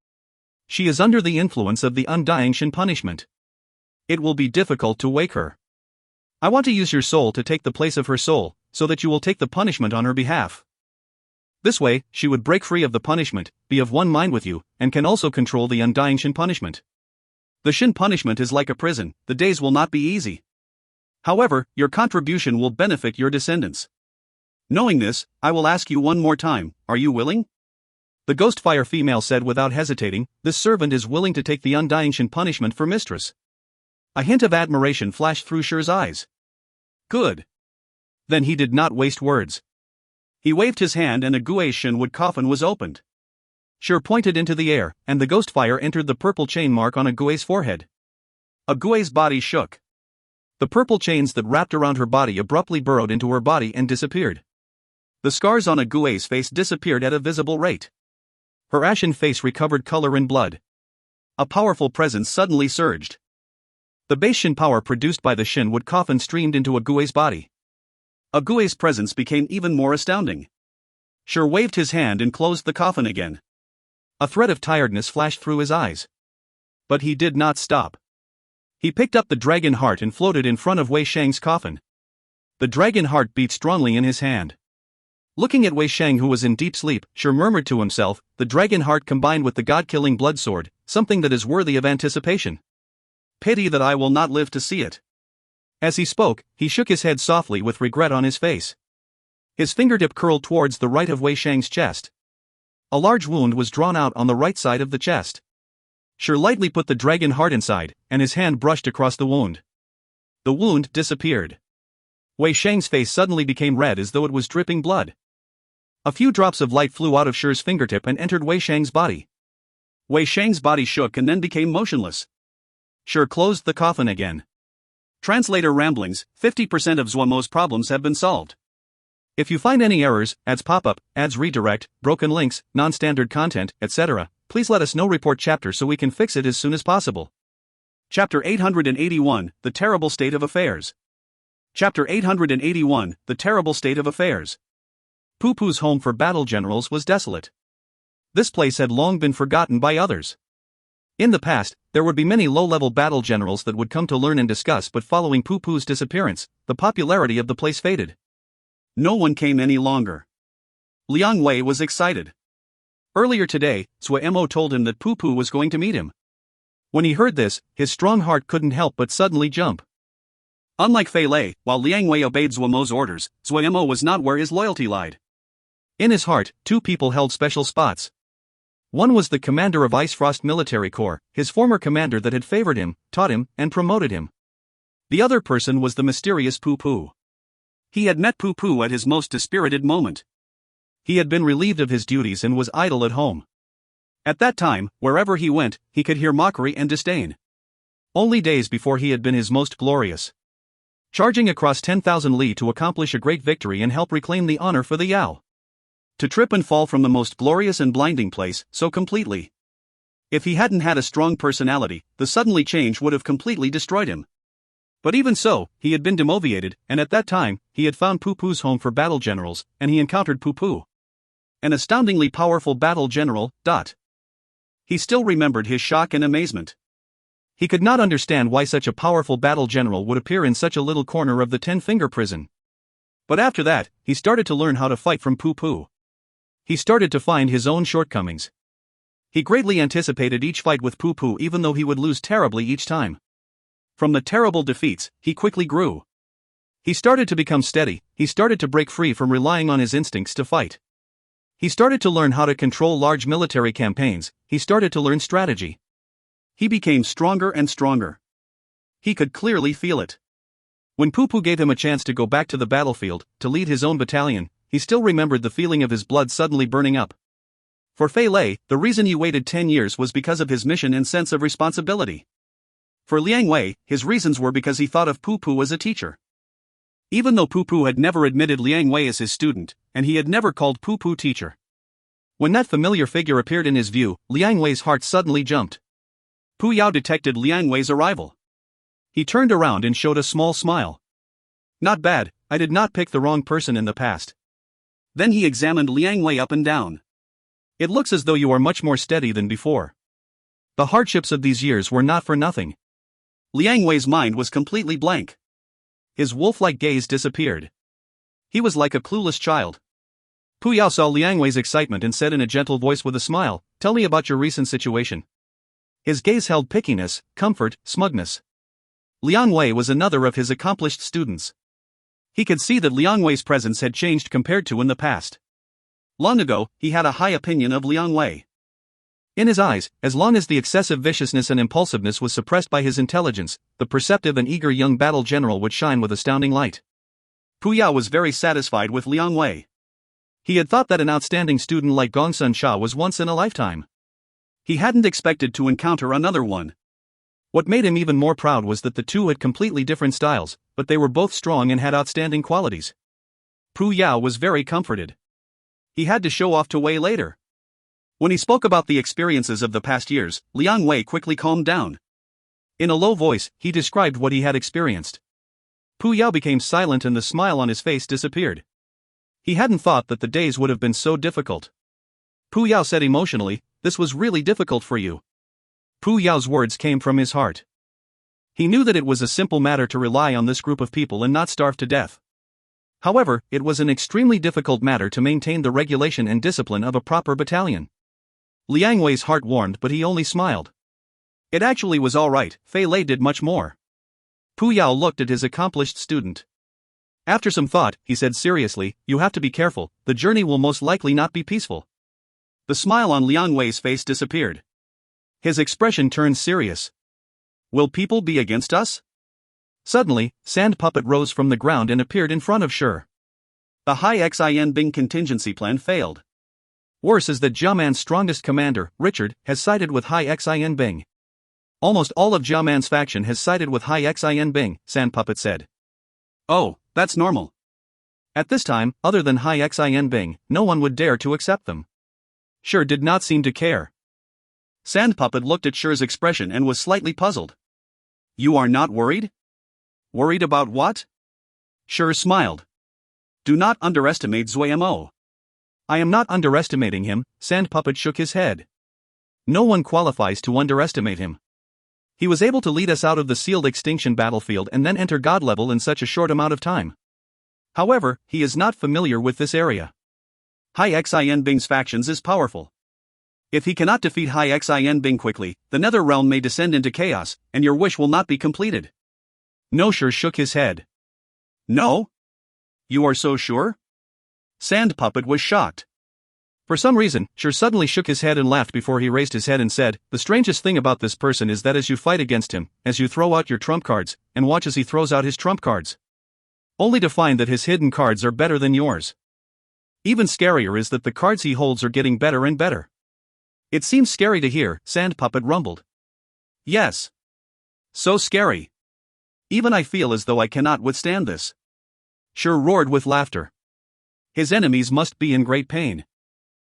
She is under the influence of the undying Shin punishment. It will be difficult to wake her. I want to use your soul to take the place of her soul, so that you will take the punishment on her behalf. This way, she would break free of the punishment, be of one mind with you, and can also control the undying Shin punishment. The Shin punishment is like a prison, the days will not be easy. However, your contribution will benefit your descendants. Knowing this, I will ask you one more time, are you willing? The ghost fire female said without hesitating, this servant is willing to take the undying Shin punishment for mistress. A hint of admiration flashed through Shure's eyes. Good. Then he did not waste words. He waved his hand and a Guei Shinwood coffin was opened. Shure pointed into the air, and the ghost fire entered the purple chain mark on a Guei's forehead. A Guei's body shook. The purple chains that wrapped around her body abruptly burrowed into her body and disappeared. The scars on a Guei's face disappeared at a visible rate. Her ashen face recovered color and blood. A powerful presence suddenly surged. The base Shin power produced by the Shinwood coffin streamed into a Guei's body. A Guei's presence became even more astounding. Shure waved his hand and closed the coffin again. A thread of tiredness flashed through his eyes. But he did not stop. He picked up the dragon heart and floated in front of Wei Shang's coffin. The dragon heart beat strongly in his hand. Looking at Wei Shang, who was in deep sleep, Shure murmured to himself, the dragon heart combined with the god-killing blood sword, something that is worthy of anticipation. Pity that I will not live to see it. As he spoke, he shook his head softly with regret on his face. His fingertip curled towards the right of Wei Shang's chest. A large wound was drawn out on the right side of the chest. Shure lightly put the dragon heart inside, and his hand brushed across the wound. The wound disappeared. Wei Shang's face suddenly became red as though it was dripping blood. A few drops of light flew out of Shure's fingertip and entered Wei Shang's body. Wei Shang's body shook and then became motionless. Shure closed the coffin again. Translator ramblings, 50% of Zuo Mo's problems have been solved. If you find any errors, ads pop-up, ads redirect, broken links, non-standard content, etc., please let us know. Report chapter so we can fix it as soon as possible. Chapter 881, The Terrible State of Affairs. Chapter 881, The Terrible State of Affairs. Pu Pu's home for battle generals was desolate. This place had long been forgotten by others. In the past, there would be many low-level battle generals that would come to learn and discuss, but following Pu Pu's disappearance, the popularity of the place faded. No one came any longer. Liang Wei was excited. Earlier today, Zuo Mo told him that Pu Pu was going to meet him. When he heard this, his strong heart couldn't help but suddenly jump. Unlike Fei Lei, while Liang Wei obeyed Zuo Mo's orders, Zuo Mo was not where his loyalty lied. In his heart, two people held special spots. One was the commander of Ice Frost Military Corps, his former commander that had favored him, taught him, and promoted him. The other person was the mysterious Pu Pu. He had met Pu Pu at his most dispirited moment. He had been relieved of his duties and was idle at home. At that time, wherever he went, he could hear mockery and disdain. Only days before he had been his most glorious. Charging across 10,000 li to accomplish a great victory and help reclaim the honor for the Yao. To trip and fall from the most glorious and blinding place, so completely. If he hadn't had a strong personality, the suddenly change would have completely destroyed him. But even so, he had been demotivated, and at that time, he had found Pu Pu's home for battle generals, and he encountered Pu Pu. An astoundingly powerful battle general. He still remembered his shock and amazement. He could not understand why such a powerful battle general would appear in such a little corner of the 10-finger prison. But after that, he started to learn how to fight from Pu Pu. He started to find his own shortcomings. He greatly anticipated each fight with Pu Pu, even though he would lose terribly each time. From the terrible defeats, he quickly grew. He started to become steady, he started to break free from relying on his instincts to fight. He started to learn how to control large military campaigns, he started to learn strategy. He became stronger and stronger. He could clearly feel it. When Pu Pu gave him a chance to go back to the battlefield, to lead his own battalion, he still remembered the feeling of his blood suddenly burning up. For Fei Lei, the reason he waited 10 years was because of his mission and sense of responsibility. For Liang Wei, his reasons were because he thought of Pu Pu as a teacher. Even though Pu Pu had never admitted Liang Wei as his student, and he had never called Pu Pu teacher. When that familiar figure appeared in his view, Liang Wei's heart suddenly jumped. Pu Yao detected Liang Wei's arrival. He turned around and showed a small smile. Not bad, I did not pick the wrong person in the past. Then he examined Liang Wei up and down. It looks as though you are much more steady than before. The hardships of these years were not for nothing. Liang Wei's mind was completely blank. His wolf-like gaze disappeared. He was like a clueless child. Pu Yao saw Liang Wei's excitement and said in a gentle voice with a smile, "Tell me about your recent situation." His gaze held pickiness, comfort, smugness. Liang Wei was another of his accomplished students. He could see that Liang Wei's presence had changed compared to in the past. Long ago, he had a high opinion of Liang Wei. In his eyes, as long as the excessive viciousness and impulsiveness was suppressed by his intelligence, the perceptive and eager young battle general would shine with astounding light. Pu Yao was very satisfied with Liang Wei. He had thought that an outstanding student like Gongsun Sha was once in a lifetime. He hadn't expected to encounter another one. What made him even more proud was that the two had completely different styles, but they were both strong and had outstanding qualities. Pu Yao was very comforted. He had to show off to Wei later. When he spoke about the experiences of the past years, Liang Wei quickly calmed down. In a low voice, he described what he had experienced. Pu Yao became silent and the smile on his face disappeared. He hadn't thought that the days would have been so difficult. Pu Yao said emotionally, "This was really difficult for you." Pu Yao's words came from his heart. He knew that it was a simple matter to rely on this group of people and not starve to death. However, it was an extremely difficult matter to maintain the regulation and discipline of a proper battalion. Liang Wei's heart warmed, but he only smiled. It actually was all right, Fei Lei did much more. Pu Yao looked at his accomplished student. After some thought, he said seriously, "You have to be careful, the journey will most likely not be peaceful." The smile on Liang Wei's face disappeared. His expression turned serious. "Will people be against us?" Suddenly, Sand Puppet rose from the ground and appeared in front of Shi. The High Xin Bing contingency plan failed. Worse is that Jiaman's strongest commander, Richard, has sided with High Xin Bing. Almost all of Jiaman's faction has sided with High Xin Bing, Sand Puppet said. Oh, that's normal. At this time, other than High Xin Bing, no one would dare to accept them. Shi did not seem to care. Sand Puppet looked at Shi's expression and was slightly puzzled. "You are not worried?" "Worried about what?" Shi smiled. Do not underestimate Zuo Mo. I am not underestimating him, Sand Puppet shook his head. No one qualifies to underestimate him. He was able to lead us out of the sealed extinction battlefield and then enter God level in such a short amount of time. However, he is not familiar with this area. Hai Xin Bing's factions is powerful. If he cannot defeat Hai Xin Bing quickly, the Nether Realm may descend into chaos, and your wish will not be completed. No, Shi shook his head. No? You are so sure? Sand Puppet was shocked. For some reason, Shi suddenly shook his head and laughed before he raised his head and said, the strangest thing about this person is that as you fight against him, as you throw out your trump cards, and watch as he throws out his trump cards, only to find that his hidden cards are better than yours. Even scarier is that the cards he holds are getting better and better. It seems scary to hear, Sand Puppet rumbled. Yes. So scary. Even I feel as though I cannot withstand this. Shi roared with laughter. His enemies must be in great pain.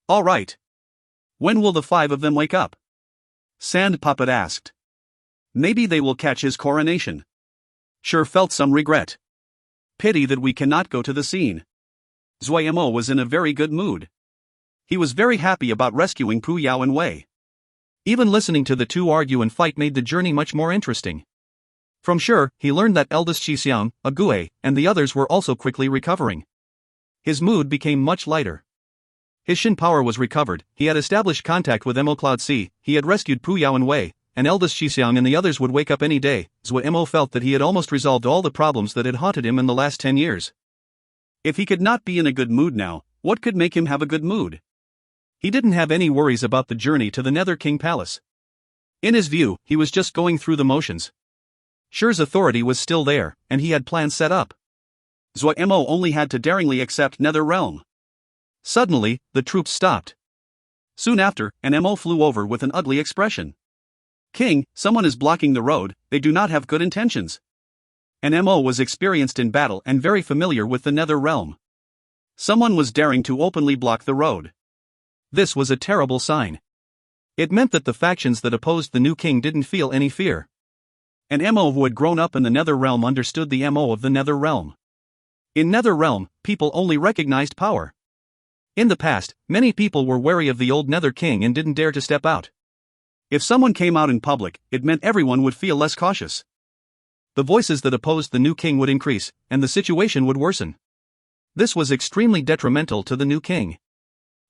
All right. When will the 5 of them wake up? Sand Puppet asked. Maybe they will catch his coronation. Shi felt some regret. Pity that we cannot go to the scene. Zuo Mo was in a very good mood. He was very happy about rescuing Pu Yao and Wei. Even listening to the two argue and fight made the journey much more interesting. From Shi, he learned that eldest Xixiang, Agui, and the others were also quickly recovering. His mood became much lighter. His Shin power was recovered, he had established contact with Emerald Cloud Sea, he had rescued Pu Yao and Wei, and eldest Xixiang and the others would wake up any day. Zuo Mo felt that he had almost resolved all the problems that had haunted him in the last 10 years. If he could not be in a good mood now, what could make him have a good mood? He didn't have any worries about the journey to the Nether King Palace. In his view, he was just going through the motions. Shi's authority was still there, and he had plans set up. Zuo Mo only had to daringly accept Nether Realm. Suddenly, the troops stopped. Soon after, an Mo flew over with an ugly expression. King, someone is blocking the road, they do not have good intentions. An Mo was experienced in battle and very familiar with the Nether Realm. Someone was daring to openly block the road. This was a terrible sign. It meant that the factions that opposed the new king didn't feel any fear. An Mo who had grown up in the Nether Realm understood the Mo of the Nether Realm. In Nether Realm, people only recognized power. In the past, many people were wary of the old Nether King and didn't dare to step out. If someone came out in public, it meant everyone would feel less cautious. The voices that opposed the new king would increase, and the situation would worsen. This was extremely detrimental to the new king.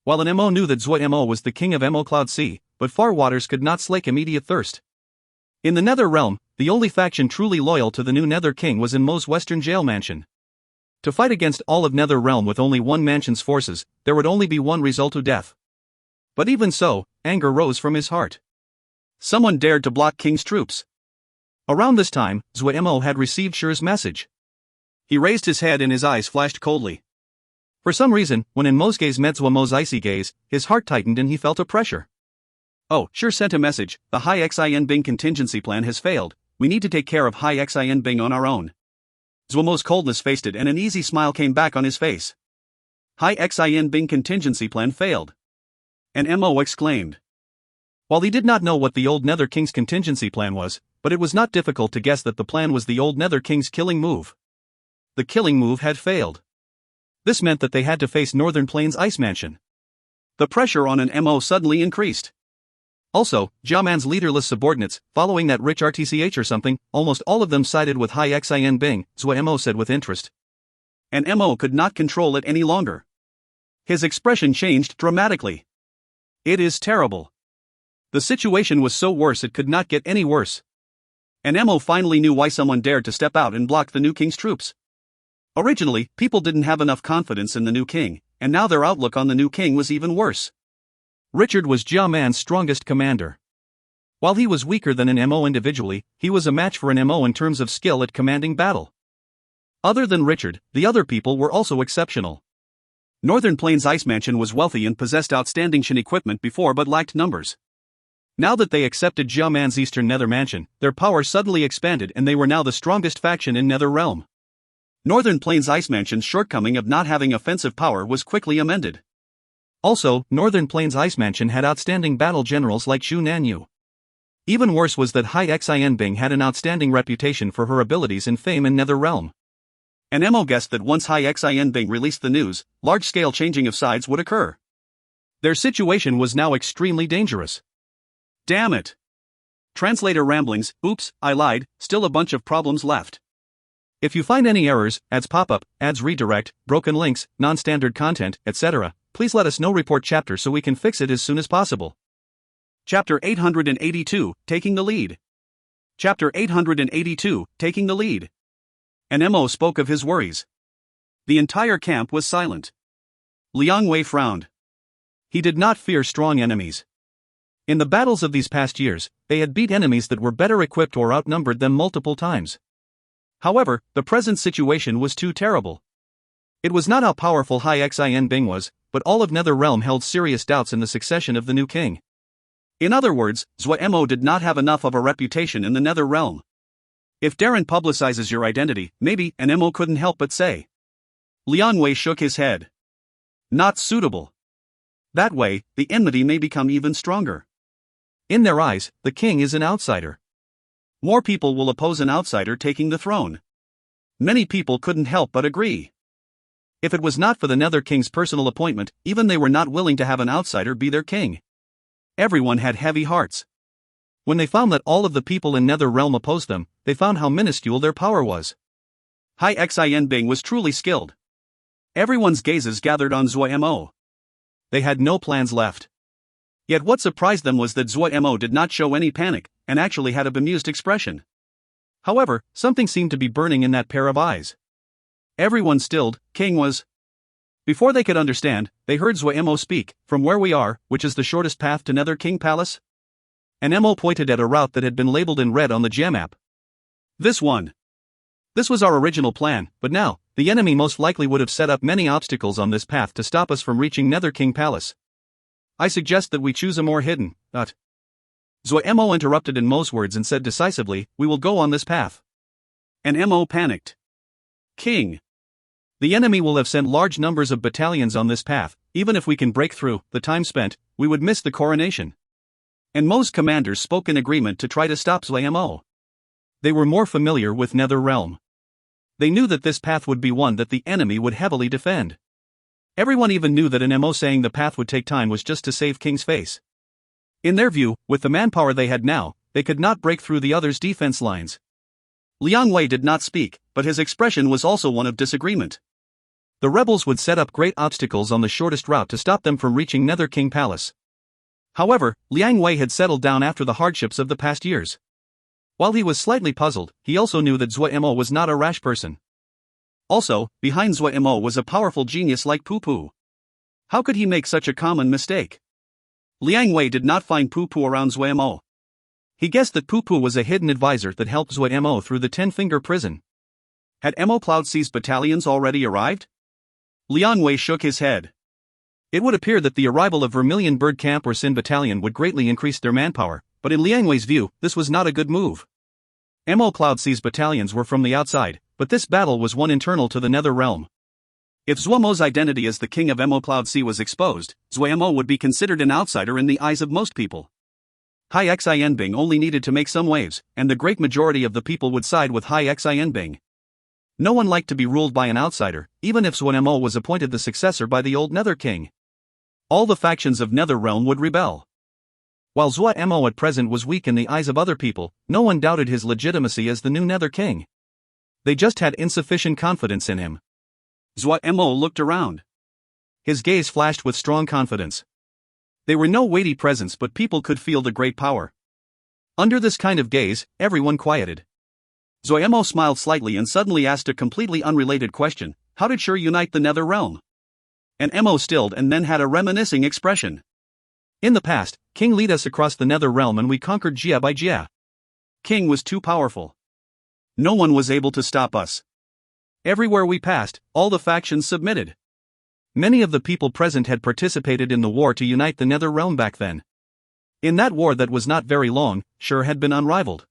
While an Mo knew that Zuo Mo was the king of Emerald Cloud Sea, but far waters could not slake immediate thirst. In the Nether Realm, the only faction truly loyal to the new Nether King was in Mo's western jail mansion. To fight against all of Nether Realm with only one mansion's forces, there would only be one result of death. But even so, anger rose from his heart. Someone dared to block King's troops. Around this time, Zuo Mo had received Shi's message. He raised his head and his eyes flashed coldly. For some reason, when in Mo's gaze met Zuo Mo's icy gaze, his heart tightened and he felt a pressure. Oh, Shi sent a message, the Hai Xin Bing contingency plan has failed, we need to take care of Hai Xin Bing on our own. Zuo Mo's coldness faded and an easy smile came back on his face. Hai Xin Bing contingency plan failed. An Mo exclaimed. While he did not know what the old Nether King's contingency plan was, but it was not difficult to guess that the plan was the old Nether King's killing move. The killing move had failed. This meant that they had to face Northern Plains Ice Mansion. The pressure on an Mo suddenly increased. Also, Jiaman's leaderless subordinates, following that rich RTCH or something, almost all of them sided with Hai Xin Bing, Zuo Mo said with interest. And Mo could not control it any longer. His expression changed dramatically. It is terrible. The situation was so worse it could not get any worse. And Mo finally knew why someone dared to step out and block the new king's troops. Originally, people didn't have enough confidence in the new king, and now their outlook on the new king was even worse. Richard was Jiaman's strongest commander. While he was weaker than an Mo individually, he was a match for an Mo in terms of skill at commanding battle. Other than Richard, the other people were also exceptional. Northern Plains Ice Mansion was wealthy and possessed outstanding Shin equipment before but lacked numbers. Now that they accepted Jiaman's Eastern Nether Mansion, their power suddenly expanded and they were now the strongest faction in Nether Realm. Northern Plains Ice Mansion's shortcoming of not having offensive power was quickly amended. Also, Northern Plains Ice Mansion had outstanding battle generals like Xu Nanyu. Even worse was that Hai Xin Bing had an outstanding reputation for her abilities and fame in Nether Realm. and Mo guessed that once Hai Xin released the news, large-scale changing of sides would occur. Their situation was now extremely dangerous. Damn it! Translator ramblings, oops, I lied, still a bunch of problems left. If you find any errors, ads pop-up, ads redirect, broken links, non-standard content, etc., please let us know. Report chapter so we can fix it as soon as possible. Chapter 882, Taking the Lead. Chapter 882, Taking the Lead. And Mo spoke of his worries. The entire camp was silent. Liang Wei frowned. He did not fear strong enemies. In the battles of these past years, they had beat enemies that were better equipped or outnumbered them multiple times. However, the present situation was too terrible. It was not how powerful Hai Xin was, but all of Nether Realm held serious doubts in the succession of the new king. In other words, Zuo Mo did not have enough of a reputation in the Nether Realm. If Darren publicizes your identity, maybe, and Mo couldn't help but say. Liang Wei shook his head. Not suitable. That way, the enmity may become even stronger. In their eyes, the king is an outsider. More people will oppose an outsider taking the throne. Many people couldn't help but agree. If it was not for the Nether King's personal appointment, even they were not willing to have an outsider be their king. Everyone had heavy hearts. When they found that all of the people in Nether Realm opposed them, they found how minuscule their power was. Hai Xin was truly skilled. Everyone's gazes gathered on Zuo Mo. They had no plans left. Yet what surprised them was that Zuo Mo did not show any panic, and actually had a bemused expression. However, something seemed to be burning in that pair of eyes. Everyone stilled, King was. Before they could understand, they heard Zuo Mo speak, from where we are, which is the shortest path to Nether King Palace? And Mo pointed at a route that had been labeled in red on the gem map. This one. This was our original plan, but now, the enemy most likely would have set up many obstacles on this path to stop us from reaching Nether King Palace. I suggest that we choose a more hidden, Zuo Mo interrupted in Mo's words and said decisively, we will go on this path. And Mo panicked. King. The enemy will have sent large numbers of battalions on this path. Even if we can break through the time spent, we would miss the coronation. And Mo's commanders spoke in agreement to try to stop Zuo Mo. They were more familiar with Nether Realm. They knew that this path would be one that the enemy would heavily defend. Everyone even knew that Mo saying the path would take time was just to save King's face. In their view, with the manpower they had now, they could not break through the others' defense lines. Liang Wei did not speak, but his expression was also one of disagreement. The rebels would set up great obstacles on the shortest route to stop them from reaching Nether King Palace. However, Liang Wei had settled down after the hardships of the past years. While he was slightly puzzled, he also knew that Zuo Mo was not a rash person. Also, behind Zuo Mo was a powerful genius like Pu Pu. How could he make such a common mistake? Liang Wei did not find Pu Pu around Zuo Mo. He guessed that Pu Pu was a hidden advisor that helped Zuo Mo through the 10-finger prison. Had Mo Cloud Sea's battalions already arrived? Liang Wei shook his head. It would appear that the arrival of Vermilion Bird Camp or Sin Battalion would greatly increase their manpower, but in Liang Wei's view, this was not a good move. Mo Cloud Sea's battalions were from the outside, but this battle was one internal to the Nether Realm. If Zuo Mo's identity as the king of Mo Cloud Sea was exposed, Zuo Mo would be considered an outsider in the eyes of most people. Hai Xin only needed to make some waves, and the great majority of the people would side with Hai Xin. No one liked to be ruled by an outsider, even if Zuo Mo was appointed the successor by the old Nether King. All the factions of Nether Realm would rebel. While Zuo Mo at present was weak in the eyes of other people, no one doubted his legitimacy as the new Nether King. They just had insufficient confidence in him. Zuo Mo looked around. His gaze flashed with strong confidence. They were no weighty presence, but people could feel the great power. Under this kind of gaze, everyone quieted. Zuo Mo smiled slightly and suddenly asked a completely unrelated question, how did Shur unite the Nether Realm? And Mo stilled and then had a reminiscing expression. In the past, King led us across the Nether Realm and we conquered Jia by Jia. King was too powerful. No one was able to stop us. Everywhere we passed, all the factions submitted. Many of the people present had participated in the war to unite the Nether Realm back then. In that war that was not very long, Shur had been unrivaled.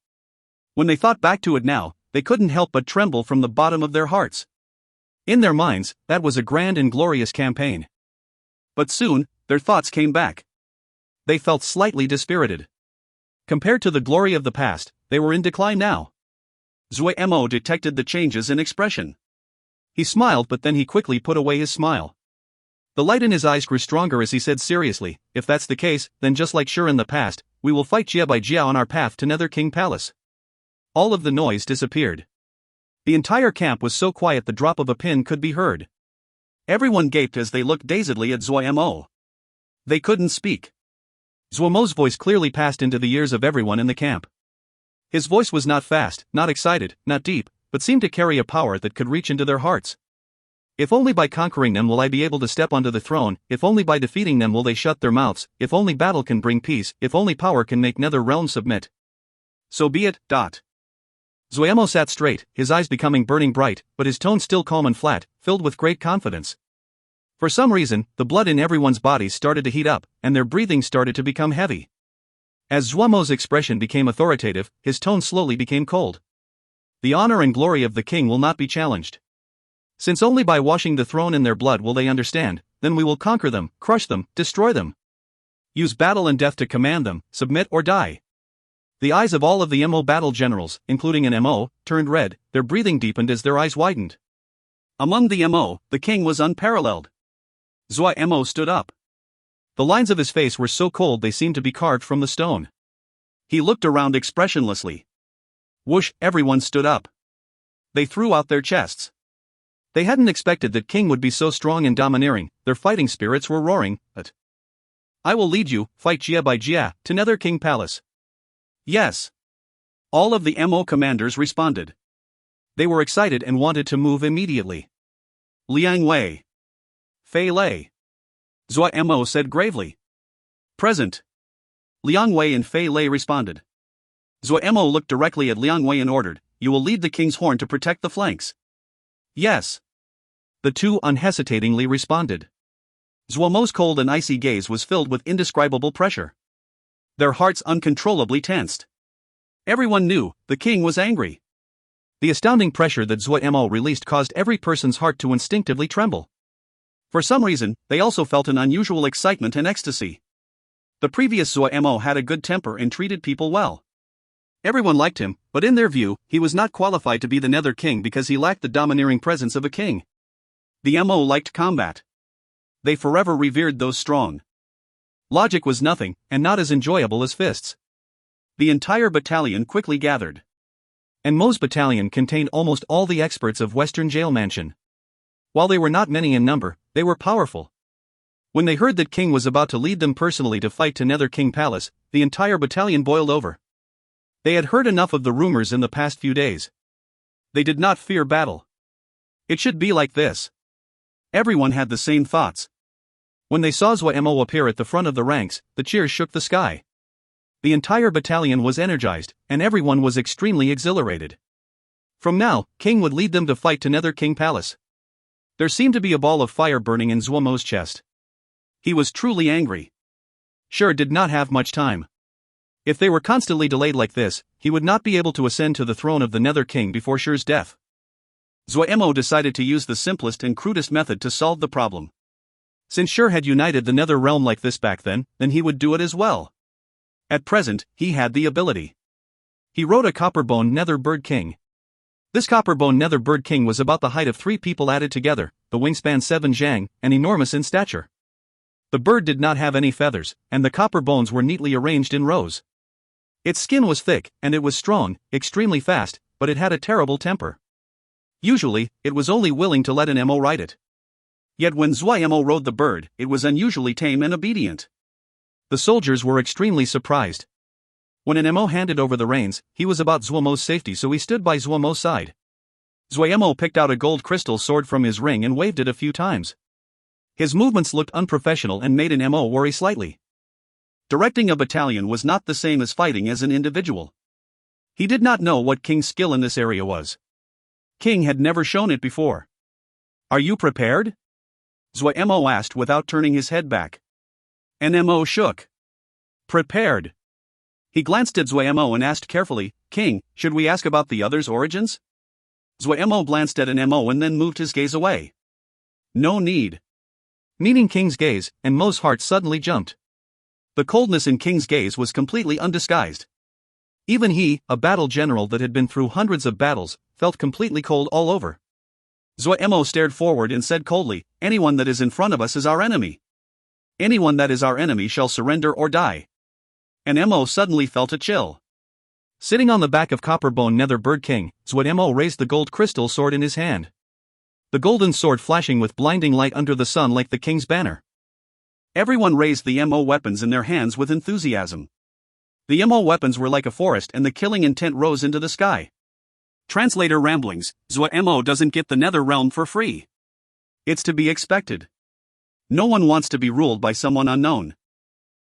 When they thought back to it now, they couldn't help but tremble from the bottom of their hearts. In their minds, that was a grand and glorious campaign. But soon, their thoughts came back. They felt slightly dispirited. Compared to the glory of the past, they were in decline now. Zuo Mo detected the changes in expression. He smiled, but then he quickly put away his smile. The light in his eyes grew stronger as he said seriously, "If that's the case, then just like sure in the past, we will fight Jia by Jia on our path to Nether King Palace." All of the noise disappeared. The entire camp was so quiet the drop of a pin could be heard. Everyone gaped as they looked dazedly at Zuo Mo. They couldn't speak. Zuo Mo's voice clearly passed into the ears of everyone in the camp. His voice was not fast, not excited, not deep, but seemed to carry a power that could reach into their hearts. "If only by conquering them will I be able to step onto the throne, if only by defeating them will they shut their mouths, if only battle can bring peace, if only power can make Nether realms submit. So be it." Zuo Mo sat straight, his eyes becoming burning bright, but his tone still calm and flat, filled with great confidence. For some reason, the blood in everyone's bodies started to heat up, and their breathing started to become heavy. As Zuo Mo's expression became authoritative, his tone slowly became cold. "The honor and glory of the king will not be challenged. Since only by washing the throne in their blood will they understand, then we will conquer them, crush them, destroy them. Use battle and death to command them, submit or die." The eyes of all of the Mo battle generals, including an Mo, turned red, their breathing deepened as their eyes widened. Among the Mo, the king was unparalleled. Zuo Mo stood up. The lines of his face were so cold they seemed to be carved from the stone. He looked around expressionlessly. Whoosh, everyone stood up. They threw out their chests. They hadn't expected that King would be so strong and domineering, their fighting spirits were roaring, but "I will lead you, fight Jia by Jia, to Nether King Palace." "Yes." All of the Mo commanders responded. They were excited and wanted to move immediately. "Liang Wei. Fei Lei." Zuo Mo said gravely. "Present." Liang Wei and Fei Lei responded. Zuo Mo looked directly at Liang Wei and ordered, "You will lead the king's horn to protect the flanks." "Yes." The two unhesitatingly responded. Zuo Mo's cold and icy gaze was filled with indescribable pressure. Their hearts uncontrollably tensed. Everyone knew, the king was angry. The astounding pressure that Zuo Mo released caused every person's heart to instinctively tremble. For some reason, they also felt an unusual excitement and ecstasy. The previous Zuo Mo had a good temper and treated people well. Everyone liked him, but in their view, he was not qualified to be the Nether King because he lacked the domineering presence of a king. The Mo liked combat. They forever revered those strong. Logic was nothing, and not as enjoyable as fists. The entire battalion quickly gathered. And Mo's battalion contained almost all the experts of Western Jail Mansion. While they were not many in number, they were powerful. When they heard that King was about to lead them personally to fight to Nether King Palace, the entire battalion boiled over. They had heard enough of the rumors in the past few days. They did not fear battle. It should be like this. Everyone had the same thoughts. When they saw Zuo Mo appear at the front of the ranks, the cheers shook the sky. The entire battalion was energized, and everyone was extremely exhilarated. From now, King would lead them to fight to Nether King Palace. There seemed to be a ball of fire burning in Zuo Mo's chest. He was truly angry. Sure did not have much time. If they were constantly delayed like this, he would not be able to ascend to the throne of the Nether King before Shur's death. Zuo Mo decided to use the simplest and crudest method to solve the problem. Since Shur had united the Nether realm like this back then he would do it as well. At present, he had the ability. He wrote a copper-boned Nether Bird King. This copper-boned Nether Bird King was about the height of 3 people added together, the wingspan 7 zhang, and enormous in stature. The bird did not have any feathers, and the copper bones were neatly arranged in rows. Its skin was thick, and it was strong, extremely fast, but it had a terrible temper. Usually, it was only willing to let an Mo ride it. Yet when Zuo Mo rode the bird, it was unusually tame and obedient. The soldiers were extremely surprised. When an Mo handed over the reins, he was about Zuo Mo's safety, so he stood by Zuo Mo's side. Zuo Mo picked out a gold crystal sword from his ring and waved it a few times. His movements looked unprofessional and made an Mo worry slightly. Directing a battalion was not the same as fighting as an individual. He did not know what King's skill in this area was. King had never shown it before. "Are you prepared?" Zuo Mo asked without turning his head back. An Mo shook. "Prepared." He glanced at Zuo Mo and asked carefully, "King, should we ask about the others' origins?" Zuo Mo glanced at an Mo and then moved his gaze away. "No need." Meeting King's gaze, and Mo's heart suddenly jumped. The coldness in King's gaze was completely undisguised. Even he, a battle general that had been through hundreds of battles, felt completely cold all over. Zuo Mo stared forward and said coldly, "Anyone that is in front of us is our enemy. Anyone that is our enemy shall surrender or die." And Mo suddenly felt a chill. Sitting on the back of Copperbone Nether Bird King, Zuo Mo raised the gold crystal sword in his hand. The golden sword flashing with blinding light under the sun like the king's banner. Everyone raised the Mo weapons in their hands with enthusiasm. The Mo weapons were like a forest and the killing intent rose into the sky. Translator ramblings: Zuo Mo doesn't get the Nether Realm for free. It's to be expected. No one wants to be ruled by someone unknown.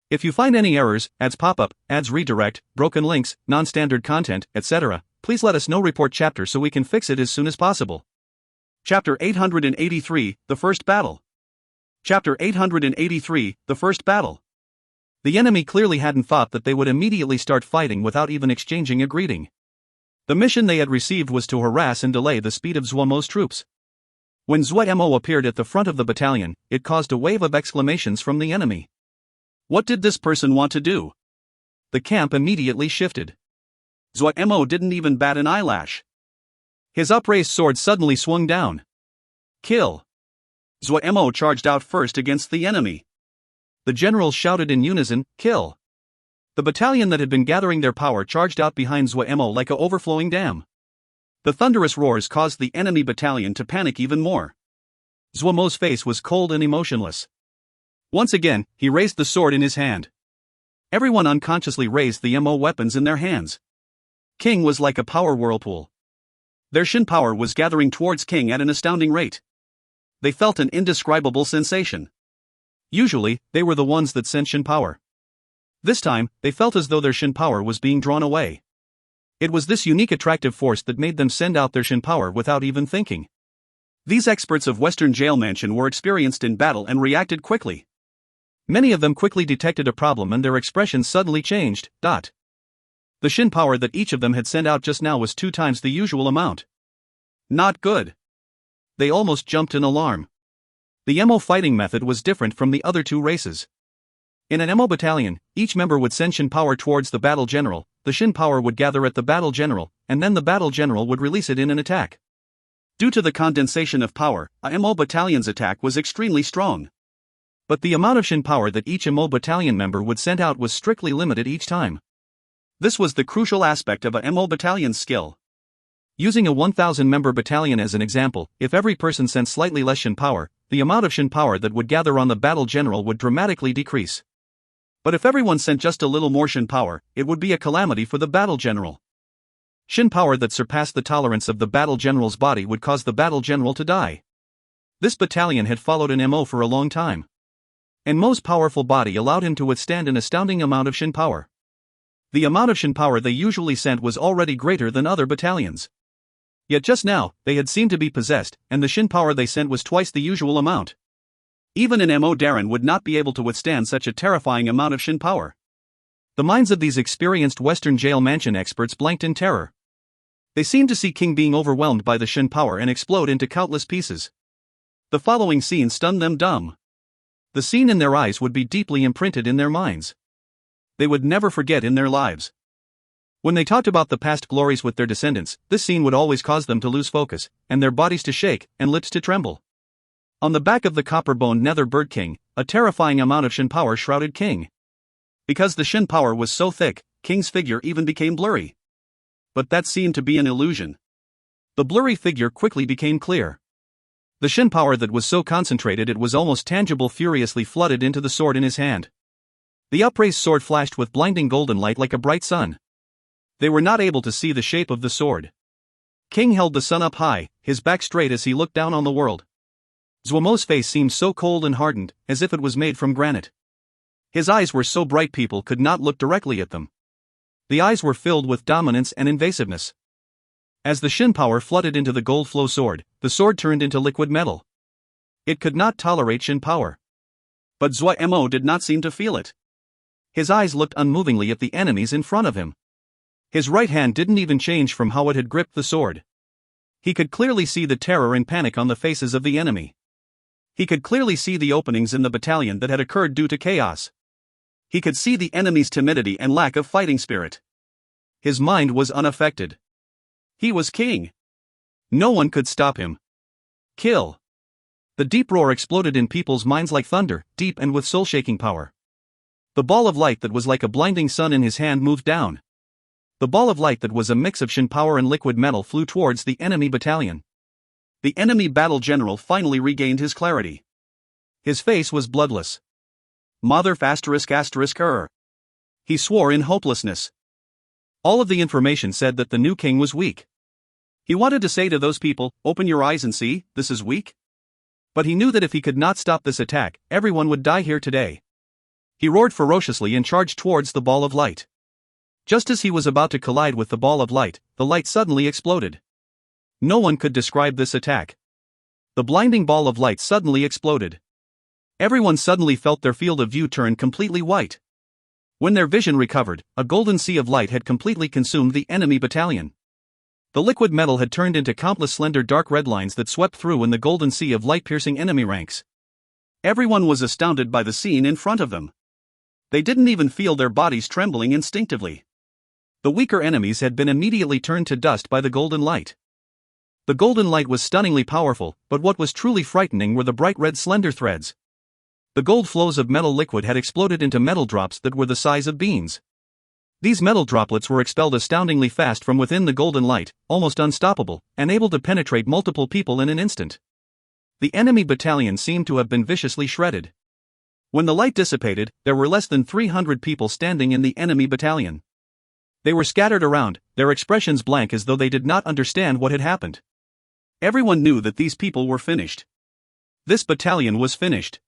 If you find any errors, ads pop up, ads redirect, broken links, non-standard content, etc., please let us know. Report chapter so we can fix it as soon as possible. Chapter 883, The First Battle. Chapter 883, The First Battle. The enemy clearly hadn't thought that they would immediately start fighting without even exchanging a greeting. The mission they had received was to harass and delay the speed of Zuo Mo's troops. When Zuo Mo appeared at the front of the battalion, it caused a wave of exclamations from the enemy. What did this person want to do? The camp immediately shifted. Zuo Mo didn't even bat an eyelash. His upraised sword suddenly swung down. Kill! Zuo Mo charged out first against the enemy. The generals shouted in unison, "Kill!" The battalion that had been gathering their power charged out behind Zuo Mo like a overflowing dam. The thunderous roars caused the enemy battalion to panic even more. Zuo Mo's face was cold and emotionless. Once again, he raised the sword in his hand. Everyone unconsciously raised the Mo weapons in their hands. King was like a power whirlpool. Their Shin power was gathering towards King at an astounding rate. They felt an indescribable sensation. Usually, they were the ones that sent Shin power. This time, they felt as though their Shin power was being drawn away. It was this unique attractive force that made them send out their Shin power without even thinking. These experts of Western Jail Mansion were experienced in battle and reacted quickly. Many of them quickly detected a problem and their expressions suddenly changed. The Shin power that each of them had sent out just now was 2 times the usual amount. Not good. They almost jumped in alarm. The Mo fighting method was different from the other 2 races. In an Mo battalion, each member would send Shin power towards the battle general, the Shin power would gather at the battle general, and then the battle general would release it in an attack. Due to the condensation of power, a Mo battalion's attack was extremely strong. But the amount of Shin power that each Mo battalion member would send out was strictly limited each time. This was the crucial aspect of a Mo battalion's skill. Using a 1,000-member battalion as an example, if every person sent slightly less Shin power, the amount of Shin power that would gather on the battle general would dramatically decrease. But if everyone sent just a little more Shin power, it would be a calamity for the battle general. Shin power that surpassed the tolerance of the battle general's body would cause the battle general to die. This battalion had followed an Mo for a long time. And Mo's powerful body allowed him to withstand an astounding amount of Shin power. The amount of Shin power they usually sent was already greater than other battalions. Yet just now, they had seemed to be possessed, and the Shin power they sent was twice the usual amount. Even an Mo Darren would not be able to withstand such a terrifying amount of Shin power. The minds of these experienced Western Jail Mansion experts blanked in terror. They seemed to see King being overwhelmed by the Shin power and explode into countless pieces. The following scene stunned them dumb. The scene in their eyes would be deeply imprinted in their minds. They would never forget in their lives. When they talked about the past glories with their descendants, this scene would always cause them to lose focus, and their bodies to shake, and lips to tremble. On the back of the copper-boned Nether Bird King, a terrifying amount of Shin power shrouded King. Because the Shin power was so thick, King's figure even became blurry. But that seemed to be an illusion. The blurry figure quickly became clear. The Shin power that was so concentrated it was almost tangible furiously flooded into the sword in his hand. The upraised sword flashed with blinding golden light like a bright sun. They were not able to see the shape of the sword. King held the sun up high, his back straight as he looked down on the world. Zuo Mo's face seemed so cold and hardened, as if it was made from granite. His eyes were so bright people could not look directly at them. The eyes were filled with dominance and invasiveness. As the Shin power flooded into the gold flow sword, the sword turned into liquid metal. It could not tolerate Shin power. But Zuo Mo did not seem to feel it. His eyes looked unmovingly at the enemies in front of him. His right hand didn't even change from how it had gripped the sword. He could clearly see the terror and panic on the faces of the enemy. He could clearly see the openings in the battalion that had occurred due to chaos. He could see the enemy's timidity and lack of fighting spirit. His mind was unaffected. He was king. No one could stop him. Kill! The deep roar exploded in people's minds like thunder, deep and with soul-shaking power. The ball of light that was like a blinding sun in his hand moved down. The ball of light that was a mix of Shin power and liquid metal flew towards the enemy battalion. The enemy battle general finally regained his clarity. His face was bloodless. Mother ****. He swore in hopelessness. All of the information said that the new king was weak. He wanted to say to those people, "Open your eyes and see, this is weak." But he knew that if he could not stop this attack, everyone would die here today. He roared ferociously and charged towards the ball of light. Just as he was about to collide with the ball of light, the light suddenly exploded. No one could describe this attack. The blinding ball of light suddenly exploded. Everyone suddenly felt their field of view turn completely white. When their vision recovered, a golden sea of light had completely consumed the enemy battalion. The liquid metal had turned into countless slender dark red lines that swept through in the golden sea of light, piercing enemy ranks. Everyone was astounded by the scene in front of them. They didn't even feel their bodies trembling instinctively. The weaker enemies had been immediately turned to dust by the golden light. The golden light was stunningly powerful, but what was truly frightening were the bright red slender threads. The gold flows of metal liquid had exploded into metal drops that were the size of beans. These metal droplets were expelled astoundingly fast from within the golden light, almost unstoppable, and able to penetrate multiple people in an instant. The enemy battalion seemed to have been viciously shredded. When the light dissipated, there were less than 300 people standing in the enemy battalion. They were scattered around, their expressions blank as though they did not understand what had happened. Everyone knew that these people were finished. This battalion was finished.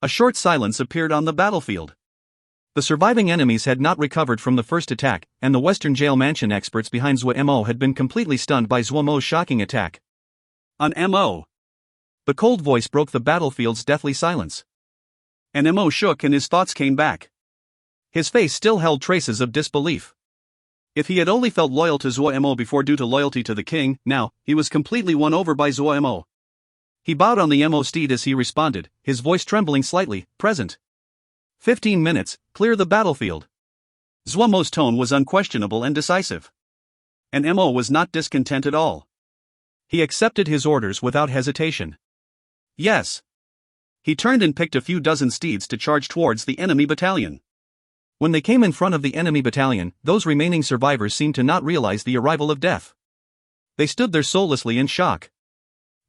A short silence appeared on the battlefield. The surviving enemies had not recovered from the first attack, and the Western Jail Mansion experts behind Zuo Mo had been completely stunned by Zuo Mo's shocking attack. An Mo. The cold voice broke the battlefield's deathly silence. And Mo shook and his thoughts came back. His face still held traces of disbelief. If he had only felt loyal to Zuo Mo before due to loyalty to the king, now, he was completely won over by Zuo Mo. He bowed on the Mo steed as he responded, his voice trembling slightly, "Present. 15 minutes, clear the battlefield." Zuo Mo's tone was unquestionable and decisive. And Mo was not discontent at all. He accepted his orders without hesitation. Yes. He turned and picked a few dozen steeds to charge towards the enemy battalion. When they came in front of the enemy battalion, those remaining survivors seemed to not realize the arrival of death. They stood there soullessly in shock.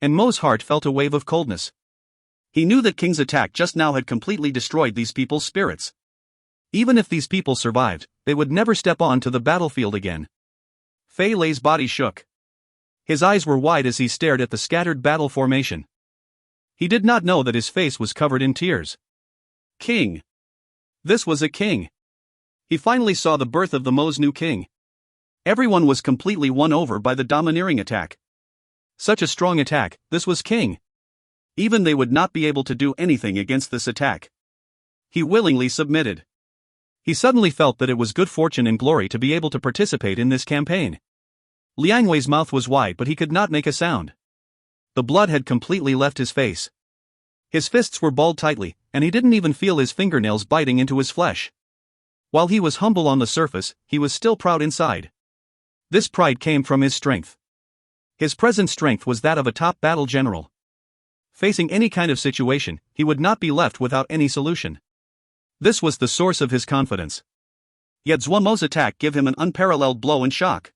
And Mo's heart felt a wave of coldness. He knew that King's attack just now had completely destroyed these people's spirits. Even if these people survived, they would never step on to the battlefield again. Fei Lei's body shook. His eyes were wide as he stared at the scattered battle formation. He did not know that his face was covered in tears. King. This was a king. He finally saw the birth of the Mo's new king. Everyone was completely won over by the domineering attack. Such a strong attack, this was king. Even they would not be able to do anything against this attack. He willingly submitted. He suddenly felt that it was good fortune and glory to be able to participate in this campaign. Liang Wei's mouth was wide but he could not make a sound. The blood had completely left his face. His fists were balled tightly, and he didn't even feel his fingernails biting into his flesh. While he was humble on the surface, he was still proud inside. This pride came from his strength. His present strength was that of a top battle general. Facing any kind of situation, he would not be left without any solution. This was the source of his confidence. Yet Zuo Mo's attack gave him an unparalleled blow and shock.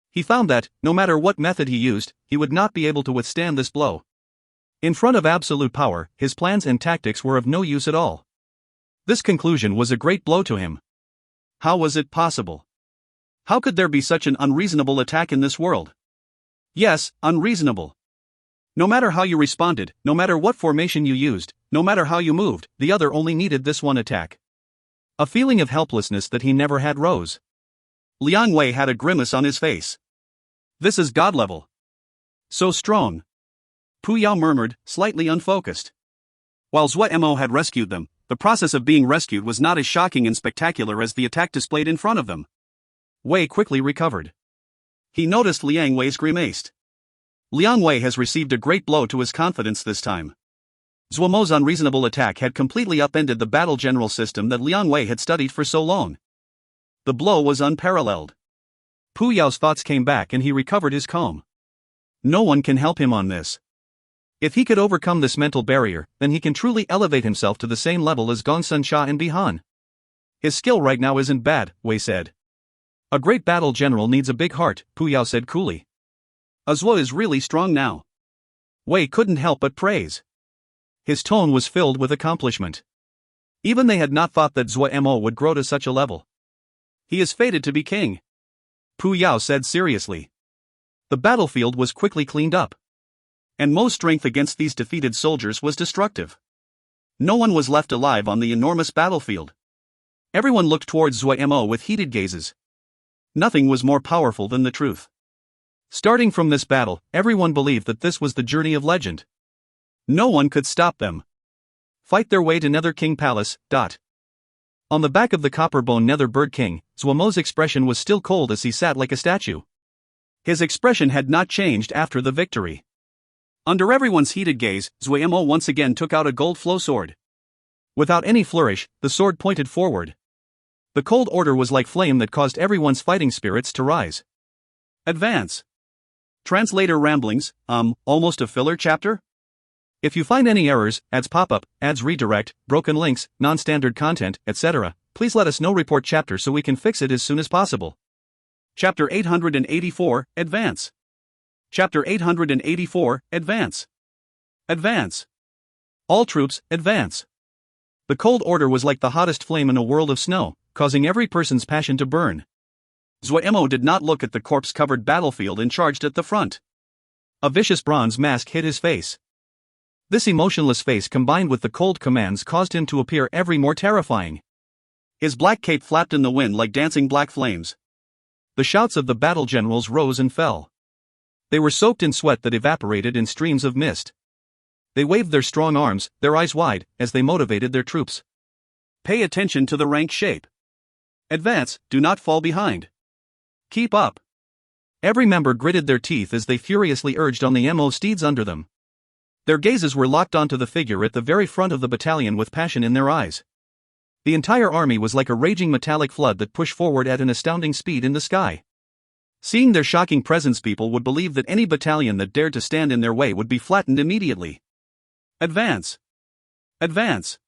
He found that, no matter what method he used, he would not be able to withstand this blow. In front of absolute power, his plans and tactics were of no use at all. This conclusion was a great blow to him. How was it possible? How could there be such an unreasonable attack in this world? Yes, unreasonable. No matter how you responded, no matter what formation you used, no matter how you moved, the other only needed this one attack. A feeling of helplessness that he never had rose. Liang Wei had a grimace on his face. This is god level. So strong. Pu Yao murmured, slightly unfocused. While Zuo Mo had rescued them, the process of being rescued was not as shocking and spectacular as the attack displayed in front of them. Wei quickly recovered. He noticed Liang Wei's grimaced. Liang Wei has received a great blow to his confidence this time. Zuo Mo's unreasonable attack had completely upended the battle general system that Liang Wei had studied for so long. The blow was unparalleled. Pu Yao's thoughts came back and he recovered his calm. No one can help him on this. If he could overcome this mental barrier, then he can truly elevate himself to the same level as Gongsun Sha and Bihan. His skill right now isn't bad, Wei said. A great battle general needs a big heart, Pu Yao said coolly. Zuo is really strong now. Wei couldn't help but praise. His tone was filled with accomplishment. Even they had not thought that Zuo Mo would grow to such a level. He is fated to be king, Pu Yao said seriously. The battlefield was quickly cleaned up. And Mo's strength against these defeated soldiers was destructive. No one was left alive on the enormous battlefield. Everyone looked towards Zuo Mo with heated gazes. Nothing was more powerful than the truth. Starting from this battle, everyone believed that this was the journey of legend. No one could stop them. Fight their way to Nether King Palace. On the back of the copper-bone Nether Bird King, Zuo Mo's expression was still cold as he sat like a statue. His expression had not changed after the victory. Under everyone's heated gaze, Zuo Mo once again took out a gold flow sword. Without any flourish, the sword pointed forward. The cold order was like flame that caused everyone's fighting spirits to rise. Advance. Translator ramblings, almost a filler chapter? If you find any errors, ads pop-up, ads redirect, broken links, non-standard content, etc., please let us know. Report chapter so we can fix it as soon as possible. Chapter 884, Advance. Chapter 884, Advance. Advance. All troops, advance. The cold order was like the hottest flame in a world of snow, causing every person's passion to burn. Zuo Mo did not look at the corpse-covered battlefield and charged at the front. A vicious bronze mask hid his face. This emotionless face combined with the cold commands caused him to appear ever more terrifying. His black cape flapped in the wind like dancing black flames. The shouts of the battle generals rose and fell. They were soaked in sweat that evaporated in streams of mist. They waved their strong arms, their eyes wide, as they motivated their troops. Pay attention to the rank shape. Advance, do not fall behind. Keep up. Every member gritted their teeth as they furiously urged on the Mo steeds under them. Their gazes were locked onto the figure at the very front of the battalion with passion in their eyes. The entire army was like a raging metallic flood that pushed forward at an astounding speed in the sky. Seeing their shocking presence, people would believe that any battalion that dared to stand in their way would be flattened immediately. Advance. Advance.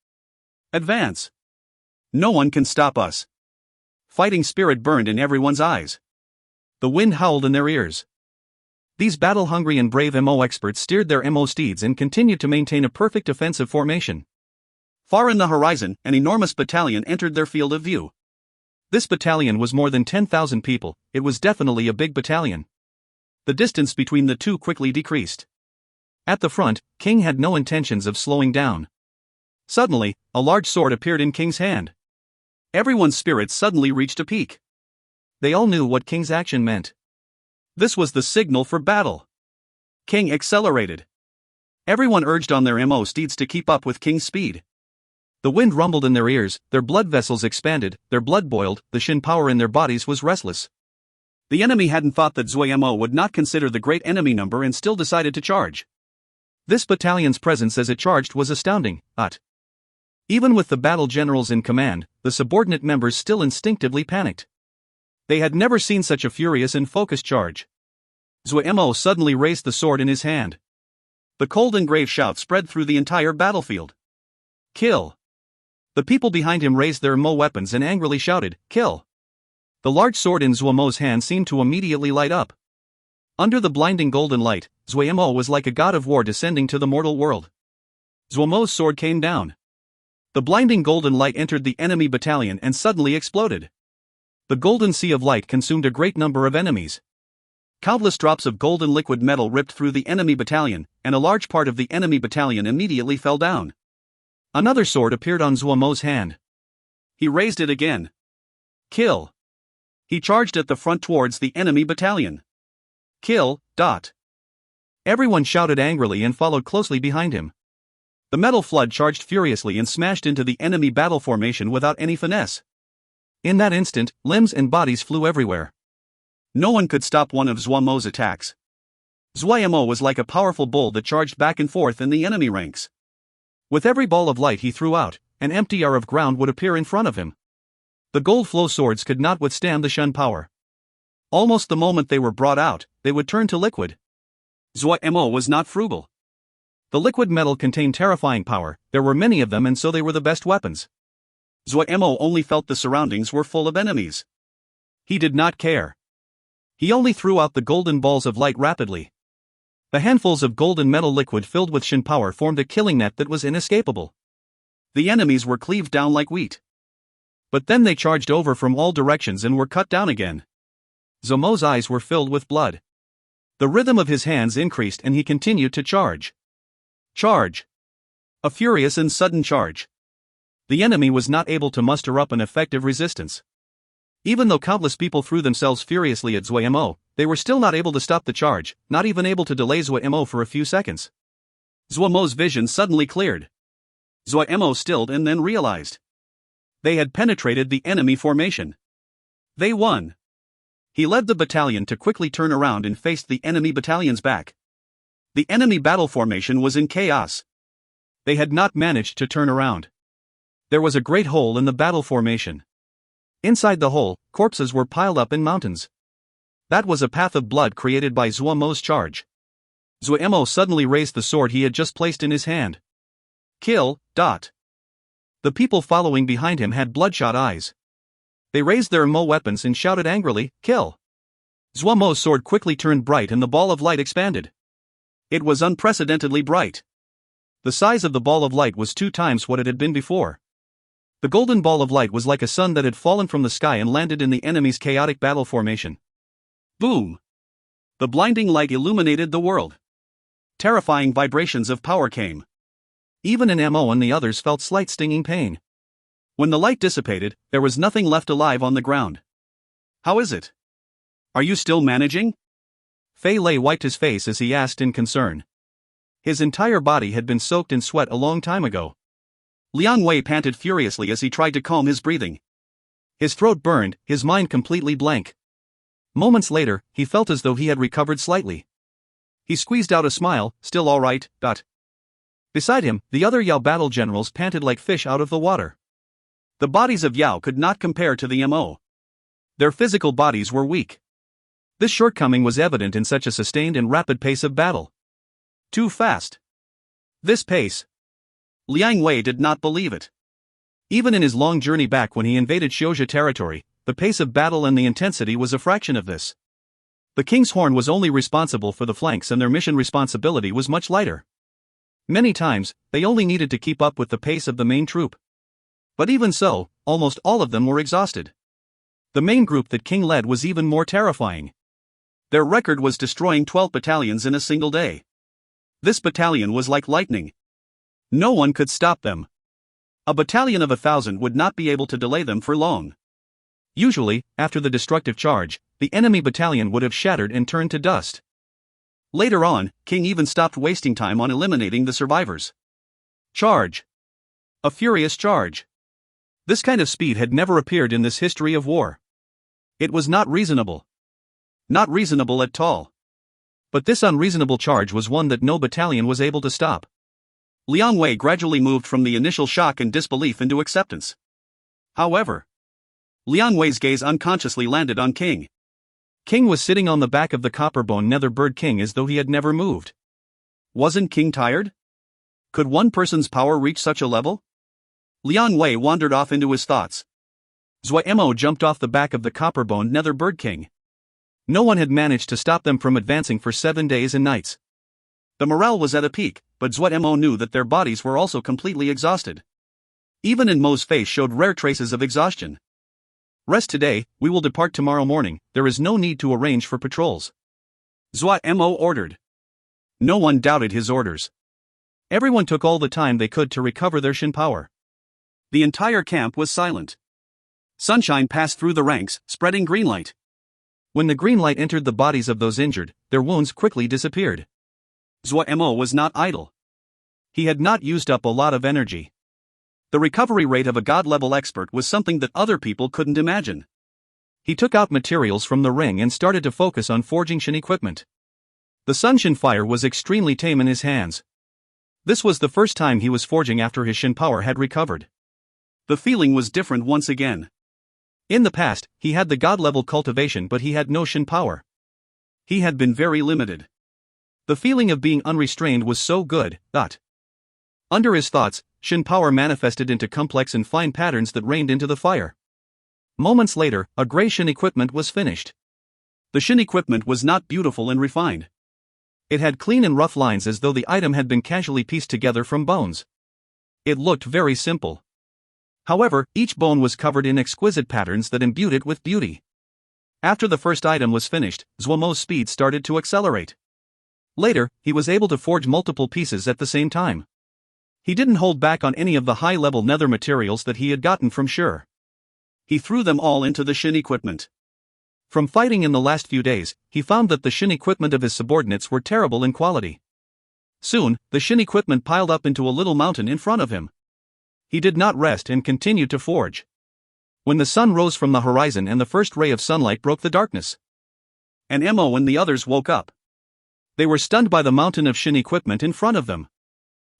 Advance. No one can stop us. Fighting spirit burned in everyone's eyes. The wind howled in their ears. These battle-hungry and brave Mo experts steered their Mo steeds and continued to maintain a perfect defensive formation. Far in the horizon, an enormous battalion entered their field of view. This battalion was more than 10,000 people. It was definitely a big battalion. The distance between the two quickly decreased. At the front, King had no intentions of slowing down. Suddenly, a large sword appeared in King's hand. Everyone's spirits suddenly reached a peak. They all knew what King's action meant. This was the signal for battle. King accelerated. Everyone urged on their Mo steeds to keep up with King's speed. The wind rumbled in their ears, their blood vessels expanded, their blood boiled, the Shin power in their bodies was restless. The enemy hadn't thought that Zuo Mo would not consider the great enemy number and still decided to charge. This battalion's presence as it charged was astounding, Even with the battle generals in command, the subordinate members still instinctively panicked. They had never seen such a furious and focused charge. Zuo Mo suddenly raised the sword in his hand. The cold and grave shout spread through the entire battlefield. Kill! The people behind him raised their Mo weapons and angrily shouted, Kill! The large sword in Zuo Mo's hand seemed to immediately light up. Under the blinding golden light, Zuo Mo was like a god of war descending to the mortal world. Zuo Mo's sword came down. The blinding golden light entered the enemy battalion and suddenly exploded. The golden sea of light consumed a great number of enemies. Countless drops of golden liquid metal ripped through the enemy battalion, and a large part of the enemy battalion immediately fell down. Another sword appeared on Zuo Mo's hand. He raised it again. Kill! He charged at the front towards the enemy battalion. Kill! Everyone shouted angrily and followed closely behind him. The metal flood charged furiously and smashed into the enemy battle formation without any finesse. In that instant, limbs and bodies flew everywhere. No one could stop one of Zuo Mo's attacks. Zuo Mo was like a powerful bull that charged back and forth in the enemy ranks. With every ball of light he threw out, an empty yard of ground would appear in front of him. The gold flow swords could not withstand the Shun power. Almost the moment they were brought out, they would turn to liquid. Zuo Mo was not frugal. The liquid metal contained terrifying power, there were many of them and so they were the best weapons. Zuo Mo only felt the surroundings were full of enemies. He did not care. He only threw out the golden balls of light rapidly. The handfuls of golden metal liquid filled with Shin power formed a killing net that was inescapable. The enemies were cleaved down like wheat. But then they charged over from all directions and were cut down again. Zuo Mo's eyes were filled with blood. The rhythm of his hands increased and he continued to charge. Charge. A furious and sudden charge. The enemy was not able to muster up an effective resistance. Even though countless people threw themselves furiously at Zuo Mo, they were still not able to stop the charge, not even able to delay Zuo Mo for a few seconds. Zuo Mo's vision suddenly cleared. Zuo Mo stilled and then realized. They had penetrated the enemy formation. They won. He led the battalion to quickly turn around and faced the enemy battalion's back. The enemy battle formation was in chaos. They had not managed to turn around. There was a great hole in the battle formation. Inside the hole, corpses were piled up in mountains. That was a path of blood created by Zuo Mo's charge. Zuo Mo suddenly raised the sword he had just placed in his hand. Kill. The people following behind him had bloodshot eyes. They raised their Mo weapons and shouted angrily, "Kill!" Zuo Mo's sword quickly turned bright and the ball of light expanded. It was unprecedentedly bright. The size of the ball of light was 2 times what it had been before. The golden ball of light was like a sun that had fallen from the sky and landed in the enemy's chaotic battle formation. Boom! The blinding light illuminated the world. Terrifying vibrations of power came. Even Mo and the others felt slight stinging pain. When the light dissipated, there was nothing left alive on the ground. How is it? Are you still managing? Fei Lei wiped his face as he asked in concern. His entire body had been soaked in sweat a long time ago. Liang Wei panted furiously as he tried to calm his breathing. His throat burned, his mind completely blank. Moments later, he felt as though he had recovered slightly. He squeezed out a smile, still all right. Beside him, the other Yao battle generals panted like fish out of the water. The bodies of Yao could not compare to the Mo. Their physical bodies were weak. This shortcoming was evident in such a sustained and rapid pace of battle. Too fast. This pace. Liang Wei did not believe it. Even in his long journey back when he invaded Xiuzhi territory, the pace of battle and the intensity was a fraction of this. The King's Horn was only responsible for the flanks and their mission responsibility was much lighter. Many times, they only needed to keep up with the pace of the main troop. But even so, almost all of them were exhausted. The main group that King led was even more terrifying. Their record was destroying 12 battalions in a single day. This battalion was like lightning. No one could stop them. A battalion of 1,000 would not be able to delay them for long. Usually, after the destructive charge, the enemy battalion would have shattered and turned to dust. Later on, King even stopped wasting time on eliminating the survivors. Charge. A furious charge. This kind of speed had never appeared in this history of war. It was not reasonable. Not reasonable at all. But this unreasonable charge was one that no battalion was able to stop. Liang Wei gradually moved from the initial shock and disbelief into acceptance. However, Liang Wei's gaze unconsciously landed on King. King was sitting on the back of the copper-bone nether bird king as though he had never moved. Wasn't King tired? Could one person's power reach such a level? Liang Wei wandered off into his thoughts. Zuo Mo jumped off the back of the copper-boned nether bird king. No one had managed to stop them from advancing for 7 days and nights. The morale was at a peak, but Zuo Mo knew that their bodies were also completely exhausted. Even Mo's face showed rare traces of exhaustion. Rest today, we will depart tomorrow morning, there is no need to arrange for patrols. Zuo Mo ordered. No one doubted his orders. Everyone took all the time they could to recover their Shin power. The entire camp was silent. Sunshine passed through the ranks, spreading green light. When the green light entered the bodies of those injured, their wounds quickly disappeared. Zuo Mo was not idle. He had not used up a lot of energy. The recovery rate of a god-level expert was something that other people couldn't imagine. He took out materials from the ring and started to focus on forging Shin equipment. The Sunshin fire was extremely tame in his hands. This was the first time he was forging after his Shin power had recovered. The feeling was different once again. In the past, he had the god-level cultivation but he had no Shin power. He had been very limited. The feeling of being unrestrained was so good, that under his thoughts, Shin power manifested into complex and fine patterns that rained into the fire. Moments later, a gray Shin equipment was finished. The Shin equipment was not beautiful and refined. It had clean and rough lines as though the item had been casually pieced together from bones. It looked very simple. However, each bone was covered in exquisite patterns that imbued it with beauty. After the first item was finished, Zuo Mo's speed started to accelerate. Later, he was able to forge multiple pieces at the same time. He didn't hold back on any of the high-level nether materials that he had gotten from Sure. He threw them all into the Shin equipment. From fighting in the last few days, he found that the Shin equipment of his subordinates were terrible in quality. Soon, the Shin equipment piled up into a little mountain in front of him. He did not rest and continued to forge. When the sun rose from the horizon and the first ray of sunlight broke the darkness, and Mo and the others woke up. They were stunned by the mountain of Shin equipment in front of them.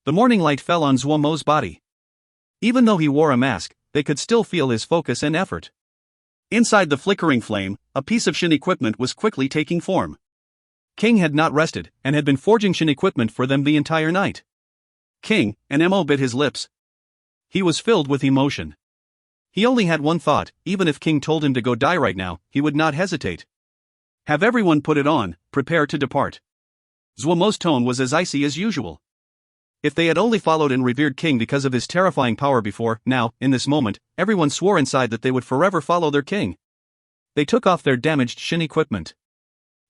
The morning light fell on Zuo Mo's body. Even though he wore a mask, they could still feel his focus and effort. Inside the flickering flame, a piece of Shin equipment was quickly taking form. King had not rested, and had been forging Shin equipment for them the entire night. King, and Mo bit his lips. He was filled with emotion. He only had one thought: even if King told him to go die right now, he would not hesitate. Have everyone put it on, prepare to depart. Zuo Mo's tone was as icy as usual. If they had only followed and revered King because of his terrifying power before, now, in this moment, everyone swore inside that they would forever follow their king. They took off their damaged Shin equipment.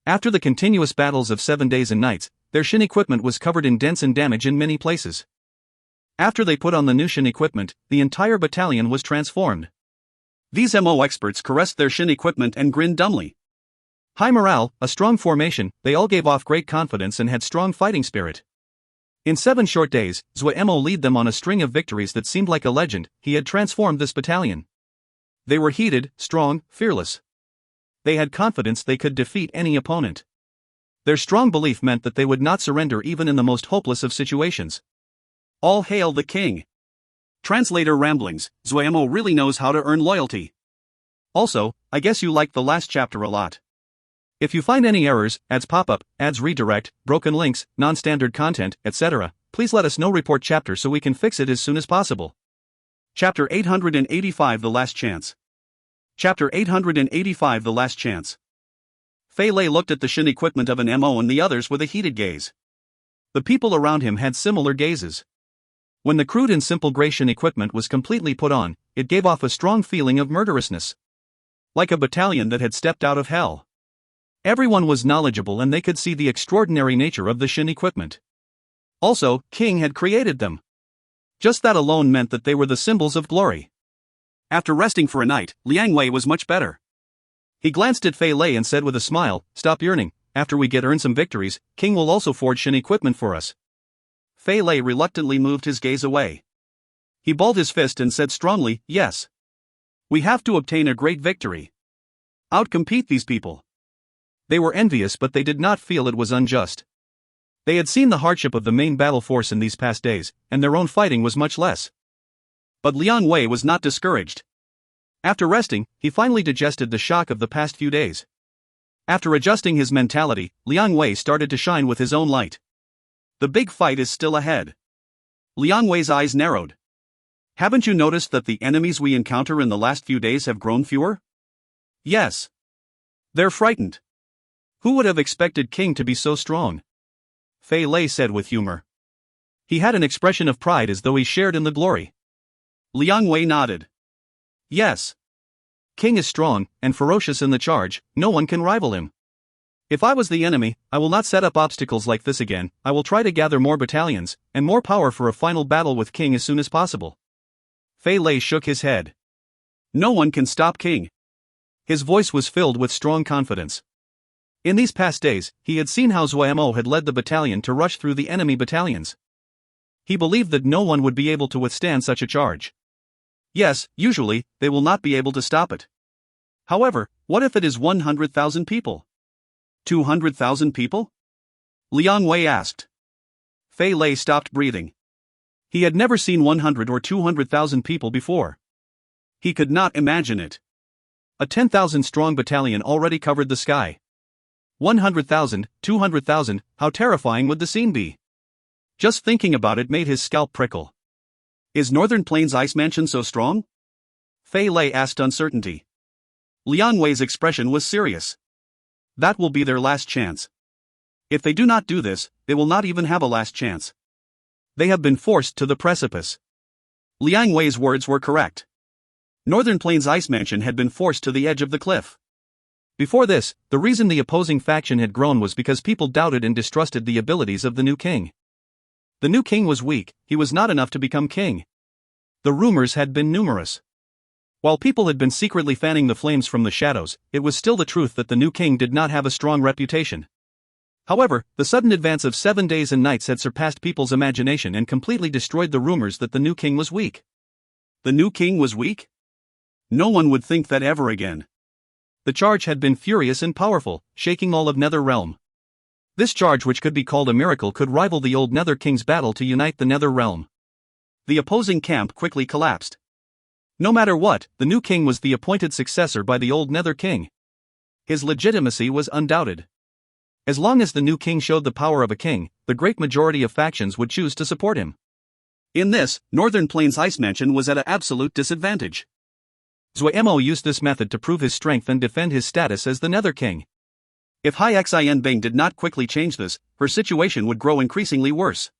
After the continuous battles of 7 days and nights, their Shin equipment was covered in dents and damage in many places. After they put on the new Shin equipment, the entire battalion was transformed. These Mo experts caressed their Shin equipment and grinned dumbly. High morale, a strong formation, they all gave off great confidence and had strong fighting spirit. In 7 short days, Zuo Mo led them on a string of victories that seemed like a legend. He had transformed this battalion. They were heated, strong, fearless. They had confidence they could defeat any opponent. Their strong belief meant that they would not surrender even in the most hopeless of situations. All hail the king. Translator ramblings: Zuo Mo really knows how to earn loyalty. Also, I guess you liked the last chapter a lot. If you find any errors, ads pop up, ads redirect, broken links, non-standard content, etc., please let us know. Report chapter so we can fix it as soon as possible. Chapter 885 The Last Chance. Chapter 885 The Last Chance. Fei Lei looked at the Shin equipment of an Mo and the others with a heated gaze. The people around him had similar gazes. When the crude and simple gray Shin equipment was completely put on, it gave off a strong feeling of murderousness. Like a battalion that had stepped out of hell. Everyone was knowledgeable and they could see the extraordinary nature of the Shin equipment. Also, King had created them. Just that alone meant that they were the symbols of glory. After resting for a night, Liang Wei was much better. He glanced at Fei Lei and said with a smile, "Stop yearning. After we earn some victories, King will also forge Shin equipment for us." Fei Lei reluctantly moved his gaze away. He balled his fist and said strongly, "Yes. We have to obtain a great victory. Outcompete these people." They were envious, but they did not feel it was unjust. They had seen the hardship of the main battle force in these past days, and their own fighting was much less. But Liang Wei was not discouraged. After resting, he finally digested the shock of the past few days. After adjusting his mentality, Liang Wei started to shine with his own light. The big fight is still ahead. Liang Wei's eyes narrowed. Haven't you noticed that the enemies we encounter in the last few days have grown fewer? Yes. They're frightened. Who would have expected King to be so strong? Fei Lei said with humor. He had an expression of pride as though he shared in the glory. Liang Wei nodded. Yes. King is strong, and ferocious in the charge, no one can rival him. If I was the enemy, I will not set up obstacles like this again. I will try to gather more battalions, and more power for a final battle with King as soon as possible. Fei Lei shook his head. No one can stop King. His voice was filled with strong confidence. In these past days, he had seen how Zuo Mo had led the battalion to rush through the enemy battalions. He believed that no one would be able to withstand such a charge. Yes, usually, they will not be able to stop it. However, what if it is 100,000 people? 200,000 people? Liang Wei asked. Fei Lei stopped breathing. He had never seen 100 or 200,000 people before. He could not imagine it. A 10,000 strong battalion already covered the sky. 100,000, 200,000, how terrifying would the scene be? Just thinking about it made his scalp prickle. Is Northern Plains Ice Mansion so strong? Fei Lei asked uncertainty. Liang Wei's expression was serious. That will be their last chance. If they do not do this, they will not even have a last chance. They have been forced to the precipice. Liang Wei's words were correct. Northern Plains Ice Mansion had been forced to the edge of the cliff. Before this, the reason the opposing faction had grown was because people doubted and distrusted the abilities of the new king. The new king was weak, he was not enough to become king. The rumors had been numerous. While people had been secretly fanning the flames from the shadows, it was still the truth that the new king did not have a strong reputation. However, the sudden advance of 7 days and nights had surpassed people's imagination and completely destroyed the rumors that the new king was weak. The new king was weak? No one would think that ever again. The charge had been furious and powerful, shaking all of Nether Realm. This charge, which could be called a miracle, could rival the old Nether King's battle to unite the Nether Realm. The opposing camp quickly collapsed. No matter what, the new king was the appointed successor by the old Nether King. His legitimacy was undoubted. As long as the new king showed the power of a king, the great majority of factions would choose to support him. In this, Northern Plains Ice Mansion was at an absolute disadvantage. Zuo Mo used this method to prove his strength and defend his status as the Nether King. If Hai Xianbing did not quickly change this, her situation would grow increasingly worse.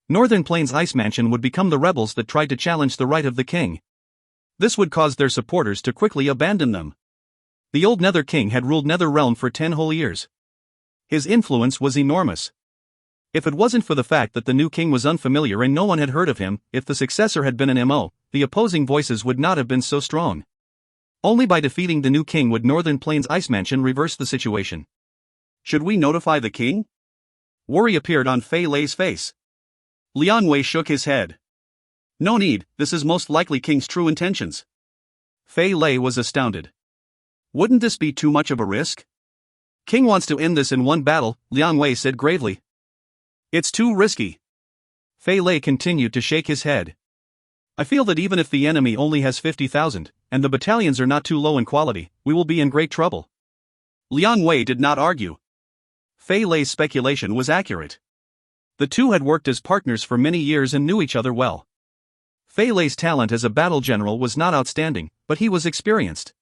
Northern Plains Ice Mansion would become the rebels that tried to challenge the right of the king. This would cause their supporters to quickly abandon them. The old Nether King had ruled Nether Realm for 10 whole years. His influence was enormous. If it wasn't for the fact that the new king was unfamiliar and no one had heard of him, if the successor had been an MO, the opposing voices would not have been so strong. Only by defeating the new king would Northern Plains Ice Mansion reverse the situation. Should we notify the king? Worry appeared on Fei Lei's face. Liang Wei shook his head. No need, this is most likely king's true intentions. Fei Lei was astounded. Wouldn't this be too much of a risk? King wants to end this in one battle, Liang Wei said gravely. It's too risky. Fei Lei continued to shake his head. I feel that even if the enemy only has 50,000, and the battalions are not too low in quality, we will be in great trouble. Liang Wei did not argue. Fei Lei's speculation was accurate. The two had worked as partners for many years and knew each other well. Fei Lei's talent as a battle general was not outstanding, but he was experienced.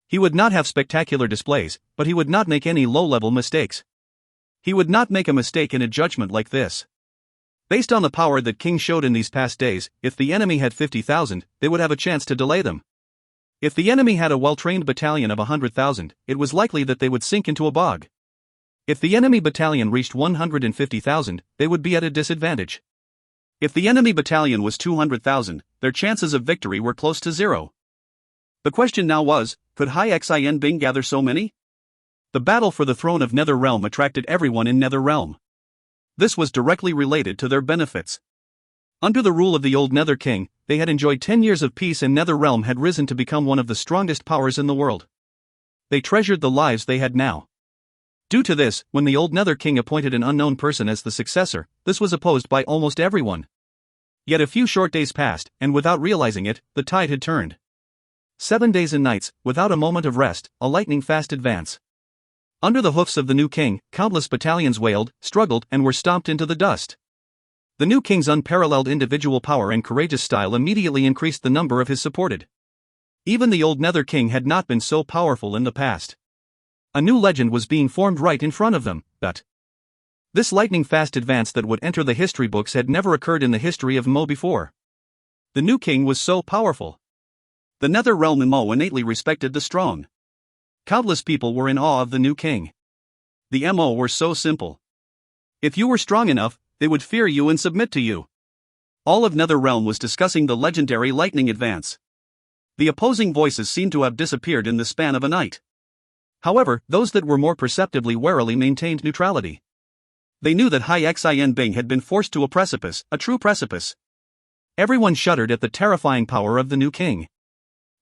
He would not have spectacular displays, but he would not make any low-level mistakes. He would not make a mistake in a judgment like this. Based on the power that King showed in these past days, if the enemy had 50,000, they would have a chance to delay them. If the enemy had a well-trained battalion of 100,000, it was likely that they would sink into a bog. If the enemy battalion reached 150,000, they would be at a disadvantage. If the enemy battalion was 200,000, their chances of victory were close to zero. The question now was, could Hai Xianbing gather so many? The battle for the throne of Nether Realm attracted everyone in Nether Realm. This was directly related to their benefits. Under the rule of the old Nether King, they had enjoyed 10 years of peace and Nether Realm had risen to become one of the strongest powers in the world. They treasured the lives they had now. Due to this, when the old Nether King appointed an unknown person as the successor, this was opposed by almost everyone. Yet a few short days passed, and without realizing it, the tide had turned. 7 days and nights, without a moment of rest, a lightning-fast advance. Under the hoofs of the new king, countless battalions wailed, struggled, and were stomped into the dust. The new king's unparalleled individual power and courageous style immediately increased the number of his supported. Even the old Nether King had not been so powerful in the past. A new legend was being formed right in front of them, but this lightning-fast advance that would enter the history books had never occurred in the history of Mo before. The new king was so powerful. The Nether Realm in Mo innately respected the strong. Countless people were in awe of the new king. The Mo were so simple. If you were strong enough, they would fear you and submit to you. All of Nether Realm was discussing the legendary lightning advance. The opposing voices seemed to have disappeared in the span of a night. However, those that were more perceptibly warily maintained neutrality. They knew that Hai Xianbing had been forced to a precipice, a true precipice. Everyone shuddered at the terrifying power of the new king.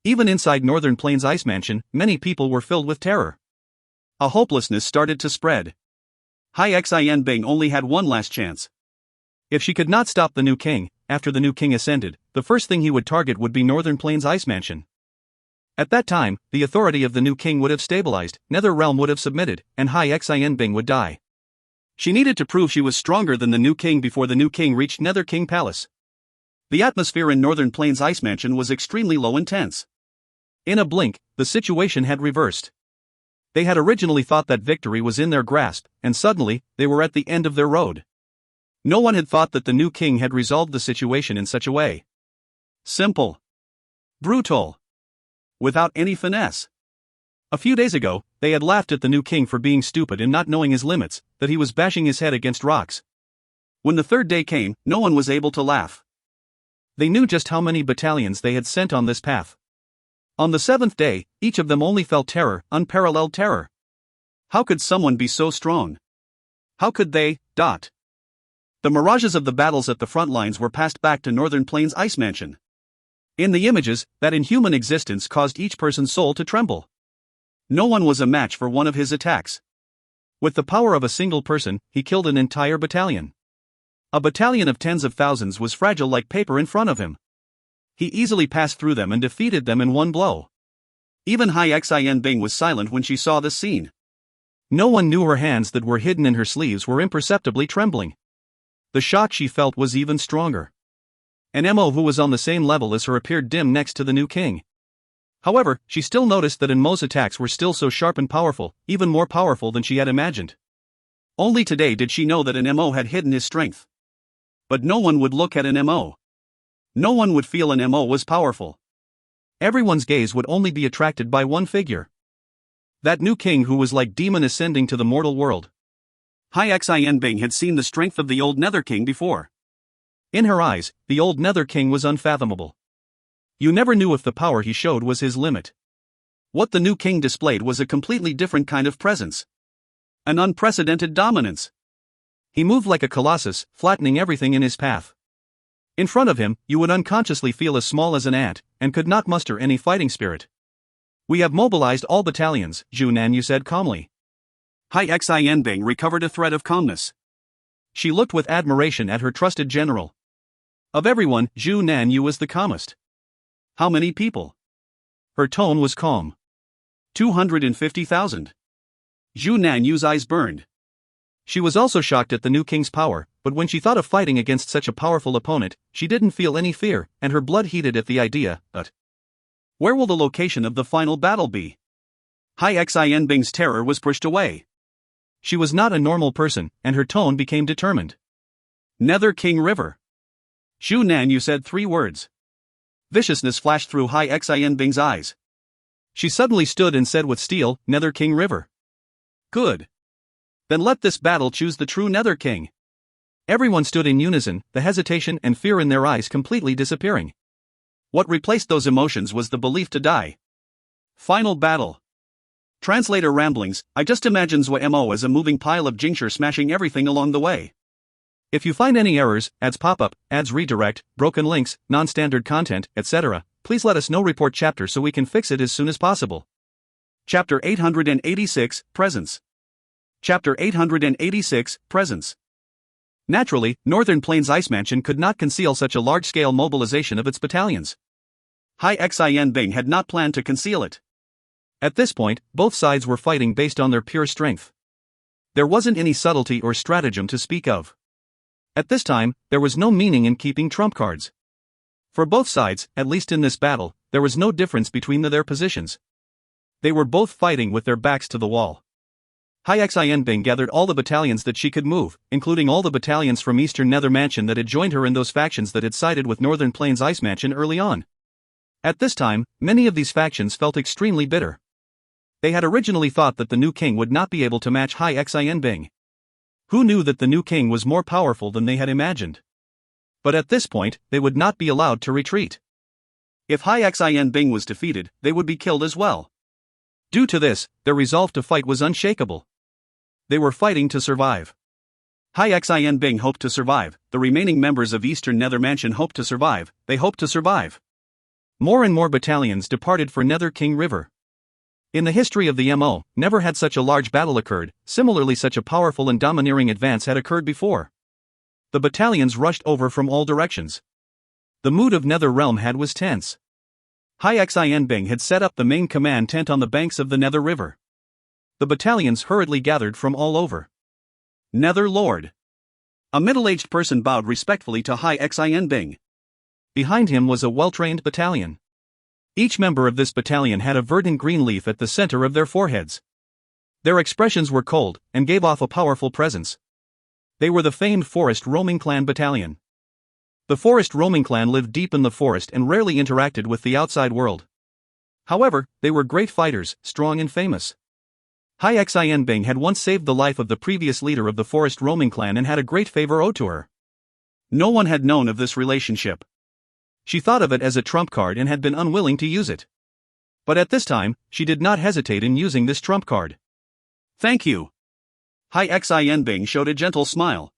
Even inside Northern Plains Ice Mansion, many people were filled with terror. A hopelessness started to spread. Hai Xianbing only had one last chance. If she could not stop the new king, after the new king ascended, the first thing he would target would be Northern Plains Ice Mansion. At that time, the authority of the new king would have stabilized, Nether Realm would have submitted, and Hai Xianbing would die. She needed to prove she was stronger than the new king before the new king reached Nether King Palace. The atmosphere in Northern Plains Ice Mansion was extremely low and tense. In a blink, the situation had reversed. They had originally thought that victory was in their grasp, and suddenly, they were at the end of their road. No one had thought that the new king had resolved the situation in such a way. Simple. Brutal. Without any finesse. A few days ago, they had laughed at the new king for being stupid and not knowing his limits, that he was bashing his head against rocks. When the third day came, no one was able to laugh. They knew just how many battalions they had sent on this path. On the seventh day, each of them only felt terror, unparalleled terror. How could someone be so strong? How could they? The mirages of the battles at the front lines were passed back to Northern Plains Ice Mansion. In the images, that inhuman existence caused each person's soul to tremble. No one was a match for one of his attacks. With the power of a single person, he killed an entire battalion. A battalion of tens of thousands was fragile like paper in front of him. He easily passed through them and defeated them in one blow. Even Hai Xianbing was silent when she saw this scene. No one knew her hands that were hidden in her sleeves were imperceptibly trembling. The shock she felt was even stronger. An Mo who was on the same level as her appeared dim next to the new king. However, she still noticed that Mo's attacks were still so sharp and powerful, even more powerful than she had imagined. Only today did she know that an Mo had hidden his strength. But no one would look at an Mo. No one would feel an Mo was powerful. Everyone's gaze would only be attracted by one figure. That new king who was like demon ascending to the mortal world. Hai Xianbing had seen the strength of the old Nether King before. In her eyes, the old Nether King was unfathomable. You never knew if the power he showed was his limit. What the new king displayed was a completely different kind of presence. An unprecedented dominance. He moved like a colossus, flattening everything in his path. In front of him, you would unconsciously feel as small as an ant, and could not muster any fighting spirit. We have mobilized all battalions, Zhu Nanyu said calmly. Hai Xianbing recovered a thread of calmness. She looked with admiration at her trusted general. Of everyone, Zhu Nanyu was the calmest. How many people? Her tone was calm. 250,000. Zhu Nanyu's eyes burned. She was also shocked at the new king's power, but when she thought of fighting against such a powerful opponent, she didn't feel any fear, and her blood heated at the idea. Where will the location of the final battle be? Hai Xianbing's terror was pushed away. She was not a normal person, and her tone became determined. Nether King River. Zhu Nanyu said 3 words. Viciousness flashed through Hai Xianbing's eyes. She suddenly stood and said with steel, Nether King River. Good. Then let this battle choose the true Nether King. Everyone stood in unison, the hesitation and fear in their eyes completely disappearing. What replaced those emotions was the belief to die. Final battle. Translator ramblings, I just imagine Zuo Mo as a moving pile of Jingshir smashing everything along the way. If you find any errors, ads pop up, ads redirect, broken links, non-standard content, etc., please let us know. Report chapter so we can fix it as soon as possible. Chapter 886, Presence. Chapter 886, Presence. Naturally, Northern Plains Ice Mansion could not conceal such a large-scale mobilization of its battalions. Hai Xianbing had not planned to conceal it. At this point, both sides were fighting based on their pure strength. There wasn't any subtlety or stratagem to speak of. At this time, there was no meaning in keeping trump cards. For both sides, at least in this battle, there was no difference between their positions. They were both fighting with their backs to the wall. Hai Xianbing gathered all the battalions that she could move, including all the battalions from Eastern Nether Mansion that had joined her in those factions that had sided with Northern Plains Ice Mansion early on. At this time, many of these factions felt extremely bitter. They had originally thought that the new king would not be able to match Hai Xianbing. Who knew that the new king was more powerful than they had imagined? But at this point, they would not be allowed to retreat. If Hai Xianbing was defeated, they would be killed as well. Due to this, their resolve to fight was unshakable. They were fighting to survive. Hai Xianbing hoped to survive, the remaining members of Eastern Nether Mansion hoped to survive, they hoped to survive. More and more battalions departed for Nether King River. In the history of the MO, never had such a large battle occurred, similarly such a powerful and domineering advance had occurred before. The battalions rushed over from all directions. The mood of Nether Realm was tense. Hai Xianbing had set up the main command tent on the banks of the Nether River. The battalions hurriedly gathered from all over. Nether Lord. A middle-aged person bowed respectfully to Hai Xianbing. Behind him was a well-trained battalion. Each member of this battalion had a verdant green leaf at the center of their foreheads. Their expressions were cold, and gave off a powerful presence. They were the famed Forest Roaming Clan battalion. The Forest Roaming Clan lived deep in the forest and rarely interacted with the outside world. However, they were great fighters, strong and famous. Hai Xianbing had once saved the life of the previous leader of the Forest Roaming Clan and had a great favor owed to her. No one had known of this relationship. She thought of it as a trump card and had been unwilling to use it. But at this time, she did not hesitate in using this trump card. Thank you. Hai Xianbing showed a gentle smile.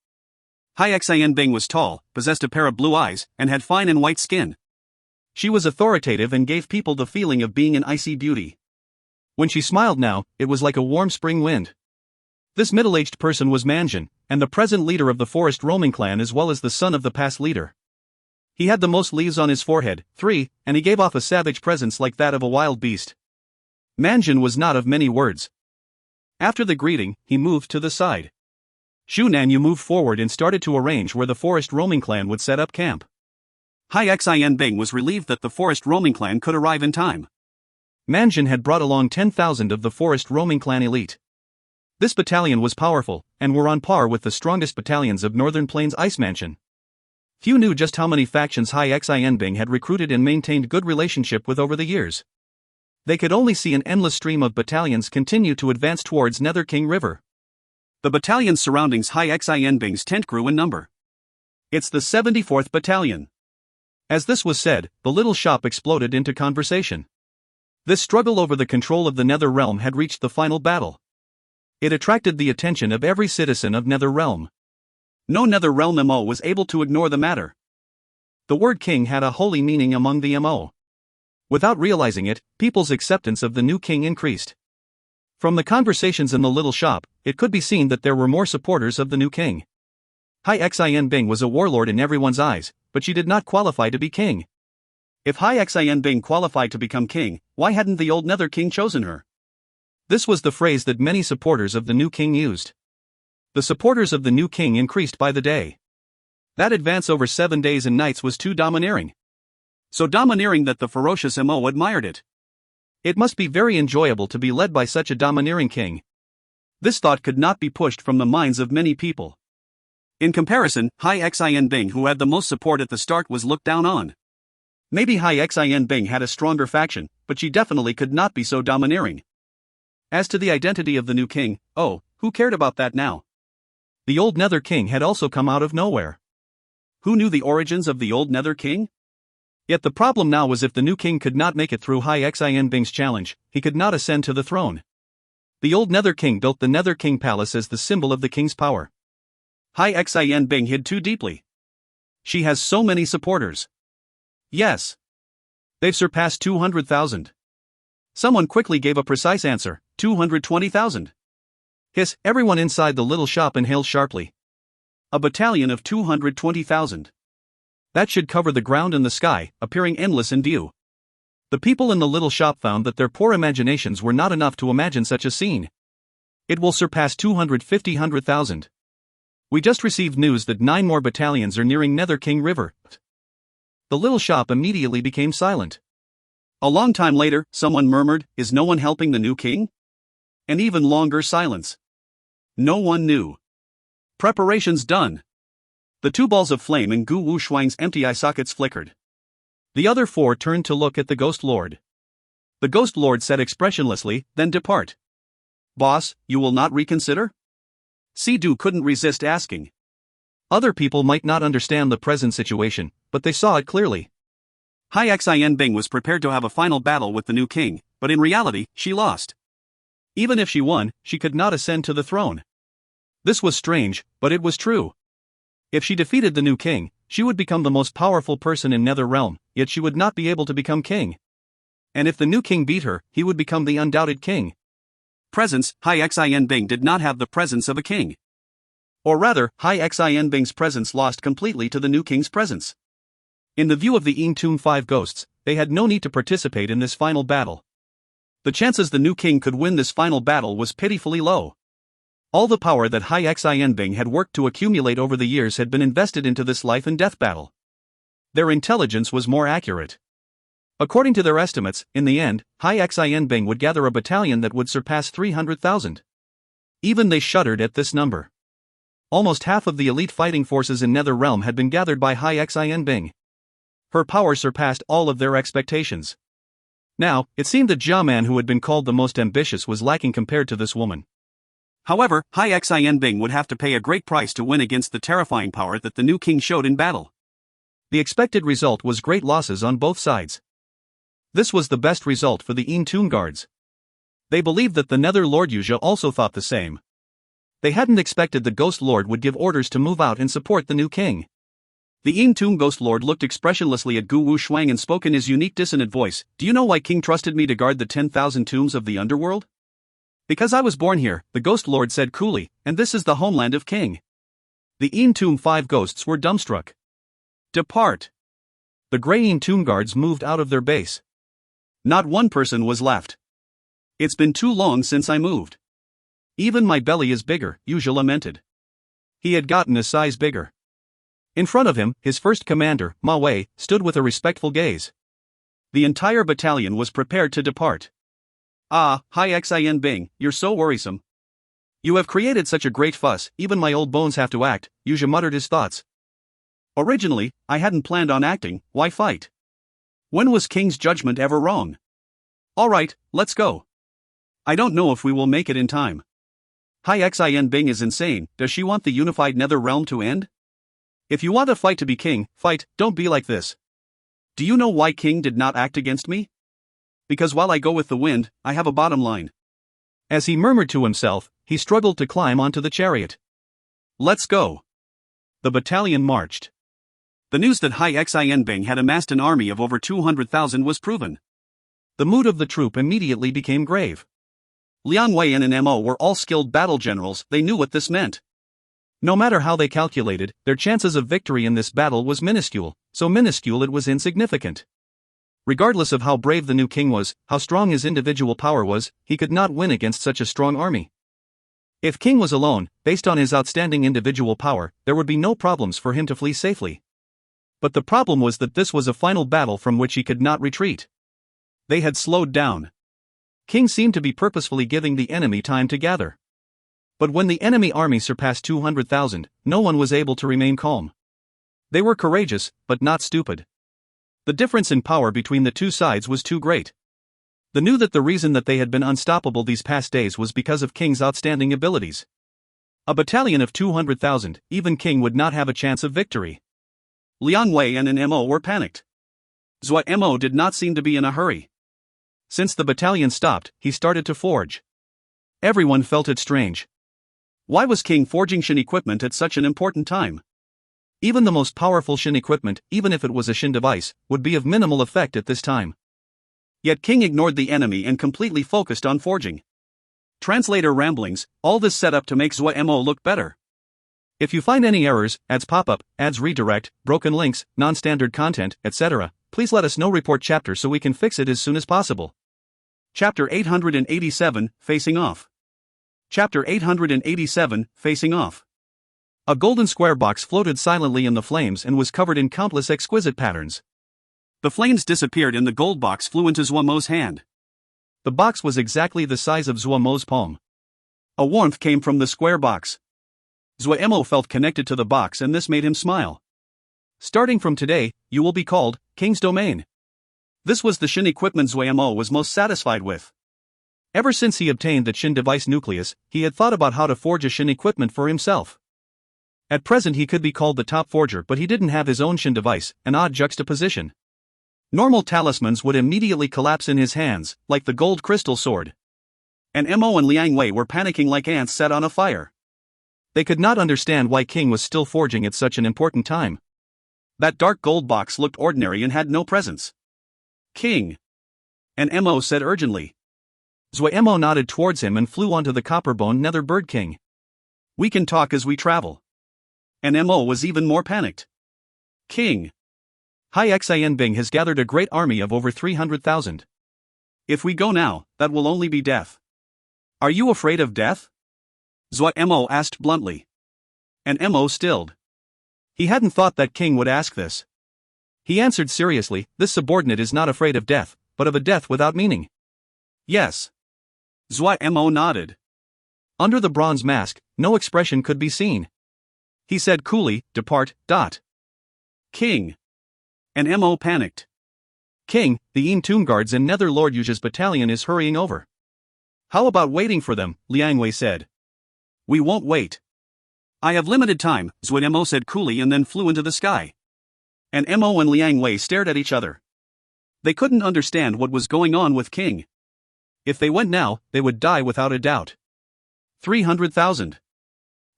Hai Xianbing was tall, possessed a pair of blue eyes, and had fine and white skin. She was authoritative and gave people the feeling of being an icy beauty. When she smiled now, it was like a warm spring wind. This middle-aged person was Manjin, and the present leader of the Forest Roaming Clan as well as the son of the past leader. He had the most leaves on his forehead, 3, and he gave off a savage presence like that of a wild beast. Manjin was not of many words. After the greeting, he moved to the side. Shu Nanyu moved forward and started to arrange where the Forest Roaming Clan would set up camp. Hai Xianbing was relieved that the Forest Roaming Clan could arrive in time. Manjin had brought along 10,000 of the Forest Roaming Clan elite. This battalion was powerful, and were on par with the strongest battalions of Northern Plains Ice Mansion. Few knew just how many factions Hai Xianbing had recruited and maintained good relationship with over the years. They could only see an endless stream of battalions continue to advance towards Nether King River. The battalions surrounding Hai Xianbing's tent grew in number. It's the 74th Battalion. As this was said, the little shop exploded into conversation. This struggle over the control of the Nether Realm had reached the final battle. It attracted the attention of every citizen of Nether Realm. No Nether Realm MO was able to ignore the matter. The word king had a holy meaning among the MO. Without realizing it, people's acceptance of the new king increased. From the conversations in the little shop, it could be seen that there were more supporters of the new king. Hai Xianbing was a warlord in everyone's eyes, but she did not qualify to be king. If Hai Xianbing qualified to become king, why hadn't the old Nether King chosen her? This was the phrase that many supporters of the new king used. The supporters of the new king increased by the day. That advance over 7 days and nights was too domineering. So domineering that the ferocious MO admired it. It must be very enjoyable to be led by such a domineering king. This thought could not be pushed from the minds of many people. In comparison, Hai Xianbing, who had the most support at the start, was looked down on. Maybe Hai Xianbing had a stronger faction, but she definitely could not be so domineering. As to the identity of the new king, oh, who cared about that now? The old Nether King had also come out of nowhere. Who knew the origins of the old Nether King? Yet the problem now was if the new king could not make it through Hai Xianbing's challenge, he could not ascend to the throne. The old Nether King built the Nether King Palace as the symbol of the king's power. Hai Xianbing hid too deeply. She has so many supporters. Yes. They've surpassed 200,000. Someone quickly gave a precise answer, 220,000. Hiss, everyone inside the little shop inhaled sharply. A battalion of 220,000. That should cover the ground and the sky, appearing endless in view. The people in the little shop found that their poor imaginations were not enough to imagine such a scene. It will surpass 250,000. We just received news that 9 more battalions are nearing Nether King River. The little shop immediately became silent. A long time later, someone murmured, "Is no one helping the new king?" An even longer silence. No one knew. Preparations done. The 2 balls of flame in Gu Wu Shuang's empty eye sockets flickered. The other 4 turned to look at the Ghost Lord. The Ghost Lord said expressionlessly, "Then depart." "Boss, you will not reconsider?" Si-Du couldn't resist asking. Other people might not understand the present situation, but they saw it clearly. Hai Xianbing was prepared to have a final battle with the new king, but in reality, she lost. Even if she won, she could not ascend to the throne. This was strange, but it was true. If she defeated the new king, she would become the most powerful person in Nether Realm, yet she would not be able to become king. And if the new king beat her, he would become the undoubted king. Presence, Hai Xianbing did not have the presence of a king. Or rather, Hai Xianbing's presence lost completely to the new king's presence. In the view of the Yin Tomb 5 ghosts, they had no need to participate in this final battle. The chances the new king could win this final battle was pitifully low. All the power that Hai Xianbing had worked to accumulate over the years had been invested into this life and death battle. Their intelligence was more accurate. According to their estimates, in the end, Hai Xianbing would gather a battalion that would surpass 300,000. Even they shuddered at this number. Almost half of the elite fighting forces in Nether Realm had been gathered by Hai Xianbing. Her power surpassed all of their expectations. Now, it seemed that Jiaman, who had been called the most ambitious, was lacking compared to this woman. However, Hai Xianbing would have to pay a great price to win against the terrifying power that the new king showed in battle. The expected result was great losses on both sides. This was the best result for the Yin Tomb Guards. They believed that the Nether Lord Yuzha also thought the same. They hadn't expected the Ghost Lord would give orders to move out and support the new king. The Yin Tomb Ghost Lord looked expressionlessly at Gu Wushang and spoke in his unique dissonant voice. Do you know why King trusted me to guard the 10,000 tombs of the underworld? Because I was born here, the Ghost Lord said coolly, and this is the homeland of King. The Yin Tomb 5 ghosts were dumbstruck. Depart. The Grey Yin Tomb Guards moved out of their base. Not one person was left. It's been too long since I moved. Even my belly is bigger, Yuzha lamented. He had gotten a size bigger. In front of him, his first commander, Ma Wei, stood with a respectful gaze. The entire battalion was prepared to depart. Ah, Hai Xianbing, you're so worrisome. You have created such a great fuss, even my old bones have to act, Yuzha muttered his thoughts. Originally, I hadn't planned on acting, why fight? When was King's judgment ever wrong? Alright, let's go. I don't know if we will make it in time. Hai Xianbing is insane, does she want the unified Nether Realm to end? If you want a fight to be king, fight, don't be like this. Do you know why King did not act against me? Because while I go with the wind, I have a bottom line. As he murmured to himself, he struggled to climb onto the chariot. Let's go. The battalion marched. The news that Hai Xianbing had amassed an army of over 200,000 was proven. The mood of the troop immediately became grave. Liang Weiyan and Mo were all skilled battle generals, they knew what this meant. No matter how they calculated, their chances of victory in this battle was minuscule, so minuscule it was insignificant. Regardless of how brave the new king was, how strong his individual power was, he could not win against such a strong army. If King was alone, based on his outstanding individual power, there would be no problems for him to flee safely. But the problem was that this was a final battle from which he could not retreat. They had slowed down. King seemed to be purposefully giving the enemy time to gather. But when the enemy army surpassed 200,000, no one was able to remain calm. They were courageous, but not stupid. The difference in power between the two sides was too great. They knew that the reason that they had been unstoppable these past days was because of King's outstanding abilities. A battalion of 200,000, even King would not have a chance of victory. Liang Weiyan and Mo were panicked. Zuo Mo did not seem to be in a hurry. Since the battalion stopped, he started to forge. Everyone felt it strange. Why was King forging Shin equipment at such an important time? Even the most powerful Shin equipment, even if it was a Shin device, would be of minimal effect at this time. Yet King ignored the enemy and completely focused on forging. Translator ramblings, all this set up to make Zuo Mo look better. If you find any errors, ads pop up, ads redirect, broken links, non-standard content, etc., please let us know. Report chapter so we can fix it as soon as possible. Chapter 887, Facing Off. Chapter 887, Facing Off. A golden square box floated silently in the flames and was covered in countless exquisite patterns. The flames disappeared and the gold box flew into Zuo Mo's hand. The box was exactly the size of Zuo Mo's palm. A warmth came from the square box. Zuo Mo felt connected to the box and this made him smile. Starting from today, you will be called King's Domain. This was the Shin equipment Zuo Mo was most satisfied with. Ever since he obtained the Shin device nucleus, he had thought about how to forge a Shin equipment for himself. At present he could be called the top forger, but he didn't have his own Shin device, an odd juxtaposition. Normal talismans would immediately collapse in his hands, like the gold crystal sword. And Mo and Liang Wei were panicking like ants set on a fire. They could not understand why King was still forging at such an important time. That dark gold box looked ordinary and had no presence. King! And Mo said urgently. Zuo Mo nodded towards him and flew onto the copper-boned Nether Bird King. We can talk as we travel. And Mo was even more panicked. King! Hai Xianbing has gathered a great army of over 300,000. If we go now, that will only be death. Are you afraid of death? Zuo Mo asked bluntly. And Mo stilled. He hadn't thought that king would ask this. He answered seriously, this subordinate is not afraid of death, but of a death without meaning. Yes. Zuo Mo nodded. Under the bronze mask, no expression could be seen. He said coolly, depart. King. And Mo panicked. King, the Tomb Guards and Nether Lord Yuge's battalion is hurrying over. How about waiting for them, Liang Wei said. We won't wait. I have limited time, Zuo Mo said coolly and then flew into the sky. And Mo and Liang Wei stared at each other. They couldn't understand what was going on with King. If they went now, they would die without a doubt. 300,000.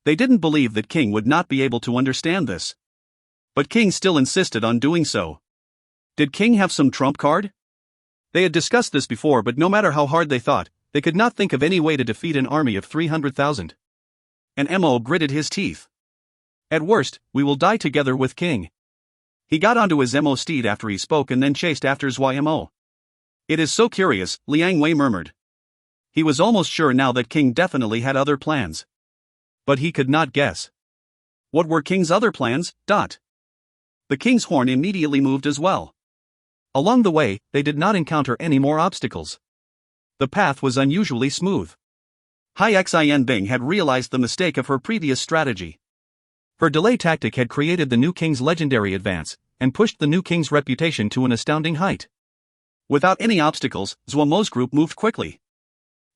They didn't believe that King would not be able to understand this. But King still insisted on doing so. Did King have some trump card? They had discussed this before, but no matter how hard they thought, they could not think of any way to defeat an army of 300,000. And Mo gritted his teeth. At worst, we will die together with King. He got onto his Mo steed after he spoke and then chased after Zuo Mo. It is so curious, Liang Wei murmured. He was almost sure now that King definitely had other plans. But he could not guess. What were King's other plans? The King's horn immediately moved as well. Along the way, they did not encounter any more obstacles. The path was unusually smooth. Hai Xianbing had realized the mistake of her previous strategy. Her delay tactic had created the new king's legendary advance, and pushed the new king's reputation to an astounding height. Without any obstacles, Zuo Mo's group moved quickly.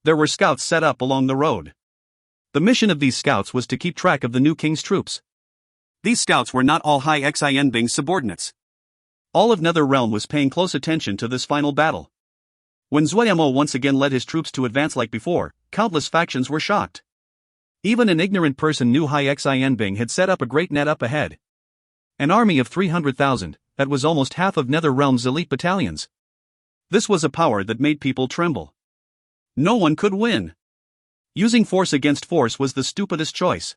There were scouts set up along the road. The mission of these scouts was to keep track of the new king's troops. These scouts were not all Hai Xianbing's subordinates. All of NetherRealm was paying close attention to this final battle. When Zuo Mo once again led his troops to advance like before, countless factions were shocked. Even an ignorant person knew Hai Xianbing had set up a great net up ahead. An army of 300,000, that was almost half of NetherRealm's elite battalions. This was a power that made people tremble. No one could win. Using force against force was the stupidest choice.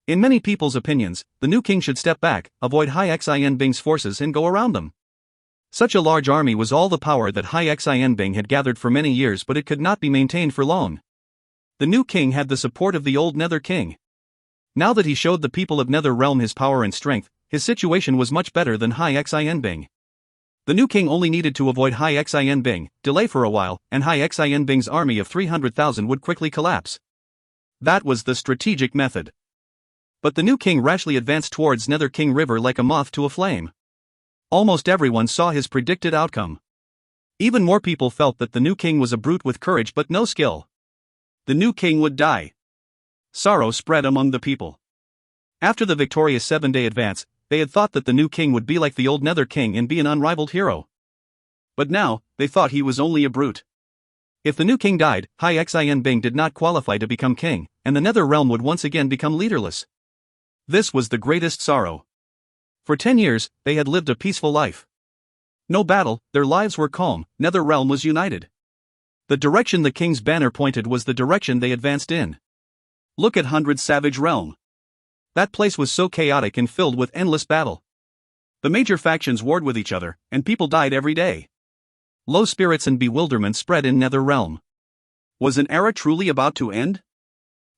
In many people's opinions, the new king should step back, avoid Hai Xianbing's forces and go around them. Such a large army was all the power that Hai Xianbing had gathered for many years, but it could not be maintained for long. The new king had the support of the old Nether king. Now that he showed the people of NetherRealm his power and strength, his situation was much better than Hai Xianbing. The new king only needed to avoid Hai Xianbing, delay for a while, and Hai Xianbing's army of 300,000 would quickly collapse. That was the strategic method. But the new king rashly advanced towards Nether King River like a moth to a flame. Almost everyone saw his predicted outcome. Even more people felt that the new king was a brute with courage but no skill. The new king would die. Sorrow spread among the people. After the victorious 7-day advance, they had thought that the new king would be like the old Nether king and be an unrivaled hero. But now, they thought he was only a brute. If the new king died, Hai Xianbing did not qualify to become king, and the Nether realm would once again become leaderless. This was the greatest sorrow. For 10 years, they had lived a peaceful life. No battle, their lives were calm, Nether realm was united. The direction the king's banner pointed was the direction they advanced in. Look at 100 Savage Realm. That place was so chaotic and filled with endless battle. The major factions warred with each other, and people died every day. Low spirits and bewilderment spread in Nether realm. Was an era truly about to end?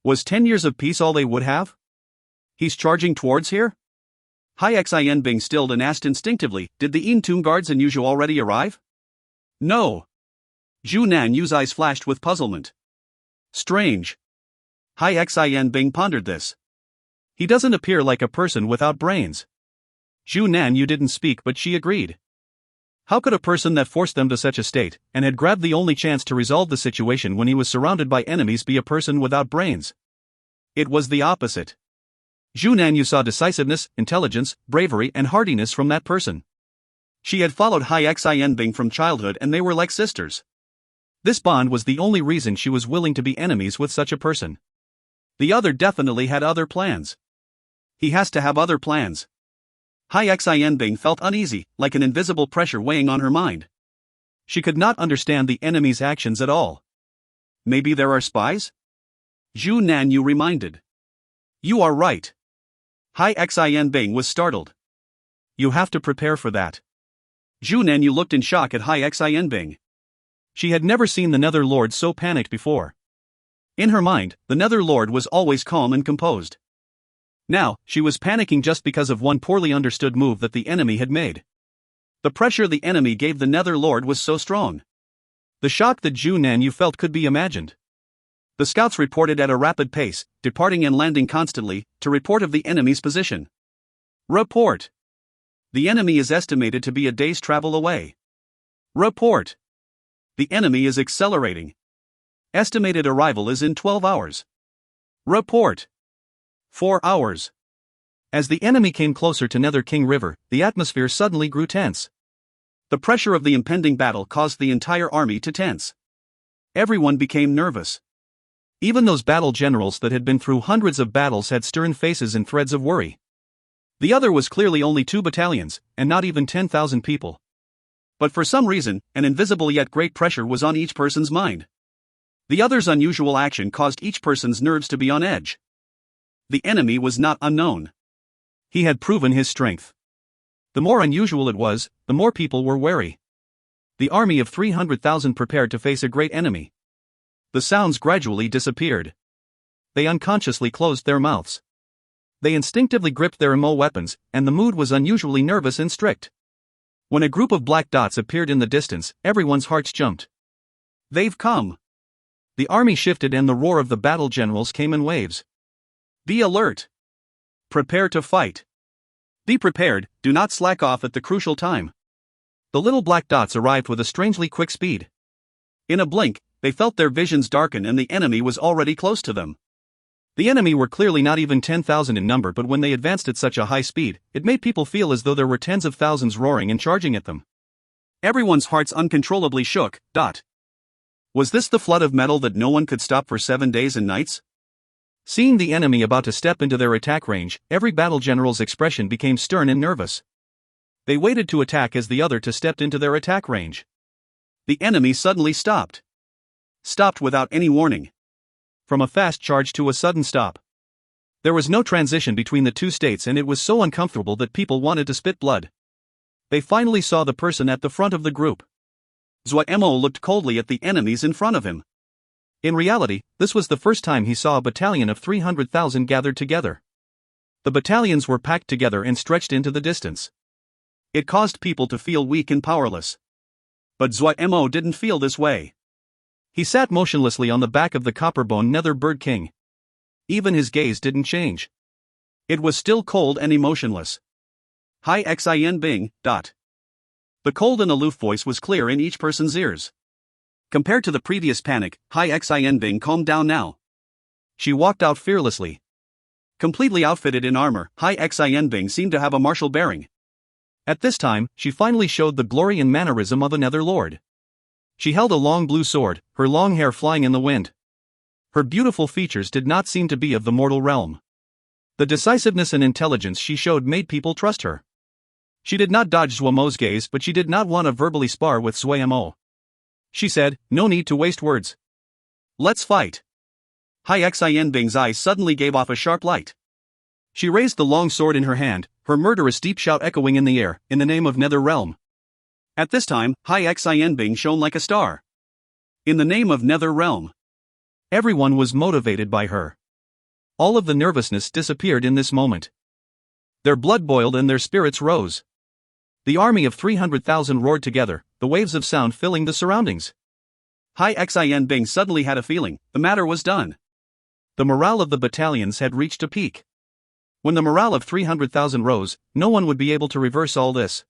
Was 10 years of peace all they would have? He's charging towards here? Hai Xianbing stilled and asked instinctively, did the Tomb Guards and Yuzhu already arrive? No. Zhu Nanyu's eyes flashed with puzzlement. Strange. Hai Xianbing pondered this. He doesn't appear like a person without brains. Zhu Nanyu didn't speak, but she agreed. How could a person that forced them to such a state, and had grabbed the only chance to resolve the situation when he was surrounded by enemies, be a person without brains? It was the opposite. Zhu Nanyu saw decisiveness, intelligence, bravery and hardiness from that person. She had followed Hai Xianbing from childhood and they were like sisters. This bond was the only reason she was willing to be enemies with such a person. The other definitely had other plans. He has to have other plans. Hai Xianbing felt uneasy, like an invisible pressure weighing on her mind. She could not understand the enemy's actions at all. Maybe there are spies? Zhu Nanyu reminded. You are right. Hai Xianbing was startled. You have to prepare for that. Zhu Nanyu looked in shock at Hai Xianbing. She had never seen the Nether Lord so panicked before. In her mind, the Nether Lord was always calm and composed. Now, she was panicking just because of one poorly understood move that the enemy had made. The pressure the enemy gave the Nether Lord was so strong. The shock that Zhu Nanyu felt could be imagined. The scouts reported at a rapid pace, departing and landing constantly, to report of the enemy's position. Report. The enemy is estimated to be a day's travel away. Report. The enemy is accelerating. Estimated arrival is in 12 hours. Report. 4 hours. As the enemy came closer to Nether King River, the atmosphere suddenly grew tense. The pressure of the impending battle caused the entire army to tense. Everyone became nervous. Even those battle generals that had been through hundreds of battles had stern faces and threads of worry. The other was clearly only 2 battalions, and not even 10,000 people. But for some reason, an invisible yet great pressure was on each person's mind. The other's unusual action caused each person's nerves to be on edge. The enemy was not unknown. He had proven his strength. The more unusual it was, the more people were wary. The army of 300,000 prepared to face a great enemy. The sounds gradually disappeared. They unconsciously closed their mouths. They instinctively gripped their emo weapons, and the mood was unusually nervous and strict. When a group of black dots appeared in the distance, everyone's hearts jumped. They've come. The army shifted and the roar of the battle generals came in waves. Be alert. Prepare to fight. Be prepared, do not slack off at the crucial time. The little black dots arrived with a strangely quick speed. In a blink, they felt their visions darken and the enemy was already close to them. The enemy were clearly not even 10,000 in number, but when they advanced at such a high speed, it made people feel as though there were tens of thousands roaring and charging at them. Everyone's hearts uncontrollably shook. Was this the flood of metal that no one could stop for 7 days and nights? Seeing the enemy about to step into their attack range, every battle general's expression became stern and nervous. They waited to attack as the other two stepped into their attack range. The enemy suddenly stopped. Stopped without any warning. From a fast charge to a sudden stop. There was no transition between the two states, and it was so uncomfortable that people wanted to spit blood. They finally saw the person at the front of the group. Zuo Mo looked coldly at the enemies in front of him. In reality, this was the first time he saw a battalion of 300,000 gathered together. The battalions were packed together and stretched into the distance. It caused people to feel weak and powerless. But Zuo Mo didn't feel this way. He sat motionlessly on the back of the copper-bone Nether Bird King. Even his gaze didn't change. It was still cold and emotionless. Hai Xianbing. The cold and aloof voice was clear in each person's ears. Compared to the previous panic, Hai Xianbing calmed down now. She walked out fearlessly. Completely outfitted in armor, Hai Xianbing seemed to have a martial bearing. At this time, she finally showed the glory and mannerism of a Nether Lord. She held a long blue sword, her long hair flying in the wind. Her beautiful features did not seem to be of the mortal realm. The decisiveness and intelligence she showed made people trust her. She did not dodge Zuo Mo's gaze, but she did not want to verbally spar with Zuo Mo. She said, "No need to waste words. Let's fight." Hai Xianbing's eyes suddenly gave off a sharp light. She raised the long sword in her hand, her murderous deep shout echoing in the air, "In the name of Nether Realm." At this time, Hai Xianbing shone like a star. In the name of Nether Realm. Everyone was motivated by her. All of the nervousness disappeared in this moment. Their blood boiled and their spirits rose. The army of 300,000 roared together, the waves of sound filling the surroundings. Hai Xianbing suddenly had a feeling, the matter was done. The morale of the battalions had reached a peak. When the morale of 300,000 rose, no one would be able to reverse all this.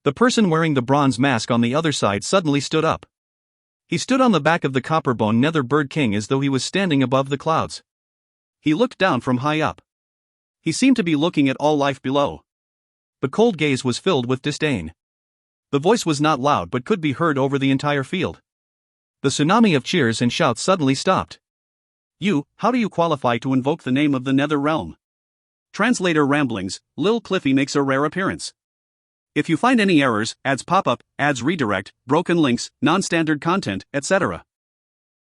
The person wearing the bronze mask on the other side suddenly stood up. He stood on the back of the copper-bone Nether Bird King as though he was standing above the clouds. He looked down from high up. He seemed to be looking at all life below. The cold gaze was filled with disdain. The voice was not loud but could be heard over the entire field. The tsunami of cheers and shouts suddenly stopped. How do you qualify to invoke the name of the Nether Realm? Translator ramblings, Lil Cliffy makes a rare appearance. If you find any errors, ads pop up, ads redirect, broken links, non-standard content, etc.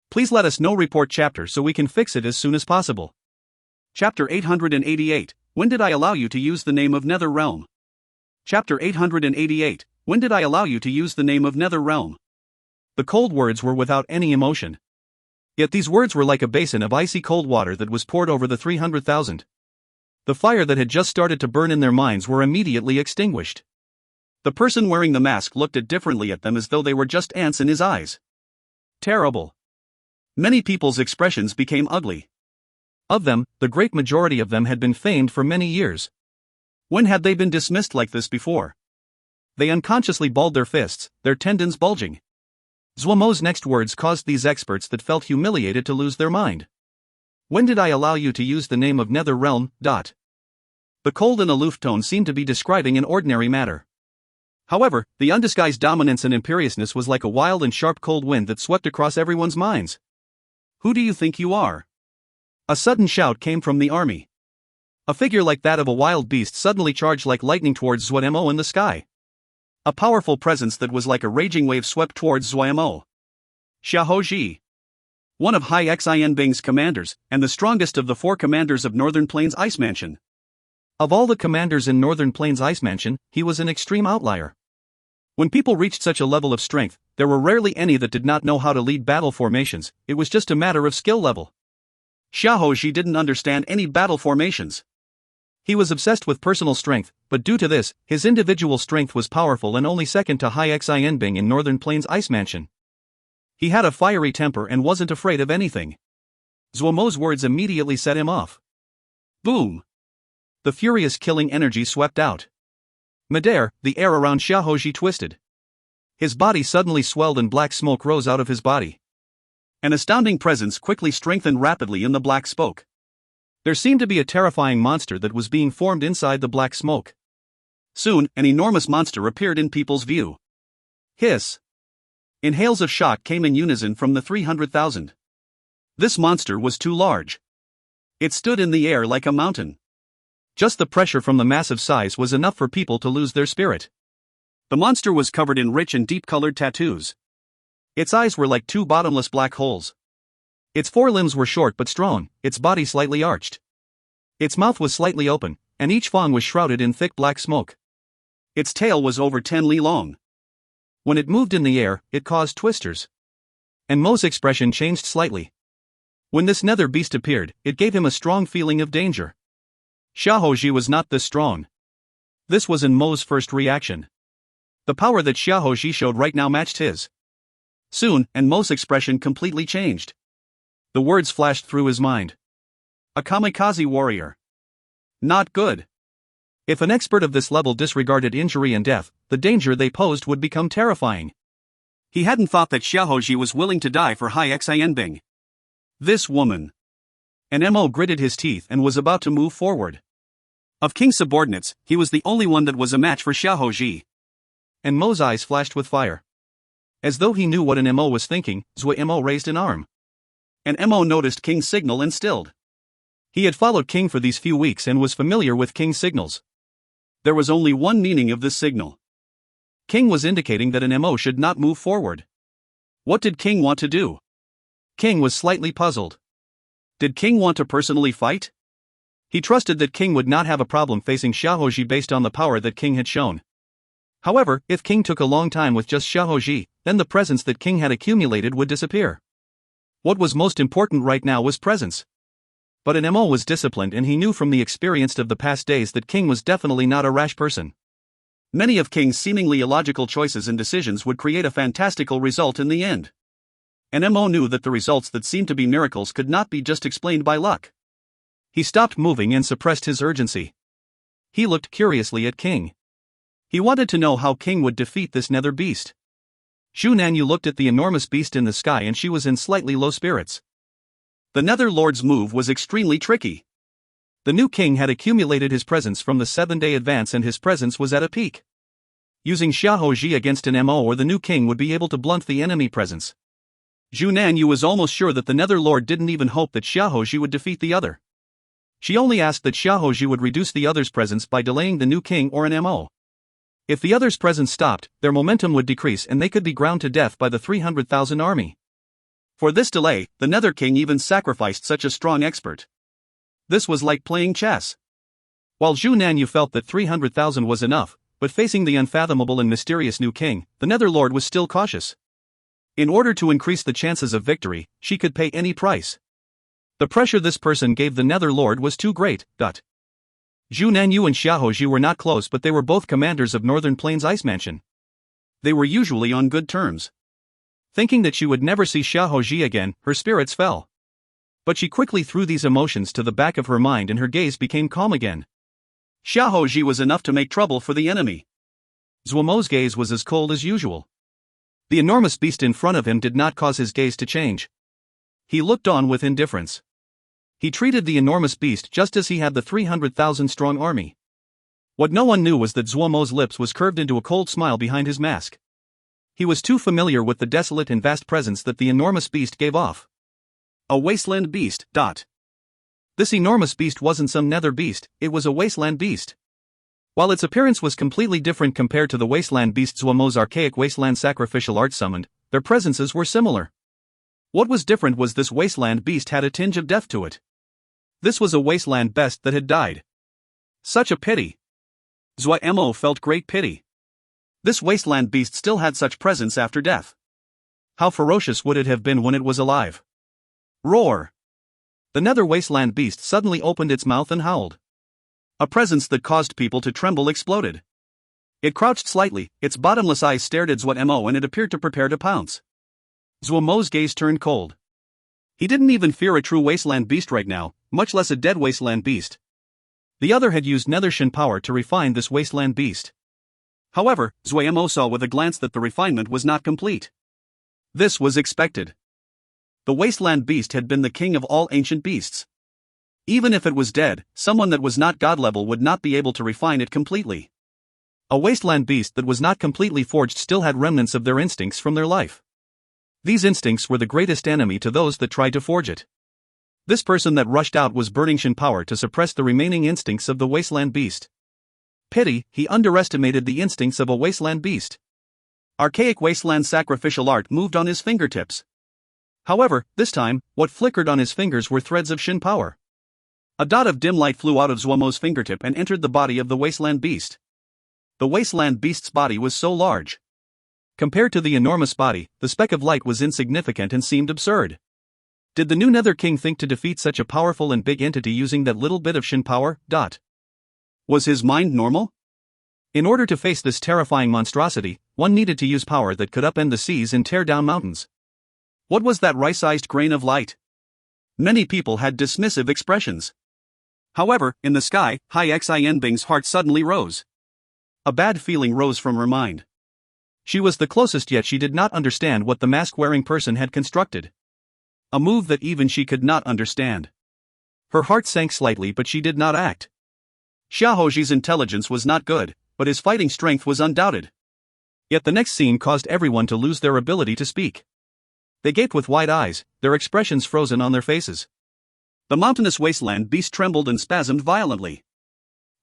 Please let us know. Report chapter so we can fix it as soon as possible. Chapter 888, When did I allow you to use the name of Nether Realm? Chapter 888, When did I allow you to use the name of Nether Realm? The cold words were without any emotion. Yet these words were like a basin of icy cold water that was poured over the 300,000. The fire that had just started to burn in their minds were immediately extinguished. The person wearing the mask looked differently at them as though they were just ants in his eyes. Terrible. Many people's expressions became ugly. Of them, the great majority of them had been famed for many years. When had they been dismissed like this before? They unconsciously balled their fists, their tendons bulging. Zuo Mo's next words caused these experts that felt humiliated to lose their mind. When did I allow you to use the name of Nether Realm? The cold and aloof tone seemed to be describing an ordinary matter. However, the undisguised dominance and imperiousness was like a wild and sharp cold wind that swept across everyone's minds. Who do you think you are? A sudden shout came from the army. A figure like that of a wild beast suddenly charged like lightning towards Zuo Mo in the sky. A powerful presence that was like a raging wave swept towards Zuo Mo. Xiahou Ji. One of Hai Xianbing's commanders, and the strongest of the 4 commanders of Northern Plains Ice Mansion. Of all the commanders in Northern Plains Ice Mansion, he was an extreme outlier. When people reached such a level of strength, there were rarely any that did not know how to lead battle formations. It was just a matter of skill level. Xiahou Ji didn't understand any battle formations. He was obsessed with personal strength, but due to this, his individual strength was powerful and only second to Hai Xianbing in Northern Plains Ice Mansion. He had a fiery temper and wasn't afraid of anything. Zuo Mo's words immediately set him off. Boom! The furious killing energy swept out. Midair, the air around Xiahou Ji twisted. His body suddenly swelled and black smoke rose out of his body. An astounding presence quickly strengthened rapidly in the black smoke. There seemed to be a terrifying monster that was being formed inside the black smoke. Soon, an enormous monster appeared in people's view. Hiss! Inhales of shock came in unison from the 300,000. This monster was too large. It stood in the air like a mountain. Just the pressure from the massive size was enough for people to lose their spirit. The monster was covered in rich and deep-colored tattoos. Its eyes were like 2 bottomless black holes. Its 4 limbs were short but strong, its body slightly arched. Its mouth was slightly open, and each fang was shrouded in thick black smoke. Its tail was over 10 li long. When it moved in the air, it caused twisters. And Mo's expression changed slightly. When this nether beast appeared, it gave him a strong feeling of danger. Xiahou Ji was not this strong. This was in Mo's first reaction. The power that Xiahou Ji showed right now matched his. Soon, and Mo's expression completely changed. The words flashed through his mind. A kamikaze warrior. Not good. If an expert of this level disregarded injury and death, the danger they posed would become terrifying. He hadn't thought that Xiahou Ji was willing to die for Hai Xianbing. This woman. And Mo gritted his teeth and was about to move forward. Of King's subordinates, he was the only one that was a match for Xiahou Ji. And Mo's eyes flashed with fire. As though he knew what an Mo was thinking, Zuo Mo raised an arm. And Mo noticed King's signal and stilled. He had followed King for these few weeks and was familiar with King's signals. There was only one meaning of this signal. King was indicating that an Mo should not move forward. What did King want to do? King was slightly puzzled. Did King want to personally fight? He trusted that King would not have a problem facing Xiahou Ji based on the power that King had shown. However, if King took a long time with just Xiahou Ji, then the presence that King had accumulated would disappear. What was most important right now was presence. But an Mo was disciplined and he knew from the experience of the past days that King was definitely not a rash person. Many of King's seemingly illogical choices and decisions would create a fantastical result in the end. And Mo knew that the results that seemed to be miracles could not be just explained by luck. He stopped moving and suppressed his urgency. He looked curiously at King. He wanted to know how King would defeat this nether beast. Zhu Nanyu looked at the enormous beast in the sky and she was in slightly low spirits. The Nether Lord's move was extremely tricky. The new king had accumulated his presence from the 7-day advance and his presence was at a peak. Using Xiahou Ji against an Mo or the new king would be able to blunt the enemy presence. Zhu Nanyu was almost sure that the Nether Lord didn't even hope that Xiahou Ji would defeat the other. She only asked that Xiahou Ji would reduce the other's presence by delaying the new king or an Mo. If the other's presence stopped, their momentum would decrease and they could be ground to death by the 300,000 army. For this delay, the Nether King even sacrificed such a strong expert. This was like playing chess. While Zhu Nanyu felt that 300,000 was enough, but facing the unfathomable and mysterious new king, the Netherlord was still cautious. In order to increase the chances of victory, she could pay any price. The pressure this person gave the Netherlord was too great. Zhu Nanyu and Xiaohou were not close, but they were both commanders of Northern Plains Ice Mansion. They were usually on good terms. Thinking that she would never see Xiaohou again, her spirits fell. But she quickly threw these emotions to the back of her mind and her gaze became calm again. Xiaohou was enough to make trouble for the enemy. Zuo Mo's gaze was as cold as usual. The enormous beast in front of him did not cause his gaze to change. He looked on with indifference. He treated the enormous beast just as he had the 300,000-strong army. What no one knew was that Zuo Mo's lips was curved into a cold smile behind his mask. He was too familiar with the desolate and vast presence that the enormous beast gave off. A wasteland beast. This enormous beast wasn't some nether beast, it was a wasteland beast. While its appearance was completely different compared to the wasteland beast Zuo Mo's archaic wasteland sacrificial art summoned, their presences were similar. What was different was this wasteland beast had a tinge of death to it. This was a wasteland beast that had died. Such a pity. Zuo Mo felt great pity. This wasteland beast still had such presence after death. How ferocious would it have been when it was alive? Roar! The nether wasteland beast suddenly opened its mouth and howled. A presence that caused people to tremble exploded. It crouched slightly, its bottomless eyes stared at Zuo Mo and it appeared to prepare to pounce. Zuo Mo's gaze turned cold. He didn't even fear a true wasteland beast right now, much less a dead wasteland beast. The other had used nether shin power to refine this wasteland beast. However, Zuo Mo saw with a glance that the refinement was not complete. This was expected. The wasteland beast had been the king of all ancient beasts. Even if it was dead, someone that was not god level would not be able to refine it completely. A wasteland beast that was not completely forged still had remnants of their instincts from their life. These instincts were the greatest enemy to those that tried to forge it. This person that rushed out was burning shin power to suppress the remaining instincts of the wasteland beast. Pity, he underestimated the instincts of a wasteland beast. Archaic wasteland sacrificial art moved on his fingertips. However, this time, what flickered on his fingers were threads of shin power. A dot of dim light flew out of Zuo Mo's fingertip and entered the body of the wasteland beast. The wasteland beast's body was so large. Compared to the enormous body, the speck of light was insignificant and seemed absurd. Did the new Nether King think to defeat such a powerful and big entity using that little bit of shin power? Was his mind normal? In order to face this terrifying monstrosity, one needed to use power that could upend the seas and tear down mountains. What was that rice-sized grain of light? Many people had dismissive expressions. However, in the sky, Hai Xianbing's heart suddenly rose. A bad feeling rose from her mind. She was the closest, yet she did not understand what the mask-wearing person had constructed. A move that even she could not understand. Her heart sank slightly, but she did not act. Xiaohou's intelligence was not good, but his fighting strength was undoubted. Yet the next scene caused everyone to lose their ability to speak. They gaped with wide eyes, their expressions frozen on their faces. The mountainous wasteland beast trembled and spasmed violently.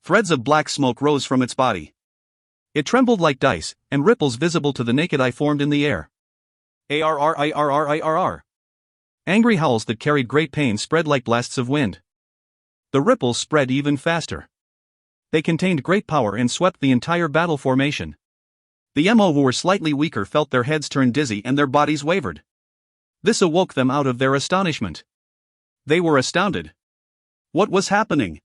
Threads of black smoke rose from its body. It trembled like dice, and ripples visible to the naked eye formed in the air. Arrrrrrrrrrrr. Angry howls that carried great pain spread like blasts of wind. The ripples spread even faster. They contained great power and swept the entire battle formation. The Mo who were slightly weaker felt their heads turn dizzy and their bodies wavered. This awoke them out of their astonishment. They were astounded. What was happening?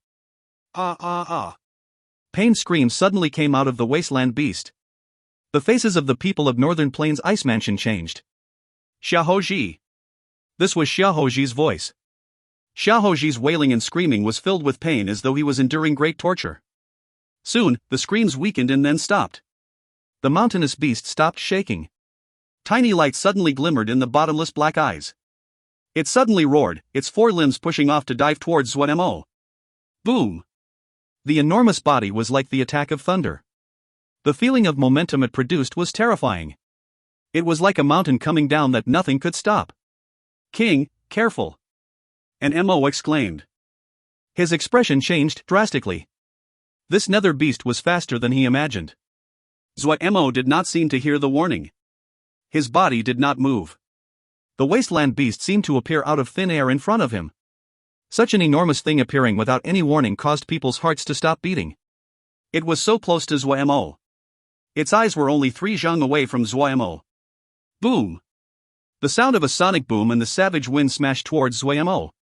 Pain screams suddenly came out of the wasteland beast. The faces of the people of Northern Plains Ice Mansion changed. Xiaohou. This was Xiaohou's voice. Xiaohou's wailing and screaming was filled with pain as though he was enduring great torture. Soon, the screams weakened and then stopped. The mountainous beast stopped shaking. Tiny light suddenly glimmered in the bottomless black eyes. It suddenly roared, its four limbs pushing off to dive towards Zuo Mo. Boom! The enormous body was like the attack of thunder. The feeling of momentum it produced was terrifying. It was like a mountain coming down that nothing could stop. King, careful! An Mo exclaimed. His expression changed drastically. This nether beast was faster than he imagined. Zuo Mo did not seem to hear the warning. His body did not move. The wasteland beast seemed to appear out of thin air in front of him. Such an enormous thing appearing without any warning caused people's hearts to stop beating. It was so close to Zuo Mo. Its eyes were only 3 zhang away from Zuo Mo. Boom! The sound of a sonic boom and the savage wind smashed towards Zuo Mo.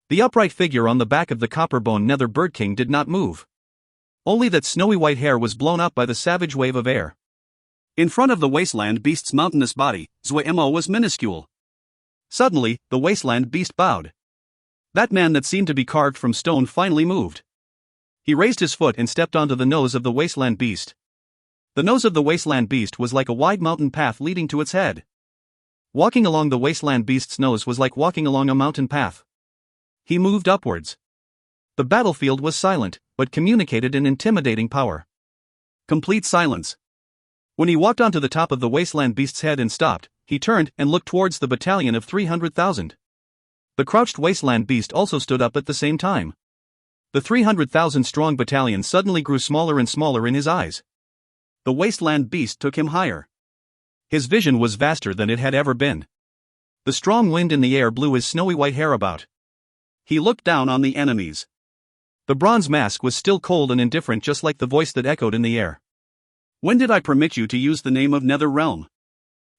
The upright figure on the back of the copper-bone nether bird king did not move. Only that snowy white hair was blown up by the savage wave of air. In front of the wasteland beast's mountainous body, Zuo Mo was minuscule. Suddenly, the wasteland beast bowed. That man that seemed to be carved from stone finally moved. He raised his foot and stepped onto the nose of the wasteland beast. The nose of the wasteland beast was like a wide mountain path leading to its head. Walking along the wasteland beast's nose was like walking along a mountain path. He moved upwards. The battlefield was silent, but communicated an intimidating power. Complete silence. When he walked onto the top of the wasteland beast's head and stopped, he turned and looked towards the battalion of 300,000. The crouched wasteland beast also stood up at the same time. The 300,000 strong battalion suddenly grew smaller and smaller in his eyes. The wasteland beast took him higher. His vision was vaster than it had ever been. The strong wind in the air blew his snowy white hair about. He looked down on the enemies. The bronze mask was still cold and indifferent, just like the voice that echoed in the air. When did I permit you to use the name of Nether Realm?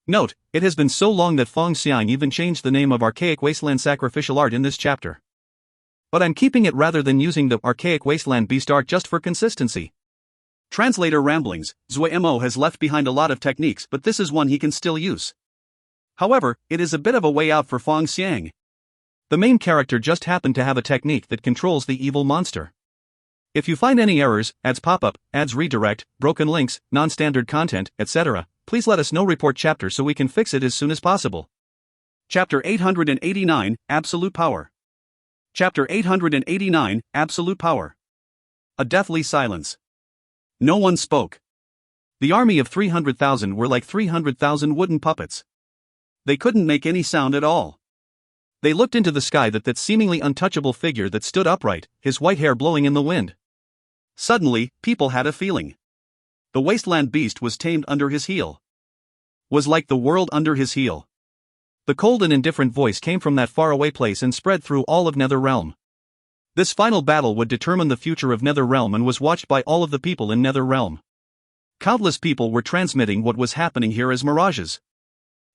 Note, it has been so long that Feng Xiang even changed the name of Archaic Wasteland Sacrificial Art in this chapter. But I'm keeping it rather than using the Archaic Wasteland Beast Art just for consistency. Translator ramblings, Zuo Mo has left behind a lot of techniques, but this is one he can still use. However, it is a bit of a way out for Feng Xiang. The main character just happened to have a technique that controls the evil monster. If you find any errors, ads pop up, ads redirect, broken links, non-standard content, etc., please let us know. Report chapter so we can fix it as soon as possible. Chapter 889, Absolute Power. Chapter 889, Absolute Power. A deathly silence. No one spoke. The army of 300,000 were like 300,000 wooden puppets. They couldn't make any sound at all. They looked into the sky at that seemingly untouchable figure that stood upright, his white hair blowing in the wind. Suddenly, people had a feeling. The wasteland beast was tamed under his heel. Was like the world under his heel. The cold and indifferent voice came from that faraway place and spread through all of Nether Realm. This final battle would determine the future of Nether Realm and was watched by all of the people in Nether Realm. Countless people were transmitting what was happening here as mirages.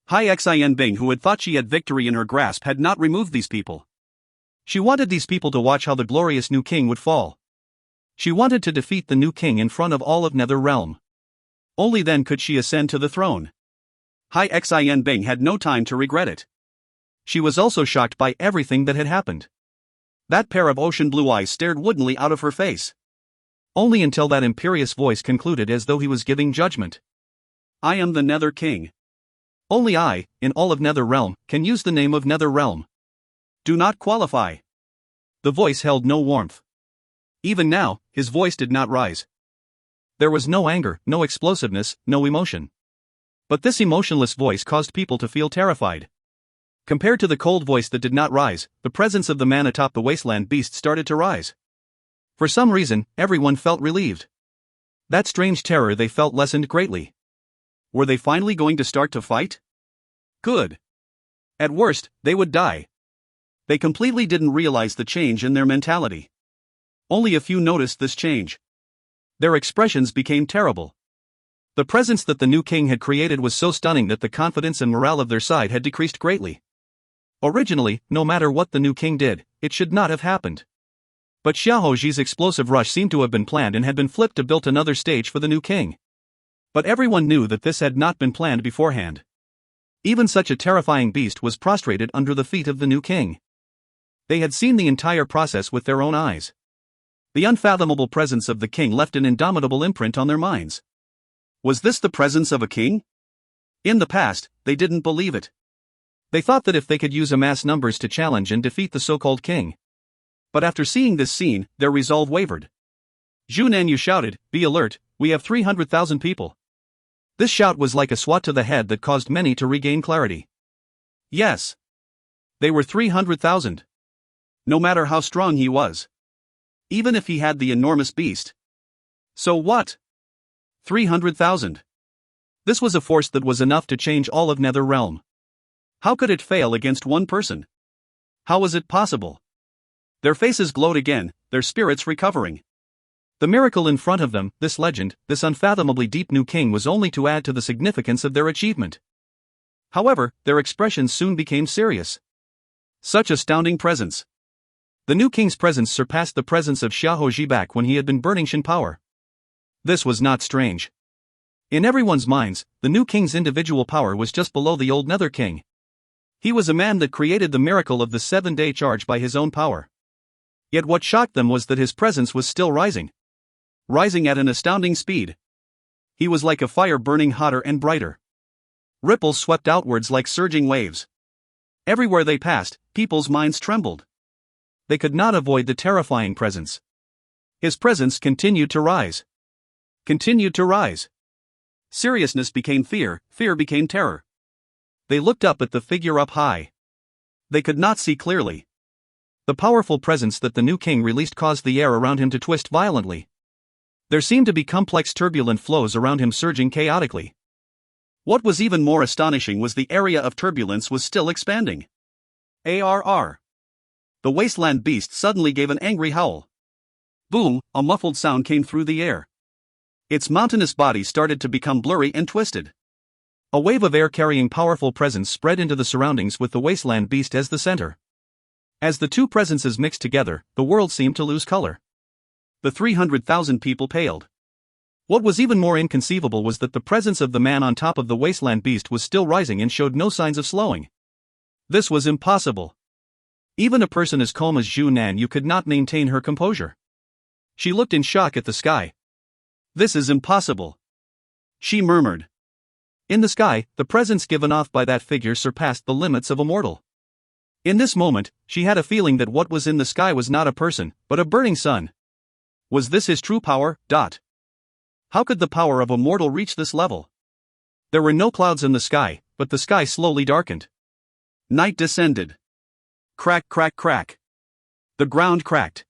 Hai Xin Bing, who had thought she had victory in her grasp, had not removed these people. She wanted these people to watch how the glorious new king would fall. She wanted to defeat the new king in front of all of Nether Realm. Only then could she ascend to the throne. Hai Xin Bing had no time to regret it. She was also shocked by everything that had happened. That pair of ocean blue eyes stared woodenly out of her face. Only until that imperious voice concluded as though he was giving judgment. I am the Nether King. Only I, in all of Nether Realm, can use the name of Nether Realm. Do not qualify. The voice held no warmth. Even now, his voice did not rise. There was no anger, no explosiveness, no emotion. But this emotionless voice caused people to feel terrified. Compared to the cold voice that did not rise, the presence of the man atop the wasteland beast started to rise. For some reason, everyone felt relieved. That strange terror they felt lessened greatly. Were they finally going to start to fight? Good. At worst, they would die. They completely didn't realize the change in their mentality. Only a few noticed this change. Their expressions became terrible. The presence that the new king had created was so stunning that the confidence and morale of their side had decreased greatly. Originally, no matter what the new king did, it should not have happened. But Xiaohoji's explosive rush seemed to have been planned and had been flipped to build another stage for the new king. But everyone knew that this had not been planned beforehand. Even such a terrifying beast was prostrated under the feet of the new king. They had seen the entire process with their own eyes. The unfathomable presence of the king left an indomitable imprint on their minds. Was this the presence of a king? In the past, they didn't believe it. They thought that if they could use mass numbers to challenge and defeat the so-called king. But after seeing this scene, their resolve wavered. Zhu Nanyu shouted, "Be alert, we have 300,000 people." This shout was like a swat to the head that caused many to regain clarity. Yes. They were 300,000. No matter how strong he was. Even if he had the enormous beast. So what? 300,000. This was a force that was enough to change all of Nether Realm. How could it fail against one person? How was it possible? Their faces glowed again, their spirits recovering. The miracle in front of them, this legend, this unfathomably deep new king was only to add to the significance of their achievement. However, their expressions soon became serious. Such astounding presence. The new king's presence surpassed the presence of Xiahou Ji back when he had been burning Shin power. This was not strange. In everyone's minds, the new king's individual power was just below the old Nether king. He was a man that created the miracle of the 7-day charge by his own power. Yet what shocked them was that his presence was still rising. Rising at an astounding speed. He was like a fire burning hotter and brighter. Ripples swept outwards like surging waves. Everywhere they passed, people's minds trembled. They could not avoid the terrifying presence. His presence continued to rise. Continued to rise. Seriousness became fear, fear became terror. They looked up at the figure up high. They could not see clearly. The powerful presence that the new king released caused the air around him to twist violently. There seemed to be complex turbulent flows around him surging chaotically. What was even more astonishing was the area of turbulence was still expanding. ARR. The wasteland beast suddenly gave an angry howl. Boom, a muffled sound came through the air. Its mountainous body started to become blurry and twisted. A wave of air carrying powerful presence spread into the surroundings with the wasteland beast as the center. As the two presences mixed together, the world seemed to lose color. The 300,000 people paled. What was even more inconceivable was that the presence of the man on top of the wasteland beast was still rising and showed no signs of slowing. This was impossible. Even a person as calm as Zhu Nanyu could not maintain her composure. She looked in shock at the sky. This is impossible. She murmured. In the sky, the presence given off by that figure surpassed the limits of a mortal. In this moment, she had a feeling that what was in the sky was not a person, but a burning sun. Was this his true power? How could the power of a mortal reach this level? There were no clouds in the sky, but the sky slowly darkened. Night descended. Crack, crack, crack. The ground cracked.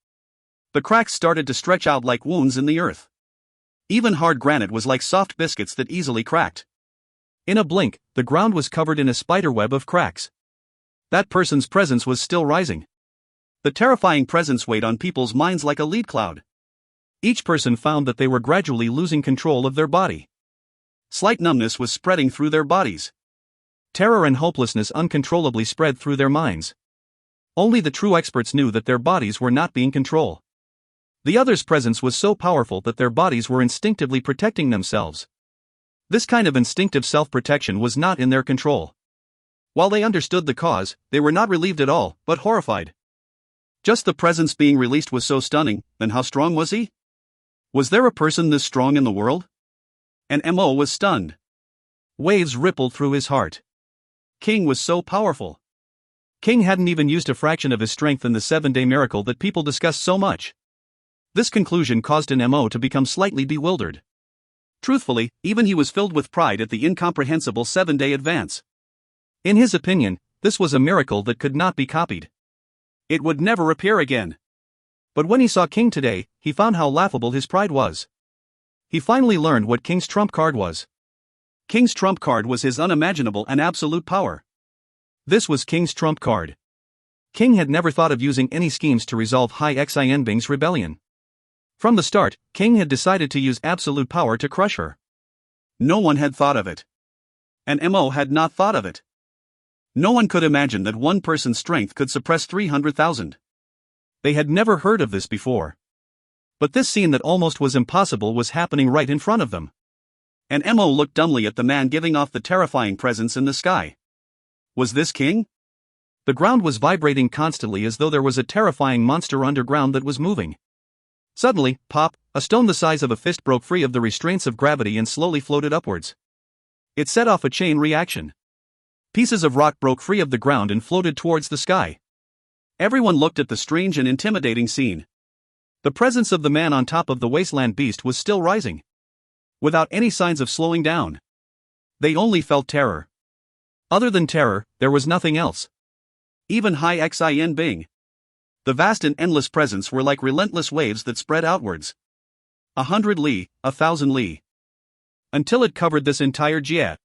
The cracks started to stretch out like wounds in the earth. Even hard granite was like soft biscuits that easily cracked. In a blink, the ground was covered in a spiderweb of cracks. That person's presence was still rising. The terrifying presence weighed on people's minds like a lead cloud. Each person found that they were gradually losing control of their body. Slight numbness was spreading through their bodies. Terror and hopelessness uncontrollably spread through their minds. Only the true experts knew that their bodies were not being controlled. The other's presence was so powerful that their bodies were instinctively protecting themselves. This kind of instinctive self-protection was not in their control. While they understood the cause, they were not relieved at all, but horrified. Just the presence being released was so stunning, then how strong was he? Was there a person this strong in the world? And Mo was stunned. Waves rippled through his heart. King was so powerful. King hadn't even used a fraction of his strength in the 7-day miracle that people discussed so much. This conclusion caused an Mo to become slightly bewildered. Truthfully, even he was filled with pride at the incomprehensible 7-day advance. In his opinion, this was a miracle that could not be copied. It would never appear again. But when he saw King today, he found how laughable his pride was. He finally learned what King's trump card was. King's trump card was his unimaginable and absolute power. This was King's trump card. King had never thought of using any schemes to resolve Hai Xianbing's rebellion. From the start, King had decided to use absolute power to crush her. No one had thought of it. And Mo had not thought of it. No one could imagine that one person's strength could suppress 300,000. They had never heard of this before. But this scene that almost was impossible was happening right in front of them. And Mo looked dumbly at the man giving off the terrifying presence in the sky. Was this King? The ground was vibrating constantly as though there was a terrifying monster underground that was moving. Suddenly, pop, a stone the size of a fist broke free of the restraints of gravity and slowly floated upwards. It set off a chain reaction. Pieces of rock broke free of the ground and floated towards the sky. Everyone looked at the strange and intimidating scene. The presence of the man on top of the wasteland beast was still rising. Without any signs of slowing down. They only felt terror. Other than terror, there was nothing else. Even Hai Xianbing. The vast and endless presence were like relentless waves that spread outwards. 100 li, 1,000 li. Until it covered this entire Jie.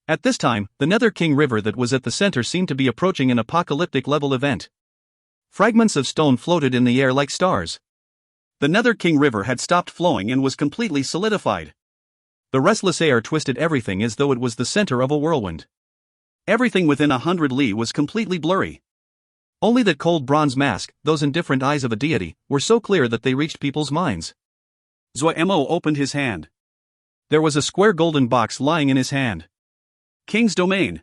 At this time, the Nether King River that was at the center seemed to be approaching an apocalyptic level event. Fragments of stone floated in the air like stars. The Nether King River had stopped flowing and was completely solidified. The restless air twisted everything as though it was the center of a whirlwind. Everything within 100 li was completely blurry. Only that cold bronze mask, those indifferent eyes of a deity, were so clear that they reached people's minds. Zuo Mo opened his hand. There was a square golden box lying in his hand. King's Domain.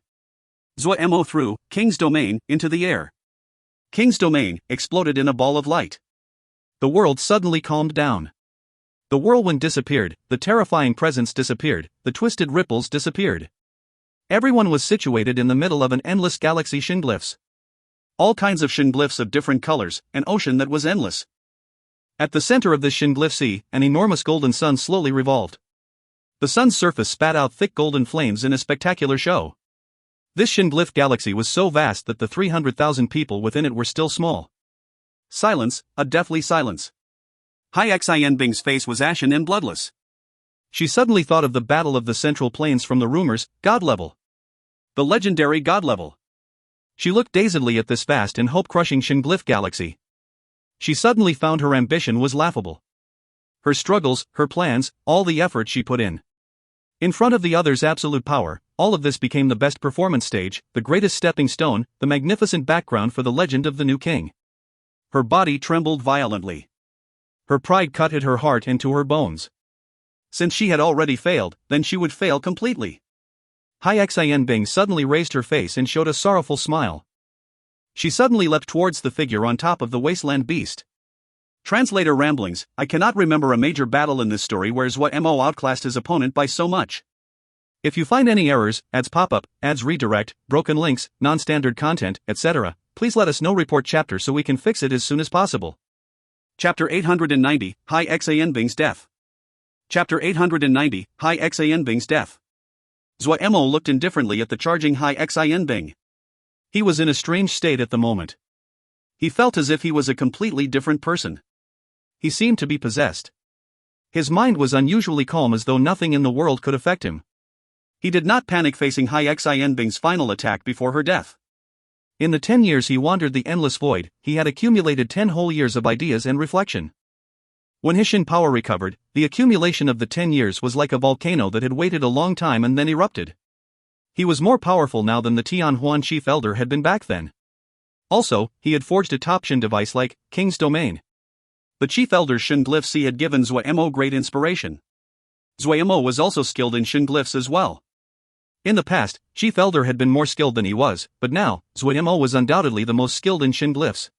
Zuo Mo threw King's Domain into the air. King's Domain exploded in a ball of light. The world suddenly calmed down. The whirlwind disappeared, the terrifying presence disappeared, the twisted ripples disappeared. Everyone was situated in the middle of an endless galaxy shingglyphs. All kinds of shingglyphs of different colors, an ocean that was endless. At the center of this shingglyph sea, an enormous golden sun slowly revolved. The sun's surface spat out thick golden flames in a spectacular show. This shingglyph galaxy was so vast that the 300,000 people within it were still small. Silence, a deathly silence. Hai Xianbing's face was ashen and bloodless. She suddenly thought of the Battle of the Central Plains from the rumors, God level. The legendary God level. She looked dazedly at this vast and hope-crushing shingglyph galaxy. She suddenly found her ambition was laughable. Her struggles, her plans, all the effort she put in. In front of the other's absolute power, all of this became the best performance stage, the greatest stepping stone, the magnificent background for the legend of the new king. Her body trembled violently. Her pride cut at her heart into her bones. Since she had already failed, then she would fail completely. Hai Xianbing suddenly raised her face and showed a sorrowful smile. She suddenly leapt towards the figure on top of the wasteland beast. Translator ramblings: I cannot remember a major battle in this story where Zuo Mo outclassed his opponent by so much. If you find any errors, ads pop up, ads redirect, broken links, non-standard content, etc., please let us know. Report chapter so we can fix it as soon as possible. Chapter 890, Hai Xianbing's Death. Chapter 890, Hai Xianbing's Death. Zuo Mo looked indifferently at the charging Hai Xianbing. He was in a strange state at the moment. He felt as if he was a completely different person. He seemed to be possessed. His mind was unusually calm, as though nothing in the world could affect him. He did not panic facing Hai Xianbing's final attack before her death. In the 10 years he wandered the endless void, he had accumulated 10 whole years of ideas and reflection. When his Shin power recovered, the accumulation of the 10 years was like a volcano that had waited a long time and then erupted. He was more powerful now than the Tianhuan chief elder had been back then. Also, he had forged a top Shin device like King's Domain. The chief elder's shingglyph sea had given Zuo Mo great inspiration. Zuo Mo was also skilled in shingglyphs as well. In the past, Chief Elder had been more skilled than he was, but now, Zuo Mo was undoubtedly the most skilled in shingglyphs.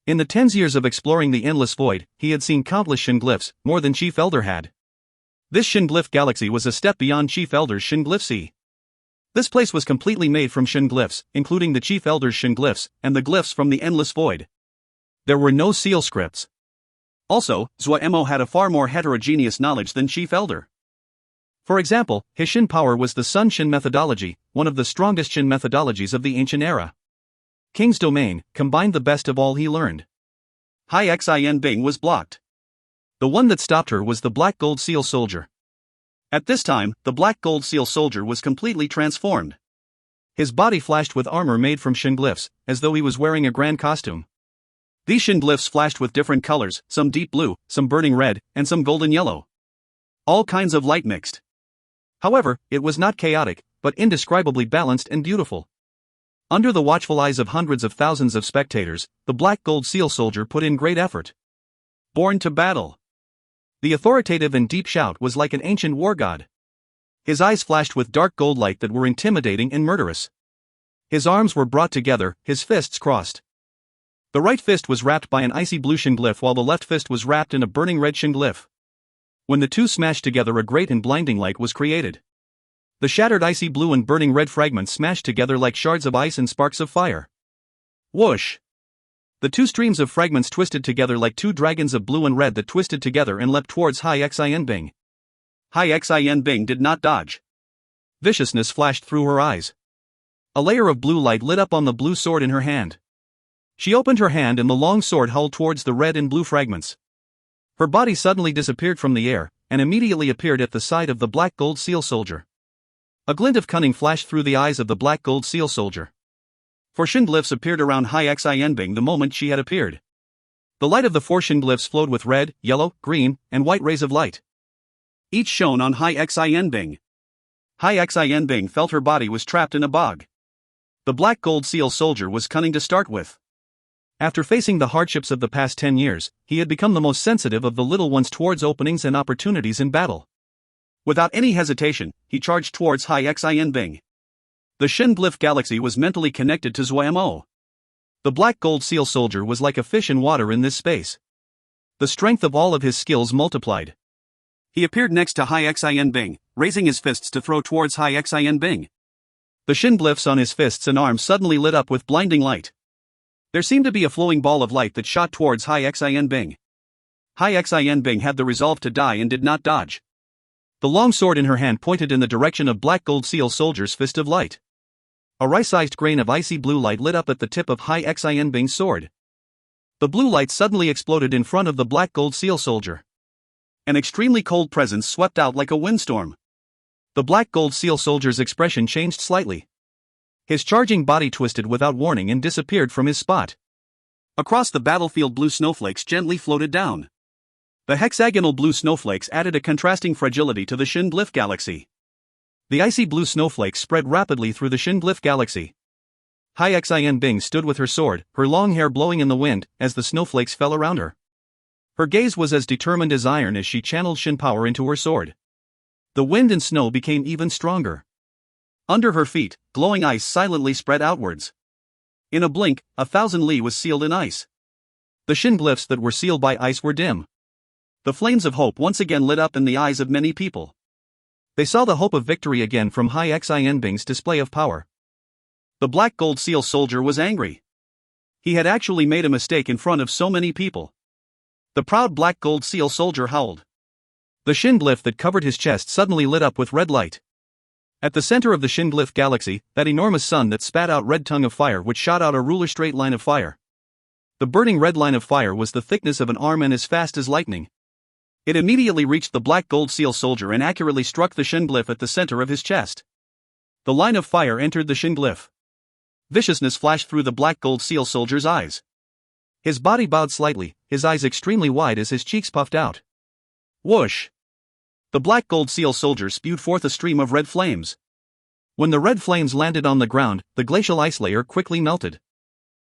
In the 10 years of exploring the endless void, he had seen countless shingglyphs, more than Chief Elder had. This shingglyph galaxy was a step beyond Chief Elder's shingglyph sea. This place was completely made from shingglyphs, including the Chief Elder's shingglyphs, and the glyphs from the endless void. There were no seal scripts. Also, Zuo Mo had a far more heterogeneous knowledge than Chief Elder. For example, his Shin power was the Sun Shin methodology, one of the strongest Shin methodologies of the ancient era. King's Domain combined the best of all he learned. Hai Xianbing was blocked. The one that stopped her was the Black Gold Seal Soldier. At this time, the Black Gold Seal Soldier was completely transformed. His body flashed with armor made from shingglyphs, as though he was wearing a grand costume. These shingglyphs flashed with different colors, some deep blue, some burning red, and some golden yellow. All kinds of light mixed. However, it was not chaotic, but indescribably balanced and beautiful. Under the watchful eyes of hundreds of thousands of spectators, the Black Gold Seal Soldier put in great effort. Born to battle. The authoritative and deep shout was like an ancient war god. His eyes flashed with dark gold light that were intimidating and murderous. His arms were brought together, his fists crossed. The right fist was wrapped by an icy blue shingglyph while the left fist was wrapped in a burning red shingglyph. When the two smashed together, a great and blinding light was created. The shattered icy blue and burning red fragments smashed together like shards of ice and sparks of fire. Whoosh! The two streams of fragments twisted together like two dragons of blue and red that twisted together and leapt towards Hai Xianbing. Hai Xianbing did not dodge. Viciousness flashed through her eyes. A layer of blue light lit up on the blue sword in her hand. She opened her hand and the long sword hurled towards the red and blue fragments. Her body suddenly disappeared from the air, and immediately appeared at the side of the Black Gold Seal Soldier. A glint of cunning flashed through the eyes of the Black Gold Seal Soldier. For shingglyphs appeared around Hai Xianbing the moment she had appeared. The light of the 4 Shin glyphs flowed with red, yellow, green, and white rays of light. Each shone on Hai Xianbing. Hai Xianbing felt her body was trapped in a bog. The black gold seal soldier was cunning to start with. After facing the hardships of the past 10 years, he had become the most sensitive of the little ones towards openings and opportunities in battle. Without any hesitation, he charged towards Hai Xianbing. The Shin glyph galaxy was mentally connected to Zuo Mo. The black gold seal soldier was like a fish in water in this space. The strength of all of his skills multiplied. He appeared next to Hai Xianbing, raising his fists to throw towards Hai Xianbing. The Shin glyphs on his fists and arms suddenly lit up with blinding light. There seemed to be a flowing ball of light that shot towards Hai Xianbing. Hai Xianbing had the resolve to die and did not dodge. The long sword in her hand pointed in the direction of black gold seal soldier's fist of light. A rice-sized grain of icy blue light lit up at the tip of Hai Xianbing's sword. The blue light suddenly exploded in front of the black gold seal soldier. An extremely cold presence swept out like a windstorm. The black gold seal soldier's expression changed slightly. His charging body twisted without warning and disappeared from his spot. Across the battlefield, blue snowflakes gently floated down. The hexagonal blue snowflakes added a contrasting fragility to the Shin glyph galaxy. The icy blue snowflakes spread rapidly through the Shin glyph galaxy. Hai Xianbing stood with her sword, her long hair blowing in the wind, as the snowflakes fell around her. Her gaze was as determined as iron as she channeled Shin power into her sword. The wind and snow became even stronger. Under her feet, glowing ice silently spread outwards. In a blink, 1,000 li was sealed in ice. The Shin glyphs that were sealed by ice were dim. The flames of hope once again lit up in the eyes of many people. They saw the hope of victory again from Hai Xianbing's display of power. The black gold seal soldier was angry. He had actually made a mistake in front of so many people. The proud black gold seal soldier howled. The Shin glyph that covered his chest suddenly lit up with red light. At the center of the Shin glyph galaxy, that enormous sun that spat out red tongue of fire which shot out a ruler straight line of fire. The burning red line of fire was the thickness of an arm and as fast as lightning. It immediately reached the black gold seal soldier and accurately struck the Shin glyph at the center of his chest. The line of fire entered the Shin glyph. Viciousness flashed through the black gold seal soldier's eyes. His body bowed slightly, his eyes extremely wide as his cheeks puffed out. Whoosh! The black gold seal soldier spewed forth a stream of red flames. When the red flames landed on the ground, the glacial ice layer quickly melted.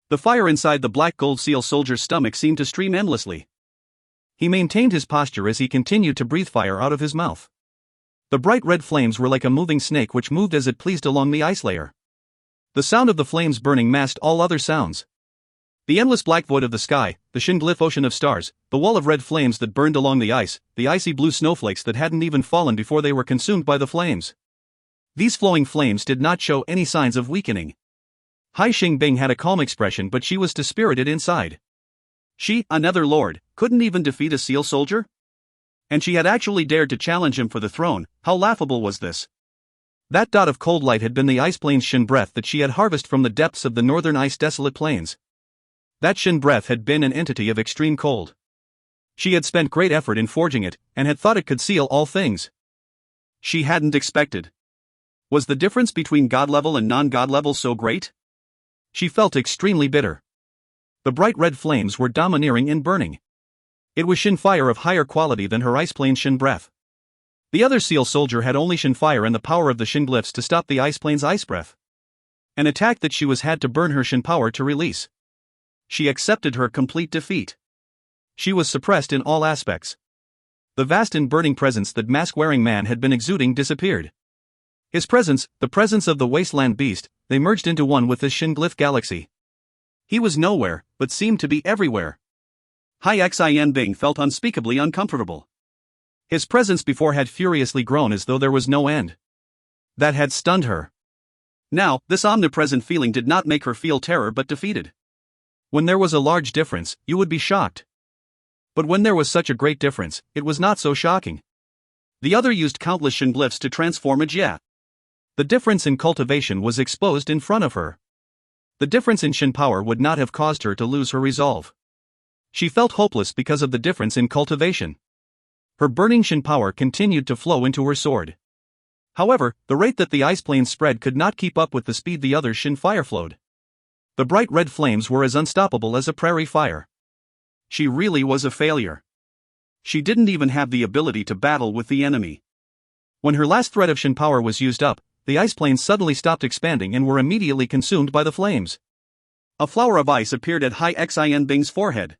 The fire inside the black gold seal soldier's stomach seemed to stream endlessly. He maintained his posture as he continued to breathe fire out of his mouth. The bright red flames were like a moving snake which moved as it pleased along the ice layer. The sound of the flames burning masked all other sounds. The endless black void of the sky, the Shin glyph ocean of stars, the wall of red flames that burned along the ice, the icy blue snowflakes that hadn't even fallen before they were consumed by the flames. These flowing flames did not show any signs of weakening. Hai Xianbing had a calm expression, but she was dispirited inside. She, another lord, couldn't even defeat a seal soldier? And she had actually dared to challenge him for the throne. How laughable was this? That dot of cold light had been the ice plane's Shin breath that she had harvested from the depths of the northern ice desolate plains. That Shin breath had been an entity of extreme cold. She had spent great effort in forging it, and had thought it could seal all things. She hadn't expected. Was the difference between god level and non-god level so great? She felt extremely bitter. The bright red flames were domineering and burning. It was Shin fire of higher quality than her ice plane's Shin breath. The other seal soldier had only Shin fire and the power of the Shin glyphs to stop the ice plane's ice breath. An attack that she was had to burn her Shin power to release. She accepted her complete defeat. She was suppressed in all aspects. The vast and burning presence that mask-wearing man had been exuding disappeared. His presence, the presence of the wasteland beast, they merged into one with this Shin glyph galaxy. He was nowhere, but seemed to be everywhere. Hai Xianbing felt unspeakably uncomfortable. His presence before had furiously grown as though there was no end. That had stunned her. Now, this omnipresent feeling did not make her feel terror but defeated. When there was a large difference, you would be shocked. But when there was such a great difference, it was not so shocking. The other used countless Shin glyphs to transform a Jia. The difference in cultivation was exposed in front of her. The difference in Shin power would not have caused her to lose her resolve. She felt hopeless because of the difference in cultivation. Her burning Shin power continued to flow into her sword. However, the rate that the ice plane spread could not keep up with the speed the other Shin fire flowed. The bright red flames were as unstoppable as a prairie fire. She really was a failure. She didn't even have the ability to battle with the enemy. When her last thread of Shen power was used up, the ice planes suddenly stopped expanding and were immediately consumed by the flames. A flower of ice appeared at Hai Xianbing's forehead.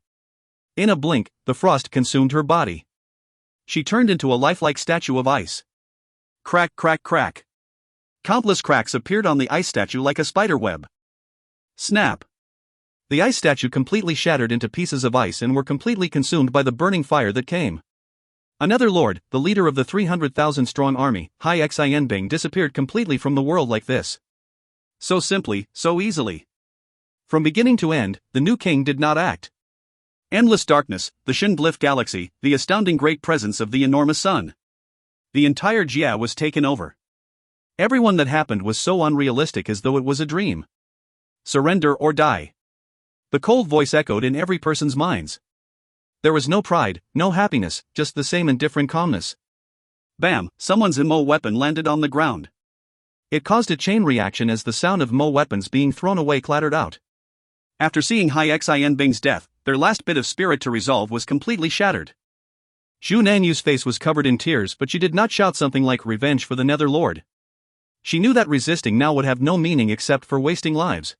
In a blink, the frost consumed her body. She turned into a lifelike statue of ice. Crack, crack, crack. Countless cracks appeared on the ice statue like a spider web. Snap. The ice statue completely shattered into pieces of ice and were completely consumed by the burning fire that came. Another lord, the leader of the 300,000-strong army, Hai Xianbing, disappeared completely from the world like this. So simply, so easily. From beginning to end, the new king did not act. Endless darkness, the Shin Glyph galaxy, the astounding great presence of the enormous sun. The entire Jia was taken over. Everyone that happened was so unrealistic as though it was a dream. Surrender or die. The cold voice echoed in every person's minds. There was no pride, no happiness, just the same indifferent calmness. Bam, someone's Mo weapon landed on the ground. It caused a chain reaction as the sound of Mo weapons being thrown away clattered out. After seeing Hai Xianbing's death, their last bit of spirit to resolve was completely shattered. Zhu Nanyu's face was covered in tears, but she did not shout something like revenge for the Nether Lord. She knew that resisting now would have no meaning except for wasting lives.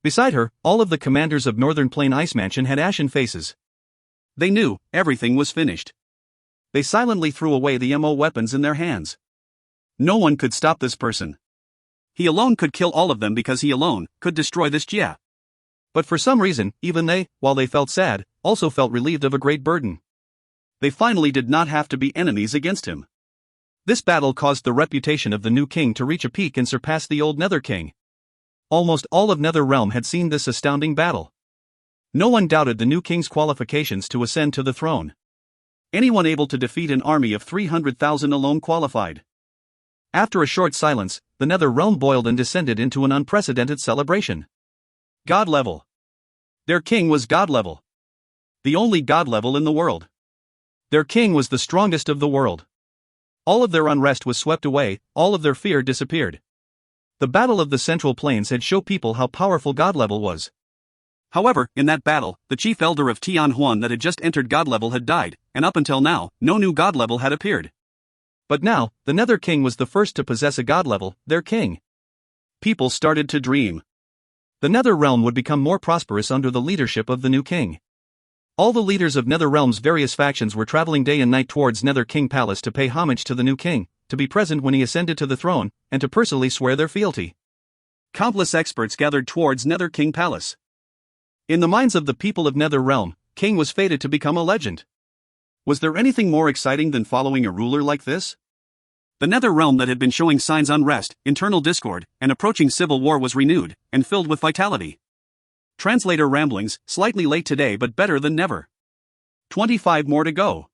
Beside her, all of the commanders of Northern Plain Ice Mansion had ashen faces. They knew everything was finished. They silently threw away the Mo weapons in their hands. No one could stop this person. He alone could kill all of them because he alone could destroy this Jia. But for some reason, even they, while they felt sad, also felt relieved of a great burden. They finally did not have to be enemies against him. This battle caused the reputation of the new king to reach a peak and surpass the old Nether King. Almost all of Nether Realm had seen this astounding battle. No one doubted the new king's qualifications to ascend to the throne. Anyone able to defeat an army of 300,000 alone qualified. After a short silence, the Nether Realm boiled and descended into an unprecedented celebration. God level. Their king was God level. The only God level in the world. Their king was the strongest of the world. All of their unrest was swept away, all of their fear disappeared. The Battle of the Central Plains had shown people how powerful God level was. However, in that battle, the chief elder of Tianhuan that had just entered God level had died, and up until now, no new God level had appeared. But now, the Nether King was the first to possess a God level, their king. People started to dream. The Nether Realm would become more prosperous under the leadership of the new king. All the leaders of Nether Realm's various factions were traveling day and night towards Nether King Palace to pay homage to the new king, to be present when he ascended to the throne, and to personally swear their fealty. Countless experts gathered towards Nether King Palace. In the minds of the people of Nether Realm, King was fated to become a legend. Was there anything more exciting than following a ruler like this? The Nether Realm that had been showing signs of unrest, internal discord, and approaching civil war was renewed, and filled with vitality. Translator ramblings, slightly late today but better than never. 25 more to go.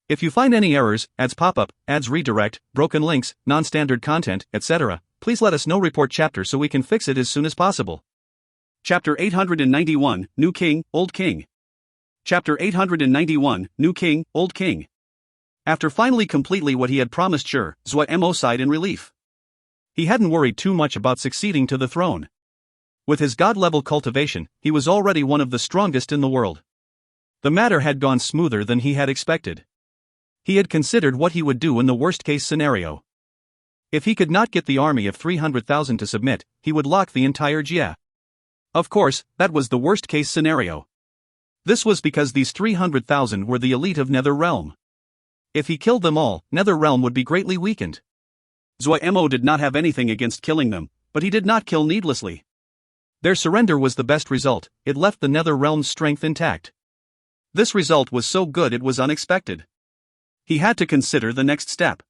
If you find any errors, ads pop up, ads redirect, broken links, non-standard content, etc., please let us know. Report chapter so we can fix it as soon as possible. Chapter 891, New King, Old King. Chapter 891, New King, Old King. After finally completely what he had promised, Zuo Mo sighed in relief. He hadn't worried too much about succeeding to the throne. With his god-level cultivation, he was already one of the strongest in the world. The matter had gone smoother than he had expected. He had considered what he would do in the worst-case scenario. If he could not get the army of 300,000 to submit, he would lock the entire Jia. Of course, that was the worst-case scenario. This was because these 300,000 were the elite of Nether Realm. If he killed them all, Nether Realm would be greatly weakened. Zuo Mo did not have anything against killing them, but he did not kill needlessly. Their surrender was the best result, it left the Nether Realm's strength intact. This result was so good it was unexpected. He had to consider the next step.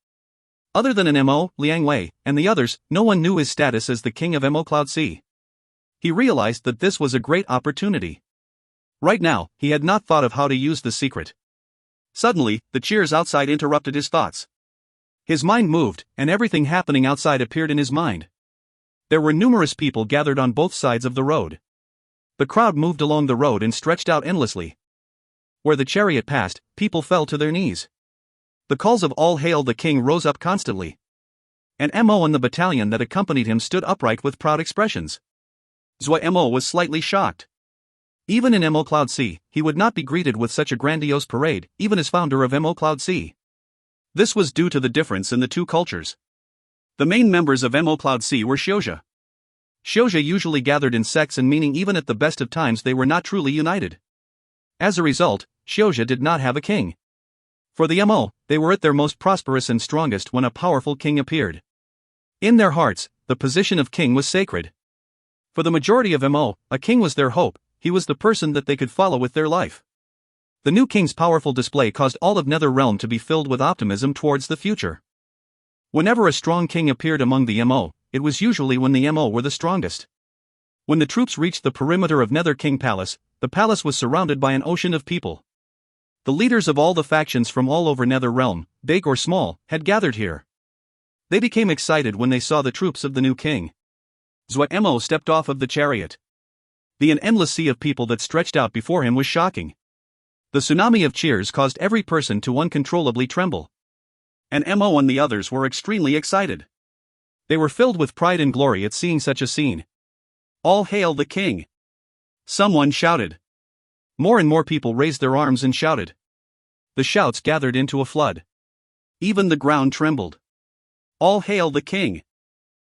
Other than an Mo, Liang Wei, and the others, no one knew his status as the king of Mo Cloud Sea. He realized that this was a great opportunity. Right now, he had not thought of how to use the secret. Suddenly, the cheers outside interrupted his thoughts. His mind moved, and everything happening outside appeared in his mind. There were numerous people gathered on both sides of the road. The crowd moved along the road and stretched out endlessly. Where the chariot passed, people fell to their knees. The calls of "All Hail the King" rose up constantly. And Mo and the battalion that accompanied him stood upright with proud expressions. Zuo Mo was slightly shocked. Even in Mo Cloud C, he would not be greeted with such a grandiose parade, even as founder of Mo Cloud C. This was due to the difference in the two cultures. The main members of Mo Cloud C were Xiuzha. Xiuzha usually gathered in sects, and meaning even at the best of times they were not truly united. As a result, Xiuzha did not have a king. For the Mo, they were at their most prosperous and strongest when a powerful king appeared. In their hearts, the position of king was sacred. For the majority of Mo, a king was their hope, he was the person that they could follow with their life. The new king's powerful display caused all of Nether Realm to be filled with optimism towards the future. Whenever a strong king appeared among the Mo, it was usually when the Mo were the strongest. When the troops reached the perimeter of Nether King Palace, the palace was surrounded by an ocean of people. The leaders of all the factions from all over Nether Realm, big or small, had gathered here. They became excited when they saw the troops of the new king. Zuo Mo stepped off of the chariot. The endless sea of people that stretched out before him was shocking. The tsunami of cheers caused every person to uncontrollably tremble. And Mo and the others were extremely excited. They were filled with pride and glory at seeing such a scene. All hail the king! Someone shouted. More and more people raised their arms and shouted. The shouts gathered into a flood. Even the ground trembled. All hail the king!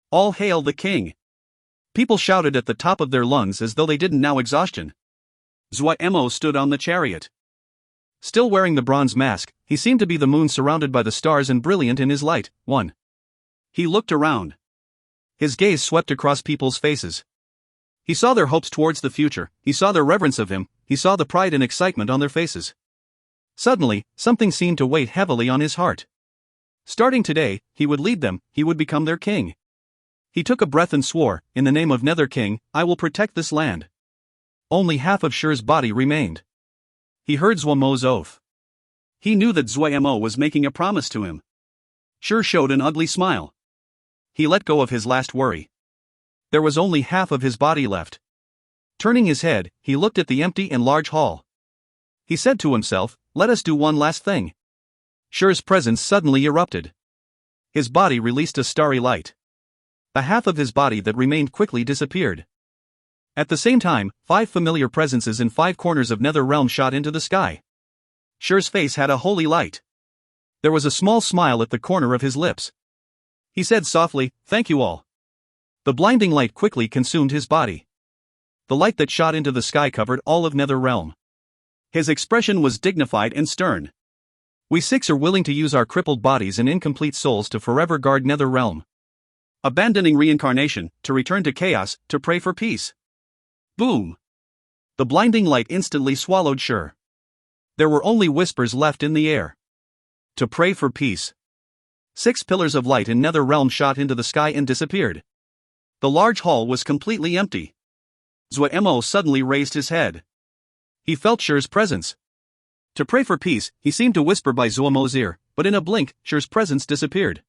All hail the king! People shouted at the top of their lungs as though they didn't know exhaustion. Zuo Mo stood on the chariot. Still wearing the bronze mask, he seemed to be the moon surrounded by the stars and brilliant in his light. He looked around. His gaze swept across people's faces. He saw their hopes towards the future, he saw their reverence of him, he saw the pride and excitement on their faces. Suddenly, something seemed to weigh heavily on his heart. Starting today, he would lead them, he would become their king. He took a breath and swore, in the name of Nether King, I will protect this land. Only half of Shur's body remained. He heard Zuo Mo's oath. He knew that Zuo Mo was making a promise to him. Shur showed an ugly smile. He let go of his last worry. There was only half of his body left. Turning his head, he looked at the empty and large hall. He said to himself, let us do one last thing. Shur's presence suddenly erupted. His body released a starry light. The half of his body that remained quickly disappeared. At the same time, 5 familiar presences in 5 corners of Nether Realm shot into the sky. Shur's face had a holy light. There was a small smile at the corner of his lips. He said softly, thank you all. The blinding light quickly consumed his body. The light that shot into the sky covered all of Nether Realm. His expression was dignified and stern. We 6 are willing to use our crippled bodies and incomplete souls to forever guard Nether Realm. Abandoning reincarnation, to return to chaos, to pray for peace. Boom! The blinding light instantly swallowed Shur. There were only whispers left in the air. To pray for peace. 6 pillars of light in Nether Realm shot into the sky and disappeared. The large hall was completely empty. Zuo Mo suddenly raised his head. He felt Shur's presence. To pray for peace, he seemed to whisper by Zuo Mo's ear, but in a blink, Shur's presence disappeared.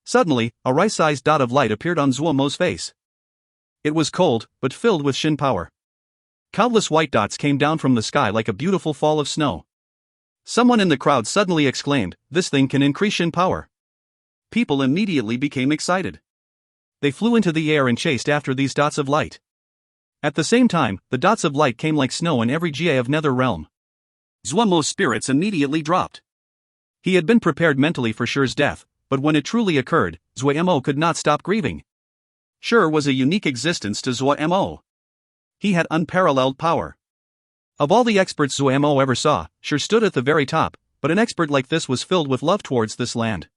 Suddenly, a rice-sized dot of light appeared on Zuo Mo's face. It was cold, but filled with Shin power. Countless white dots came down from the sky like a beautiful fall of snow. Someone in the crowd suddenly exclaimed, this thing can increase Shin power. People immediately became excited. They flew into the air and chased after these dots of light. At the same time, the dots of light came like snow in every GA of Nether Realm. Zuo Mo's spirits immediately dropped. He had been prepared mentally for Shur's death, but when it truly occurred, Zuo Mo could not stop grieving. Shur was a unique existence to Zuo Mo. He had unparalleled power. Of all the experts Zuo Mo ever saw, Shur stood at the very top, but an expert like this was filled with love towards this land.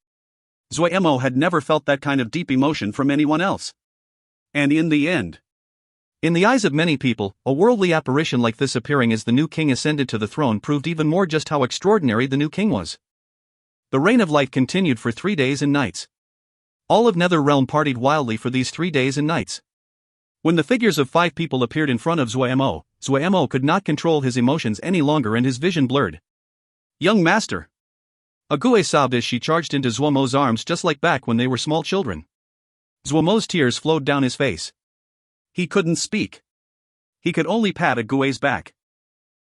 Zuo Mo had never felt that kind of deep emotion from anyone else. And in the end, in the eyes of many people, a worldly apparition like this appearing as the new king ascended to the throne proved even more just how extraordinary the new king was. The reign of light continued for 3 days and nights. All of Nether Realm partied wildly for these 3 days and nights. When the figures of 5 people appeared in front of Zuo Mo could not control his emotions any longer and his vision blurred. Young master! Ague sobbed as she charged into Zuo Mo's arms just like back when they were small children. Zuo Mo's tears flowed down his face. He couldn't speak. He could only pat Ague's back.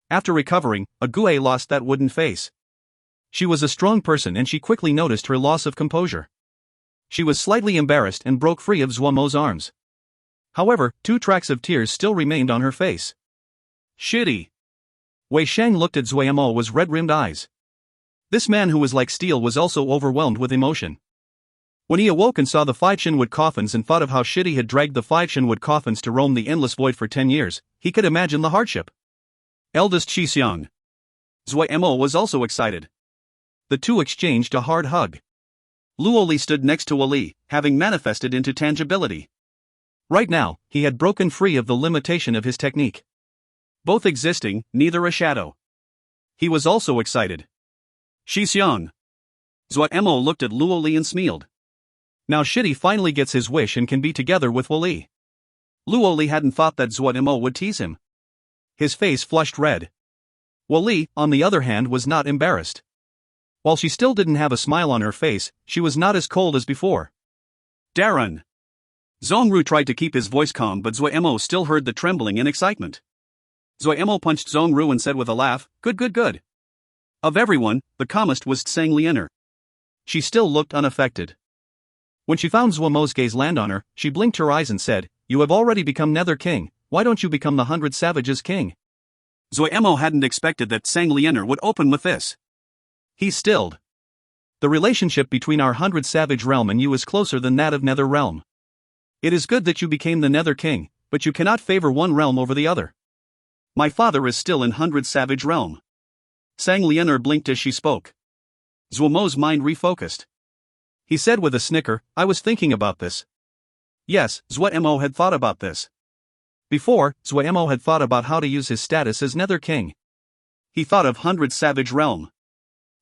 After recovering, Ague lost that wooden face. She was a strong person and she quickly noticed her loss of composure. She was slightly embarrassed and broke free of Zuo Mo's arms. However, 2 tracks of tears still remained on her face. Shitty. Wei Shang looked at Zuo Mo with red-rimmed eyes. This man who was like steel was also overwhelmed with emotion. When he awoke and saw the 5 Shinwood coffins and thought of how Shitty had dragged the 5 Shinwood coffins to roam the endless void for 10 years, he could imagine the hardship. Eldest Qi Xiang. Zuo Mo was also excited. The two exchanged a hard hug. Luo Li stood next to Li, having manifested into tangibility. Right now, he had broken free of the limitation of his technique. Both existing, neither a shadow. He was also excited. Qi Xiang. Zuo Mo looked at Luo Li and smiled. Now Shitty finally gets his wish and can be together with Li. Luo Li hadn't thought that Zuo Mo would tease him. His face flushed red. Li, on the other hand, was not embarrassed. While she still didn't have a smile on her face, she was not as cold as before. Darren. Zhongru tried to keep his voice calm, but Zuo Mo still heard the trembling and excitement. Zuo Mo punched Zhongru and said with a laugh, Good. Of everyone, the calmest was Tsang Lianer. She still looked unaffected. When she found Zuo Mo's gaze land on her, she blinked her eyes and said, You have already become Nether King, why don't you become the 100 Savages King? Zuo Mo hadn't expected that Tsang Lianer would open with this. He stilled. The relationship between our 100 Savage Realm and you is closer than that of Nether Realm. It is good that you became the Nether King, but you cannot favor one realm over the other. My father is still in 100 Savage Realm. Tsang Lianer blinked as she spoke. Zuo Mo's mind refocused. He said with a snicker, I was thinking about this. Yes, Zuo Mo had thought about this. Before, Zuo Mo had thought about how to use his status as Nether King. He thought of 100 Savage Realm.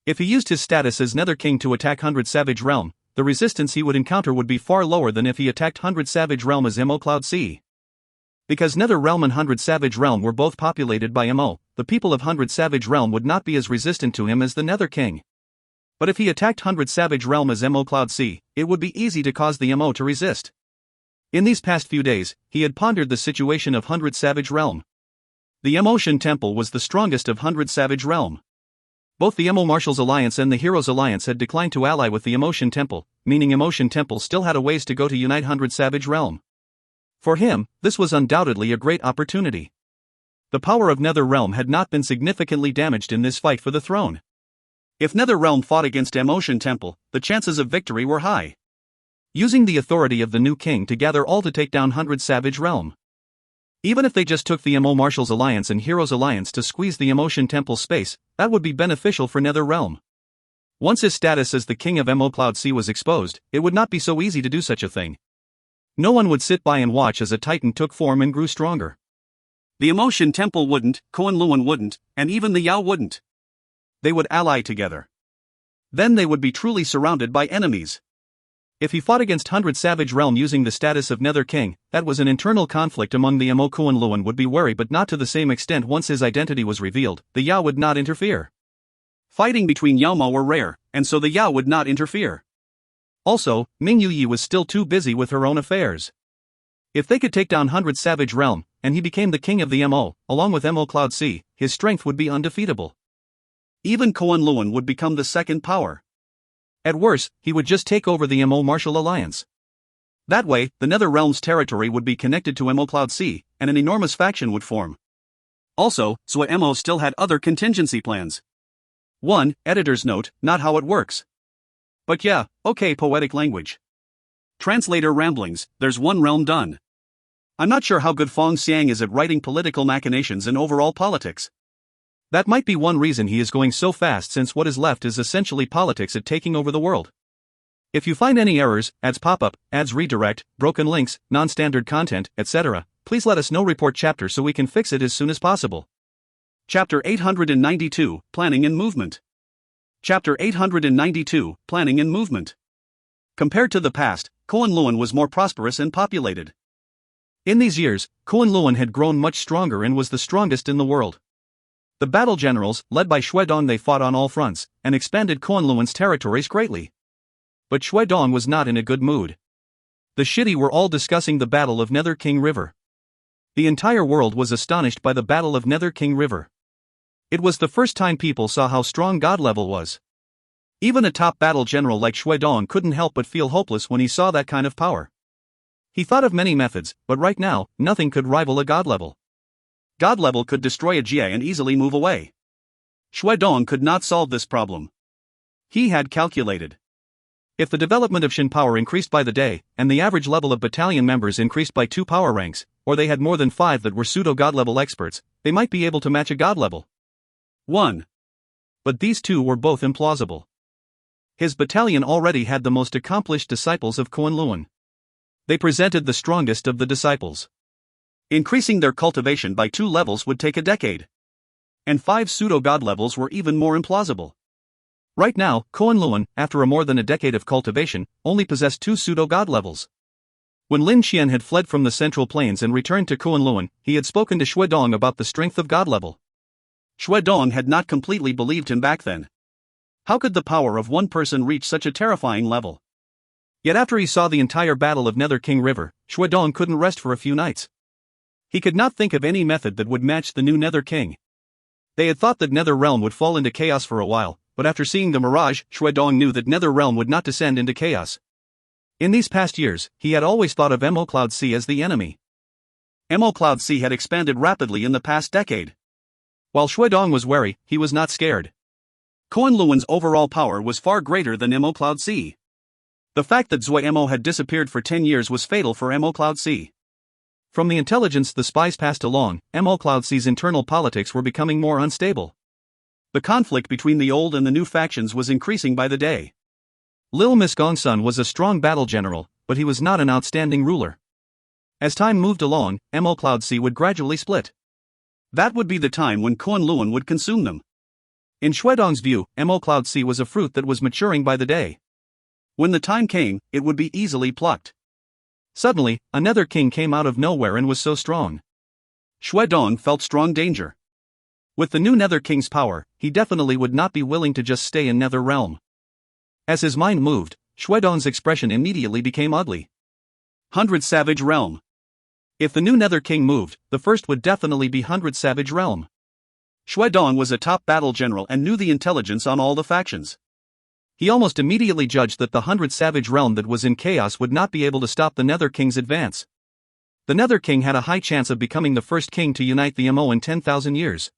If he used his status as Nether King to attack 100 Savage Realm, the resistance he would encounter would be far lower than if he attacked 100 Savage Realm as Mo Cloud Sea. Because Nether Realm and 100 Savage Realm were both populated by Mo, the people of 100 Savage Realm would not be as resistant to him as the Nether King. But if he attacked 100 Savage Realm as Mo Cloud Sea, it would be easy to cause the Mo to resist. In these past few days, he had pondered the situation of 100 Savage Realm. The Emotion Temple was the strongest of 100 Savage Realm. Both the Mo Marshals Alliance and the Heroes Alliance had declined to ally with the Emotion Temple, meaning Emotion Temple still had a ways to go to unite 100 Savage Realm. For him, this was undoubtedly a great opportunity. The power of Nether Realm had not been significantly damaged in this fight for the throne. If Nether Realm fought against Emotion Temple, the chances of victory were high. Using the authority of the new king to gather all to take down 100 Savage Realm. Even if they just took the Mo Marshals Alliance and Heroes Alliance to squeeze the Emotion Temple space, that would be beneficial for Nether Realm. Once his status as the king of Mo Cloud Sea was exposed, it would not be so easy to do such a thing. No one would sit by and watch as a titan took form and grew stronger. The Emotion Temple wouldn't, Kunlun wouldn't, and even the Yao wouldn't. They would ally together. Then they would be truly surrounded by enemies. If he fought against 100 Savage Realm using the status of Nether King, that was an internal conflict among the Mo. Kunlun would be wary, but not to the same extent once his identity was revealed. The Yao would not interfere. Fighting between Yao Mo were rare, and so the Yao would not interfere. Also, Ming Yuyi was still too busy with her own affairs. If they could take down 100 Savage Realm, and he became the king of the Mo, along with Mo Cloud Sea, his strength would be undefeatable. Even Kunlun would become the second power. At worst, he would just take over the Mo Martial Alliance. That way, the Nether Realm's territory would be connected to Mo Cloud Sea, and an enormous faction would form. Also, Zuo Mo still had other contingency plans. 1. Editor's note, not how it works. But yeah, okay, poetic language. Translator ramblings, there's one realm done. I'm not sure how good Fong Xiang is at writing political machinations and overall politics. That might be one reason he is going so fast, since what is left is essentially politics at taking over the world. If you find any errors, ads pop-up, ads redirect, broken links, non-standard content, etc., please let us know. Report chapter so we can fix it as soon as possible. Chapter 892, Planning and Movement. Chapter 892, Planning and Movement. Compared to the past, Kunlun was more prosperous and populated. In these years, Kunlun had grown much stronger and was the strongest in the world. The battle generals, led by Xue Dong, they fought on all fronts, and expanded Kunlun's territories greatly. But Xue Dong was not in a good mood. The Shitty were all discussing the Battle of Nether King River. The entire world was astonished by the Battle of Nether King River. It was the first time people saw how strong God level was. Even a top battle general like Xue Dong couldn't help but feel hopeless when he saw that kind of power. He thought of many methods, but right now, nothing could rival a God level. God level could destroy a Jie and easily move away. Xue Dong could not solve this problem. He had calculated. If the development of Shin power increased by the day, and the average level of battalion members increased by 2 power ranks, or they had more than 5 that were pseudo-god level experts, they might be able to match a god level 1. But these two were both implausible. His battalion already had the most accomplished disciples of Kunlun. They presented the strongest of the disciples. Increasing their cultivation by 2 levels would take a decade. And 5 pseudo-god levels were even more implausible. Right now, Kunlun, after more than a decade of cultivation, only possessed 2 pseudo-god levels. When Lin Xian had fled from the Central Plains and returned to Kunlun, he had spoken to Xue Dong about the strength of god level. Xue Dong had not completely believed him back then. How could the power of one person reach such a terrifying level? Yet after he saw the entire battle of Nether King River, Xue Dong couldn't rest for a few nights. He could not think of any method that would match the new Nether King. They had thought that Nether Realm would fall into chaos for a while, but after seeing the mirage, Xue Dong knew that Nether Realm would not descend into chaos. In these past years, he had always thought of Mo Cloud Sea as the enemy. Mo Cloud Sea had expanded rapidly in the past decade. While Xue Dong was wary, he was not scared. Kunlun's overall power was far greater than Mo Cloud Sea. The fact that Zuo Mo had disappeared for 10 years was fatal for Mo Cloud Sea. From the intelligence the spies passed along, Mo Cloud Sea's internal politics were becoming more unstable. The conflict between the old and the new factions was increasing by the day. Lil Misgongsun was a strong battle general, but he was not an outstanding ruler. As time moved along, Mo Cloud Sea would gradually split. That would be the time when Kunlun would consume them. In Xue Dong's view, Mo Cloud Sea was a fruit that was maturing by the day. When the time came, it would be easily plucked. Suddenly, another king came out of nowhere and was so strong. Xue Dong felt strong danger. With the new Nether King's power, he definitely would not be willing to just stay in Nether Realm. As his mind moved, Xue Dong's expression immediately became ugly. 100 Savage Realm. If the new Nether King moved, the first would definitely be 100 Savage Realm. Xue Dong was a top battle general and knew the intelligence on all the factions. He almost immediately judged that the 100 Savage Realm that was in chaos would not be able to stop the Nether King's advance. The Nether King had a high chance of becoming the first king to unite the Mo in 10,000 years.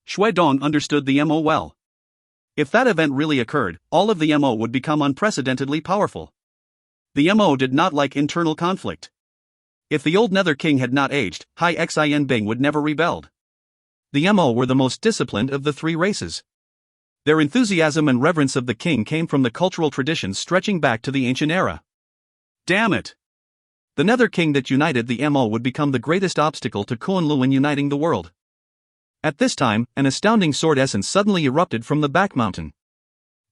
Xue Dong understood the Mo well. If that event really occurred, all of the Mo would become unprecedentedly powerful. The Mo did not like internal conflict. If the old Nether King had not aged, Hai Xin Bing would never rebelled. The Mo were the most disciplined of the 3 races. Their enthusiasm and reverence of the king came from the cultural traditions stretching back to the ancient era. Damn it! The Nether King that united the Mo would become the greatest obstacle to Kunlun uniting the world. At this time, an astounding sword essence suddenly erupted from the back mountain.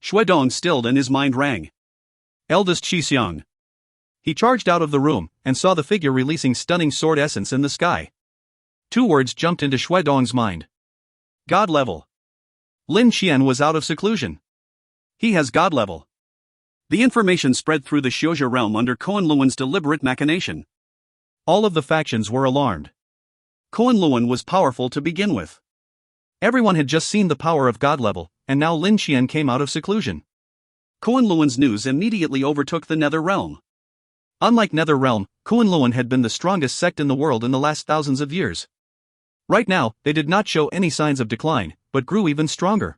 Xue Dong stilled and his mind rang. Eldest Xixiang. He charged out of the room, and saw the figure releasing stunning sword essence in the sky. 2 words jumped into Xue Dong's mind. God level. Lin Xian was out of seclusion. He has god level. The information spread through the Xiuzhi realm under Kunlun's deliberate machination. All of the factions were alarmed. Kunlun was powerful to begin with. Everyone had just seen the power of god level, and now Lin Xian came out of seclusion. Kunlun's news immediately overtook the Nether Realm. Unlike Nether Realm, Kunlun had been the strongest sect in the world in the last thousands of years. Right now, they did not show any signs of decline, but grew even stronger.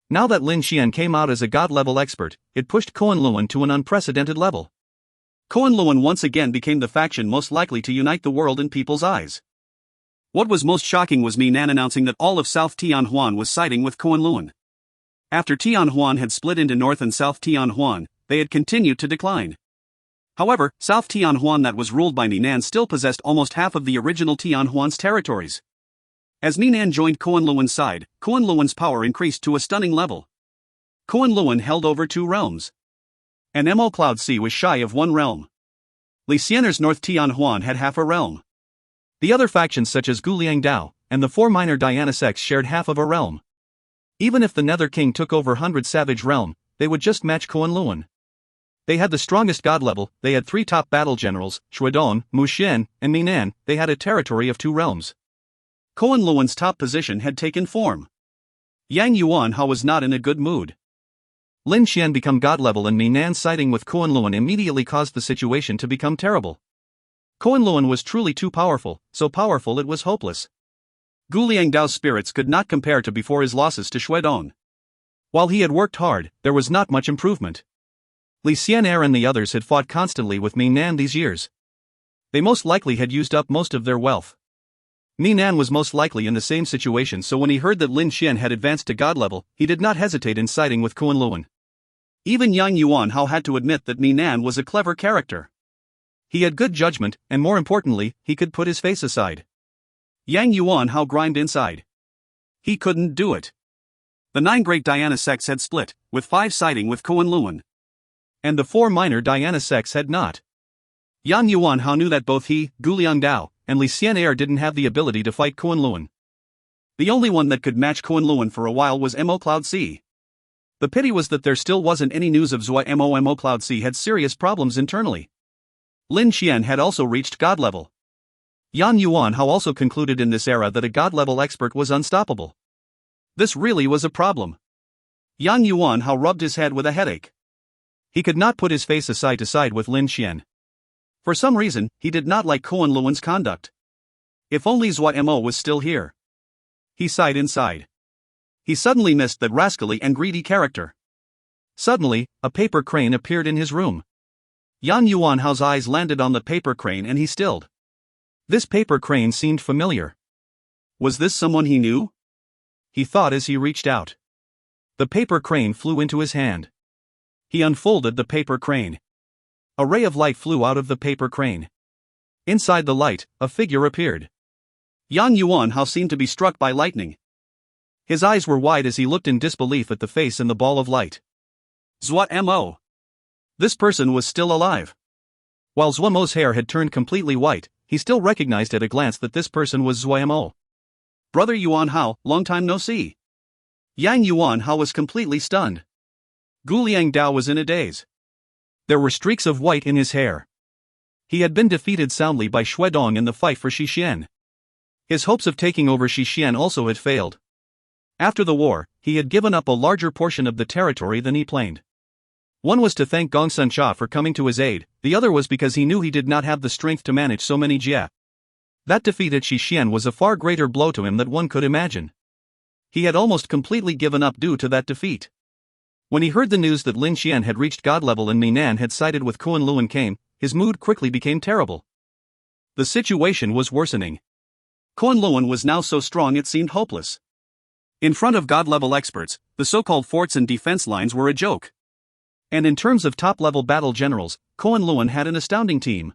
Now that Lin Xian came out as a god-level expert, it pushed Kunlun to an unprecedented level. Kunlun once again became the faction most likely to unite the world in people's eyes. What was most shocking was Minan announcing that all of South Tianhuan was siding with Kunlun. After Tianhuan had split into North and South Tianhuan, they had continued to decline. However, South Tianhuan that was ruled by Minan still possessed almost half of the original Tianhuan's territories. As Minan joined Kunlun's side, Kunlun's power increased to a stunning level. Kunlun held over 2 realms. And Mo Cloud Sea was shy of 1 realm. Li Xianer's North Tianhuan had half a realm. The other factions such as Guliang Dao and the 4 minor Diana sects shared half of a realm. Even if the Nether King took over 100 Savage Realm, they would just match Kunlun. They had the strongest god level, they had 3 top battle generals, Xue Dong, Mu Xian, and Minan. They had a territory of 2 realms. Kunlun's top position had taken form. Yang Yuanhao was not in a good mood. Lin Xian become god level and Minan siding with Kunlun immediately caused the situation to become terrible. Kunlun was truly too powerful, so powerful it was hopeless. Gu Liangdao's spirits could not compare to before his losses to Xue Dong. While he had worked hard, there was not much improvement. Li Xian'er and the others had fought constantly with Min Nan these years. They most likely had used up most of their wealth. Min Nan was most likely in the same situation, so when he heard that Lin Xian had advanced to god level, he did not hesitate in siding with Kunlun. Even Yang Yuanhao had to admit that Min Nan was a clever character. He had good judgment, and more importantly, he could put his face aside. Yang Yuanhao grimed inside. He couldn't do it. The 9 great Diana sects had split, with 5 siding with Kunlun. And the 4 minor Diana sects had not. Yang Yuanhao knew that both he, Gu Liangdao, and Li Xian'er didn't have the ability to fight Kunlun. The only one that could match Kunlun for a while was Mo Cloud C. The pity was that there still wasn't any news of Zuo Mo. Mo Cloud C had serious problems internally. Lin Xian had also reached god level. Yan Yuanhao also concluded in this era that a god level expert was unstoppable. This really was a problem. Yang Yuanhao rubbed his head with a headache. He could not put his face aside to side with Lin Xian. For some reason, he did not like Kunlun's conduct. If only Zuo Mo was still here. He sighed inside. He suddenly missed that rascally and greedy character. Suddenly, a paper crane appeared in his room. Yan Yuanhao's eyes landed on the paper crane and he stilled. This paper crane seemed familiar. Was this someone he knew? He thought as he reached out. The paper crane flew into his hand. He unfolded the paper crane. A ray of light flew out of the paper crane. Inside the light, a figure appeared. Yang Yuanhao seemed to be struck by lightning. His eyes were wide as he looked in disbelief at the face in the ball of light. Zuo Mo. This person was still alive. While Zuo Mo's hair had turned completely white, he still recognized at a glance that this person was Zuo Mo. Brother Yuanhao, long time no see. Yang Yuanhao was completely stunned. Gu Liangdao was in a daze. There were streaks of white in his hair. He had been defeated soundly by Xue Dong in the fight for Shixian. His hopes of taking over Shixian also had failed. After the war, he had given up a larger portion of the territory than he planned. One was to thank Gongsun Cha for coming to his aid, the other was because he knew he did not have the strength to manage so many jia. That defeat at Shixian was a far greater blow to him than one could imagine. He had almost completely given up due to that defeat. When he heard the news that Lin Xian had reached god level and Min Nan had sided with Kunlun came, his mood quickly became terrible. The situation was worsening. Kunlun was now so strong it seemed hopeless. In front of god level experts, the so-called forts and defense lines were a joke. And in terms of top-level battle generals, Kunlun had an astounding team.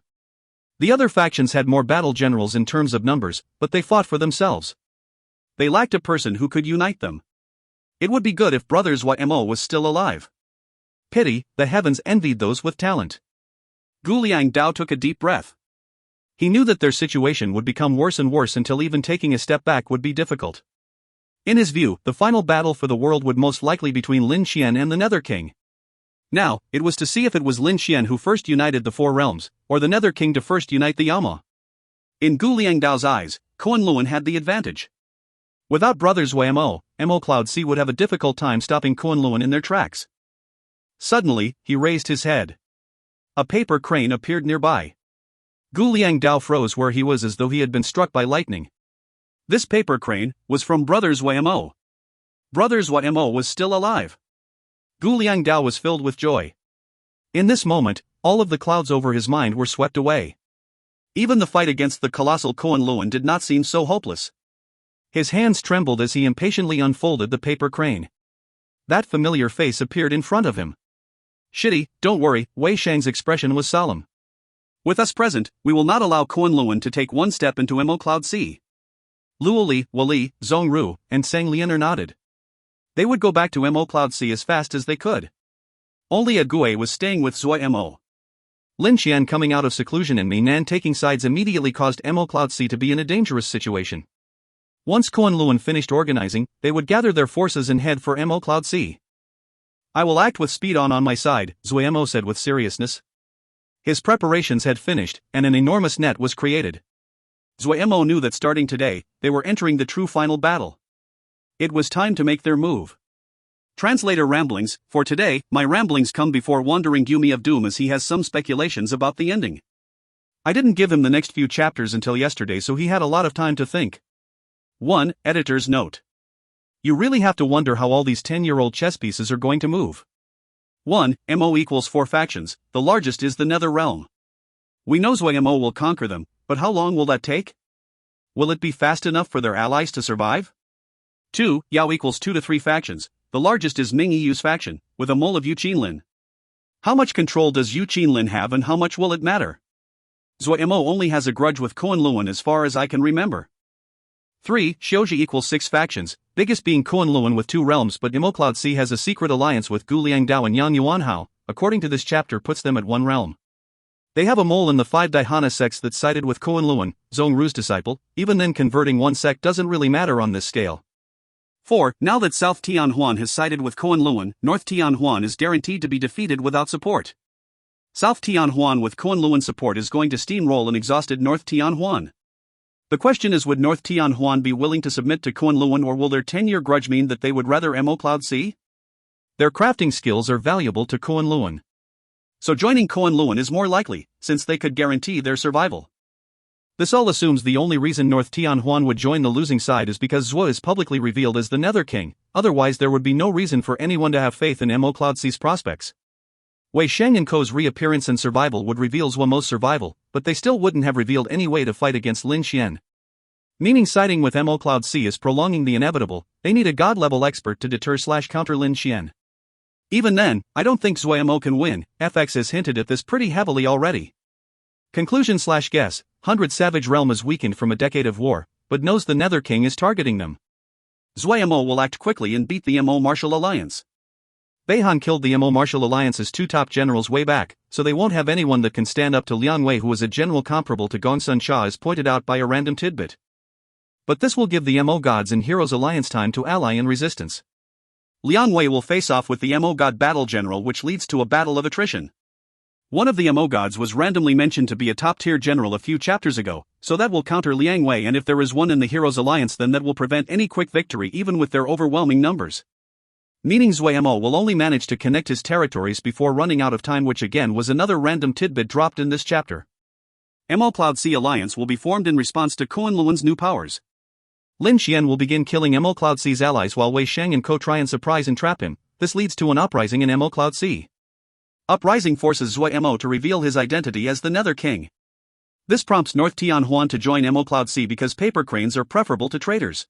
The other factions had more battle generals in terms of numbers, but they fought for themselves. They lacked a person who could unite them. It would be good if Brother Zuo Mo was still alive. Pity, the heavens envied those with talent. Gu Liangdao took a deep breath. He knew that their situation would become worse and worse until even taking a step back would be difficult. In his view, the final battle for the world would most likely be between Lin Xian and the Nether King. Now, it was to see if it was Lin Xian who first united the 4 realms, or the Nether King to first unite the Yama. In Gu Liangdao's eyes, Kunlun had the advantage. Without Brother Zuo Mo, Mo Cloud C would have a difficult time stopping Kunlun in their tracks. Suddenly, he raised his head. A paper crane appeared nearby. Gu Liangdao froze where he was as though he had been struck by lightning. This paper crane was from Brother Zuo Mo. Brother Zuo Mo was still alive. Gu Liangdao was filled with joy. In this moment, all of the clouds over his mind were swept away. Even the fight against the colossal Kunlun did not seem so hopeless. His hands trembled as he impatiently unfolded the paper crane. That familiar face appeared in front of him. Shitty, don't worry, Wei Shang's expression was solemn. With us present, we will not allow Kunlun to take one step into Mo Cloud C. Luo Li, Wali, Zhong Ru, and Sang Lianer nodded. They would go back to Mo Cloud C as fast as they could. Only Agui was staying with Zuo Mo. Lin Xian coming out of seclusion and Min Nan taking sides immediately caused Mo Cloud C to be in a dangerous situation. Once Kunlun finished organizing, they would gather their forces and head for Mo Cloud C. I will act with speed on my side, Zuo Mo said with seriousness. His preparations had finished, and an enormous net was created. Zuo Mo knew that starting today, they were entering the true final battle. It was time to make their move. Translator ramblings, for today, my ramblings come before wandering Gumi of Doom as he has some speculations about the ending. I didn't give him the next few chapters until yesterday so he had a lot of time to think. 1. Editor's note. You really have to wonder how all these 10-year-old chess pieces are going to move. 1. Mo equals 4 factions, the largest is the Nether Realm. We know Zuo Mo will conquer them, but how long will that take? Will it be fast enough for their allies to survive? 2. Yao equals 2 to 3 factions, the largest is Ming Yu's faction, with a mole of Yu Qinlin. How much control does Yu Qinlin have and how much will it matter? Zuo Mo only has a grudge with Kunlun as far as I can remember. 3. Xiuji equals 6 factions, biggest being Kunlun with 2 realms, but Mo Cloud C has a secret alliance with Gu Liangdao and Yang Yuanhao, according to this chapter puts them at 1 realm. They have a mole in the 5 Daihana sects that sided with Kunlun, Zhongru's disciple, even then converting one sect doesn't really matter on this scale. 4. Now that South Tianhuan has sided with Kunlun, North Tianhuan is guaranteed to be defeated without support. South Tianhuan with Kunlun support is going to steamroll an exhausted North Tianhuan. The question is, would North Tianhuan be willing to submit to Kunlun, or will their 10-year grudge mean that they would rather Mo Cloud C? Their crafting skills are valuable to Kunlun. So joining Kunlun is more likely, since they could guarantee their survival. This all assumes the only reason North Tianhuan would join the losing side is because Zuo is publicly revealed as the Nether King, otherwise there would be no reason for anyone to have faith in Mo Cloud C's prospects. Wei Sheng and Co.'s reappearance and survival would reveal Zuo Mo's survival, but they still wouldn't have revealed any way to fight against Lin Xian. Meaning siding with Mo Cloud C is prolonging the inevitable, they need a god-level expert to deter/counter Lin Xian. Even then, I don't think Zuo Mo can win, FX has hinted at this pretty heavily already. Conclusion/guess, 100 Savage Realm is weakened from a decade of war, but knows the Nether King is targeting them. Zuo Mo will act quickly and beat the Mo Martial Alliance. Beihan killed the Mo Martial Alliance's 2 top generals way back, so they won't have anyone that can stand up to Liang Wei, who is a general comparable to Gongsun Cha as pointed out by a random tidbit. But this will give the Mo Gods and Heroes Alliance time to ally in resistance. Liang Wei will face off with the Mo God Battle General, which leads to a battle of attrition. One of the Mo Gods was randomly mentioned to be a top-tier general a few chapters ago, so that will counter Liang Wei, and if there is one in the Heroes Alliance, then that will prevent any quick victory even with their overwhelming numbers. Meaning Zuo Mo will only manage to connect his territories before running out of time, which again was another random tidbit dropped in this chapter. Mo Cloud C Alliance will be formed in response to Kunlun's new powers. Lin Xian will begin killing Mo Cloud C's allies while Wei Sheng and Co try and surprise and trap him. This leads to an uprising in Mo Cloud C. Uprising forces Zuo Mo to reveal his identity as the Nether King. This prompts North Tianhuan to join Mo Cloud C because paper cranes are preferable to traders.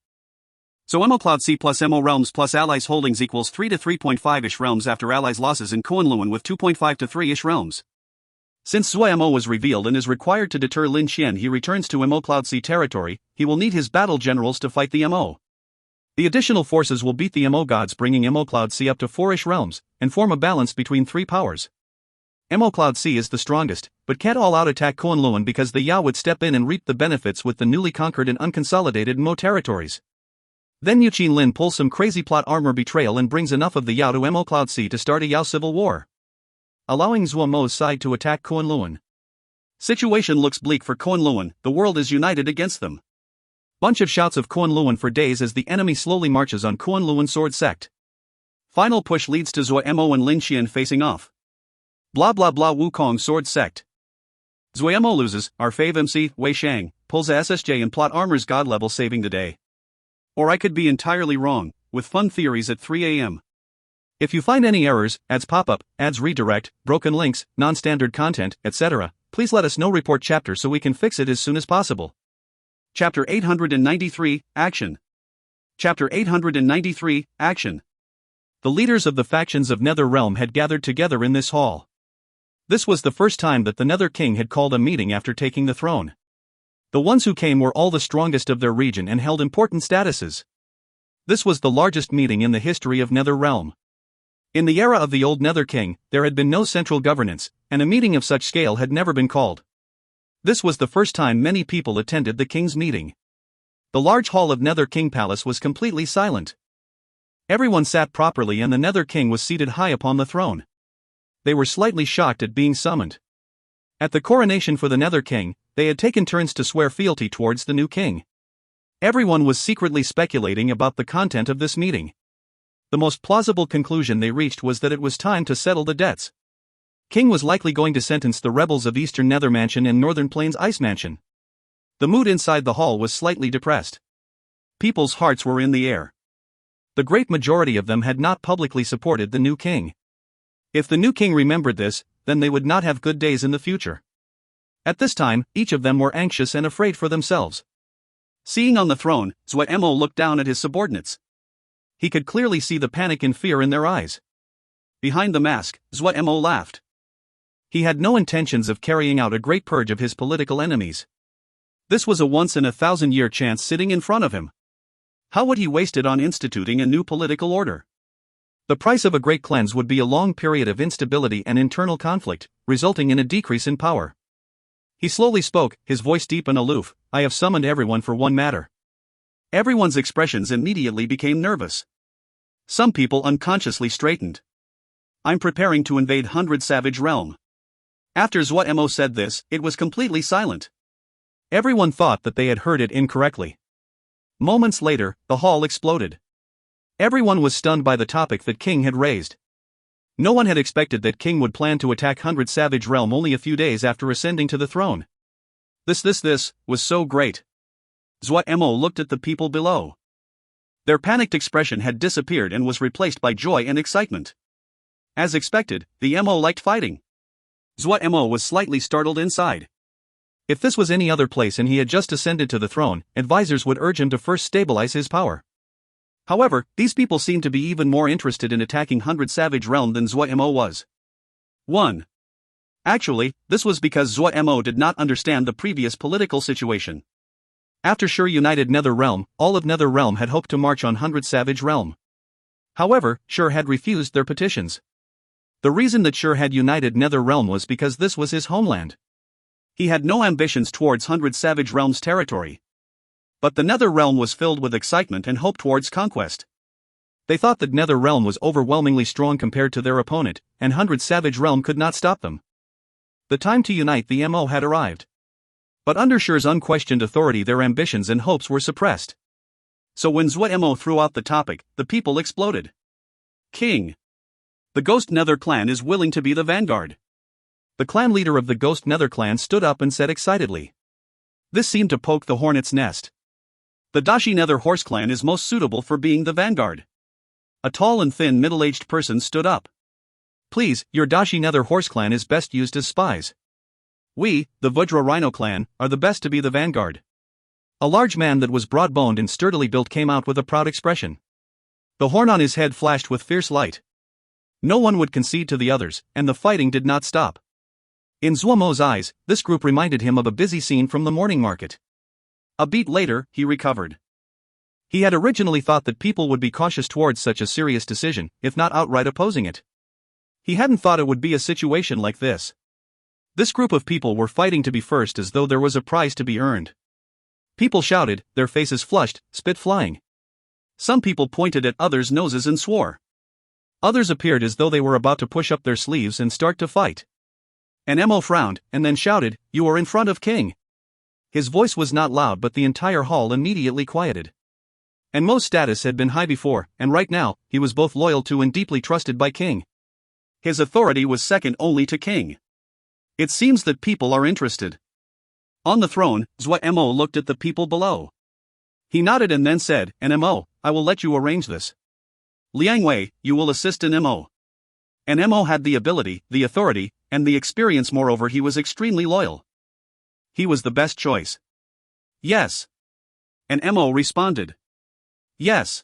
So Mo Cloud C plus Mo realms plus allies holdings equals 3 to 3.5-ish realms after allies losses in Kunlun with 2.5 to 3-ish realms. Since Zuo Mo was revealed and is required to deter Lin Xian, he returns to Mo Cloud C territory. He will need his battle generals to fight the Mo. The additional forces will beat the Mo Gods, bringing Mo Cloud C up to 4-ish realms, and form a balance between 3 powers. Mo Cloud C is the strongest, but can't all-out attack Kunlun because the Yao would step in and reap the benefits with the newly conquered and unconsolidated Mo territories. Then Yu Qinlin pulls some crazy plot armor betrayal and brings enough of the Yao to Mo Cloud C to start a Yao civil war, allowing Zuo Mo's side to attack Kunlun. Situation looks bleak for Kunlun, the world is united against them. Bunch of shouts of Kunlun for days as the enemy slowly marches on Kung Sword Sect. Final push leads to Zuo Mo and Lin Xian facing off. Blah blah blah Wu Kong Sword Sect. Zuo Mo loses, our fave MC, Wei Sheng, pulls a SSJ and plot armor's god level, saving the day. Or I could be entirely wrong, with fun theories at 3 a.m. If you find any errors, ads pop-up, ads redirect, broken links, non-standard content, etc., please let us know. Report chapter so we can fix it as soon as possible. Chapter 893, Action. Chapter 893, Action. The leaders of the factions of Nether Realm had gathered together in this hall. This was the first time that the Nether King had called a meeting after taking the throne. The ones who came were all the strongest of their region and held important statuses. This was the largest meeting in the history of Nether Realm. In the era of the old Nether King, there had been no central governance, and a meeting of such scale had never been called. This was the first time many people attended the king's meeting. The large hall of Nether King Palace was completely silent. Everyone sat properly and the Nether King was seated high upon the throne. They were slightly shocked at being summoned. At the coronation for the Nether King, they had taken turns to swear fealty towards the new king. Everyone was secretly speculating about the content of this meeting. The most plausible conclusion they reached was that it was time to settle the debts. King was likely going to sentence the rebels of Eastern Nether Mansion and Northern Plains Ice Mansion. The mood inside the hall was slightly depressed. People's hearts were in the air. The great majority of them had not publicly supported the new king. If the new king remembered this, then they would not have good days in the future. At this time, each of them were anxious and afraid for themselves. Seeing on the throne, Zuo Mo looked down at his subordinates. He could clearly see the panic and fear in their eyes. Behind the mask, Zuo Mo laughed. He had no intentions of carrying out a great purge of his political enemies. This was a once-in-a-thousand-year chance sitting in front of him. How would he waste it on instituting a new political order? The price of a great cleanse would be a long period of instability and internal conflict, resulting in a decrease in power. He slowly spoke, his voice deep and aloof. I have summoned everyone for one matter. Everyone's expressions immediately became nervous. Some people unconsciously straightened. I'm preparing to invade 100 Savage Realm. After Zuo Mo said this, it was completely silent. Everyone thought that they had heard it incorrectly. Moments later, the hall exploded. Everyone was stunned by the topic that King had raised. No one had expected that King would plan to attack 100 Savage Realm only a few days after ascending to the throne. This was so great. Zuo Mo looked at the people below. Their panicked expression had disappeared and was replaced by joy and excitement. As expected, the Mo liked fighting. Zuo Mo was slightly startled inside. If this was any other place and he had just ascended to the throne, advisors would urge him to first stabilize his power. However, these people seemed to be even more interested in attacking 100 Savage Realm than Zuo Mo was. 1. Actually, this was because Zuo Mo did not understand the previous political situation. After Shur united Nether Realm, all of Nether Realm had hoped to march on 100 Savage Realm. However, Shur had refused their petitions. The reason that Shur had united Nether Realm was because this was his homeland. He had no ambitions towards 100 Savage Realm's territory. But the Nether Realm was filled with excitement and hope towards conquest. They thought that Nether Realm was overwhelmingly strong compared to their opponent, and 100 Savage Realm could not stop them. The time to unite the Mo had arrived. But under Shur's unquestioned authority their ambitions and hopes were suppressed. So when Zuo Mo threw out the topic, the people exploded. King. The Ghost Nether clan is willing to be the vanguard. The clan leader of the Ghost Nether clan stood up and said excitedly. This seemed to poke the hornet's nest. The Dashi Nether Horse clan is most suitable for being the vanguard. A tall and thin middle-aged person stood up. Please, your Dashi Nether Horse clan is best used as spies. We, the Vajra Rhino clan, are the best to be the vanguard. A large man that was broad-boned and sturdily built came out with a proud expression. The horn on his head flashed with fierce light. No one would concede to the others, and the fighting did not stop. In Zuo Mo's eyes, this group reminded him of a busy scene from the morning market. A beat later, he recovered. He had originally thought that people would be cautious towards such a serious decision, if not outright opposing it. He hadn't thought it would be a situation like this. This group of people were fighting to be first as though there was a prize to be earned. People shouted, their faces flushed, spit flying. Some people pointed at others' noses and swore. Others appeared as though they were about to push up their sleeves and start to fight. An Mo frowned, and then shouted, "You are in front of King." His voice was not loud but the entire hall immediately quieted. And Mo's status had been high before, and right now, he was both loyal to and deeply trusted by King. His authority was second only to King. It seems that people are interested. On the throne, Zuo Mo looked at the people below. He nodded and then said, "An Mo, I will let you arrange this. Liang Wei, you will assist an Mo." An Mo had the ability, the authority, and the experience. Moreover, he was extremely loyal. He was the best choice. Yes. An Mo responded. Yes.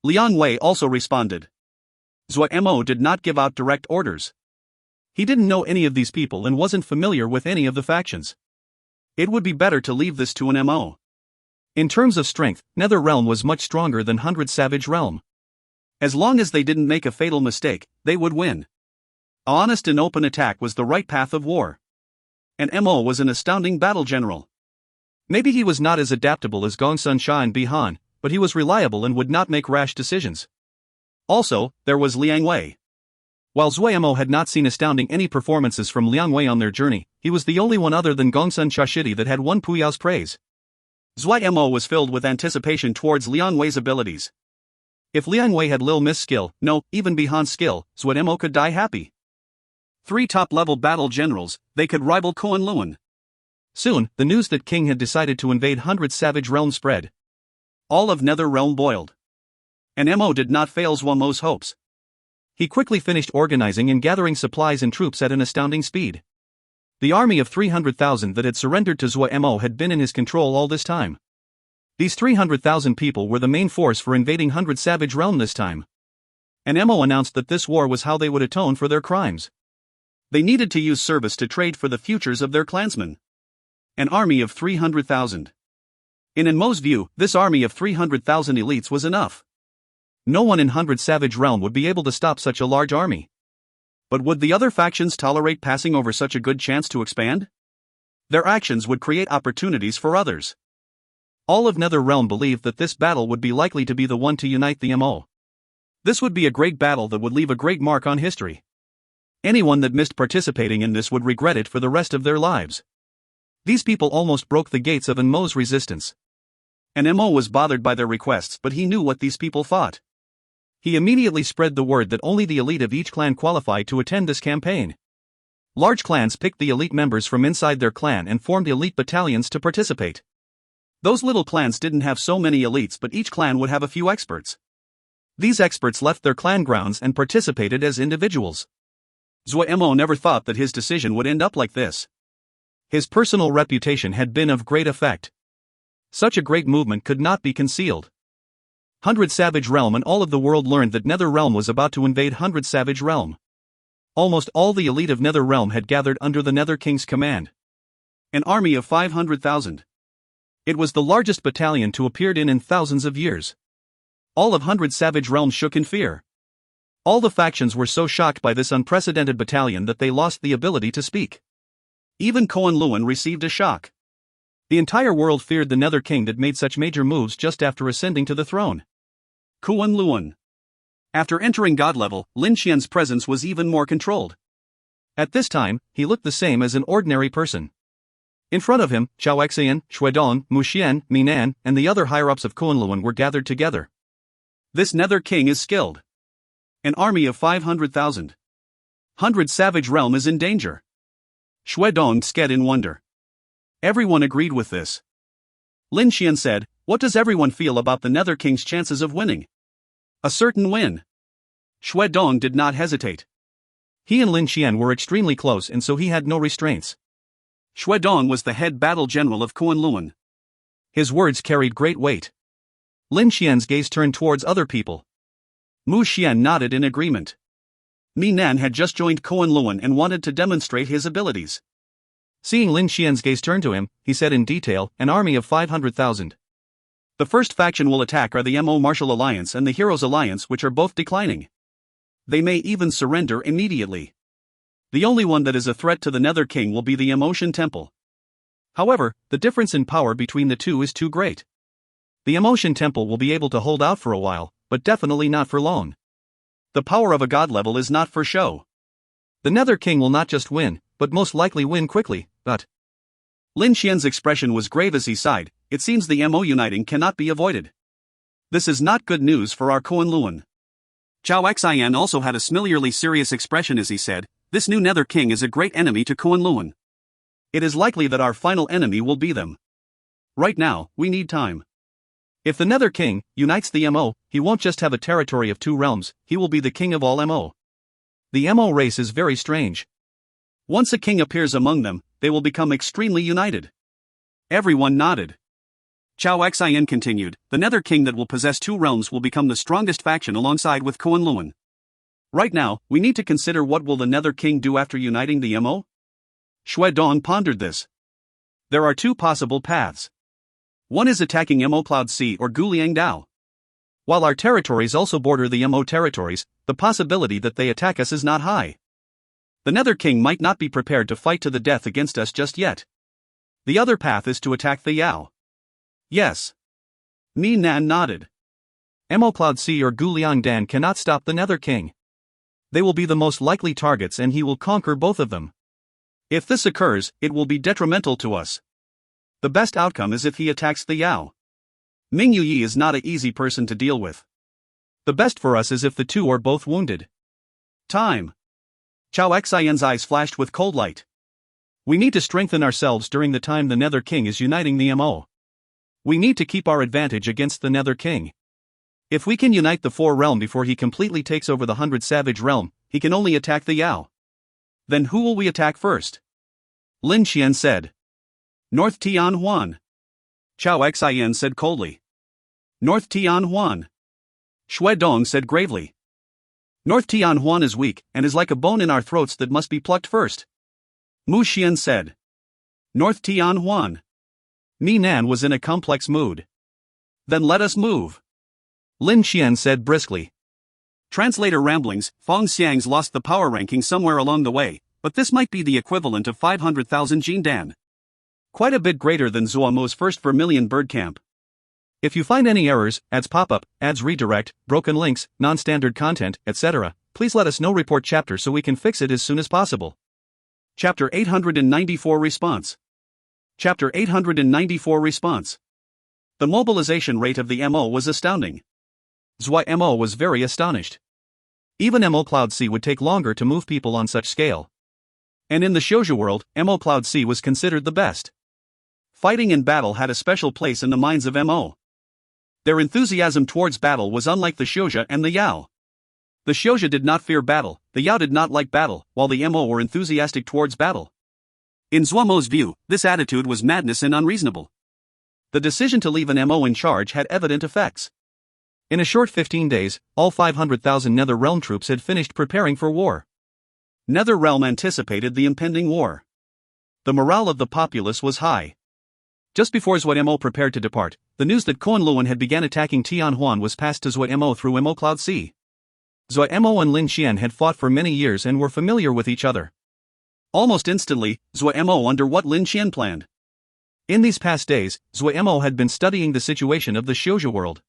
Liang Wei also responded. Zuo Mo did not give out direct orders. He didn't know any of these people and wasn't familiar with any of the factions. It would be better to leave this to an Mo. In terms of strength, Nether Realm was much stronger than 100 Savage Realm. As long as they didn't make a fatal mistake, they would win. A honest and open attack was the right path of war. And Mo was an astounding battle general. Maybe he was not as adaptable as Gongsun Sha and Bihan, but he was reliable and would not make rash decisions. Also, there was Liang Wei. While Zuo Mo had not seen astounding any performances from Liang Wei on their journey, he was the only one other than Gongsun Shashidi that had won Puyao's praise. Zuo Mo was filled with anticipation towards Liang Wei's abilities. If Liang Wei had Lil Miss skill, no, even Bihan's skill, Zuo Mo could die happy. 3 top-level battle generals, they could rival Koan Luan. Soon, the news that King had decided to invade 100 Savage Realm spread. All of Nether Realm boiled. And Mo did not fail Zuo Mo's hopes. He quickly finished organizing and gathering supplies and troops at an astounding speed. The army of 300,000 that had surrendered to Zuo Mo had been in his control all this time. These 300,000 people were the main force for invading 100 Savage Realm this time. And Mo announced that this war was how they would atone for their crimes. They needed to use service to trade for the futures of their clansmen. An army of 300,000. In Mo's view, this army of 300,000 elites was enough. No one in 100 Savage Realm would be able to stop such a large army. But would the other factions tolerate passing over such a good chance to expand? Their actions would create opportunities for others. All of Nether Realm believed that this battle would be likely to be the one to unite the Mo. This would be a great battle that would leave a great mark on history. Anyone that missed participating in this would regret it for the rest of their lives. These people almost broke the gates of Mo's resistance. And Mo was bothered by their requests, but he knew what these people thought. He immediately spread the word that only the elite of each clan qualified to attend this campaign. Large clans picked the elite members from inside their clan and formed elite battalions to participate. Those little clans didn't have so many elites, but each clan would have a few experts. These experts left their clan grounds and participated as individuals. Zuo Mo never thought that his decision would end up like this. His personal reputation had been of great effect. Such a great movement could not be concealed. 100 Savage Realm and all of the world learned that Nether Realm was about to invade 100 Savage Realm. Almost all the elite of Nether Realm had gathered under the Nether King's command. An army of 500,000. It was the largest battalion to appear in thousands of years. All of 100 Savage Realm shook in fear. All the factions were so shocked by this unprecedented battalion that they lost the ability to speak. Even Coexists received a shock. The entire world feared the Nether King that made such major moves just after ascending to the throne. Coexists. After entering God level, Lin Xian's presence was even more controlled. At this time, he looked the same as an ordinary person. In front of him, Coexists, Xuedong, Mu Xian, Minan, and the other higher-ups of Coexists were gathered together. This Nether King is skilled. An army of 500,000. 100 Savage Realm is in danger. Xuedong said in wonder. Everyone agreed with this. Lin Xian said, "What does everyone feel about the Nether King's chances of winning?" A certain win. Xuedong did not hesitate. He and Lin Xian were extremely close, and so he had no restraints. Xuedong was the head battle general of Coexists. His words carried great weight. Lin Xian's gaze turned towards other people. Mu Xian nodded in agreement. Minan had just joined Coexists and wanted to demonstrate his abilities. Seeing Lin Xian's gaze turn to him, he said in detail, "An army of 500,000. The first faction will attack are the Mo Martial Alliance and the Heroes Alliance, which are both declining. They may even surrender immediately. The only one that is a threat to the Nether King will be the Emotion Temple. However, the difference in power between the two is too great. The Emotion Temple will be able to hold out for a while, but definitely not for long. The power of a god level is not for show. The Nether King will not just win, but most likely win quickly, but..." Lin Xian's expression was grave as he sighed. It seems the Mo uniting cannot be avoided. This is not good news for our Coexists. Coexists also had a similarly serious expression as he said, "This new Nether King is a great enemy to Coexists. It is likely that our final enemy will be them. Right now, we need time. If the Nether King unites the Mo, he won't just have a territory of 2 realms, he will be the king of all Mo. The Mo race is very strange. Once a king appears among them, they will become extremely united." Everyone nodded. Coexists continued, "The Nether King that will possess 2 realms will become the strongest faction alongside with Coexists. Right now, we need to consider what will the Nether King do after uniting the Mo?" Xuedong pondered this. There are 2 possible paths. One is attacking Mo Cloud Sea or Guliang Dao. While our territories also border the Mo territories, the possibility that they attack us is not high. The Nether King might not be prepared to fight to the death against us just yet. The other path is to attack the Yao. Yes. Minan nodded. Mo Cloud Sea or Guliang Dan cannot stop the Nether King. They will be the most likely targets and he will conquer both of them. If this occurs, it will be detrimental to us. The best outcome is if he attacks the Yao. Ming Yuyi is not an easy person to deal with. The best for us is if the 2 are both wounded. Time. Coexists' eyes flashed with cold light. We need to strengthen ourselves during the time the Nether King is uniting the Mo. We need to keep our advantage against the Nether King. If we can unite the 4 realm before he completely takes over the 100 Savage realm, he can only attack the Yao. Then who will we attack first? Lin Xian said. North Tian Huan. Chao Xin said coldly. North Tian Huan. Shui Dong said gravely. North Tian Huan is weak and is like a bone in our throats that must be plucked first. Mu Xian said. North Tian Huan. Mi Nan was in a complex mood. Then let us move. Lin Xian said briskly. Translator ramblings, Fong Xiang's lost the power ranking somewhere along the way, but this might be the equivalent of 500,000 Jindan. Quite a bit greater than Zuo Mo's first Vermilion Bird Camp. If you find any errors, ads pop-up, ads redirect, broken links, non-standard content, etc., please let us know. Report chapter so we can fix it as soon as possible. Chapter 894 Response. Chapter 894 Response. The mobilization rate of the MO was astounding. Zuo Mo was very astonished. Even MO Cloud C would take longer to move people on such scale. And in the Shoujo world, MO Cloud C was considered the best. Fighting in battle had a special place in the minds of MO. Their enthusiasm towards battle was unlike the Shoujo and the Yao. The Shoujo did not fear battle, the Yao did not like battle, while the MO were enthusiastic towards battle. In Zuo Mo's view, this attitude was madness and unreasonable. The decision to leave an MO in charge had evident effects. In a short 15 days, all 500,000 Nether Realm troops had finished preparing for war. Nether Realm anticipated the impending war. The morale of the populace was high. Just before Zuo Mo prepared to depart, the news that Kunlun had begun attacking Tian Huan was passed to Zuo Mo through Mo Cloud C. Zuo Mo and Lin Xian had fought for many years and were familiar with each other. Almost instantly, Zuo Mo understood what Lin Xian planned. In these past days, Zuo Mo had been studying the situation of the Shoujo world.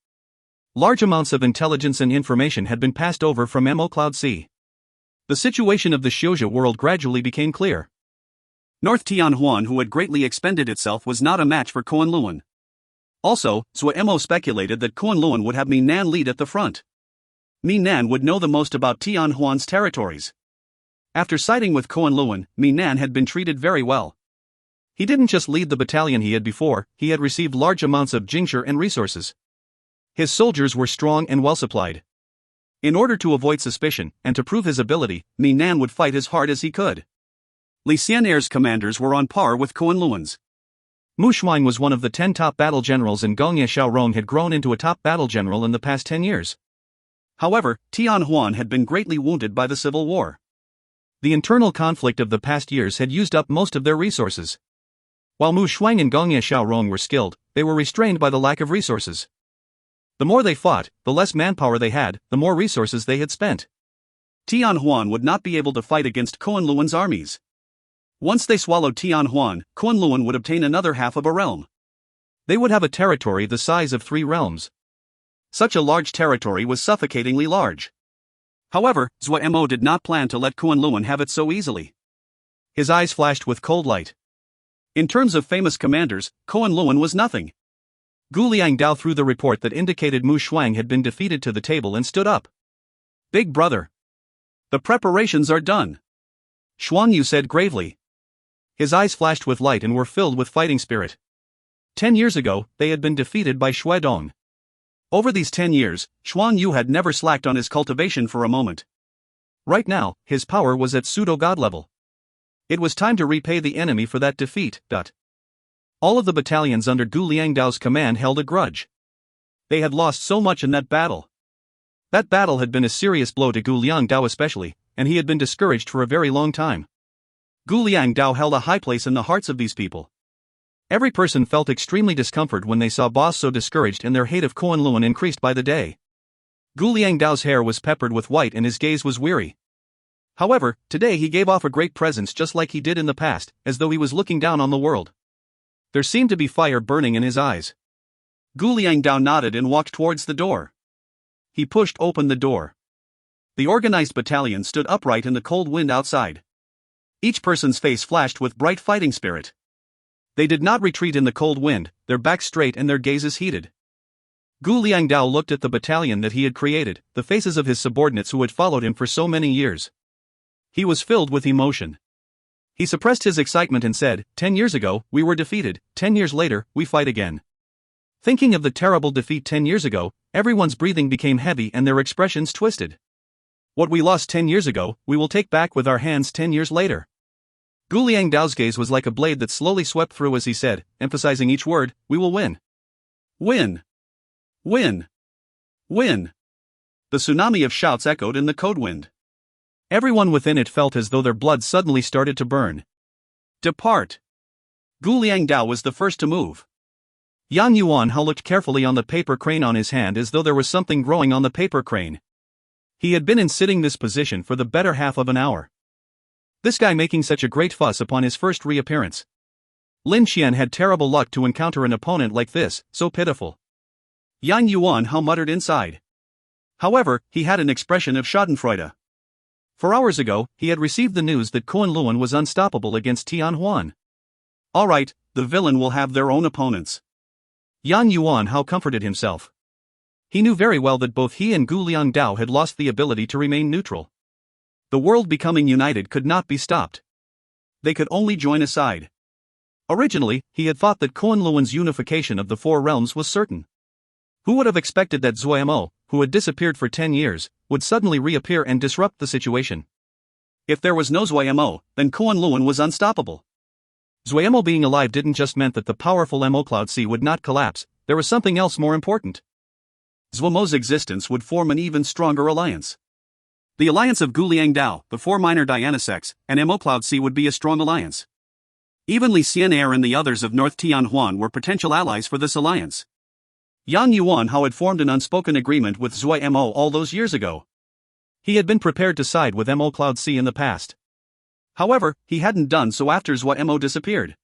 Large amounts of intelligence and information had been passed over from Mo Cloud C. The situation of the Shoujo world gradually became clear. North Tian Huan, who had greatly expended itself, was not a match for Kunlun. Also, Zuo Mo speculated that Kunlun would have Mi Nan lead at the front. Mi Nan would know the most about Tian Huan's territories. After siding with Kunlun, Mi Nan had been treated very well. He didn't just lead the battalion he had before, he had received large amounts of jingxi and resources. His soldiers were strong and well supplied. In order to avoid suspicion, and to prove his ability, Mi Nan would fight as hard as he could. Li Xian'er's commanders were on par with Kunlun's. Mu Shuang was one of the 10 top battle generals, and Gongye Xiaorong had grown into a top battle general in the past 10 years. However, Tian Huan had been greatly wounded by the civil war. The internal conflict of the past years had used up most of their resources. While Mu Shuang and Gongye Xiaorong were skilled, they were restrained by the lack of resources. The more they fought, the less manpower they had, the more resources they had spent. Tian Huan would not be able to fight against Kunlun's armies. Once they swallowed Tian Huan, Kunlun would obtain another half of a realm. They would have a territory the size of 3 realms. Such a large territory was suffocatingly large. However, Zuo Mo did not plan to let Kunlun have it so easily. His eyes flashed with cold light. In terms of famous commanders, Kunlun was nothing. Gu Liangdao threw the report that indicated Mu Shuang had been defeated to the table and stood up. Big brother. The preparations are done. Xuan Yu said gravely. His eyes flashed with light and were filled with fighting spirit. 10 years ago, they had been defeated by Shui Dong. Over these 10 years, Xuan Yu had never slacked on his cultivation for a moment. Right now, his power was at pseudo-god level. It was time to repay the enemy for that defeat. All of the battalions under Gu Liangdao's command held a grudge. They had lost so much in that battle. That battle had been a serious blow to Gu Liangdao especially, and he had been discouraged for a very long time. Gu Liangdao held a high place in the hearts of these people. Every person felt extremely discomfort when they saw boss so discouraged, and their hate of Kunlun increased by the day. Gu Liangdao's hair was peppered with white and his gaze was weary. However, today he gave off a great presence just like he did in the past, as though he was looking down on the world. There seemed to be fire burning in his eyes. Gu Liangdao nodded and walked towards the door. He pushed open the door. The organized battalion stood upright in the cold wind outside. Each person's face flashed with bright fighting spirit. They did not retreat in the cold wind, their backs straight and their gazes heated. Gu Liangdao looked at the battalion that he had created, the faces of his subordinates who had followed him for so many years. He was filled with emotion. He suppressed his excitement and said, 10 years ago, we were defeated, 10 years later, we fight again. Thinking of the terrible defeat 10 years ago, everyone's breathing became heavy and their expressions twisted. What we lost 10 years ago, we will take back with our hands 10 years later. Gu Liangdao's gaze was like a blade that slowly swept through as he said, emphasizing each word, we will win. Win. Win. Win. The tsunami of shouts echoed in the code wind. Everyone within it felt as though their blood suddenly started to burn. Depart. Gu Liangdao was the first to move. Yang Yuanhao looked carefully on the paper crane on his hand as though there was something growing on the paper crane. He had been in sitting this position for the better half of an hour. This guy making such a great fuss upon his first reappearance. Lin Xian had terrible luck to encounter an opponent like this, so pitiful. Yang Yuanhao muttered inside. However, he had an expression of schadenfreude. For hours ago, he had received the news that Kunlun was unstoppable against Tian Huan. Alright, the villain will have their own opponents. Yang Yuanhao comforted himself. He knew very well that both he and Gu Liangdao had lost the ability to remain neutral. The world becoming united could not be stopped. They could only join a side. Originally, he had thought that Kunlun's unification of the four realms was certain. Who would have expected that Zuo Mo, who had disappeared for 10 years, would suddenly reappear and disrupt the situation? If there was no Zuo Mo, then Kunlun was unstoppable. Zuo Mo being alive didn't just mean that the powerful Mo Cloud Sea would not collapse, there was something else more important. Zuo Mo's existence would form an even stronger alliance. The alliance of Gu Liangdao, the four minor Diana sects, and Mo Cloud Sea would be a strong alliance. Even Li Xianair and the others of North Tianhuan were potential allies for this alliance. Yang Yuanhao had formed an unspoken agreement with Zuo Mo all those years ago. He had been prepared to side with Mo Cloud Sea in the past. However, he hadn't done so after Zuo Mo disappeared.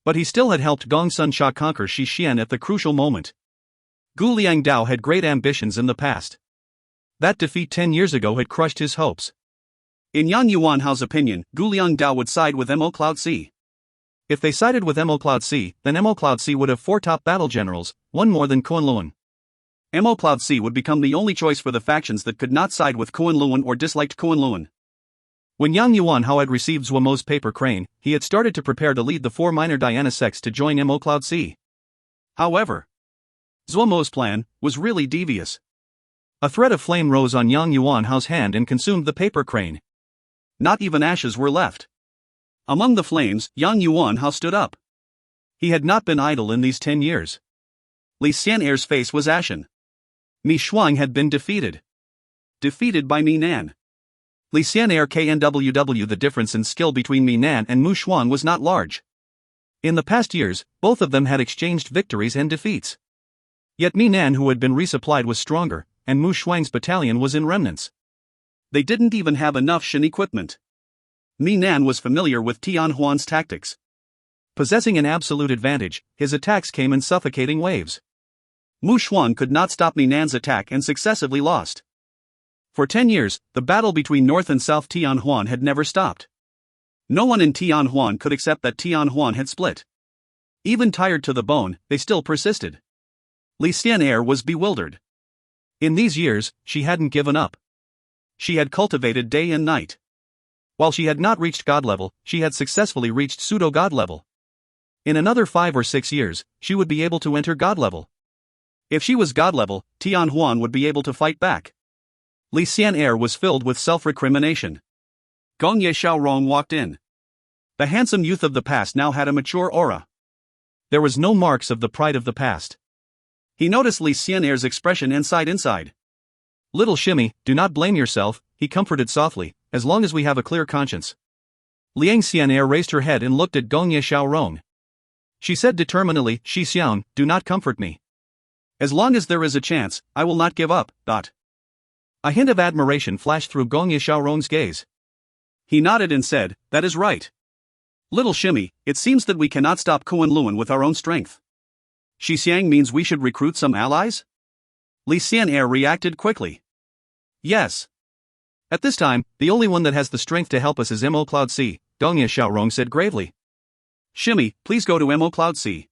But he still had helped Gong Sun Sha conquer Shi Xian at the crucial moment. Gu Liangdao had great ambitions in the past. That defeat 10 years ago had crushed his hopes. In Yang Yuanhao's opinion, Gu Liangdao would side with Mo Cloud Sea. If they sided with Mo Cloud Sea, then Mo Cloud Sea would have 4 top battle generals, one more than Kunlun. Mo Cloud Sea would become the only choice for the factions that could not side with Kunlun or disliked Kunlun. When Yang Yuanhao had received Zuo Mo's paper crane, he had started to prepare to lead the 4 minor Diana sects to join Mo Cloud Sea. However, Zuo Mo's plan was really devious. A thread of flame rose on Yang Yuanhao's hand and consumed the paper crane. Not even ashes were left. Among the flames, Yang Yuanhao stood up. He had not been idle in these 10 years. Li Xianair's face was ashen. Mi Shuang had been defeated. Defeated by Mi Nan. Li Xianair KNWW. The difference in skill between Mi Nan and Mu Shuang was not large. In the past years, both of them had exchanged victories and defeats. Yet Mi Nan, who had been resupplied, was stronger, and Mu Shuang's battalion was in remnants. They didn't even have enough Shen equipment. Mi Nan was familiar with Tian Huan's tactics. Possessing an absolute advantage, his attacks came in suffocating waves. Mu Shuang could not stop Mi Nan's attack and successively lost. For 10 years, the battle between North and South Tianhuan had never stopped. No one in Tianhuan could accept that Tianhuan had split. Even tired to the bone, they still persisted. Li Xianair was bewildered. In these years, she hadn't given up. She had cultivated day and night. While she had not reached God level, she had successfully reached pseudo-God level. In another 5 or 6 years, she would be able to enter God level. If she was God level, Tianhuan would be able to fight back. Li Xianair was filled with self-recrimination. Gong Ye Xiaorong walked in. The handsome youth of the past now had a mature aura. There was no marks of the pride of the past. He noticed Li Xianair's expression inside. Little Shimmy, do not blame yourself, he comforted softly, as long as we have a clear conscience. Liang Xianair raised her head and looked at Gong Ye Xiaorong. She said determinedly, Shi Xian, do not comfort me. As long as there is a chance, I will not give up. A hint of admiration flashed through Gong Ye Xiaorong's gaze. He nodded and said, that is right. Little Shimmy, it seems that we cannot stop Kunlun with our own strength. Shi Xiang means we should recruit some allies? Li Xianair reacted quickly. Yes. At this time, the only one that has the strength to help us is Mo Cloud Sea, Gong Ye Xiaorong said gravely. Shimmy, please go to Mo Cloud Sea.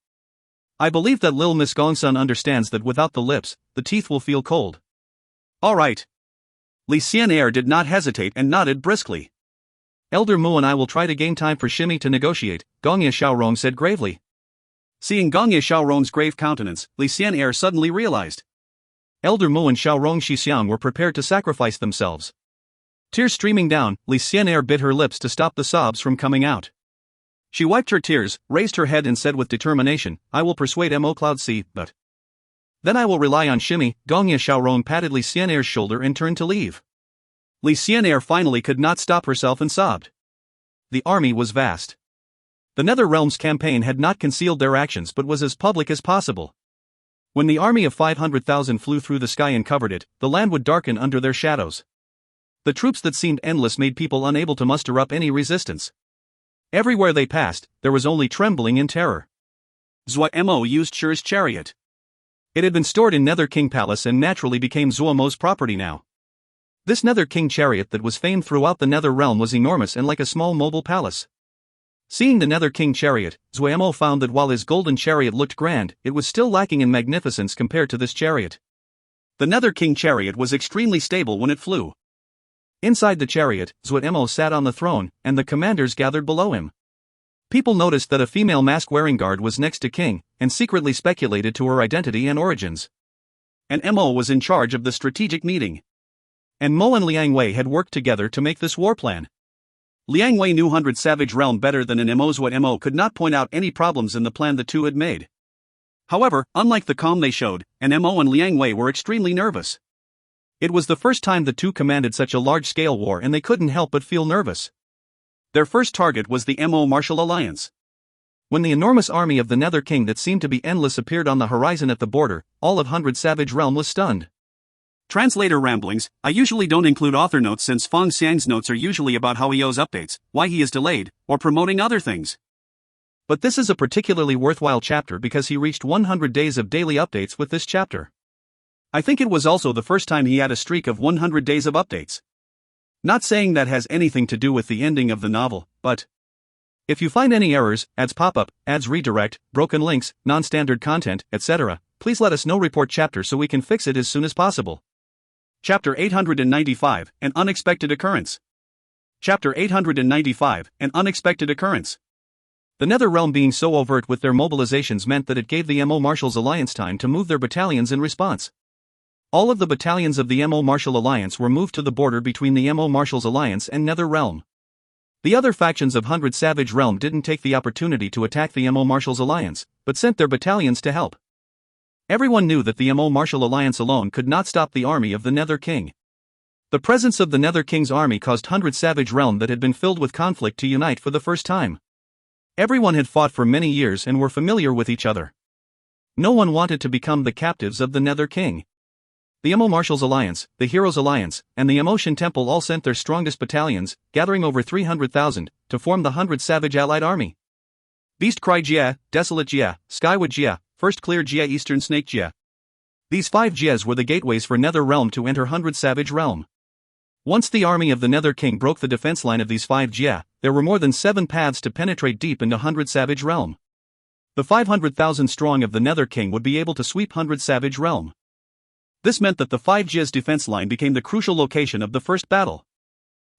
I believe that Lil Miss Gongsun understands that without the lips, the teeth will feel cold. All right. Li Xianair did not hesitate and nodded briskly. Elder Mu and I will try to gain time for Shimmy to negotiate, Gong Ye Xiaorong said gravely. Seeing Gongye Xiaorong's grave countenance, Li Xian'er suddenly realized. Elder Mo and Xiaorong Shixiang were prepared to sacrifice themselves. Tears streaming down, Li Xian'er bit her lips to stop the sobs from coming out. She wiped her tears, raised her head and said with determination, "I will persuade Mo Cloud C, but then I will rely on Shimmy." Gongye Xiaorong patted Li Xian'er's shoulder and turned to leave. Li Xian'er finally could not stop herself and sobbed. The army was vast. The Nether Realms campaign had not concealed their actions but was as public as possible. When the army of 500,000 flew through the sky and covered it, the land would darken under their shadows. The troops that seemed endless made people unable to muster up any resistance. Everywhere they passed, there was only trembling and terror. Zuo Mo used Shi's chariot. It had been stored in Nether King Palace and naturally became Zuo Mo's property now. This Nether King chariot that was famed throughout the Nether Realm was enormous and like a small mobile palace. Seeing the Nether King chariot, Zuo Mo found that while his golden chariot looked grand, it was still lacking in magnificence compared to this chariot. The Nether King chariot was extremely stable when it flew. Inside the chariot, Zuo Mo sat on the throne, and the commanders gathered below him. People noticed that a female mask-wearing guard was next to King, and secretly speculated to her identity and origins. And Mo was in charge of the strategic meeting. And Mo and Liang Wei had worked together to make this war plan. Liang Wei knew 100 Savage Realm better than an Mo. Zuo Mo could not point out any problems in the plan the two had made. However, unlike the calm they showed, Mo and Liang Wei were extremely nervous. It was the first time the two commanded such a large-scale war and they couldn't help but feel nervous. Their first target was the Mo Martial Alliance. When the enormous army of the Nether King that seemed to be endless appeared on the horizon at the border, all of 100 Savage Realm was stunned. Translator ramblings. I usually don't include author notes since Feng Xiang's notes are usually about how he owes updates, why he is delayed, or promoting other things. But this is a particularly worthwhile chapter because he reached 100 days of daily updates with this chapter. I think it was also the first time he had a streak of 100 days of updates. Not saying that has anything to do with the ending of the novel, but if you find any errors, ads pop up, ads redirect, broken links, non-standard content, etc., please let us know. Report chapter so we can fix it as soon as possible. Chapter 895, An Unexpected Occurrence. Chapter 895, An Unexpected Occurrence. The Nether Realm being so overt with their mobilizations meant that it gave the Mo Martials Alliance time to move their battalions in response. All of the battalions of the Mo Martial Alliance were moved to the border between the Mo Martials Alliance and Nether Realm. The other factions of 100 Savage Realm didn't take the opportunity to attack the Mo Martials Alliance, but sent their battalions to help. Everyone knew that the Mo Martial Alliance alone could not stop the army of the Nether King. The presence of the Nether King's army caused 100 Savage Realm that had been filled with conflict to unite for the first time. Everyone had fought for many years and were familiar with each other. No one wanted to become the captives of the Nether King. The Mo Martials Alliance, the Heroes Alliance, and the Emotion Temple all sent their strongest battalions, gathering over 300,000, to form the 100 Savage Allied Army. Beast Cry Jia, Desolate Jia, Skyward Jia, First Clear Jia, Eastern Snake Jia. These 5 Jias were the gateways for Nether Realm to enter 100 Savage Realm. Once the army of the Nether King broke the defense line of these 5 Jia, there were more than 7 paths to penetrate deep into 100 Savage Realm. The 500,000 strong of the Nether King would be able to sweep 100 Savage Realm. This meant that the 5 Jia's defense line became the crucial location of the first battle.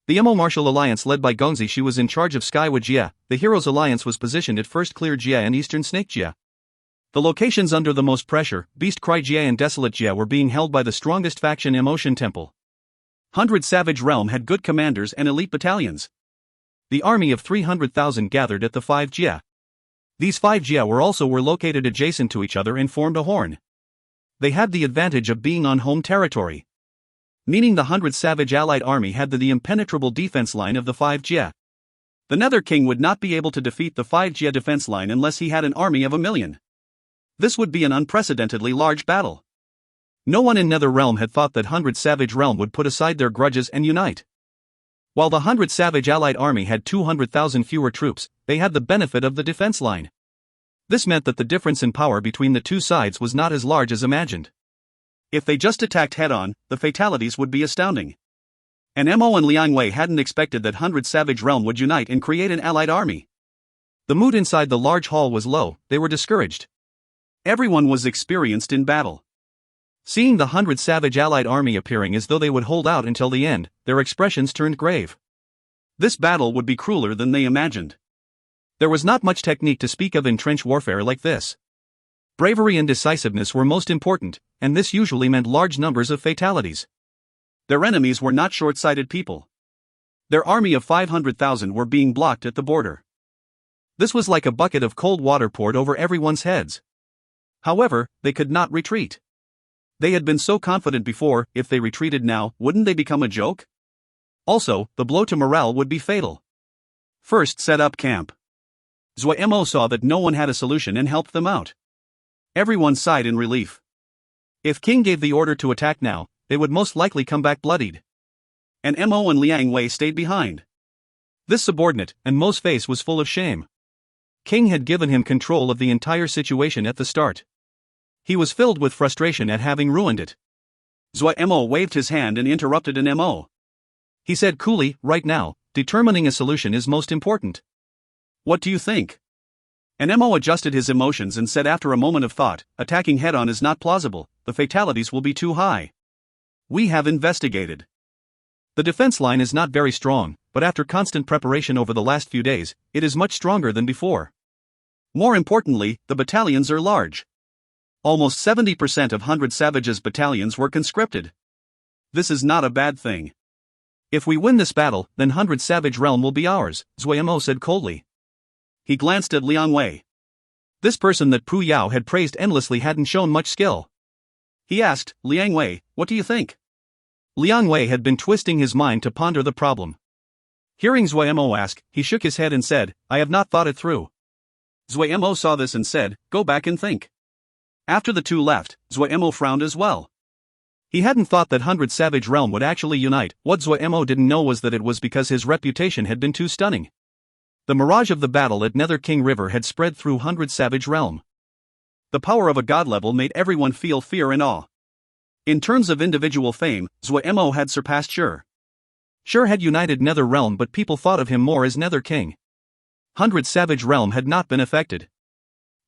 The Mo Martial Alliance led by Gongzi Shi was in charge of Skyward Jia, the Heroes Alliance was positioned at First Clear Jia and Eastern Snake Jia. The locations under the most pressure, Beast Cry Jia and Desolate Jia, were being held by the strongest faction Emotion Temple. 100 Savage Realm had good commanders and elite battalions. The army of 300,000 gathered at the 5 Jia. These 5 Jia were located adjacent to each other and formed a horn. They had the advantage of being on home territory. Meaning the 100 Savage Allied Army had the impenetrable defense line of the 5 Jia. The Nether King would not be able to defeat the 5 Jia defense line unless he had an army of 1,000,000. This would be an unprecedentedly large battle. No one in Nether Realm had thought that 100 Savage Realm would put aside their grudges and unite. While the 100 Savage Allied Army had 200,000 fewer troops, they had the benefit of the defense line. This meant that the difference in power between the two sides was not as large as imagined. If they just attacked head-on, the fatalities would be astounding. And Mo and Liang Wei hadn't expected that 100 Savage Realm would unite and create an allied army. The mood inside the large hall was low, they were discouraged. Everyone was experienced in battle. Seeing the 100 Savage Allied Army appearing as though they would hold out until the end, their expressions turned grave. This battle would be crueler than they imagined. There was not much technique to speak of in trench warfare like this. Bravery and decisiveness were most important, and this usually meant large numbers of fatalities. Their enemies were not short-sighted people. Their army of 500,000 were being blocked at the border. This was like a bucket of cold water poured over everyone's heads. However, they could not retreat. They had been so confident before, if they retreated now, wouldn't they become a joke? Also, the blow to morale would be fatal. First, set up camp. Zuo Mo saw that no one had a solution and helped them out. Everyone sighed in relief. If King gave the order to attack now, they would most likely come back bloodied. And Mo and Liang Wei stayed behind. This subordinate and Mo's face was full of shame. King had given him control of the entire situation at the start. He was filled with frustration at having ruined it. Zuo Mo waved his hand and interrupted an Mo. He said coolly, right now, determining a solution is most important. What do you think? And Mo adjusted his emotions and said after a moment of thought, attacking head-on is not plausible, the fatalities will be too high. We have investigated. The defense line is not very strong, but after constant preparation over the last few days, it is much stronger than before. More importantly, the battalions are large. Almost 70% of 100 Savages battalions were conscripted. This is not a bad thing. If we win this battle, then 100 Savage realm will be ours, Zuo Mo said coldly. He glanced at Liang Wei. This person that Pu Yao had praised endlessly hadn't shown much skill. He asked, Liang Wei, what do you think? Liang Wei had been twisting his mind to ponder the problem. Hearing Zuo Mo ask, he shook his head and said, I have not thought it through. Zuo Mo saw this and said, go back and think. After the two left, Zuo Mo frowned as well. He hadn't thought that 100 Savage realm would actually unite. What Zuo Mo didn't know was that it was because his reputation had been too stunning. The mirage of the battle at Nether King River had spread through 100 Savage realm. The power of a god level made everyone feel fear and awe. In terms of individual fame, Zuo Mo had surpassed Shi. Shi had united Nether realm, but people thought of him more as Nether King. 100 Savage realm had not been affected.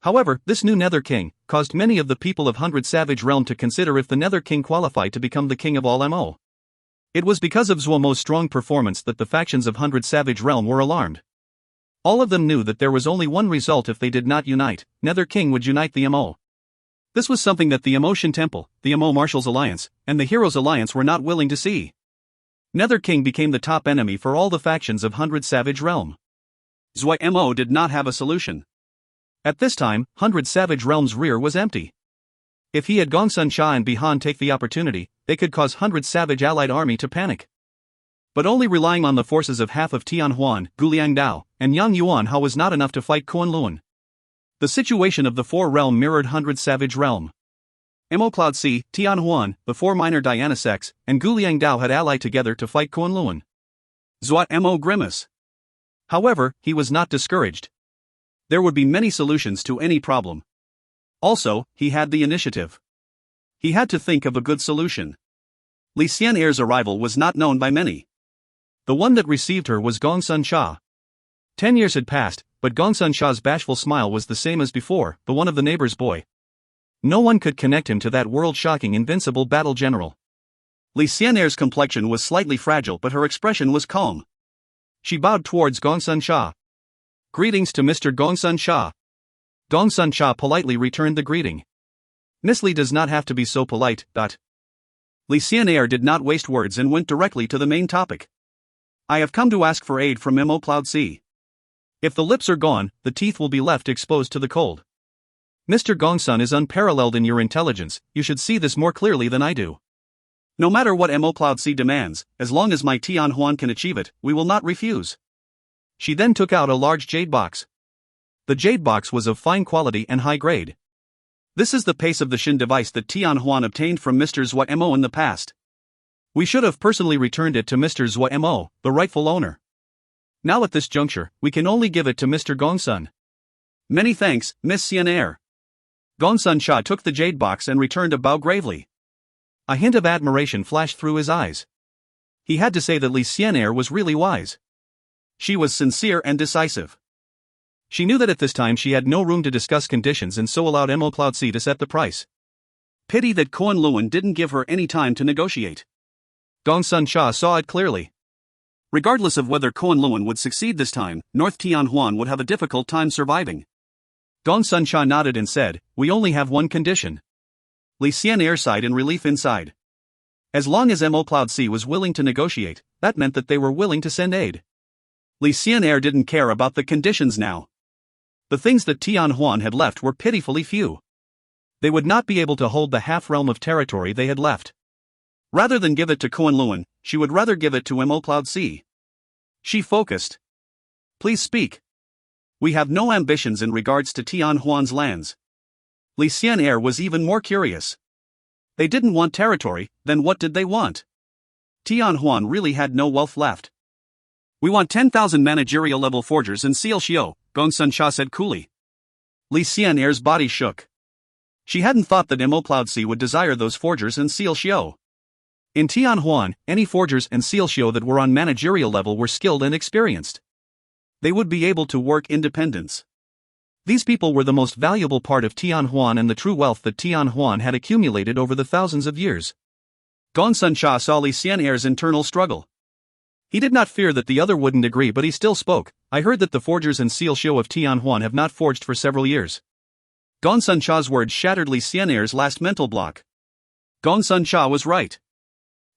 However, this new Nether King caused many of the people of 100 Savage realm to consider if the Nether King qualified to become the king of all Mo. It was because of Zuo Mo's strong performance that the factions of 100 Savage realm were alarmed. All of them knew that there was only one result if they did not unite: Nether King would unite the Mo. This was something that the Mo Shin Temple, the Mo Marshals Alliance, and the Heroes Alliance were not willing to see. Nether King became the top enemy for all the factions of 100 Savage realm. Zuo Mo did not have a solution. At this time, 100 Savage realm's rear was empty. If he had Gongsun Sha and Bihan take the opportunity, they could cause 100 Savage allied army to panic. But only relying on the forces of half of Tianhuan, Guliang Dao, and Yang Yuan Hao was not enough to fight Kunlun. The situation of the four realm mirrored 100 Savage realm. Mo Cloud C, Tianhuan, the four minor Diana sects, and Guliang Dao had allied together to fight Kunlun. Zuo Mo grimaced. However, he was not discouraged. There would be many solutions to any problem. Also, he had the initiative. He had to think of a good solution. Li Xian'er's arrival was not known by many. The one that received her was Gongsun Sha. 10 years had passed, but Gongsun Sha's bashful smile was the same as before, the one of the neighbor's boy. No one could connect him to that world-shocking invincible battle general. Li Xian'er's complexion was slightly fragile, but her expression was calm. She bowed towards Gongsun Sha. Greetings to Mr. Gongsun Sha. Gongsun Sha politely returned the greeting. Miss Li does not have to be so polite. Li Xian'er did not waste words and went directly to the main topic. I have come to ask for aid from Mo Cloud C. If the lips are gone, the teeth will be left exposed to the cold. Mr. Gongsun is unparalleled in your intelligence, you should see this more clearly than I do. No matter what Mo Cloud C demands, as long as my Tianhuan can achieve it, we will not refuse. She then took out a large jade box. The jade box was of fine quality and high grade. This is the pace of the Shin device that Tianhuan obtained from Mr. Zuo Mo in the past. We should have personally returned it to Mr. Zuo Mo, the rightful owner. Now at this juncture, we can only give it to Mr. Gongsun. Many thanks, Miss Xian'er. Gongsun Sha took the jade box and returned a bow gravely. A hint of admiration flashed through his eyes. He had to say that Li Xian'er was really wise. She was sincere and decisive. She knew that at this time she had no room to discuss conditions and so allowed Mo Cloud C to set the price. Pity that Kunlun didn't give her any time to negotiate. Gongsun Sha saw it clearly. Regardless of whether Kunlun would succeed this time, North Tianhuan would have a difficult time surviving. Gong Sun Sha nodded and said, "We only have one condition." Li Xianair sighed in relief inside. As long as Mo Cloud C was willing to negotiate, that meant that they were willing to send aid. Li Xianair didn't care about the conditions now. The things that Tianhuan had left were pitifully few. They would not be able to hold the half-realm of territory they had left. Rather than give it to Kunlun, she would rather give it to Mo Cloud C. She focused. "Please speak. We have no ambitions in regards to Tianhuan's lands." Li Xianair was even more curious. They didn't want territory, then what did they want? Tianhuan really had no wealth left. "We want 10,000 managerial-level forgers in Seal Xiao," Gong Sun Sha said coolly. Li Xianair's body shook. She hadn't thought that Mo Cloud C would desire those forgers in Seal Xiao. In Tianhuan, any forgers in Seal Xiao that were on managerial level were skilled and experienced. They would be able to work independence. These people were the most valuable part of Tianhuan and the true wealth that Tianhuan had accumulated over the thousands of years. Gong Sun Sha saw Li Xianair's internal struggle. He did not fear that the other wouldn't agree, but he still spoke. "I heard that the forgers in Seal Xiao of Tianhuan have not forged for several years." Gong Sun Sha's words shattered Li Xianair's last mental block. Gong Sun Sha was right.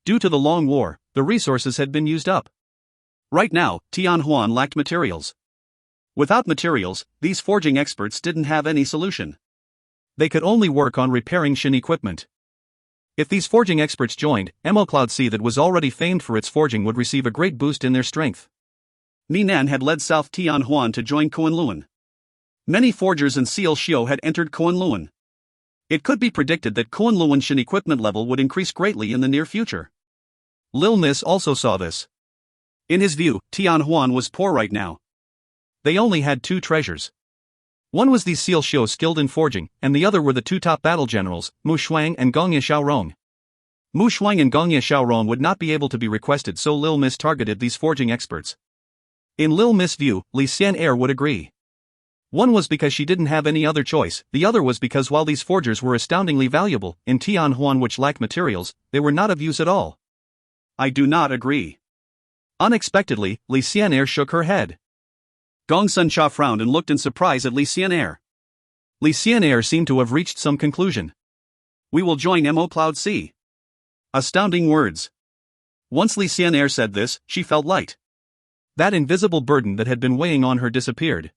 Due to the long war, the resources had been used up. Right now, Tianhuan lacked materials. Without materials, these forging experts didn't have any solution. They could only work on repairing Shin equipment. If these forging experts joined, Mo Cloud C that was already famed for its forging would receive a great boost in their strength. Ninan had led South Tianhuan to join Kunlun. Many forgers in Seal Xiao had entered Kunlun. It could be predicted that Kunlun's Shin equipment level would increase greatly in the near future. Lil Mis also saw this. In his view, Tianhuan was poor right now. They only had two treasures. One was the Seal Xiao skilled in forging, and the other were the two top battle generals, Mu Shuang and Gongye Xiaorong. Mu Shuang and Gongye Xiaorong would not be able to be requested, so Lil Mis targeted these forging experts. In Lil Mis' view, Li Xianair would agree. One was because she didn't have any other choice, the other was because while these forgers were astoundingly valuable, in Tianhuan which lacked materials, they were not of use at all. "I do not agree." Unexpectedly, Li Xianair shook her head. Gong Sun Sha frowned and looked in surprise at Li Xianair. Li Xianair seemed to have reached some conclusion. "We will join Mo Cloud C." Astounding words. Once Li Xianair said this, she felt light. That invisible burden that had been weighing on her disappeared.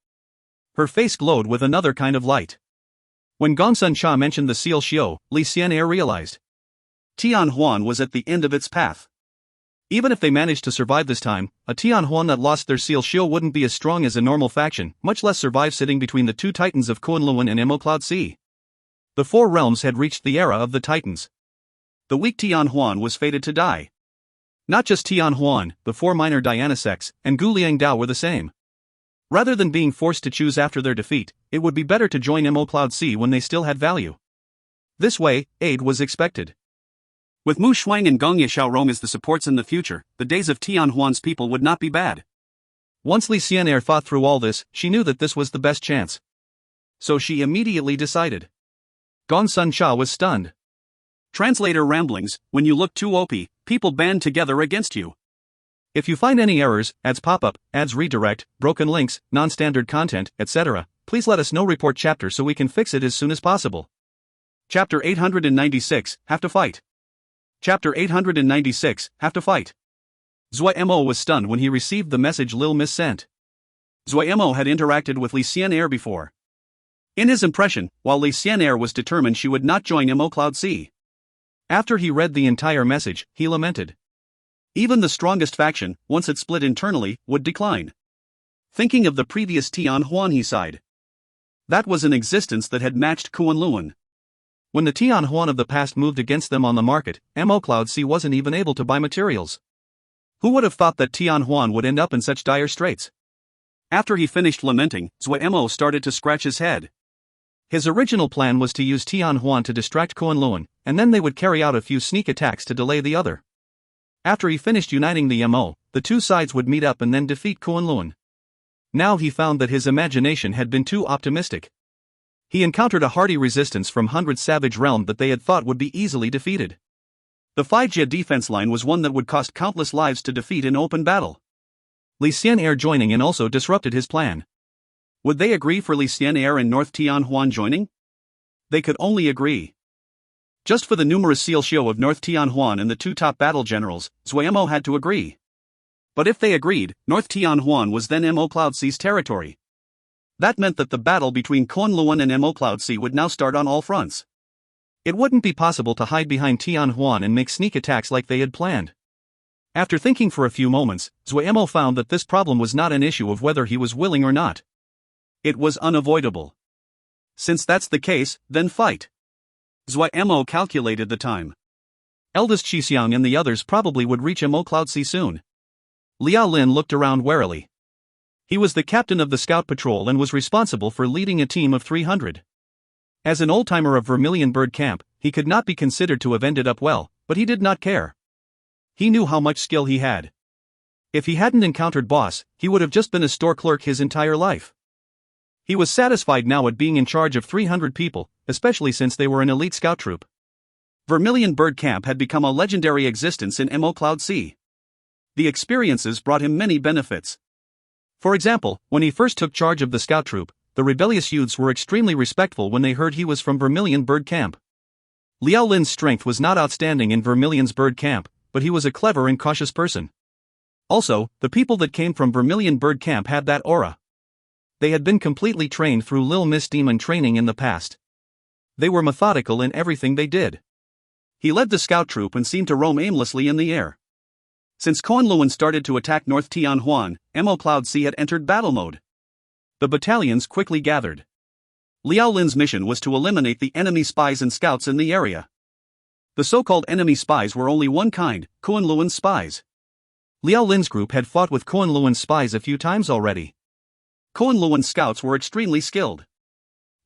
Her face glowed with another kind of light. When Gong Sun Sha mentioned the Seal Xiao, Li Xianair realized Tianhuan was at the end of its path. Even if they managed to survive this time, a Tianhuan that lost their Seal Xiao wouldn't be as strong as a normal faction, much less survive sitting between the two titans of Kunlun and Mo Cloud C. The four realms had reached the era of the titans. The weak Tianhuan was fated to die. Not just Tianhuan, the four minor Diana sects, and Guliang Dao were the same. Rather than being forced to choose after their defeat, it would be better to join Mo Cloud C when they still had value. This way, aid was expected. With Mu Shuang and Gongye Xiaorong as the supports in the future, the days of Tianhuan's people would not be bad. Once Li Xianair thought through all this, she knew that this was the best chance. So she immediately decided. Gong Sun Sha was stunned. Translator ramblings: when you look too OP, people band together against you. If you find any errors, ads pop up, ads redirect, broken links, non-standard content, etc., please let us know. Report chapter so we can fix it as soon as possible. Chapter 896, Have to Fight. Chapter 896, Have to Fight. Zuo Mo was stunned when he received the message Lil Mis sent. Zuo Mo had interacted with Li Xianair before. In his impression, while Li Xianair was determined she would not join Mo Cloud C. After he read the entire message, he lamented. Even the strongest faction, once it split internally, would decline. Thinking of the previous Tianhuan, he sighed. That was an existence that had matched Kunlun. When the Tianhuan of the past moved against them on the market, Mo Cloud C wasn't even able to buy materials. Who would have thought that Tianhuan would end up in such dire straits? After he finished lamenting, Zuo Mo started to scratch his head. His original plan was to use Tianhuan to distract Kunlun, and then they would carry out a few sneak attacks to delay the other. After he finished uniting the Mo, the two sides would meet up and then defeat Kunlun. Now he found that his imagination had been too optimistic. He encountered a hearty resistance from Hundred Savage Realm that they had thought would be easily defeated. The 5Jia defense line was one that would cost countless lives to defeat in open battle. Li Xian'er joining in also disrupted his plan. Would they agree for Li Xian'er and North Tianhuan joining? They could only agree. Just for the numerous seal show of North Tianhuan and the two top battle generals, Zuo Mo had to agree. But if they agreed, North Tianhuan was then Mo Cloud C's territory. That meant that the battle between Kunlun and Mo Cloud C would now start on all fronts. It wouldn't be possible to hide behind Tianhuan and make sneak attacks like they had planned. After thinking for a few moments, Zuo Mo found that this problem was not an issue of whether he was willing or not. It was unavoidable. Since that's the case, then fight. Zuo Mo calculated the time. Eldest Xixiang and the others probably would reach Mo Cloud C soon. Liao Lin looked around warily. He was the captain of the scout patrol and was responsible for leading a team of 300. As an old-timer of Vermilion Bird Camp, he could not be considered to have ended up well, but he did not care. He knew how much skill he had. If he hadn't encountered Boss, he would have just been a store clerk his entire life. He was satisfied now at being in charge of 300 people, especially since they were an elite scout troop. Vermilion Bird Camp had become a legendary existence in Mo Cloud C. The experiences brought him many benefits. For example, when he first took charge of the scout troop, the rebellious youths were extremely respectful when they heard he was from Vermilion Bird Camp. Liao Lin's strength was not outstanding in Vermilion's Bird Camp, but he was a clever and cautious person. Also, the people that came from Vermilion Bird Camp had that aura. They had been completely trained through Lil Miss Demon training in the past. They were methodical in everything they did. He led the scout troop and seemed to roam aimlessly in the air. Since Kunlun started to attack North Tianhuan, Mo Cloud C had entered battle mode. The battalions quickly gathered. Liao Lin's mission was to eliminate the enemy spies and scouts in the area. The so-called enemy spies were only one kind, Kunlun's spies. Liao Lin's group had fought with Kunlun's spies a few times already. Kunlun's scouts were extremely skilled.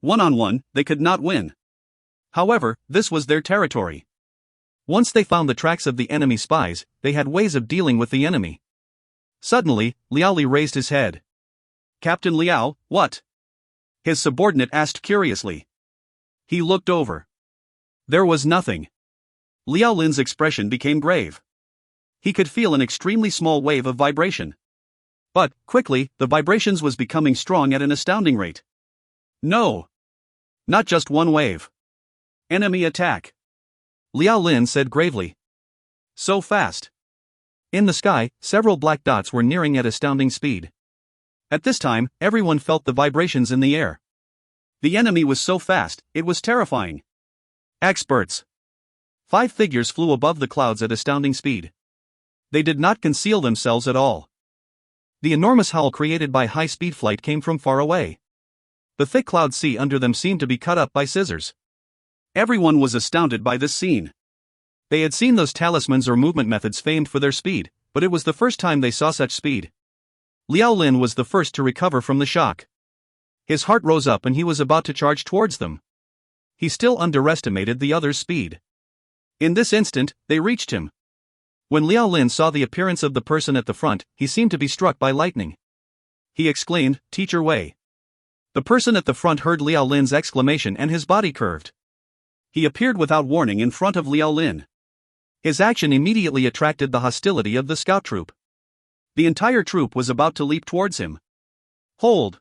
One-on-one, they could not win. However, this was their territory. Once they found the tracks of the enemy spies, they had ways of dealing with the enemy. Suddenly, Liao Li raised his head. "Captain Liao, what?" his subordinate asked curiously. He looked over. There was nothing. Liao Lin's expression became grave. He could feel an extremely small wave of vibration. But, quickly, the vibrations was becoming strong at an astounding rate. No. Not just one wave. Enemy attack. Liao Lin said gravely. So fast. In the sky, several black dots were nearing at astounding speed. At this time, everyone felt the vibrations in the air. The enemy was so fast, it was terrifying. Experts. 5 figures flew above the clouds at astounding speed. They did not conceal themselves at all. The enormous howl created by high-speed flight came from far away. The thick cloud sea under them seemed to be cut up by scissors. Everyone was astounded by this scene. They had seen those talismans or movement methods famed for their speed, but it was the first time they saw such speed. Liao Lin was the first to recover from the shock. His heart rose up and he was about to charge towards them. He still underestimated the others' speed. In this instant, they reached him. When Liao Lin saw the appearance of the person at the front, he seemed to be struck by lightning. He exclaimed, "Teacher Wei." The person at the front heard Liao Lin's exclamation and his body curved. He appeared without warning in front of Liao Lin. His action immediately attracted the hostility of the scout troop. The entire troop was about to leap towards him. "Hold!"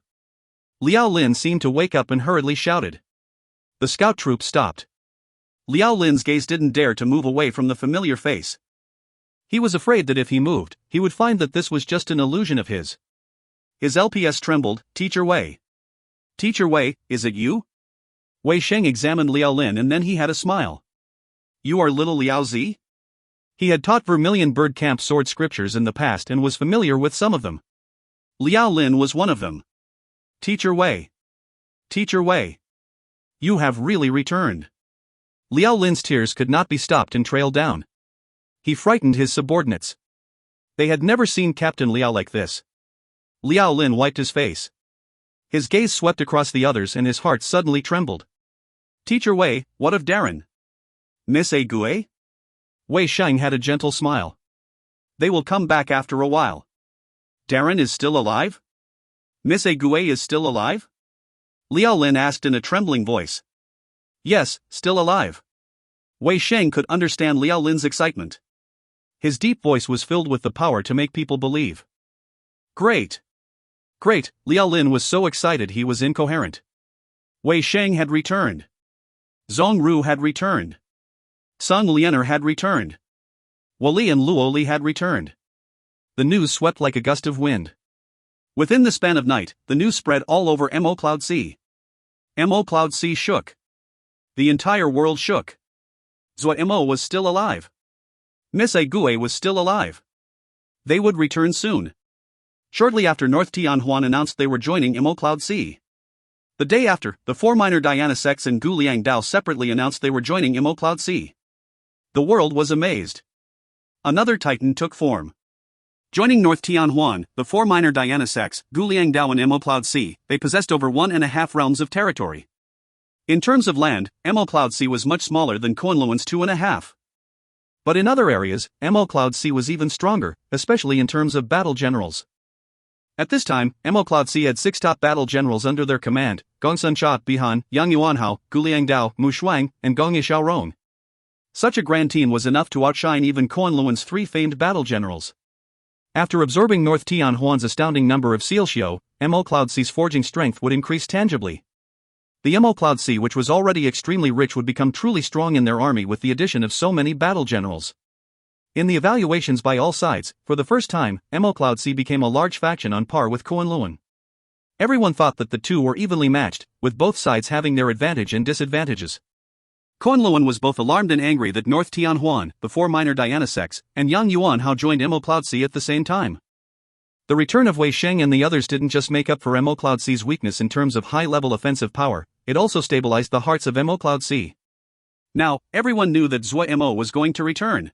Liao Lin seemed to wake up and hurriedly shouted. The scout troop stopped. Liao Lin's gaze didn't dare to move away from the familiar face. He was afraid that if he moved, he would find that this was just an illusion of his. His LPS trembled. "Teacher Wei. Teacher Wei, is it you?" Wei Sheng examined Liao Lin and then he had a smile. "You are little Liao Zi?" He had taught Vermilion Bird Camp sword scriptures in the past and was familiar with some of them. Liao Lin was one of them. "Teacher Wei. Teacher Wei. You have really returned." Liao Lin's tears could not be stopped and trailed down. He frightened his subordinates. They had never seen Captain Liao like this. Liao Lin wiped his face. His gaze swept across the others and his heart suddenly trembled. "Teacher Wei, what of Darren? Miss Gue?" Wei Sheng had a gentle smile. "They will come back after a while." "Darren is still alive? Miss Gue is still alive?" Liao Lin asked in a trembling voice. "Yes, still alive." Wei Sheng could understand Liao Lin's excitement. His deep voice was filled with the power to make people believe. Great! Great! Liao Lin was so excited he was incoherent. Wei Sheng had returned. Zhong Ru had returned. Sung Lianer had returned. Wali and Luo Li had returned. The news swept like a gust of wind. Within the span of night, the news spread all over Mo Cloud Sea. Mo Cloud Sea shook. The entire world shook. Zuo Mo was still alive. Miss Ague was still alive. They would return soon. Shortly after, North Tianhuan announced they were joining Mo Cloud Sea. The day after, the four minor Diana sects and Gu Liang Dao separately announced they were joining Mo Cloud Sea. The world was amazed. Another titan took form. Joining North Tianhuan, the four minor Diana sects, Gu Liang Dao and Mo Cloud Sea, they possessed over 1.5 realms of territory. In terms of land, Mo Cloud Sea was much smaller than Kunluan's 2.5. But in other areas, Mo Cloud Sea was even stronger, especially in terms of battle generals. At this time, Mo Cloud Sea had 6 top battle generals under their command: Gongsun Cha Bihan, Yang Yuanhao, Gu Liang Dao, Mu Shuang, and Gongye Xiaorong. Such a grand team was enough to outshine even Kunluan's 3 famed battle generals. After absorbing North Tianhuan's astounding number of Sealxiao, Mo Cloud Sea's forging strength would increase tangibly. The Mo Cloud Sea, which was already extremely rich, would become truly strong in their army with the addition of so many battle generals. In the evaluations by all sides, for the first time, Mo Cloud Sea became a large faction on par with Kunluan. Everyone thought that the two were evenly matched, with both sides having their advantage and disadvantages. Kunluan was both alarmed and angry that North Tianhuan, the 4 minor Diana sects, and Yang Yuanhao joined Mo Cloud Sea at the same time. The return of Wei Sheng and the others didn't just make up for Mo Cloud Sea's weakness in terms of high-level offensive power, it also stabilized the hearts of Mo Cloud Sea. Now, everyone knew that Zuo Mo was going to return.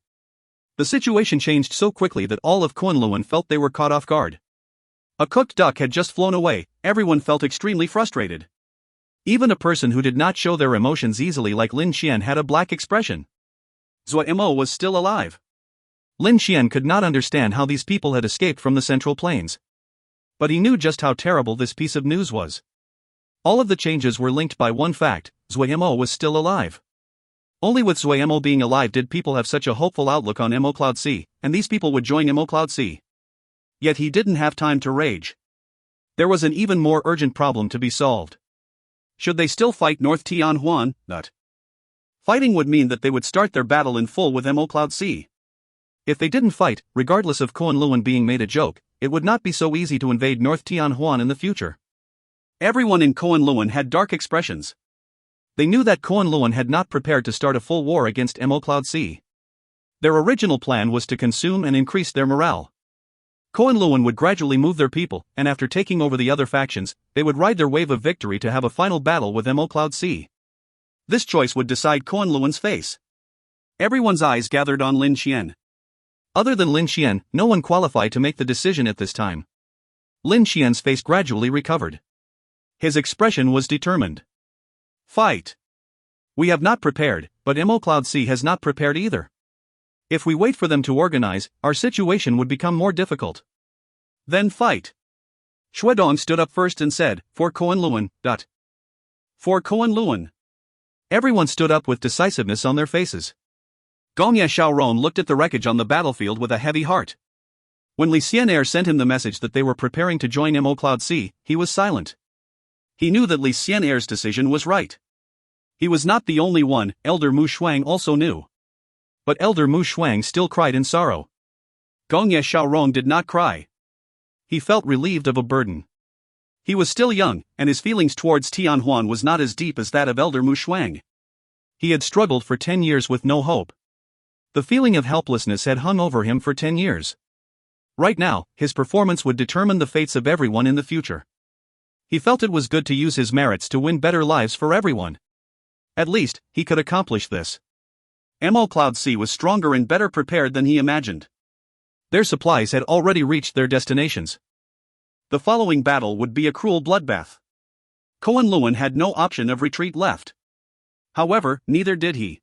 The situation changed so quickly that all of Kunluan felt they were caught off guard. A cooked duck had just flown away, everyone felt extremely frustrated. Even a person who did not show their emotions easily like Lin Xian had a black expression. Zuo Mo was still alive. Lin Xian could not understand how these people had escaped from the Central Plains. But he knew just how terrible this piece of news was. All of the changes were linked by one fact: Zuo Mo was still alive. Only with Zuo Mo being alive did people have such a hopeful outlook on Mo Cloud Sea, and these people would join Mo Cloud Sea. Yet he didn't have time to rage. There was an even more urgent problem to be solved. Should they still fight North Tianhuan? Fighting would mean that they would start their battle in full with Mo Cloud Sea. If they didn't fight, regardless of Kunluan being made a joke, it would not be so easy to invade North Tianhuan in the future. Everyone in Kunluan had dark expressions. They knew that Kunluan had not prepared to start a full war against Mo Cloud Sea. Their original plan was to consume and increase their morale. Kunluan would gradually move their people, and after taking over the other factions, they would ride their wave of victory to have a final battle with Mo Cloud Sea. This choice would decide Kunluan's face. Everyone's eyes gathered on Lin Xian. Other than Lin Xian, no one qualified to make the decision at this time. Lin Xian's face gradually recovered. His expression was determined. Fight. We have not prepared, but Mo Cloud Sea has not prepared either. If we wait for them to organize, our situation would become more difficult. Then fight. Shuedong stood up first and said, "For Kunluan." For Kunluan. Everyone stood up with decisiveness on their faces. Gongye Xiaorong looked at the wreckage on the battlefield with a heavy heart. When Li Xianair sent him the message that they were preparing to join Mo Cloud Sea, he was silent. He knew that Li Xianair's decision was right. He was not the only one, Elder Mu Shuang also knew. But Elder Mu Shuang still cried in sorrow. Gongye Xiaorong did not cry. He felt relieved of a burden. He was still young, and his feelings towards Tianhuan was not as deep as that of Elder Mu Shuang. He had struggled for 10 years with no hope. The feeling of helplessness had hung over him for 10 years. Right now, his performance would determine the fates of everyone in the future. He felt it was good to use his merits to win better lives for everyone. At least, he could accomplish this. Mo Cloud Sea was stronger and better prepared than he imagined. Their supplies had already reached their destinations. The following battle would be a cruel bloodbath. Kunluan had no option of retreat left. However, neither did he.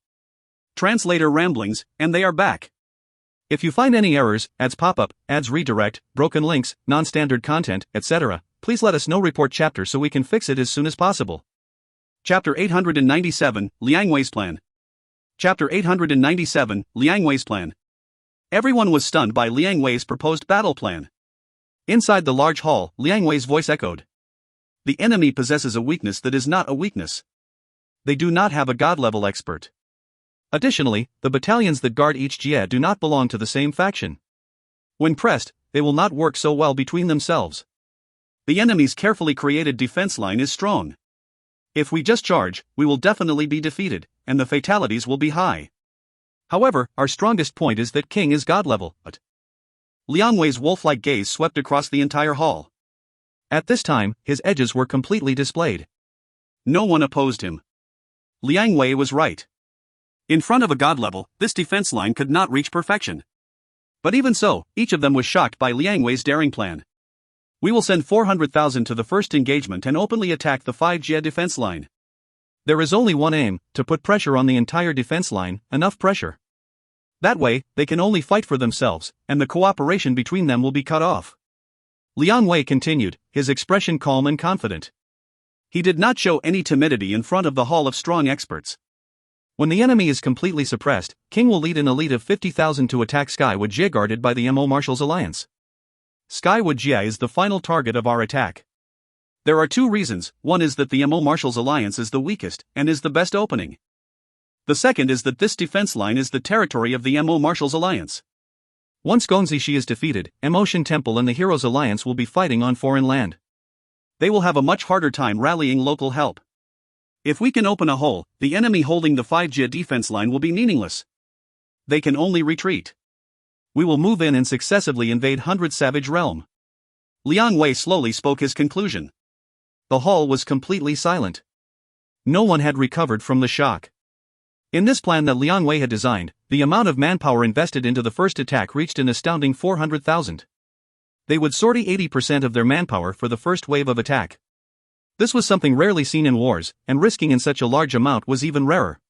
Translator ramblings, and they are back. If you find any errors, ads pop-up, ads redirect, broken links, non-standard content, etc., please let us know. Report chapter so we can fix it as soon as possible. Chapter 897, Liang Wei's Plan. Chapter 897, Liang Wei's Plan. Everyone was stunned by Liang Wei's proposed battle plan. Inside the large hall, Liang Wei's voice echoed. The enemy possesses a weakness that is not a weakness. They do not have a god-level expert. Additionally, the battalions that guard each jie do not belong to the same faction. When pressed, they will not work so well between themselves. The enemy's carefully created defense line is strong. If we just charge, we will definitely be defeated, and the fatalities will be high. However, our strongest point is that King is god-level. Liang Wei's wolf-like gaze swept across the entire hall. At this time, his edges were completely displayed. No one opposed him. Liang Wei was right. In front of a god level, this defense line could not reach perfection. But even so, each of them was shocked by Liang Wei's daring plan. We will send 400,000 to the first engagement and openly attack the 5 jie defense line. There is only one aim, to put pressure on the entire defense line, enough pressure. That way, they can only fight for themselves, and the cooperation between them will be cut off. Liang Wei continued, his expression calm and confident. He did not show any timidity in front of the hall of strong experts. When the enemy is completely suppressed, King will lead an elite of 50,000 to attack Skywood Jie guarded by the Mo Marshals Alliance. Skywood Jie is the final target of our attack. There are two reasons. One is that the Mo Marshals Alliance is the weakest, and is the best opening. The second is that this defense line is the territory of the Mo Marshals Alliance. Once Gongzishi is defeated, Emotion Temple and the Heroes Alliance will be fighting on foreign land. They will have a much harder time rallying local help. If we can open a hole, the enemy holding the 5 jie defense line will be meaningless. They can only retreat. We will move in and successively invade 100 Savage Realm. Liang Wei slowly spoke his conclusion. The hall was completely silent. No one had recovered from the shock. In this plan that Liang Wei had designed, the amount of manpower invested into the first attack reached an astounding 400,000. They would sortie 80% of their manpower for the first wave of attack. This was something rarely seen in wars, and risking in such a large amount was even rarer.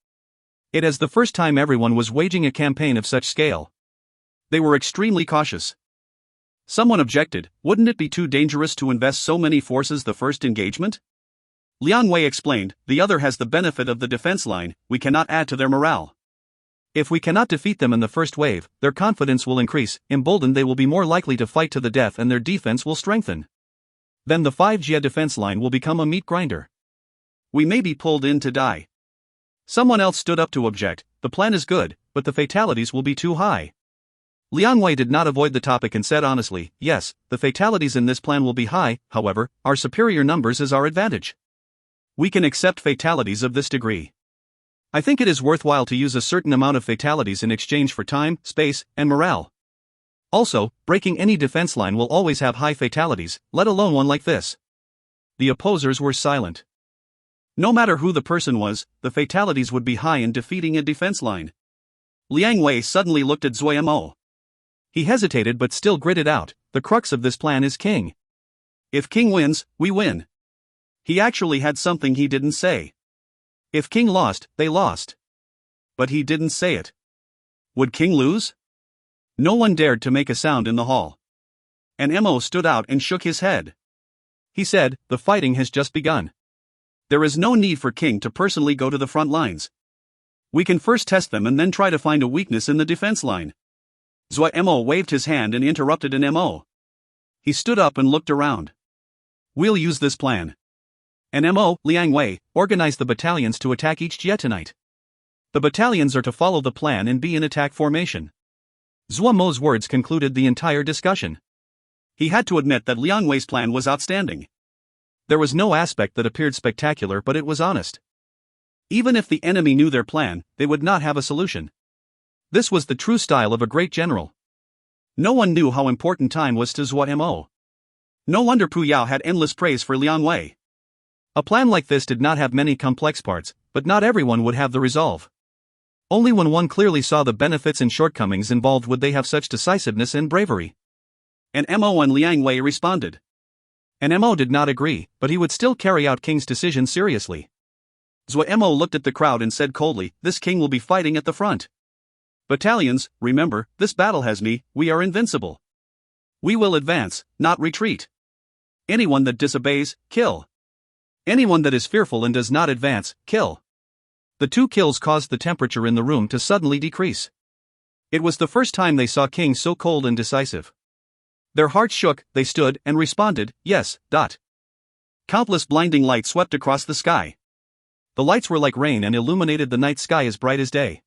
It is the first time everyone was waging a campaign of such scale. They were extremely cautious. Someone objected, wouldn't it be too dangerous to invest so many forces the first engagement? Liang Wei explained, the other has the benefit of the defense line, we cannot add to their morale. If we cannot defeat them in the first wave, their confidence will increase, emboldened they will be more likely to fight to the death and their defense will strengthen. Then the 5 jie defense line will become a meat grinder. We may be pulled in to die. Someone else stood up to object, the plan is good, but the fatalities will be too high. Liang Wei did not avoid the topic and said honestly, yes, the fatalities in this plan will be high, however, our superior numbers is our advantage. We can accept fatalities of this degree. I think it is worthwhile to use a certain amount of fatalities in exchange for time, space, and morale. Also, breaking any defense line will always have high fatalities, let alone one like this. The opposers were silent. No matter who the person was, the fatalities would be high in defeating a defense line. Liang Wei suddenly looked at Zuo Mo. He hesitated but still gritted out, the crux of this plan is King. If King wins, we win. He actually had something he didn't say. If King lost, they lost. But he didn't say it. Would King lose? No one dared to make a sound in the hall. And Mo stood out and shook his head. He said, the fighting has just begun. There is no need for King to personally go to the front lines. We can first test them and then try to find a weakness in the defense line. Zuo Mo waved his hand and interrupted an Mo. He stood up and looked around. We'll use this plan. And Mo, Liang Wei, organized the battalions to attack each jie tonight. The battalions are to follow the plan and be in attack formation. Zuo Mo's words concluded the entire discussion. He had to admit that Liang Wei's plan was outstanding. There was no aspect that appeared spectacular, but it was honest. Even if the enemy knew their plan, they would not have a solution. This was the true style of a great general. No one knew how important time was to Zuo Mo. No wonder Pu Yao had endless praise for Liang Wei. A plan like this did not have many complex parts, but not everyone would have the resolve. Only when one clearly saw the benefits and shortcomings involved would they have such decisiveness and bravery. And Mo and Liang Wei responded. And Mo did not agree, but he would still carry out King's decision seriously. Zuo Mo looked at the crowd and said coldly, this King will be fighting at the front. Battalions, remember, this battle has me, we are invincible. We will advance, not retreat. Anyone that disobeys, kill. Anyone that is fearful and does not advance, kill. The 2 kills caused the temperature in the room to suddenly decrease. It was the first time they saw King so cold and decisive. Their hearts shook, they stood and responded, yes. Countless blinding lights swept across the sky. The lights were like rain and illuminated the night sky as bright as day.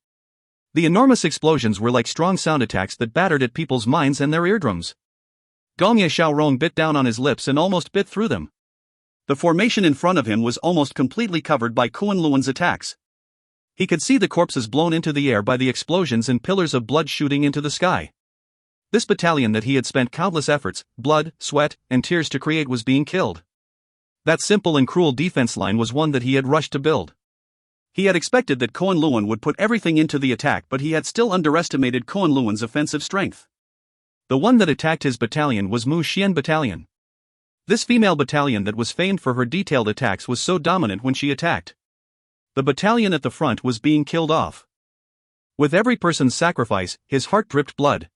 The enormous explosions were like strong sound attacks that battered at people's minds and their eardrums. Gongye Xiaorong bit down on his lips and almost bit through them. The formation in front of him was almost completely covered by Kunlun's attacks. He could see the corpses blown into the air by the explosions and pillars of blood shooting into the sky. This battalion that he had spent countless efforts, blood, sweat, and tears to create was being killed. That simple and cruel defense line was one that he had rushed to build. He had expected that Kunlun would put everything into the attack, but he had still underestimated Kunlun's offensive strength. The one that attacked his battalion was Mu Xian Battalion. This female battalion that was famed for her detailed attacks was so dominant when she attacked. The battalion at the front was being killed off. With every person's sacrifice, his heart dripped blood.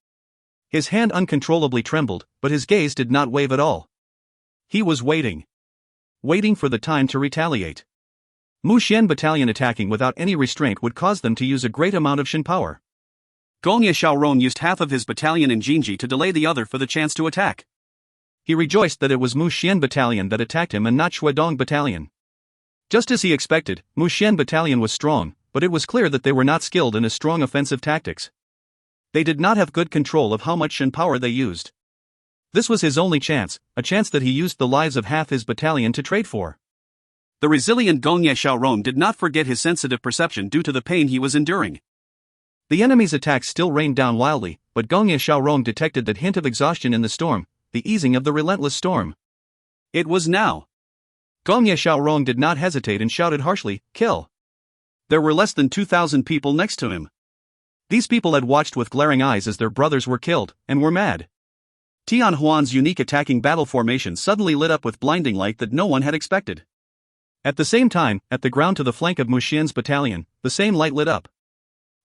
His hand uncontrollably trembled, but his gaze did not wave at all. He was waiting. Waiting for the time to retaliate. Mu Xian Battalion attacking without any restraint would cause them to use a great amount of Shin power. Gongye Xiaorong used half of his battalion in Jinji to delay the other for the chance to attack. He rejoiced that it was Mu Xian Battalion that attacked him and not Shuedong Battalion. Just as he expected, Mu Xian Battalion was strong, but it was clear that they were not skilled in a strong offensive tactics. They did not have good control of how much Shin power they used. This was his only chance, a chance that he used the lives of half his battalion to trade for. The resilient Gongye Xiaorong did not forget his sensitive perception due to the pain he was enduring. The enemy's attacks still rained down wildly, but Gongye Xiaorong detected that hint of exhaustion in the storm, the easing of the relentless storm. It was now. Gongye Xiaorong did not hesitate and shouted harshly, "Kill!" There were less than 2,000 people next to him. These people had watched with glaring eyes as their brothers were killed, and were mad. Tian Huan's unique attacking battle formation suddenly lit up with blinding light that no one had expected. At the same time, at the ground to the flank of Mu Xian's battalion, the same light lit up.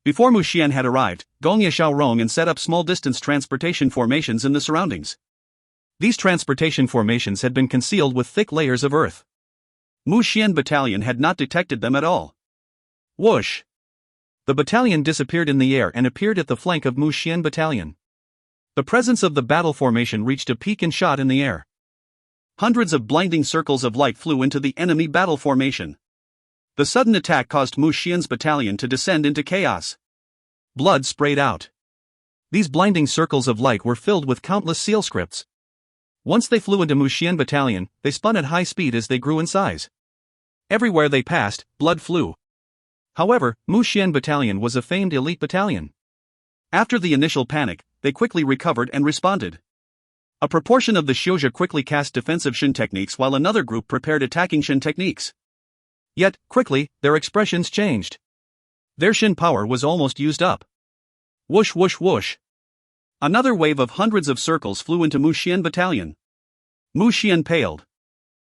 Before Mu Xian had arrived, Gongye Xiaorong and set up small-distance transportation formations in the surroundings. These transportation formations had been concealed with thick layers of earth. Mu Xian Battalion had not detected them at all. Whoosh! The battalion disappeared in the air and appeared at the flank of Mu Xian Battalion. The presence of the battle formation reached a peak and shot in the air. Hundreds of blinding circles of light flew into the enemy battle formation. The sudden attack caused Mu Xian's battalion to descend into chaos. Blood sprayed out. These blinding circles of light were filled with countless seal scripts. Once they flew into Mu Xian Battalion, they spun at high speed as they grew in size. Everywhere they passed, blood flew. However, Mu Xian Battalion was a famed elite battalion. After the initial panic, they quickly recovered and responded. A proportion of the Xiuzhi quickly cast defensive Shin techniques while another group prepared attacking Shin techniques. Yet, quickly, their expressions changed. Their Shin power was almost used up. Whoosh whoosh whoosh. Another wave of hundreds of circles flew into Mu Xian Battalion. Mu Xian paled.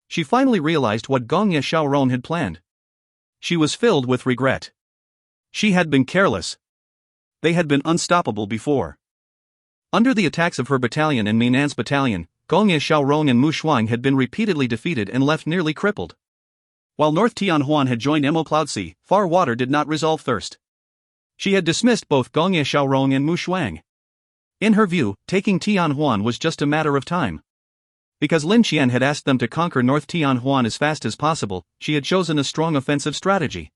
She finally realized what Gongye Xiaorong had planned. She was filled with regret. She had been careless. They had been unstoppable before. Under the attacks of her battalion and Minan's battalion, Gongye Xiaorong and Mu Shuang had been repeatedly defeated and left nearly crippled. While North Tianhuan had joined Emo Cloud Sea, far water did not resolve thirst. She had dismissed both Gongye Xiaorong and Mu Shuang. In her view, taking Tianhuan was just a matter of time. Because Lin Qian had asked them to conquer North Tianhuan as fast as possible, she had chosen a strong offensive strategy.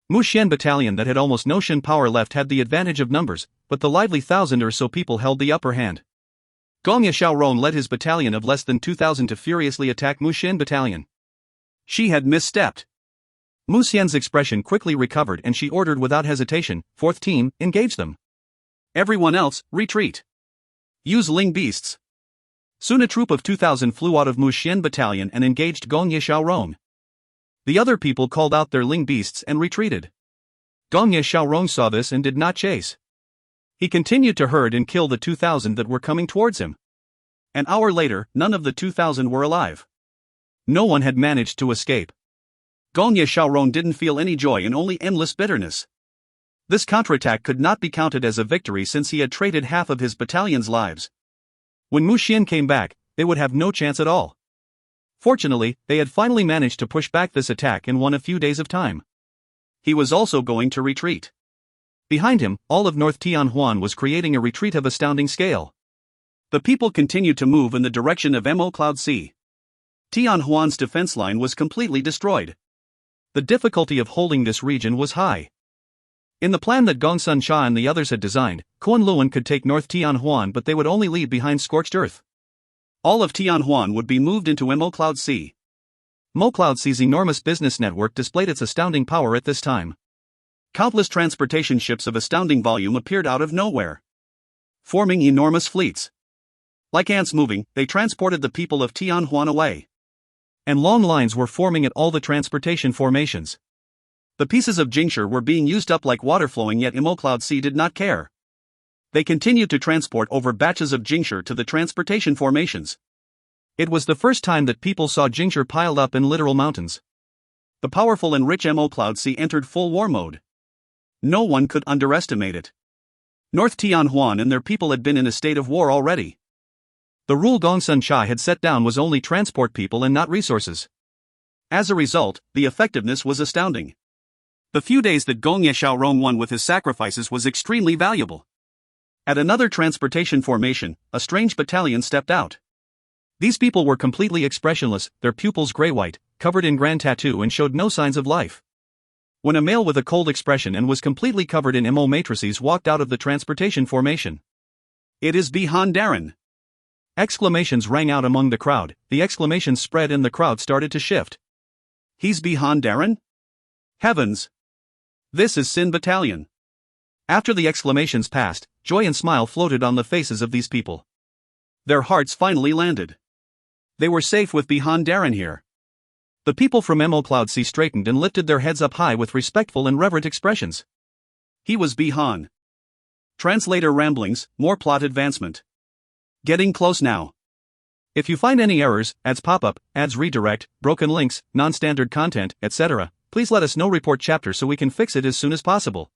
Mu Xian Battalion that had almost no Shin power left had the advantage of numbers, but the lively 1,000 or so people held the upper hand. Gongye Xiaorong led his battalion of less than 2,000 to furiously attack Mu Xian Battalion. She had misstepped. Mu Xian's expression quickly recovered and she ordered without hesitation, "Fourth team, engage them. Everyone else, retreat. Use Ling Beasts." Soon a troop of 2,000 flew out of Mu Xian Battalion and engaged Gongye Xiaorong. The other people called out their Ling Beasts and retreated. Gongye Xiaorong saw this and did not chase. He continued to herd and kill the 2,000 that were coming towards him. An hour later, none of the 2,000 were alive. No one had managed to escape. Gongye Xiaorong didn't feel any joy and only endless bitterness. This counterattack could not be counted as a victory since he had traded half of his battalion's lives. When Mu Xian came back, they would have no chance at all. Fortunately, they had finally managed to push back this attack and won a few days of time. He was also going to retreat. Behind him, all of North Tianhuan was creating a retreat of astounding scale. The people continued to move in the direction of Mo Cloud Sea. Tianhuan's defense line was completely destroyed. The difficulty of holding this region was high. In the plan that Gongsun Sha and the others had designed, Kunlun could take North Tianhuan, but they would only leave behind scorched earth. All of Tianhuan would be moved into Mo Cloud Sea. Mo Cloud Sea's enormous business network displayed its astounding power at this time. Countless transportation ships of astounding volume appeared out of nowhere, forming enormous fleets. Like ants moving, they transported the people of Tianhuan away. And long lines were forming at all the transportation formations. The pieces of Jingshi were being used up like water flowing, yet Mo Cloud Sea did not care. They continued to transport over batches of Jingshi to the transportation formations. It was the first time that people saw Jingshi piled up in literal mountains. The powerful and rich Mo Cloud Sea entered full war mode. No one could underestimate it. North Tianhuan and their people had been in a state of war already. The rule Gongsun Sha had set down was only transport people and not resources. As a result, the effectiveness was astounding. The few days that Gong Ye Xiaorong won with his sacrifices was extremely valuable. At another transportation formation, a strange battalion stepped out. These people were completely expressionless, their pupils gray-white, covered in grand tattoo, and showed no signs of life. When a male with a cold expression and was completely covered in Mo matrices walked out of the transportation formation. "It is Bihan Darren!" Exclamations rang out among the crowd, the exclamations spread and the crowd started to shift. "He's Bihan Darren? Heavens! This is Sin Battalion!" After the exclamations passed, joy and smile floated on the faces of these people. Their hearts finally landed. They were safe with Bihan Darren here. The people from Mo Cloud Sea straightened and lifted their heads up high with respectful and reverent expressions. He was Bihan. Translator ramblings, more plot advancement. Getting close now. If you find any errors, ads pop up, ads redirect, broken links, non-standard content, etc., please let us know. Report chapter so we can fix it as soon as possible.